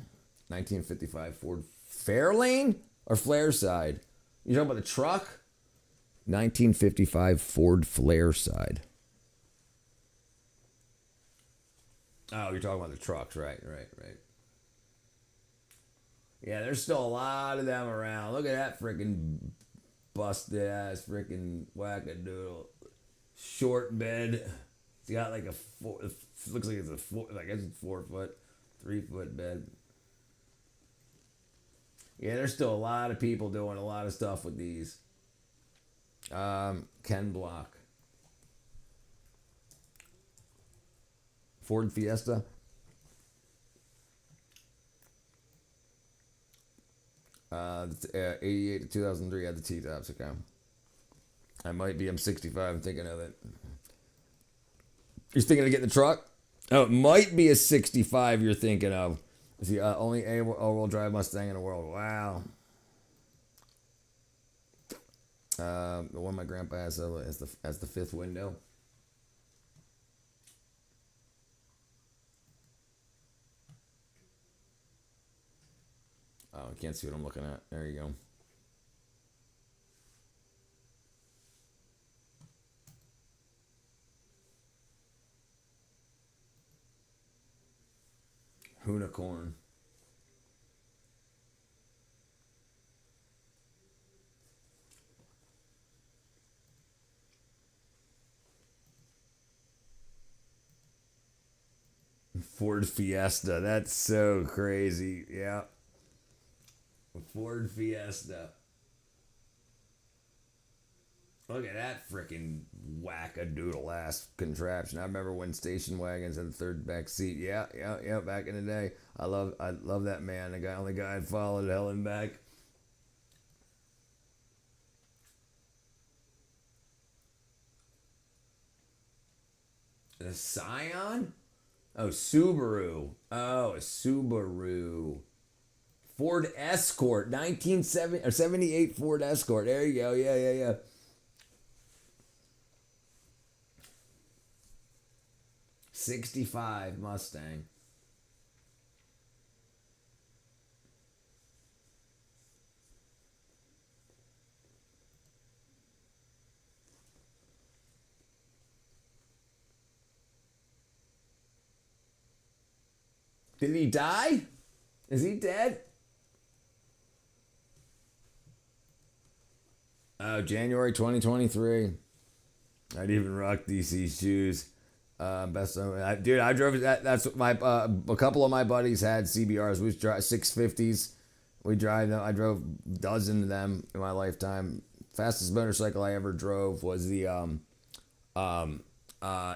1955 Ford Fairlane or Flareside? You talking about the truck? 1955 Ford Flareside. Oh, you're talking about the trucks, right. Yeah, there's still a lot of them around. Look at that freaking busted ass freaking wackadoodle. Short bed. It's got like looks like it's a 4 foot, 3 foot bed. Yeah, there's still a lot of people doing a lot of stuff with these. Ken Block. Ford Fiesta. It's 88 to 2003 had the T-tops. Okay. I'm 65. I'm thinking of it. You're thinking of getting the truck? Oh, it might be a 65 you're thinking of. It's the only all-wheel drive Mustang in the world. Wow. The one my grandpa has as the fifth window. I can't see what I'm looking at. There you go. Unicorn. Ford Fiesta. That's so crazy. Yeah. Ford Fiesta. Look at that freaking whack-a-doodle ass contraption. I remember when station wagons had the third back seat. Yeah. Back in the day, I love that man. The only guy I followed hell and back. The Scion? Oh, Subaru. Oh, a Subaru. Ford Escort, 78 Ford Escort. There you go. Yeah. 65 Mustang. Did he die? Is he dead? Oh, January 2023. I'd even rock DC shoes. Best dude, I drove that. That's what my a couple of my buddies had CBRs. We drive 650s. We drive them. I drove a dozen of them in my lifetime. Fastest motorcycle I ever drove was the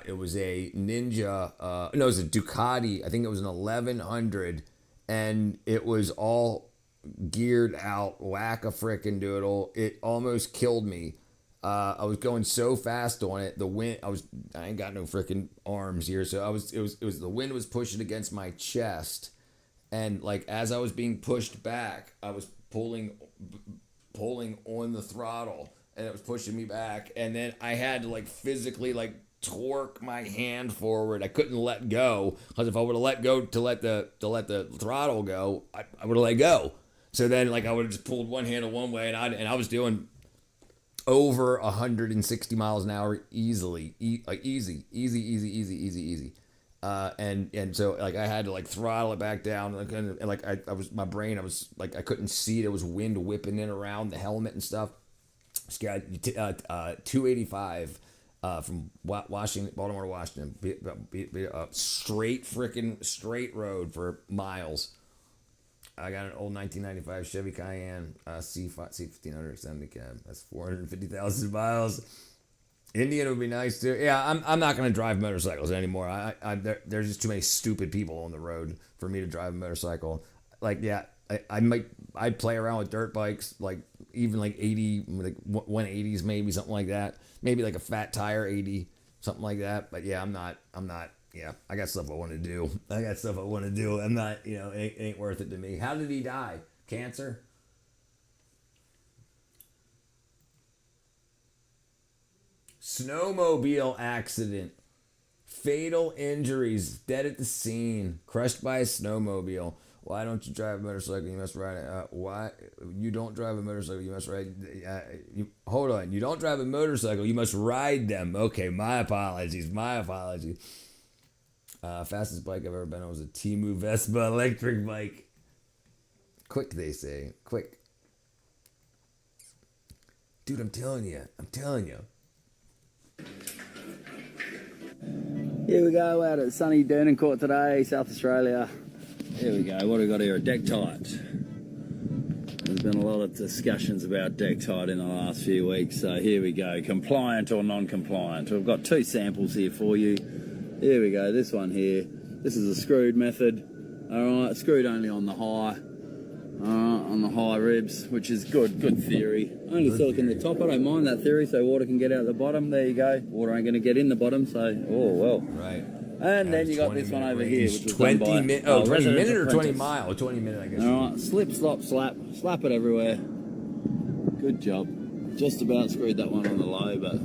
it was a Ninja. No, it was a Ducati. I think it was an 1100, and it was all geared out, whack a frickin' doodle. It almost killed me. I was going so fast on it. The wind. I ain't got no frickin' arms here, so it was the wind was pushing against my chest, and like as I was being pushed back, I was pulling on the throttle, and it was pushing me back, and then I had to like physically like torque my hand forward. I couldn't let go, because if I would have let go to let the throttle go, I would have let go. So then like I would have just pulled one handle one way, and I was doing over 160 miles an hour easily, easy. And so like I had to like throttle it back down, and like I was my brain, I was like I couldn't see it. It was wind whipping in around the helmet and stuff. 285 from Baltimore to Washington, straight road for miles. I got an old 1995 Chevy Cayenne C1500 extended cab. That's 450,000 miles. Indian would be nice too. Yeah, I'm not gonna drive motorcycles anymore. There's just too many stupid people on the road for me to drive a motorcycle. Like yeah, I'd play around with dirt bikes, like even like 80, like 180s maybe, something like that. Maybe like a fat tire 80, something like that. But yeah, I'm not. Yeah, I got stuff I want to do. I'm not, it ain't worth it to me. How did he die? Cancer? Snowmobile accident. Fatal injuries. Dead at the scene. Crushed by a snowmobile. Why don't you drive a motorcycle? You must ride it. Why you don't drive a motorcycle? You must ride. Hold on. You don't drive a motorcycle. You must ride them. Okay, my apologies. Fastest bike I've ever been on was a Temu Vespa electric bike. Quick, they say. Quick. Dude, I'm telling you. Here we go out at sunny Dernancourt today, South Australia. Here we go. What do we got here? Deck tight. There's been a lot of discussions about deck tight in the last few weeks. So here we go. Compliant or non-compliant. We've got two samples here for you. Here we go, this one here. This is a screwed method. Alright, screwed only on the high. Alright, on the high ribs, which is good theory. Only silicon at the top, I don't mind that theory, so water can get out the bottom. There you go. Water ain't going to get in the bottom, so, oh well. Right. And then you got this one over here, which was 20 minutes. Oh, 20 minute or 20 mile? 20 minute, I guess. Alright, slip, slop, slap. Slap it everywhere. Good job. Just about screwed that one on the low, but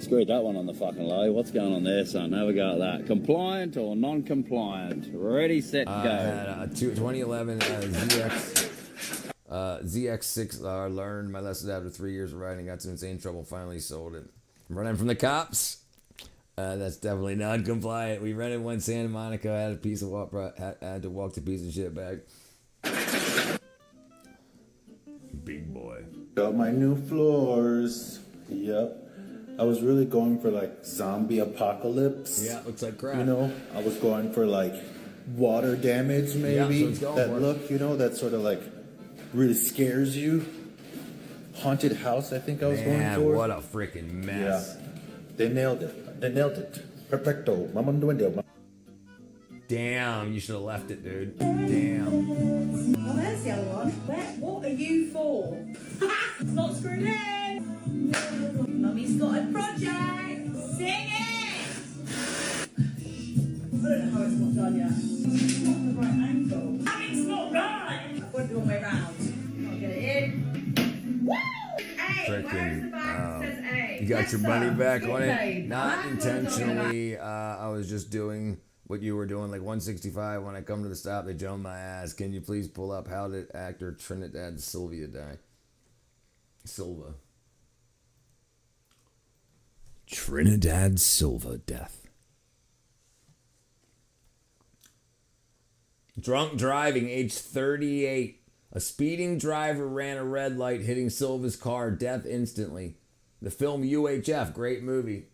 screwed that one on the fucking low. What's going on there, son? Have a go at that. Compliant or non-compliant? Ready, set, go. I had a 2011 ZX ZX6R learned my lesson after 3 years of riding. Got some insane trouble. Finally sold it. Running from the cops. That's definitely non-compliant. We rented one Santa Monica. Had a piece of had to walk the piece of shit back. Big boy. Got my new floors. Yep. I was really going for like zombie apocalypse. Yeah, looks like crap. You know, I was going for like water damage maybe. Yeah, so that look, you know, that sort of like really scares you. Haunted house, I think I was going for. What a freaking mess. Yeah. They nailed it. They nailed it. Perfecto. Mamonduendo. Damn, you should have left it, dude. Damn. Well, there's the other one. What are you for? It's not screwed in. Mummy's got a project. Sing it. I don't know how it's not done yet. It's not the right angle. It's not right. I've got to do the wrong way round. I'll get it in. Woo! Freaking, you got your money back on it. Not intentionally. I was just doing what you were doing, like 165. When I come to the stop, they jump my ass. Can you please pull up how did actor Trinidad Silva die? Trinidad Silva death. Drunk driving, age 38. A speeding driver ran a red light, hitting Silva's car. Death instantly. The film UHF, great movie.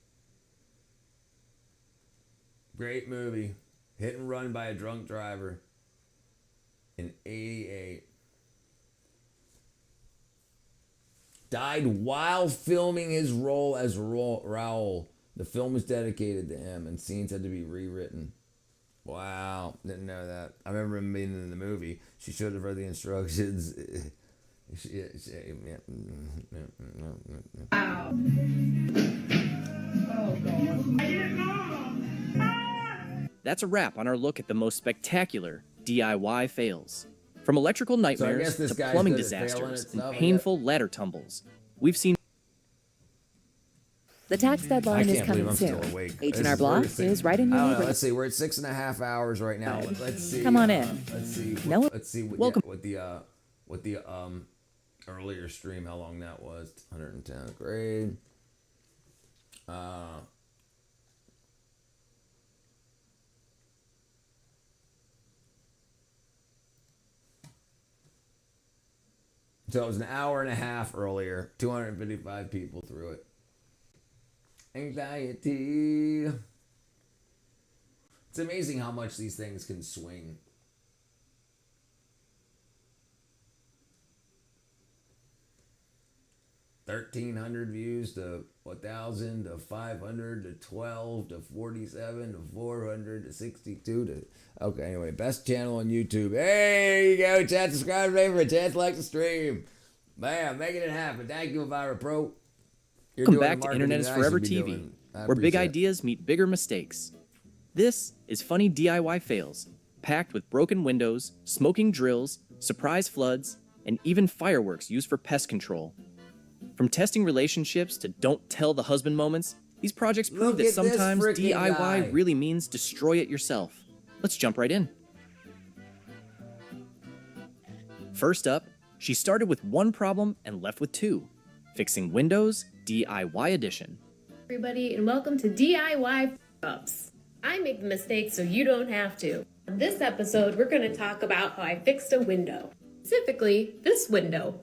Great movie. Hit and run by a drunk driver in 88. Died while filming his role as Raul. The film was dedicated to him and scenes had to be rewritten. Wow, didn't know that. I remember him being in the movie. She should have read the instructions. Wow. Oh, God. That's a wrap on our look at the most spectacular DIY fails. From electrical nightmares to plumbing disasters and painful ladder tumbles, we've seen. The tax deadline is coming soon. H&R Block is right in your neighborhood. Let's see. We're at 6.5 hours right now. Let's see. Come on in. Let's see. No. Let's see. What the earlier stream, how long that was. 110 grade. So it was an hour and a half earlier. 255 people through it. Anxiety. It's amazing how much these things can swing. 1,300 views to 1,000 to 500 to 12 to 47 to 400 to 62 to... Okay, anyway, best channel on YouTube. Hey, you go, chat, subscribe, favorite, chat, like the stream. Bam, making it happen. Thank you, Elvira Pro. Welcome back to Internet is Forever TV, where big ideas meet bigger mistakes. This is funny DIY fails, packed with broken windows, smoking drills, surprise floods, and even fireworks used for pest control. From testing relationships to don't tell the husband moments, these projects prove that sometimes DIY really means destroy it yourself. Let's jump right in. First up, she started with one problem and left with two. Fixing Windows DIY Edition. Everybody, and welcome to DIY Ups. I make the mistake so you don't have to. In this episode, we're going to talk about how I fixed a window. Specifically, this window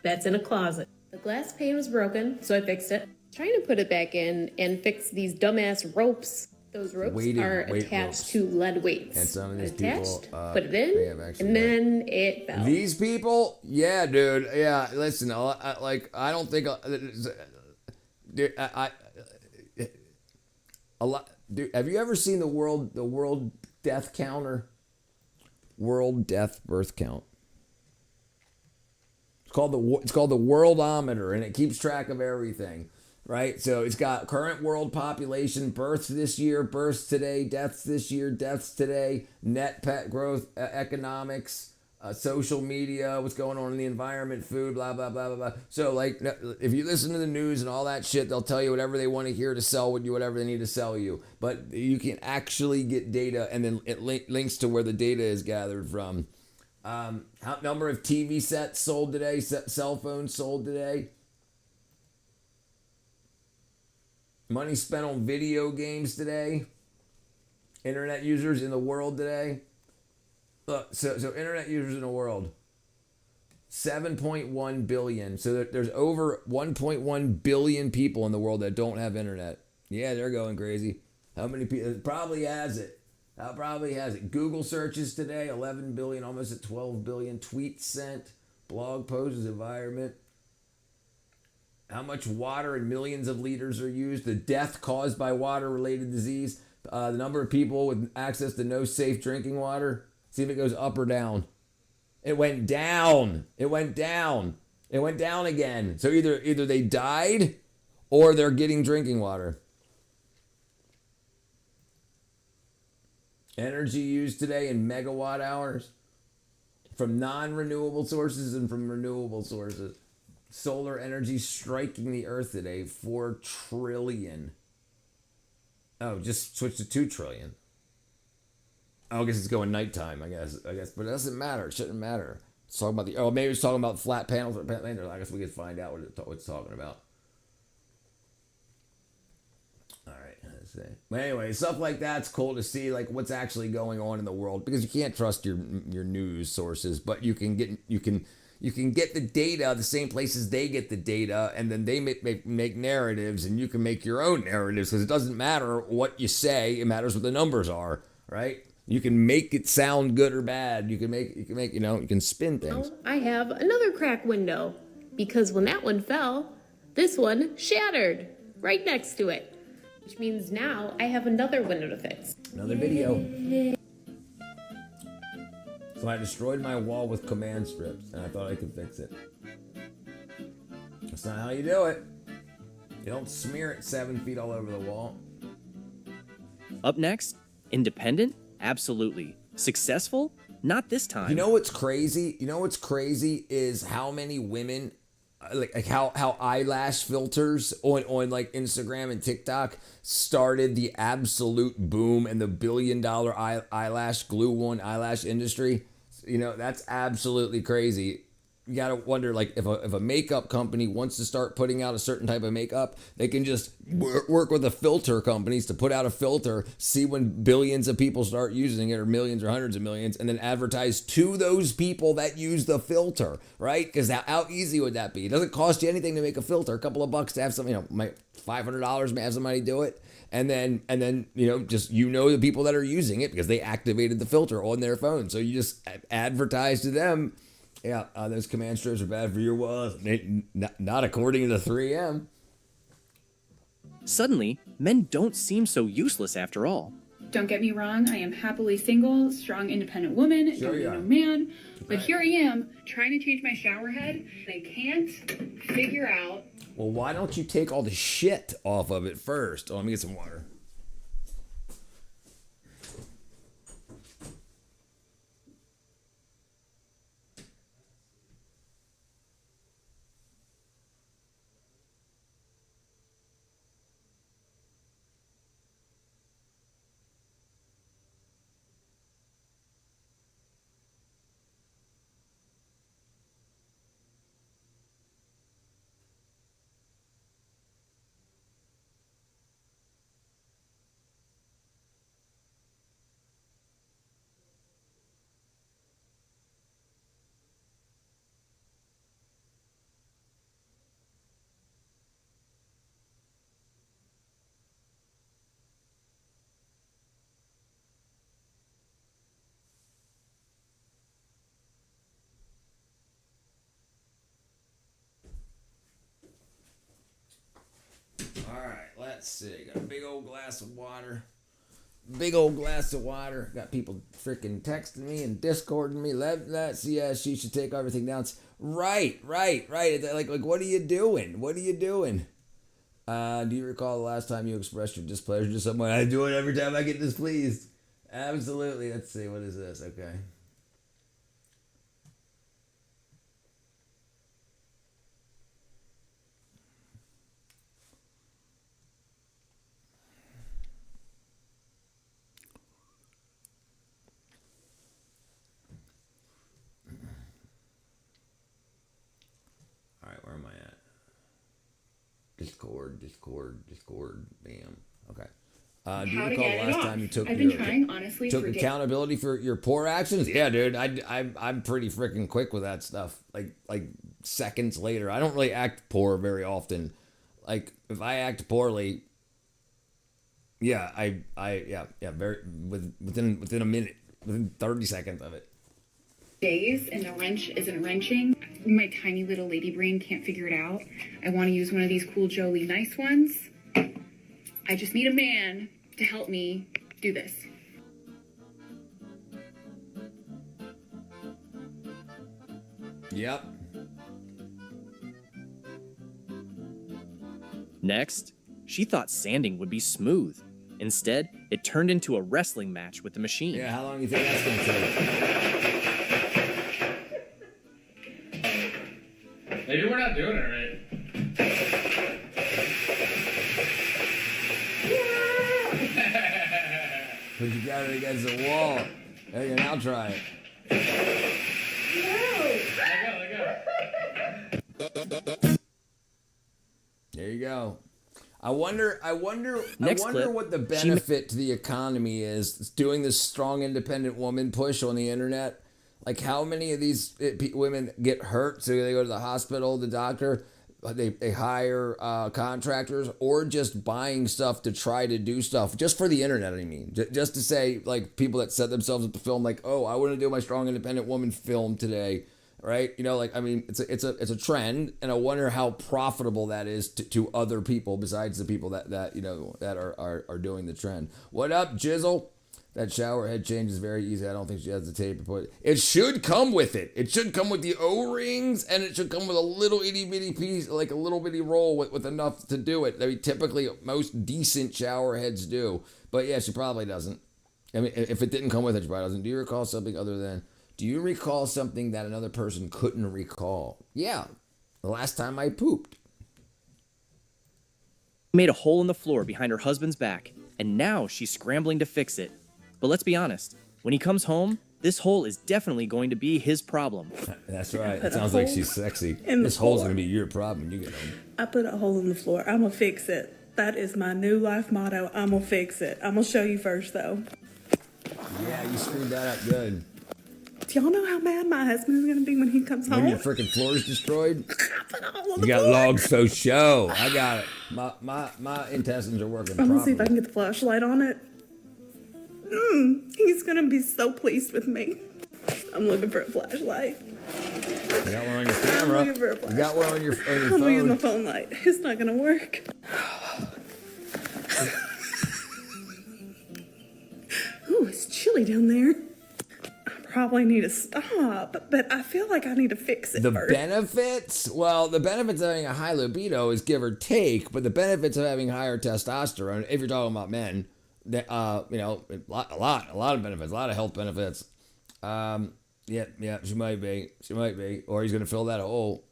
that's in a closet. The glass pane was broken, so I fixed it. Trying to put it back in and fix these dumbass ropes. Those ropes are attached to lead weights. And some of these people put it in, and then it fell. These people, yeah, dude, yeah. Listen, I don't think, dude, a lot. Dude, have you ever seen the world death counter? World death birth count. It's called the Worldometer, and it keeps track of everything. Right, so it's got current world population, births this year, births today, deaths this year, deaths today, net pet growth, economics, social media, what's going on in the environment, food, blah, blah, blah, blah, blah. So, like, if you listen to the news and all that shit, they'll tell you whatever they want to hear to sell you whatever they need to sell you. But you can actually get data, and then it links to where the data is gathered from. Number of TV sets sold today, cell phones sold today. Money spent on video games today. Internet users in the world today. Look, so internet users in the world, 7.1 billion. So there's over 1.1 billion people in the world that don't have internet. Yeah, they're going crazy. How many people? It probably has it. Probably has it. Google searches today, 11 billion, almost at 12 billion. Tweets sent, blog posts, environment. How much water and millions of liters are used. The death caused by water-related disease. The number of people with access to no safe drinking water. See if it goes up or down. It went down. It went down. It went down again. So either they died or they're getting drinking water. Energy used today in megawatt hours from non-renewable sources and from renewable sources. Solar energy striking the earth today, 4 trillion. Oh, just switch to 2 trillion. Oh, I guess it's going nighttime, I guess. But it doesn't matter. It shouldn't matter. It's talking about maybe it's talking about flat panels. I guess we could find out what it's talking about. All right, let's see. But anyway, stuff like that's cool to see, like what's actually going on in the world, because you can't trust your news sources, but you can get the data the same places they get the data, and then they make narratives, and you can make your own narratives, because it doesn't matter what you say, it matters what the numbers are, right? You can make it sound good or bad. You can make you can spin things. I have another crack window, because when that one fell, this one shattered right next to it, which means now I have another window to fix. Another video. So I destroyed my wall with command strips, and I thought I could fix it. That's not how you do it. You don't smear it 7 feet all over the wall. Up next, independent? Absolutely. Successful? Not this time. You know what's crazy? Is how many women, like how eyelash filters on like Instagram and TikTok started the absolute boom and the $1 billion eyelash glue on eyelash industry. That's absolutely crazy. You gotta wonder, like, if a makeup company wants to start putting out a certain type of makeup, they can just work with the filter companies to put out a filter, see when billions of people start using it, or millions or hundreds of millions, and then advertise to those people that use the filter, right? Because how easy would that be? It doesn't cost you anything to make a filter. A couple of bucks to have something, $500 may have somebody do it. And then the people that are using it because they activated the filter on their phone. So you just advertise to them. Yeah, those command strips are bad for your walls. Not according to 3M. Suddenly, men don't seem so useless after all. Don't get me wrong, I am happily single, strong, independent woman, Sure you no are. man. But here I am, trying to change my shower head, and I can't figure out. Well, why don't you take all the shit off of it first? Oh, let me get some water. All right, let's see. Got a big old glass of water. Got people freaking texting me and Discording me. Let's see. Yeah, she should take everything down. Right. Like, what are you doing? Do you recall the last time you expressed your displeasure to someone? I do it every time I get displeased. Absolutely. Let's see. What is this? Okay. Discord. Bam. Okay. Do How you to recall get the it last off. time you took I've been trying, honestly, took for days. accountability for your poor actions? Yeah, dude. I'm pretty freaking quick with that stuff. Like seconds later. I don't really act poor very often. Like if I act poorly, yeah, very within a minute, within 30 seconds of it. Days and the wrench isn't wrenching. My tiny little lady brain can't figure it out. I want to use one of these cool Jolie nice ones. I just need a man to help me do this. Yep. Next, she thought sanding would be smooth. Instead, it turned into a wrestling match with the machine. Yeah, how long do you think that's going to take? Maybe we're not doing it right. Because you got it against the wall. There you go, now try it. There you go. I wonder Next clip, what the benefit to the economy is doing this strong independent woman push on the internet. Like how many of these women get hurt, so they go to the hospital, the doctor, they hire contractors, or just buying stuff to try to do stuff just for the internet. I mean, just to say, like people that set themselves up to film, like, oh, I want to do my strong independent woman film today, right? You know, like I mean, it's a trend, and I wonder how profitable that is to other people besides the people that you know that are doing the trend. What up, Jizzle? That shower head change is very easy. I don't think she has the tape to put. It should come with it. It should come with the O-rings, and it should come with a little itty bitty piece, like a little bitty roll with enough to do it. I mean, typically most decent shower heads do, but yeah, she probably doesn't. I mean, if it didn't come with it, she probably doesn't. Do you recall something other than? Do you recall something that another person couldn't recall? Yeah, the last time I pooped. Made a hole in the floor behind her husband's back, and now she's scrambling to fix it. But let's be honest, when he comes home, this hole is definitely going to be his problem. That's right. It sounds like she's sexy. This hole's going to be your problem when you get home. I put a hole in the floor. I'm going to fix it. That is my new life motto. I'm going to fix it. I'm going to show you first, though. Yeah, you screwed that up good. Do y'all know how mad my husband's going to be when he comes home? When your freaking floor is destroyed? You got logs for show. I got it. My intestines are working I'm going to see properly. if I can get the flashlight on it. He's going to be so pleased with me. I'm looking for a flashlight. You got one on your camera. I'm looking for a flashlight. You got one on your phone. I'm using my phone light. It's not going to work. Ooh, it's chilly down there. I probably need to stop, but I feel like I need to fix it The first. benefits? Well, the benefits of having a high libido is give or take, but the benefits of having higher testosterone, if you're talking about men, you know, a lot of benefits, a lot of health benefits. Yeah, she might be, or he's gonna fill that hole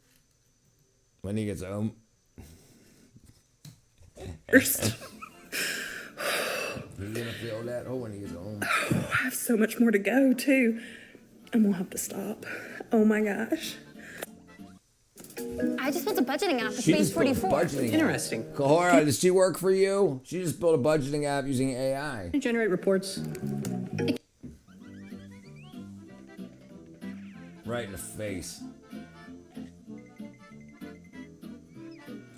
when he gets home. First. He's gonna fill that hole when he gets home. I have so much more to go, too. I'm gonna have to stop. Oh my gosh. I just built a budgeting app for She Space just built a 44. budgeting app. Kahora, does she work for you? She just built a budgeting app using AI. Generate reports. Right in the face.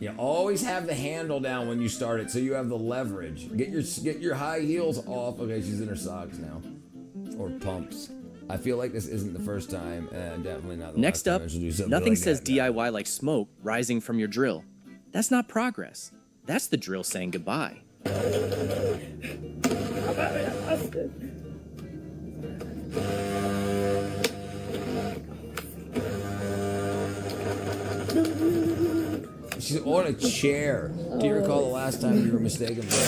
You always have the handle down when you start it, so you have the leverage. Get your high heels off. Okay, she's in her socks now, or pumps. I feel like this isn't the first time, and definitely not the Next last up, time I should do something nothing like says that. DIY like smoke rising from your drill. That's not progress. That's the drill saying goodbye. She's on a chair. Do you recall the last time you were mistaken for a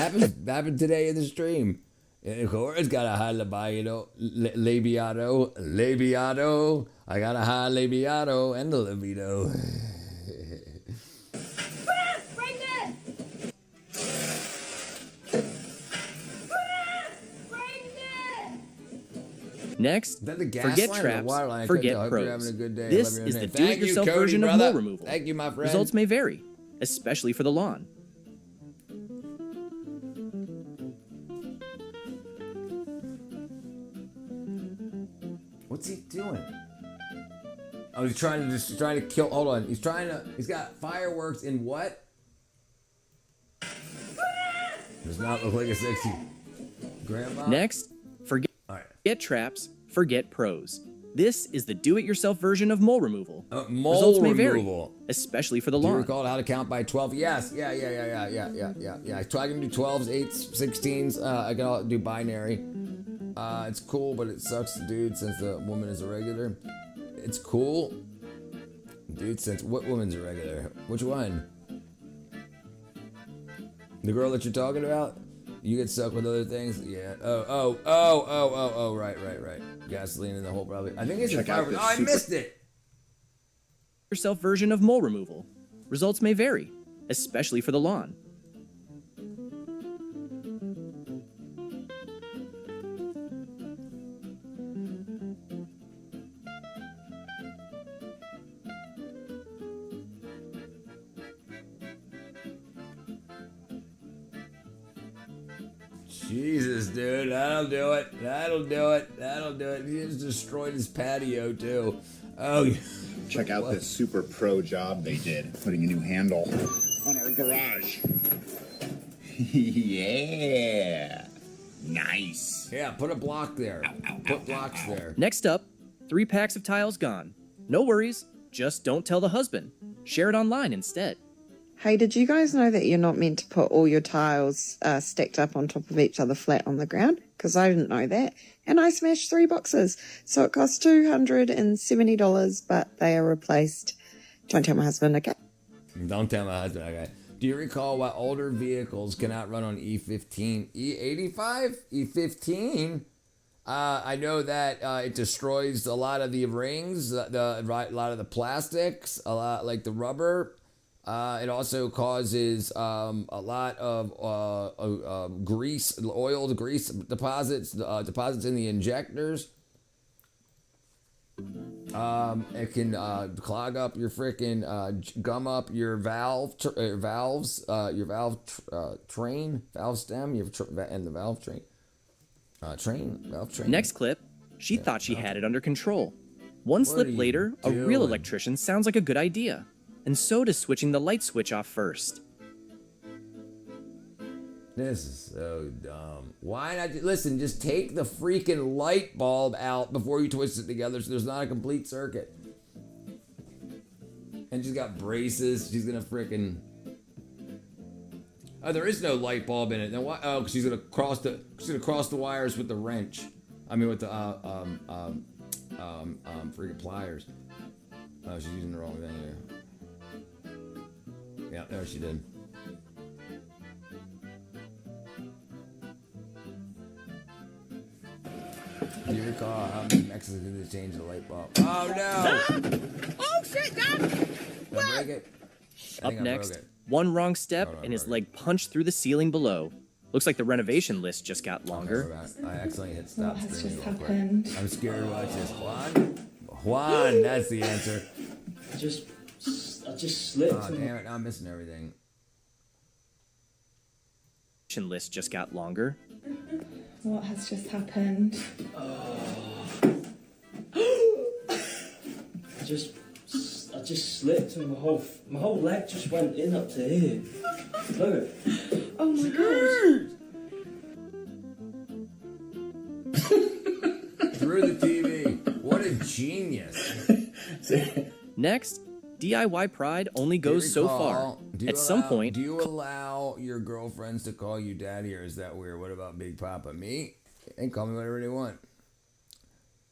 woman? Happened today in the stream. And Cora's got a high libido, labiato. I got a high labiato and a libido. Next, the gas forget line or the traps, water line? I forget hope you're pros. having a good day. This Love your is the name. Thank you, do-it-yourself Cody, version brother. of mole removal. Thank you, my friend. Results may vary, especially for the lawn. What's he doing? Oh, he's trying to kill. Hold on. He's got fireworks in what? Does not look like a sexy grandma. Next, forget traps, forget pros. This is the do-it-yourself version of mole removal. Mole Results may removal. vary, especially for the Do you lawn. recall how to count by 12? Yes. Yeah. I can do 12s, 8s, 16s. I can do binary. It's cool, but it sucks, dude, since the woman is a regular. It's cool. Dude, since what woman's a regular? Which one? The girl that you're talking about? You get stuck with other things? Yeah. Oh, right. Gasoline in the hole, probably. I think it's a fireworks. Oh, I missed it! Yourself version of mole removal. Results may vary, especially for the lawn. Jesus, dude, that'll do it. He just destroyed his patio, too. Oh, check out this super pro job they did, putting a new handle on our garage. Yeah. Nice. Yeah, put a block there. Put blocks there. Next up, 3 packs of tiles gone. No worries, just don't tell the husband. Share it online instead. Hey, did you guys know that you're not meant to put all your tiles stacked up on top of each other flat on the ground? Because I didn't know that. And I smashed 3 boxes. So it cost $270, but they are replaced. Don't tell my husband, okay? Don't tell my husband, okay. Do you recall why older vehicles cannot run on E15? E85? E15? I know that it destroys a lot of the rings, a lot of the plastics, a lot like the rubber. It also causes a lot of grease, oiled grease deposits in the injectors. It can clog up your freaking, gum up your valve train, valve stem, and the valve train. Valve train. Next clip, she thought she had it under control. One slip later, a real electrician sounds like a good idea. And so does switching the light switch off first. This is so dumb. Why not? Listen, just take the freaking light bulb out before you twist it together so there's not a complete circuit. And she's got braces. She's gonna freaking... Oh, there is no light bulb in it. Now why? Oh, because she's gonna cross the wires with the wrench. I mean, with the freaking pliers. Oh, she's using the wrong thing here. Yeah, there she did. Do you recall how many Mexicans changed the light bulb? Oh no! Oh shit, God! Did I break it? Up next, one wrong step and his leg punched through the ceiling below. Looks like the renovation list just got longer. I accidentally hit stop. What has just happened? I'm scared to watch this. Juan, that's the answer. I just slipped. Oh, damn it, now I'm missing everything. List just got longer. What has just happened? I just slipped and my whole leg just went in up to here. Look. Oh my god. Through the TV. What a genius. Next, DIY pride only goes so far. At some point... Do you allow your girlfriends to call you daddy, or is that weird? What about Big Papa? Me? They can call me whatever they want.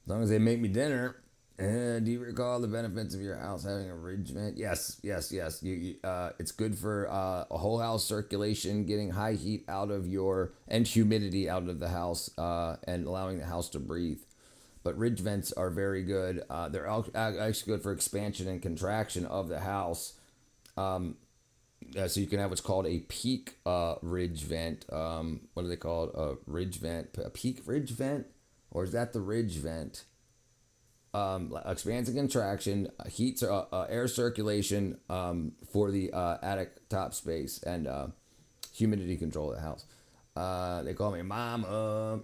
As long as they make me dinner. Do you recall the benefits of your house having a ridge vent? Yes. It's good for a whole house circulation, getting high heat out of and humidity out of the house, and allowing the house to breathe. But ridge vents are very good. They're actually good for expansion and contraction of the house. So you can have what's called a peak ridge vent. What do they call it? A ridge vent? A peak ridge vent? Or is that the ridge vent? expansion contraction, heat, air circulation for the attic top space, and humidity control of the house. They call me Mama.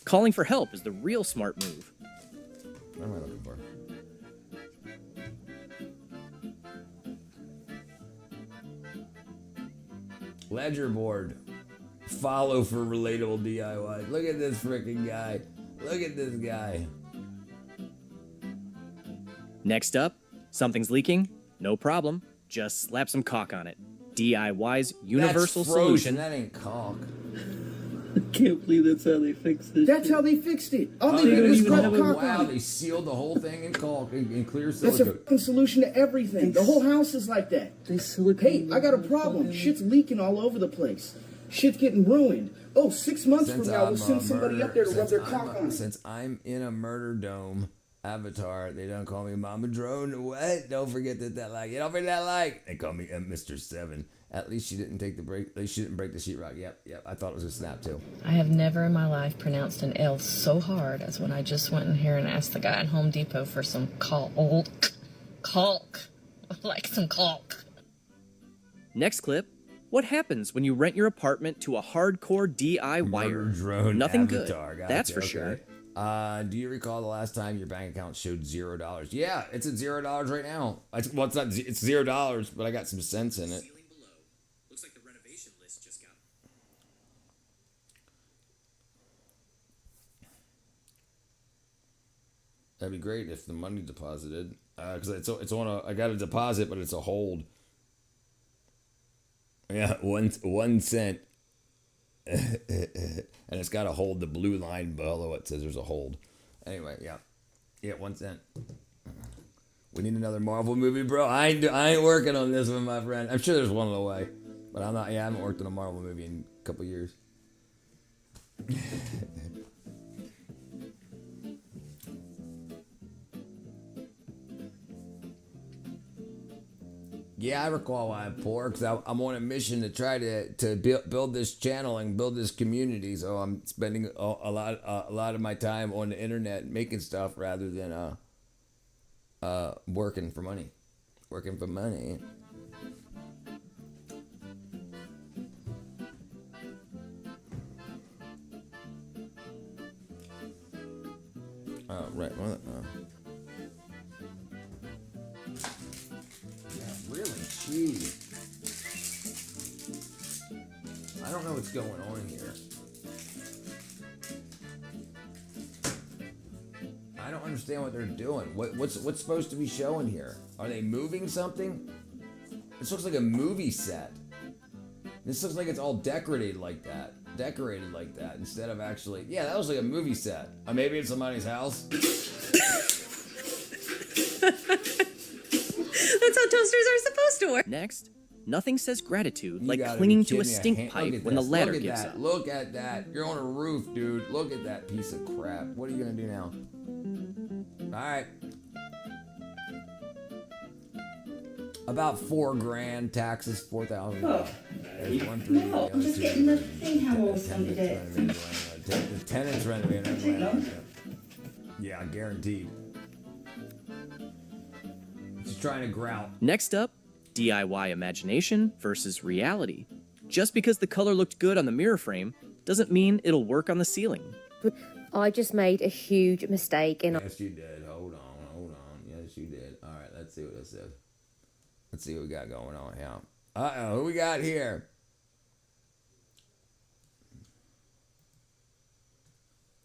Calling for help is the real smart move. What am I looking for? Ledger board. Follow for relatable DIY. Look at this freaking guy. Look at this guy. Next up, something's leaking? No problem. Just slap some caulk on it. DIY's universal That's frozen. solution. That ain't caulk. I can't believe that's how they fixed this. That's how they fixed it. All they they did is even put have caulk wow, on they it. sealed the whole thing in caulk in clear That's a silicone. fucking solution to everything. The whole house is like that. Hey, I got a problem. Shit's leaking all over the place. Shit's getting ruined. Oh, 6 months from now, we'll send somebody up there to rub their caulk on it. Since I'm in a murder dome avatar, they don't call me Mama Drone. What? Don't forget that like. You don't forget that like. They call me Mr. 7. At least she didn't take the break. She didn't break the sheetrock. Yep. I thought it was a snap too. I have never in my life pronounced an L so hard as when I just went in here and asked the guy at Home Depot for some caulk. Like some caulk. Next clip. What happens when you rent your apartment to a hardcore DIYer? Drone Nothing avatar. good. Gotcha. That's for Okay. sure. Do you recall the last time your bank account showed $0? Yeah, it's at $0 right now. It's not. It's $0, but I got some cents in it. Looks like the renovation list just got. That'd be great if the money deposited. Because it's on a. I got a deposit, but it's a hold. Yeah, 1 cent. And it's got to hold the blue line below it says there's a hold. Anyway, yeah, 1 cent. We need another Marvel movie, bro. I ain't working on this one, my friend. I'm sure there's one on the way, but I'm not. Yeah, I haven't worked on a Marvel movie in a couple years. Yeah, I recall why I'm poor, because I'm on a mission to try to build this channel and build this community. So I'm spending a lot of my time on the internet making stuff rather than working for money. Working for money. Oh, right. Well, really cheap. I don't know what's going on here. I don't understand what they're doing. What's supposed to be showing here? Are they moving something? This looks like a movie set. This looks like it's all decorated like that. Instead of actually... Yeah, that looks like a movie set. Maybe it's somebody's house. That's how toasters are supposed to work. Next, nothing says gratitude You like gotta clinging be to a kidding me. stink Look pipe at when the this. ladder Look at gives that. up. Look at that. You're on a roof, dude. Look at that piece of crap. What are you gonna do now? All right. About $4,000 taxes, $4,000. Oh. There's 1, 3, No, I'm just getting the thing how old somebody did. The tenant's renovating. Yeah, guaranteed. She's trying to grout. Next up, DIY imagination versus reality. Just because the color looked good on the mirror frame doesn't mean it'll work on the ceiling. I just made a huge mistake and Yes, you did. Hold on. Yes, you did. All right, let's see what this is. Let's see what we got going on here. Uh-oh, who we got here?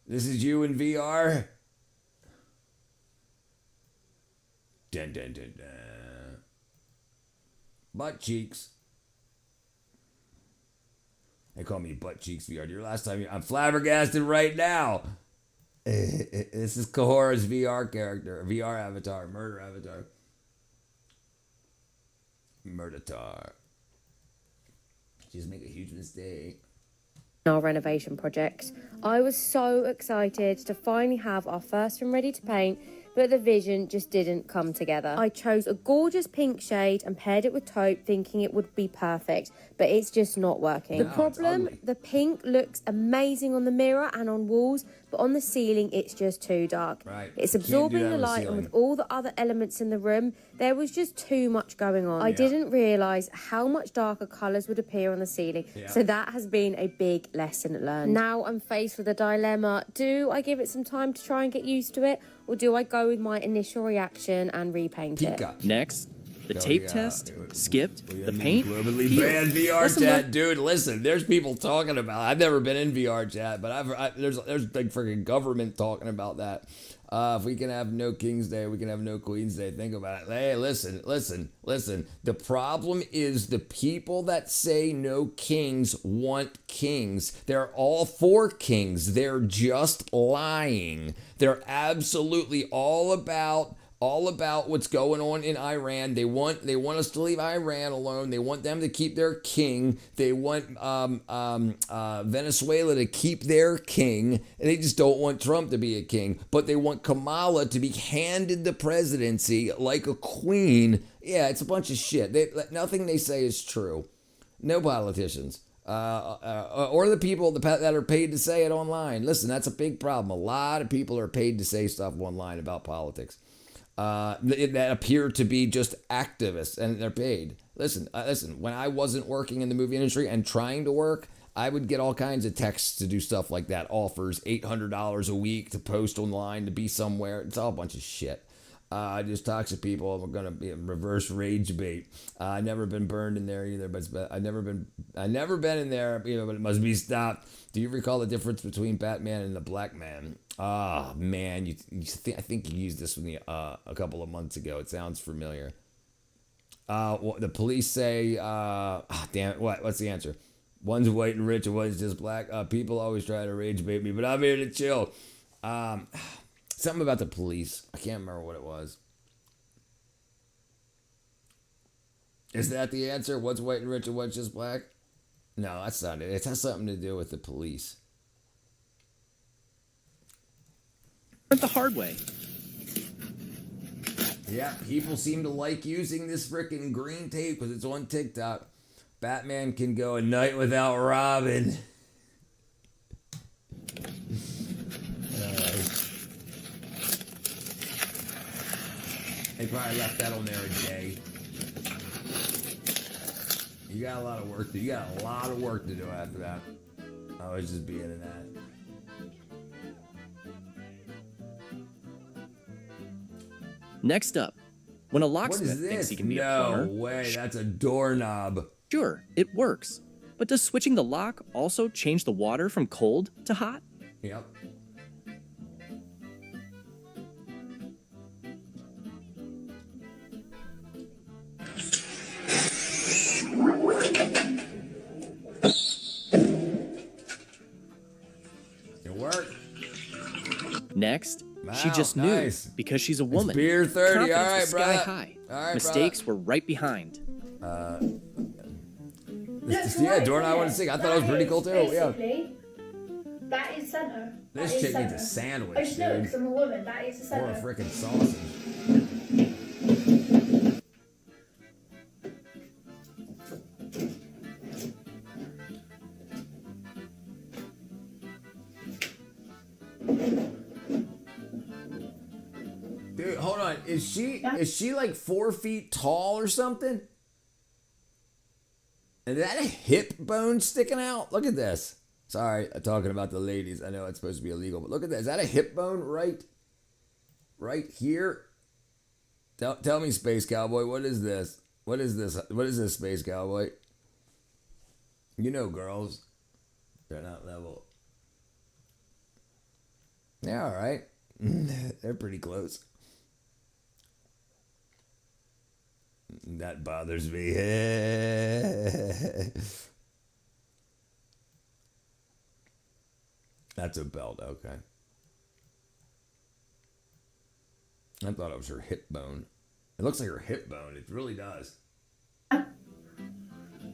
This is you in VR? Dun, dun, dun, dun. Butt cheeks. They call me Butt Cheeks VR. Your last time, I'm flabbergasted right now. This is Kahora's VR character, VR avatar, murder avatar. Murdatar. She's making a huge mistake. our renovation project. I was so excited to finally have our first room ready to paint but the vision just didn't come together. I chose a gorgeous pink shade and paired it with taupe, thinking it would be perfect, but it's just not working. The problem, the pink looks amazing on the mirror and on walls, but on the ceiling it's just too dark. Right. It's absorbing the light, and with all the other elements in the room, there was just too much going on. I didn't realise how much darker colours would appear on the ceiling, so that has been a big lesson learned. Now I'm faced with a dilemma. Do I give it some time to try and get used to it, or do I go with my initial reaction and repaint it? Next, the tape test, skipped, the paint, Globally banned VR chat, dude. Listen, there's people talking about. I've never been in VR chat, but there's like freaking government talking about that. If we can have no King's Day, we can have no Queen's Day. Think about it. Hey, listen. The problem is the people that say no kings want kings. They're all for kings. They're just lying. They're absolutely all about what's going on in Iran. They want us to leave Iran alone. They want them to keep their king. They want Venezuela to keep their king. And they just don't want Trump to be a king. But they want Kamala to be handed the presidency like a queen. Yeah, it's a bunch of shit. Nothing they say is true. No politicians. Or the people that are paid to say it online. Listen, that's a big problem. A lot of people are paid to say stuff online about politics. That appear to be just activists, and they're paid. Listen, when I wasn't working in the movie industry and trying to work, I would get all kinds of texts to do stuff like that. Offers $800 a week to post online, to be somewhere. It's all a bunch of shit. Just toxic people. I'm gonna be a reverse rage bait. I've never been burned in there either, but I've never been in there. But it must be stopped. Do you recall the difference between Batman and the Black Man? Ah, man, I think you used this with me a couple of months ago. It sounds familiar. The police say, damn it, what's the answer? One's white and rich, and one's just black. People always try to rage bait me, but I'm here to chill. Something about the police. I can't remember what it was. Is that the answer? One's white and rich, and one's just black? No, that's not it. It has something to do with the police. The hard way. Yeah, people seem to like using this freaking green tape because it's on TikTok. Batman can go a night without Robin. They probably left that on there a day. You got a lot of work to do. You got a lot of work to do after that. I was just being in that. Next up, when a locksmith thinks he can be a plumber. No way, that's a doorknob. Sure, it works. But does switching the lock also change the water from cold to hot? Yep. It worked. Next, she Wow, just knew nice. because she's a woman. beer 30. Confidence All right, was sky brother. high. All right, Mistakes were right behind. Yeah, doorknob want to sing. I thought it was pretty cool too. Yeah. Basically, that is center. This That is chick needs a center. sandwich, I just know dude. because I'm a woman. That is the Or a center. freaking sausage. Dude, hold on. Is she like 4 feet tall or something? Is that a hip bone sticking out? Look at this. Sorry, I'm talking about the ladies. I know it's supposed to be illegal, but look at that. Is that a hip bone right here? Tell me, Space Cowboy, what is this? What is this? What is this, Space Cowboy? You know, girls, they're not level. Yeah, all right. They're pretty close. That bothers me. That's a belt, okay. I thought it was her hip bone. It looks like her hip bone. It really does.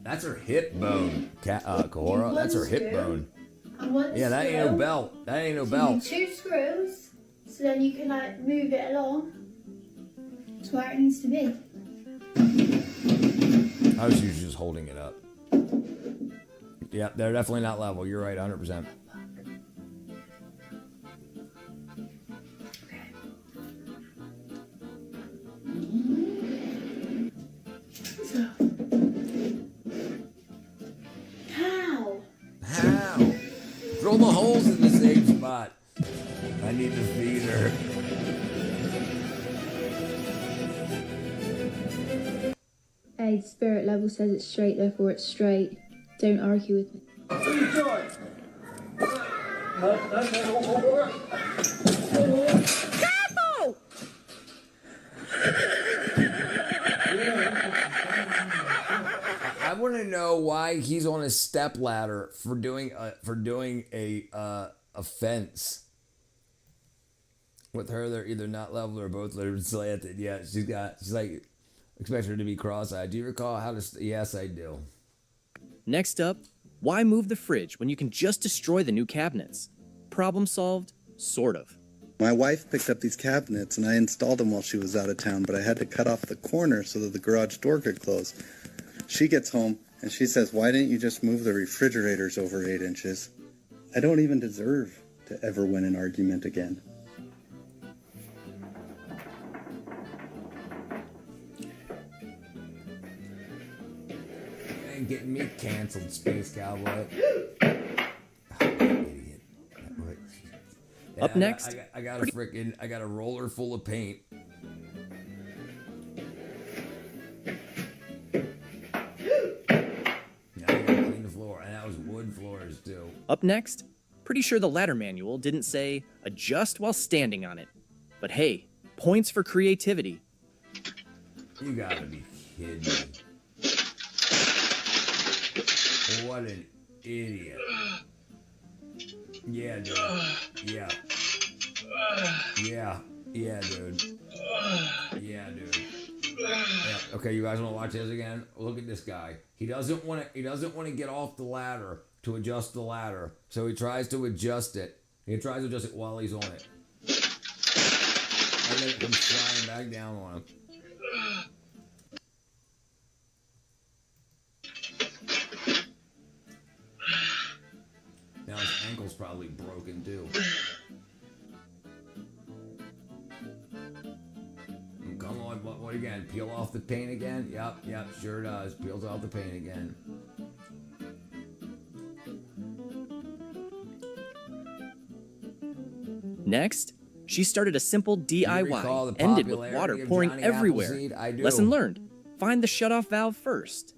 That's her hip bone, Kahora. That's her hip bone. Yeah, that ain't no belt. That ain't no belt. 2 screws, so then you can like move it along to where it needs to be. I was usually just holding it up. Yeah, they're definitely not level. You're right, 100%. How? Throw the holes in the same spot. I need to feed her. Hey, spirit level says it's straight, therefore it's straight. Don't argue with me. Careful! I want to know why he's on a step ladder for doing a fence. With her, they're either not level or both are slanted. Yeah, she's like expect her to be cross-eyed. Do you recall how to? Yes, I do. Next up, why move the fridge when you can just destroy the new cabinets? Problem solved, sort of. My wife picked up these cabinets and I installed them while she was out of town, but I had to cut off the corner so that the garage door could close. She gets home and she says, "Why didn't you just move the refrigerators over 8 inches?" I don't even deserve to ever win an argument again. And getting me canceled, Space Cowboy. Up next, I got a roller full of paint. Now I gotta clean the floor, and that was wood floors too. Up next, pretty sure the ladder manual didn't say adjust while standing on it. But hey, points for creativity. You gotta be kidding me. What an idiot. Yeah, dude. Yeah. Yeah. Yeah, dude. Yeah, dude. Yeah. Okay, you guys want to watch this again? Look at this guy. He doesn't want to get off the ladder to adjust the ladder. So he tries to adjust it. He tries to adjust it while he's on it. And then it comes flying back down on him. Now his ankle's probably broken too. Come on, what again? Peel off the paint again? Yep, sure does. Peels off the paint again. Next, she started a simple DIY, ended with water pouring Johnny everywhere. Appleseed? I do. Lesson learned. Find the shutoff valve first.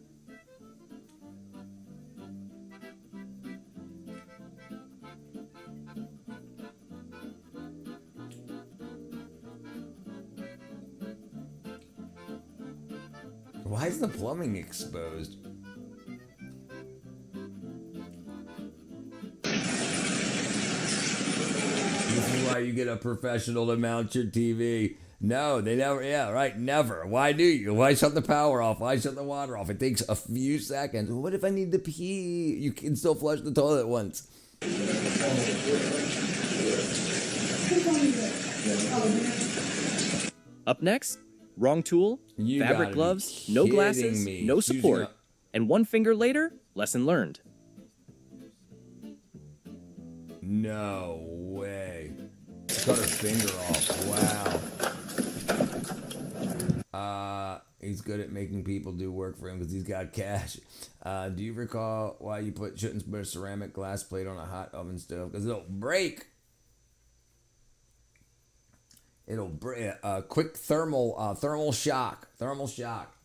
Why is the plumbing exposed? This is why you get a professional to mount your TV. No, they never, yeah, right, never. Why do you? Why shut the power off? Why shut the water off? It takes a few seconds. What if I need to pee? You can still flush the toilet once. Up next, wrong tool, You fabric gotta be gloves, no kidding glasses, me. no Using support. a- And 1 finger later, lesson learned. No way. Cut her finger off. Wow. He's good at making people do work for him because he's got cash. Do you recall why you shouldn't put a ceramic glass plate on a hot oven stove? Because it'll break. It'll break. Quick thermal shock. Thermal shock.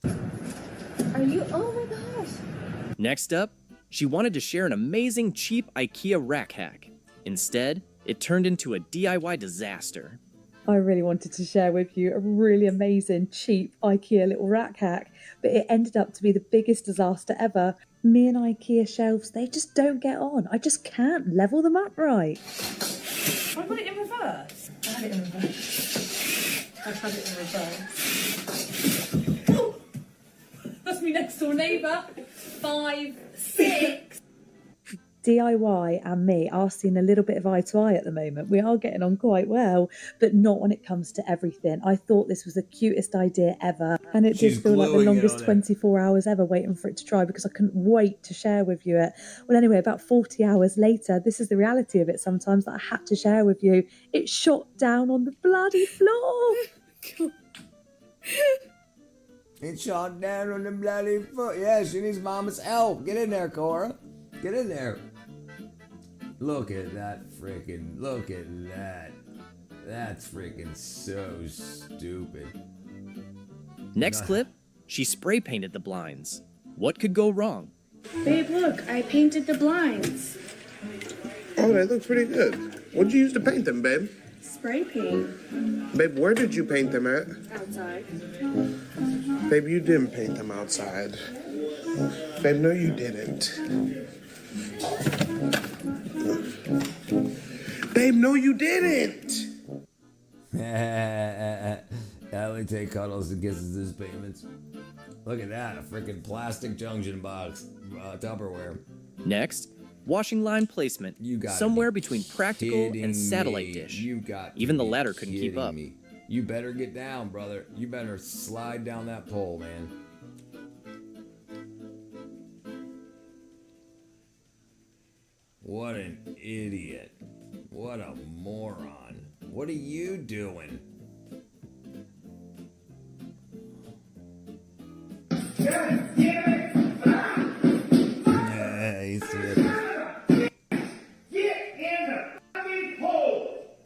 Are you? Oh my gosh. Next up, she wanted to share an amazing cheap IKEA rack hack. Instead, it turned into a DIY disaster. I really wanted to share with you a really amazing, cheap IKEA little rack hack, but it ended up to be the biggest disaster ever. Me and IKEA shelves, they just don't get on. I just can't level them up right. I put it in reverse. I had it in reverse. I've had it in reverse. Oh, that's my next door neighbour. 5, 6. DIY and me are seeing a little bit of eye to eye at the moment. We are getting on quite well, but not when it comes to everything. I thought this was the cutest idea ever, and it did feel like the longest 24 hours ever waiting for it to dry because I couldn't wait to share with you it. Well, anyway, about 40 hours later, this is the reality of it sometimes that I had to share with you. It shot down on the bloody floor. It shot down on the bloody foot. Yeah, she needs mama's help. Get in there, Cora. Get in there. Look at that freaking. Look at that. That's freaking so stupid. Next clip, she spray painted the blinds. What could go wrong? Babe, look, I painted the blinds. Oh, that looks pretty good. What'd you use to paint them, babe? Spray paint. Babe, where did you paint them at? Outside. Babe, you didn't paint them outside. Babe, no, you didn't. Babe, no, you didn't. Ellie take cuddles and kisses his payments. Look at that, a freaking plastic junction box, Tupperware. Next, washing line placement. You got somewhere between practical and satellite me. dish. You got even the latter couldn't keep up. Me. You better get down, brother. You better slide down that pole, man. What an idiot. What a moron. What are you doing?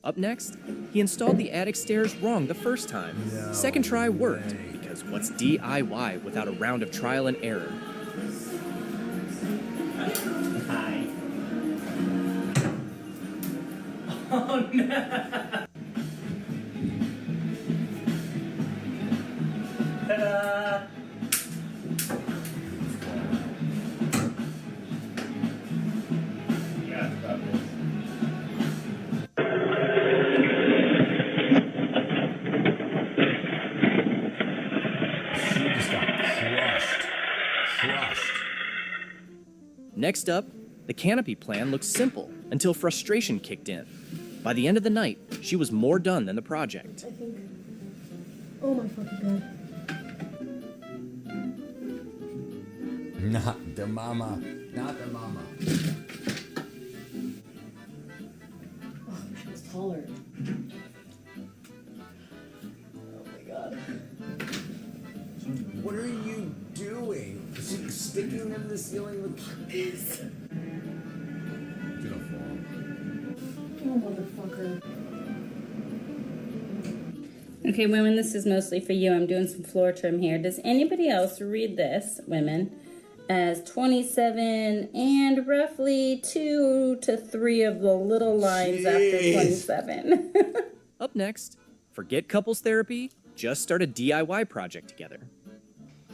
Up next, he installed the attic stairs wrong the first time. Second try worked, because what's DIY without a round of trial and error? Hi. Oh no! Ta-da! Next up, the canopy plan looked simple until frustration kicked in. By the end of the night, she was more done than the project. I think. Oh my fucking god. Not the mama. Not the mama. Oh, I wish I was taller. Oh my god. What are you doing? Is she sticking in the ceiling with this? Oh, motherfucker. Okay, women, this is mostly for you. I'm doing some floor trim here. Does anybody else read this, women, as 27 and roughly 2 to 3 of the little lines after 27? Up next, forget couples therapy, just start a DIY project together.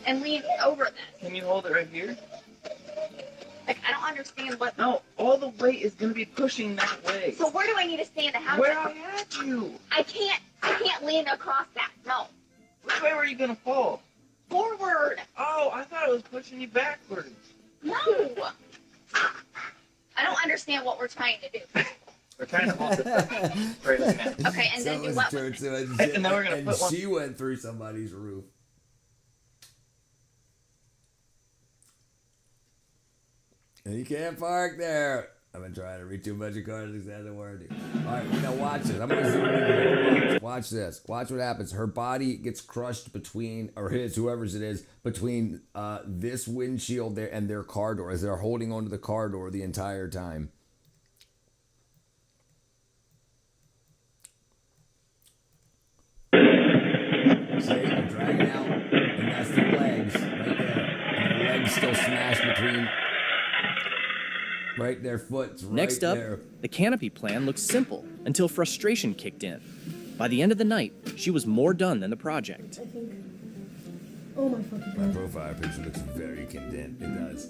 And lean over that. Can you hold it right here? Like, I don't understand what. No, all the weight is going to be pushing that way. So where do I need to stay in the house? Where I had you. I can't lean across that. No. Which way were you going to fall? Forward. Oh, I thought it was pushing you backwards. No. I don't understand what we're trying to do. We're trying to hold it right now. Okay, and then do what? And then we're going to put one. She went through somebody's roof. And you can't park there. I've been trying to read too much of cars. It hasn't worked. All right, now watch this. I'm going to zoom in here. Watch this. Watch what happens. Her body gets crushed between, or his, whoever's it is, between this windshield there and their car door as they're holding onto the car door the entire time. See, they're dragging out, and that's the legs right there. And the legs still smashed between. Right there, foot's right Next up, there. the canopy plan looked simple until frustration kicked in. By the end of the night, she was more done than the project. I think. Oh my fucking god. My profile picture looks very condensed. It does.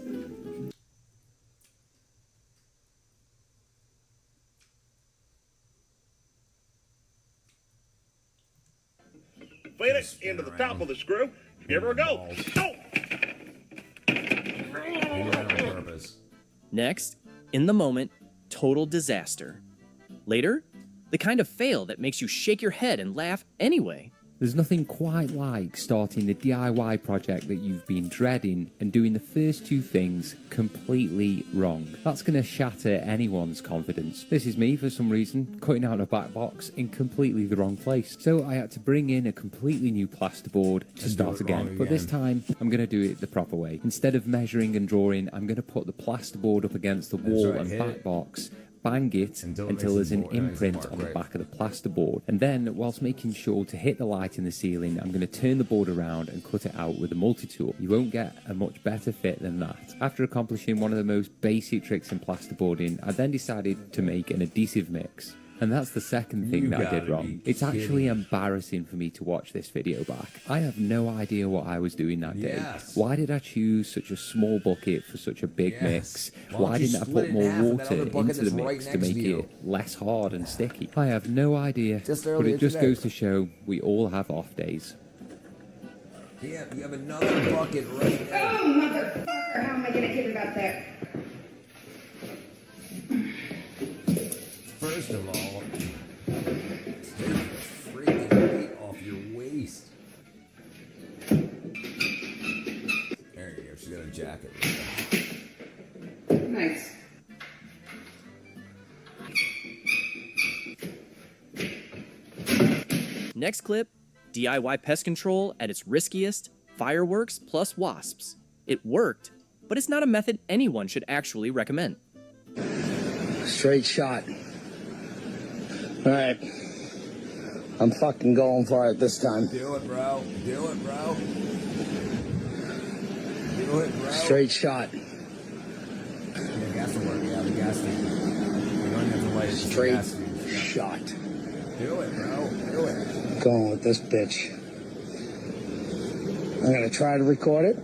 Fit it into the top of the screw. Give her a go. Go! Maybe that on purpose. Next, In the moment, total disaster. Later, the kind of fail that makes you shake your head and laugh anyway. There's nothing quite like starting the DIY project that you've been dreading and doing the first two things completely wrong. That's going to shatter anyone's confidence. This is me, for some reason, cutting out a back box in completely the wrong place. So I had to bring in a completely new plasterboard to start again. But this time, I'm going to do it the proper way. Instead of measuring and drawing, I'm going to put the plasterboard up against the wall and back box, bang it until there's an imprint on the back of the plasterboard. And then, whilst making sure to hit the light in the ceiling, I'm going to turn the board around and cut it out with a multi-tool. You won't get a much better fit than that. After accomplishing one of the most basic tricks in plasterboarding, I then decided to make an adhesive mix. And that's the second thing that I did wrong. It's actually embarrassing for me to watch this video back. I have no idea what I was doing that day. Why did I choose such a small bucket for such a big mix? Why didn't I put more water into the mix to make it less hard and sticky? I have no idea, but it just goes to show we all have off days. Yeah, you have another bucket right there. Oh, motherfucker, how am I gonna get it up there? First of all, take the freaking weight off your waist. There you go, she's got a jacket. Nice. Next clip, DIY pest control at its riskiest, fireworks plus wasps. It worked, but it's not a method anyone should actually recommend. Straight shot. All right. I'm fucking going for it this time. Do it, bro. Do it, bro. Do it, bro. Straight shot. Yeah, gas will work. Yeah, the gas thing. You don't have to light it. Straight shot. Do it, bro. Do it. Going with this bitch. I'm gonna try to record it.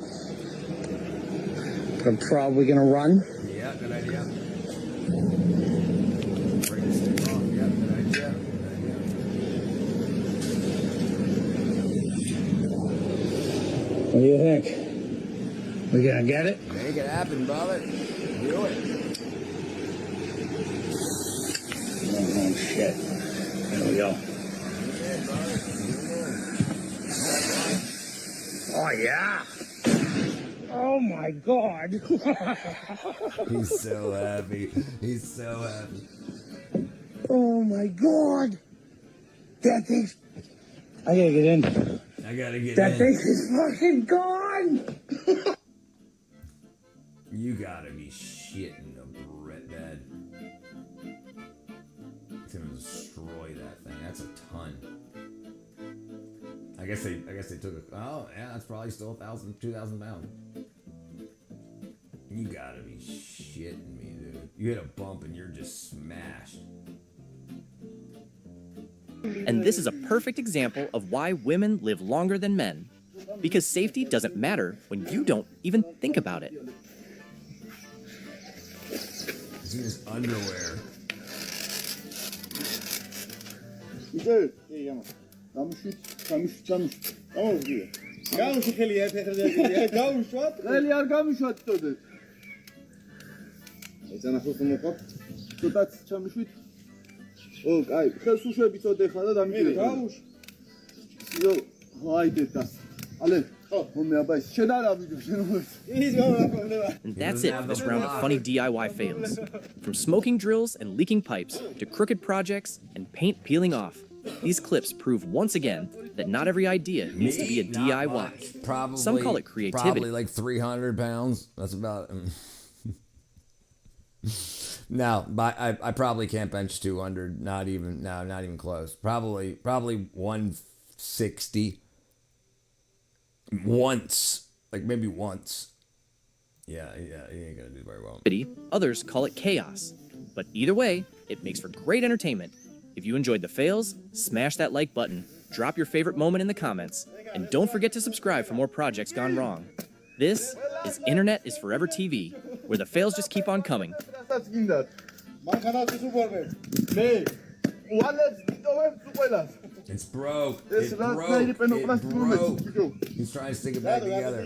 But I'm probably gonna run. Yeah, good idea. Bring this thing off. Yeah, good idea. What do you think? We gonna get it? Make it happen, brother. Do it. Oh, shit. There we go. Oh, yeah. Oh, my God. He's so happy. He's so happy. Oh, my God. That thing's... I gotta get in. I gotta get in. That thing is fucking gone. You gotta be shitting the bed. It's gonna destroy that thing. That's a ton. I guess they took a. Oh yeah, that's probably still 1,000, 2,000 pounds. You gotta be shitting me, dude. You hit a bump and you're just smashed. And this is a perfect example of why women live longer than men. Because safety doesn't matter when you don't even think about it. It's in his underwear. And that's it for this round of funny DIY fails. From smoking drills and leaking pipes to crooked projects and paint peeling off, these clips prove once again that not every idea needs to be a DIY. Probably, some call it creativity. Probably like 300 pounds. That's about. No, but I probably can't bench 200. Not even close. Probably 160. Once, like maybe once. Yeah, he ain't gonna do very well. Others call it chaos. But either way, it makes for great entertainment. If you enjoyed the fails, smash that like button, drop your favorite moment in the comments, and don't forget to subscribe for more projects gone wrong. This is Internet is Forever TV, where the fails just keep on coming. It's broke. It broke. It broke. He's trying to stick it back together.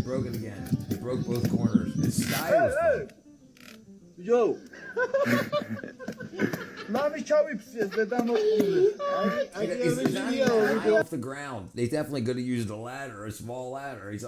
broke it again. He broke both corners. It's styrofoam. Yo. Mami çavipsiz dedem okumuş. He's not even high off the ground. They definitely could have used a ladder, a small ladder. He's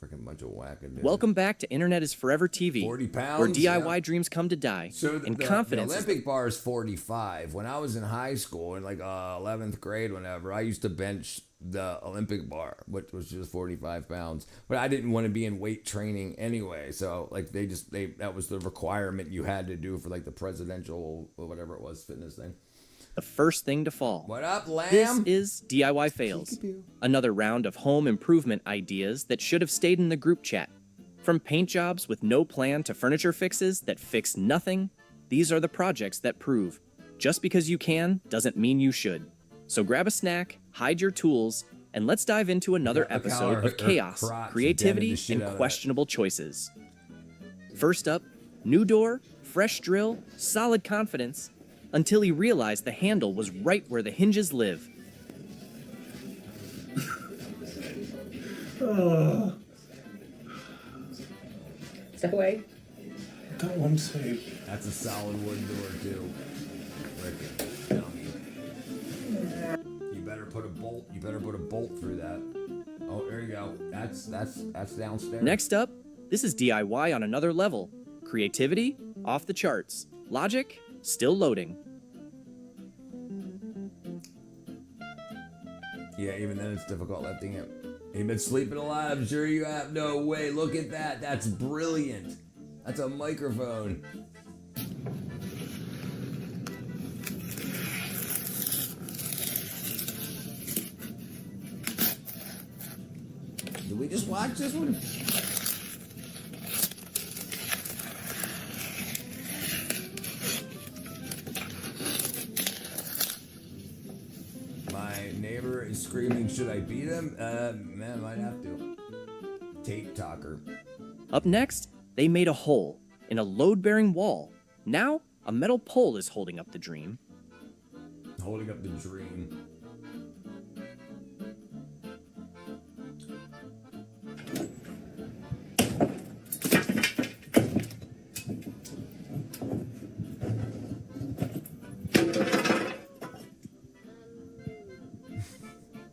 freaking bunch of wackadoodle. Welcome back to Internet is Forever TV, 40 pounds, where DIY dreams come to die, So and the confidence is Olympic bar is 45. When I was in high school, in like 11th grade, whenever, I used to bench the Olympic bar, which was just 45 pounds. But I didn't want to be in weight training anyway. So like that was the requirement you had to do for like the presidential or whatever it was fitness thing. the first thing to fall. What up, Lamb? This is DIY Fails, another round of home improvement ideas that should have stayed in the group chat. From paint jobs with no plan to furniture fixes that fix nothing, these are the projects that prove just because you can doesn't mean you should. So grab a snack, hide your tools, and let's dive into another episode of chaos, creativity, and questionable choices. First up, new door, fresh drill, solid confidence, until he realized the handle was right where the hinges live. Is that way? That one's too. That's a solid wood door too. Frickin' dummy. You better put a bolt. You better put a bolt through that. Oh, there you go. That's downstairs. Next up, this is DIY on another level. Creativity, off the charts. Logic, still loading. Yeah, even then it's difficult lifting it. You've been sleeping a lot, I'm sure you have. No way, look at that. That's brilliant. That's a microphone. Did we just watch this one? My neighbor is screaming, should I beat him? Man, I might have to. Tape talker. Up next, they made a hole in a load-bearing wall. Now, a metal pole is holding up the dream. Holding up the dream.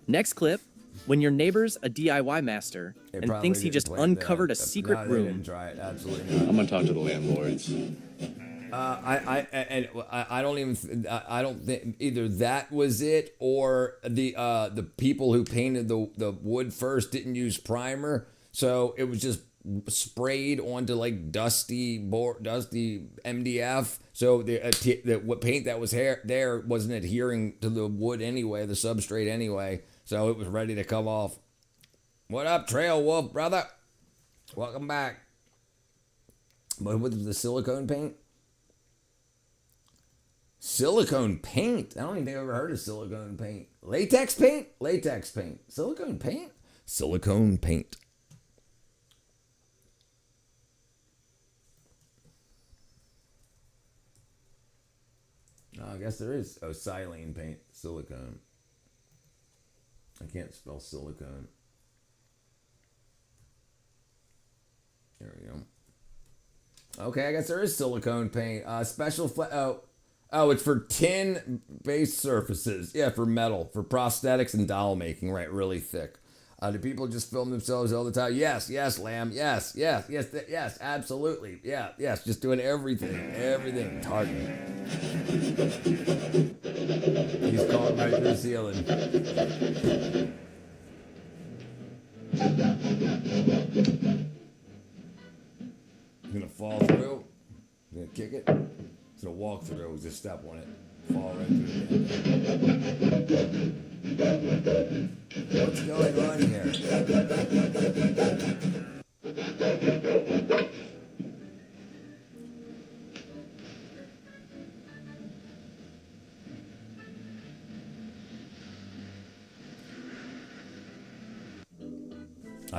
Next clip, when your neighbor's a DIY master and thinks he just uncovered a secret room. Didn't try it. Absolutely not. I'm gonna talk to the landlords. I don't think either that was it or the people who painted the wood first didn't use primer, so it was just sprayed onto like dusty MDF. So the paint that was there wasn't adhering to the wood anyway, the substrate anyway. So it was ready to come off. What up, Trail Wolf, brother? Welcome back. What was the silicone paint? Silicone paint? I don't even think I've ever heard of silicone paint. Latex paint? Latex paint. Silicone paint? Silicone paint. No, I guess there is. Oh, silane paint. Silicone. I can't spell silicone. There we go. Okay, I guess there is silicone paint. Special Oh, it's for tin-based surfaces. Yeah, for metal, for prosthetics and doll making, right? Really thick. Do people just film themselves all the time? Yes, Lamb. Yes, absolutely. Yeah, yes, just doing everything. Target. He's calling right through the ceiling. He's gonna fall through. He's gonna kick it. He's gonna walk through. Just step on it. Fall right through it. What's going on here?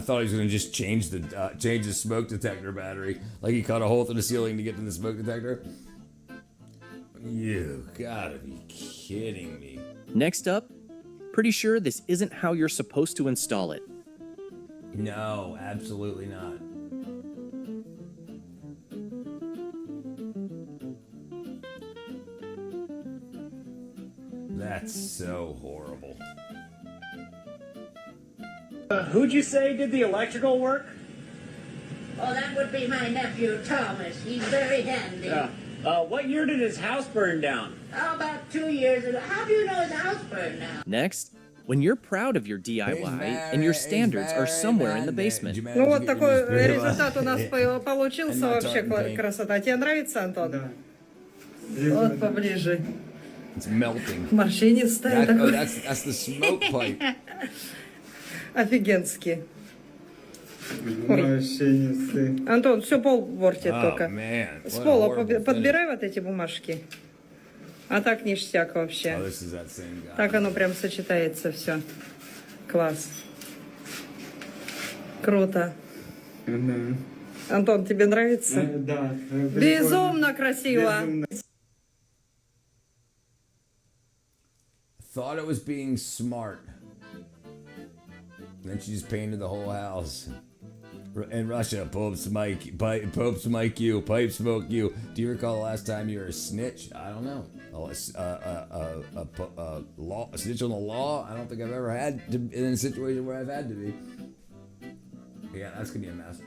I thought he was gonna just change the smoke detector battery, like he cut a hole through the ceiling to get to the smoke detector. You gotta be kidding me. Next up, pretty sure this isn't how you're supposed to install it. No, absolutely not. That's so horrible. Who'd you say did the electrical work? Oh, that would be my nephew, Thomas. He's very handy. Yeah. What year did his house burn down? Oh, about 2 years ago. How do you know his house burned down? Next, when you're proud of your DIY and your standards are somewhere in the basement. Ну вот такой результат у нас получился, вообще красота. Тебе нравится, Антон? Да. Вот поближе. It's melting. Морщинистая такой. That's the smoke pipe. Офигенски. Антон, все пол портит только. С пола подбирай вот эти бумажки. А так ништяк вообще. Так оно прям сочетается все. Класс. Круто. Антон, тебе нравится? Да. Безумно красиво. Thought it was being smart. Then she just painted the whole house. In Russia, Pope smoke you. Do you recall the last time you were a snitch? I don't know. A snitch on the law? I don't think I've ever had to in a situation where I've had to be. Yeah, that's gonna be a mess.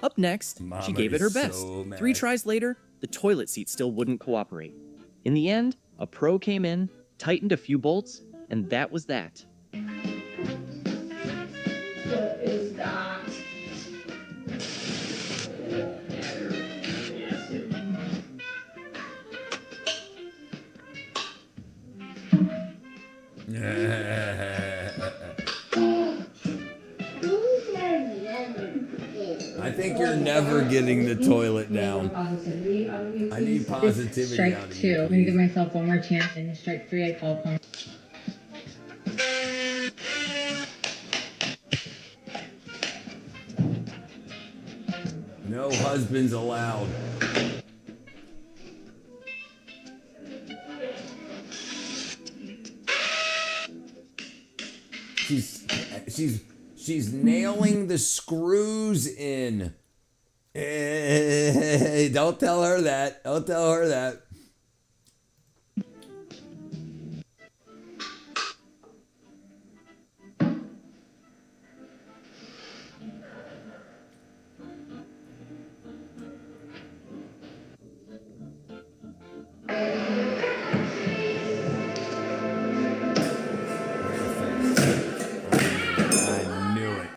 Up next, she gave it her best. So mad. 3 tries later, the toilet seat still wouldn't cooperate. In the end, a pro came in, tightened a few bolts, and that was that. What is that? I think you're never getting the toilet down. I need positivity Strike out of 2. you. I'm gonna give myself one more chance, and strike 3, I call upon. No husbands allowed. She's nailing the screws in. Don't tell her that. Don't tell her that. I knew it.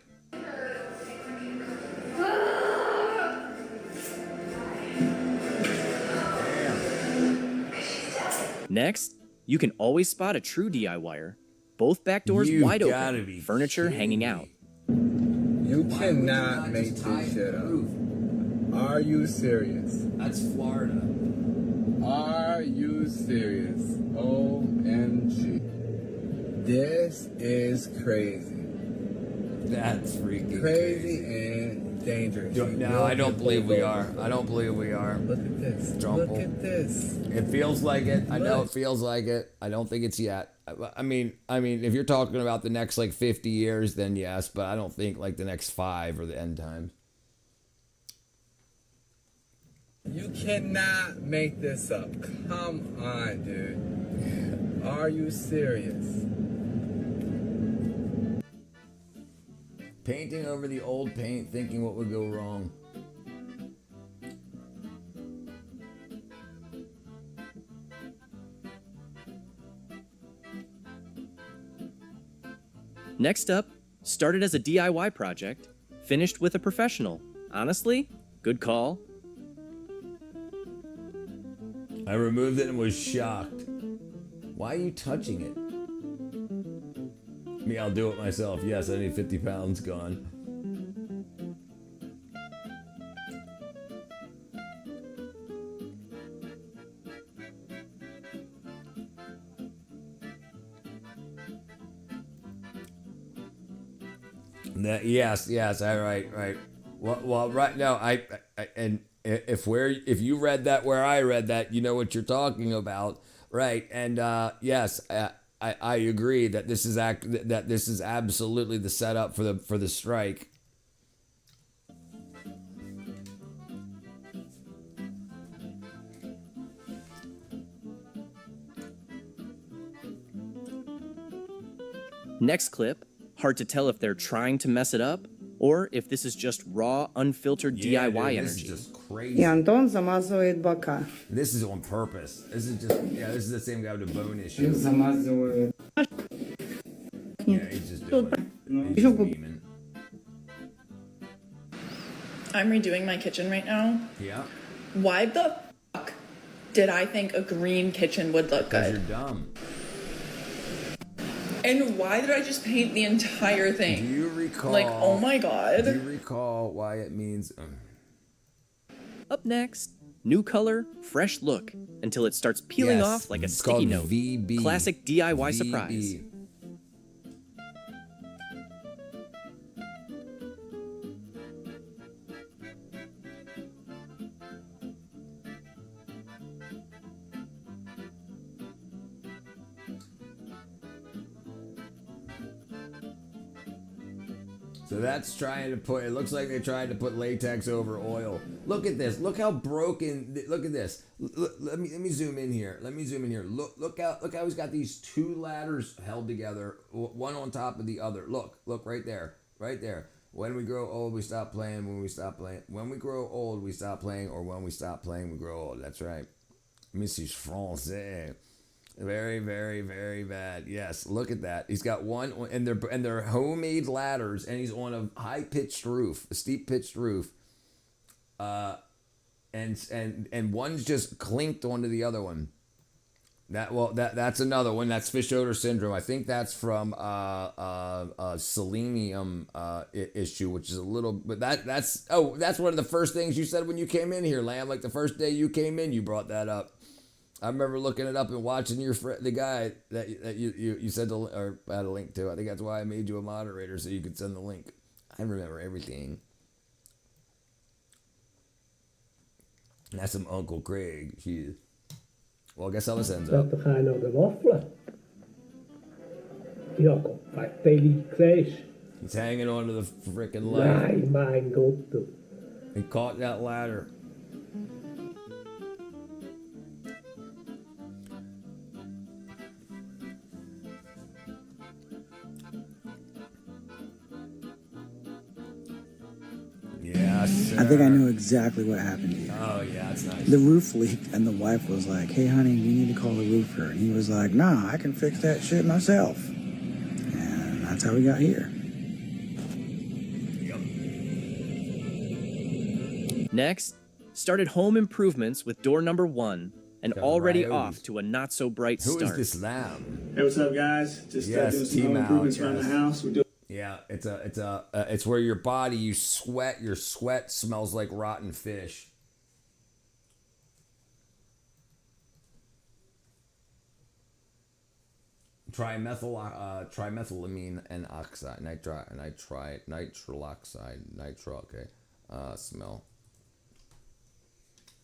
Next, you can always spot a true DIYer. Both back doors You wide gotta open, be furniture kidding hanging me. out. You cannot make this shit up. Are you serious? That's Florida. Are you serious? OMG. This is crazy. That's freaking Crazy and dangerous. No, I don't believe we are. I don't believe we are. Look at this. Jumble. Look at this. It feels like it. I know it feels like it. I don't think it's yet. I mean, if you're talking about the next like 50 years, then yes, but I don't think like the next 5 or the end times. You cannot make this up. Come on, dude. Are you serious? Painting over the old paint, thinking what would go wrong. Next up, started as a DIY project, finished with a professional. Honestly, good call. I removed it and was shocked. Why are you touching it? Me, I'll do it myself. Yes, I need 50 pounds gone. Yes, right. Well, right now, and if you read that where I read that, you know what you're talking about, right? And yes, I agree that this is absolutely the setup for the strike. Next clip, hard to tell if they're trying to mess it up or if this is just raw, unfiltered DIY This energy. is just crazy. И Антон замазывает бока. This is on purpose. This is the same guy with the bone issue. Замазывает. Yeah, he's just doing it. He's just memeing. I'm redoing my kitchen right now. Yeah. Why the fuck did I think a green kitchen would look Because good? you're dumb. And why did I just paint the entire thing? Do you recall? Like, oh my god. Do you recall why it means? Up next, new color, fresh look, until it starts peeling Yes, off like a it's sticky called note. VB. Classic DIY VB. surprise. So that's trying to put. It looks like they tried to put latex over oil. Look at this. Look how broken. Look at this. Let me zoom in here. Look how he's got these two ladders held together, one on top of the other. Look right there. When we grow old, we stop playing. When we stop playing, when we grow old, we stop playing, or when we stop playing, we grow old. That's right. Monsieur Français. Very, very, very bad. Yes, look at that. He's got one, and they're homemade ladders, and he's on a high-pitched roof, a steep-pitched roof. And one's just clinked onto the other one. That's another one. That's fish odor syndrome. I think that's from selenium issue, which is a little. But that's one of the first things you said when you came in here, Lamb. Like the first day you came in, you brought that up. I remember looking it up and watching the guy that you said or had a link to. I think that's why I made you a moderator so you could send the link. I remember everything. And that's some Uncle Craig. Well, I guess how this ends up. Dat ga je nou de waffelen. Jacob, wat Bailey Crash. He's hanging on to the freaking ladder. Nee, mijn god. He caught that ladder. Yes, I think I know exactly what happened here. Oh, yeah, that's nice. The roof leaked, and the wife was like, hey, honey, we need to call the roofer. And he was like, nah, I can fix that shit myself. And that's how we got here. Next, started home improvements with door number 1, and Got already Ryobi. off to a not-so-bright Who start. is this lamb? Hey, what's up, guys? Just doing some home improvements around the house. We're doing. Yeah, it's where your body, your sweat smells like rotten fish. Trimethylamine and oxide, nitrile oxide, okay, smell.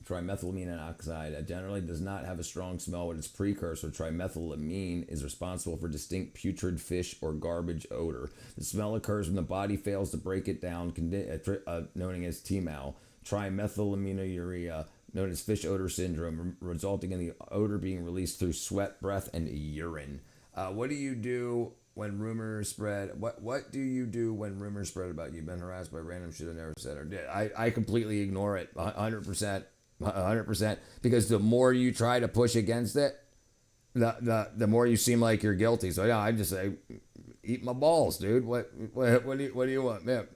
Trimethylamine and oxide generally does not have a strong smell, but its precursor, trimethylamine, is responsible for distinct putrid fish or garbage odor. The smell occurs when the body fails to break it down, known as TMAO. Trimethylaminuria, known as fish odor syndrome, resulting in the odor being released through sweat, breath, and urine. What do you do when rumors spread? What do you do when rumors spread about you? You've been harassed by random shit I never said or did. I completely ignore it, 100%. 100%, because the more you try to push against it, the more you seem like you're guilty. So yeah, I just say, eat my balls, dude. What do you want, man?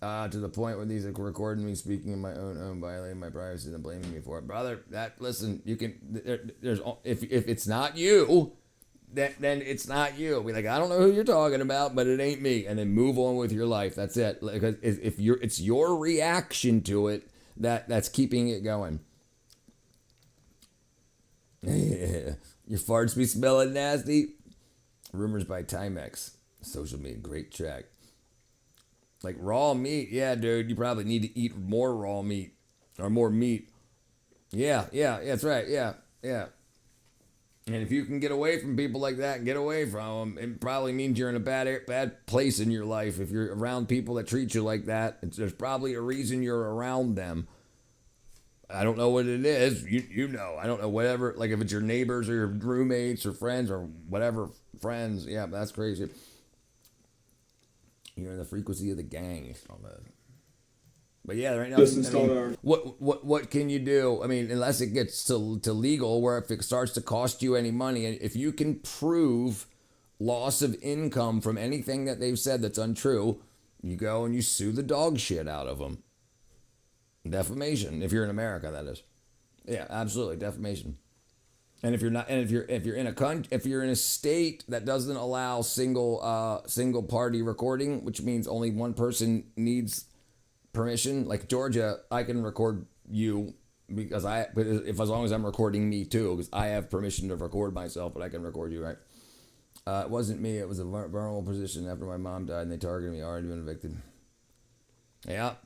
To the point where these are recording me speaking in my own home, violating my privacy, and blaming me for it, brother. Listen, you can. There's if it's not you, then it's not you. Be like, I don't know who you're talking about, but it ain't me, and then move on with your life. That's it. Because if it's your reaction to it that's keeping it going. Your farts be smelling nasty. Rumors by Timex. Social media, great track. Like raw meat, yeah, dude. You probably need to eat more raw meat or more meat. Yeah, that's right. Yeah. And if you can get away from people like that and get away from them, it probably means you're in a bad place in your life. If you're around people that treat you like that, there's probably a reason you're around them. I don't know what it is. You know. I don't know, whatever. Like if it's your neighbors or your roommates or friends or whatever friends. Yeah, that's crazy. You're in the frequency of the gang. But yeah, right now, what can you do? I mean, unless it gets to legal, where if it starts to cost you any money, and if you can prove loss of income from anything that they've said that's untrue, you go and you sue the dog shit out of them. Defamation, if you're in America, that is. Yeah, absolutely, defamation. And if you're not, and if you're in a state that doesn't allow single party recording, which means only one person needs permission, like Georgia, I can record you because as long as I'm recording me too, because I have permission to record myself, but I can record you, right? It wasn't me. It was a vulnerable position after my mom died and they targeted me. Already been evicted. Yep.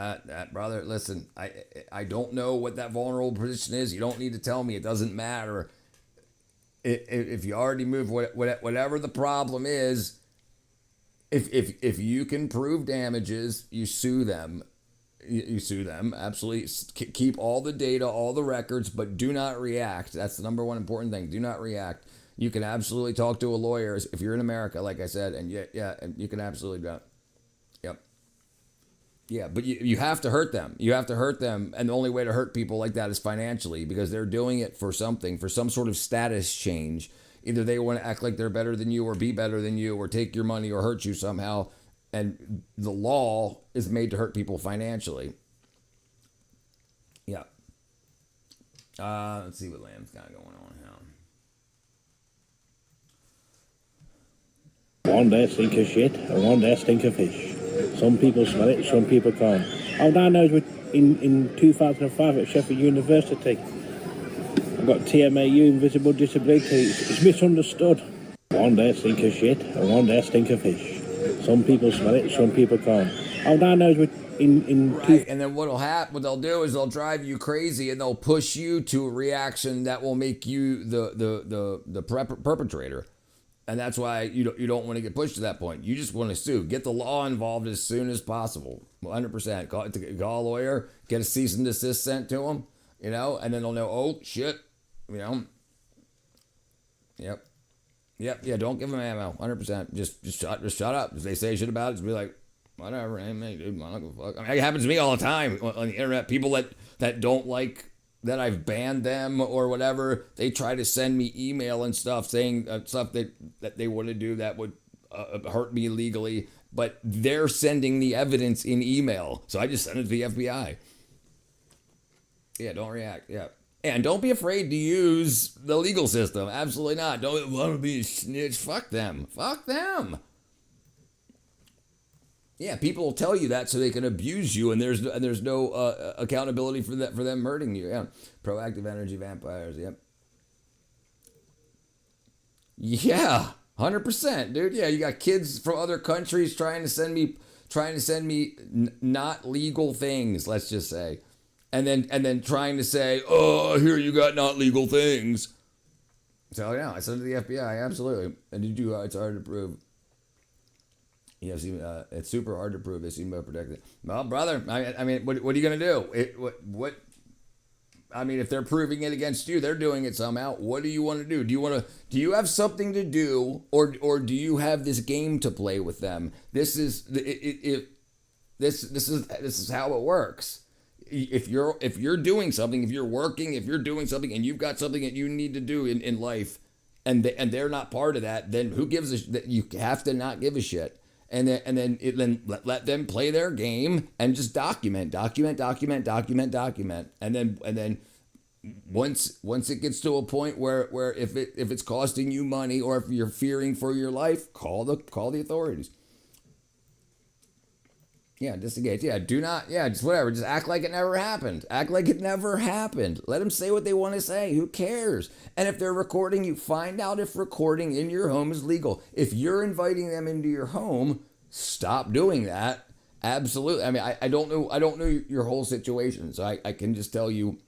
That brother. Listen, I don't know what that vulnerable position is. You don't need to tell me. It doesn't matter. If you already moved, whatever the problem is. If you can prove damages, you sue them. You sue them. Absolutely. Keep all the data, all the records, but do not react. That's the number one important thing. Do not react. You can absolutely talk to a lawyer if you're in America, like I said, and and you can absolutely do it. Yep. Yeah, but you have to hurt them. You have to hurt them, and the only way to hurt people like that is financially, because they're doing it for something, for some sort of status change. Either they want to act like they're better than you or be better than you or take your money or hurt you somehow. And the law is made to hurt people financially. Yeah. Let's see what Lamb's got going on here. One day stink of shit and one day stink of fish. Some people smell it, some people can't. I diagnosed in 2005 at Sheffield University. I've got TMAU, invisible disability. It's misunderstood. One day stink of shit and one day stink of fish. Some people smell it, some people can't. I diagnosed right, and then what they'll do is they'll drive you crazy and they'll push you to a reaction that will make you the perpetrator. And that's why you don't want to get pushed to that point. You just want to sue. Get the law involved as soon as possible. 100%. Call a lawyer, get a cease and desist sent to them, and then they'll know, oh, shit, Yep. Yeah, don't give them ammo. 100%. Just shut up. If they say shit about it, just be like, whatever, ain't me, dude. I don't give a fuck. I mean, it happens to me all the time on the internet. People that don't like that I've banned them or whatever, they try to send me email and stuff saying stuff that they want to do that would hurt me legally, but they're sending the evidence in email. So I just send it to the FBI. Yeah, don't react. Yeah. And don't be afraid to use the legal system. Absolutely not. Don't want to be a snitch. Fuck them. Fuck them. Yeah, people will tell you that so they can abuse you, and there's no accountability for them hurting you. Yeah, proactive energy vampires. Yep. Yeah, 100%, dude. Yeah, you got kids from other countries trying to send me not legal things. Let's just say, and then trying to say, oh, here you got not legal things. So yeah, I sent it to the FBI. Absolutely, and it's hard to prove. Yes, it's super hard to prove. They seem to protect it. Well, brother, I mean, what are you gonna do? I mean, if they're proving it against you, they're doing it somehow. What do you want to do? Do you have something to do, or do you have this game to play with them? This is how it works. If you're doing something, if you're working, if you're doing something, and you've got something that you need to do in life, and they're not part of that, then who gives a shit? You have to not give a shit. And then let them play their game and just document. And then once it gets to a point where if it's costing you money or if you're fearing for your life, call the authorities. Yeah, disengage. Yeah, just whatever. Just act like it never happened. Act like it never happened. Let them say what they want to say. Who cares? And if they're recording you, find out if recording in your home is legal. If you're inviting them into your home, stop doing that. Absolutely. I mean, I don't know your whole situation, so I can just tell you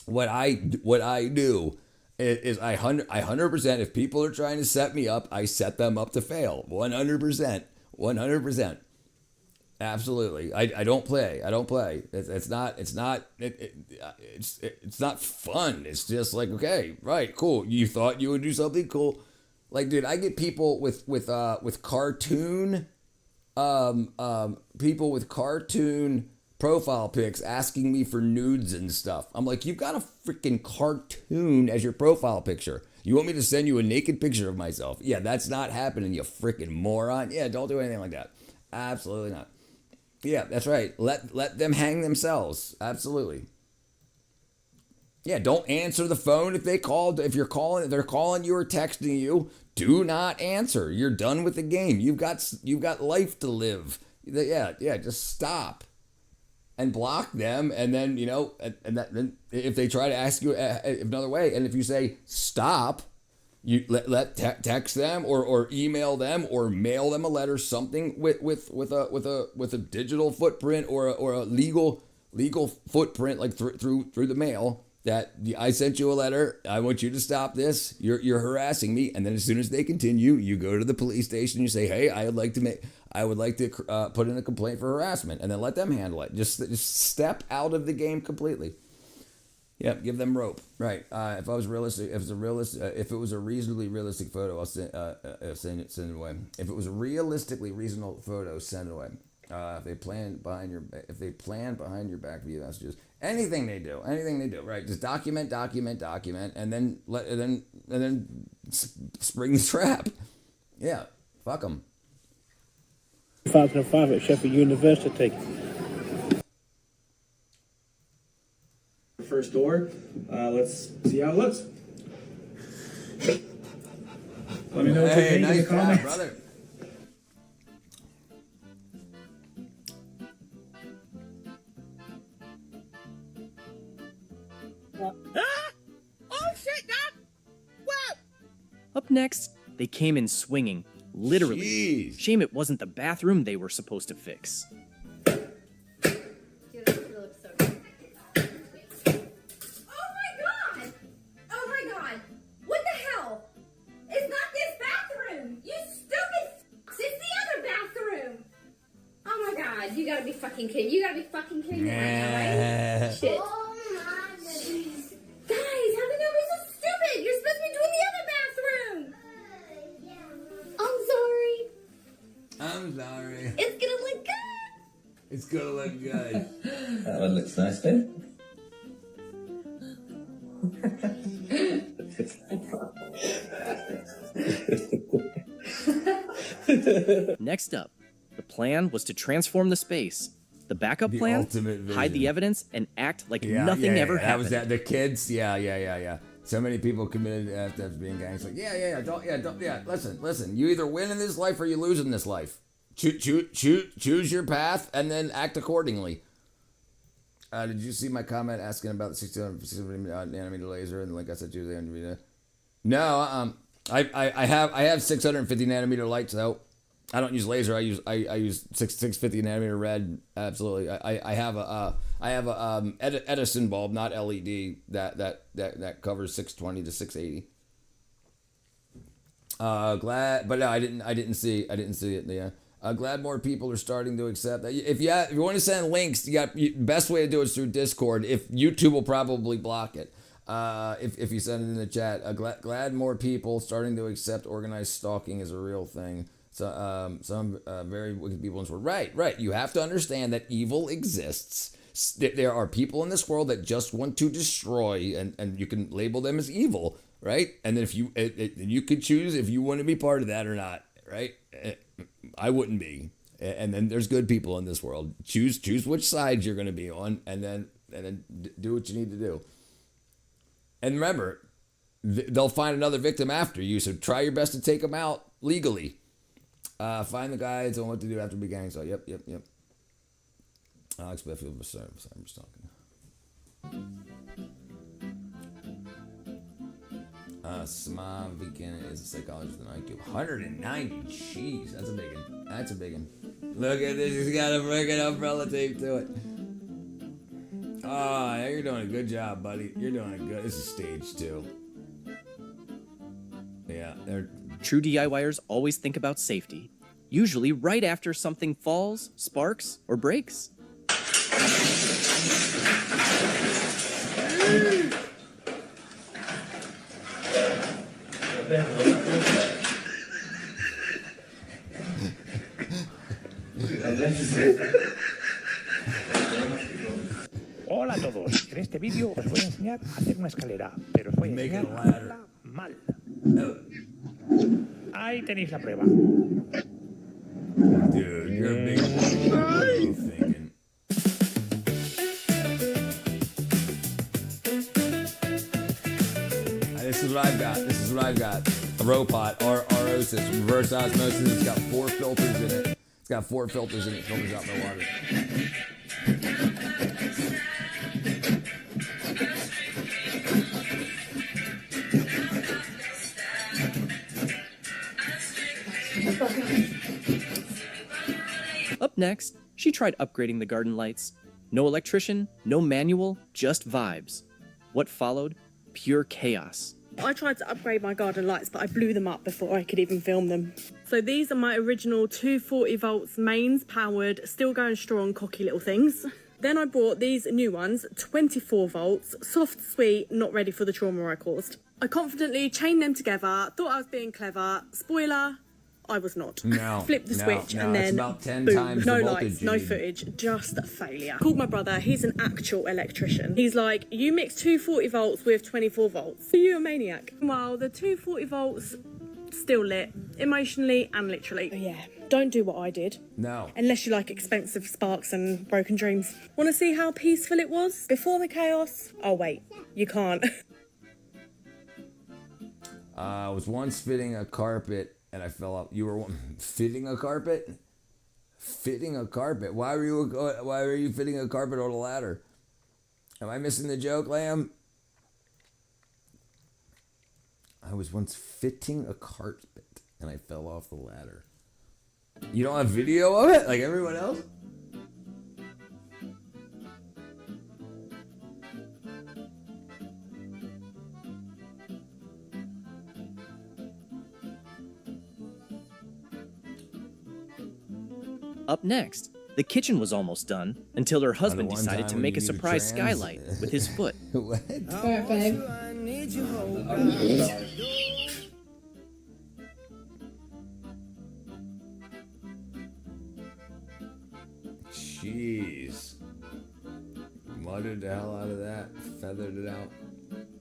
what I do is I 100%. If people are trying to set me up, I set them up to fail. 100%. Absolutely. I don't play. It's not fun. It's just like, okay, right, cool. You thought you would do something cool. Like, dude, I get people with cartoon people with cartoon profile pics asking me for nudes and stuff. I'm like, you've got a freaking cartoon as your profile picture. You want me to send you a naked picture of myself? Yeah, that's not happening, you freaking moron. Yeah, don't do anything like that. Absolutely not. Yeah, that's right. Let them hang themselves. Absolutely. Yeah, don't answer the phone if they call. If they're calling you or texting you, do not answer. You're done with the game. You've got life to live. Yeah, just stop and block them. And then, then if they try to ask you another way, and if you say stop, you text them or email them or mail them a letter, something with a digital footprint or a legal footprint, like through the mail, that I sent you a letter. I want you to stop this. You're harassing me. And then as soon as they continue, you go to the police station. You say, hey, I would like to put in a complaint for harassment, and then let them handle it. Just step out of the game completely. Yep, give them rope. Right. If it was a reasonably realistic photo, I'll send it away. If it was a realistically reasonable photo, send it away. If they plan behind your back via messages, anything they do, right? Just document, and then spring the trap. Yeah, fuck them. 2005 at Sheffield University. First door. Let's see how it looks. Let me know what you think in the comments. Brother. Oh shit, Doc! Whoa! Up next, they came in swinging, literally. Jeez. Shame it wasn't the bathroom they were supposed to fix. You gotta be fucking kidding. You gotta be fucking kidding me right now, right? Shit. Oh my goodness. Guys, how can you be so stupid? You're supposed to be doing the other bathroom. I'm sorry. It's gonna look good. It's gonna look good. That one looks nice, too. Next up, the plan was to transform the space. The backup plan, hide the evidence, and act like nothing ever happened. That was that. The kids, yeah. So many people committed after being gangs. Like, don't. Listen. You either win in this life or you lose in this life. Choose your path and then act accordingly. Did you see my comment asking about the 600 nanometer laser and the link I sent you the video? No, I have 650 nanometer lights though. I don't use laser. I use 650 nanometer red. Absolutely. I have a Edison bulb, not LED, that covers 620 to 680. Glad, but no, I didn't see it. Yeah. Glad more people are starting to accept that. If you want to send links, best way to do it is through Discord. If YouTube will probably block it. If you send it in the chat. Glad more people starting to accept organized stalking as a real thing. So, some very wicked people in this world. Right. You have to understand that evil exists. There are people in this world that just want to destroy, and you can label them as evil, right? And then if you could choose if you want to be part of that or not, right? I wouldn't be. And then there's good people in this world. Choose which side you're going to be on, and then do what you need to do. And remember, they'll find another victim after you, so try your best to take them out legally. Find the guides on what to do after big gang. So, yep. Alex Bedfield was talking. Samad Viken is a psychologist with an IQ 190. Jeez, that's a big one. Look at this. He's got a freaking umbrella tape to it. Oh, you're doing a good job, buddy. You're doing a good. This is stage 2. Yeah, they're. True DIYers always think about safety, usually right after something falls, sparks, or breaks. Hola a todos. En este vídeo os voy a enseñar a hacer una escalera, pero os voy a enseñar a hacerla mal. Ahí tenéis la prueba. Dude, you're a big boy. What are you thinking? This is what I've got. A Robot, Rosis, reverse osmosis. It's got 4 filters in it. Filters out my water. Up next, she tried upgrading the garden lights. No electrician, no manual, just vibes. What followed? Pure chaos. I tried to upgrade my garden lights, but I blew them up before I could even film them. So these are my original 240 volts mains powered, still going strong, cocky little things. Then I bought these new ones, 24 volts, soft, sweet, not ready for the trauma I caused. I confidently chained them together, thought I was being clever. Spoiler, I was not. No. Flipped the switch and then it's about 10 boom, times no the lights, voltage. no footage, just a failure. Called my brother, he's an actual electrician. He's like, you mix 240 volts with 24 volts. Are you a maniac? Well, the 240 volts still lit, emotionally and literally. But yeah, don't do what I did. No. Unless you like expensive sparks and broken dreams. Want to see how peaceful it was before the chaos? Oh wait, you can't. I was once fitting a carpet and I fell off. You were fitting a carpet? Fitting a carpet? Why were you fitting a carpet on a ladder? Am I missing the joke, Lamb? I was once fitting a carpet and I fell off the ladder. You don't have video of it like everyone else? Up next, the kitchen was almost done until her husband decided to make a surprise skylight with his foot. What? Alright, babe. Jeez. Muttered the hell out of that. Feathered it out.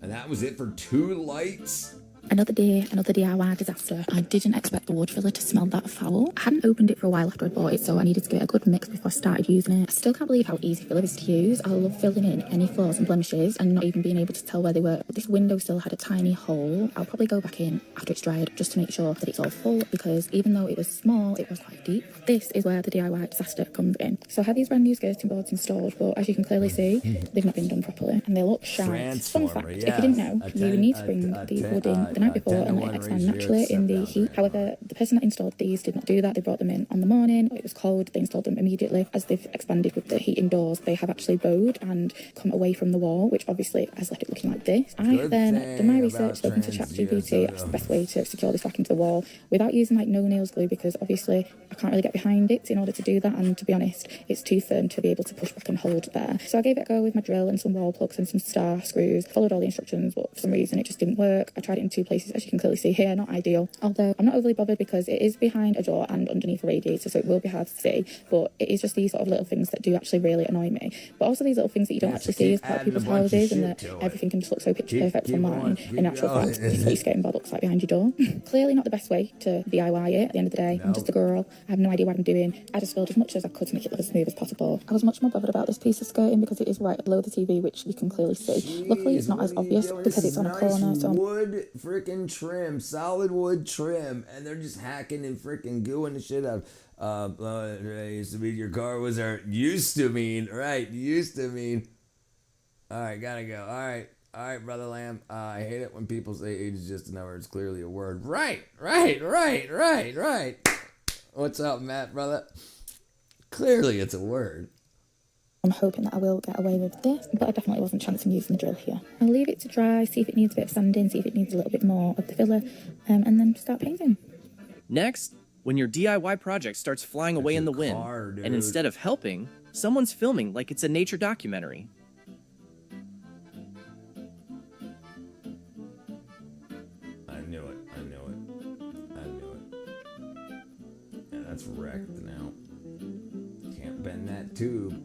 And that was it for 2 lights? Another day, another DIY disaster. I didn't expect the wood filler to smell that foul. I hadn't opened it for a while after I bought it, so I needed to get a good mix before I started using it. I still can't believe how easy filler is to use. I love filling in any flaws and blemishes and not even being able to tell where they were. This window still had a tiny hole. I'll probably go back in after it's dried just to make sure that it's all full, because even though it was small, it was quite deep. This is where the DIY disaster comes in. So I had these brand new skirting boards installed, but as you can clearly see, they've not been done properly and they look shite. Fun fact, if you didn't know, you need to bring the wood in the night before and let it expand naturally in the heat. However, the person that installed these did not do that. They brought them in on the morning. It was cold. They installed them immediately. As they've expanded with the heat indoors, they have actually bowed and come away from the wall, which obviously has left it looking like this. I then done my research, spoken to ChatGPT, asked the best way to secure this back into the wall without using like no nails glue, because obviously I can't really get behind it in order to do that, and to be honest, it's too firm to be able to push back and hold there. So I gave it a go with my drill and some wall plugs and some star screws, followed all the instructions, but for some reason it just didn't work. I tried it in 2 places, as you can clearly see here, not ideal. Although I'm not overly bothered because it is behind a door and underneath a radiator, so it will be hard to see, but it is just these sort of little things that do actually really annoy me. But also these little things that you don't actually see as part of people's houses, and that everything can just look so picture perfect online. In actual fact, it's what your skirting board looks like behind your door. Clearly not the best way to DIY it. At the end of the day, I'm just a girl. I have no idea what I'm doing. I just filled as much as I could to make it look as smooth as possible. I was much more bothered about this piece of skirting because it is right below the TV, which you can clearly see. Luckily, it's not as obvious because it's on a corner. So wood freaking trim, solid wood trim, and they're just hacking and freaking gooing the shit out of. Used to mean your car was our used to mean. All right, gotta go. All right, Brother Lamb. I hate it when people say age is just a number. It's clearly a word. Right. What's up, Matt, brother? Clearly, it's a word. I'm hoping that I will get away with this, but I definitely wasn't chancing using the drill here. I'll leave it to dry, see if it needs a bit of sanding, see if it needs a little bit more of the filler, and then start painting. Next, when your DIY project starts flying away in the wind, and instead of helping, someone's filming like it's a nature documentary. I knew it. Yeah, that's wrecked now. Can't bend that tube.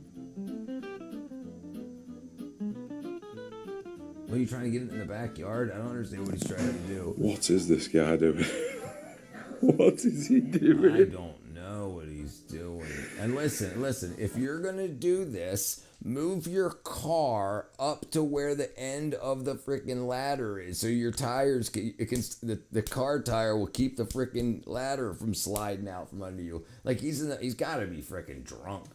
What are you trying to get it in the backyard? I don't understand what he's trying to do. What is this guy doing? What is he doing? I don't know what he's doing. And listen, if you're gonna do this, move your car up to where the end of the freaking ladder is, so your tires the car tire will keep the freaking ladder from sliding out from under you. Like he's gotta be freaking drunk.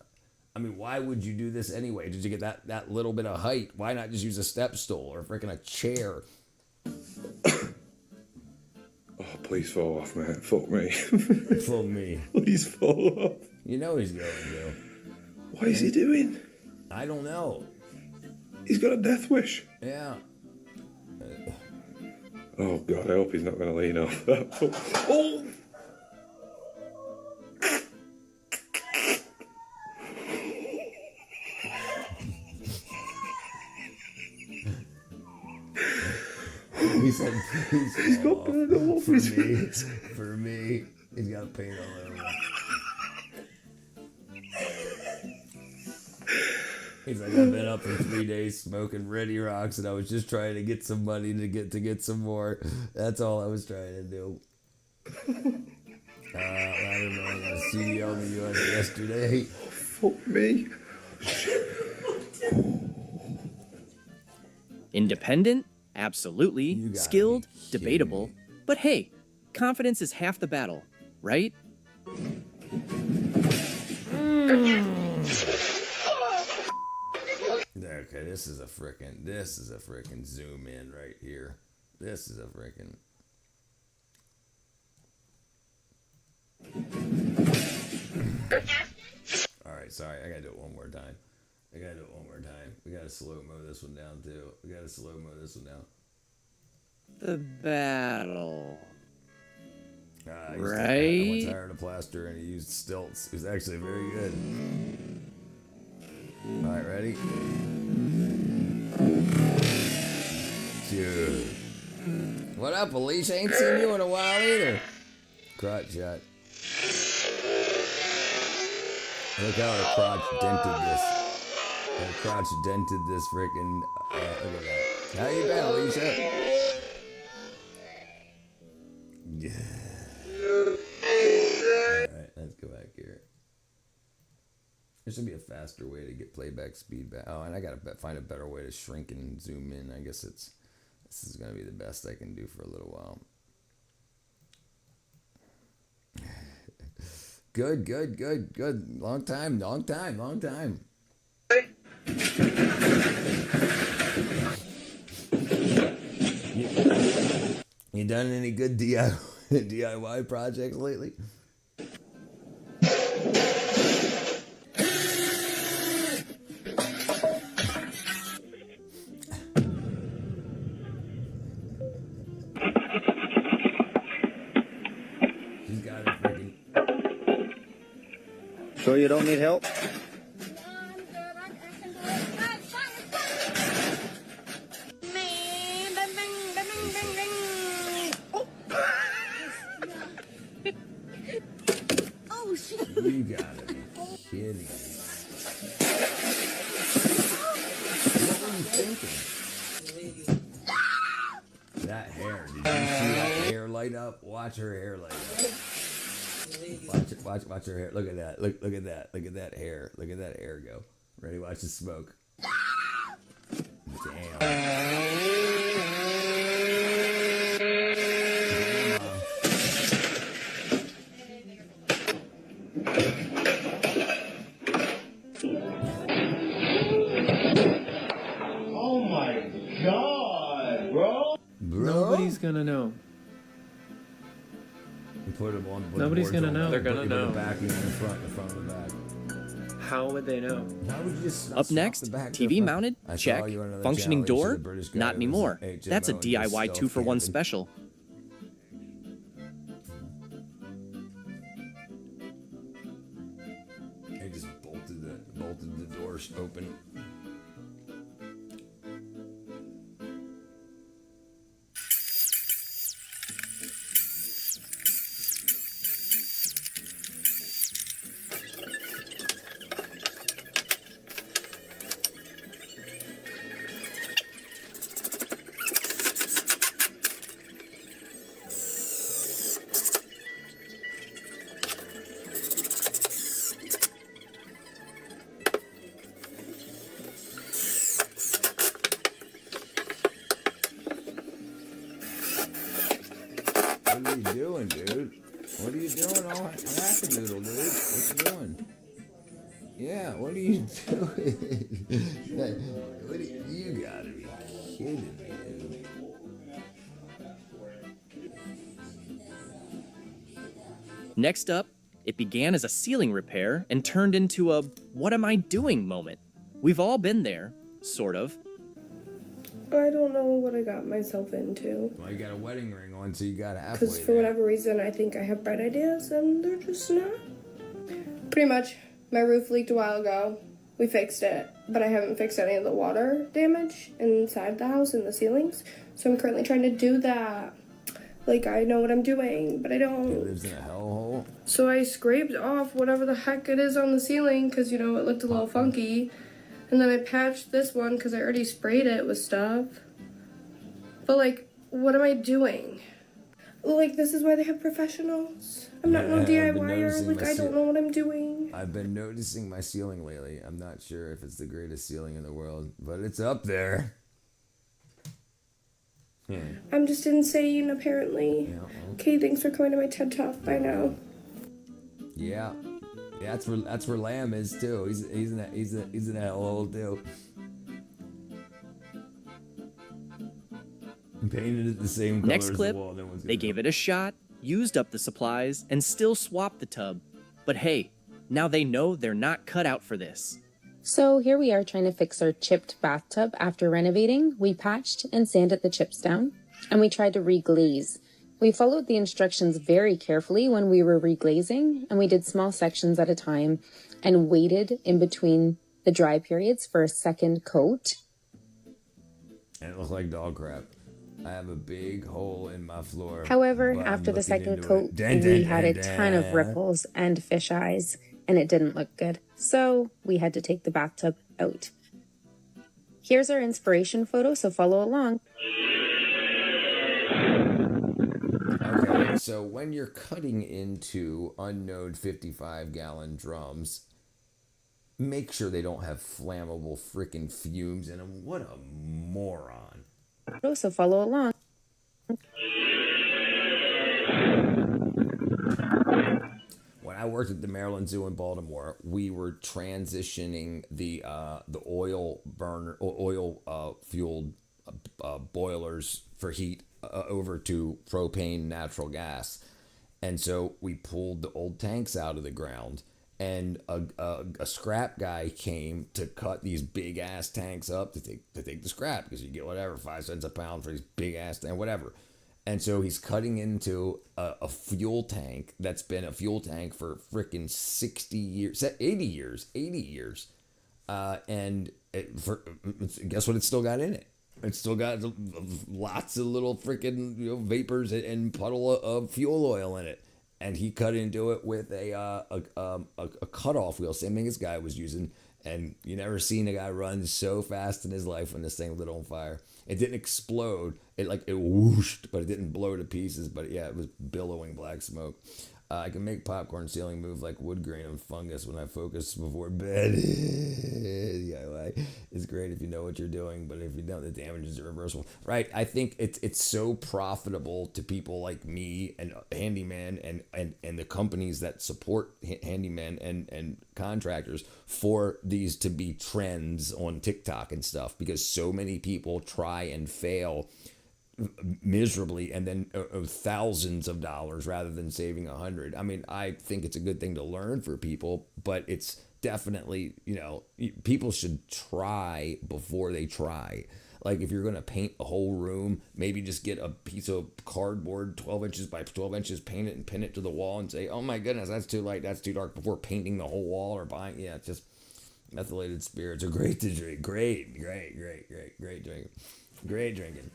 I mean, why would you do this anyway? Did you get that little bit of height? Why not just use a step stool or freaking a chair? Oh, please fall off, man. Fuck me. Fuck me. Please fall off. You know he's going to. What is he doing? I don't know. He's got a death wish. Yeah. Oh, God, I hope he's not going to lean off that. Oh! He said, he's got paint all over his face. For me, he's got paint all over. He's like, I've been up for 3 days smoking Ready Rocks, and I was just trying to get some money to get some more. That's all I was trying to do. I don't know. I got a CD on the US yesterday. Fuck me. Independent? Absolutely. Skilled? Debatable. But hey, confidence is half the battle, right? Okay, this is a frickin' zoom in right here. This is a frickin'. Alright, sorry, I gotta do it one more time. We gotta slow-mo this one down, too. The battle. I Right? once hired a plasterer and he used stilts. It was actually very good. Alright, ready? Dude. What up, Alicia? Ain't seen you in a while either. Crotch shot. Look how her crotch dented this. Her crotch dented this freaking. Look at that. How you been, Alicia? Yeah. Alright, let's go back here. There should be a faster way to get playback speed back. Oh, and I gotta find a better way to shrink and zoom in. I guess this is gonna be the best I can do for a little while. Good. Long time. You done any good DIY projects lately? She's got it freaking. Sure you don't need help? You gotta be kidding me. What were you thinking? That hair. Did you see that hair light up? Watch her hair light up. Watch her hair. Look at that. Look at that. Look at that hair. Look at that hair go. Ready? Watch the smoke. Damn. Nobody's gonna know. Put them on. Nobody's gonna know. They're gonna know. The back and the front, and the back. How would they know? Up next, TV mounted? Check. Functioning door? Not anymore. That's a DIY 2-for-1 special. They just bolted the doors open. What are you doing, dude? What are you doing? Oh, hackadoodle, dude. What you doing? Yeah, what are you doing? You gotta be kidding me, dude. Next up, it began as a ceiling repair and turned into a what am I doing moment. We've all been there, sort of. I don't know what I got myself into. Well, you got a wedding ring on, so you got halfway Because for whatever reason, I think I have bright ideas, and they're just not. Pretty much, my roof leaked a while ago. We fixed it, but I haven't fixed any of the water damage inside the house and the ceilings. So I'm currently trying to do that. Like, I know what I'm doing, but I don't. It lives in a hellhole. So I scraped off whatever the heck it is on the ceiling, because, you know, it looked a little funky. And then I patched this one because I already sprayed it with stuff. But, like, what am I doing? Like, this is why they have professionals. I'm not no DIYer. Like, I don't know what I'm doing. I've been noticing my ceiling lately. I'm not sure if it's the greatest ceiling in the world, but it's up there. I'm just insane, apparently. Yeah, well. Okay, thanks for coming to my TED Talk. Bye now. Yeah. Yeah, that's where Lamb is too. He's in that hellhole too. Painted it the same color Next as clip, the wall. No one's they gonna gave know. it a shot, used up the supplies, and still swapped the tub. But hey, now they know they're not cut out for this. So here we are trying to fix our chipped bathtub after renovating. We patched and sanded the chips down, and we tried to reglaze. We followed the instructions very carefully when we were reglazing, and we did small sections at a time and waited in between the dry periods for a second coat. And it looked like dog crap. I have a big hole in my floor. However, but I'm after the looking second into coat, it. we had a ton of ripples and fish eyes, and it didn't look good. So we had to take the bathtub out. Here's our inspiration photo, so follow along. Okay, so when you're cutting into unknown 55-gallon drums, make sure they don't have flammable freaking fumes in them. What a moron. So follow along. When I worked at the Maryland Zoo in Baltimore, we were transitioning the oil fueled boilers for heat over to propane natural gas, and so we pulled the old tanks out of the ground, and a scrap guy came to cut these big ass tanks up to take the scrap, because you get whatever 5 cents a pound for these big ass tank, whatever. And so he's cutting into a fuel tank that's been a fuel tank for freaking 60 years, 80 years. And guess what it's still got in it? It's still got lots of little freaking vapors and puddle of fuel oil in it. And he cut into it with a cutoff wheel, same thing this guy was using. And you never seen a guy run so fast in his life when this thing lit on fire. It didn't explode. It whooshed, but it didn't blow to pieces. But yeah, it was billowing black smoke. I can make popcorn ceiling move like wood grain and fungus when I focus before bed. DIY is great if you know what you're doing, but if you don't, the damage is irreversible. Right? I think it's so profitable to people like me and handyman and the companies that support handyman and contractors for these to be trends on TikTok and stuff, because so many people try and fail miserably and then thousands of dollars rather than saving $100. I mean, I think it's a good thing to learn for people, but it's definitely, people should try before they try. Like if you're going to paint a whole room, maybe just get a piece of cardboard 12 inches by 12 inches, paint it and pin it to the wall and say, oh my goodness, that's too light, that's too dark, before painting the whole wall or buying. Yeah, it's just methylated spirits are great to drink. Great drinking. Great drinking.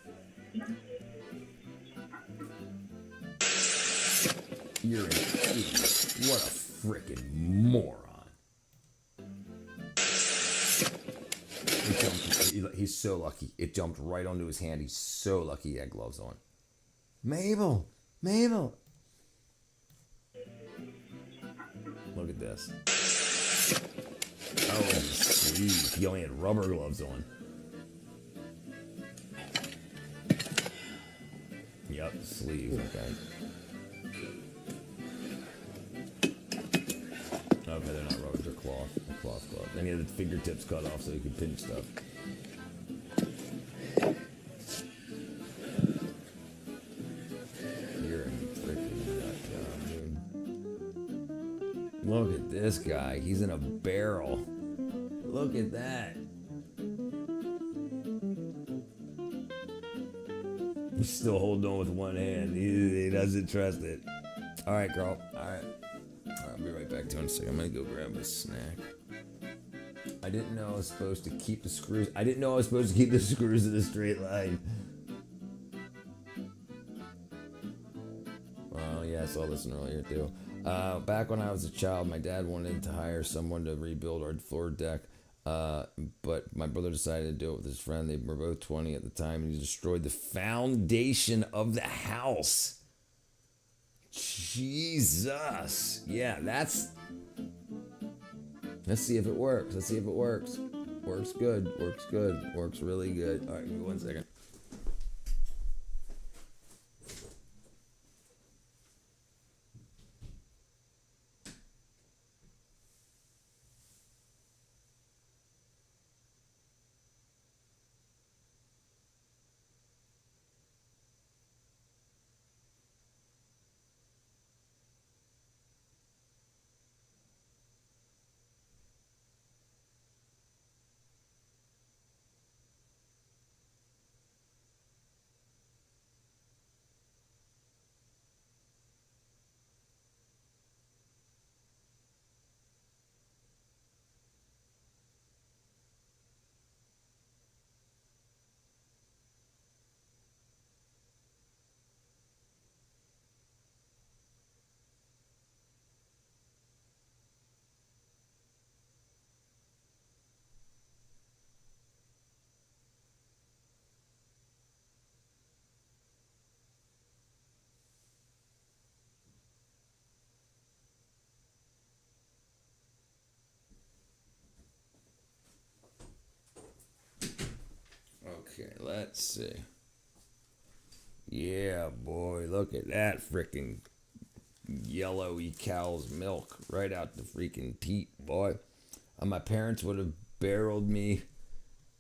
You're an idiot. What a freaking moron. He's so lucky. It jumped right onto his hand. He's so lucky he had gloves on. Mabel. Look at this. Oh, sleeve. He only had rubber gloves on. Yep, sleeve. Okay. Okay, they're not rubber. They're cloth. They're cloth gloves. Then he had the fingertips cut off so he could pinch stuff. You're a freaking nut job, dude. Look at this guy. He's in a barrel. Look at that. He's still holding on with one hand. He doesn't trust it. All right, girl. All right. I'll be right back to you in a second. I'm going to go grab a snack. I didn't know I was supposed to keep the screws. I didn't know I was supposed to keep the screws in a straight line. Well, yeah, I saw this one earlier, too. Back when I was a child, my dad wanted to hire someone to rebuild our floor deck. But my brother decided to do it with his friend. They were both 20 at the time, and he destroyed the foundation of the house. Jesus. Yeah, let's see if it works. Works good. Works really good. All right, give me 1 second. Okay, let's see. Yeah, boy, look at that freaking yellowy cow's milk right out the freaking teat, boy. My parents would have barreled me.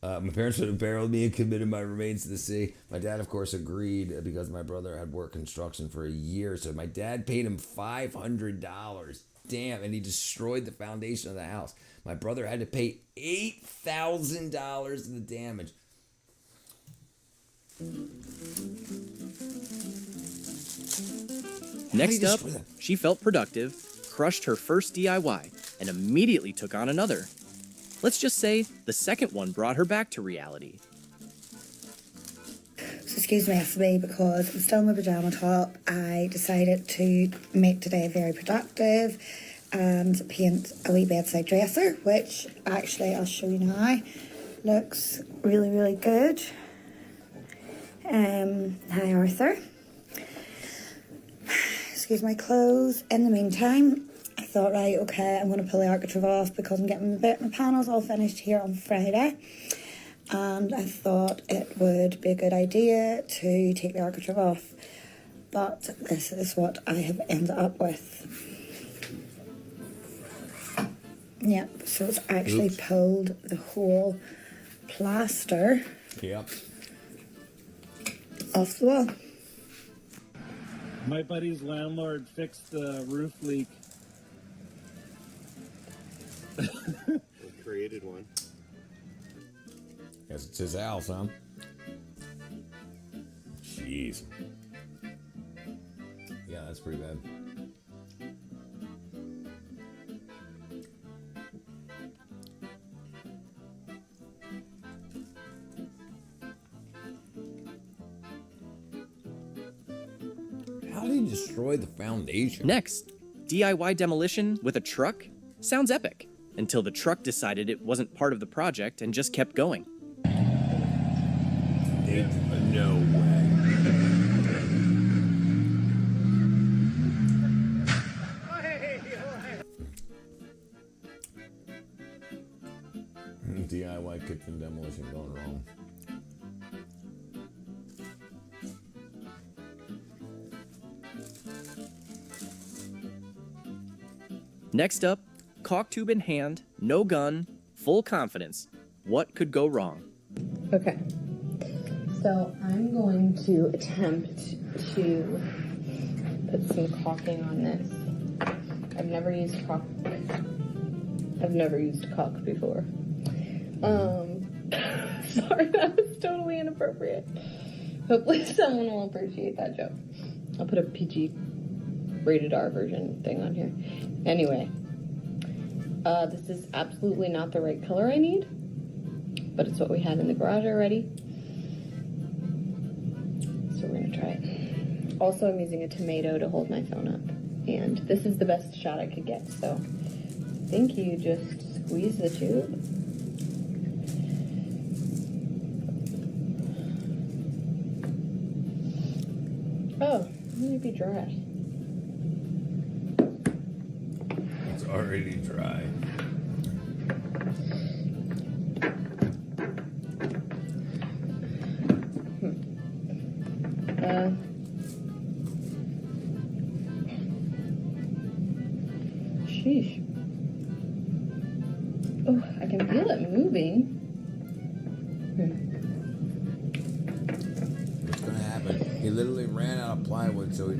And committed my remains to the sea. My dad, of course, agreed because my brother had worked construction for a year. So my dad paid him $500. Damn, and he destroyed the foundation of the house. My brother had to pay $8,000 in the damage. Next up, she felt productive, crushed her first DIY, and immediately took on another. Let's just say the second one brought her back to reality. So excuse me for me because I'm still in my pyjama top. I decided to make today very productive and paint a wee bedside dresser, which actually I'll show you now. Looks really, really good. Hi Arthur. Excuse my clothes. In the meantime, I thought, right, okay, I'm going to pull the architrave off because I'm getting my panels all finished here on Friday. And I thought it would be a good idea to take the architrave off. But this is what I have ended up with. Yep, so it's actually pulled the whole plaster off the wall. My buddy's landlord fixed the roof leak. We created one. Guess it's his house, huh? Jeez. Yeah, that's pretty bad. How did he destroy the foundation? Next, DIY demolition with a truck? Sounds epic. Until the truck decided it wasn't part of the project and just kept going. No way. DIY kitchen demolition going wrong. Next up, caulk tube in hand, no gun, full confidence. What could go wrong? Okay. So I'm going to attempt to put some caulking on this. I've never used caulk. I've never used caulk before. Sorry, that was totally inappropriate. Hopefully someone will appreciate that joke. I'll put a PG rated R version thing on here. Anyway, this is absolutely not the right color I need, but it's what we had in the garage already. So we're gonna try it. Also, I'm using a tomato to hold my phone up, and this is the best shot I could get, so I think you just squeeze the tube. Oh, it might be dry. It's already dry. Sheesh. Oh, I can feel it moving. What's gonna happen? He literally ran out of plywood, so he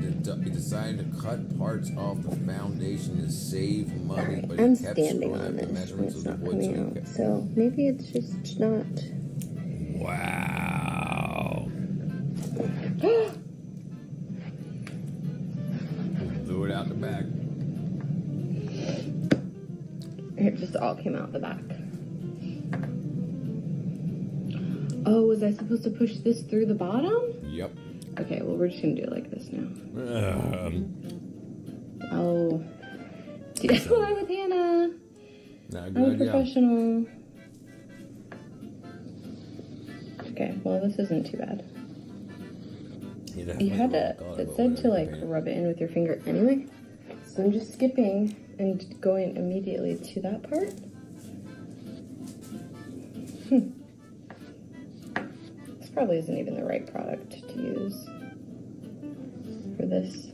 decided to cut parts off the foundation to save money. But I'm he kept standing screwing on up the this, and measurements it's of the not wood. coming out. So maybe it's just not. Wow. Blew it out the back. It just all came out the back. Oh, was I supposed to push this through the bottom? Yep. Okay, well, we're just gonna do it like this now. Oh. DIY with Hannah. Not a I'm good a idea. professional. Okay, well, this isn't too bad. You had to, it said to like rub it in with your finger anyway. So I'm just skipping and going immediately to that part. This probably isn't even the right product to use for this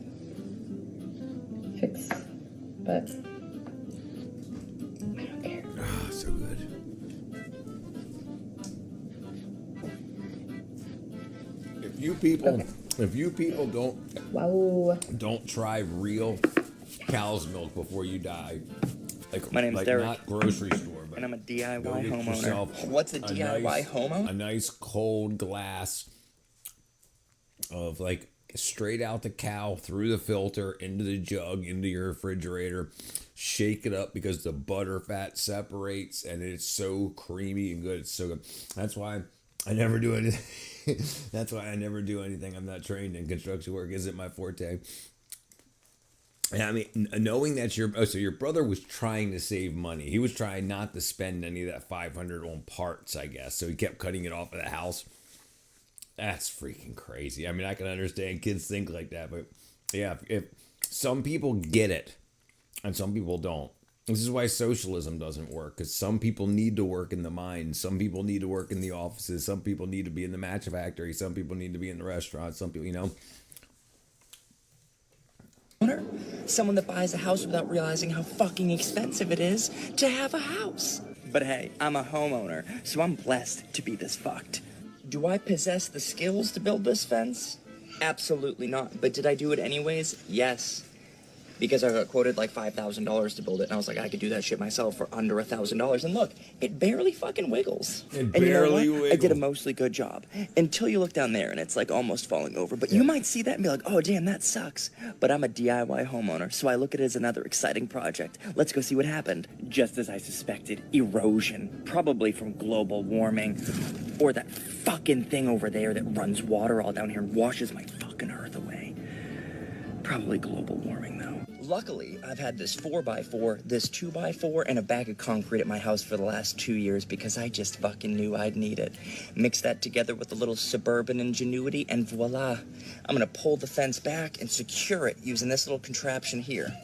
fix, but I don't care. Ah, so good. If you people don't try real cow's milk before you die, like My name's like Derek. not grocery store, but And I'm a DIY go get homeowner. yourself What's a DIY homeowner? A nice cold glass of like straight out the cow through the filter into the jug into your refrigerator. Shake it up because the butter fat separates and it's so creamy and good. It's so good. That's why I never do anything. That's why I never do anything. I'm not trained in construction work. Isn't my forte. And I mean, knowing that your brother was trying to save money. He was trying not to spend any of that 500 on parts, I guess. So he kept cutting it off of the house. That's freaking crazy. I mean, I can understand kids think like that, but yeah, if some people get it and some people don't. This is why socialism doesn't work, because some people need to work in the mines. Some people need to work in the offices. Some people need to be in the match factory. Some people need to be in the restaurant. Some people, you know. Someone that buys a house without realizing how fucking expensive it is to have a house. But hey, I'm a homeowner, so I'm blessed to be this fucked. Do I possess the skills to build this fence? Absolutely not. But did I do it anyways? Yes. because I got quoted like $5,000 to build it, and I was like, I could do that shit myself for under $1,000. And look, it barely fucking wiggles. It barely wiggles. I did a mostly good job until you look down there and it's like almost falling over. But you might see that and be like, oh damn, that sucks. But I'm a DIY homeowner, so I look at it as another exciting project. Let's go see what happened. Just as I suspected, erosion, probably from global warming, or that fucking thing over there that runs water all down here and washes my fucking earth away. Probably global warming, though. Luckily, I've had this 4x4, this 2x4, and a bag of concrete at my house for the last 2 years because I just fucking knew I'd need it. Mix that together with a little suburban ingenuity, and voila. I'm gonna pull the fence back and secure it using this little contraption here.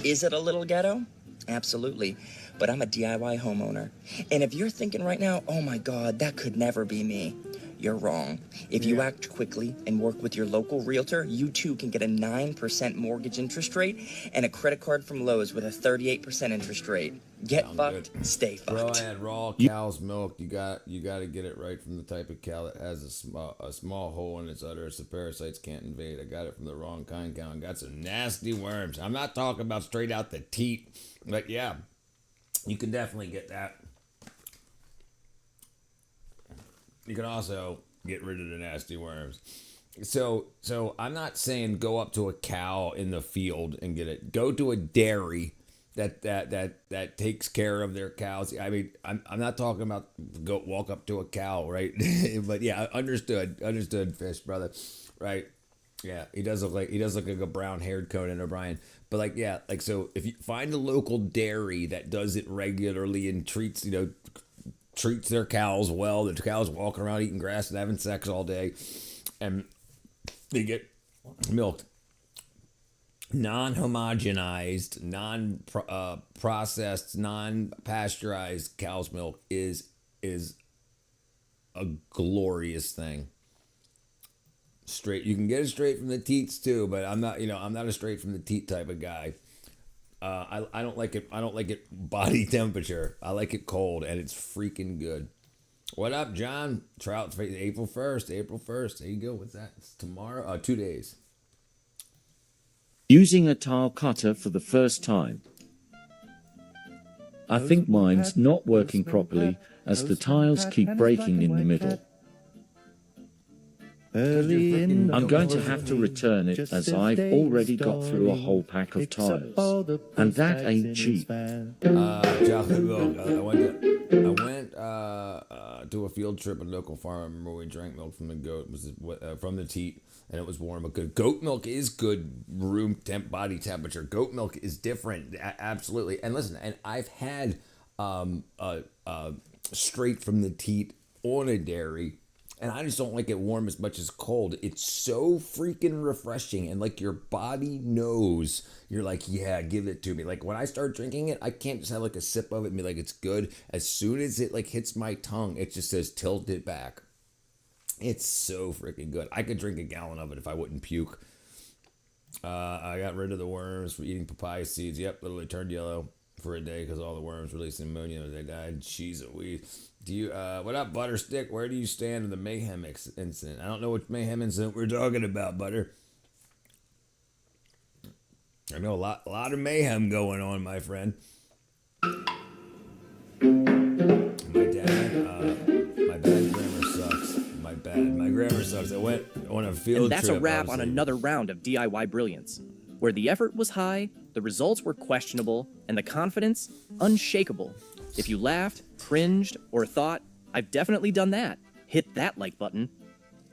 Is it a little ghetto? Absolutely. But I'm a DIY homeowner. And if you're thinking right now, oh my God, that could never be me, you're wrong. If you act quickly and work with your local realtor, you too can get a 9% mortgage interest rate and a credit card from Lowe's with a 38% interest rate. Get fucked, stay fucked. Bro, I had raw cow's milk. You got to get it right from the type of cow that has a small hole in its udder so parasites can't invade. I got it from the wrong kind cow and got some nasty worms. I'm not talking about straight out the teat, but yeah, you can definitely get that. You can also get rid of the nasty worms. So I'm not saying go up to a cow in the field and get it. Go to a dairy that takes care of their cows. I mean, I'm not talking about go walk up to a cow, right? But yeah, understood, Fish brother, right? Yeah, he does look like a brown-haired Conan O'Brien. But like, yeah, like so if you find a local dairy that does it regularly and treats their cows well. The cows walking around eating grass and having sex all day, and they get milked. Non-homogenized, non-processed, non-pasteurized cow's milk is a glorious thing. Straight, you can get it straight from the teats too, but I'm not a straight from the teat type of guy. I don't like it. I don't like it body temperature. I like it cold, and it's freaking good. What up, John? Trout April 1st. April 1st. There you go. What's that? It's tomorrow. 2 days. Using a tile cutter for the first time. I think mine's not working properly as the tiles keep breaking in the middle. I'm going to have to return it as I've already got through a whole pack of tiles. And that ain't cheap. Chocolate milk. I went to a field trip at a local farm. I remember we drank milk from the goat. It was from the teat, and it was warm but good. Goat milk is good body temperature. Goat milk is different, absolutely. And listen, and I've had straight from the teat on a dairy. And I just don't like it warm as much as cold. It's so freaking refreshing. And like your body knows, you're like, yeah, give it to me. Like when I start drinking it, I can't just have like a sip of it and be like, it's good. As soon as it like hits my tongue, it just says tilt it back. It's so freaking good. I could drink a gallon of it if I wouldn't puke. I got rid of the worms for eating papaya seeds. Yep, literally turned yellow for a day because all the worms released ammonia and they died. Jeez, we. Do you, what up, Butterstick? Where do you stand in the Mayhem incident? I don't know what Mayhem incident we're talking about, Butter. I know a lot of mayhem going on, my friend. My bad grammar sucks. My grammar sucks. I went on a field trip. And that's a wrap on another round of DIY brilliance, where the effort was high, the results were questionable, and the confidence unshakable. If you laughed, cringed, or thought, I've definitely done that, hit that like button.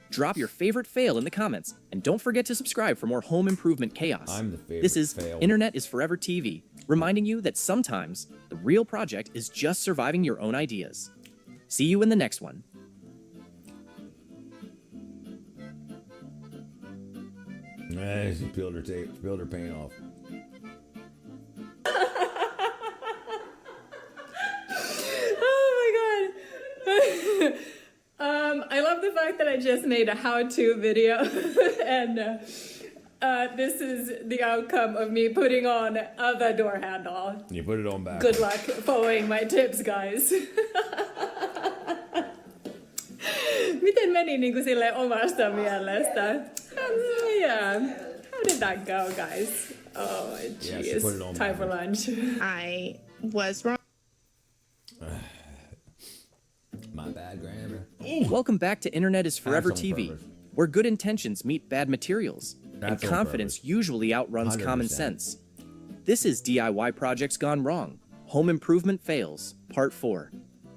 Drop your favorite fail in the comments, and don't forget to subscribe for more home improvement chaos. I'm the favorite This is fail. Internet is Forever TV, reminding you that sometimes the real project is just surviving your own ideas. See you in the next one. She peeled her paint off. I love the fact that I just made a how-to video and this is the outcome of me putting on the door handle. You put it on back. Good luck following my tips, guys. Miten meni niin kuin silleen omasta mielestä? Yeah. How did that go, guys? Oh, Yeah, she jeez. put it on Time for lunch. I was wrong. My bad, Grandma. Welcome back to Internet is Forever That's on TV, purpose. where good intentions meet bad materials, That's and on confidence usually outruns 100%. common sense. This is DIY Projects Gone Wrong. Home Improvement Fails, Part 4.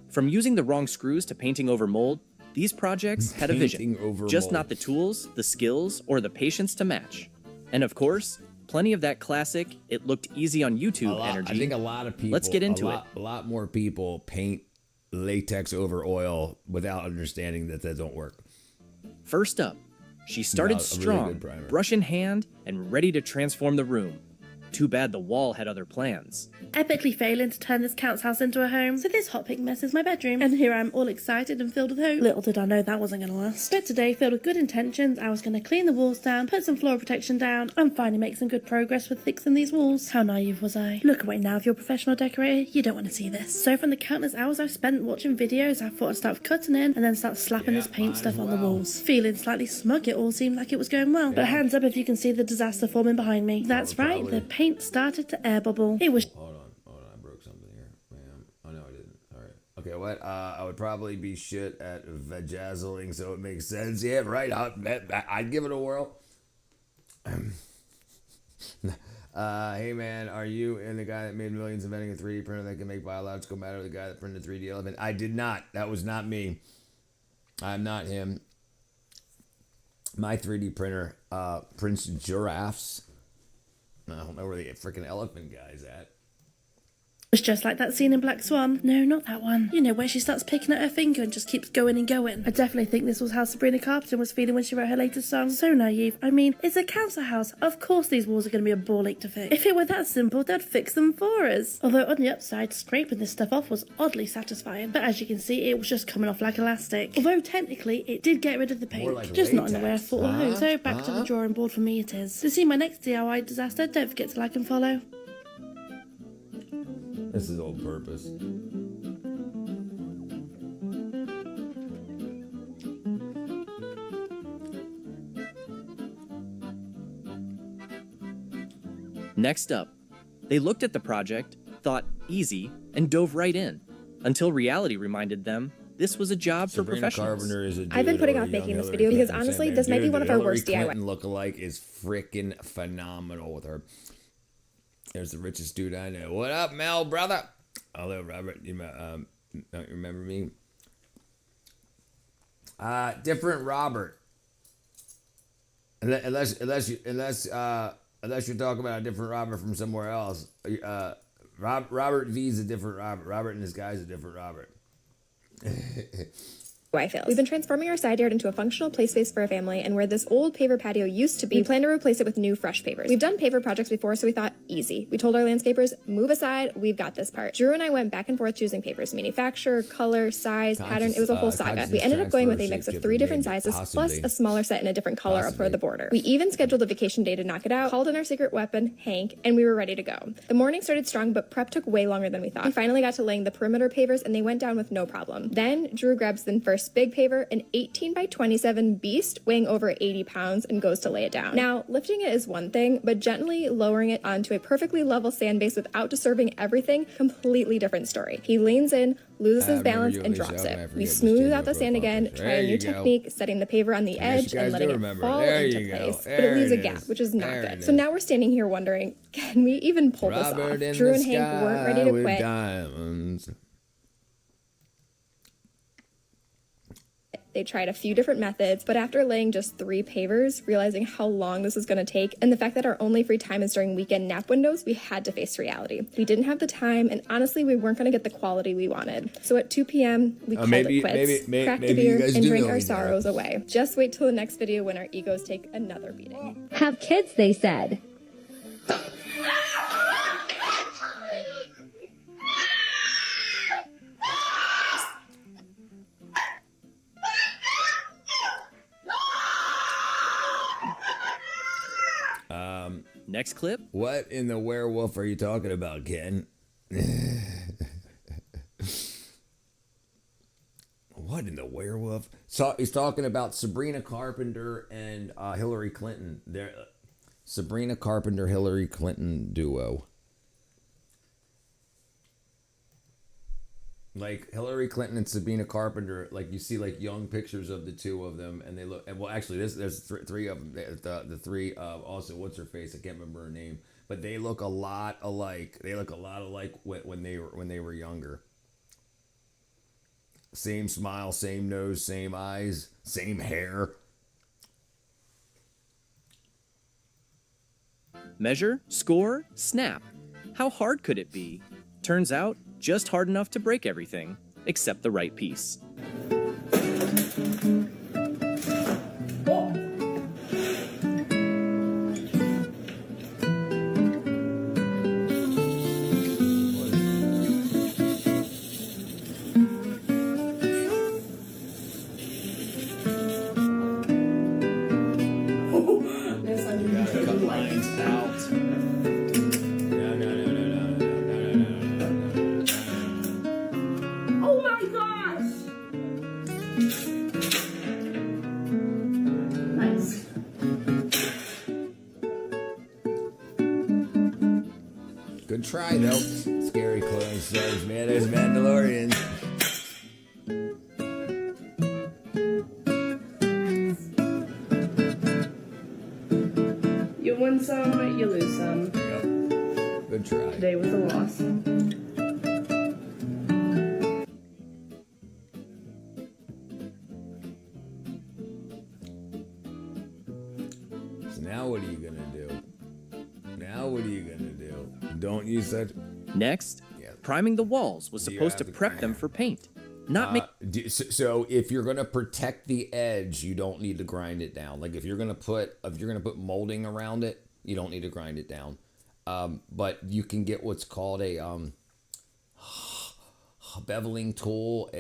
From using the wrong screws to painting over mold, these projects had a vision, Painting over just mold. not the tools, the skills, or the patience to match. And of course, plenty of that classic, it looked easy on YouTube energy. I think a lot of people. Let's get into it. A lot more people paint latex over oil without understanding that don't work. First up, she started No, a really strong, good primer. brush in hand, and ready to transform the room. Too bad the wall had other plans. Epically failing to turn this count's house into a home, so this hot pink mess is my bedroom. And here I'm all excited and filled with hope. Little did I know that wasn't going to last. But today, filled with good intentions, I was going to clean the walls down, put some floor protection down, and finally make some good progress with fixing these walls. How naive was I? Look away now if you're a professional decorator, you don't want to see this. So from the countless hours I've spent watching videos, I thought I'd start cutting in and then start slapping this paint stuff on the walls. Feeling slightly smug, it all seemed like it was going well. But hands up if you can see the disaster forming behind me. That's right, the paint started to air bubble. It was Hold on, I broke something here. Oh no, I didn't. All right. Okay, what? I would probably be shit at vajazzling, so it makes sense. Yeah, right. I'd give it a whirl. Hey man, are you and the guy that made millions inventing a 3D printer that can make biological matter? The guy that printed a 3D elephant? I did not. That was not me. I'm not him. My 3D printer prints giraffes. I don't know where the freaking elephant guy's at. was just like that scene in Black Swan. No, not that one. You know, where she starts picking at her finger and just keeps going and going. I definitely think this was how Sabrina Carpenter was feeling when she wrote her latest song. So naive. I mean, it's a council house. Of course these walls are going to be a ball ache to fix. If it were that simple, they'd fix them for us. Although on the upside, scraping this stuff off was oddly satisfying. But as you can see, it was just coming off like elastic. Although technically, it did get rid of the paint. Like just not in the way I latex. thought would. So back to the drawing board for me it is. To see my next DIY disaster, don't forget to like and follow. This is all purpose. Next up, they looked at the project, thought easy, and dove right in, until reality reminded them this was a job for Sabrina professionals. Carpenter is a dude, I've been putting or off a making young this Hillary video because Clinton. honestly, Same this thing. might be Dude, one of the our Hillary worst DIY. Clinton lookalike is freaking phenomenal with her. There's the richest dude I know. What up, Mel, brother? Hello, Robert. You don't remember me? Different Robert. Unless you're talking about a different Robert from somewhere else. Robert V is a different Robert. Robert and this guy is a different Robert. Fails. We've been transforming our side yard into a functional play space for a family, and where this old paver patio used to be, we plan to replace it with new fresh pavers. We've done paver projects before, so we thought, easy. We told our landscapers, move aside, we've got this part. Drew and I went back and forth choosing pavers, manufacturer, color, size, pattern. It was a whole saga. We ended up going with a mix of 3 different sizes, plus a smaller set in a different color up for the border. We even scheduled a vacation day to knock it out, called in our secret weapon, Hank, and we were ready to go. The morning started strong, but prep took way longer than we thought. We finally got to laying the perimeter pavers, and they went down with no problem. Then Drew grabs the first big paver, an 18 by 27 beast weighing over 80 pounds, and goes to lay it down. Now, lifting it is one thing, but gently lowering it onto a perfectly level sand base without disturbing everything, completely different story. He leans in, loses his balance, and drops it. We smooth out the sand again, try a new technique, setting the paver on the edge and letting it fall into place. But it leaves a gap, which is not good. So now we're standing here wondering, can we even pull this off? Drew and Hank weren't ready to quit. Diamonds. They tried a few different methods, but after laying just 3 pavers, realizing how long this was going to take, and the fact that our only free time is during weekend nap windows, we had to face reality. We didn't have the time, and honestly, we weren't going to get the quality we wanted. So at 2 p.m., we called it quits, cracked a beer, and drank our sorrows away. Just wait till the next video when our egos take another beating. Have kids, they said. Next clip. What in the werewolf are you talking about, Ken? What in the werewolf? So he's talking about Sabrina Carpenter and Hillary Clinton. Sabrina Carpenter, Hillary Clinton duo. Like Hillary Clinton and Sabrina Carpenter, like you see like young pictures of the two of them, and they look. And well, actually, there's three of them. The three. Also, what's her face? I can't remember her name, but they look a lot alike. They look a lot alike when they were younger. Same smile, same nose, same eyes, same hair. Measure, score, snap. How hard could it be? Turns out, just hard enough to break everything, except the right piece. Cut lines out. Oh my gosh! Nice. Good try though. Scary clone says, man, there's Mandalorians. You win some, you lose some. Yep. Good try. Today was a loss. So now what are you gonna do? Now what are you gonna do? Don't use such. Next, priming the walls was supposed to prep them for paint. Not make. So if you're gonna protect the edge, you don't need to grind it down. Like if you're gonna put molding around it, you don't need to grind it down. But you can get what's called a beveling tool.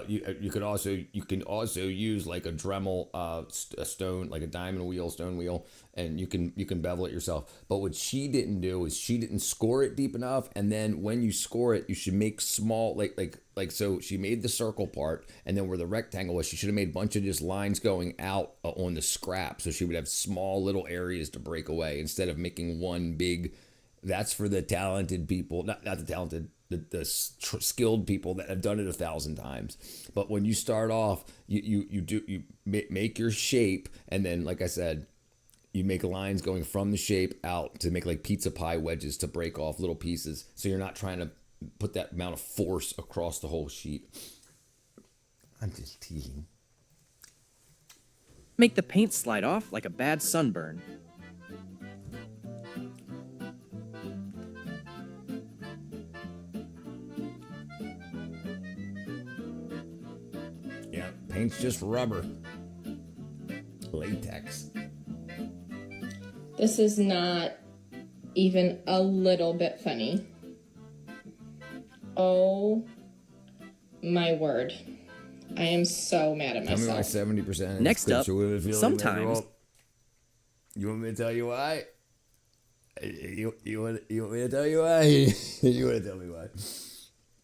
You can also use like a Dremel a stone, like a diamond wheel, stone wheel, and you can bevel it yourself. But what she didn't do is she didn't score it deep enough, and then when you score it, you should make small so she made the circle part, and then where the rectangle was, she should have made a bunch of just lines going out on the scrap, so she would have small little areas to break away instead of making one big. That's for the talented people, not the talented. The skilled people that have done it 1,000 times. But when you start off, you make your shape, and then like I said, you make lines going from the shape out to make like pizza pie wedges to break off little pieces. So you're not trying to put that amount of force across the whole sheet. I'm just teasing. Make the paint slide off like a bad sunburn. Paint's just rubber. Latex. This is not even a little bit funny. Oh my word. I am so mad at myself. Tell me why 70%. Next up, sometimes. You want me to tell you why? You want me to tell you why? You want to tell me why?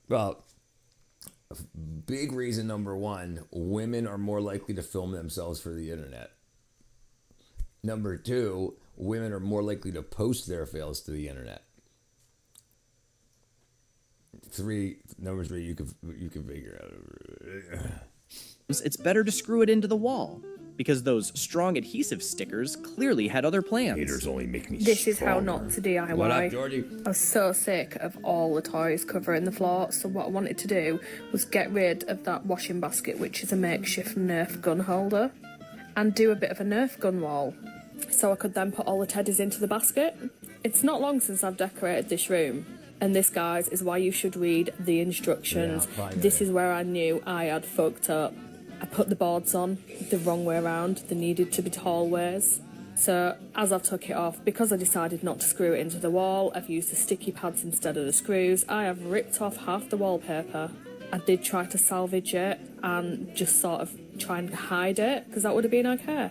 Well, big reason number one, women are more likely to film themselves for the internet. Number two, women are more likely to post their fails to the internet. Number three, you can figure out. It's better to screw it into the wall, because those strong adhesive stickers clearly had other plans. Haters only make me This is how not to DIY. What up, Georgie? I was so sick of all the toys covering the floor, so what I wanted to do was get rid of that washing basket, which is a makeshift Nerf gun holder, and do a bit of a Nerf gun wall, so I could then put all the teddies into the basket. It's not long since I've decorated this room, and this, guys, is why you should read the instructions. Yeah, this is where I knew I had fucked up. I put the boards on the wrong way around. They needed to be tallways. So as I've took it off, because I decided not to screw it into the wall, I've used the sticky pads instead of the screws. I have ripped off half the wallpaper. I did try to salvage it and just sort of try and hide it, because that would have been okay.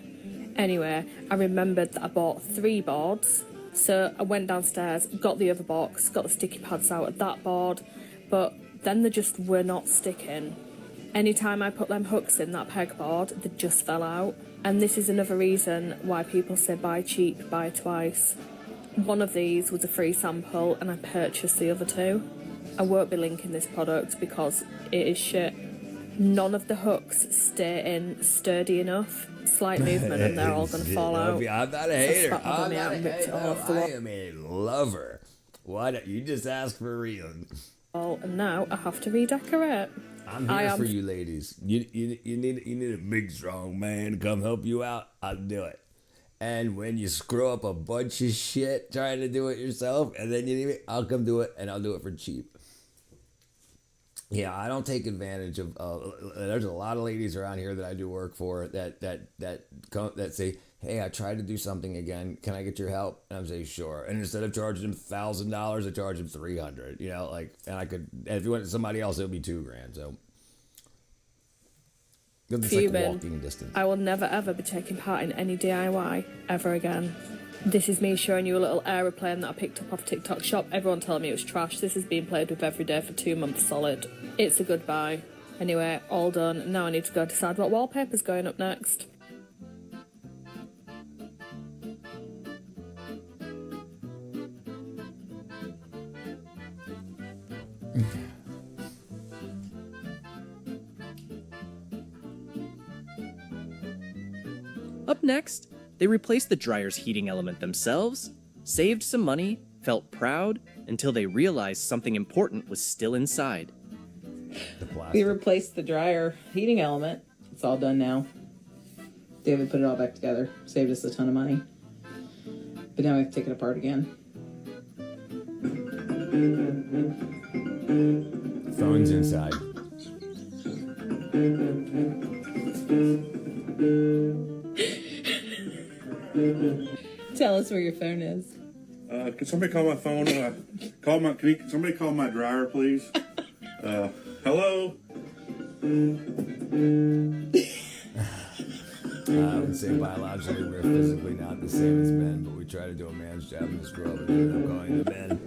Anyway, I remembered that I bought 3 boards. So I went downstairs, got the other box, got the sticky pads out of that board, but then they just were not sticking. anytime I put them hooks in that pegboard, they just fell out. And this is another reason why people say buy cheap, buy twice. One of these was a free sample and I purchased the other two. I won't be linking this product because it is shit. None of the hooks stay in sturdy enough. Slight movement and they're all going to fall out. I'm not a hater. I'm not a hater. I am a lover. Why don't you just ask for a reason? And now I have to redecorate. I'm here for you ladies. You need a big strong man to come help you out. I'll do it. And when you screw up a bunch of shit trying to do it yourself, and then you need me, I'll come do it, and I'll do it for cheap. Yeah, I don't take advantage of. There's a lot of ladies around here that I do work for that say, "Hey, I tried to do something again. Can I get your help?" And I'm saying, "Sure." And instead of charging them $1,000, I charge them $300. You know, like, and I could. And if you went to somebody else, it would be $2,000. So. It's like walking distance. I will never ever be taking part in any DIY ever again. This is me showing you a little aeroplane that I picked up off TikTok shop. Everyone told me it was trash. This has been played with every day for 2 months solid. It's a goodbye. Anyway, all done. Now I need to go decide what wallpaper's going up next. Up next, they replaced the dryer's heating element themselves, saved some money, felt proud, until they realized something important was still inside. We replaced the dryer heating element. It's all done now. David put it all back together. Saved us a ton of money. But now we have to take it apart again. Phone's inside. Tell us where your phone is. Can somebody call my phone? Can somebody call my dryer, please? Hello? I would say biologically we're physically not the same as men, but we try to do a man's job in this world and end up going to men.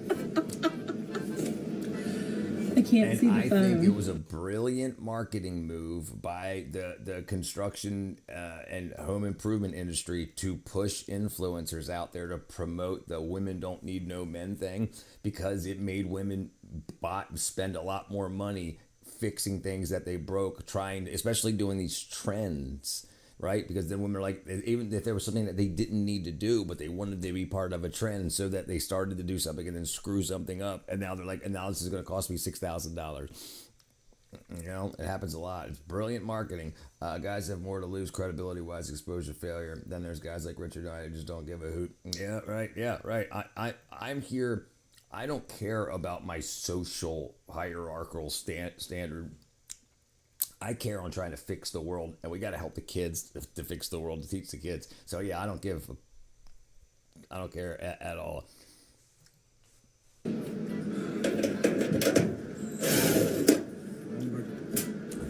I can't see the phone. I think it was a brilliant marketing move by the construction and home improvement industry to push influencers out there to promote the women don't need no men thing, because it made women spend a lot more money fixing things that they broke, especially doing these trends. Right? Because then women are like, even if there was something that they didn't need to do, but they wanted to be part of a trend, so that they started to do something and then screw something up. And now they're like, and now this is going to cost me $6,000. You know, it happens a lot. It's brilliant marketing. Guys have more to lose credibility-wise, exposure, failure. Then there's guys like Richard and I who just don't give a hoot. Yeah, right. Yeah, right. I'm here. I don't care about my social hierarchical standard. I care on trying to fix the world, and we got to help the kids to fix the world, to teach the kids. So yeah, I don't care at all.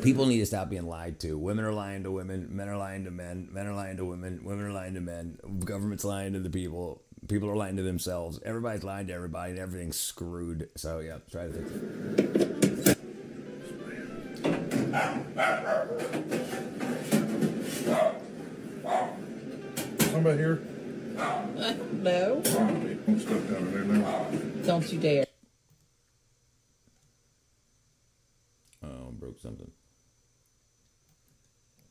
People need to stop being lied to. Women are lying to women. Men are lying to men. Men are lying to women. Women are lying to men. Government's lying to the people. People are lying to themselves. Everybody's lying to everybody, and everything's screwed. So yeah, try to fix it. Somebody here? No. I'm stuck down there now. Don't you dare. Oh, broke something.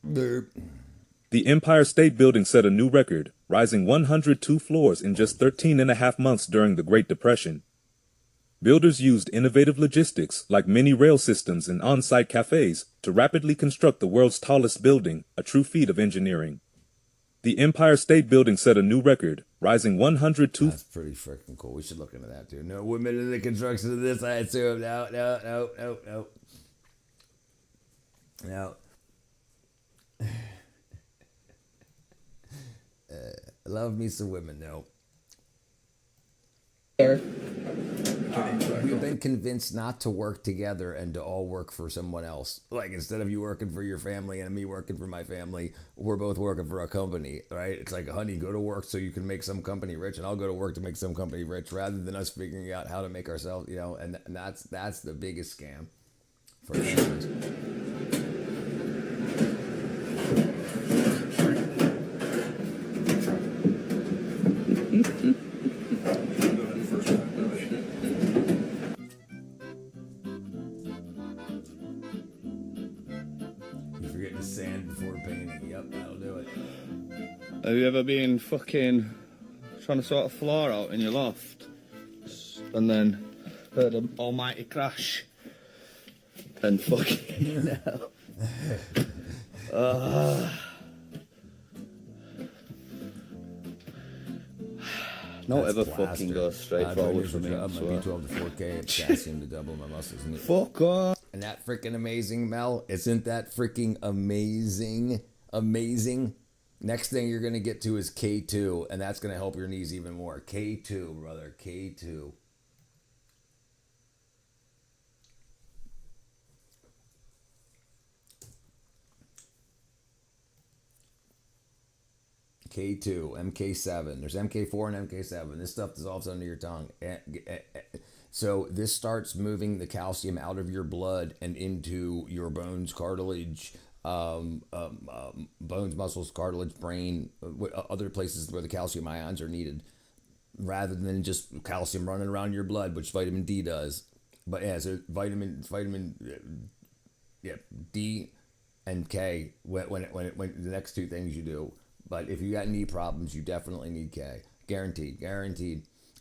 The Empire State Building set a new record, rising 102 floors in just 13 and a half months during the Great Depression. Builders used innovative logistics like mini rail systems and on-site cafes to rapidly construct the world's tallest building, a true feat of engineering. The Empire State Building set a new record, rising 102... That's pretty freaking cool. We should look into that, too. No women in the construction of this, I assume. No. Love me some women, no. We've been convinced not to work together and to all work for someone else. Like, instead of you working for your family and me working for my family, we're both working for a company, right? It's like, honey, go to work so you can make some company rich, and I'll go to work to make some company rich, rather than us figuring out how to make ourselves, you know, and that's the biggest scam for families. getting the sand before painting. Yep, that'll do it. Have you ever been fucking trying to sort a floor out in your loft and then heard an almighty crash and fucking not ever fucking go straight forward for me. I'm B12 to 4K, potassium to double my muscles. Fuck off. And that freaking amazing, Mel? Isn't that freaking amazing? Amazing. Next thing you're going to get to is K2, and that's going to help your knees even more. K2, brother. K2. K2, MK7. There's MK4 and MK7. This stuff dissolves under your tongue. So this starts moving the calcium out of your blood and into your bones, cartilage, bones, muscles, cartilage, brain, other places where the calcium ions are needed, rather than just calcium running around your blood, which vitamin D does. But yeah, so vitamin D and K when the next two things you do. But if you got knee problems, you definitely need K. Guaranteed.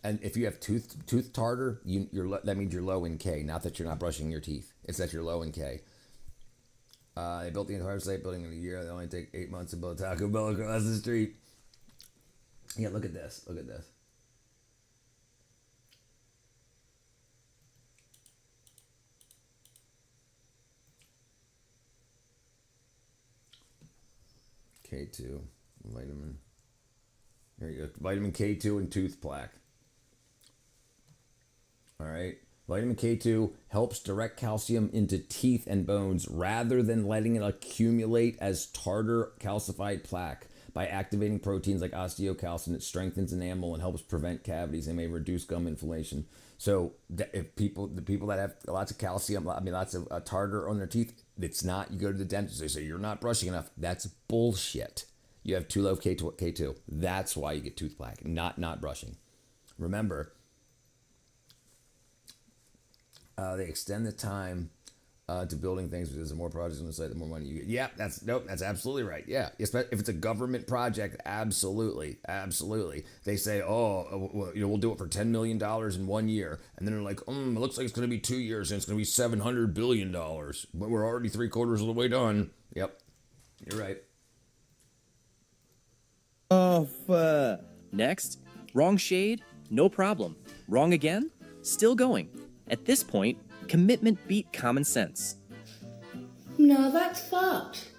And if you have tooth tartar, that means you're low in K. Not that you're not brushing your teeth. It's that you're low in K. They built the entire site building in a year. They only take 8 months to build Taco Bell across the street. Yeah, look at this. Look at this. K2 vitamin. There you go. Vitamin K2 and tooth plaque. All right. Vitamin K2 helps direct calcium into teeth and bones rather than letting it accumulate as tartar calcified plaque. By activating proteins like osteocalcin, it strengthens enamel and helps prevent cavities and may reduce gum inflammation. So if the people that have lots of calcium, lots of tartar on their teeth, it's not, you go to the dentist, they say you're not brushing enough. That's bullshit. You have too low K2. That's why you get tooth plaque, not brushing. Remember, they extend the time to building things because the more projects on the site, the more money you get. Yeah, that's absolutely right. Yeah, if it's a government project, absolutely. They say, we'll do it for $10 million in 1 year, and then they're like, it looks like it's going to be 2 years and it's going to be $700 billion, but we're already 3/4 of the way done. Yep, you're right. Next, wrong shade, no problem. Wrong again, still going. At this point, commitment beat common sense. No, that's fucked.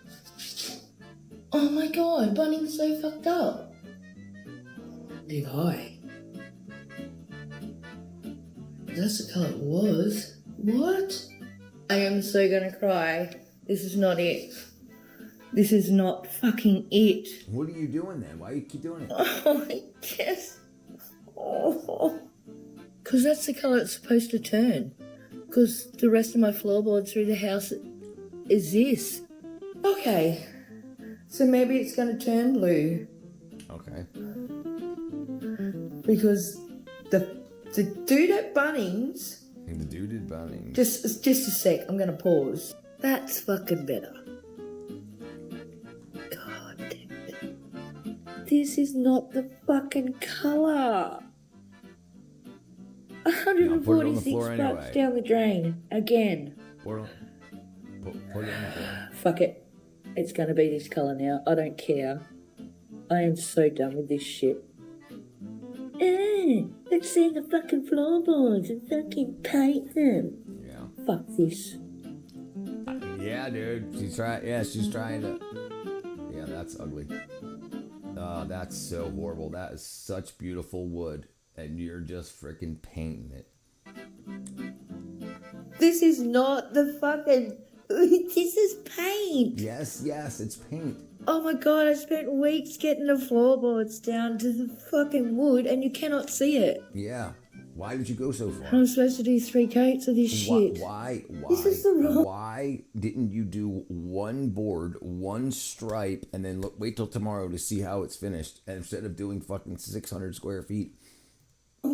Oh my god, Bunning's so fucked up. Big eye. That's the colour it was. What? I am so gonna cry. This is not it. This is not fucking it. What are you doing then? Why do you keep doing it? Oh, I guess. Oh. Because that's the colour it's supposed to turn. Because the rest of my floorboards through the house is this. Okay. So maybe it's going to turn blue. Okay. Because the dude at Bunnings... The dude at Bunnings... Just a sec, I'm going to pause. That's fucking better. God damn it. This is not the fucking colour. 146 bucks down the drain. Again. Pour it on the floor. Fuck it. It's gonna be this colour now. I don't care. I am so done with this shit. Let's see the fucking floorboards and fucking paint them. Yeah. Fuck this. Yeah, dude. She's trying to... Yeah, that's ugly. That's so horrible. That is such beautiful wood. And you're just freaking painting it. This is not the fucking... This is paint. Yes, it's paint. Oh my god, I spent weeks getting the floorboards down to the fucking wood and you cannot see it. Yeah. Why did you go so far? I'm supposed to do 3 coats of this shit. Why? This is the wrong... Why didn't you do one board, one stripe, and then wait till tomorrow to see how it's finished, and instead of doing fucking 600 square feet? I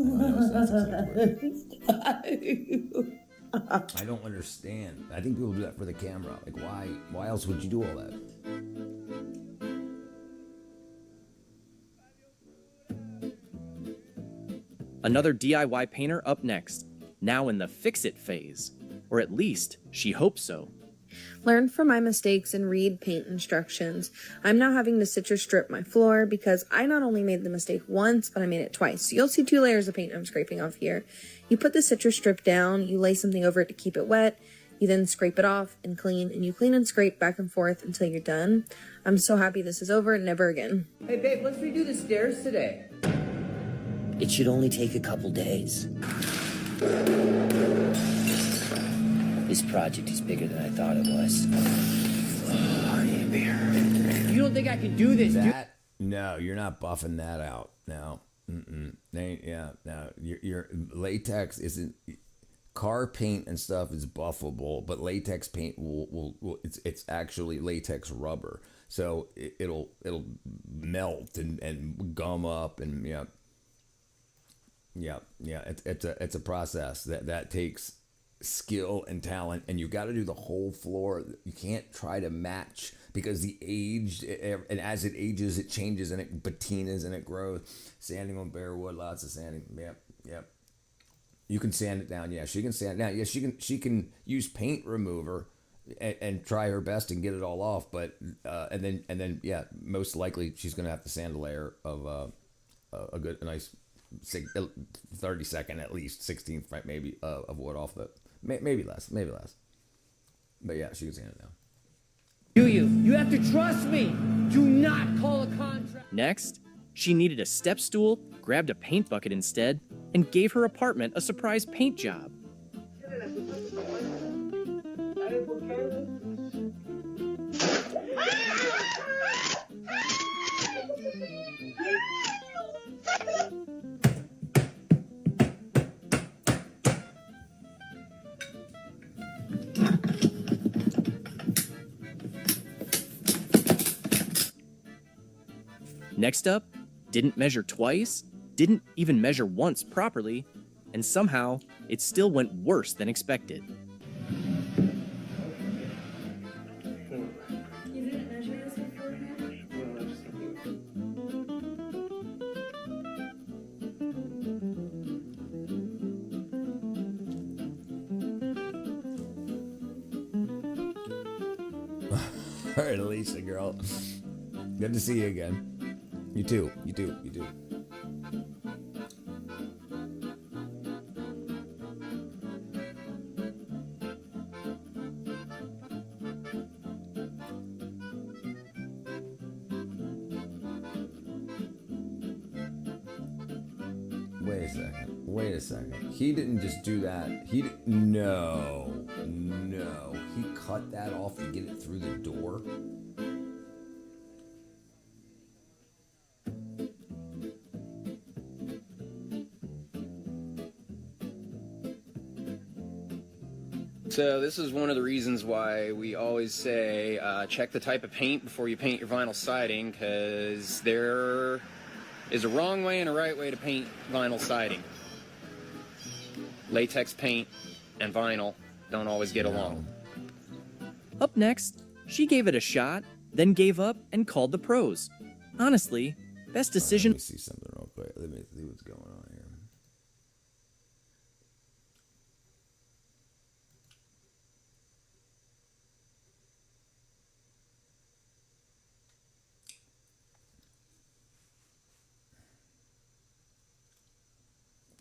I don't understand. I think people do that for the camera. Like, why else would you do all that? Another DIY painter up next, now in the fix-it phase. Or at least, she hopes so. Learn from my mistakes and read paint instructions. I'm now having to citrus strip my floor because I not only made the mistake once, but I made it twice. So you'll see 2 layers of paint I'm scraping off here. You put the citrus strip down, you lay something over it to keep it wet, you then scrape it off and you clean and scrape back and forth until you're done. I'm so happy this is over and never again. Hey babe, let's redo the stairs today. It should only take a couple days. This project is bigger than I thought it was. Oh, I need a beer. You don't think I can do this, No, you're not buffing that out. No. No. Your latex isn't. Car paint and stuff is buffable, but latex paint will it's actually latex rubber, so it'll melt and gum up and it's a process that takes skill and talent, and you got to do the whole floor. You can't try to match because the age, and as it ages, it changes and it patinas and it grows. Sanding on bare wood, lots of sanding. Yep. You can sand it down. Yeah, she can sand it down. Yeah, she can use paint remover and try her best and get it all off. But and then most likely she's gonna have to sand a layer of a nice 30-second at least 16th maybe of wood off the maybe less. But yeah, she can sand it down. You have to trust me. Do not call a contract. Next, she needed a step stool, grabbed a paint bucket instead, and gave her apartment a surprise paint job. Next up, didn't measure twice, didn't even measure once properly, and somehow it still went worse than expected. You didn't measure this beforehand? All right, Alicia, girl. Good to see you again. You too. Wait a second. He didn't just do that. No. He cut that off to get it through the door. So this is one of the reasons why we always say check the type of paint before you paint your vinyl siding, because there is a wrong way and a right way to paint vinyl siding. Latex paint and vinyl don't always get along. Up next, she gave it a shot, then gave up and called the pros. Honestly, best decision. Let me see something real quick. Let me see what's going on here.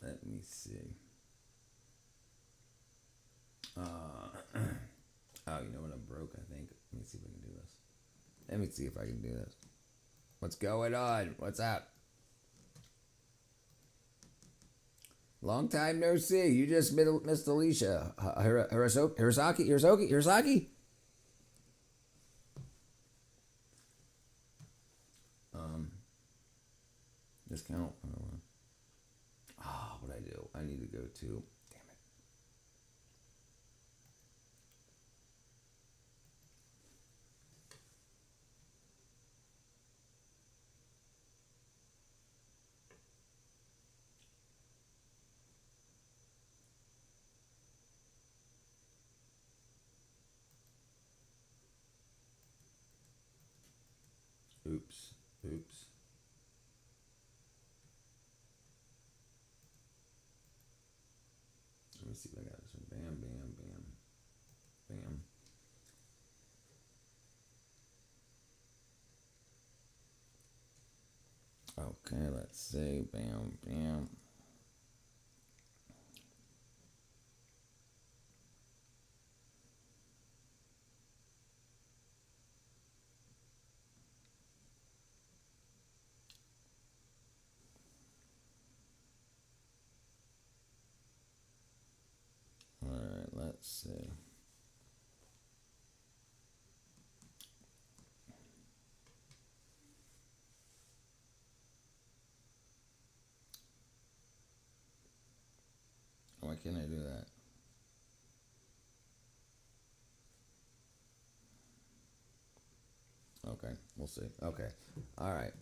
Let me see. Oh, you know what? I'm broke, I think. Let me see if I can do this. Let me see if I can do this. What's going on? What's up? Long time no see. You just missed Alicia. Hirosaki? Discount. What I do? I need to go to. Damn it. Oops. Let me see if I got this one. Bam, bam, bam. Bam. Okay, let's see. Bam, bam. All right, let's see. Why can't I do that? Okay, we'll see. Okay. All right.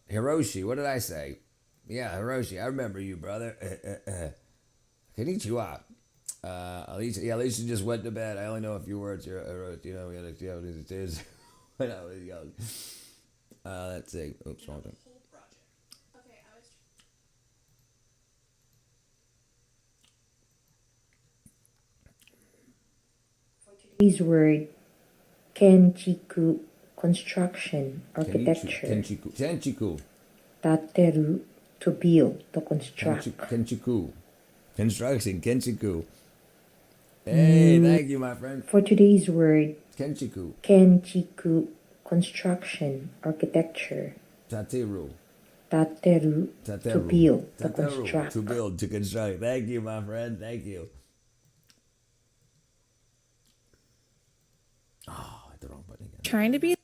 Hiroshi, what did I say? Yeah, Hiroshi, I remember you, brother. Konnichiwa. At least you just went to bed. I only know a few words here. You know, it is when I was young. Let's see. Oops, wrong thing. Today's word, Kenchiku, construction, architecture. Kenchiku. Tateru, to build, to construct. Kenchiku. Construction, Kenchiku. Hey, thank you, my friend. For today's word, Kenchiku. Kenchiku, construction, architecture. Tateru. Tateru, to build, to construct. To build, to construct. Thank you, my friend. Thank you. Oh, I hit the wrong button again. Trying to be.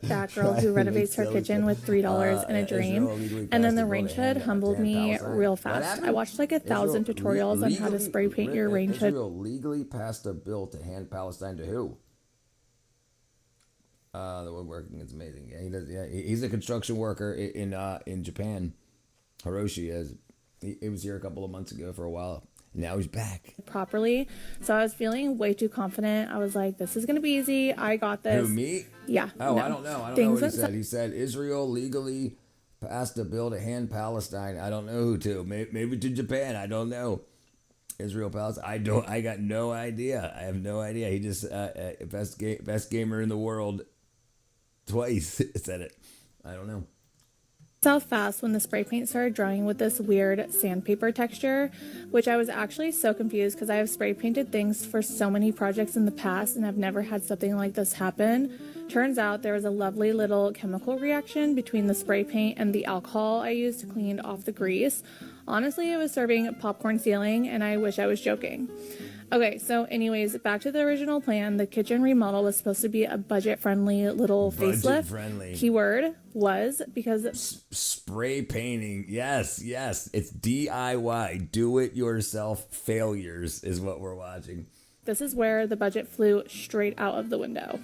That girl who renovates her kitchen with $3 and a dream. And then the range hood humbled me real fast. I watched like 1,000 tutorials on how to spray paint your range hood. Israel legally passed a bill to hand Palestine to who? The woodworking is amazing. Yeah, he does. Yeah, he's a construction worker in Japan. Hiroshi is. He was here a couple of months ago for a while. Now he's back. Properly. So I was feeling way too confident. I was like, this is going to be easy. I got this. Who, me? Yeah. Oh, no. I don't know. I don't know what he said. He said Israel legally passed a bill to hand Palestine. I don't know who to. Maybe to Japan. I don't know. Israel, Palestine. I got no idea. I have no idea. He just best gamer in the world twice said it. I don't know. South fast when the spray paint started drying with this weird sandpaper texture, which I was actually so confused because I have spray painted things for so many projects in the past and I've never had something like this happen. Turns out there was a lovely little chemical reaction between the spray paint and the alcohol I used to clean off the grease. Honestly, it was serving popcorn ceiling and I wish I was joking. Okay, so anyways, back to the original plan. The kitchen remodel was supposed to be a budget-friendly little facelift. Budget-friendly. Keyword was because... Spray painting. Yes. It's DIY. Do-it-yourself failures is what we're watching. This is where the budget flew straight out of the window.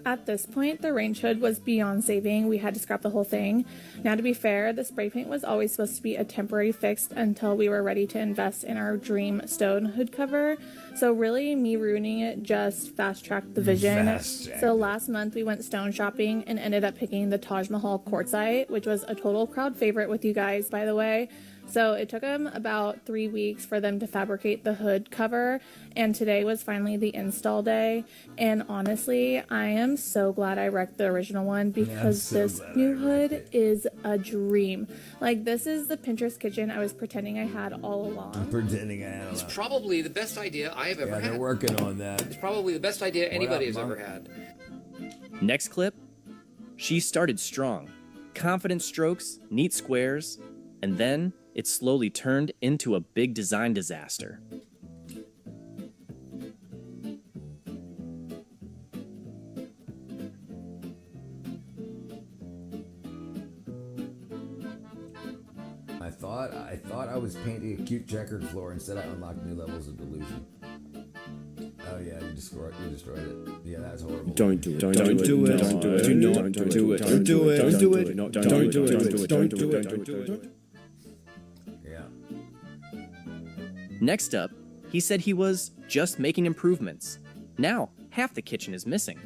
At this point, the range hood was beyond saving. We had to scrap the whole thing. Now, to be fair, the spray paint was always supposed to be a temporary fix until we were ready to invest in our dream stone hood cover. So really, me ruining it just fast-tracked the vision. So last month, we went stone shopping and ended up picking the Taj Mahal quartzite, which was a total crowd favorite with you guys, by the way. So it took them about 3 weeks for them to fabricate the hood cover, and today was finally the install day. And honestly, I am so glad I wrecked the original one because this new hood is a dream. Like, this is the Pinterest kitchen I was pretending I had all along. It's probably the best idea I have ever had. They're working on that. It's probably the best idea anybody has ever had. Next clip, she started strong. Confident strokes, neat squares, and then it slowly turned into a big design disaster. I thought I was painting a cute checkered floor. Instead, I unlocked new levels of delusion. Oh yeah, you destroyed it. Yeah, that's horrible. Don't do it. Don't do it. Do not do it. Don't do it. Don't do it. Don't do it. Don't do it. Yeah. Next up, He said he was just making improvements. Now, half the kitchen is missing.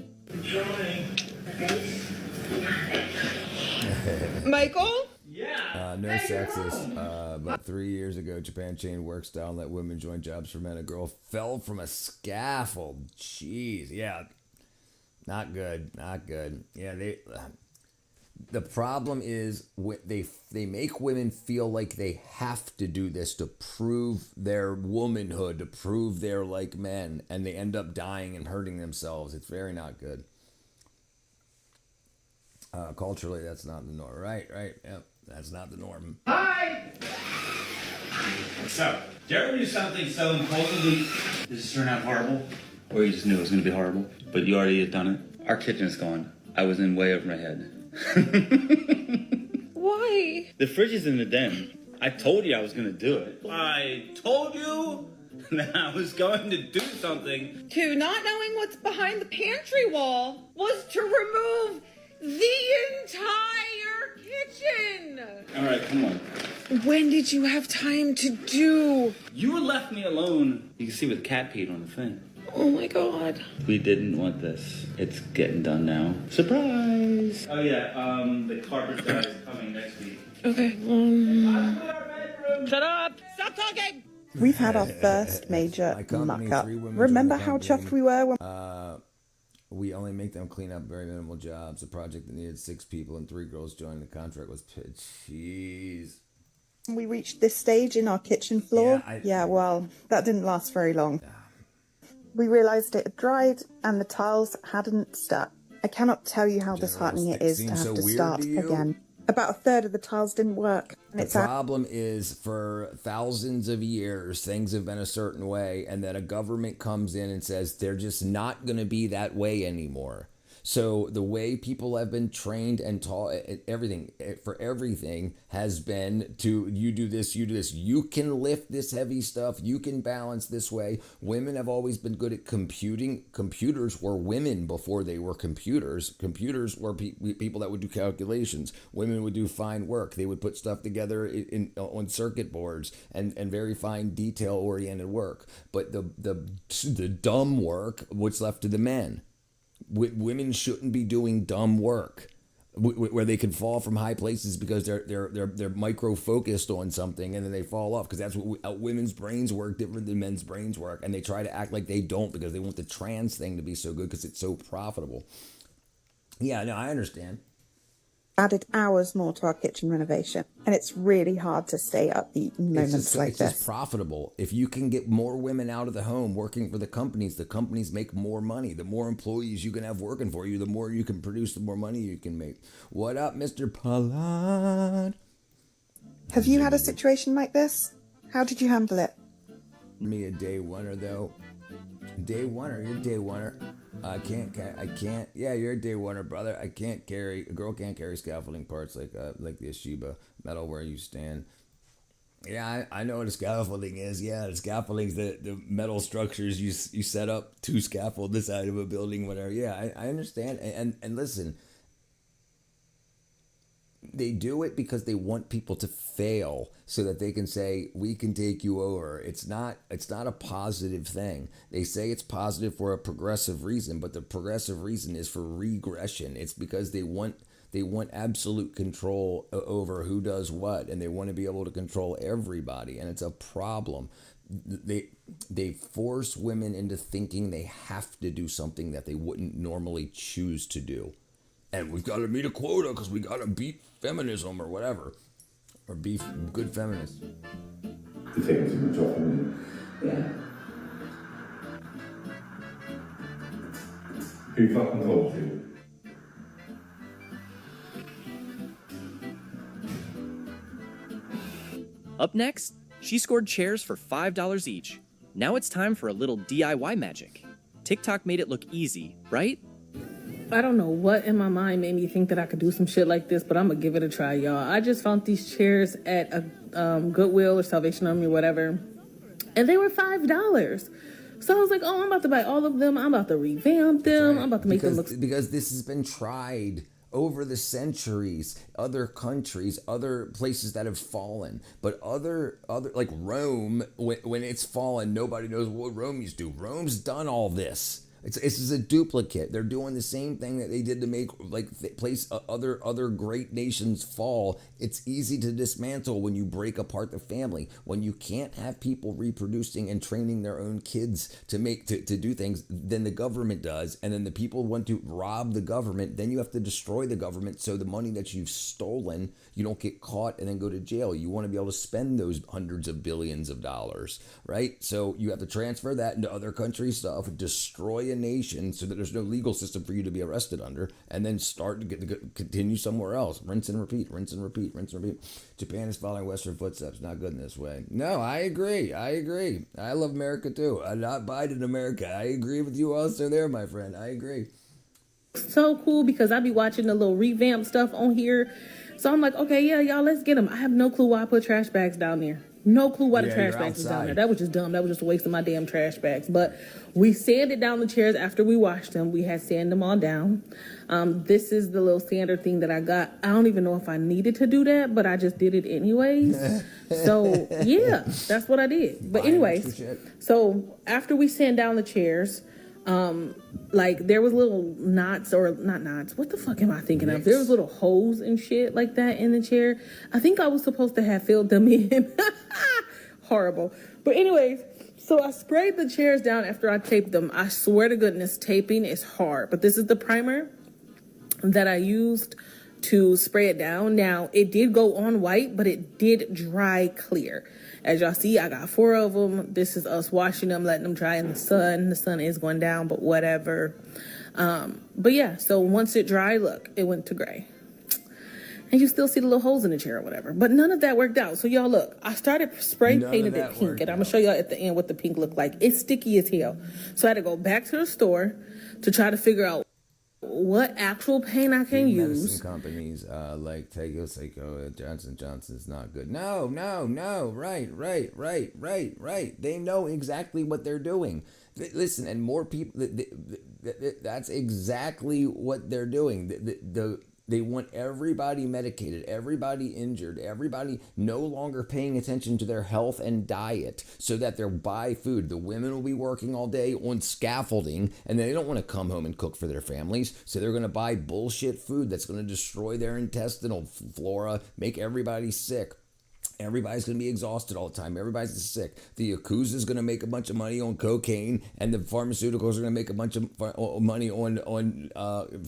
Michael? No sexist. About 3 years ago, Japan chain work style let women join jobs for men. A girl fell from a scaffold. Jeez, yeah, not good, not good. Yeah, the problem is they make women feel like they have to do this to prove their womanhood, to prove they're like men, and they end up dying and hurting themselves. It's very not good. Culturally, that's not the norm. Right, yep, that's not the norm. Hi! So, did you ever do something so impulsively, does this turn out horrible? Or you just knew it was going to be horrible, but you already had done it? Our kitchen's gone. I was in way over my head. Why? The fridge is in the den. I told you I was going to do it. I told you that I was going to do something. To not knowing what's behind the pantry wall was to remove the entire kitchen. All right, come on. When did you have time to do? You left me alone. You can see with cat peed on the thing. Oh my God. We didn't want this. It's getting done now. Surprise! Oh yeah, the carpet guy is coming next week. Okay. Shut up! Stop talking! We've had our first major muck-up. Remember how chuffed we were when... We only make them clean up very minimal jobs. A project that needed 6 people and 3 girls joined the contract was jeez. we reached this stage in our kitchen floor. Well, that didn't last very long. We realised it had dried and the tiles hadn't stuck. I cannot tell you how disheartening it is to have to start again. About a third of the tiles didn't work. The problem is, for thousands of years, things have been a certain way, and then a government comes in and says they're just not going to be that way anymore. So the way people have been trained and taught, everything has been to, you do this, you do this. You can lift this heavy stuff. You can balance this way. Women have always been good at computing. Computers were women before they were computers. Computers were people that would do calculations. Women would do fine work. They would put stuff together on circuit boards and very fine detail-oriented work. But the dumb work, what's left to the men. Women shouldn't be doing dumb work where they can fall from high places because they're micro focused on something and then they fall off, because that's what women's brains work different than men's brains work, and they try to act like they don't because they want the trans thing to be so good because it's so profitable. Yeah, no, I understand. Added hours more to our kitchen renovation, and it's really hard to stay upbeat in moments like this. It's just profitable. If you can get more women out of the home working for the companies make more money. The more employees you can have working for you, the more you can produce, the more money you can make. What up, Mr. Pollard? Have you had a situation like this? How did you handle it? Me a day oneer though. Day oneer, you're a day oneer. I can't. Yeah, you're a day oneer, brother. A girl can't carry scaffolding parts like the Ashiba metal where you stand. Yeah, I know what a scaffolding is. Yeah, the scaffolding's the metal structures you set up to scaffold the side of a building, whatever. Yeah, I understand. And listen, they do it because they want people to fail so that they can say, we can take you over. It's not a positive thing. They say it's positive for a progressive reason, but the progressive reason is for regression. It's because they want absolute control over who does what, and they want to be able to control everybody, and it's a problem. They force women into thinking they have to do something that they wouldn't normally choose to do. And we've got to meet a quota because we got to beat feminism or whatever. Or be good feminists. You think it's a good job for me? Yeah. Who fucking told you? Up next, she scored chairs for $5 each. Now it's time for a little DIY magic. TikTok made it look easy, right? I don't know what in my mind made me think that I could do some shit like this, but I'm gonna give it a try, y'all. I just found these chairs at a Goodwill or Salvation Army or whatever, and they were $5. So I was like, oh, I'm about to buy all of them. I'm about to revamp them. Right. I'm about to make them look... Because this has been tried over the centuries, other countries, other places that have fallen, but other like Rome, when it's fallen, nobody knows what Rome used to do. Rome's done all this. It's just a duplicate. They're doing the same thing that they did to make place other great nations fall. It's easy to dismantle when you break apart the family. When you can't have people reproducing and training their own kids to do things, then the government does, and then the people want to rob the government. Then you have to destroy the government so the money that you've stolen, you don't get caught and then go to jail. You want to be able to spend those hundreds of billions of dollars, right? So you have to transfer that into other countries' stuff, destroy a nation so that there's no legal system for you to be arrested under, and then start to continue somewhere else. Rinse and repeat, rinse and repeat, rinse and repeat. Japan is following Western footsteps. Not good in this way. No, I agree. I love America too. I'm not Biden America. I agree with you also there, my friend. I agree. So cool because I be watching the little revamp stuff on here. So I'm like, okay, yeah, y'all, let's get them. I have no clue why I put trash bags down there. No clue why the trash bags was down there. That was just dumb. That was just a waste of my damn trash bags. But we sanded down the chairs after we washed them. We had sanded them all down. This is the little sander thing that I got. I don't even know if I needed to do that, but I just did it anyways. So, yeah, that's what I did. But anyways, so after we sand down the chairs, like there was little knots, or not knots, what the fuck am I thinking of? There was little holes and shit like that in the chair. I think I was supposed to have filled them in. Horrible. But anyways, so I sprayed the chairs down after I taped them. I swear to goodness, taping is hard. But this is the primer that I used to spray it down. Now, it did go on white, but it did dry clear. As y'all see, I got 4 of them. This is us washing them, letting them dry in the sun. The sun is going down, but whatever. But yeah, so once it dried, look, it went to gray. And you still see the little holes in the chair or whatever. But none of that worked out. So y'all look, I started spray painting it pink. And I'm going to show y'all at the end what the pink looked like. It's sticky as hell. So I had to go back to the store to try to figure out what actual paint I can use. Medicine companies like Tego, Seiko, Johnson & Johnson is not good. No. Right. They know exactly what they're doing. Listen, and more people, that's exactly what they're doing. They want everybody medicated, everybody injured, everybody no longer paying attention to their health and diet so that they'll buy food. The women will be working all day on scaffolding, and they don't want to come home and cook for their families, so they're going to buy bullshit food that's going to destroy their intestinal flora, make everybody sick. Everybody's going to be exhausted all the time. Everybody's sick. The Yakuza is going to make a bunch of money on cocaine, and the pharmaceuticals are going to make a bunch of money on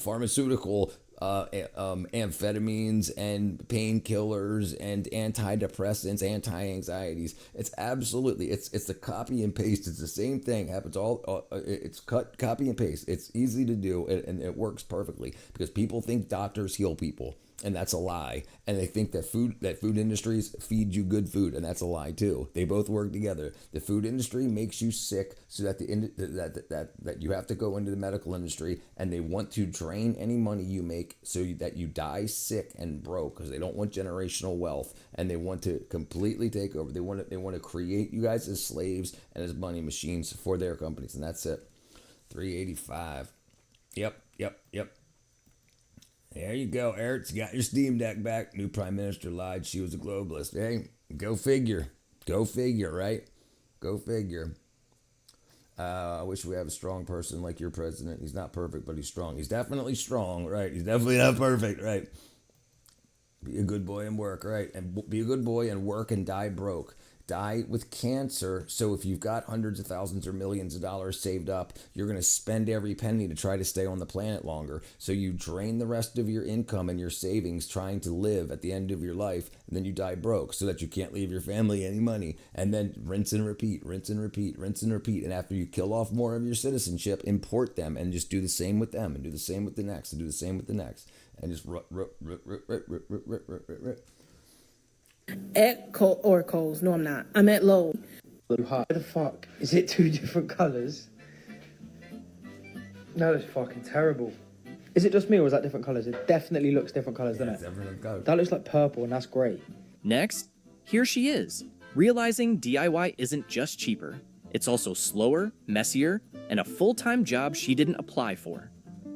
pharmaceutical amphetamines and painkillers and antidepressants, anti-anxieties. It's absolutely, it's the copy and paste. It's the same thing. Happens all, it's copy and paste. It's easy to do, and it works perfectly because people think doctors heal people. And that's a lie. And they think that food industries feed you good food, and that's a lie too. They both work together. The food industry makes you sick so that that you have to go into the medical industry, and they want to drain any money you make so that you die sick and broke because they don't want generational wealth, and they want to completely take over. They want to create you guys as slaves and as money machines for their companies, and that's it. 385. Yep. There you go, Eric's got your Steam Deck back. New Prime Minister lied she was a globalist. Hey, go figure, right? Go figure. I wish we have a strong person like your president. He's not perfect, but he's strong. He's definitely strong, right? He's definitely not perfect, right? Be a good boy and work, right? And be a good boy and work and die broke. Die with cancer. So if you've got hundreds of thousands or millions of dollars saved up, you're going to spend every penny to try to stay on the planet longer. So you drain the rest of your income and your savings trying to live at the end of your life, and then you die broke so that you can't leave your family any money. And then rinse and repeat. And after you kill off more of your citizenship, import them and just do the same with them, and do the same with the next, and do the same with the next. And just At Kohl's. No, I'm not. I'm at Lowe's. Why the fuck? Is it 2 different colours? No, that's fucking terrible. Is it just me, or is that different colours? It definitely looks different colours, doesn't it? That looks like purple, and that's great. Next, here she is, realizing DIY isn't just cheaper. It's also slower, messier, and a full-time job she didn't apply for.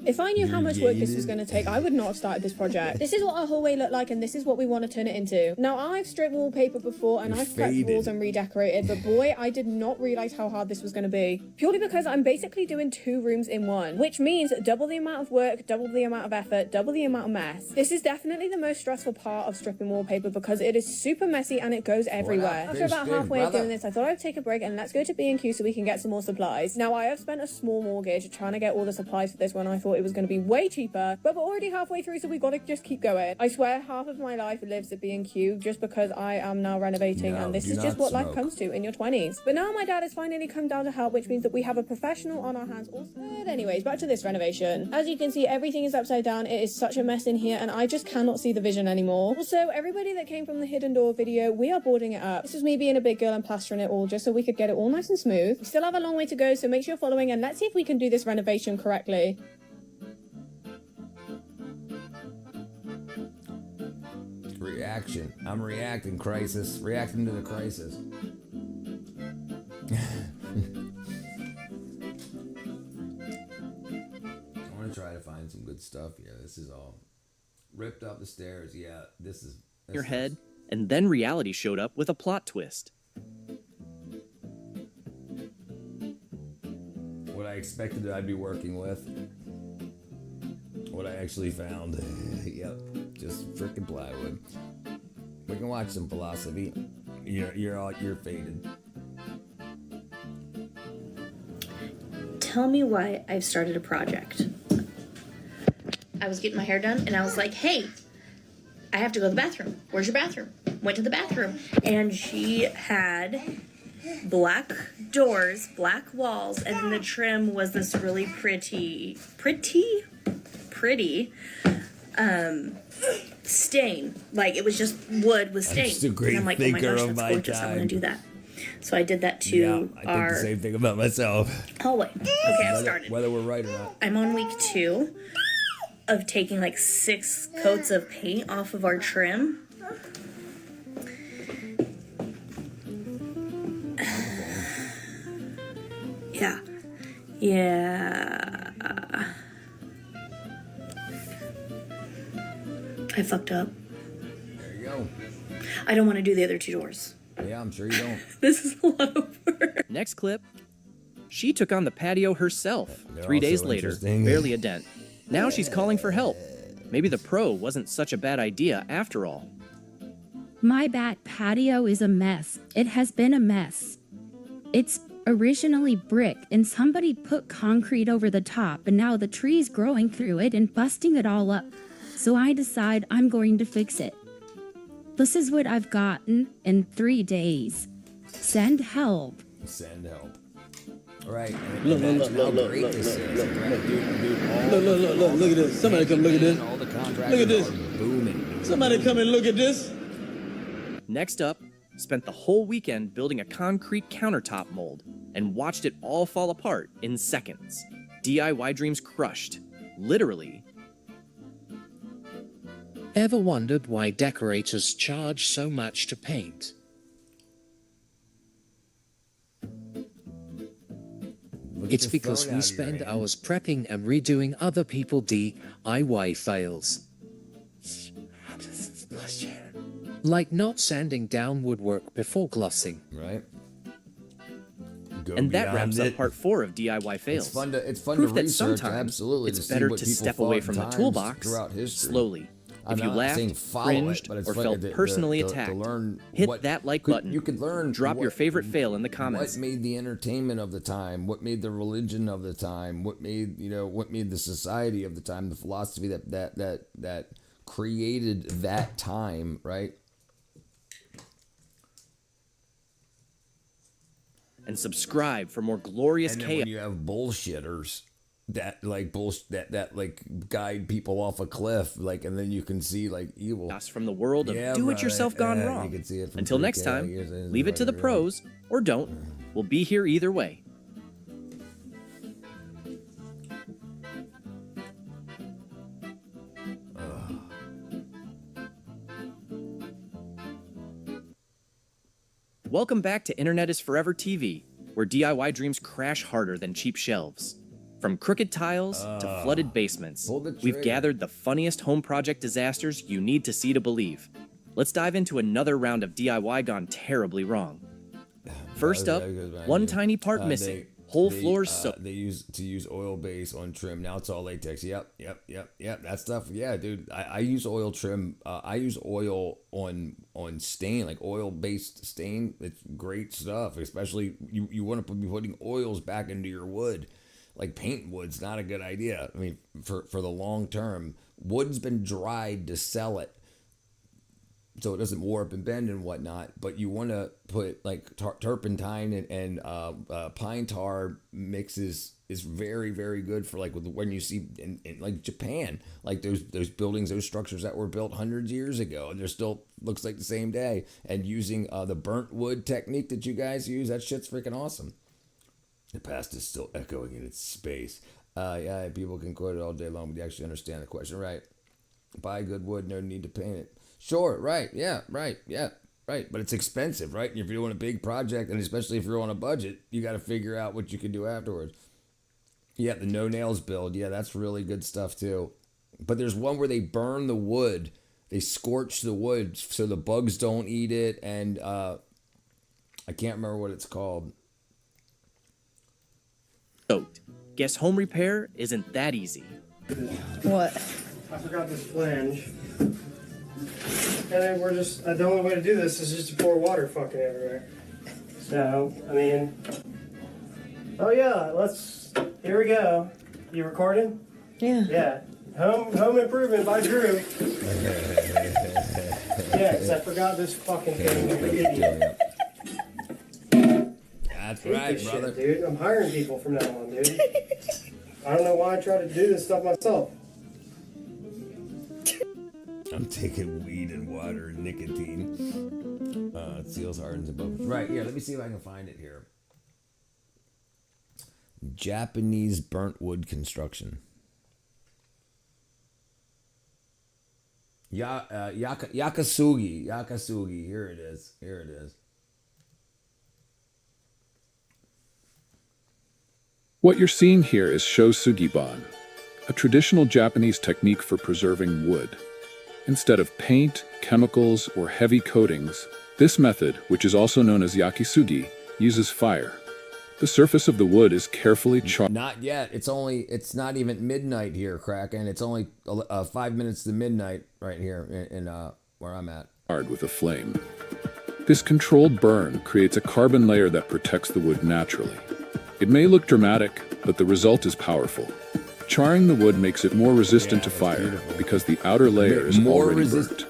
If I knew how much work this was going to take, I would not have started this project. This is what our hallway looked like, and this is what we want to turn it into. Now, I've stripped wallpaper before, and I've prepped walls and redecorated, but boy, I did not realize how hard this was going to be. Purely because I'm basically doing 2 rooms in one, which means double the amount of work, double the amount of effort, double the amount of mess. This is definitely the most stressful part of stripping wallpaper because it is super messy and it goes everywhere. After about halfway of doing this, I thought I'd take a break and let's go to B&Q so we can get some more supplies. Now, I have spent a small mortgage trying to get all the supplies for this when I thought it was going to be way cheaper, but we're already halfway through, so we've got to just keep going. I swear half of my life lives at B&Q just because I am now renovating, and this is just what life comes to in your 20s. But now my dad has finally come down to help, which means that we have a professional on our hands also. But anyways, back to this renovation. As you can see, everything is upside down. It is such a mess in here, and I just cannot see the vision anymore. Also, everybody that came from the hidden door video, we are boarding it up. This was me being a big girl and plastering it all just so we could get it all nice and smooth. We still have a long way to go, so make sure you're following, and let's see if we can do this renovation correctly. Reaction. I'm reacting, crisis. Reacting to the crisis. I want to try to find some good stuff here. This is all ripped up the stairs. Yeah, this is... Your head, and then reality showed up with a plot twist. What I expected I'd be working with. What I actually found. Yep, just freaking plywood. We can watch some philosophy. You're faded. Tell me why I've started a project. I was getting my hair done and I was like, hey, I have to go to the bathroom. Where's your bathroom? Went to the bathroom and she had black doors, black walls, and then the trim was this really pretty stain. Like it was just wood with stain. I'm just a great and I'm like, oh my thinker gosh, of that's my gorgeous. I'm gonna time. do that. So I did that to Yeah, I our think the same thing about myself. hallway. Okay, I've started. Whether we're right or not. I'm on week 2 of taking like 6 coats of paint off of our trim. Yeah. I fucked up. There you go. I don't want to do the other 2 doors. Yeah, I'm sure you don't. This is a lot of work. Next clip. She took on the patio herself. They're 3 days also later, interesting. barely a dent. Now she's calling for help. Maybe the pro wasn't such a bad idea after all. My back patio is a mess. It has been a mess. It's originally brick and somebody put concrete over the top and now the tree's growing through it and busting it all up. So I decide I'm going to fix it. This is what I've gotten in 3 days. Send help. Send help. All right. Look at this. Somebody come look at this. Look at this. Somebody come and look at this. Next up, spent the whole weekend building a concrete countertop mold and watched it all fall apart in seconds. DIY dreams crushed. Literally. Ever wondered why decorators charge so much to paint? It's because we spend hours prepping and redoing other people's DIY fails. Like not sanding down woodwork before glossing. Right. And that wraps up part 4 of DIY fails. It's fun to Proof research, that sometimes absolutely, it's to see better what to people step thought away in from the times toolbox throughout history. slowly. I'm If you not saying laughed, follow cringed, it, but it's or funny felt to personally attacked, learn hit what, that like button. You could learn. Drop your favorite fail in the What comments. made the entertainment of the time? What made the religion of the time? What made what made the society of the time? The philosophy that created that time, right? And subscribe for more glorious And then chaos. when you have bullshitters that like that like guide people off a cliff, like, and then you can see like evil from the world of do-it-yourself gone wrong. You can see it from Until next time, leave it to the pros or don't. We'll be here either way. Welcome back to Internet is Forever TV, where DIY dreams crash harder than cheap shelves. From crooked tiles to flooded basements, we've gathered the funniest home project disasters you need to see to believe. Let's dive into another round of DIY gone terribly wrong. First up, one tiny part missing. Whole floors soaked. They use oil base on trim. Now it's all latex. Yep. That stuff. Yeah, dude. I use oil trim. I use oil on stain, like oil based stain. It's great stuff. Especially you want to be putting oils back into your wood. Like paint wood's not a good idea. I mean, for the long term, wood's been dried to sell it, so it doesn't warp and bend and whatnot. But you want to put like turpentine and pine tar mixes is very, very good for like when you see in like Japan, like those buildings, those structures that were built hundreds of years ago, and they're still looks like the same day. And using the burnt wood technique that you guys use, that shit's freaking awesome. The past is still echoing in its space. Yeah, people can quote it all day long, but you actually understand the question, right? Buy good wood, no need to paint it. Sure, right, yeah, right. But it's expensive, right? And if you're doing a big project, and especially if you're on a budget, you got to figure out what you can do afterwards. Yeah, the no nails build, yeah, that's really good stuff too. But there's one where they burn the wood, they scorch the wood so the bugs don't eat it, and I can't remember what it's called. Guess home repair isn't that easy. What? I forgot this flange. And then the only way to do this is just to pour water fucking everywhere. So, I mean, oh yeah, here we go. You recording? Yeah. Yeah. Home improvement by Drew. Yeah, because I forgot this fucking thing, you idiot. That's right, brother. Shit, dude. I'm hiring people from now on, dude. I don't know why I try to do this stuff myself. I'm taking weed and water and nicotine. It seals, hardens, and bubbles. Right, here, let me see if I can find it here. Japanese burnt wood construction. Yakasugi. Here it is. What you're seeing here is shosugiban, a traditional Japanese technique for preserving wood. Instead of paint, chemicals, or heavy coatings, this method, which is also known as yakisugi, uses fire. The surface of the wood is carefully charred. Not yet. It's not even midnight here, Kraken. It's only 5 minutes to midnight right here in where I'm at. With a flame. This controlled burn creates a carbon layer that protects the wood naturally. It may look dramatic, but the result is powerful. Charring the wood makes it more resistant to fire because the outer layer is already burnt.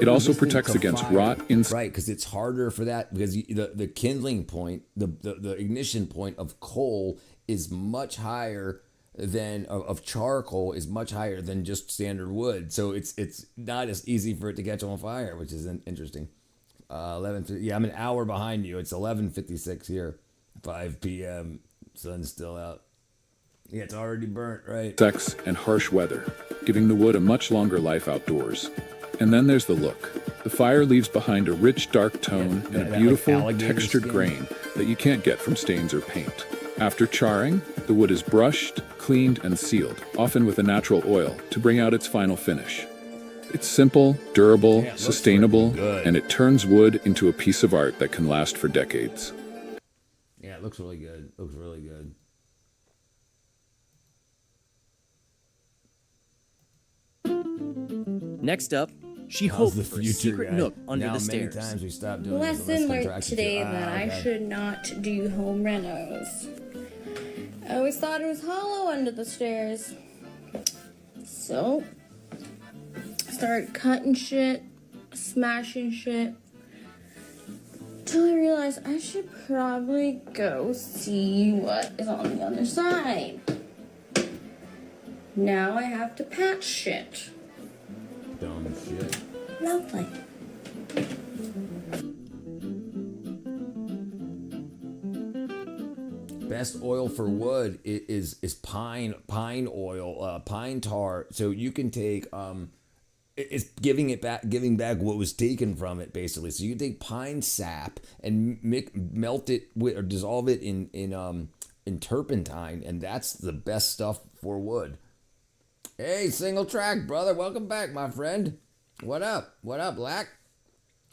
It also protects against rot inside. Right, because it's harder for that, because the kindling point, the ignition point of coal is much higher than of charcoal is much higher than just standard wood. So it's not as easy for it to catch on fire, which is interesting. 11:50. Yeah, I'm an hour behind you. It's 11:56 here. 5 p.m. Sun's still out. Yeah, it's already burnt, right? Sex and harsh weather, giving the wood a much longer life outdoors. And then there's the look. The fire leaves behind a rich, dark tone and a beautiful, textured grain that you can't get from stains or paint. After charring, the wood is brushed, cleaned, and sealed, often with a natural oil, to bring out its final finish. It's simple, durable, sustainable, and it turns wood into a piece of art that can last for decades. Yeah, it looks really good. Looks really good. Next up, she hoped for a secret nook under the stairs. Many times we stopped doing Lesson learned today that I should not do home renos. I always thought it was hollow under the stairs. So, I started cutting shit, smashing shit, till I realized I should probably go see what is on the other side. Now I have to patch shit. Dumb shit. Lovely. Best oil for wood is pine oil, pine tar. So you can take it's giving back what was taken from it, basically. So you can take pine sap and melt it with, or dissolve it in in turpentine, and that's the best stuff for wood. Hey, single track, brother. Welcome back, my friend. What up? What up, Black?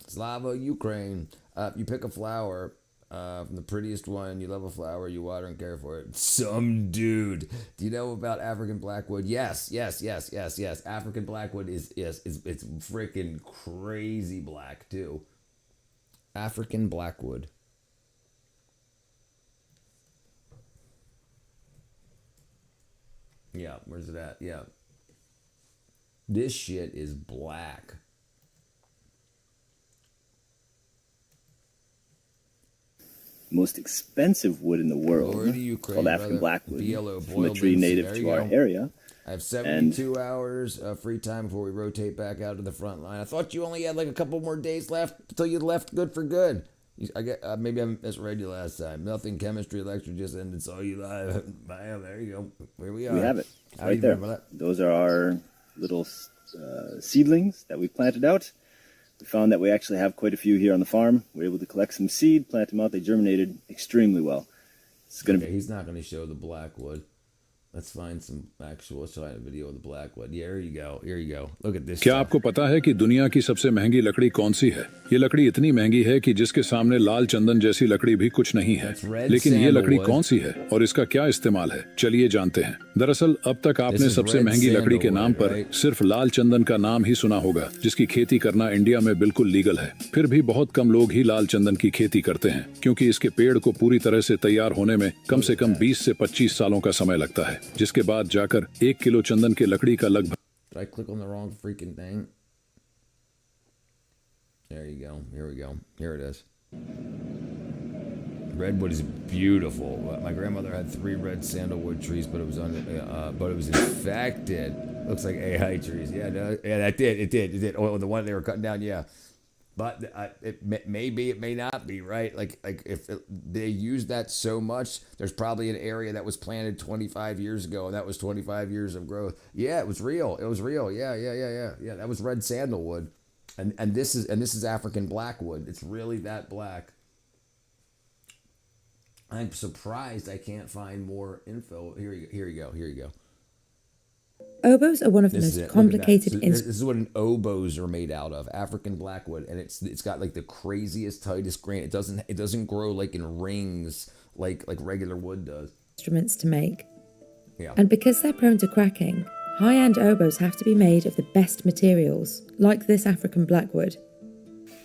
Slava, Ukraine. You pick a flower from the prettiest one. You love a flower. You water and care for it. Some dude. Do you know about African blackwood? Yes. African blackwood is it's freaking crazy black too. African blackwood. Yeah, where's it at? Yeah. This shit is black. Most expensive wood in the world, called African blackwood, from a tree native to our area. I have 72 hours free time before we rotate back out to the front line. I thought you only had like a couple more days left until you left good for good. I get maybe I misread you last time. Nothing chemistry lecture just ended. Saw you live. Bam, there you go. Here we are. We have it right there. Those are our little seedlings that we planted out. We found that we actually have quite a few here on the farm. We were able to collect some seed, plant them out. They germinated extremely well. It's gonna be. He's not going to show the blackwood. Let's find some actual video of the blackwood. Yeah, here you go. Here you go. Look at this. क्या आपको पता है कि दुनिया की सबसे महंगी लकड़ी कौन सी है? ये लकड़ी इतनी महंगी है कि जिसके सामने लाल चंदन जैसी लकड़ी भी कुछ नहीं है। लेकिन ये लकड़ी कौन सी है और इसका क्या इस्तेमाल है? चलिए जानते हैं। दरअसल अब तक आपने सबसे महंगी लकड़ी के नाम पर सिर्फ लाल चंदन का नाम ही सुना होगा, जिसकी खेती करना इंडिया में बिल्कुल लीगल है। फिर भी बहुत कम लोग ही लाल चंदन की खेती करते हैं, क्योंकि इसके पेड़ को पूरी तरह से तैयार होने में कम से कम 20 से 25 सालों का समय लगता है, जिसके बाद जाकर 1 किलो चंदन के लकड़ी का लगभग। Did I click on the wrong freaking thing? There you go. Here we go. Here it is. Redwood is beautiful. My grandmother had 3 red sandalwood trees, but it was infected. Looks like AI trees. Yeah, no, yeah, that did. It did. Oh, the one they were cutting down. Yeah, but it may be, it may not be, right? Like if they use that so much, there's probably an area that was planted 25 years ago, and that was 25 years of growth. Yeah, it was real. It was real. Yeah. That was red sandalwood, and this is African blackwood. It's really that black. I'm surprised I can't find more info. Here you go. Oboes are one of the most complicated instruments. This is what an oboes are made out of, African blackwood, and it's got like the craziest, tightest grain. It doesn't grow like in rings like regular wood does. Instruments to make. Yeah. And because they're prone to cracking, high-end oboes have to be made of the best materials, like this African blackwood.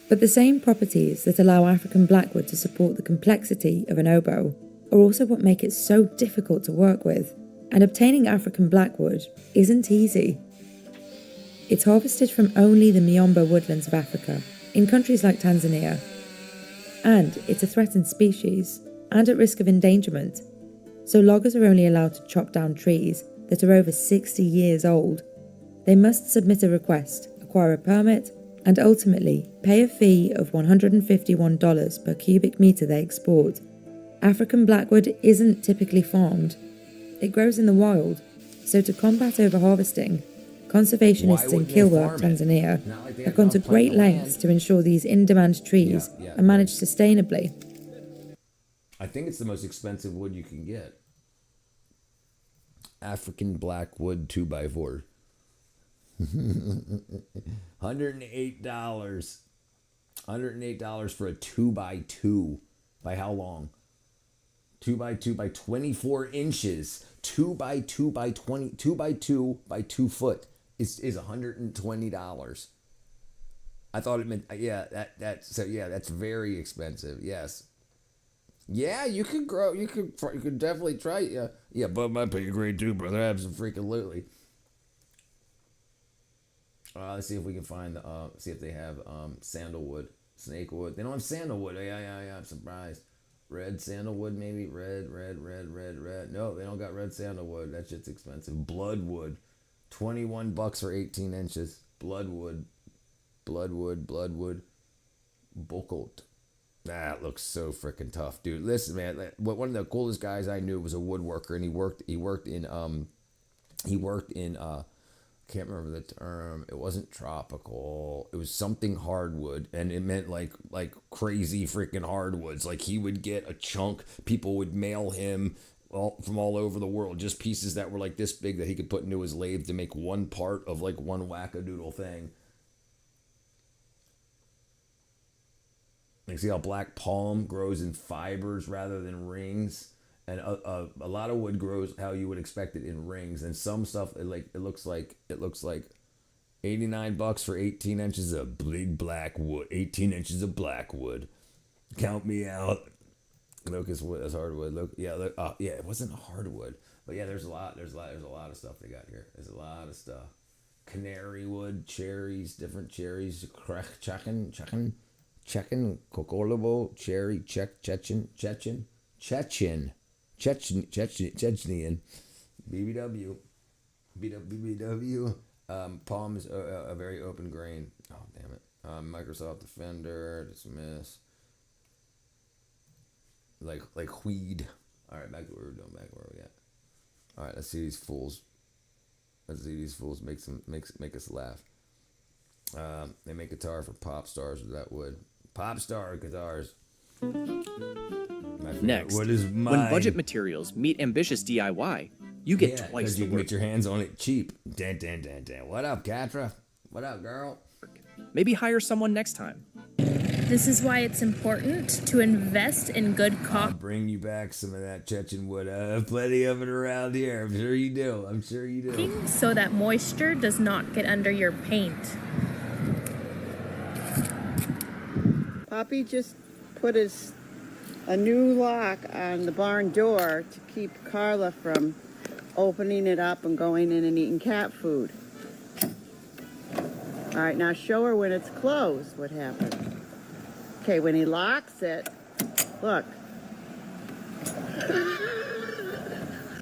But the same properties that allow African blackwood to support the complexity of an oboe are also what make it so difficult to work with. And obtaining African blackwood isn't easy. It's harvested from only the Miombo woodlands of Africa, in countries like Tanzania. And it's a threatened species, and at risk of endangerment. So loggers are only allowed to chop down trees that are over 60 years old. They must submit a request, acquire a permit, and ultimately pay a fee of $151 per cubic meter they export. African blackwood isn't typically farmed. It grows in the wild, so to combat overharvesting, conservationists in Kilwa, Tanzania, have gone to great lengths to ensure these in-demand trees are managed sustainably. I think it's the most expensive wood you can get. African blackwood 2x4. $108. $108 for a 2x2. By how long? 2x2 by 24 inches. 2x2 by 20. 2x2 by 2 foot is $120. I thought it meant that's very expensive. Yes. Yeah, you could grow. You could definitely try. Yeah, but my pay grade too, brother. Absolutely. Let's see if we can find see if they have sandalwood, snakewood. They don't have sandalwood. Yeah. I'm surprised. Red sandalwood, maybe red. No, they don't got red sandalwood. That shit's expensive. Bloodwood, $21 for 18 inches. Bloodwood. Buckled. That looks so freaking tough, dude. Listen, man. One of the coolest guys I knew was a woodworker, and he worked in can't remember the term. It wasn't tropical. It was something hardwood, and it meant like crazy freaking hardwoods. Like he would get a chunk. People would mail him from all over the world, just pieces that were like this big that he could put into his lathe to make one part of like one wackadoodle thing. You see how black palm grows in fibers rather than rings, and a lot of wood grows how you would expect it in rings, and some stuff it looks like $89 for 18 inches of big black wood. 18 inches of black wood. Count me out. Locust wood, that's hardwood. It wasn't hardwood, but yeah, there's a lot of stuff they got here. There's a lot of stuff. Canary wood, cherries, different cherries, Chechen, Kokolovo, cherry, Chechenian, BBW. Palm is a very open grain. Oh, damn it. Microsoft Defender, dismiss. Like weed. All right, back to what we're doing. Back where we at. All right, let's see these fools. Make us laugh. They make guitar for pop stars with that wood. Pop star guitars. Next, what is mine? When budget materials meet ambitious DIY, you get twice the you can work. get your hands on it cheap. Dan. What up, Katra? What up, girl? Maybe hire someone next time. This is why it's important to invest in good I'll bring you back some of that Chechen wood. I have plenty of it around here. I'm sure you do. so that moisture does not get under your paint. Poppy just put a new lock on the barn door to keep Carla from opening it up and going in and eating cat food. All right, now show her when it's closed what happens. Okay, when he locks it, look.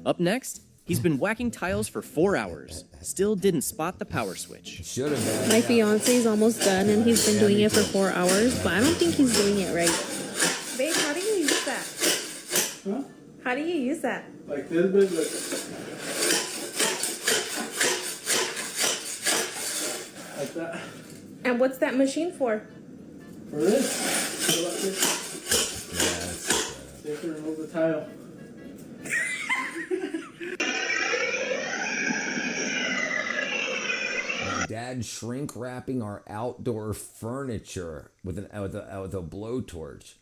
Up next, he's been whacking tiles for 4 hours. Still didn't spot the power switch. Should have been. My fiance's almost done, and he's been doing it for 4 hours, but I don't think he's doing it right. Babe, how do you use that? Huh? How do you use that? Like this big, like that. And what's that machine for? For this? They can remove the tile. Dad shrink wrapping our outdoor furniture with a blowtorch.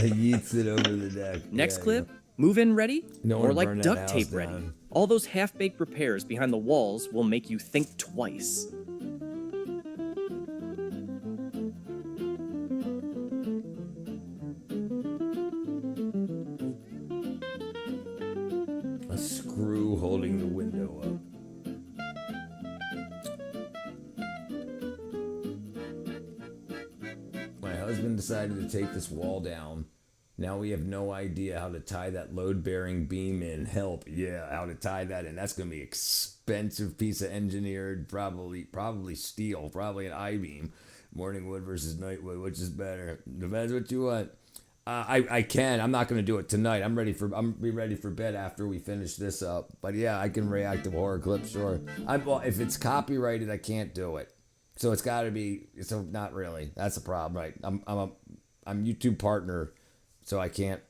Yeets it over the deck. Next clip, move in ready? No or one like burn that duct house tape ready. down. All those half-baked repairs behind the walls will make you think twice. A screw holding the window up. My husband decided to take this wall down. Now we have no idea how to tie that load-bearing beam in. Help, yeah, how to tie that in. That's going to be expensive piece of engineered, probably steel, probably an I-beam. Morning wood versus night wood, which is better? Depends what you want. I can. I'm not going to do it tonight. I'm be ready for bed after we finish this up. But yeah, I can react to horror clips, sure. Well, if it's copyrighted, I can't do it. So it's got to be. So not really. That's the problem, right? I'm YouTube partner, so I can't.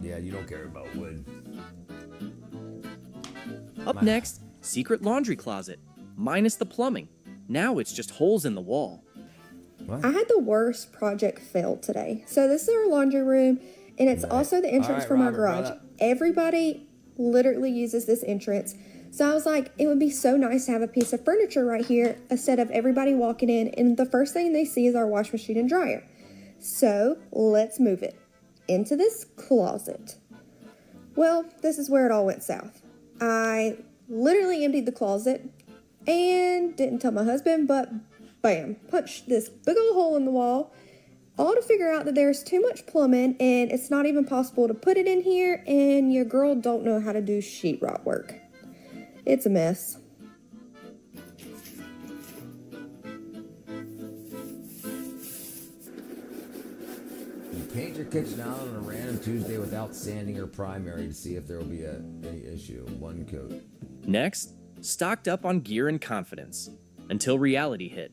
Yeah, you don't care about wood. Up next, secret laundry closet, minus the plumbing. Now it's just holes in the wall. I had the worst project fail today. So this is our laundry room, and it's also the entrance from our garage. Everybody literally uses this entrance. So I was like, it would be so nice to have a piece of furniture right here instead of everybody walking in, and the first thing they see is our wash machine and dryer. So let's move it into this closet. Well, this is where it all went south. I literally emptied the closet and didn't tell my husband, but bam, punched this big old hole in the wall, all to figure out that there's too much plumbing and it's not even possible to put it in here, and your girl don't know how to do sheetrock work. It's a mess. You paint your kitchen out on a random Tuesday without sanding or primary to see if there will be any issue. One coat. Next, stocked up on gear and confidence. Until reality hit.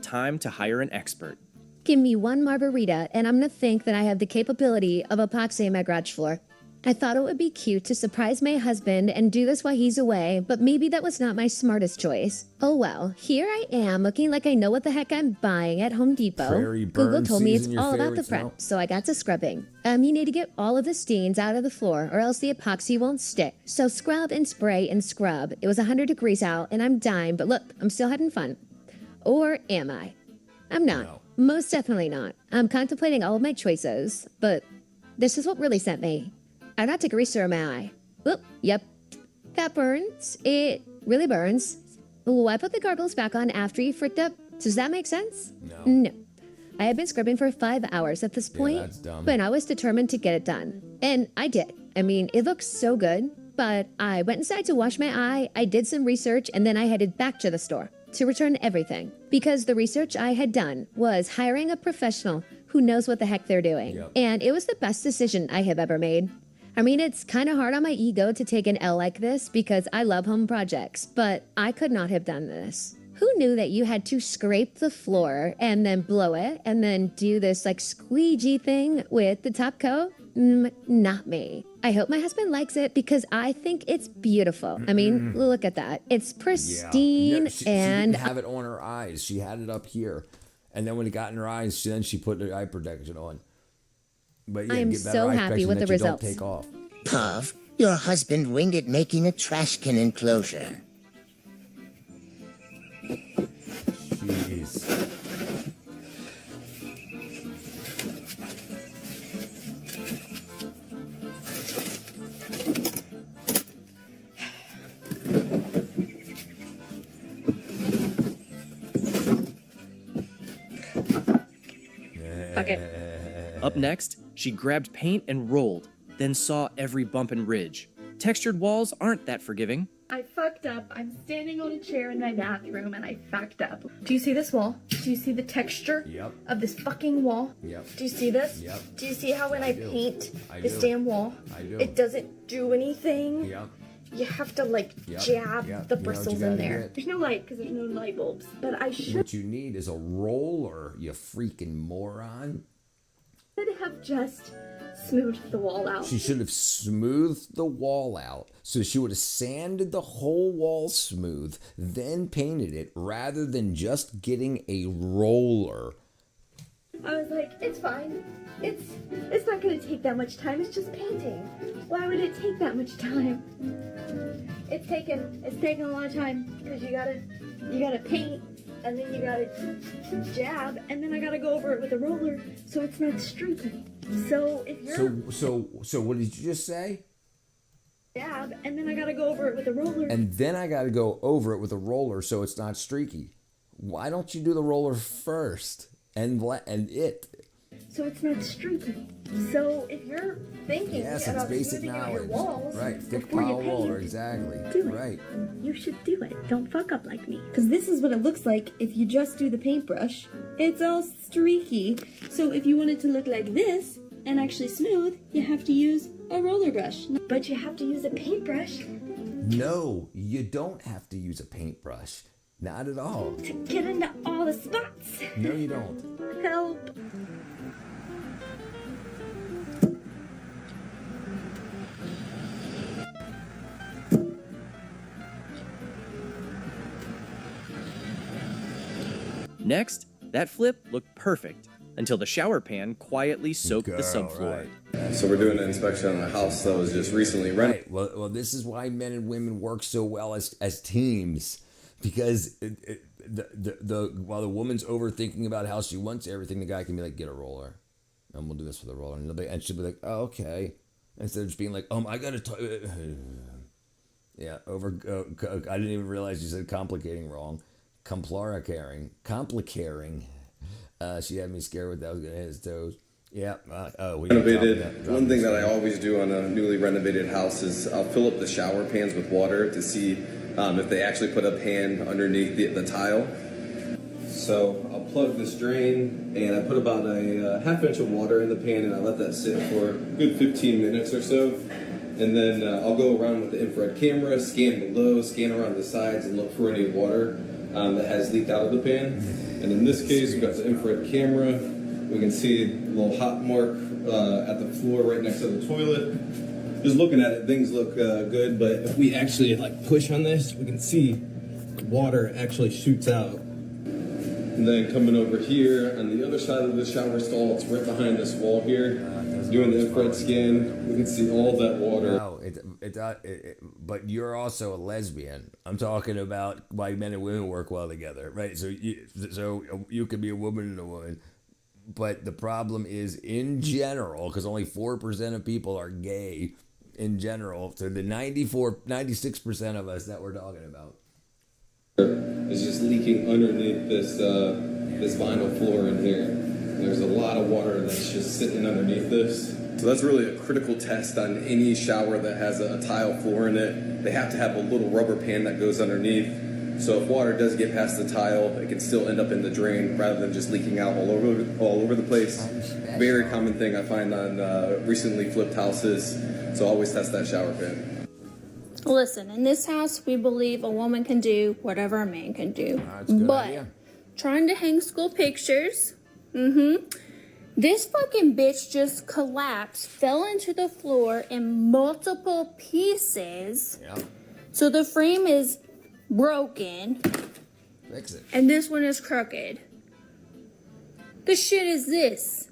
time to hire an expert. Give me one margarita, and I'm gonna think that I have the capability of epoxy in my garage floor. I thought it would be cute to surprise my husband and do this while he's away, but maybe that was not my smartest choice. Oh well, here I am looking like I know what the heck I'm buying at Home Depot. Prairie Google burn told me it's season, your all about the favorite prep, smell? so I got to scrubbing. You need to get all of the stains out of the floor or else the epoxy won't stick. So scrub and spray and scrub. It was 100 degrees out and I'm dying, but look, I'm still having fun. Or am I? I'm not. No. Most definitely not. I'm contemplating all of my choices, but this is what really sent me. I'm not a greaser, am I? Well, yep. That burns. It really burns. Why put the gargles back on after you fricked up? Does that make sense? No. I had been scrubbing for 5 hours at this point, that's dumb. but I was determined to get it done. And I did. I mean, it looks so good, but I went inside to wash my eye, I did some research, and then I headed back to the store to return everything. Because the research I had done was hiring a professional who knows what the heck they're doing. Yep. And it was the best decision I have ever made. I mean, it's kind of hard on my ego to take an L like this because I love home projects, but I could not have done this. Who knew that you had to scrape the floor and then blow it and then do this like squeegee thing with the top coat? Not me. I hope my husband likes it because I think it's beautiful. I mean, look at that. It's pristine she and didn't have it on her eyes. She had it up here. And then when it got in her eyes, then she put the eye protection on. But yeah, I am get better so eye happy protection with that the you don't results. Take off. Puff, your husband winged it making a trash can enclosure. Jeez. Up next, she grabbed paint and rolled, then saw every bump and ridge. Textured walls aren't that forgiving. I fucked up. I'm standing on a chair in my bathroom and I fucked up. Do you see this wall? Do you see the texture of this fucking wall? Do you see this? Do you see how when I paint this damn wall, it doesn't do anything? You have to like jab the bristles in there. There's no light because there's no light bulbs. But I should What you need is a roller, you freaking moron. have just smoothed the wall out. She should have smoothed the wall out. So she would have sanded the whole wall smooth, then painted it, rather than just getting a roller. I was like, it's fine. It's not gonna take that much time. It's just painting. Why would it take that much time? It's taken a lot of time because you gotta paint and then you gotta jab and then I gotta go over it with a roller so it's not streaky. So if you're So what did you just say? jab and then I gotta go over it with a roller. And then I got to go over it with a roller so it's not streaky. Why don't you do the roller first and it? So it's not streaky. So if you're thinking Yes, it's about basic smoothing out your knowledge. walls Right, thick before you pile paint, roller, exactly. do it. Right. You should do it. Don't fuck up like me. Because this is what it looks like if you just do the paintbrush. It's all streaky. So if you want it to look like this and actually smooth, you have to use a roller brush. But you have to use a paintbrush No, you don't have to use a paintbrush. Not at all. to get into all the spots. No, you don't. Help. Next, that flip looked perfect until the shower pan quietly soaked the subfloor. So we're doing an inspection on a house that was just recently rented. Right. Well, this is why men and women work so well as teams, because while the woman's overthinking about how she wants everything, the guy can be like, get a roller, and we'll do this with a roller, and she'll be like, oh, okay, instead of just being like, I gotta. Yeah, I didn't even realize you said complicating wrong. Complicating. She had me scared with that. I was gonna hit his toes. Yeah. Renovated. One thing that I always do on a newly renovated house is I'll fill up the shower pans with water to see if they actually put a pan underneath the tile. So I'll plug this drain and I put about a half inch of water in the pan and I let that sit for a good 15 minutes or so. And then I'll go around with the infrared camera, scan below, scan around the sides and look for any water. that has leaked out of the pan. And in this case, we've got the infrared camera. We can see a little hot mark at the floor right next to the toilet. Just looking at it, things look good, but if we actually like push on this, we can see water actually shoots out. And then coming over here on the other side of the shower stall, it's right behind this wall here. Doing the infrared scan, we can see all that water. No, but you're also a lesbian. I'm talking about why men and women work well together, right? So you could be a woman and a woman. But the problem is, in general, because only 4% of people are gay in general, so the 96% of us that we're talking about is just leaking underneath this vinyl floor in here. There's a lot of water that's just sitting underneath this. So that's really a critical test on any shower that has a tile floor in it. They have to have a little rubber pan that goes underneath. So if water does get past the tile, it can still end up in the drain rather than just leaking out all over the place. Very common thing I find on recently flipped houses. So always test that shower pan. Listen, in this house, we believe a woman can do whatever a man can do. But idea. Trying to hang school pictures, this fucking bitch just collapsed, fell into the floor in multiple pieces. Yeah. So the frame is broken. Fix it. And this one is crooked. The shit is this?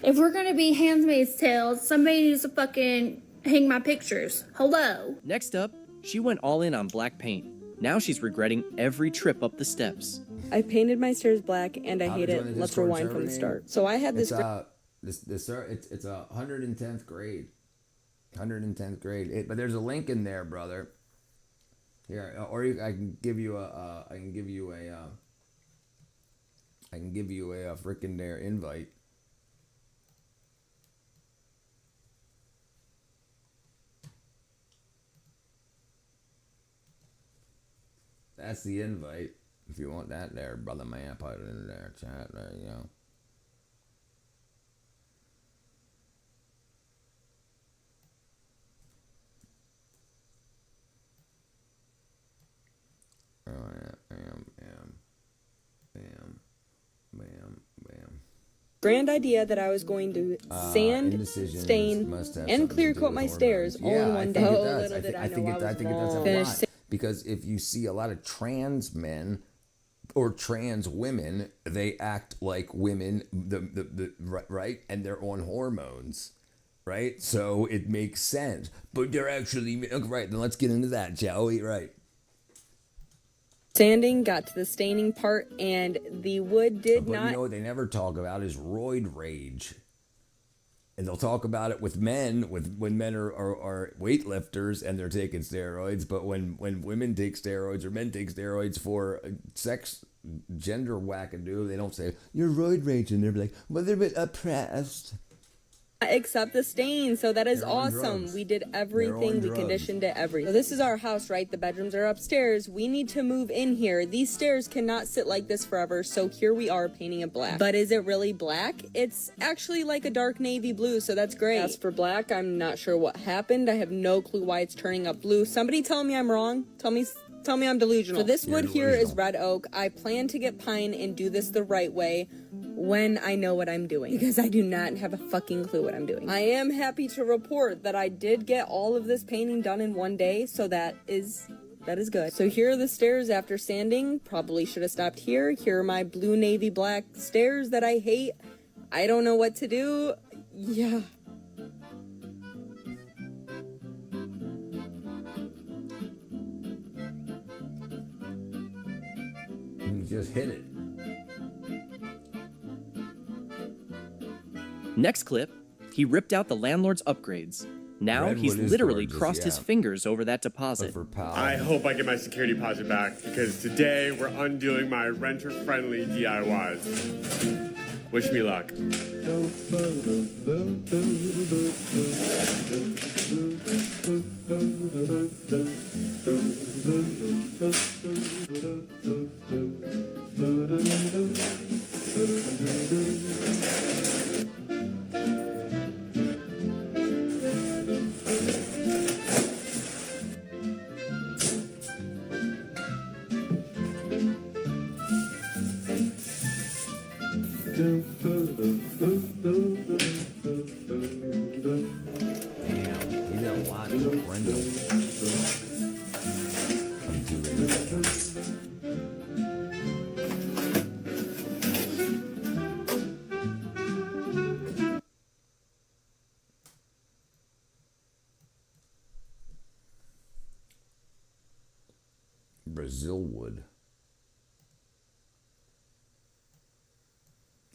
If we're gonna be Handmaid's Tales, somebody needs to fucking hang my pictures. Hello. Next up, she went all in on black paint. Now she's regretting every trip up the steps. I painted my stairs black and I hate it. Let's rewind from the start. So I had this. It's a 110th grade. 110th grade. But there's a link in there, brother. Here, or I can give you a freaking there invite. That's the invite. If you want that there, brother man, put it in there, chat there, you know. Bam. Grand idea that I was going to sand, stain, and clear coat my stairs all in one day. Oh, little did I know I was wrong. Because if you see a lot of trans men or trans women, they act like women, right? And they're on hormones, right? So it makes sense. But they're actually, right, then let's get into that, shall we? Right. Sanding, got to the staining part, and the wood did not... You know what they never talk about is roid rage. And they'll talk about it with men, when men are weightlifters and they're taking steroids, but when women take steroids or men take steroids for sex, gender wackadoo, they don't say, you're roid raging. They're like, well, they're a bit oppressed. Except the stain, so that is awesome. We did everything. We conditioned it, everything. So this is our house, right? The bedrooms are upstairs. We need to move in here. These stairs cannot sit like this forever, so here we are painting it black. But is it really black? It's actually like a dark navy blue, so that's great. As for black, I'm not sure what happened. I have no clue why it's turning up blue. Somebody tell me I'm wrong. Tell me I'm delusional. So this wood here is red oak. I plan to get pine and do this the right way when I know what I'm doing, because I do not have a fucking clue what I'm doing. I am happy to report that I did get all of this painting done in one day, so that is good. So here are the stairs after sanding. Probably should have stopped here. Here are my blue navy black stairs that I hate. I don't know what to do. Yeah. You just hit it. Next clip, he ripped out the landlord's upgrades. Now Redwood he's is literally gorgeous, crossed his yeah. fingers over that deposit. I hope I get my security deposit back because today we're undoing my renter-friendly DIYs. Wish me luck. He's got a lot of friends. Brazil wood.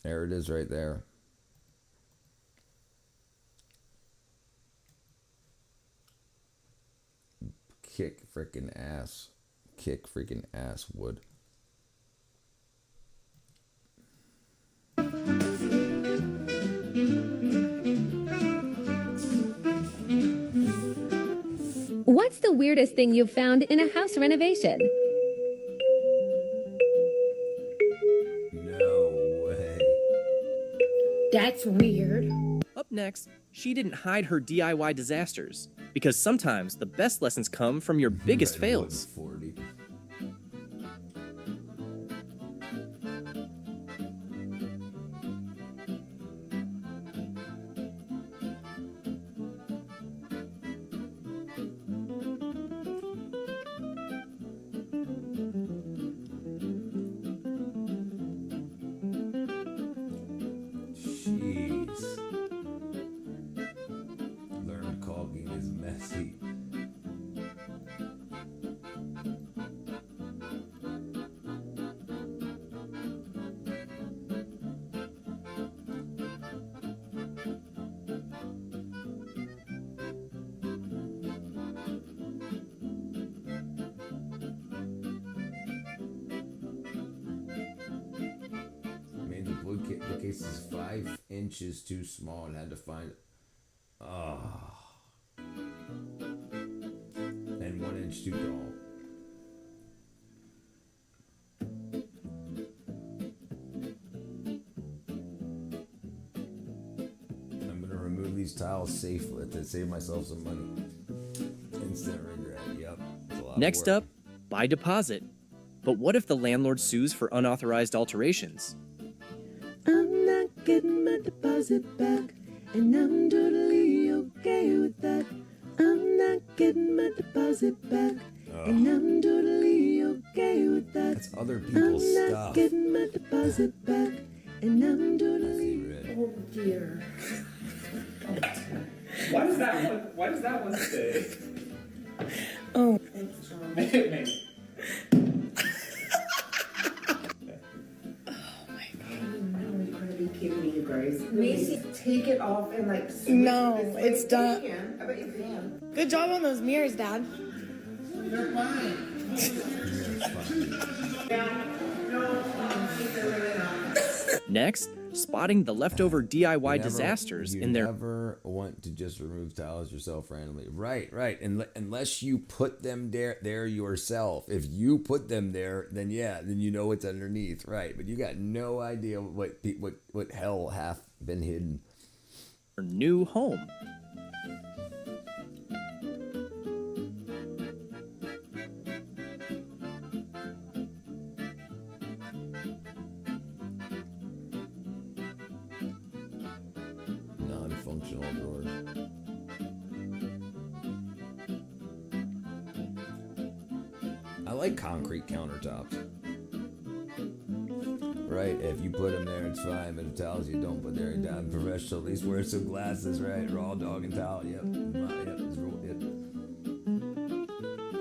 There it is right there. Kick freaking ass. Kick freaking ass wood. What's the weirdest thing you've found in a house renovation? No way. That's weird. Up next, she didn't hide her DIY disasters, because sometimes the best lessons come from your biggest fails. 40. Jeez. Learn caulking is messy. Made the bookcase is 5 inches too small and had to find it. And 1 inch too tall. I'm gonna remove these tiles safely to save myself some money. Instant regret. Yep. It's a lot of Next work. up, buy deposit. But what if the landlord sues for unauthorized alterations? I'm not getting my deposit back, and I'm totally okay with that. I'm not getting my deposit back, and I'm totally okay with that. That's other people's I'm not stuff. getting my deposit back, and I'm totally. Oh dear. Why does that one stay? Oh. Maybe. Macy, take it off and like. No, it's done. I bet you can. Good job on those mirrors, Dad. They're fine. Next, spotting the leftover DIY You disasters you in their... never want to just remove tiles yourself randomly. Right. Unless you put them there yourself. If you put them there, then yeah, then you know what's underneath. Right. But you got no idea what hell hath been hidden. new home. Non-functional drawers. I like concrete countertops. Right, if you put them there, it's fine, but it tells you don't put there, you're down professional, at least wear some glasses, right? Raw dog and towel, yep, it's real, yep.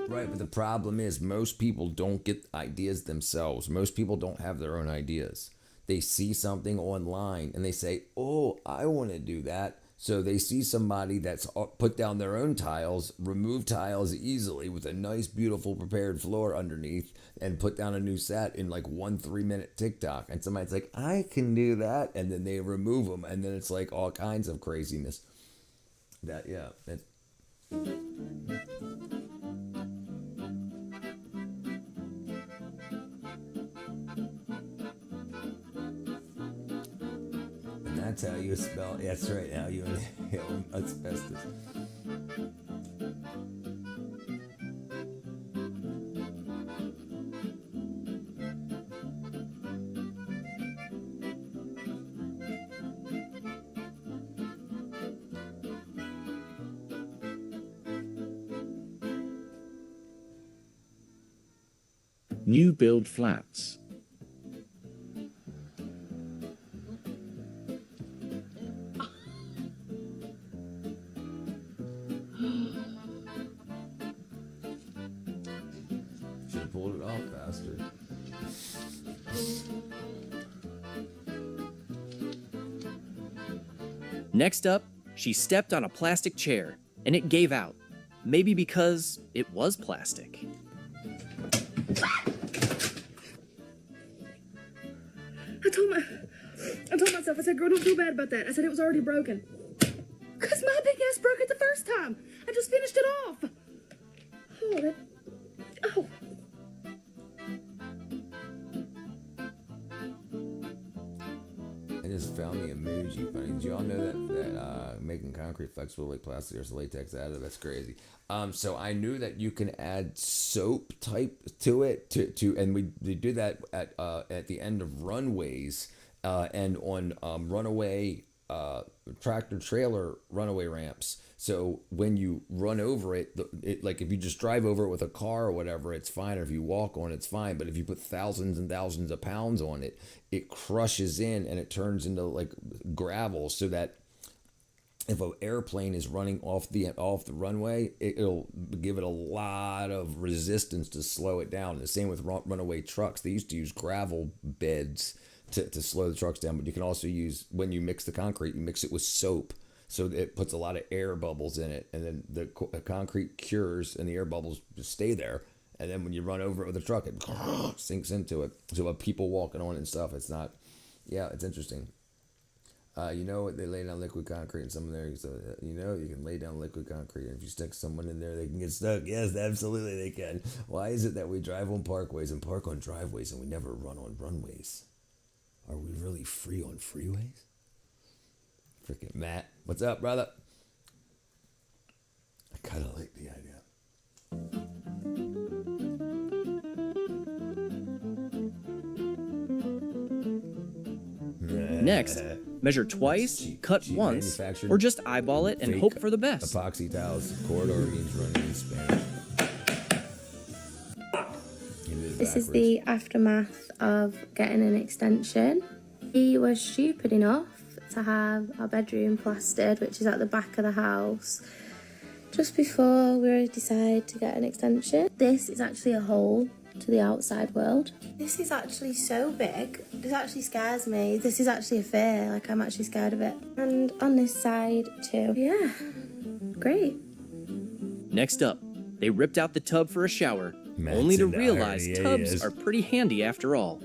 Right, but the problem is most people don't get ideas themselves. Most people don't have their own ideas. They see something online and they say, oh, I want to do that. So they see somebody that's put down their own tiles, remove tiles easily with a nice, beautiful, prepared floor underneath, and put down a new set in like 1 3-minute TikTok. And somebody's like, I can do that. And then they remove them. And then it's like all kinds of craziness. That, yeah. And that's how you spell, that's right, how you inhale asbestos. New build flats. Should have pulled it off faster. Next up, she stepped on a plastic chair, and it gave out. Maybe because it was plastic. I told myself, I said, girl, don't feel bad about that. I said it was already broken. Because my big ass broke it the first time. I just finished it off. Oh. I just found the emoji funny. Did y'all know that making concrete flexible like plastic, there's latex added? That's crazy. So I knew that you can add soap type to it and we do that at the end of runways and on runaway tractor trailer runaway ramps. So when you run over it, like if you just drive over it with a car or whatever, it's fine. Or if you walk on it, it's fine. But if you put thousands and thousands of pounds on it, it crushes in and it turns into like gravel, so that if an airplane is running off the runway, it'll give it a lot of resistance to slow it down. The same with runaway trucks. They used to use gravel beds to slow the trucks down, but you can also use, when you mix the concrete, you mix it with soap, so it puts a lot of air bubbles in it, and then the concrete cures and the air bubbles just stay there. And then when you run over it with a truck, it sinks into it. So people walking on it and stuff, it's not, yeah, it's interesting. You know, they lay down liquid concrete in some of there. So, you know, you can lay down liquid concrete, and if you stick someone in there, they can get stuck. Yes, absolutely they can. Why is it that we drive on parkways and park on driveways and we never run on runways? Are we really free on freeways? Freaking Matt. What's up, brother? I kind of like the idea. Next, measure twice, cut once, or just eyeball it and hope for the best. Epoxy tiles. Corridor means running in Spanish. This is the aftermath of getting an extension. We were stupid enough to have our bedroom plastered, which is at the back of the house, just before we decided to get an extension. This is actually a hole to the outside world. This is actually so big, this actually scares me. This is actually a fear, like I'm actually scared of it. And on this side too. Yeah, great. Next up, they ripped out the tub for a shower, only to realize tubs are pretty handy after all.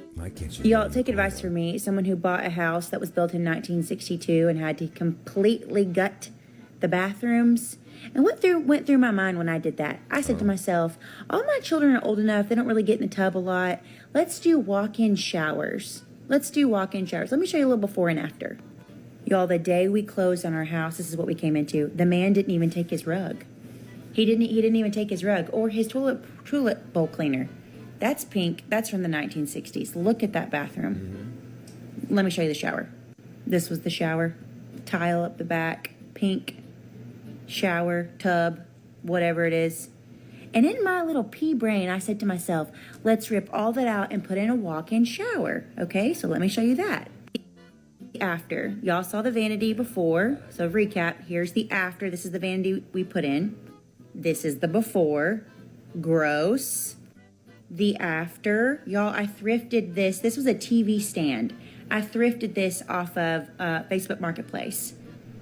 Y'all, take advice from me, someone who bought a house that was built in 1962 and had to completely gut the bathrooms. And what went through my mind when I did that? I said to myself, all my children are old enough, they don't really get in the tub a lot. Let's do walk-in showers. Let me show you a little before and after. Y'all, the day we closed on our house, this is what we came into. The man didn't even take his rug. He didn't even take his rug or his toilet bowl cleaner. That's pink. That's from the 1960s. Look at that bathroom. Let me show you the shower. This was the shower. Tile up the back, pink. Shower, tub, whatever it is. And in my little pea brain, I said to myself, let's rip all that out and put in a walk-in shower. Okay, so let me show you that. After. Y'all saw the vanity before. So recap, here's the after. This is the vanity we put in. This is the before. Gross. The after. Y'all, I thrifted this. This was a TV stand. I thrifted this off of Facebook Marketplace.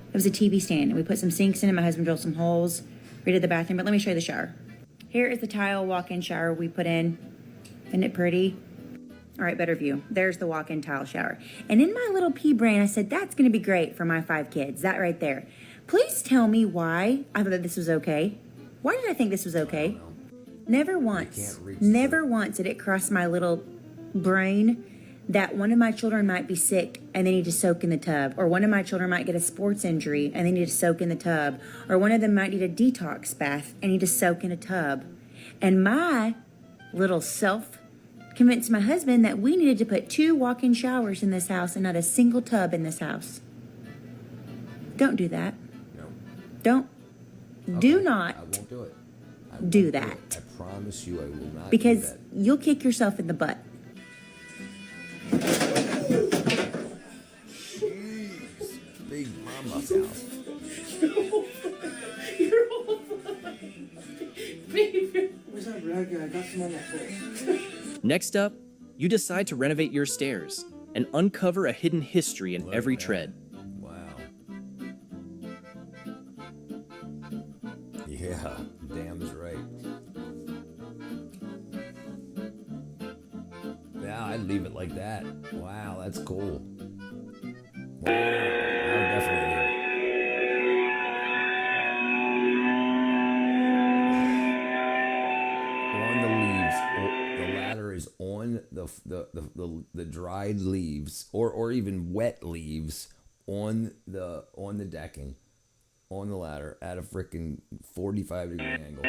It was a TV stand, and we put some sinks in it. My husband drilled some holes, redid the bathroom, but let me show you the shower. Here is the tile walk-in shower we put in. Isn't it pretty? All right, better view. There's the walk-in tile shower. And in my little pea brain, I said, that's going to be great for my 5 kids. That right there. Please tell me why I thought this was okay. Why did I think this was okay? Never once did it cross my little brain that one of my children might be sick and they need to soak in the tub, or one of my children might get a sports injury and they need to soak in the tub, or one of them might need a detox bath and need to soak in a tub. And my little self convinced my husband that we needed to put 2 walk-in showers in this house and not a single tub in this house. Don't do that. No. Don't. Okay. Do not. I won't do it. do that. I promise you I will not Because do that. you'll kick yourself in the butt. Jeez. Big mama's house. Where's that rag guy? I got some on that floor. Next up, you decide to renovate your stairs and uncover a hidden history in every tread. Wow. Yeah, damn's right. Yeah, I'd leave it like that. Wow, that's cool. Wow, I would definitely leave it. On the leaves, the ladder is on the dried leaves, or even wet leaves on the decking, on the ladder at a freaking 45-degree angle.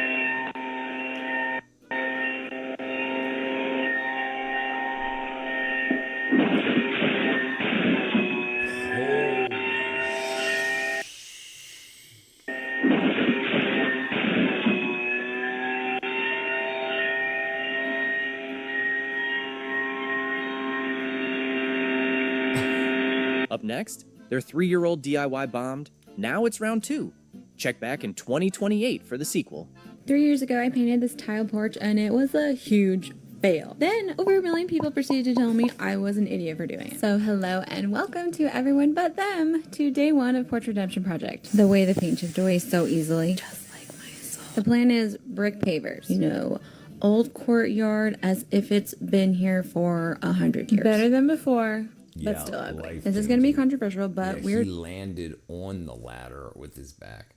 Up next, their 3-year-old DIY bombed. Now it's round 2. Check back in 2028 for the sequel. 3 years ago, I painted this tile porch and it was a huge fail. Then, over 1 million people proceeded to tell me I was an idiot for doing it. So, hello and welcome to everyone but them to day 1 of Porch Redemption Project. The way the paint chipped away so easily. Just like my soul. The plan is brick pavers. You know, old courtyard as if it's been here for 100 years. Better than before. But Yeah, still ugly. life This is going to be controversial, but He landed on the ladder with his back.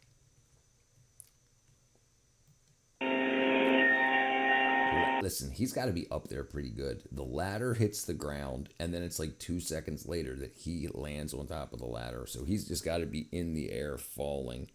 Listen, he's got to be up there pretty good. The ladder hits the ground, and then it's like 2 seconds later that he lands on top of the ladder. So he's just got to be in the air falling.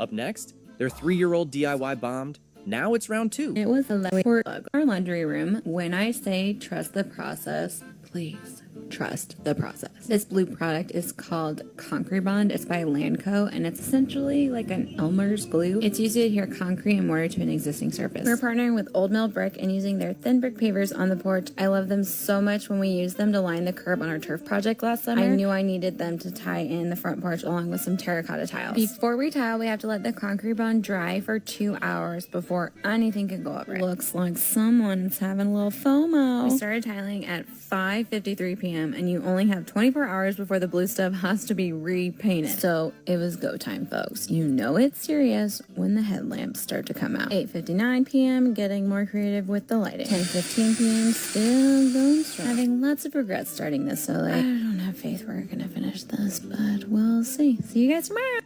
Up next, their 3-year-old DIY bombed. Now it's round 2. It was a for our laundry room. When I say trust the process, please trust the process. This blue product is called Concrete Bond. It's by Landco, and it's essentially like an Elmer's glue. It's used to adhere concrete and mortar to an existing surface. We're partnering with Old Mill Brick and using their thin brick pavers on the porch. I love them so much. When we used them to line the curb on our turf project last summer, I knew I needed them to tie in the front porch along with some terracotta tiles. Before we tile, we have to let the Concrete Bond dry for 2 hours before anything can go over it. Looks like someone's having a little FOMO. We started tiling at 5:53 p.m. and you only have 24 hours before the blue stuff has to be repainted. So it was go time, folks. You know it's serious when the headlamps start to come out. 8:59 p.m. getting more creative with the lighting. 10:15 p.m. still going strong. Having lots of regrets starting this so late. I don't have faith we're gonna finish this, but we'll see. See you guys tomorrow.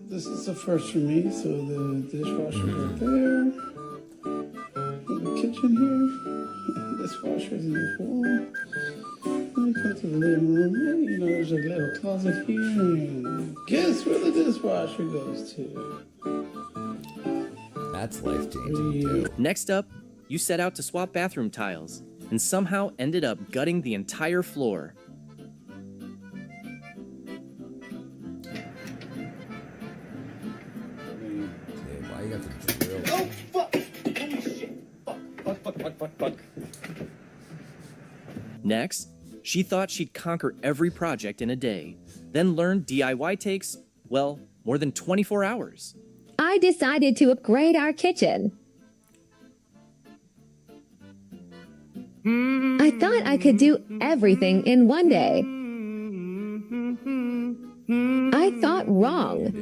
This is the first for me, so the dishwasher right there. The kitchen here. Dishwasher's in the wall. Let me come to the living room. Hey, you know, there's a little closet here. And guess where the dishwasher goes to? That's life-changing, too. Next up, you set out to swap bathroom tiles and somehow ended up gutting the entire floor. Why you got the drill? Oh, fuck! Holy shit! Fuck. Next, she thought she'd conquer every project in a day, then learned DIY takes, well, more than 24 hours. I decided to upgrade our kitchen. I thought I could do everything in one day. I thought wrong.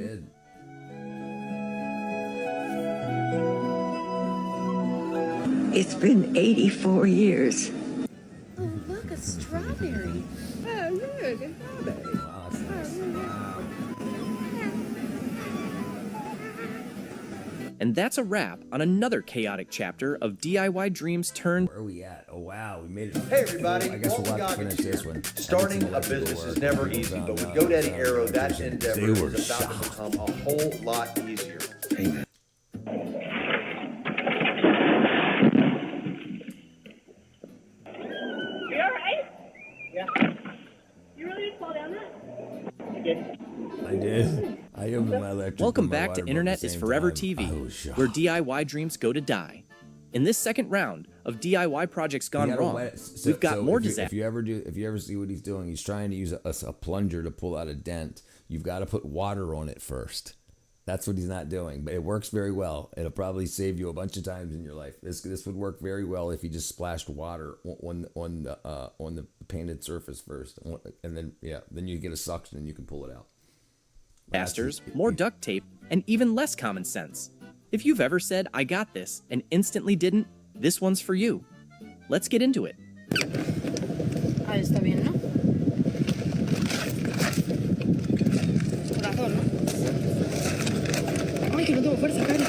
It's been 84 years. Oh, look, a strawberry. Oh, look, a strawberry. And that's a wrap on another chaotic chapter of DIY Dreams turned. Where are we at? Oh, wow, we made it. Hey everybody, I guess Walton we'll have to Goggins finish here. this one. Starting a business is never easy, but with GoDaddy Arrow, that endeavor is about to become a whole lot easier. Amen. I did. I opened my electric. Welcome and my back water to bill at Internet the is same Forever time. TV, I was shocked. where DIY dreams go to die. In this second round of DIY projects You gone gotta wrong, wet it. we've got more if you disasters. if you ever see what he's doing, he's trying to use a plunger to pull out a dent. You've got to put water on it first. That's what he's not doing, but it works very well. It'll probably save you a bunch of times in your life. This would work very well if you just splashed water on the painted surface first, and then you get a suction and you can pull it out. More duct tape, and even less common sense. If you've ever said, I got this, and instantly didn't, this one's for you. Let's get into it. Ahí está bien, ¿no? Corazón, ¿no? Ay, que no tengo fuerza, Cari.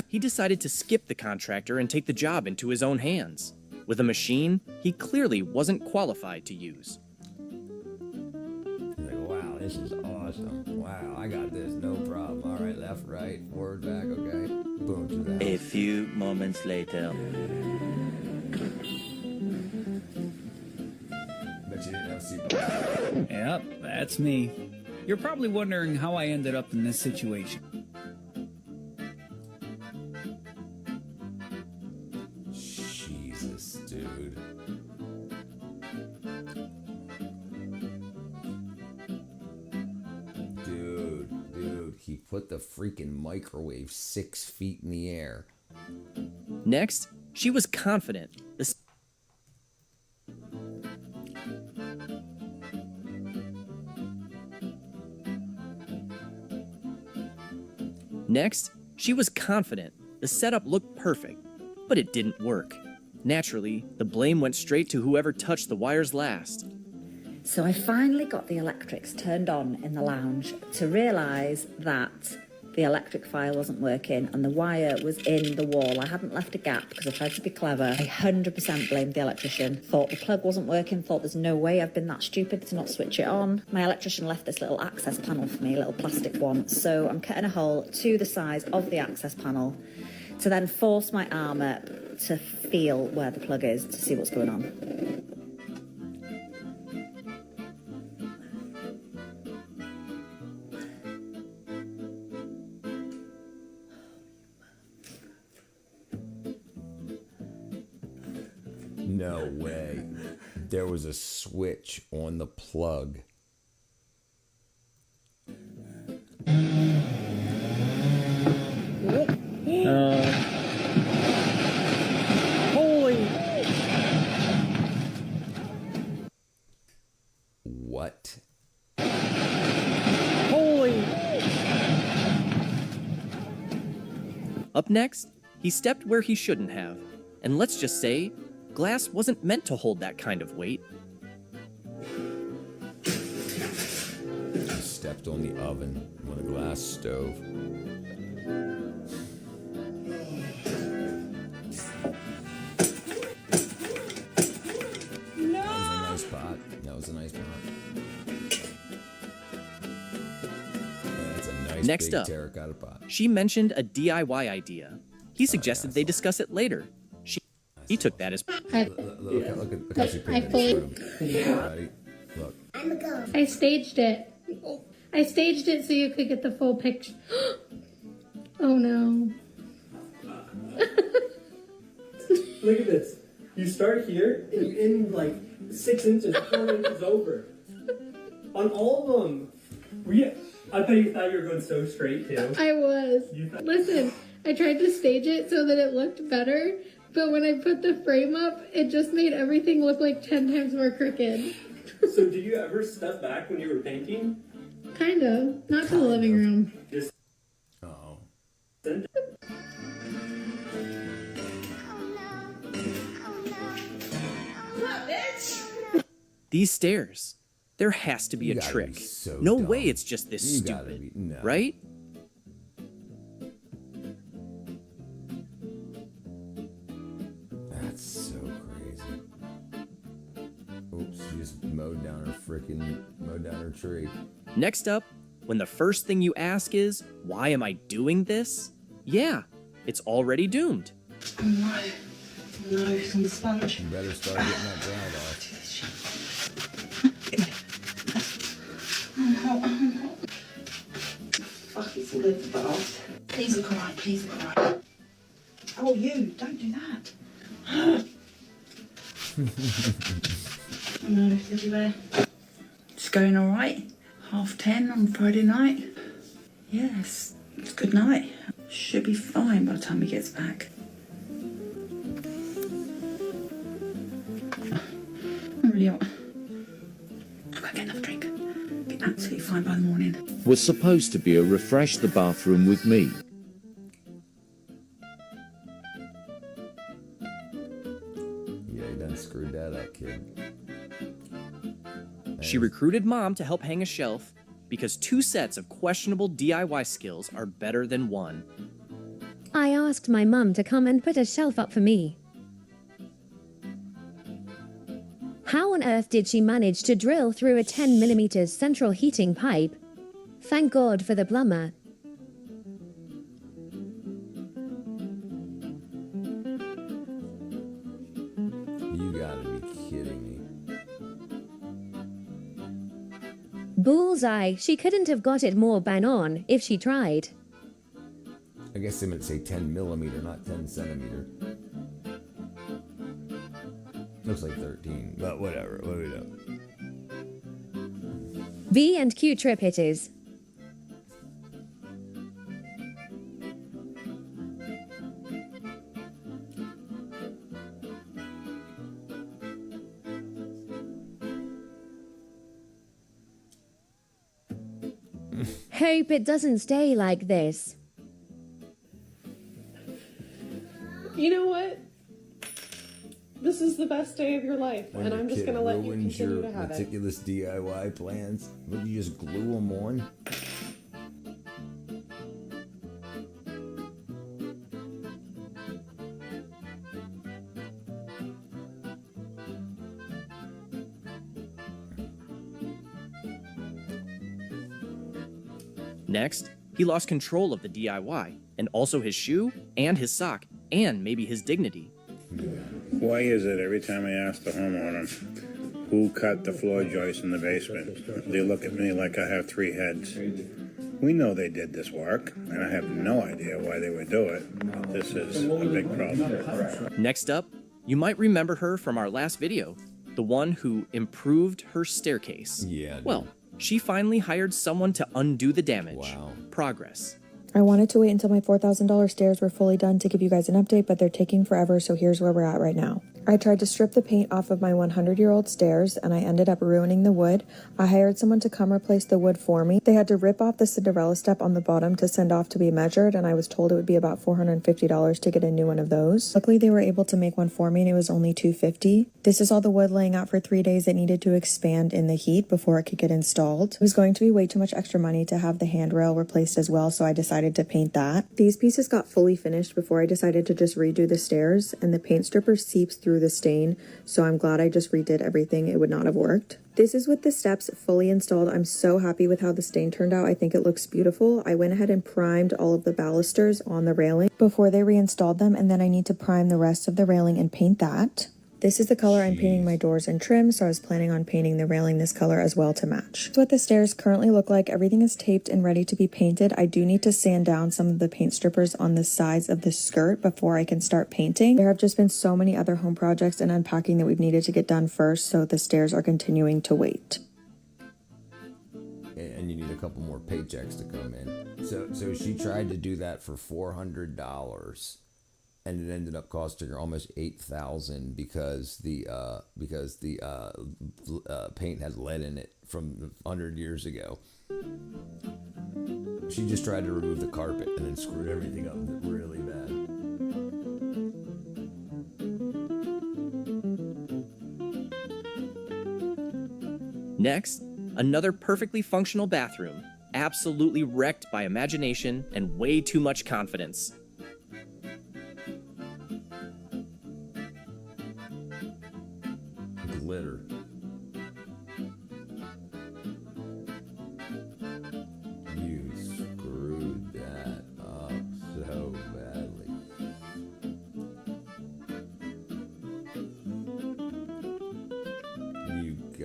He decided to skip the contractor and take the job into his own hands, with a machine he clearly wasn't qualified to use. Like, wow, this is awesome. Wow, I got this, no problem. All right, left, right, forward, back, okay. Boom, to that. A few moments later. Bet you didn't have seatbelts. Yep, that's me. You're probably wondering how I ended up in this situation. Jesus, dude. Dude, he put the freaking microwave 6 feet in the air. Next, she was confident. Next, she was confident. The setup looked perfect, but it didn't work. Naturally, the blame went straight to whoever touched the wires last. So I finally got the electrics turned on in the lounge to realise that the electric file wasn't working and the wire was in the wall. I hadn't left a gap because I tried to be clever. I 100% blamed the electrician. Thought the plug wasn't working, thought there's no way I've been that stupid to not switch it on. My electrician left this little access panel for me, a little plastic one. So I'm cutting a hole to the size of the access panel to then force my arm up to feel where the plug is to see what's going on. No way. There was a switch on the plug. Holy! What? Holy! Up next, he stepped where he shouldn't have. And let's just say, glass wasn't meant to hold that kind of weight. He stepped on the oven on a glass stove. No! That was a nice pot. That was a nice pot. Yeah, that's a nice Next big up, terracotta pot. she mentioned a DIY idea. He suggested they discuss it later. He took that as... Look at how she painted this room. Everybody, look. I staged it. I staged it so you could get the full picture. Oh no. Look at this. You start here and you end like 6 inches, 4 inches over. On all of them. I bet you thought you were going so straight too. I was. Listen, I tried to stage it so that it looked better, but when I put the frame up, it just made everything look like 10 times more crooked. So did you ever step back when you were painting? Kind of. Not to the living room. Just These stairs. There has to be a trick. No way it's just this stupid. Right? That's so crazy. Oops, she just mowed down her tree. Next up, when the first thing you ask is, why am I doing this? Yeah, it's already doomed. No, it's on the sponge. You better start getting that grout off. Fuck, it's all over the bath. Please look alright, please look alright. Oh, you, don't do that. No, it's everywhere. It's going alright. 10:30 on Friday night. Yes, it's a good night. Should be fine by the time he gets back. I'm really hot. I've got to get enough drink. Be absolutely fine by the morning. Was supposed to be a refresh the bathroom with me. Yeah, he done screwed that kid. She recruited Mom to help hang a shelf because 2 sets of questionable DIY skills are better than 1. I asked my mum to come and put a shelf up for me. How on earth did she manage to drill through a 10mm central heating pipe? Thank God for the plumber. You gotta be kidding me. Bullseye, she couldn't have got it more bang on if she tried. I guess they meant to say 10mm, not 10cm. Looks like 13, but whatever. What do we know? B and Q trip hitters. Hope it doesn't stay like this. You know what? This is the best day of your life, and I'm just gonna let you continue to have it. Meticulous DIY plans. Would you just glue them on? Next, he lost control of the DIY, and also his shoe, and his sock, and maybe his dignity. Why is it every time I ask the homeowner who cut the floor joist in the basement, they look at me like I have 3 heads? We know they did this work, and I have no idea why they would do it. This is a big problem. Next up, you might remember her from our last video, the one who improved her staircase. Yeah. Well, she finally hired someone to undo the damage. Wow. Progress. I wanted to wait until my $4,000 stairs were fully done to give you guys an update, but they're taking forever, so here's where we're at right now. I tried to strip the paint off of my 100-year-old stairs, and I ended up ruining the wood. I hired someone to come replace the wood for me. They had to rip off the Cinderella step on the bottom to send off to be measured, and I was told it would be about $450 to get a new one of those. Luckily, they were able to make one for me, and it was only $250. This is all the wood laying out for 3 days. It needed to expand in the heat before it could get installed. It was going to be way too much extra money to have the handrail replaced as well, so I decided to paint that. These pieces got fully finished before I decided to just redo the stairs, and the paint stripper seeps through the stain, so I'm glad I just redid everything. It would not have worked. This is with the steps fully installed. I'm so happy with how the stain turned out. I think it looks beautiful. I went ahead and primed all of the balusters on the railing before they reinstalled them, and then I need to prime the rest of the railing and paint that. This is the color I'm painting my doors and trim, so I was planning on painting the railing this color as well to match. That's what the stairs currently look like. Everything is taped and ready to be painted. I do need to sand down some of the paint strippers on the sides of the skirt before I can start painting. There have just been so many other home projects and unpacking that we've needed to get done first, so the stairs are continuing to wait. And you need a couple more paychecks to come in. So she tried to do that for $400. And it ended up costing her almost $8,000 because the paint had lead in it from 100 years ago. She just tried to remove the carpet and then screwed everything up really bad. Next, another perfectly functional bathroom, absolutely wrecked by imagination and way too much confidence. Glitter. You screwed that up so badly.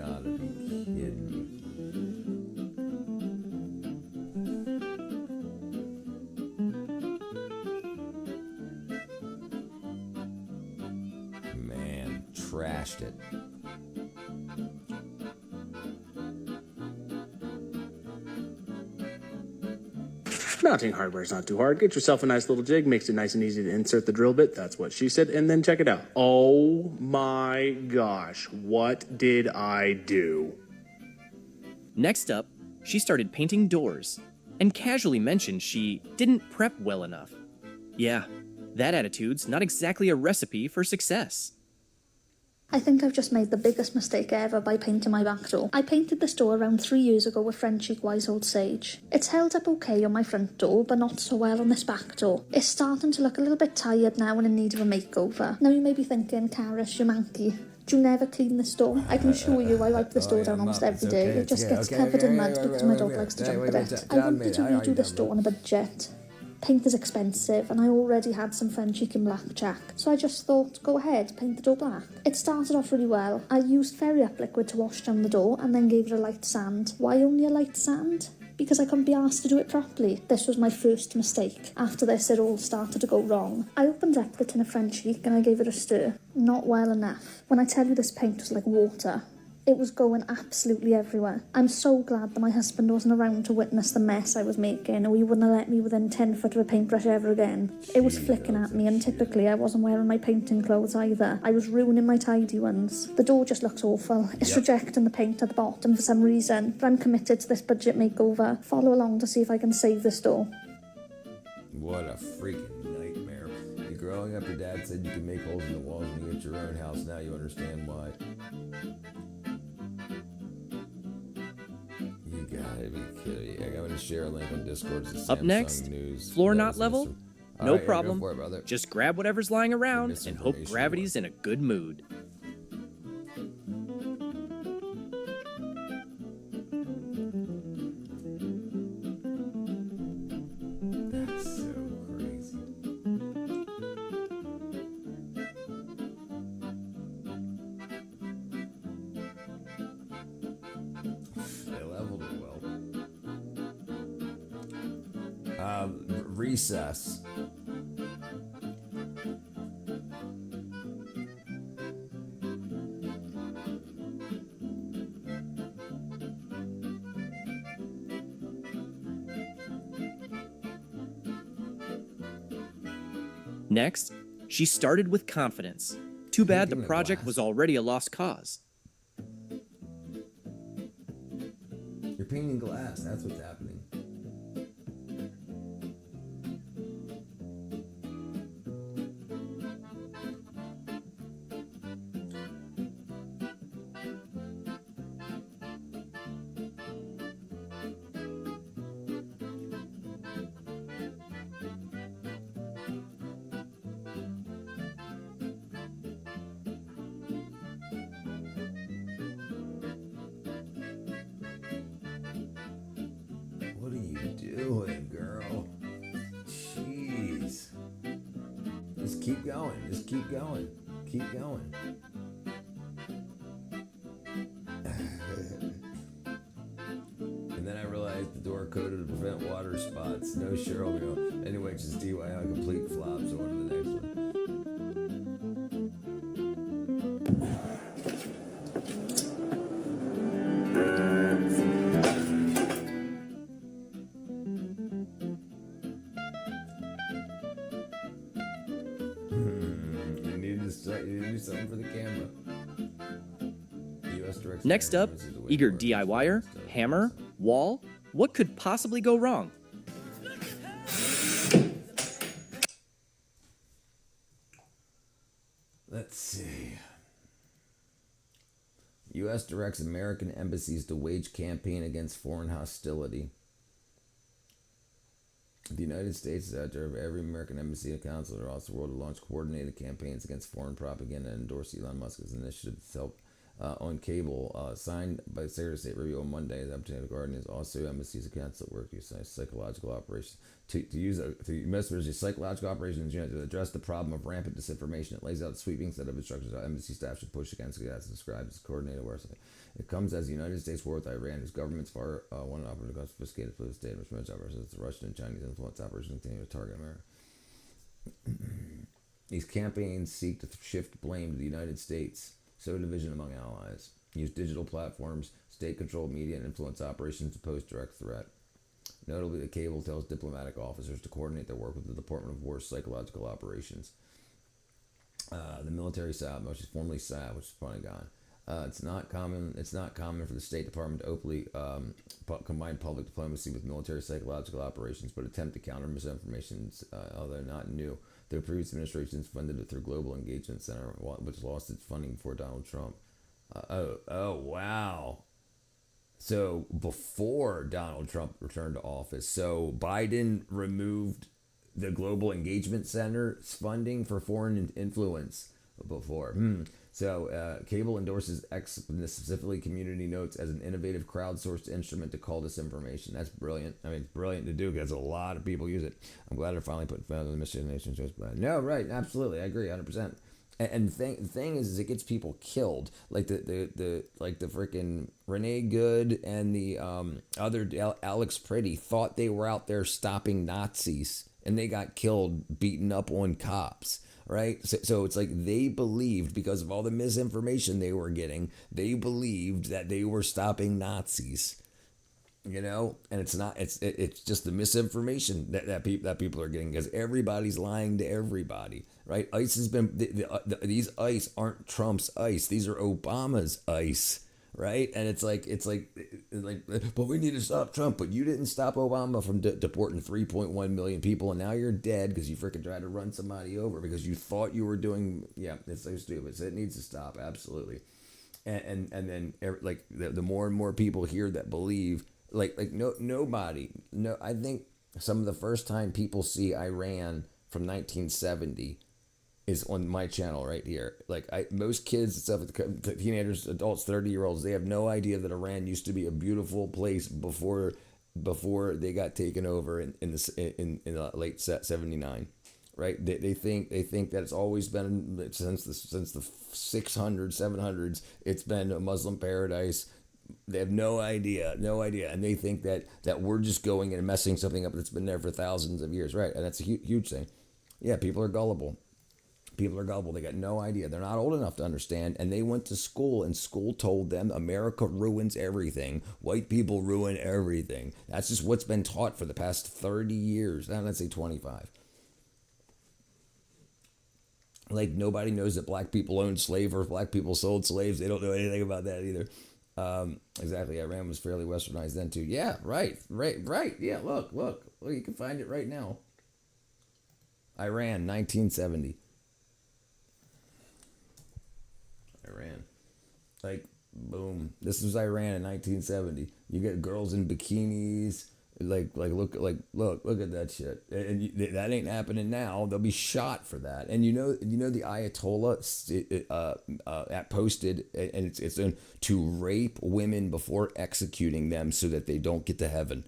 gotta be kidding me. Man, trashed it. Mounting hardware is not too hard. Get yourself a nice little jig, makes it nice and easy to insert the drill bit. That's what she said. And then check it out. Oh my gosh, what did I do? Next up, she started painting doors and casually mentioned she didn't prep well enough. Yeah, that attitude's not exactly a recipe for success. I think I've just made the biggest mistake ever by painting my back door. I painted this door around 3 years ago with French Wise Old Sage. It's held up okay on my front door, but not so well on this back door. It's starting to look a little bit tired now and in need of a makeover. Now you may be thinking, Karis, you're manky. Do you never clean this door? I can assure you I wipe this door down almost every day. It just gets covered in mud because my dog likes to jump at it. I wanted to redo this door on a budget. Paint is expensive and I already had some French and blackjack, so I just thought, go ahead, paint the door black. It started off really well. I used Fairy Up liquid to wash down the door and then gave it a light sand. Why only a light sand? Because I couldn't be asked to do it properly. This was my first mistake. After this, it all started to go wrong. I opened up the tin of French leek and I gave it a stir. Not well enough. When I tell you this paint was like water, it was going absolutely everywhere. I'm so glad that my husband wasn't around to witness the mess I was making, or he wouldn't have let me within 10 foot of a paintbrush ever again. It was flicking at me, and typically I wasn't wearing my painting clothes either. I was ruining my tidy ones. The door just looks awful. It's rejecting the paint at the bottom for some reason, but I'm committed to this budget makeover. Follow along to see if I can save this door. What a freaking nightmare. Growing up, your dad said you could make holes in the walls when you get your own house. Now you understand why. You gotta be kidding me. I'm gonna share a link on Discord. Up next, floor knot level? No problem. Just grab whatever's lying around and hope gravity's in a good mood. That's so crazy. They leveled it well. Recess. Next, she started with confidence. Too bad the project was already a lost cause. You're painting glass. That's what's happening. What are you doing, girl? Jeez. Just keep going. Just keep going. Keep going. And then I realized the door coated to prevent water spots. No Cheryl meal. Anyway, just DIY complete flop. So on to the next one. You need to do something for the camera. Next up, eager DIYer, hammer, wall. What could possibly go wrong? Let's see. U.S. directs American embassies to wage campaign against foreign hostility. The United States is out there. Every American embassy and consulate across the world to launch coordinated campaigns against foreign propaganda and endorse Elon Musk's initiative to help on cable, signed by the Secretary of State Review on Monday. The Botanical Garden is also embassies accounts that work to use psychological operations to message psychological operations unit to address the problem of rampant disinformation. It lays out a sweeping set of instructions how embassy staff should push against it as described as coordinated website. It comes as the United States war with Iran, whose government's far one operative sophisticated political state enrichment operations, the Russian and Chinese influence operations continue to target America. These campaigns seek to shift blame to the United States, sow division among allies, use digital platforms, state-controlled media, and influence operations to pose direct threat. Notably, the cable tells diplomatic officers to coordinate their work with the Department of War's psychological operations. The military SAB, which is formerly SAB, which is Pentagon. It's not common for the State Department to openly combine public diplomacy with military psychological operations, but attempt to counter misinformation, although not new. The previous administrations funded it through Global Engagement Center, which lost its funding before Donald Trump. Oh, wow. So before Donald Trump returned to office, so Biden removed the Global Engagement Center's funding for foreign influence before. So cable endorses specifically community notes as an innovative crowdsourced instrument to call disinformation. That's brilliant. I mean, it's brilliant to do because a lot of people use it. I'm glad they're finally putting fun on the misinformation. No, right, absolutely, I agree, 100%. And the thing is it gets people killed. Like the freaking Renee Good and the other Alex Pretty thought they were out there stopping Nazis, and they got killed, beaten up on cops. Right? So it's like they believed, because of all the misinformation they were getting, they believed that they were stopping Nazis. You know, and it's not. It's just the misinformation that people are getting, because everybody's lying to everybody, right? ICE has been these ICE aren't Trump's ICE; these are Obama's ICE, right? And it's like, but we need to stop Trump. But you didn't stop Obama from deporting 3.1 million people, and now you're dead because you freaking tried to run somebody over because you thought you were doing. Yeah, it's so stupid. So it needs to stop, absolutely. And then like the more and more people here that believe. Nobody. I think some of the first time people see Iran from 1970 is on my channel right here. Most kids and stuff, teenagers, adults, 30-year-olds, they have no idea that Iran used to be a beautiful place before they got taken over in the late 79. Right? They think that it's always been since the 600s, 700s. It's been a Muslim paradise. They have no idea, and they think that we're just going in and messing something up that's been there for thousands of years, right? And that's a huge thing. Yeah, people are gullible. They got no idea. They're not old enough to understand, and they went to school, and school told them America ruins everything. White people ruin everything. That's just what's been taught for the past 30 years. Now, let's say 25. Like, nobody knows that black people owned slaves or black people sold slaves. They don't know anything about that either. Exactly. Iran was fairly westernized then too. Yeah, right. Yeah, look, you can find it right now. Iran, 1970. Iran. Boom. This was Iran in 1970. You get girls in bikinis. Look at that shit. And that ain't happening now. They'll be shot for that. And you know the Ayatollah posted, and it's to rape women before executing them so that they don't get to heaven.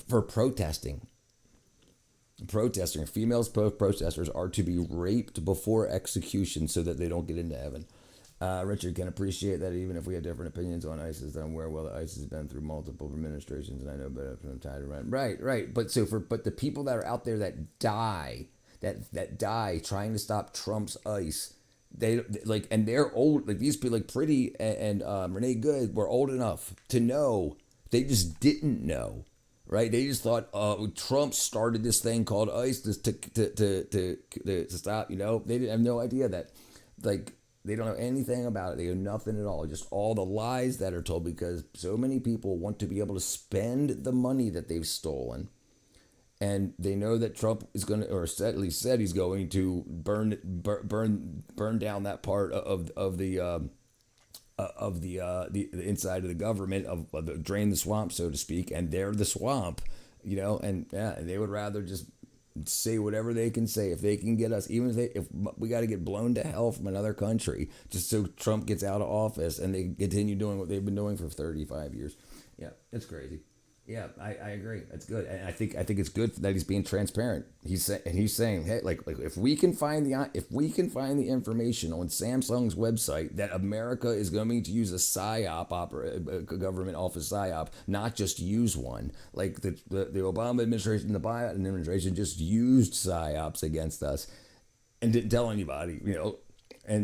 For protesting. Females protesters are to be raped before execution so that they don't get into heaven. Richard can appreciate that even if we have different opinions on ISIS, that I'm aware well that ISIS has been through multiple administrations, and I know better from time to time. Right. But the people that are out there that die trying to stop Trump's ICE, and they're old. Like these people, like Pretty and Renee Good, were old enough to know. They just didn't know. Right? They just thought Trump started this thing called ICE to stop. You know, they didn't have no idea that they don't know anything about it. They know nothing at all. Just all the lies that are told, because so many people want to be able to spend the money that they've stolen. And they know that Trump is going to, or at least said he's going to burn down that part of the inside of the government, drain the swamp, so to speak. And they're the swamp, you know, and they would rather just say whatever they can say. If they can get us, even if we got to get blown to hell from another country just so Trump gets out of office and they continue doing what they've been doing for 35 years. Yeah, it's crazy. Yeah, I agree. That's good, and I think it's good that he's being transparent. He's saying, hey, like if we can find the information on Samsung's website that America is going to use a psyop a government office psyop, not just use one. Like the Obama administration, the Biden administration just used psyops against us and didn't tell anybody,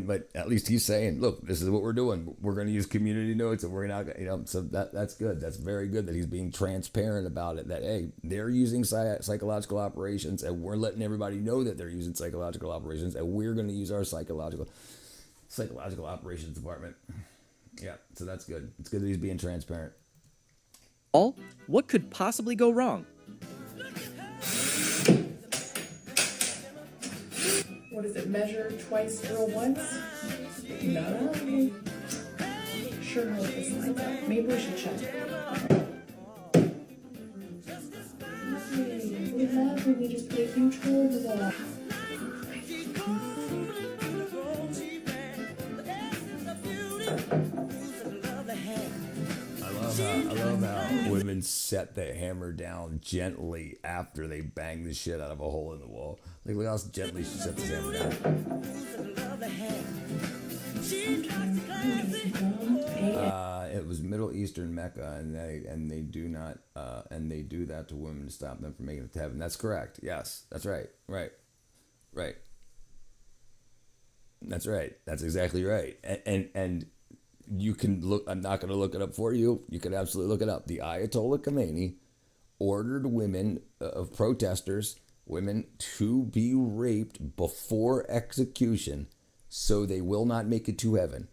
but at least he's saying, look, this is what we're doing. We're going to use community notes, and we're not, so that's good. That's very good that he's being transparent about it, that, hey, they're using psychological operations, and we're letting everybody know that they're using psychological operations, and we're going to use our psychological operations department. Yeah, so that's good. It's good that he's being transparent. What could possibly go wrong? What is it? Measure twice, drill once? No. Sure hope this lines up. Maybe we should check. We have, we just put a huge hole in the wall. I love how women set the hammer down gently after they bang the shit out of a hole in the wall. Like, look how gently she sets the hammer down. It was Middle Eastern Mecca, and they do not and they do that to women to stop them from making it to heaven. That's correct. Yes, that's right. Right. That's right. That's exactly right. And you can look. I'm not going to look it up for you. You can absolutely look it up. The Ayatollah Khomeini ordered women of protesters, women, to be raped before execution, so they will not make it to heaven.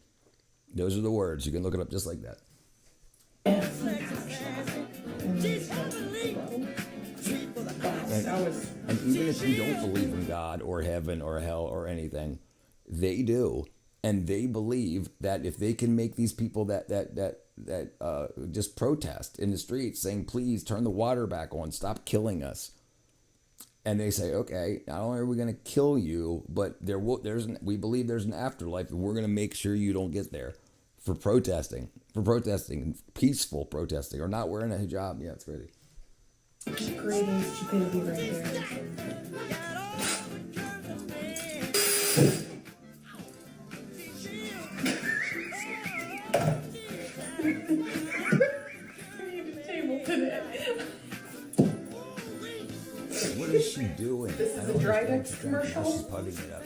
Those are the words. You can look it up just like that. And even if you don't believe in God or heaven or hell or anything, they do. And they believe that if they can make these people that just protest in the streets saying, please turn the water back on, stop killing us. And they say, okay, not only are we going to kill you, but we believe there's an afterlife, and we're going to make sure you don't get there for protesting, peaceful protesting, or not wearing a hijab. Yeah, it's crazy. Creating stupidity right there. What is she doing? This is a Drydex commercial. She's putting it up.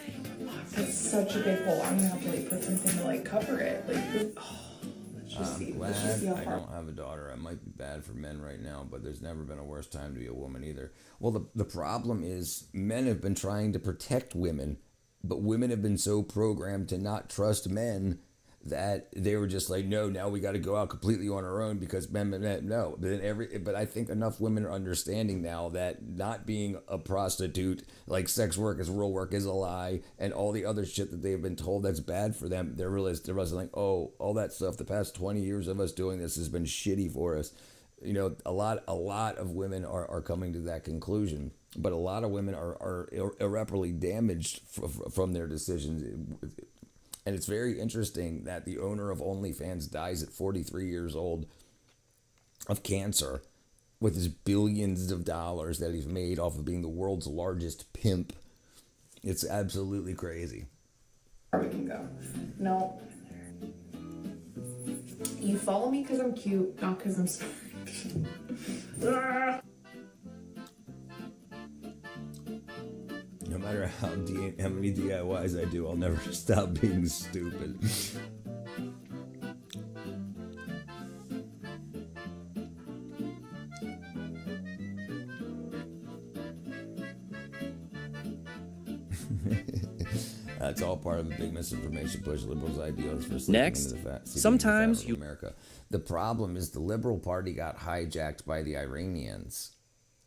That's such a big hole. I'm gonna have to put something to cover it. Let's just see. Glad Let's just see how I far. don't have a daughter. I might be bad for men right now, but there's never been a worse time to be a woman either. Well, the problem is men have been trying to protect women, but women have been so programmed to not trust men that they were just like, no, now we got to go out completely on our own because men, no. But I think enough women are understanding now that not being a prostitute, like sex work is real work, is a lie, and all the other shit that they've been told that's bad for them, they're realizing like, oh, all that stuff, the past 20 years of us doing this has been shitty for us. A lot of women are coming to that conclusion, but a lot of women are irreparably damaged from their decisions. And it's very interesting that the owner of OnlyFans dies at 43 years old of cancer with his billions of dollars that he's made off of being the world's largest pimp. It's absolutely crazy. We can go. No. You follow me because I'm cute, not because I'm smart. No matter how many DIYs I do, I'll never stop being stupid. That's all part of a big misinformation push. Liberals' ideals for Next, sometimes you America. The problem is the Liberal Party got hijacked by the Iranians.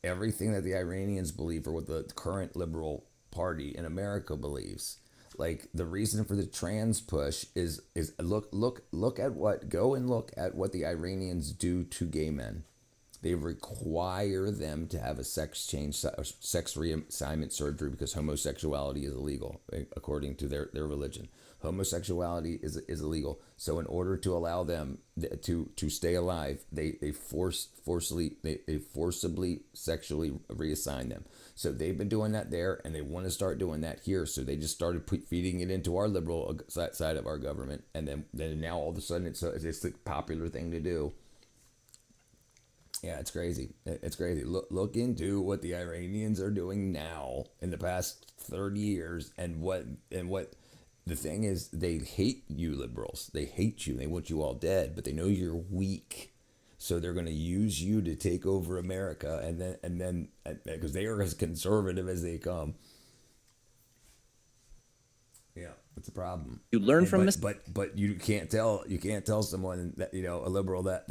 Everything that the Iranians believe, or what the current Liberal Party in America believes. Like, the reason for the trans push is look at what the Iranians do to gay men. They require them to have a sex reassignment surgery because homosexuality is illegal, according to their religion. Homosexuality is illegal. So in order to allow them to stay alive, they forcibly sexually reassign them. So they've been doing that there, and they want to start doing that here. So they just started feeding it into our liberal side of our government, and then now all of a sudden it's a popular thing to do. Yeah, it's crazy. It's crazy. Look into what the Iranians are doing now in the past 30 years, and what the thing is, they hate you liberals. They hate you. They want you all dead, but they know you're weak. So they're going to use you to take over America, and then because they are as conservative as they come. Yeah, it's a problem. You learn from this, but you can't tell someone that, you know, a liberal that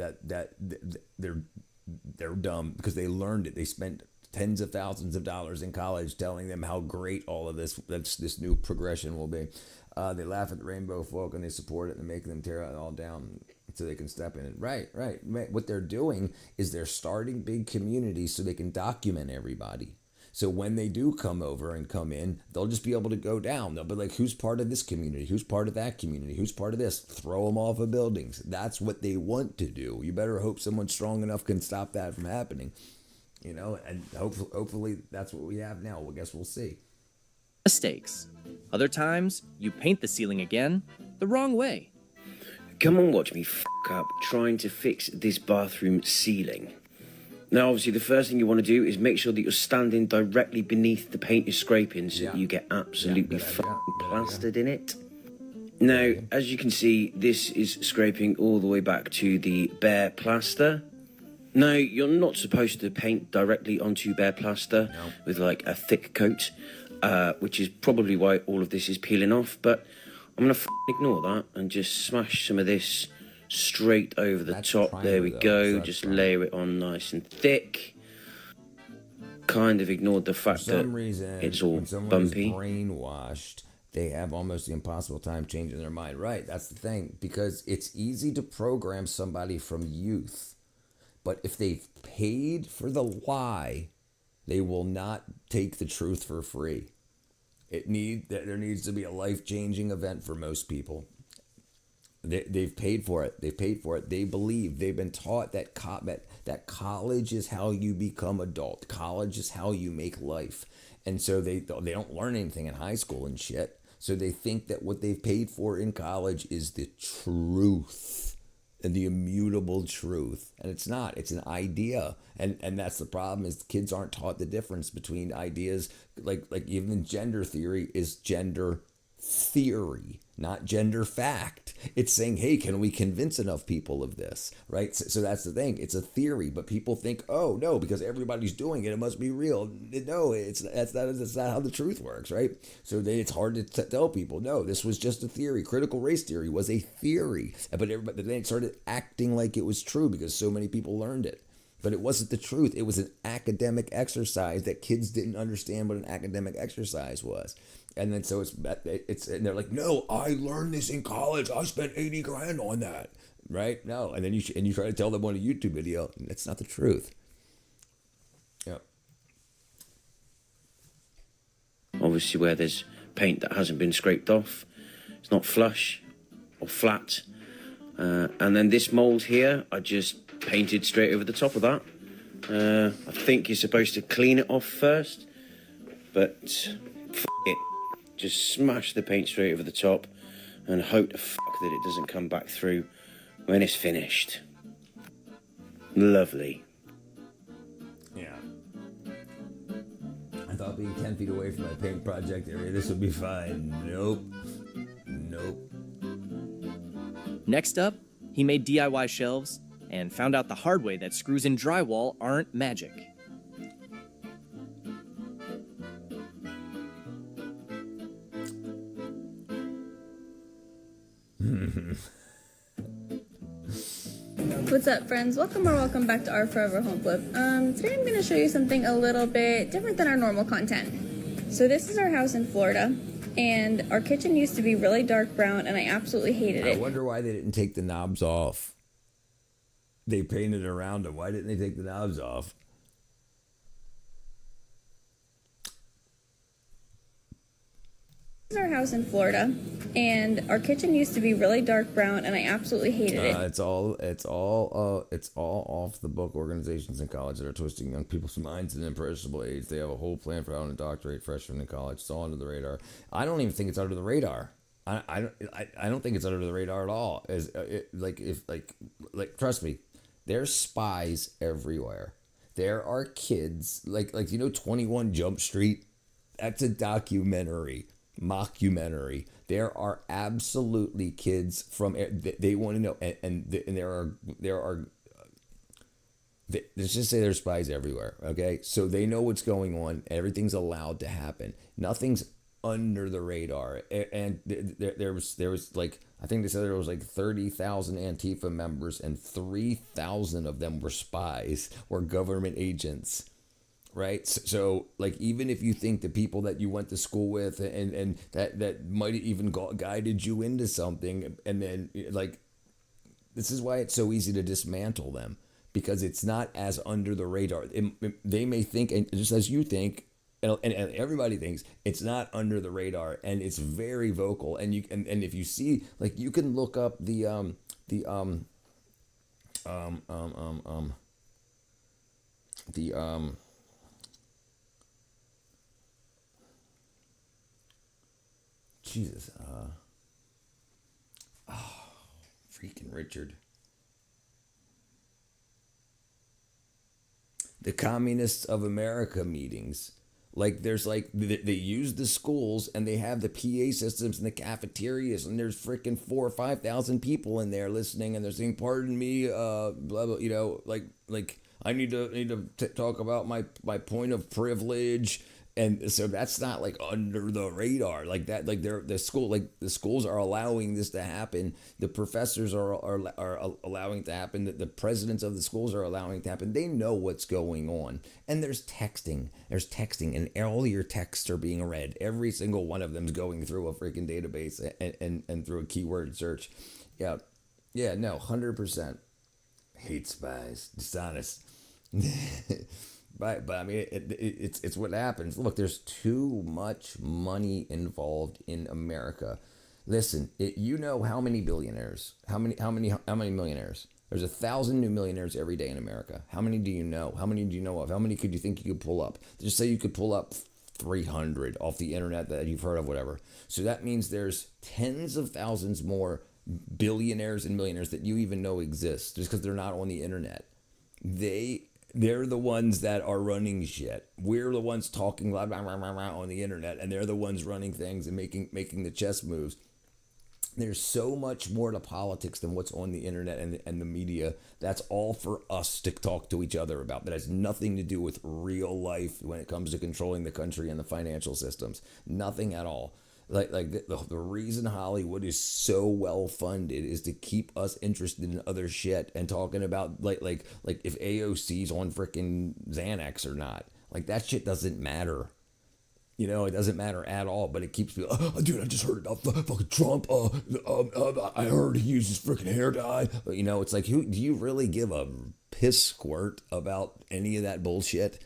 they're dumb because they learned it. They spent tens of thousands of dollars in college telling them how great all of this new progression will be. They laugh at the rainbow folk and they support it and make them tear it all down so they can step in it. Right. What they're doing is they're starting big communities so they can document everybody. So when they do come over and come in, they'll just be able to go down. They'll be like, who's part of this community? Who's part of that community? Who's part of this? Throw them off of buildings. That's what they want to do. You better hope someone strong enough can stop that from happening. You know, and hopefully that's what we have now. Well, I guess we'll see. Mistakes. Other times, you paint the ceiling again the wrong way. Come and watch me f*** up trying to fix this bathroom ceiling. Now, obviously, the first thing you want to do is make sure that you're standing directly beneath the paint you're scraping so that you get absolutely plastered in it. Now, as you can see, this is scraping all the way back to the bare plaster. Now, you're not supposed to paint directly onto bare plaster with like a thick coat, which is probably why all of this is peeling off, but I'm going to ignore that and just smash some of this straight over the top. There we go. Just layer it on nice and thick. Kind of ignored the fact that it's all bumpy. Brainwashed, they have almost the impossible time changing their mind. Right, that's the thing, because it's easy to program somebody from youth, but if they've paid for the lie, they will not take the truth for free. There needs to be a life-changing event for most people. They've paid for it. They believe. They've been taught that college is how you become adult. College is how you make life. And so they don't learn anything in high school and shit. So they think that what they've paid for in college is the truth and the immutable truth. And it's not. It's an idea. And that's the problem, is kids aren't taught the difference between ideas. Like even gender theory is gender theory, not gender fact. It's saying, hey, can we convince enough people of this, right? So that's the thing. It's a theory, but people think, oh no, because everybody's doing it, it must be real. No, that's not how the truth works, right? So it's hard to tell people, no, this was just a theory. Critical race theory was a theory, but then it started acting like it was true because so many people learned it. But it wasn't the truth. It was an academic exercise that kids didn't understand what an academic exercise was. And then so it's and they're like, no, I learned this in college. I spent $80,000 on that, right? No, and then you try to tell them on a YouTube video, and that's not the truth. Yeah. Obviously, where there's paint that hasn't been scraped off, it's not flush or flat. And then this mold here, I just painted straight over the top of that. I think you're supposed to clean it off first, but it. Just smash the paint straight over the top and hope to that it doesn't come back through when it's finished. Lovely. Yeah. I thought being 10 feet away from my paint project area, this would be fine. Nope. Next up, he made DIY shelves and found out the hard way that screws in drywall aren't magic. What's up, friends? Welcome back to our Forever Home Flip. Today I'm going to show you something a little bit different than our normal content. So this is our house in Florida, and our kitchen used to be really dark brown, and I absolutely hated it. I wonder why they didn't take the knobs off. They painted around them. Why didn't they take the knobs off? This is our house in Florida, and our kitchen used to be really dark brown, and I absolutely hated it. It's all off the book organizations in college that are twisting young people's minds at an impressionable age. They have a whole plan for how to indoctrinate freshmen in college. It's all under the radar. I don't even think it's under the radar. I don't think it's under the radar at all. Trust me, there's spies everywhere. There are kids like 21 Jump Street. That's a mockumentary. There are absolutely kids from they want to know, and there are let's just say there's spies everywhere. Okay, so they know what's going on. Everything's allowed to happen. Nothing's under the radar. And there was like, I think they said there was like 30,000 Antifa members, and 3,000 of them were spies or government agents. Right. So like, even if you think the people that you went to school with and that might have even guided you into something, and then like, this is why it's so easy to dismantle them, because it's not as under the radar. They may think, and just as you think, and everybody thinks, it's not under the radar, and it's very vocal. And if you see, like, you can look up Jesus. Freaking Richard. The Communists of America meetings. Like, there's like, they use the schools, and they have the PA systems in the cafeterias, and there's freaking 4,000 or 5,000 people in there listening, and they're saying, "Pardon me, blah blah," like I need to talk about my point of privilege. And so that's not like under the radar like that. Like the schools are allowing this to happen. The professors are allowing it to happen. The presidents of the schools are allowing it to happen. They know what's going on. And there's texting, and all your texts are being read. Every single one of them's going through a freaking database and through a keyword search. Yeah, no, 100%. Hate spies, dishonest. But I mean, it's what happens. Look, there's too much money involved in America. Listen, you know how many billionaires, how many millionaires? There's 1,000 new millionaires every day in America. How many do you know? How many do you know of? How many could you think you could pull up? Just say you could pull up 300 off the internet that you've heard of, whatever. So that means there's tens of thousands more billionaires and millionaires that you even know exist, just because they're not on the internet. They're the ones that are running shit. We're the ones talking loud on the internet, and they're the ones running things and making the chess moves. There's so much more to politics than what's on the internet and the media. That's all for us to talk to each other about. That has nothing to do with real life when it comes to controlling the country and the financial systems. Nothing at all. Like the reason Hollywood is so well funded is to keep us interested in other shit and talking about like if AOC's on frickin' Xanax or not. Like, that shit doesn't matter. You know, it doesn't matter at all. But it keeps me. Dude, I just heard about fucking Trump. I heard he uses freaking hair dye. You know, it's like, who do you really give a piss squirt about any of that bullshit?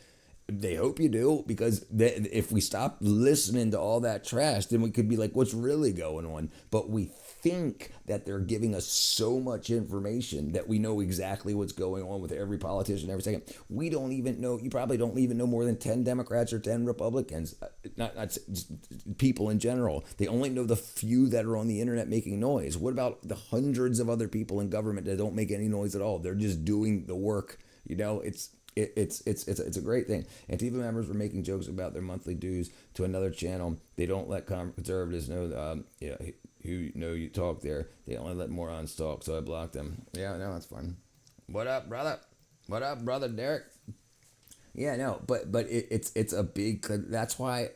They hope you do, because if we stop listening to all that trash, then we could be like, what's really going on? But we think that they're giving us so much information that we know exactly what's going on with every politician every second. We don't even know. You probably don't even know more than 10 Democrats or 10 Republicans, not just people in general. They only know the few that are on the internet making noise. What about the hundreds of other people in government that don't make any noise at all? They're just doing the work. You know, it's a great thing. Antifa members were making jokes about their monthly dues to another channel. They don't let conservatives know who know you talk there. They only let morons talk, so I blocked them. Yeah, no, that's fine. What up, brother? What up, brother Derek? Yeah, no, but it's a big. That's why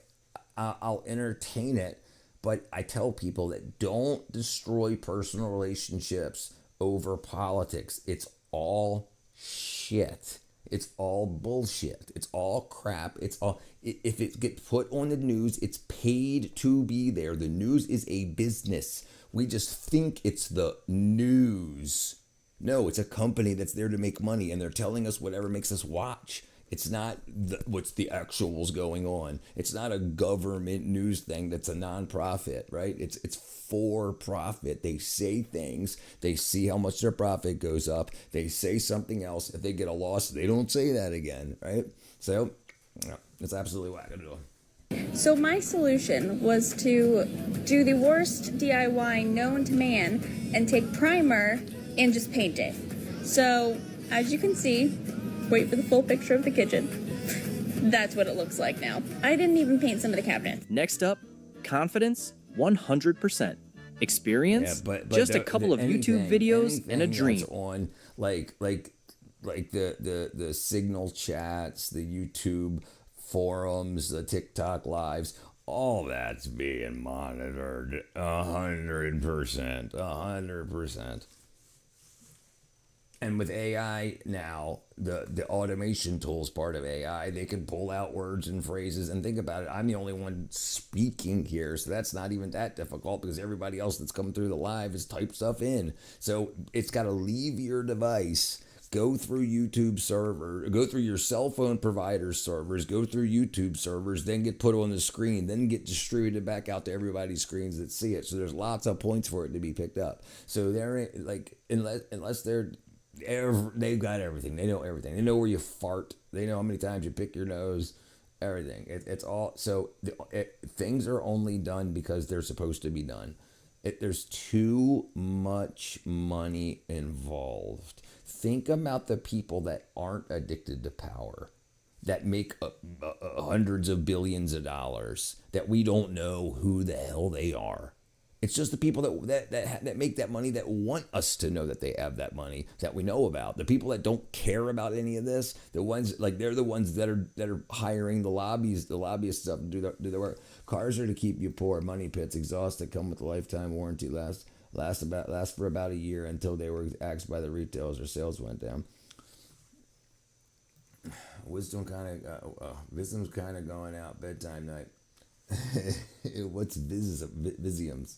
I'll entertain it, but I tell people that don't destroy personal relationships over politics. It's all shit. It's all bullshit. It's all crap. It's all, if it gets put on the news, it's paid to be there. The news is a business. We just think it's the news. No, it's a company that's there to make money, and they're telling us whatever makes us watch. It's not what's the actuals going on. It's not a government news thing that's a nonprofit, right? It's for profit. They say things. They see how much their profit goes up. They say something else. If they get a loss, they don't say that again, right? So, no, it's absolutely wackadoodle. So my solution was to do the worst DIY known to man and take primer and just paint it. So, as you can see, wait for the full picture of the kitchen. That's what it looks like now. I didn't even paint some of the cabinets. Next up, confidence 100%. Experience, just a couple of YouTube videos and a dream. That's on like the Signal chats, the YouTube forums, the TikTok lives, all that's being monitored 100%. And with AI now, the automation tools part of AI, they can pull out words and phrases. And think about it, I'm the only one speaking here, so that's not even that difficult because everybody else that's coming through the live has typed stuff in. So it's got to leave your device, go through YouTube server, go through your cell phone provider servers, go through YouTube servers, then get put on the screen, then get distributed back out to everybody's screens that see it. So there's lots of points for it to be picked up. So they're like, unless they've got everything. They know everything. They know where you fart. They know how many times you pick your nose. Everything. It's all. So things are only done because they're supposed to be done. There's too much money involved. Think about the people that aren't addicted to power, that make hundreds of billions of dollars, that we don't know who the hell they are. It's just the people that make that money, that want us to know that they have that money, that we know about. The people that don't care about any of this, the ones like they're the ones that are hiring the lobbyist stuff to do the work. Cars are to keep you poor. Money pits, exhaust that come with a lifetime warranty last for about a year until they were axed by the retailers or sales went down. Wisdom's kind of going out bedtime night. What's Visiums?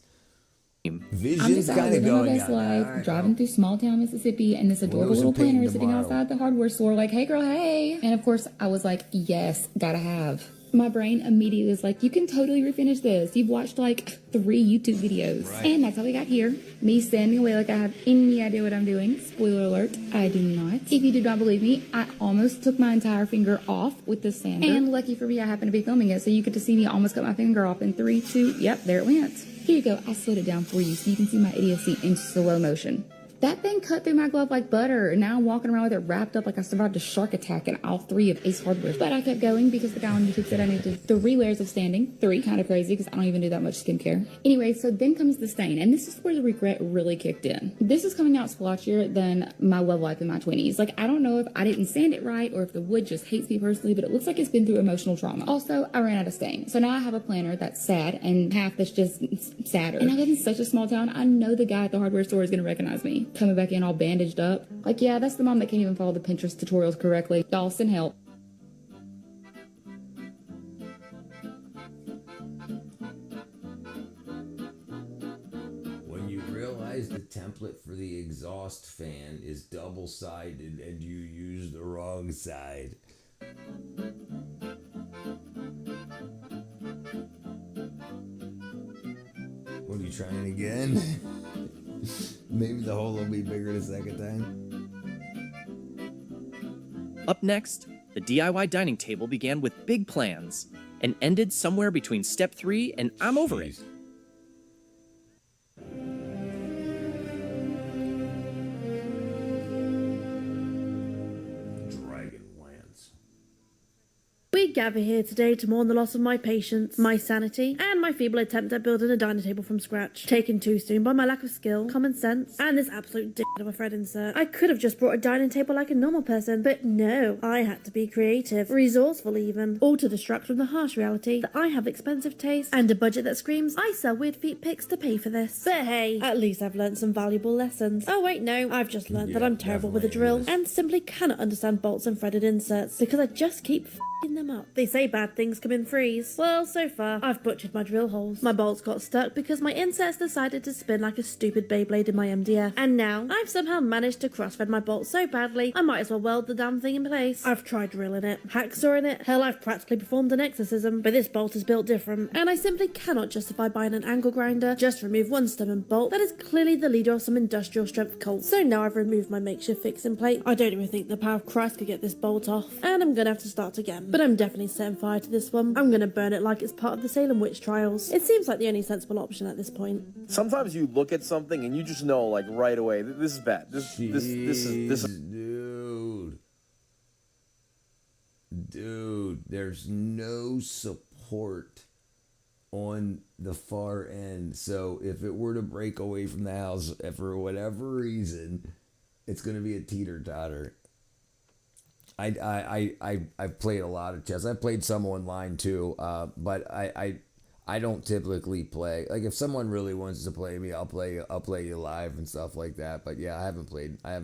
I'm just out living my best life, driving through small town Mississippi, and this adorable little planner is sitting outside the hardware store like, hey girl, hey. And of course I was like, yes, gotta have. My brain immediately was like, you can totally refinish this. You've watched like 3 YouTube videos. Right. And that's how we got here. Me standing away like I have any idea what I'm doing. Spoiler alert, I do not. If you did not believe me, I almost took my entire finger off with the sander. And lucky for me, I happened to be filming it, so you get to see me almost cut my finger off in 3, 2, yep, there it went. Here you go, I slowed it down for you so you can see my idiocy in slow motion. That thing cut through my glove like butter, and now I'm walking around with it wrapped up like I survived a shark attack in all 3 of Ace Hardware. But I kept going because the guy on YouTube said I needed 3 layers of standing. 3, kind of crazy because I don't even do that much skincare. Anyway, so then comes the stain, and this is where the regret really kicked in. This is coming out splotchier than my love life in my 20s. Like, I don't know if I didn't sand it right or if the wood just hates me personally, but it looks like it's been through emotional trauma. Also, I ran out of stain. So now I have a planner that's sad and half that's just sadder. And I live in such a small town, I know the guy at the hardware store is going to recognize me. Coming back in all bandaged up. Like, yeah, that's the mom that can't even follow the Pinterest tutorials correctly. Y'all send help. When you realize the template for the exhaust fan is double-sided and you use the wrong side. What are you trying again? Maybe the hole will be bigger the second time. Up next, the DIY dining table began with big plans and ended somewhere between step 3 and I'm over it. We gather here today to mourn the loss of my patience, my sanity, and my feeble attempt at building a dining table from scratch. Taken too soon by my lack of skill, common sense, and this absolute dick of a thread insert. I could have just brought a dining table like a normal person, but no, I had to be creative, resourceful even, all to distract from the harsh reality that I have expensive taste and a budget that screams, I sell weird feet pics to pay for this. But hey, at least I've learned some valuable lessons. Oh wait, no, I've just learned that I'm terrible with a drill and simply cannot understand bolts and threaded inserts because I just keep them up. They say bad things come in threes. Well, so far, I've butchered my drill holes. My bolts got stuck because my insets decided to spin like a stupid Beyblade in my MDF. And now, I've somehow managed to cross-thread my bolt so badly, I might as well weld the damn thing in place. I've tried drilling it, hacksawing it, hell, I've practically performed an exorcism, but this bolt is built different, and I simply cannot justify buying an angle grinder just to remove one stubborn bolt that is clearly the leader of some industrial strength cult. So now I've removed my makeshift fixing plate. I don't even think the power of Christ could get this bolt off, and I'm gonna have to start again. But I'm definitely setting fire to this one. I'm gonna burn it like it's part of the Salem witch trials. It seems like the only sensible option at this point. Sometimes you look at something and you just know, like, right away, this is bad. This is Dude, there's no support on the far end. So if it were to break away from the house for whatever reason, it's going to be a teeter-totter. I've played a lot of chess. I've played some online too, but I don't typically play. Like if someone really wants to play me, I'll play you live and stuff like that. But yeah, I haven't played. I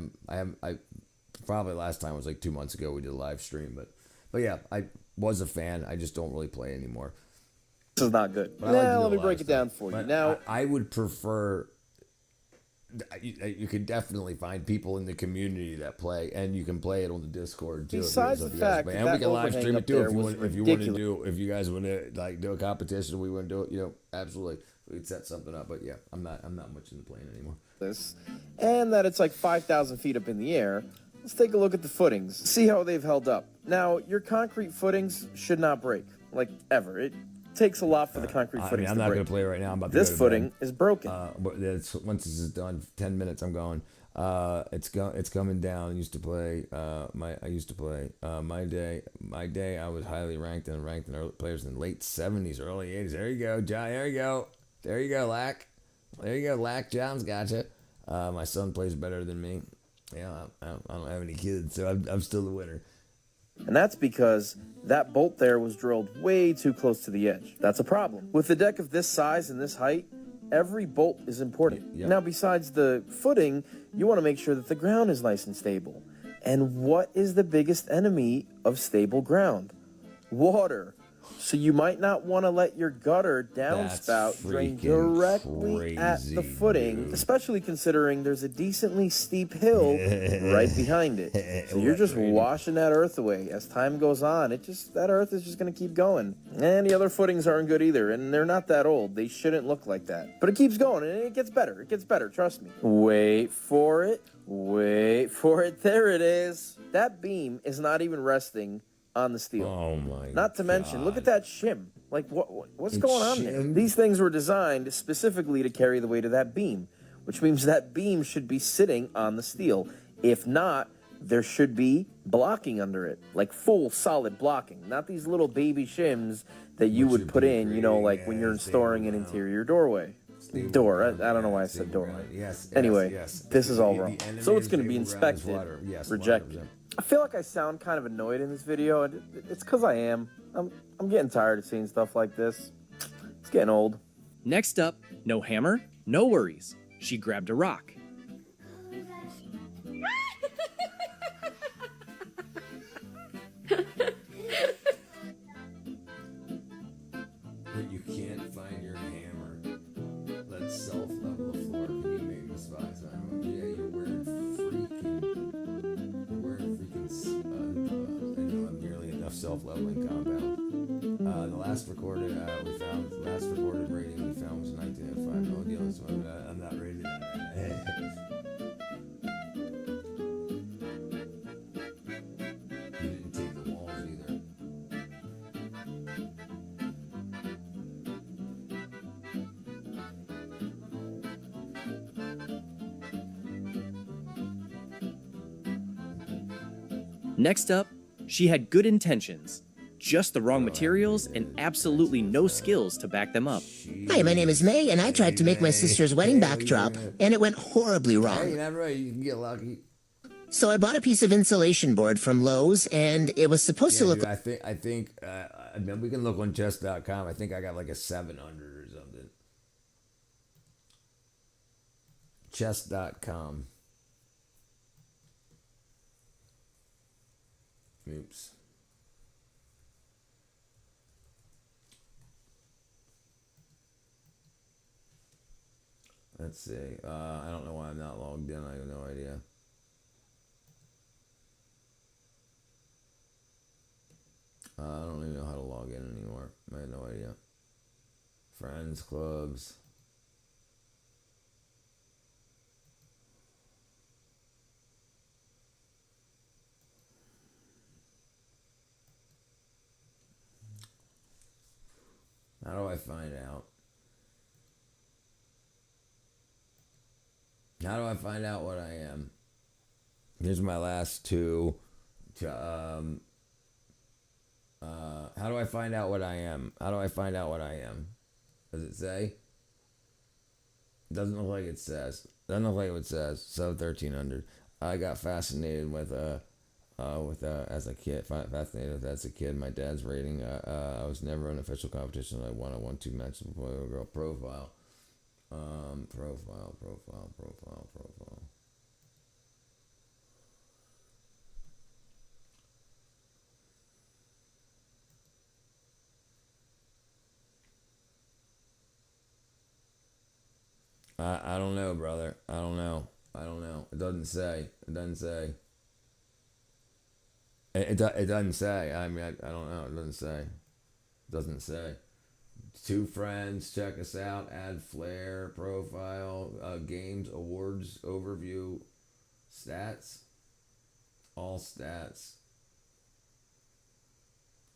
probably last time was like 2 months ago. We did a live stream, but yeah, I was a fan. I just don't really play anymore. This is not good. But Now let me break it down for you. But Now I would prefer. You can definitely find people in the community that play, and you can play it on the Discord too. Besides the fact and we can live stream it too if you guys want to like do a competition. We want to do it. Absolutely, we could set something up. But yeah, I'm not much into playing anymore. And that it's like 5,000 feet up in the air. Let's take a look at the footings. See how they've held up. Now, your concrete footings should not break, like ever. It takes a lot for the concrete footings I'm to not break. going to play right now. I'm about to This go to footing bed. is broken. But once this is done, 10 minutes, I'm going. It's coming down. I used to play. My day. I was highly ranked and early players in the late 70s, early 80s. There you go, John. There you go, Lack. There you go, Lack. John's gotcha. My son plays better than me. Yeah, I don't have any kids, so I'm still the winner. And that's because that bolt there was drilled way too close to the edge. That's a problem. With a deck of this size and this height, every bolt is important. Yep. Now, besides the footing, you want to make sure that the ground is nice and stable. And what is the biggest enemy of stable ground? Water. So you might not want to let your gutter downspout drain directly at the footing, especially considering there's a decently steep hill right behind it. So you're just washing that earth away. As time goes on, that earth is just going to keep going. And the other footings aren't good either, and they're not that old. They shouldn't look like that. But it keeps going, and it gets better. It gets better, trust me. Wait for it. There it is. That beam is not even resting on the steel. Oh my! Not to mention, look at that shim. Like what's going on there? These things were designed specifically to carry the weight of that beam, which means that beam should be sitting on the steel. If not, there should be blocking under it, like full solid blocking, not these little baby shims that you would put in, like when you're storing an interior doorway. Door. I don't know why I said doorway. Anyway, this is all wrong. So it's going to be inspected, rejected. I feel like I sound kind of annoyed in this video, and it's because I am. I'm getting tired of seeing stuff like this. It's getting old. Next up, no hammer, no worries. She grabbed a rock. When you can't find your hammer, let's self-level the floor. Can you make me spies? Yeah, you're wearing nearly enough self-leveling compound. The last recorded rating we found was 1905. No deal. This one, I'm not rated. You didn't take the walls either. Next up, she had good intentions, just the wrong materials and absolutely no skills to back them up. Hi, my name is May, and I tried to make my sister's wedding backdrop, and it went horribly wrong. Hey, you're not right. You can get lucky. So I bought a piece of insulation board from Lowe's, and it was supposed to look. Dude, I think we can look on chess.com. I think I got like a 700 or something. Chess.com. Oops. Let's see. I don't know why I'm not logged in. I have no idea. I don't even know how to log in anymore. I have no idea. Friends, clubs. How do I find out? How do I find out what I am? Here's my last two. How do I find out what I am? How do I find out what I am? Does it say? It doesn't look like it says. Doesn't look like it says. So 1300. I got fascinated with as a kid. Fascinated with as a kid. My dad's rating. I was never in official competition. I won 2 matches before a girl. Profile. Profile. I don't know, brother. I don't know. It doesn't say. It doesn't say. It doesn't say. I mean, I don't know. It doesn't say. It doesn't say. 2 friends. Check us out. Add flair. Profile. Games. Awards. Overview. Stats. All stats.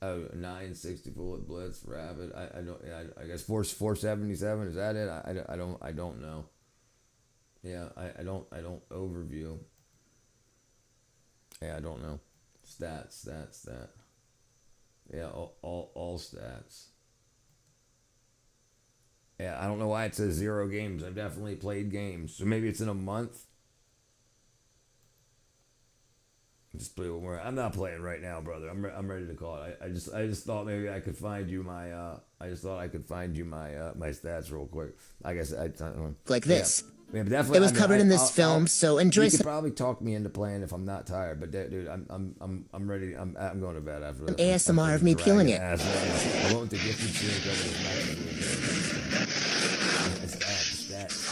Oh, 960 bullet blitz rapid. I don't. I guess 477. Is that it? I don't know. Yeah, I don't overview. Yeah, I don't know. Stat. Yeah, all stats. Yeah, I don't know why it says 0 games. I've definitely played games. So maybe it's in a month. Just play one more. I'm not playing right now, brother. I'm ready to call it. I just thought maybe I could find you my my stats real quick. I guess I like this. Yeah, definitely. It was covered in this film, so enjoy. You could probably talk me into playing if I'm not tired, but dude, I'm ready. I'm going to bed after this. ASMR of me peeling it. I went with the gifted streak over this match. Stats.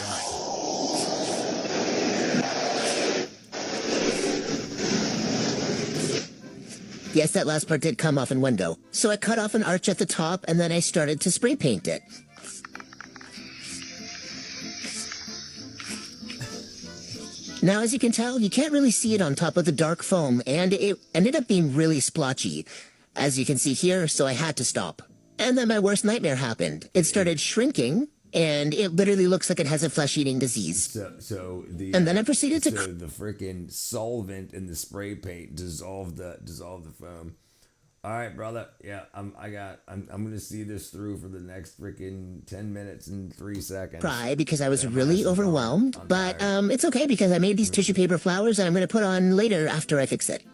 Yes, that last part did come off in window. So I cut off an arch at the top, and then I started to spray paint it. Now, as you can tell, you can't really see it on top of the dark foam, and it ended up being really splotchy. As you can see here, so I had to stop. And then my worst nightmare happened. It started shrinking, and it literally looks like it has a flesh-eating disease. And then I proceeded to... So the freaking solvent in the spray paint dissolved the foam. All right, brother. Yeah, I'm gonna see this through for the next freaking 10 minutes and 3 seconds. Cry because I was really overwhelmed, but it's okay because I made these tissue paper flowers and I'm gonna put on later after I fix it.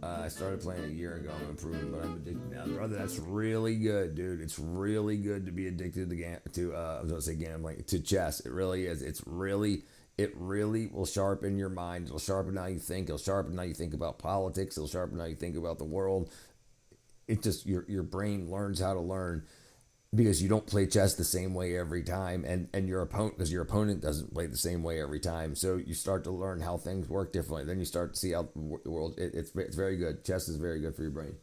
I started playing a year ago. I'm improving, but I'm addicted now, brother. That's really good, dude. It's really good to be addicted to I was gonna say gambling, to chess. It really is. It really will sharpen your mind. It'll sharpen how you think. It'll sharpen how you think about politics. It'll sharpen how you think about the world. It just your brain learns how to learn because you don't play chess the same way every time, and your opponent doesn't play the same way every time. So you start to learn how things work differently. Then you start to see how the world. It's very good. Chess is very good for your brain.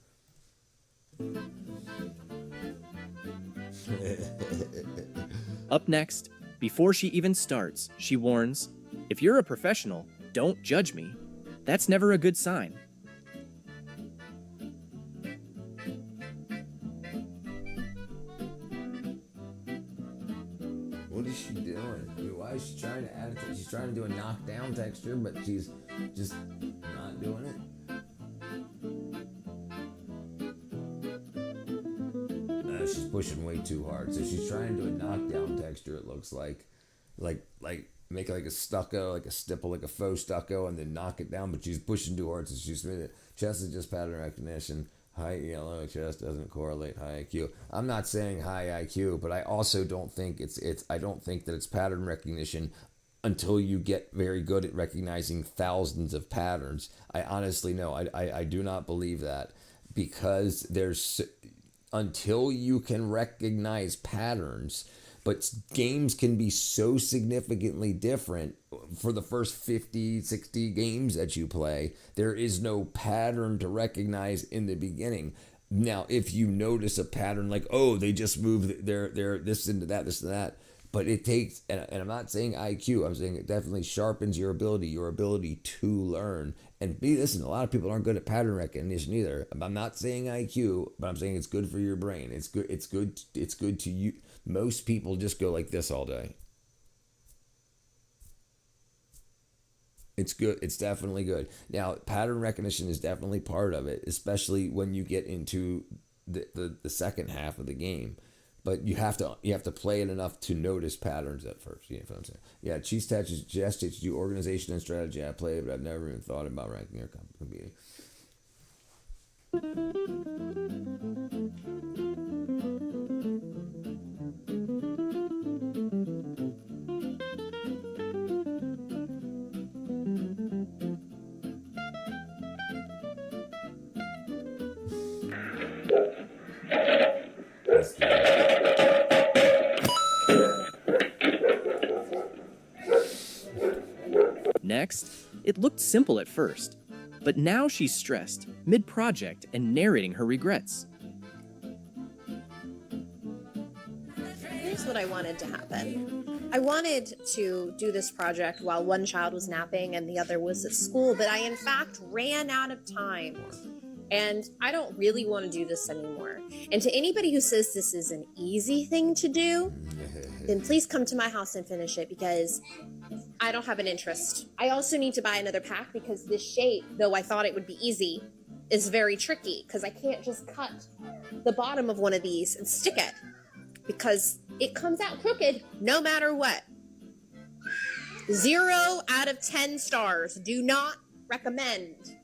Up next, before she even starts, she warns, "If you're a professional, don't judge me. That's never a good sign." What is she doing? I mean, why is she trying to add it? She's trying to do a knockdown texture, but she's just not doing it. She's pushing way too hard. So she's trying to do a knockdown texture. It looks like make it like a stucco, like a stipple, like a faux stucco, and then knock it down. But she's pushing too hard, so she's made it. Chess is just pattern recognition. High yellow chess doesn't correlate high IQ. I'm not saying high IQ, but I also don't think I don't think that it's pattern recognition until you get very good at recognizing thousands of patterns. I honestly know. I do not believe that, because until you can recognize patterns, But games can be so significantly different for the first 50, 60 games that you play. There is no pattern to recognize in the beginning. Now, if you notice a pattern like, oh, they just moved their this into that. But it takes, and I'm not saying IQ, I'm saying it definitely sharpens your ability to learn. And listen, a lot of people aren't good at pattern recognition either. I'm not saying IQ, but I'm saying it's good for your brain. It's good to you. Most people just go like this all day. It's good. It's definitely good. Now, pattern recognition is definitely part of it, especially when you get into the second half of the game. But you have to play it enough to notice patterns at first. You know what I'm saying? Yeah, Cheese teaches you organization and strategy. I play it, but I've never even thought about ranking or competing. Next, it looked simple at first, but now she's stressed, mid-project, and narrating her regrets. Here's what I wanted to happen. I wanted to do this project while one child was napping and the other was at school, but I in fact ran out of time. And I don't really want to do this anymore. And to anybody who says this is an easy thing to do, then please come to my house and finish it, because I don't have an interest. I also need to buy another pack because this shape, though I thought it would be easy, is very tricky, because I can't just cut the bottom of one of these and stick it, because it comes out crooked no matter what. 0 out of 10 stars. Do not recommend.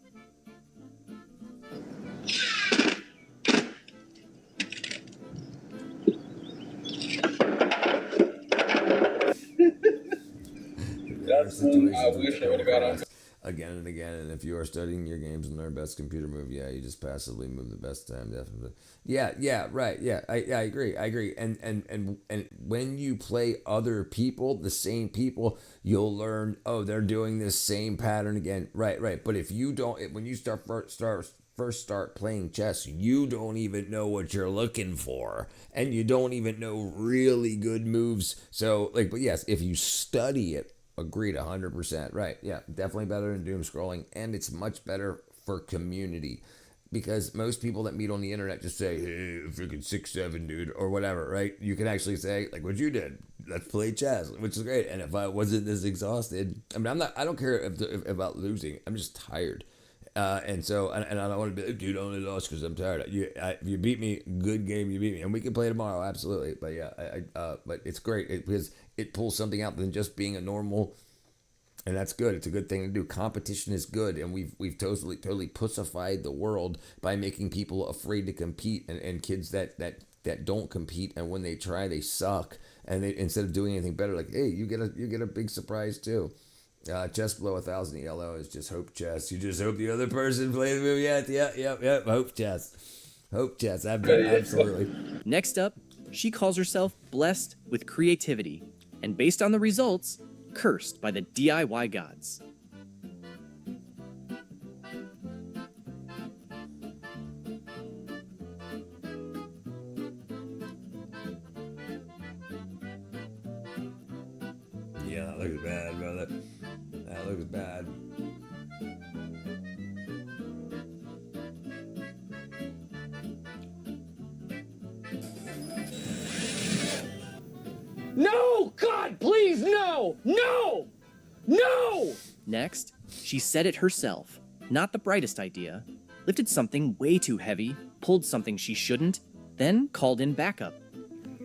That's one I wish I would have got on. Again and again, and if you are studying your games and learn best computer move, yeah, you just passively move the best time, definitely. Yeah, right, yeah, I agree, and when you play other people, the same people, you'll learn, oh, they're doing this same pattern again, right, but if you don't, when you first start playing chess, you don't even know what you're looking for, and you don't even know really good moves, so, like, but yes, if you study it, agreed 100%. Right. Yeah. Definitely better than doom scrolling. And it's much better for community, because most people that meet on the internet just say, hey, freaking 6'7", dude, or whatever. Right. You can actually say, like what you did, let's play chess, which is great. And if I wasn't this exhausted, I mean, I don't care about losing. I'm just tired. And I don't want to be like, dude, I only lost because I'm tired. If you beat me, good game, you beat me. And we can play tomorrow, absolutely. But yeah, but it's great because it pulls something out than just being a normal, and that's good. It's a good thing to do. Competition is good, and we've totally pussified the world by making people afraid to compete, and kids that don't compete, and when they try, they suck. And they, instead of doing anything better, like, hey, you get a big surprise too. Chess below 1,000 ELO is just hope chess. You just hope the other person plays the move. Yeah. Hope chess. Absolutely. Next up, she calls herself blessed with creativity, and based on the results, cursed by the DIY gods. Yeah, that looks bad, brother. That looks bad. No! God, please, no! No! No! Next, she said it herself. Not the brightest idea. Lifted something way too heavy, pulled something she shouldn't, then called in backup.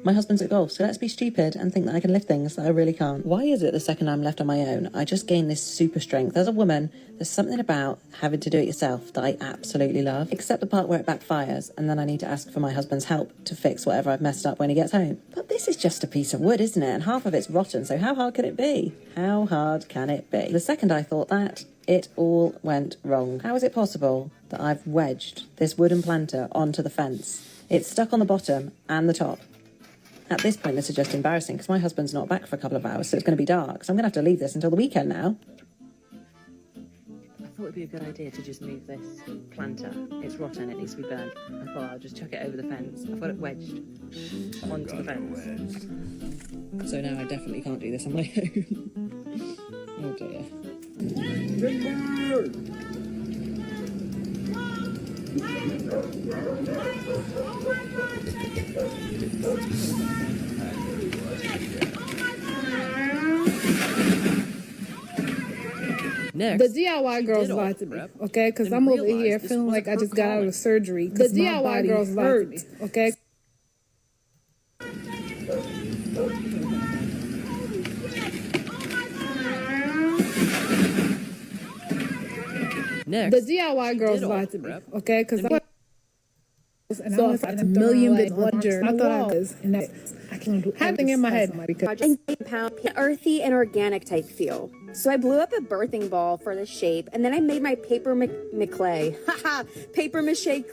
My husband's at golf, so let's be stupid and think that I can lift things that I really can't. Why is it the second I'm left on my own, I just gain this super strength? As a woman, there's something about having to do it yourself that I absolutely love, except the part where it backfires, and then I need to ask for my husband's help to fix whatever I've messed up when he gets home. But this is just a piece of wood, isn't it? And half of it's rotten, so how hard can it be? How hard can it be? The second I thought that, it all went wrong. How is it possible that I've wedged this wooden planter onto the fence? It's stuck on the bottom and the top. At this point, this is just embarrassing because my husband's not back for a couple of hours, so it's going to be dark. So I'm going to have to leave this until the weekend now. I thought it'd be a good idea to just move this planter. It's rotten, it needs to be burnt. I thought I'll just chuck it over the fence. I've got it wedged onto the fence. So now I definitely can't do this on my own. Oh dear. Next, the DIY girls lied to me, okay? Because I'm over here feeling like I just got out of surgery. The DIY girls lied to me, okay? Next, the DIY girls lied to me, okay? Because so I thought a million bit wonder. I thought I was, and I can't do everything in my head because earthy and organic type feel. So I blew up a birthing ball for the shape, and then I made my paper mache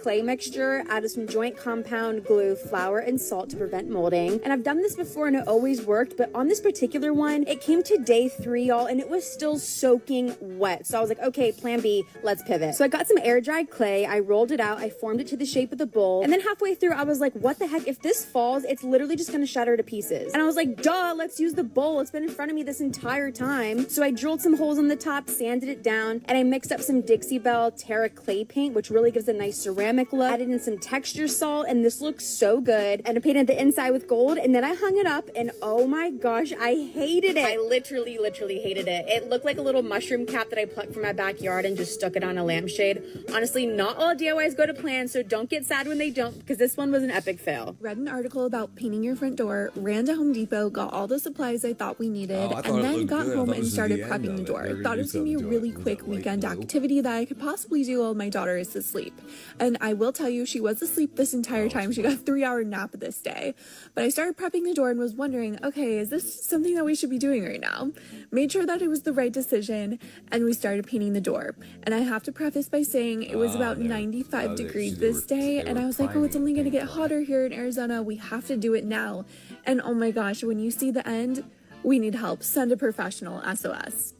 clay mixture out of some joint compound, glue, flour, and salt to prevent molding. And I've done this before and it always worked, but on this particular one, it came to day 3, y'all, and it was still soaking wet. So I was like, okay, plan B, let's pivot. So I got some air dried clay, I rolled it out, I formed it to the shape of the bowl, and then halfway through, I was like, what the heck? If this falls, it's literally just gonna shatter to pieces. And I was like, duh, let's use the bowl. It's been in front of me this entire time. So I drilled some holes in the top, sanded it down, and I mixed up some Dixie Belle Terra clay paint, which really gives a nice ceramic look. Added in some texture salt, and this looks so good. And I painted the inside with gold, and then I hung it up, and oh my gosh, I hated it. I literally hated it. It looked like a little mushroom cap that I plucked from my backyard and just stuck it on a lampshade. Honestly, not all DIYs go to plan, so don't get sad when they don't, because this one was an epic fail. Read an article about painting your front door, ran to Home Depot, got all the supplies I thought we needed, and then got home and started prepping the door. Thought it was going to be a really quick weekend activity that I could possibly do while my daughter is asleep. And I will tell you, she was asleep this entire time. She got a 3-hour nap this day. But I started prepping the door and was wondering, okay, is this something that we should be doing right now? Made sure that it was the right decision, and we started painting the door. And I have to preface by saying it was about 95 degrees this day, and I was like, oh, it's only going to get hotter here in Arizona. We have to do it now. And oh my gosh, when you see the end, we need help. Send a professional, SOS.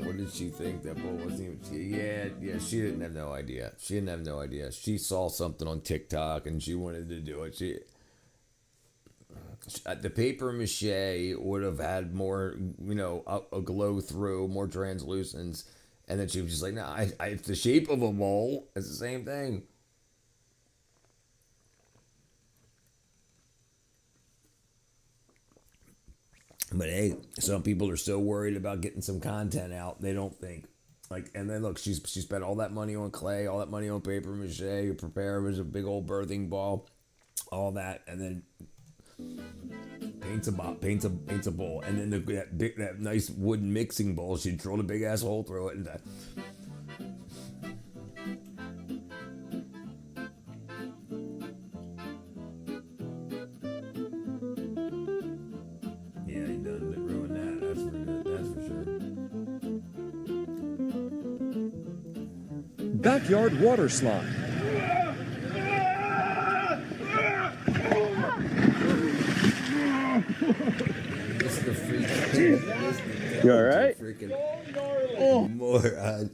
What did she think that bull wasn't even? Yeah, she didn't have no idea. She saw something on TikTok and she wanted to do it. The paper mache would have had more, a glow through, more translucence, and then she was just like, "No, it's the shape of a bowl. It's the same thing." But hey, some people are so worried about getting some content out, they don't think. And then look, she spent all that money on clay, all that money on paper mache, prepare was a big old birthing ball, all that, and then paints a bowl, and then that nice wooden mixing bowl, she drilled a big ass hole through it, and Backyard water slide. This is the freaking. You all right? Oh, moron.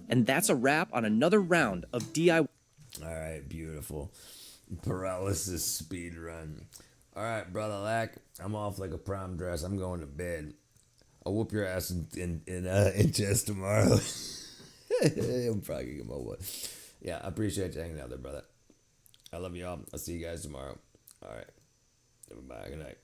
And that's a wrap on another round of DIY. All right, beautiful. Paralysis speed run. All right, brother Lack, I'm off like a prom dress. I'm going to bed. I'll whoop your ass in chess tomorrow. I'm probably gonna go. Yeah, I appreciate you hanging out there, brother. I love you all. I'll see you guys tomorrow. All right. Bye. Good night.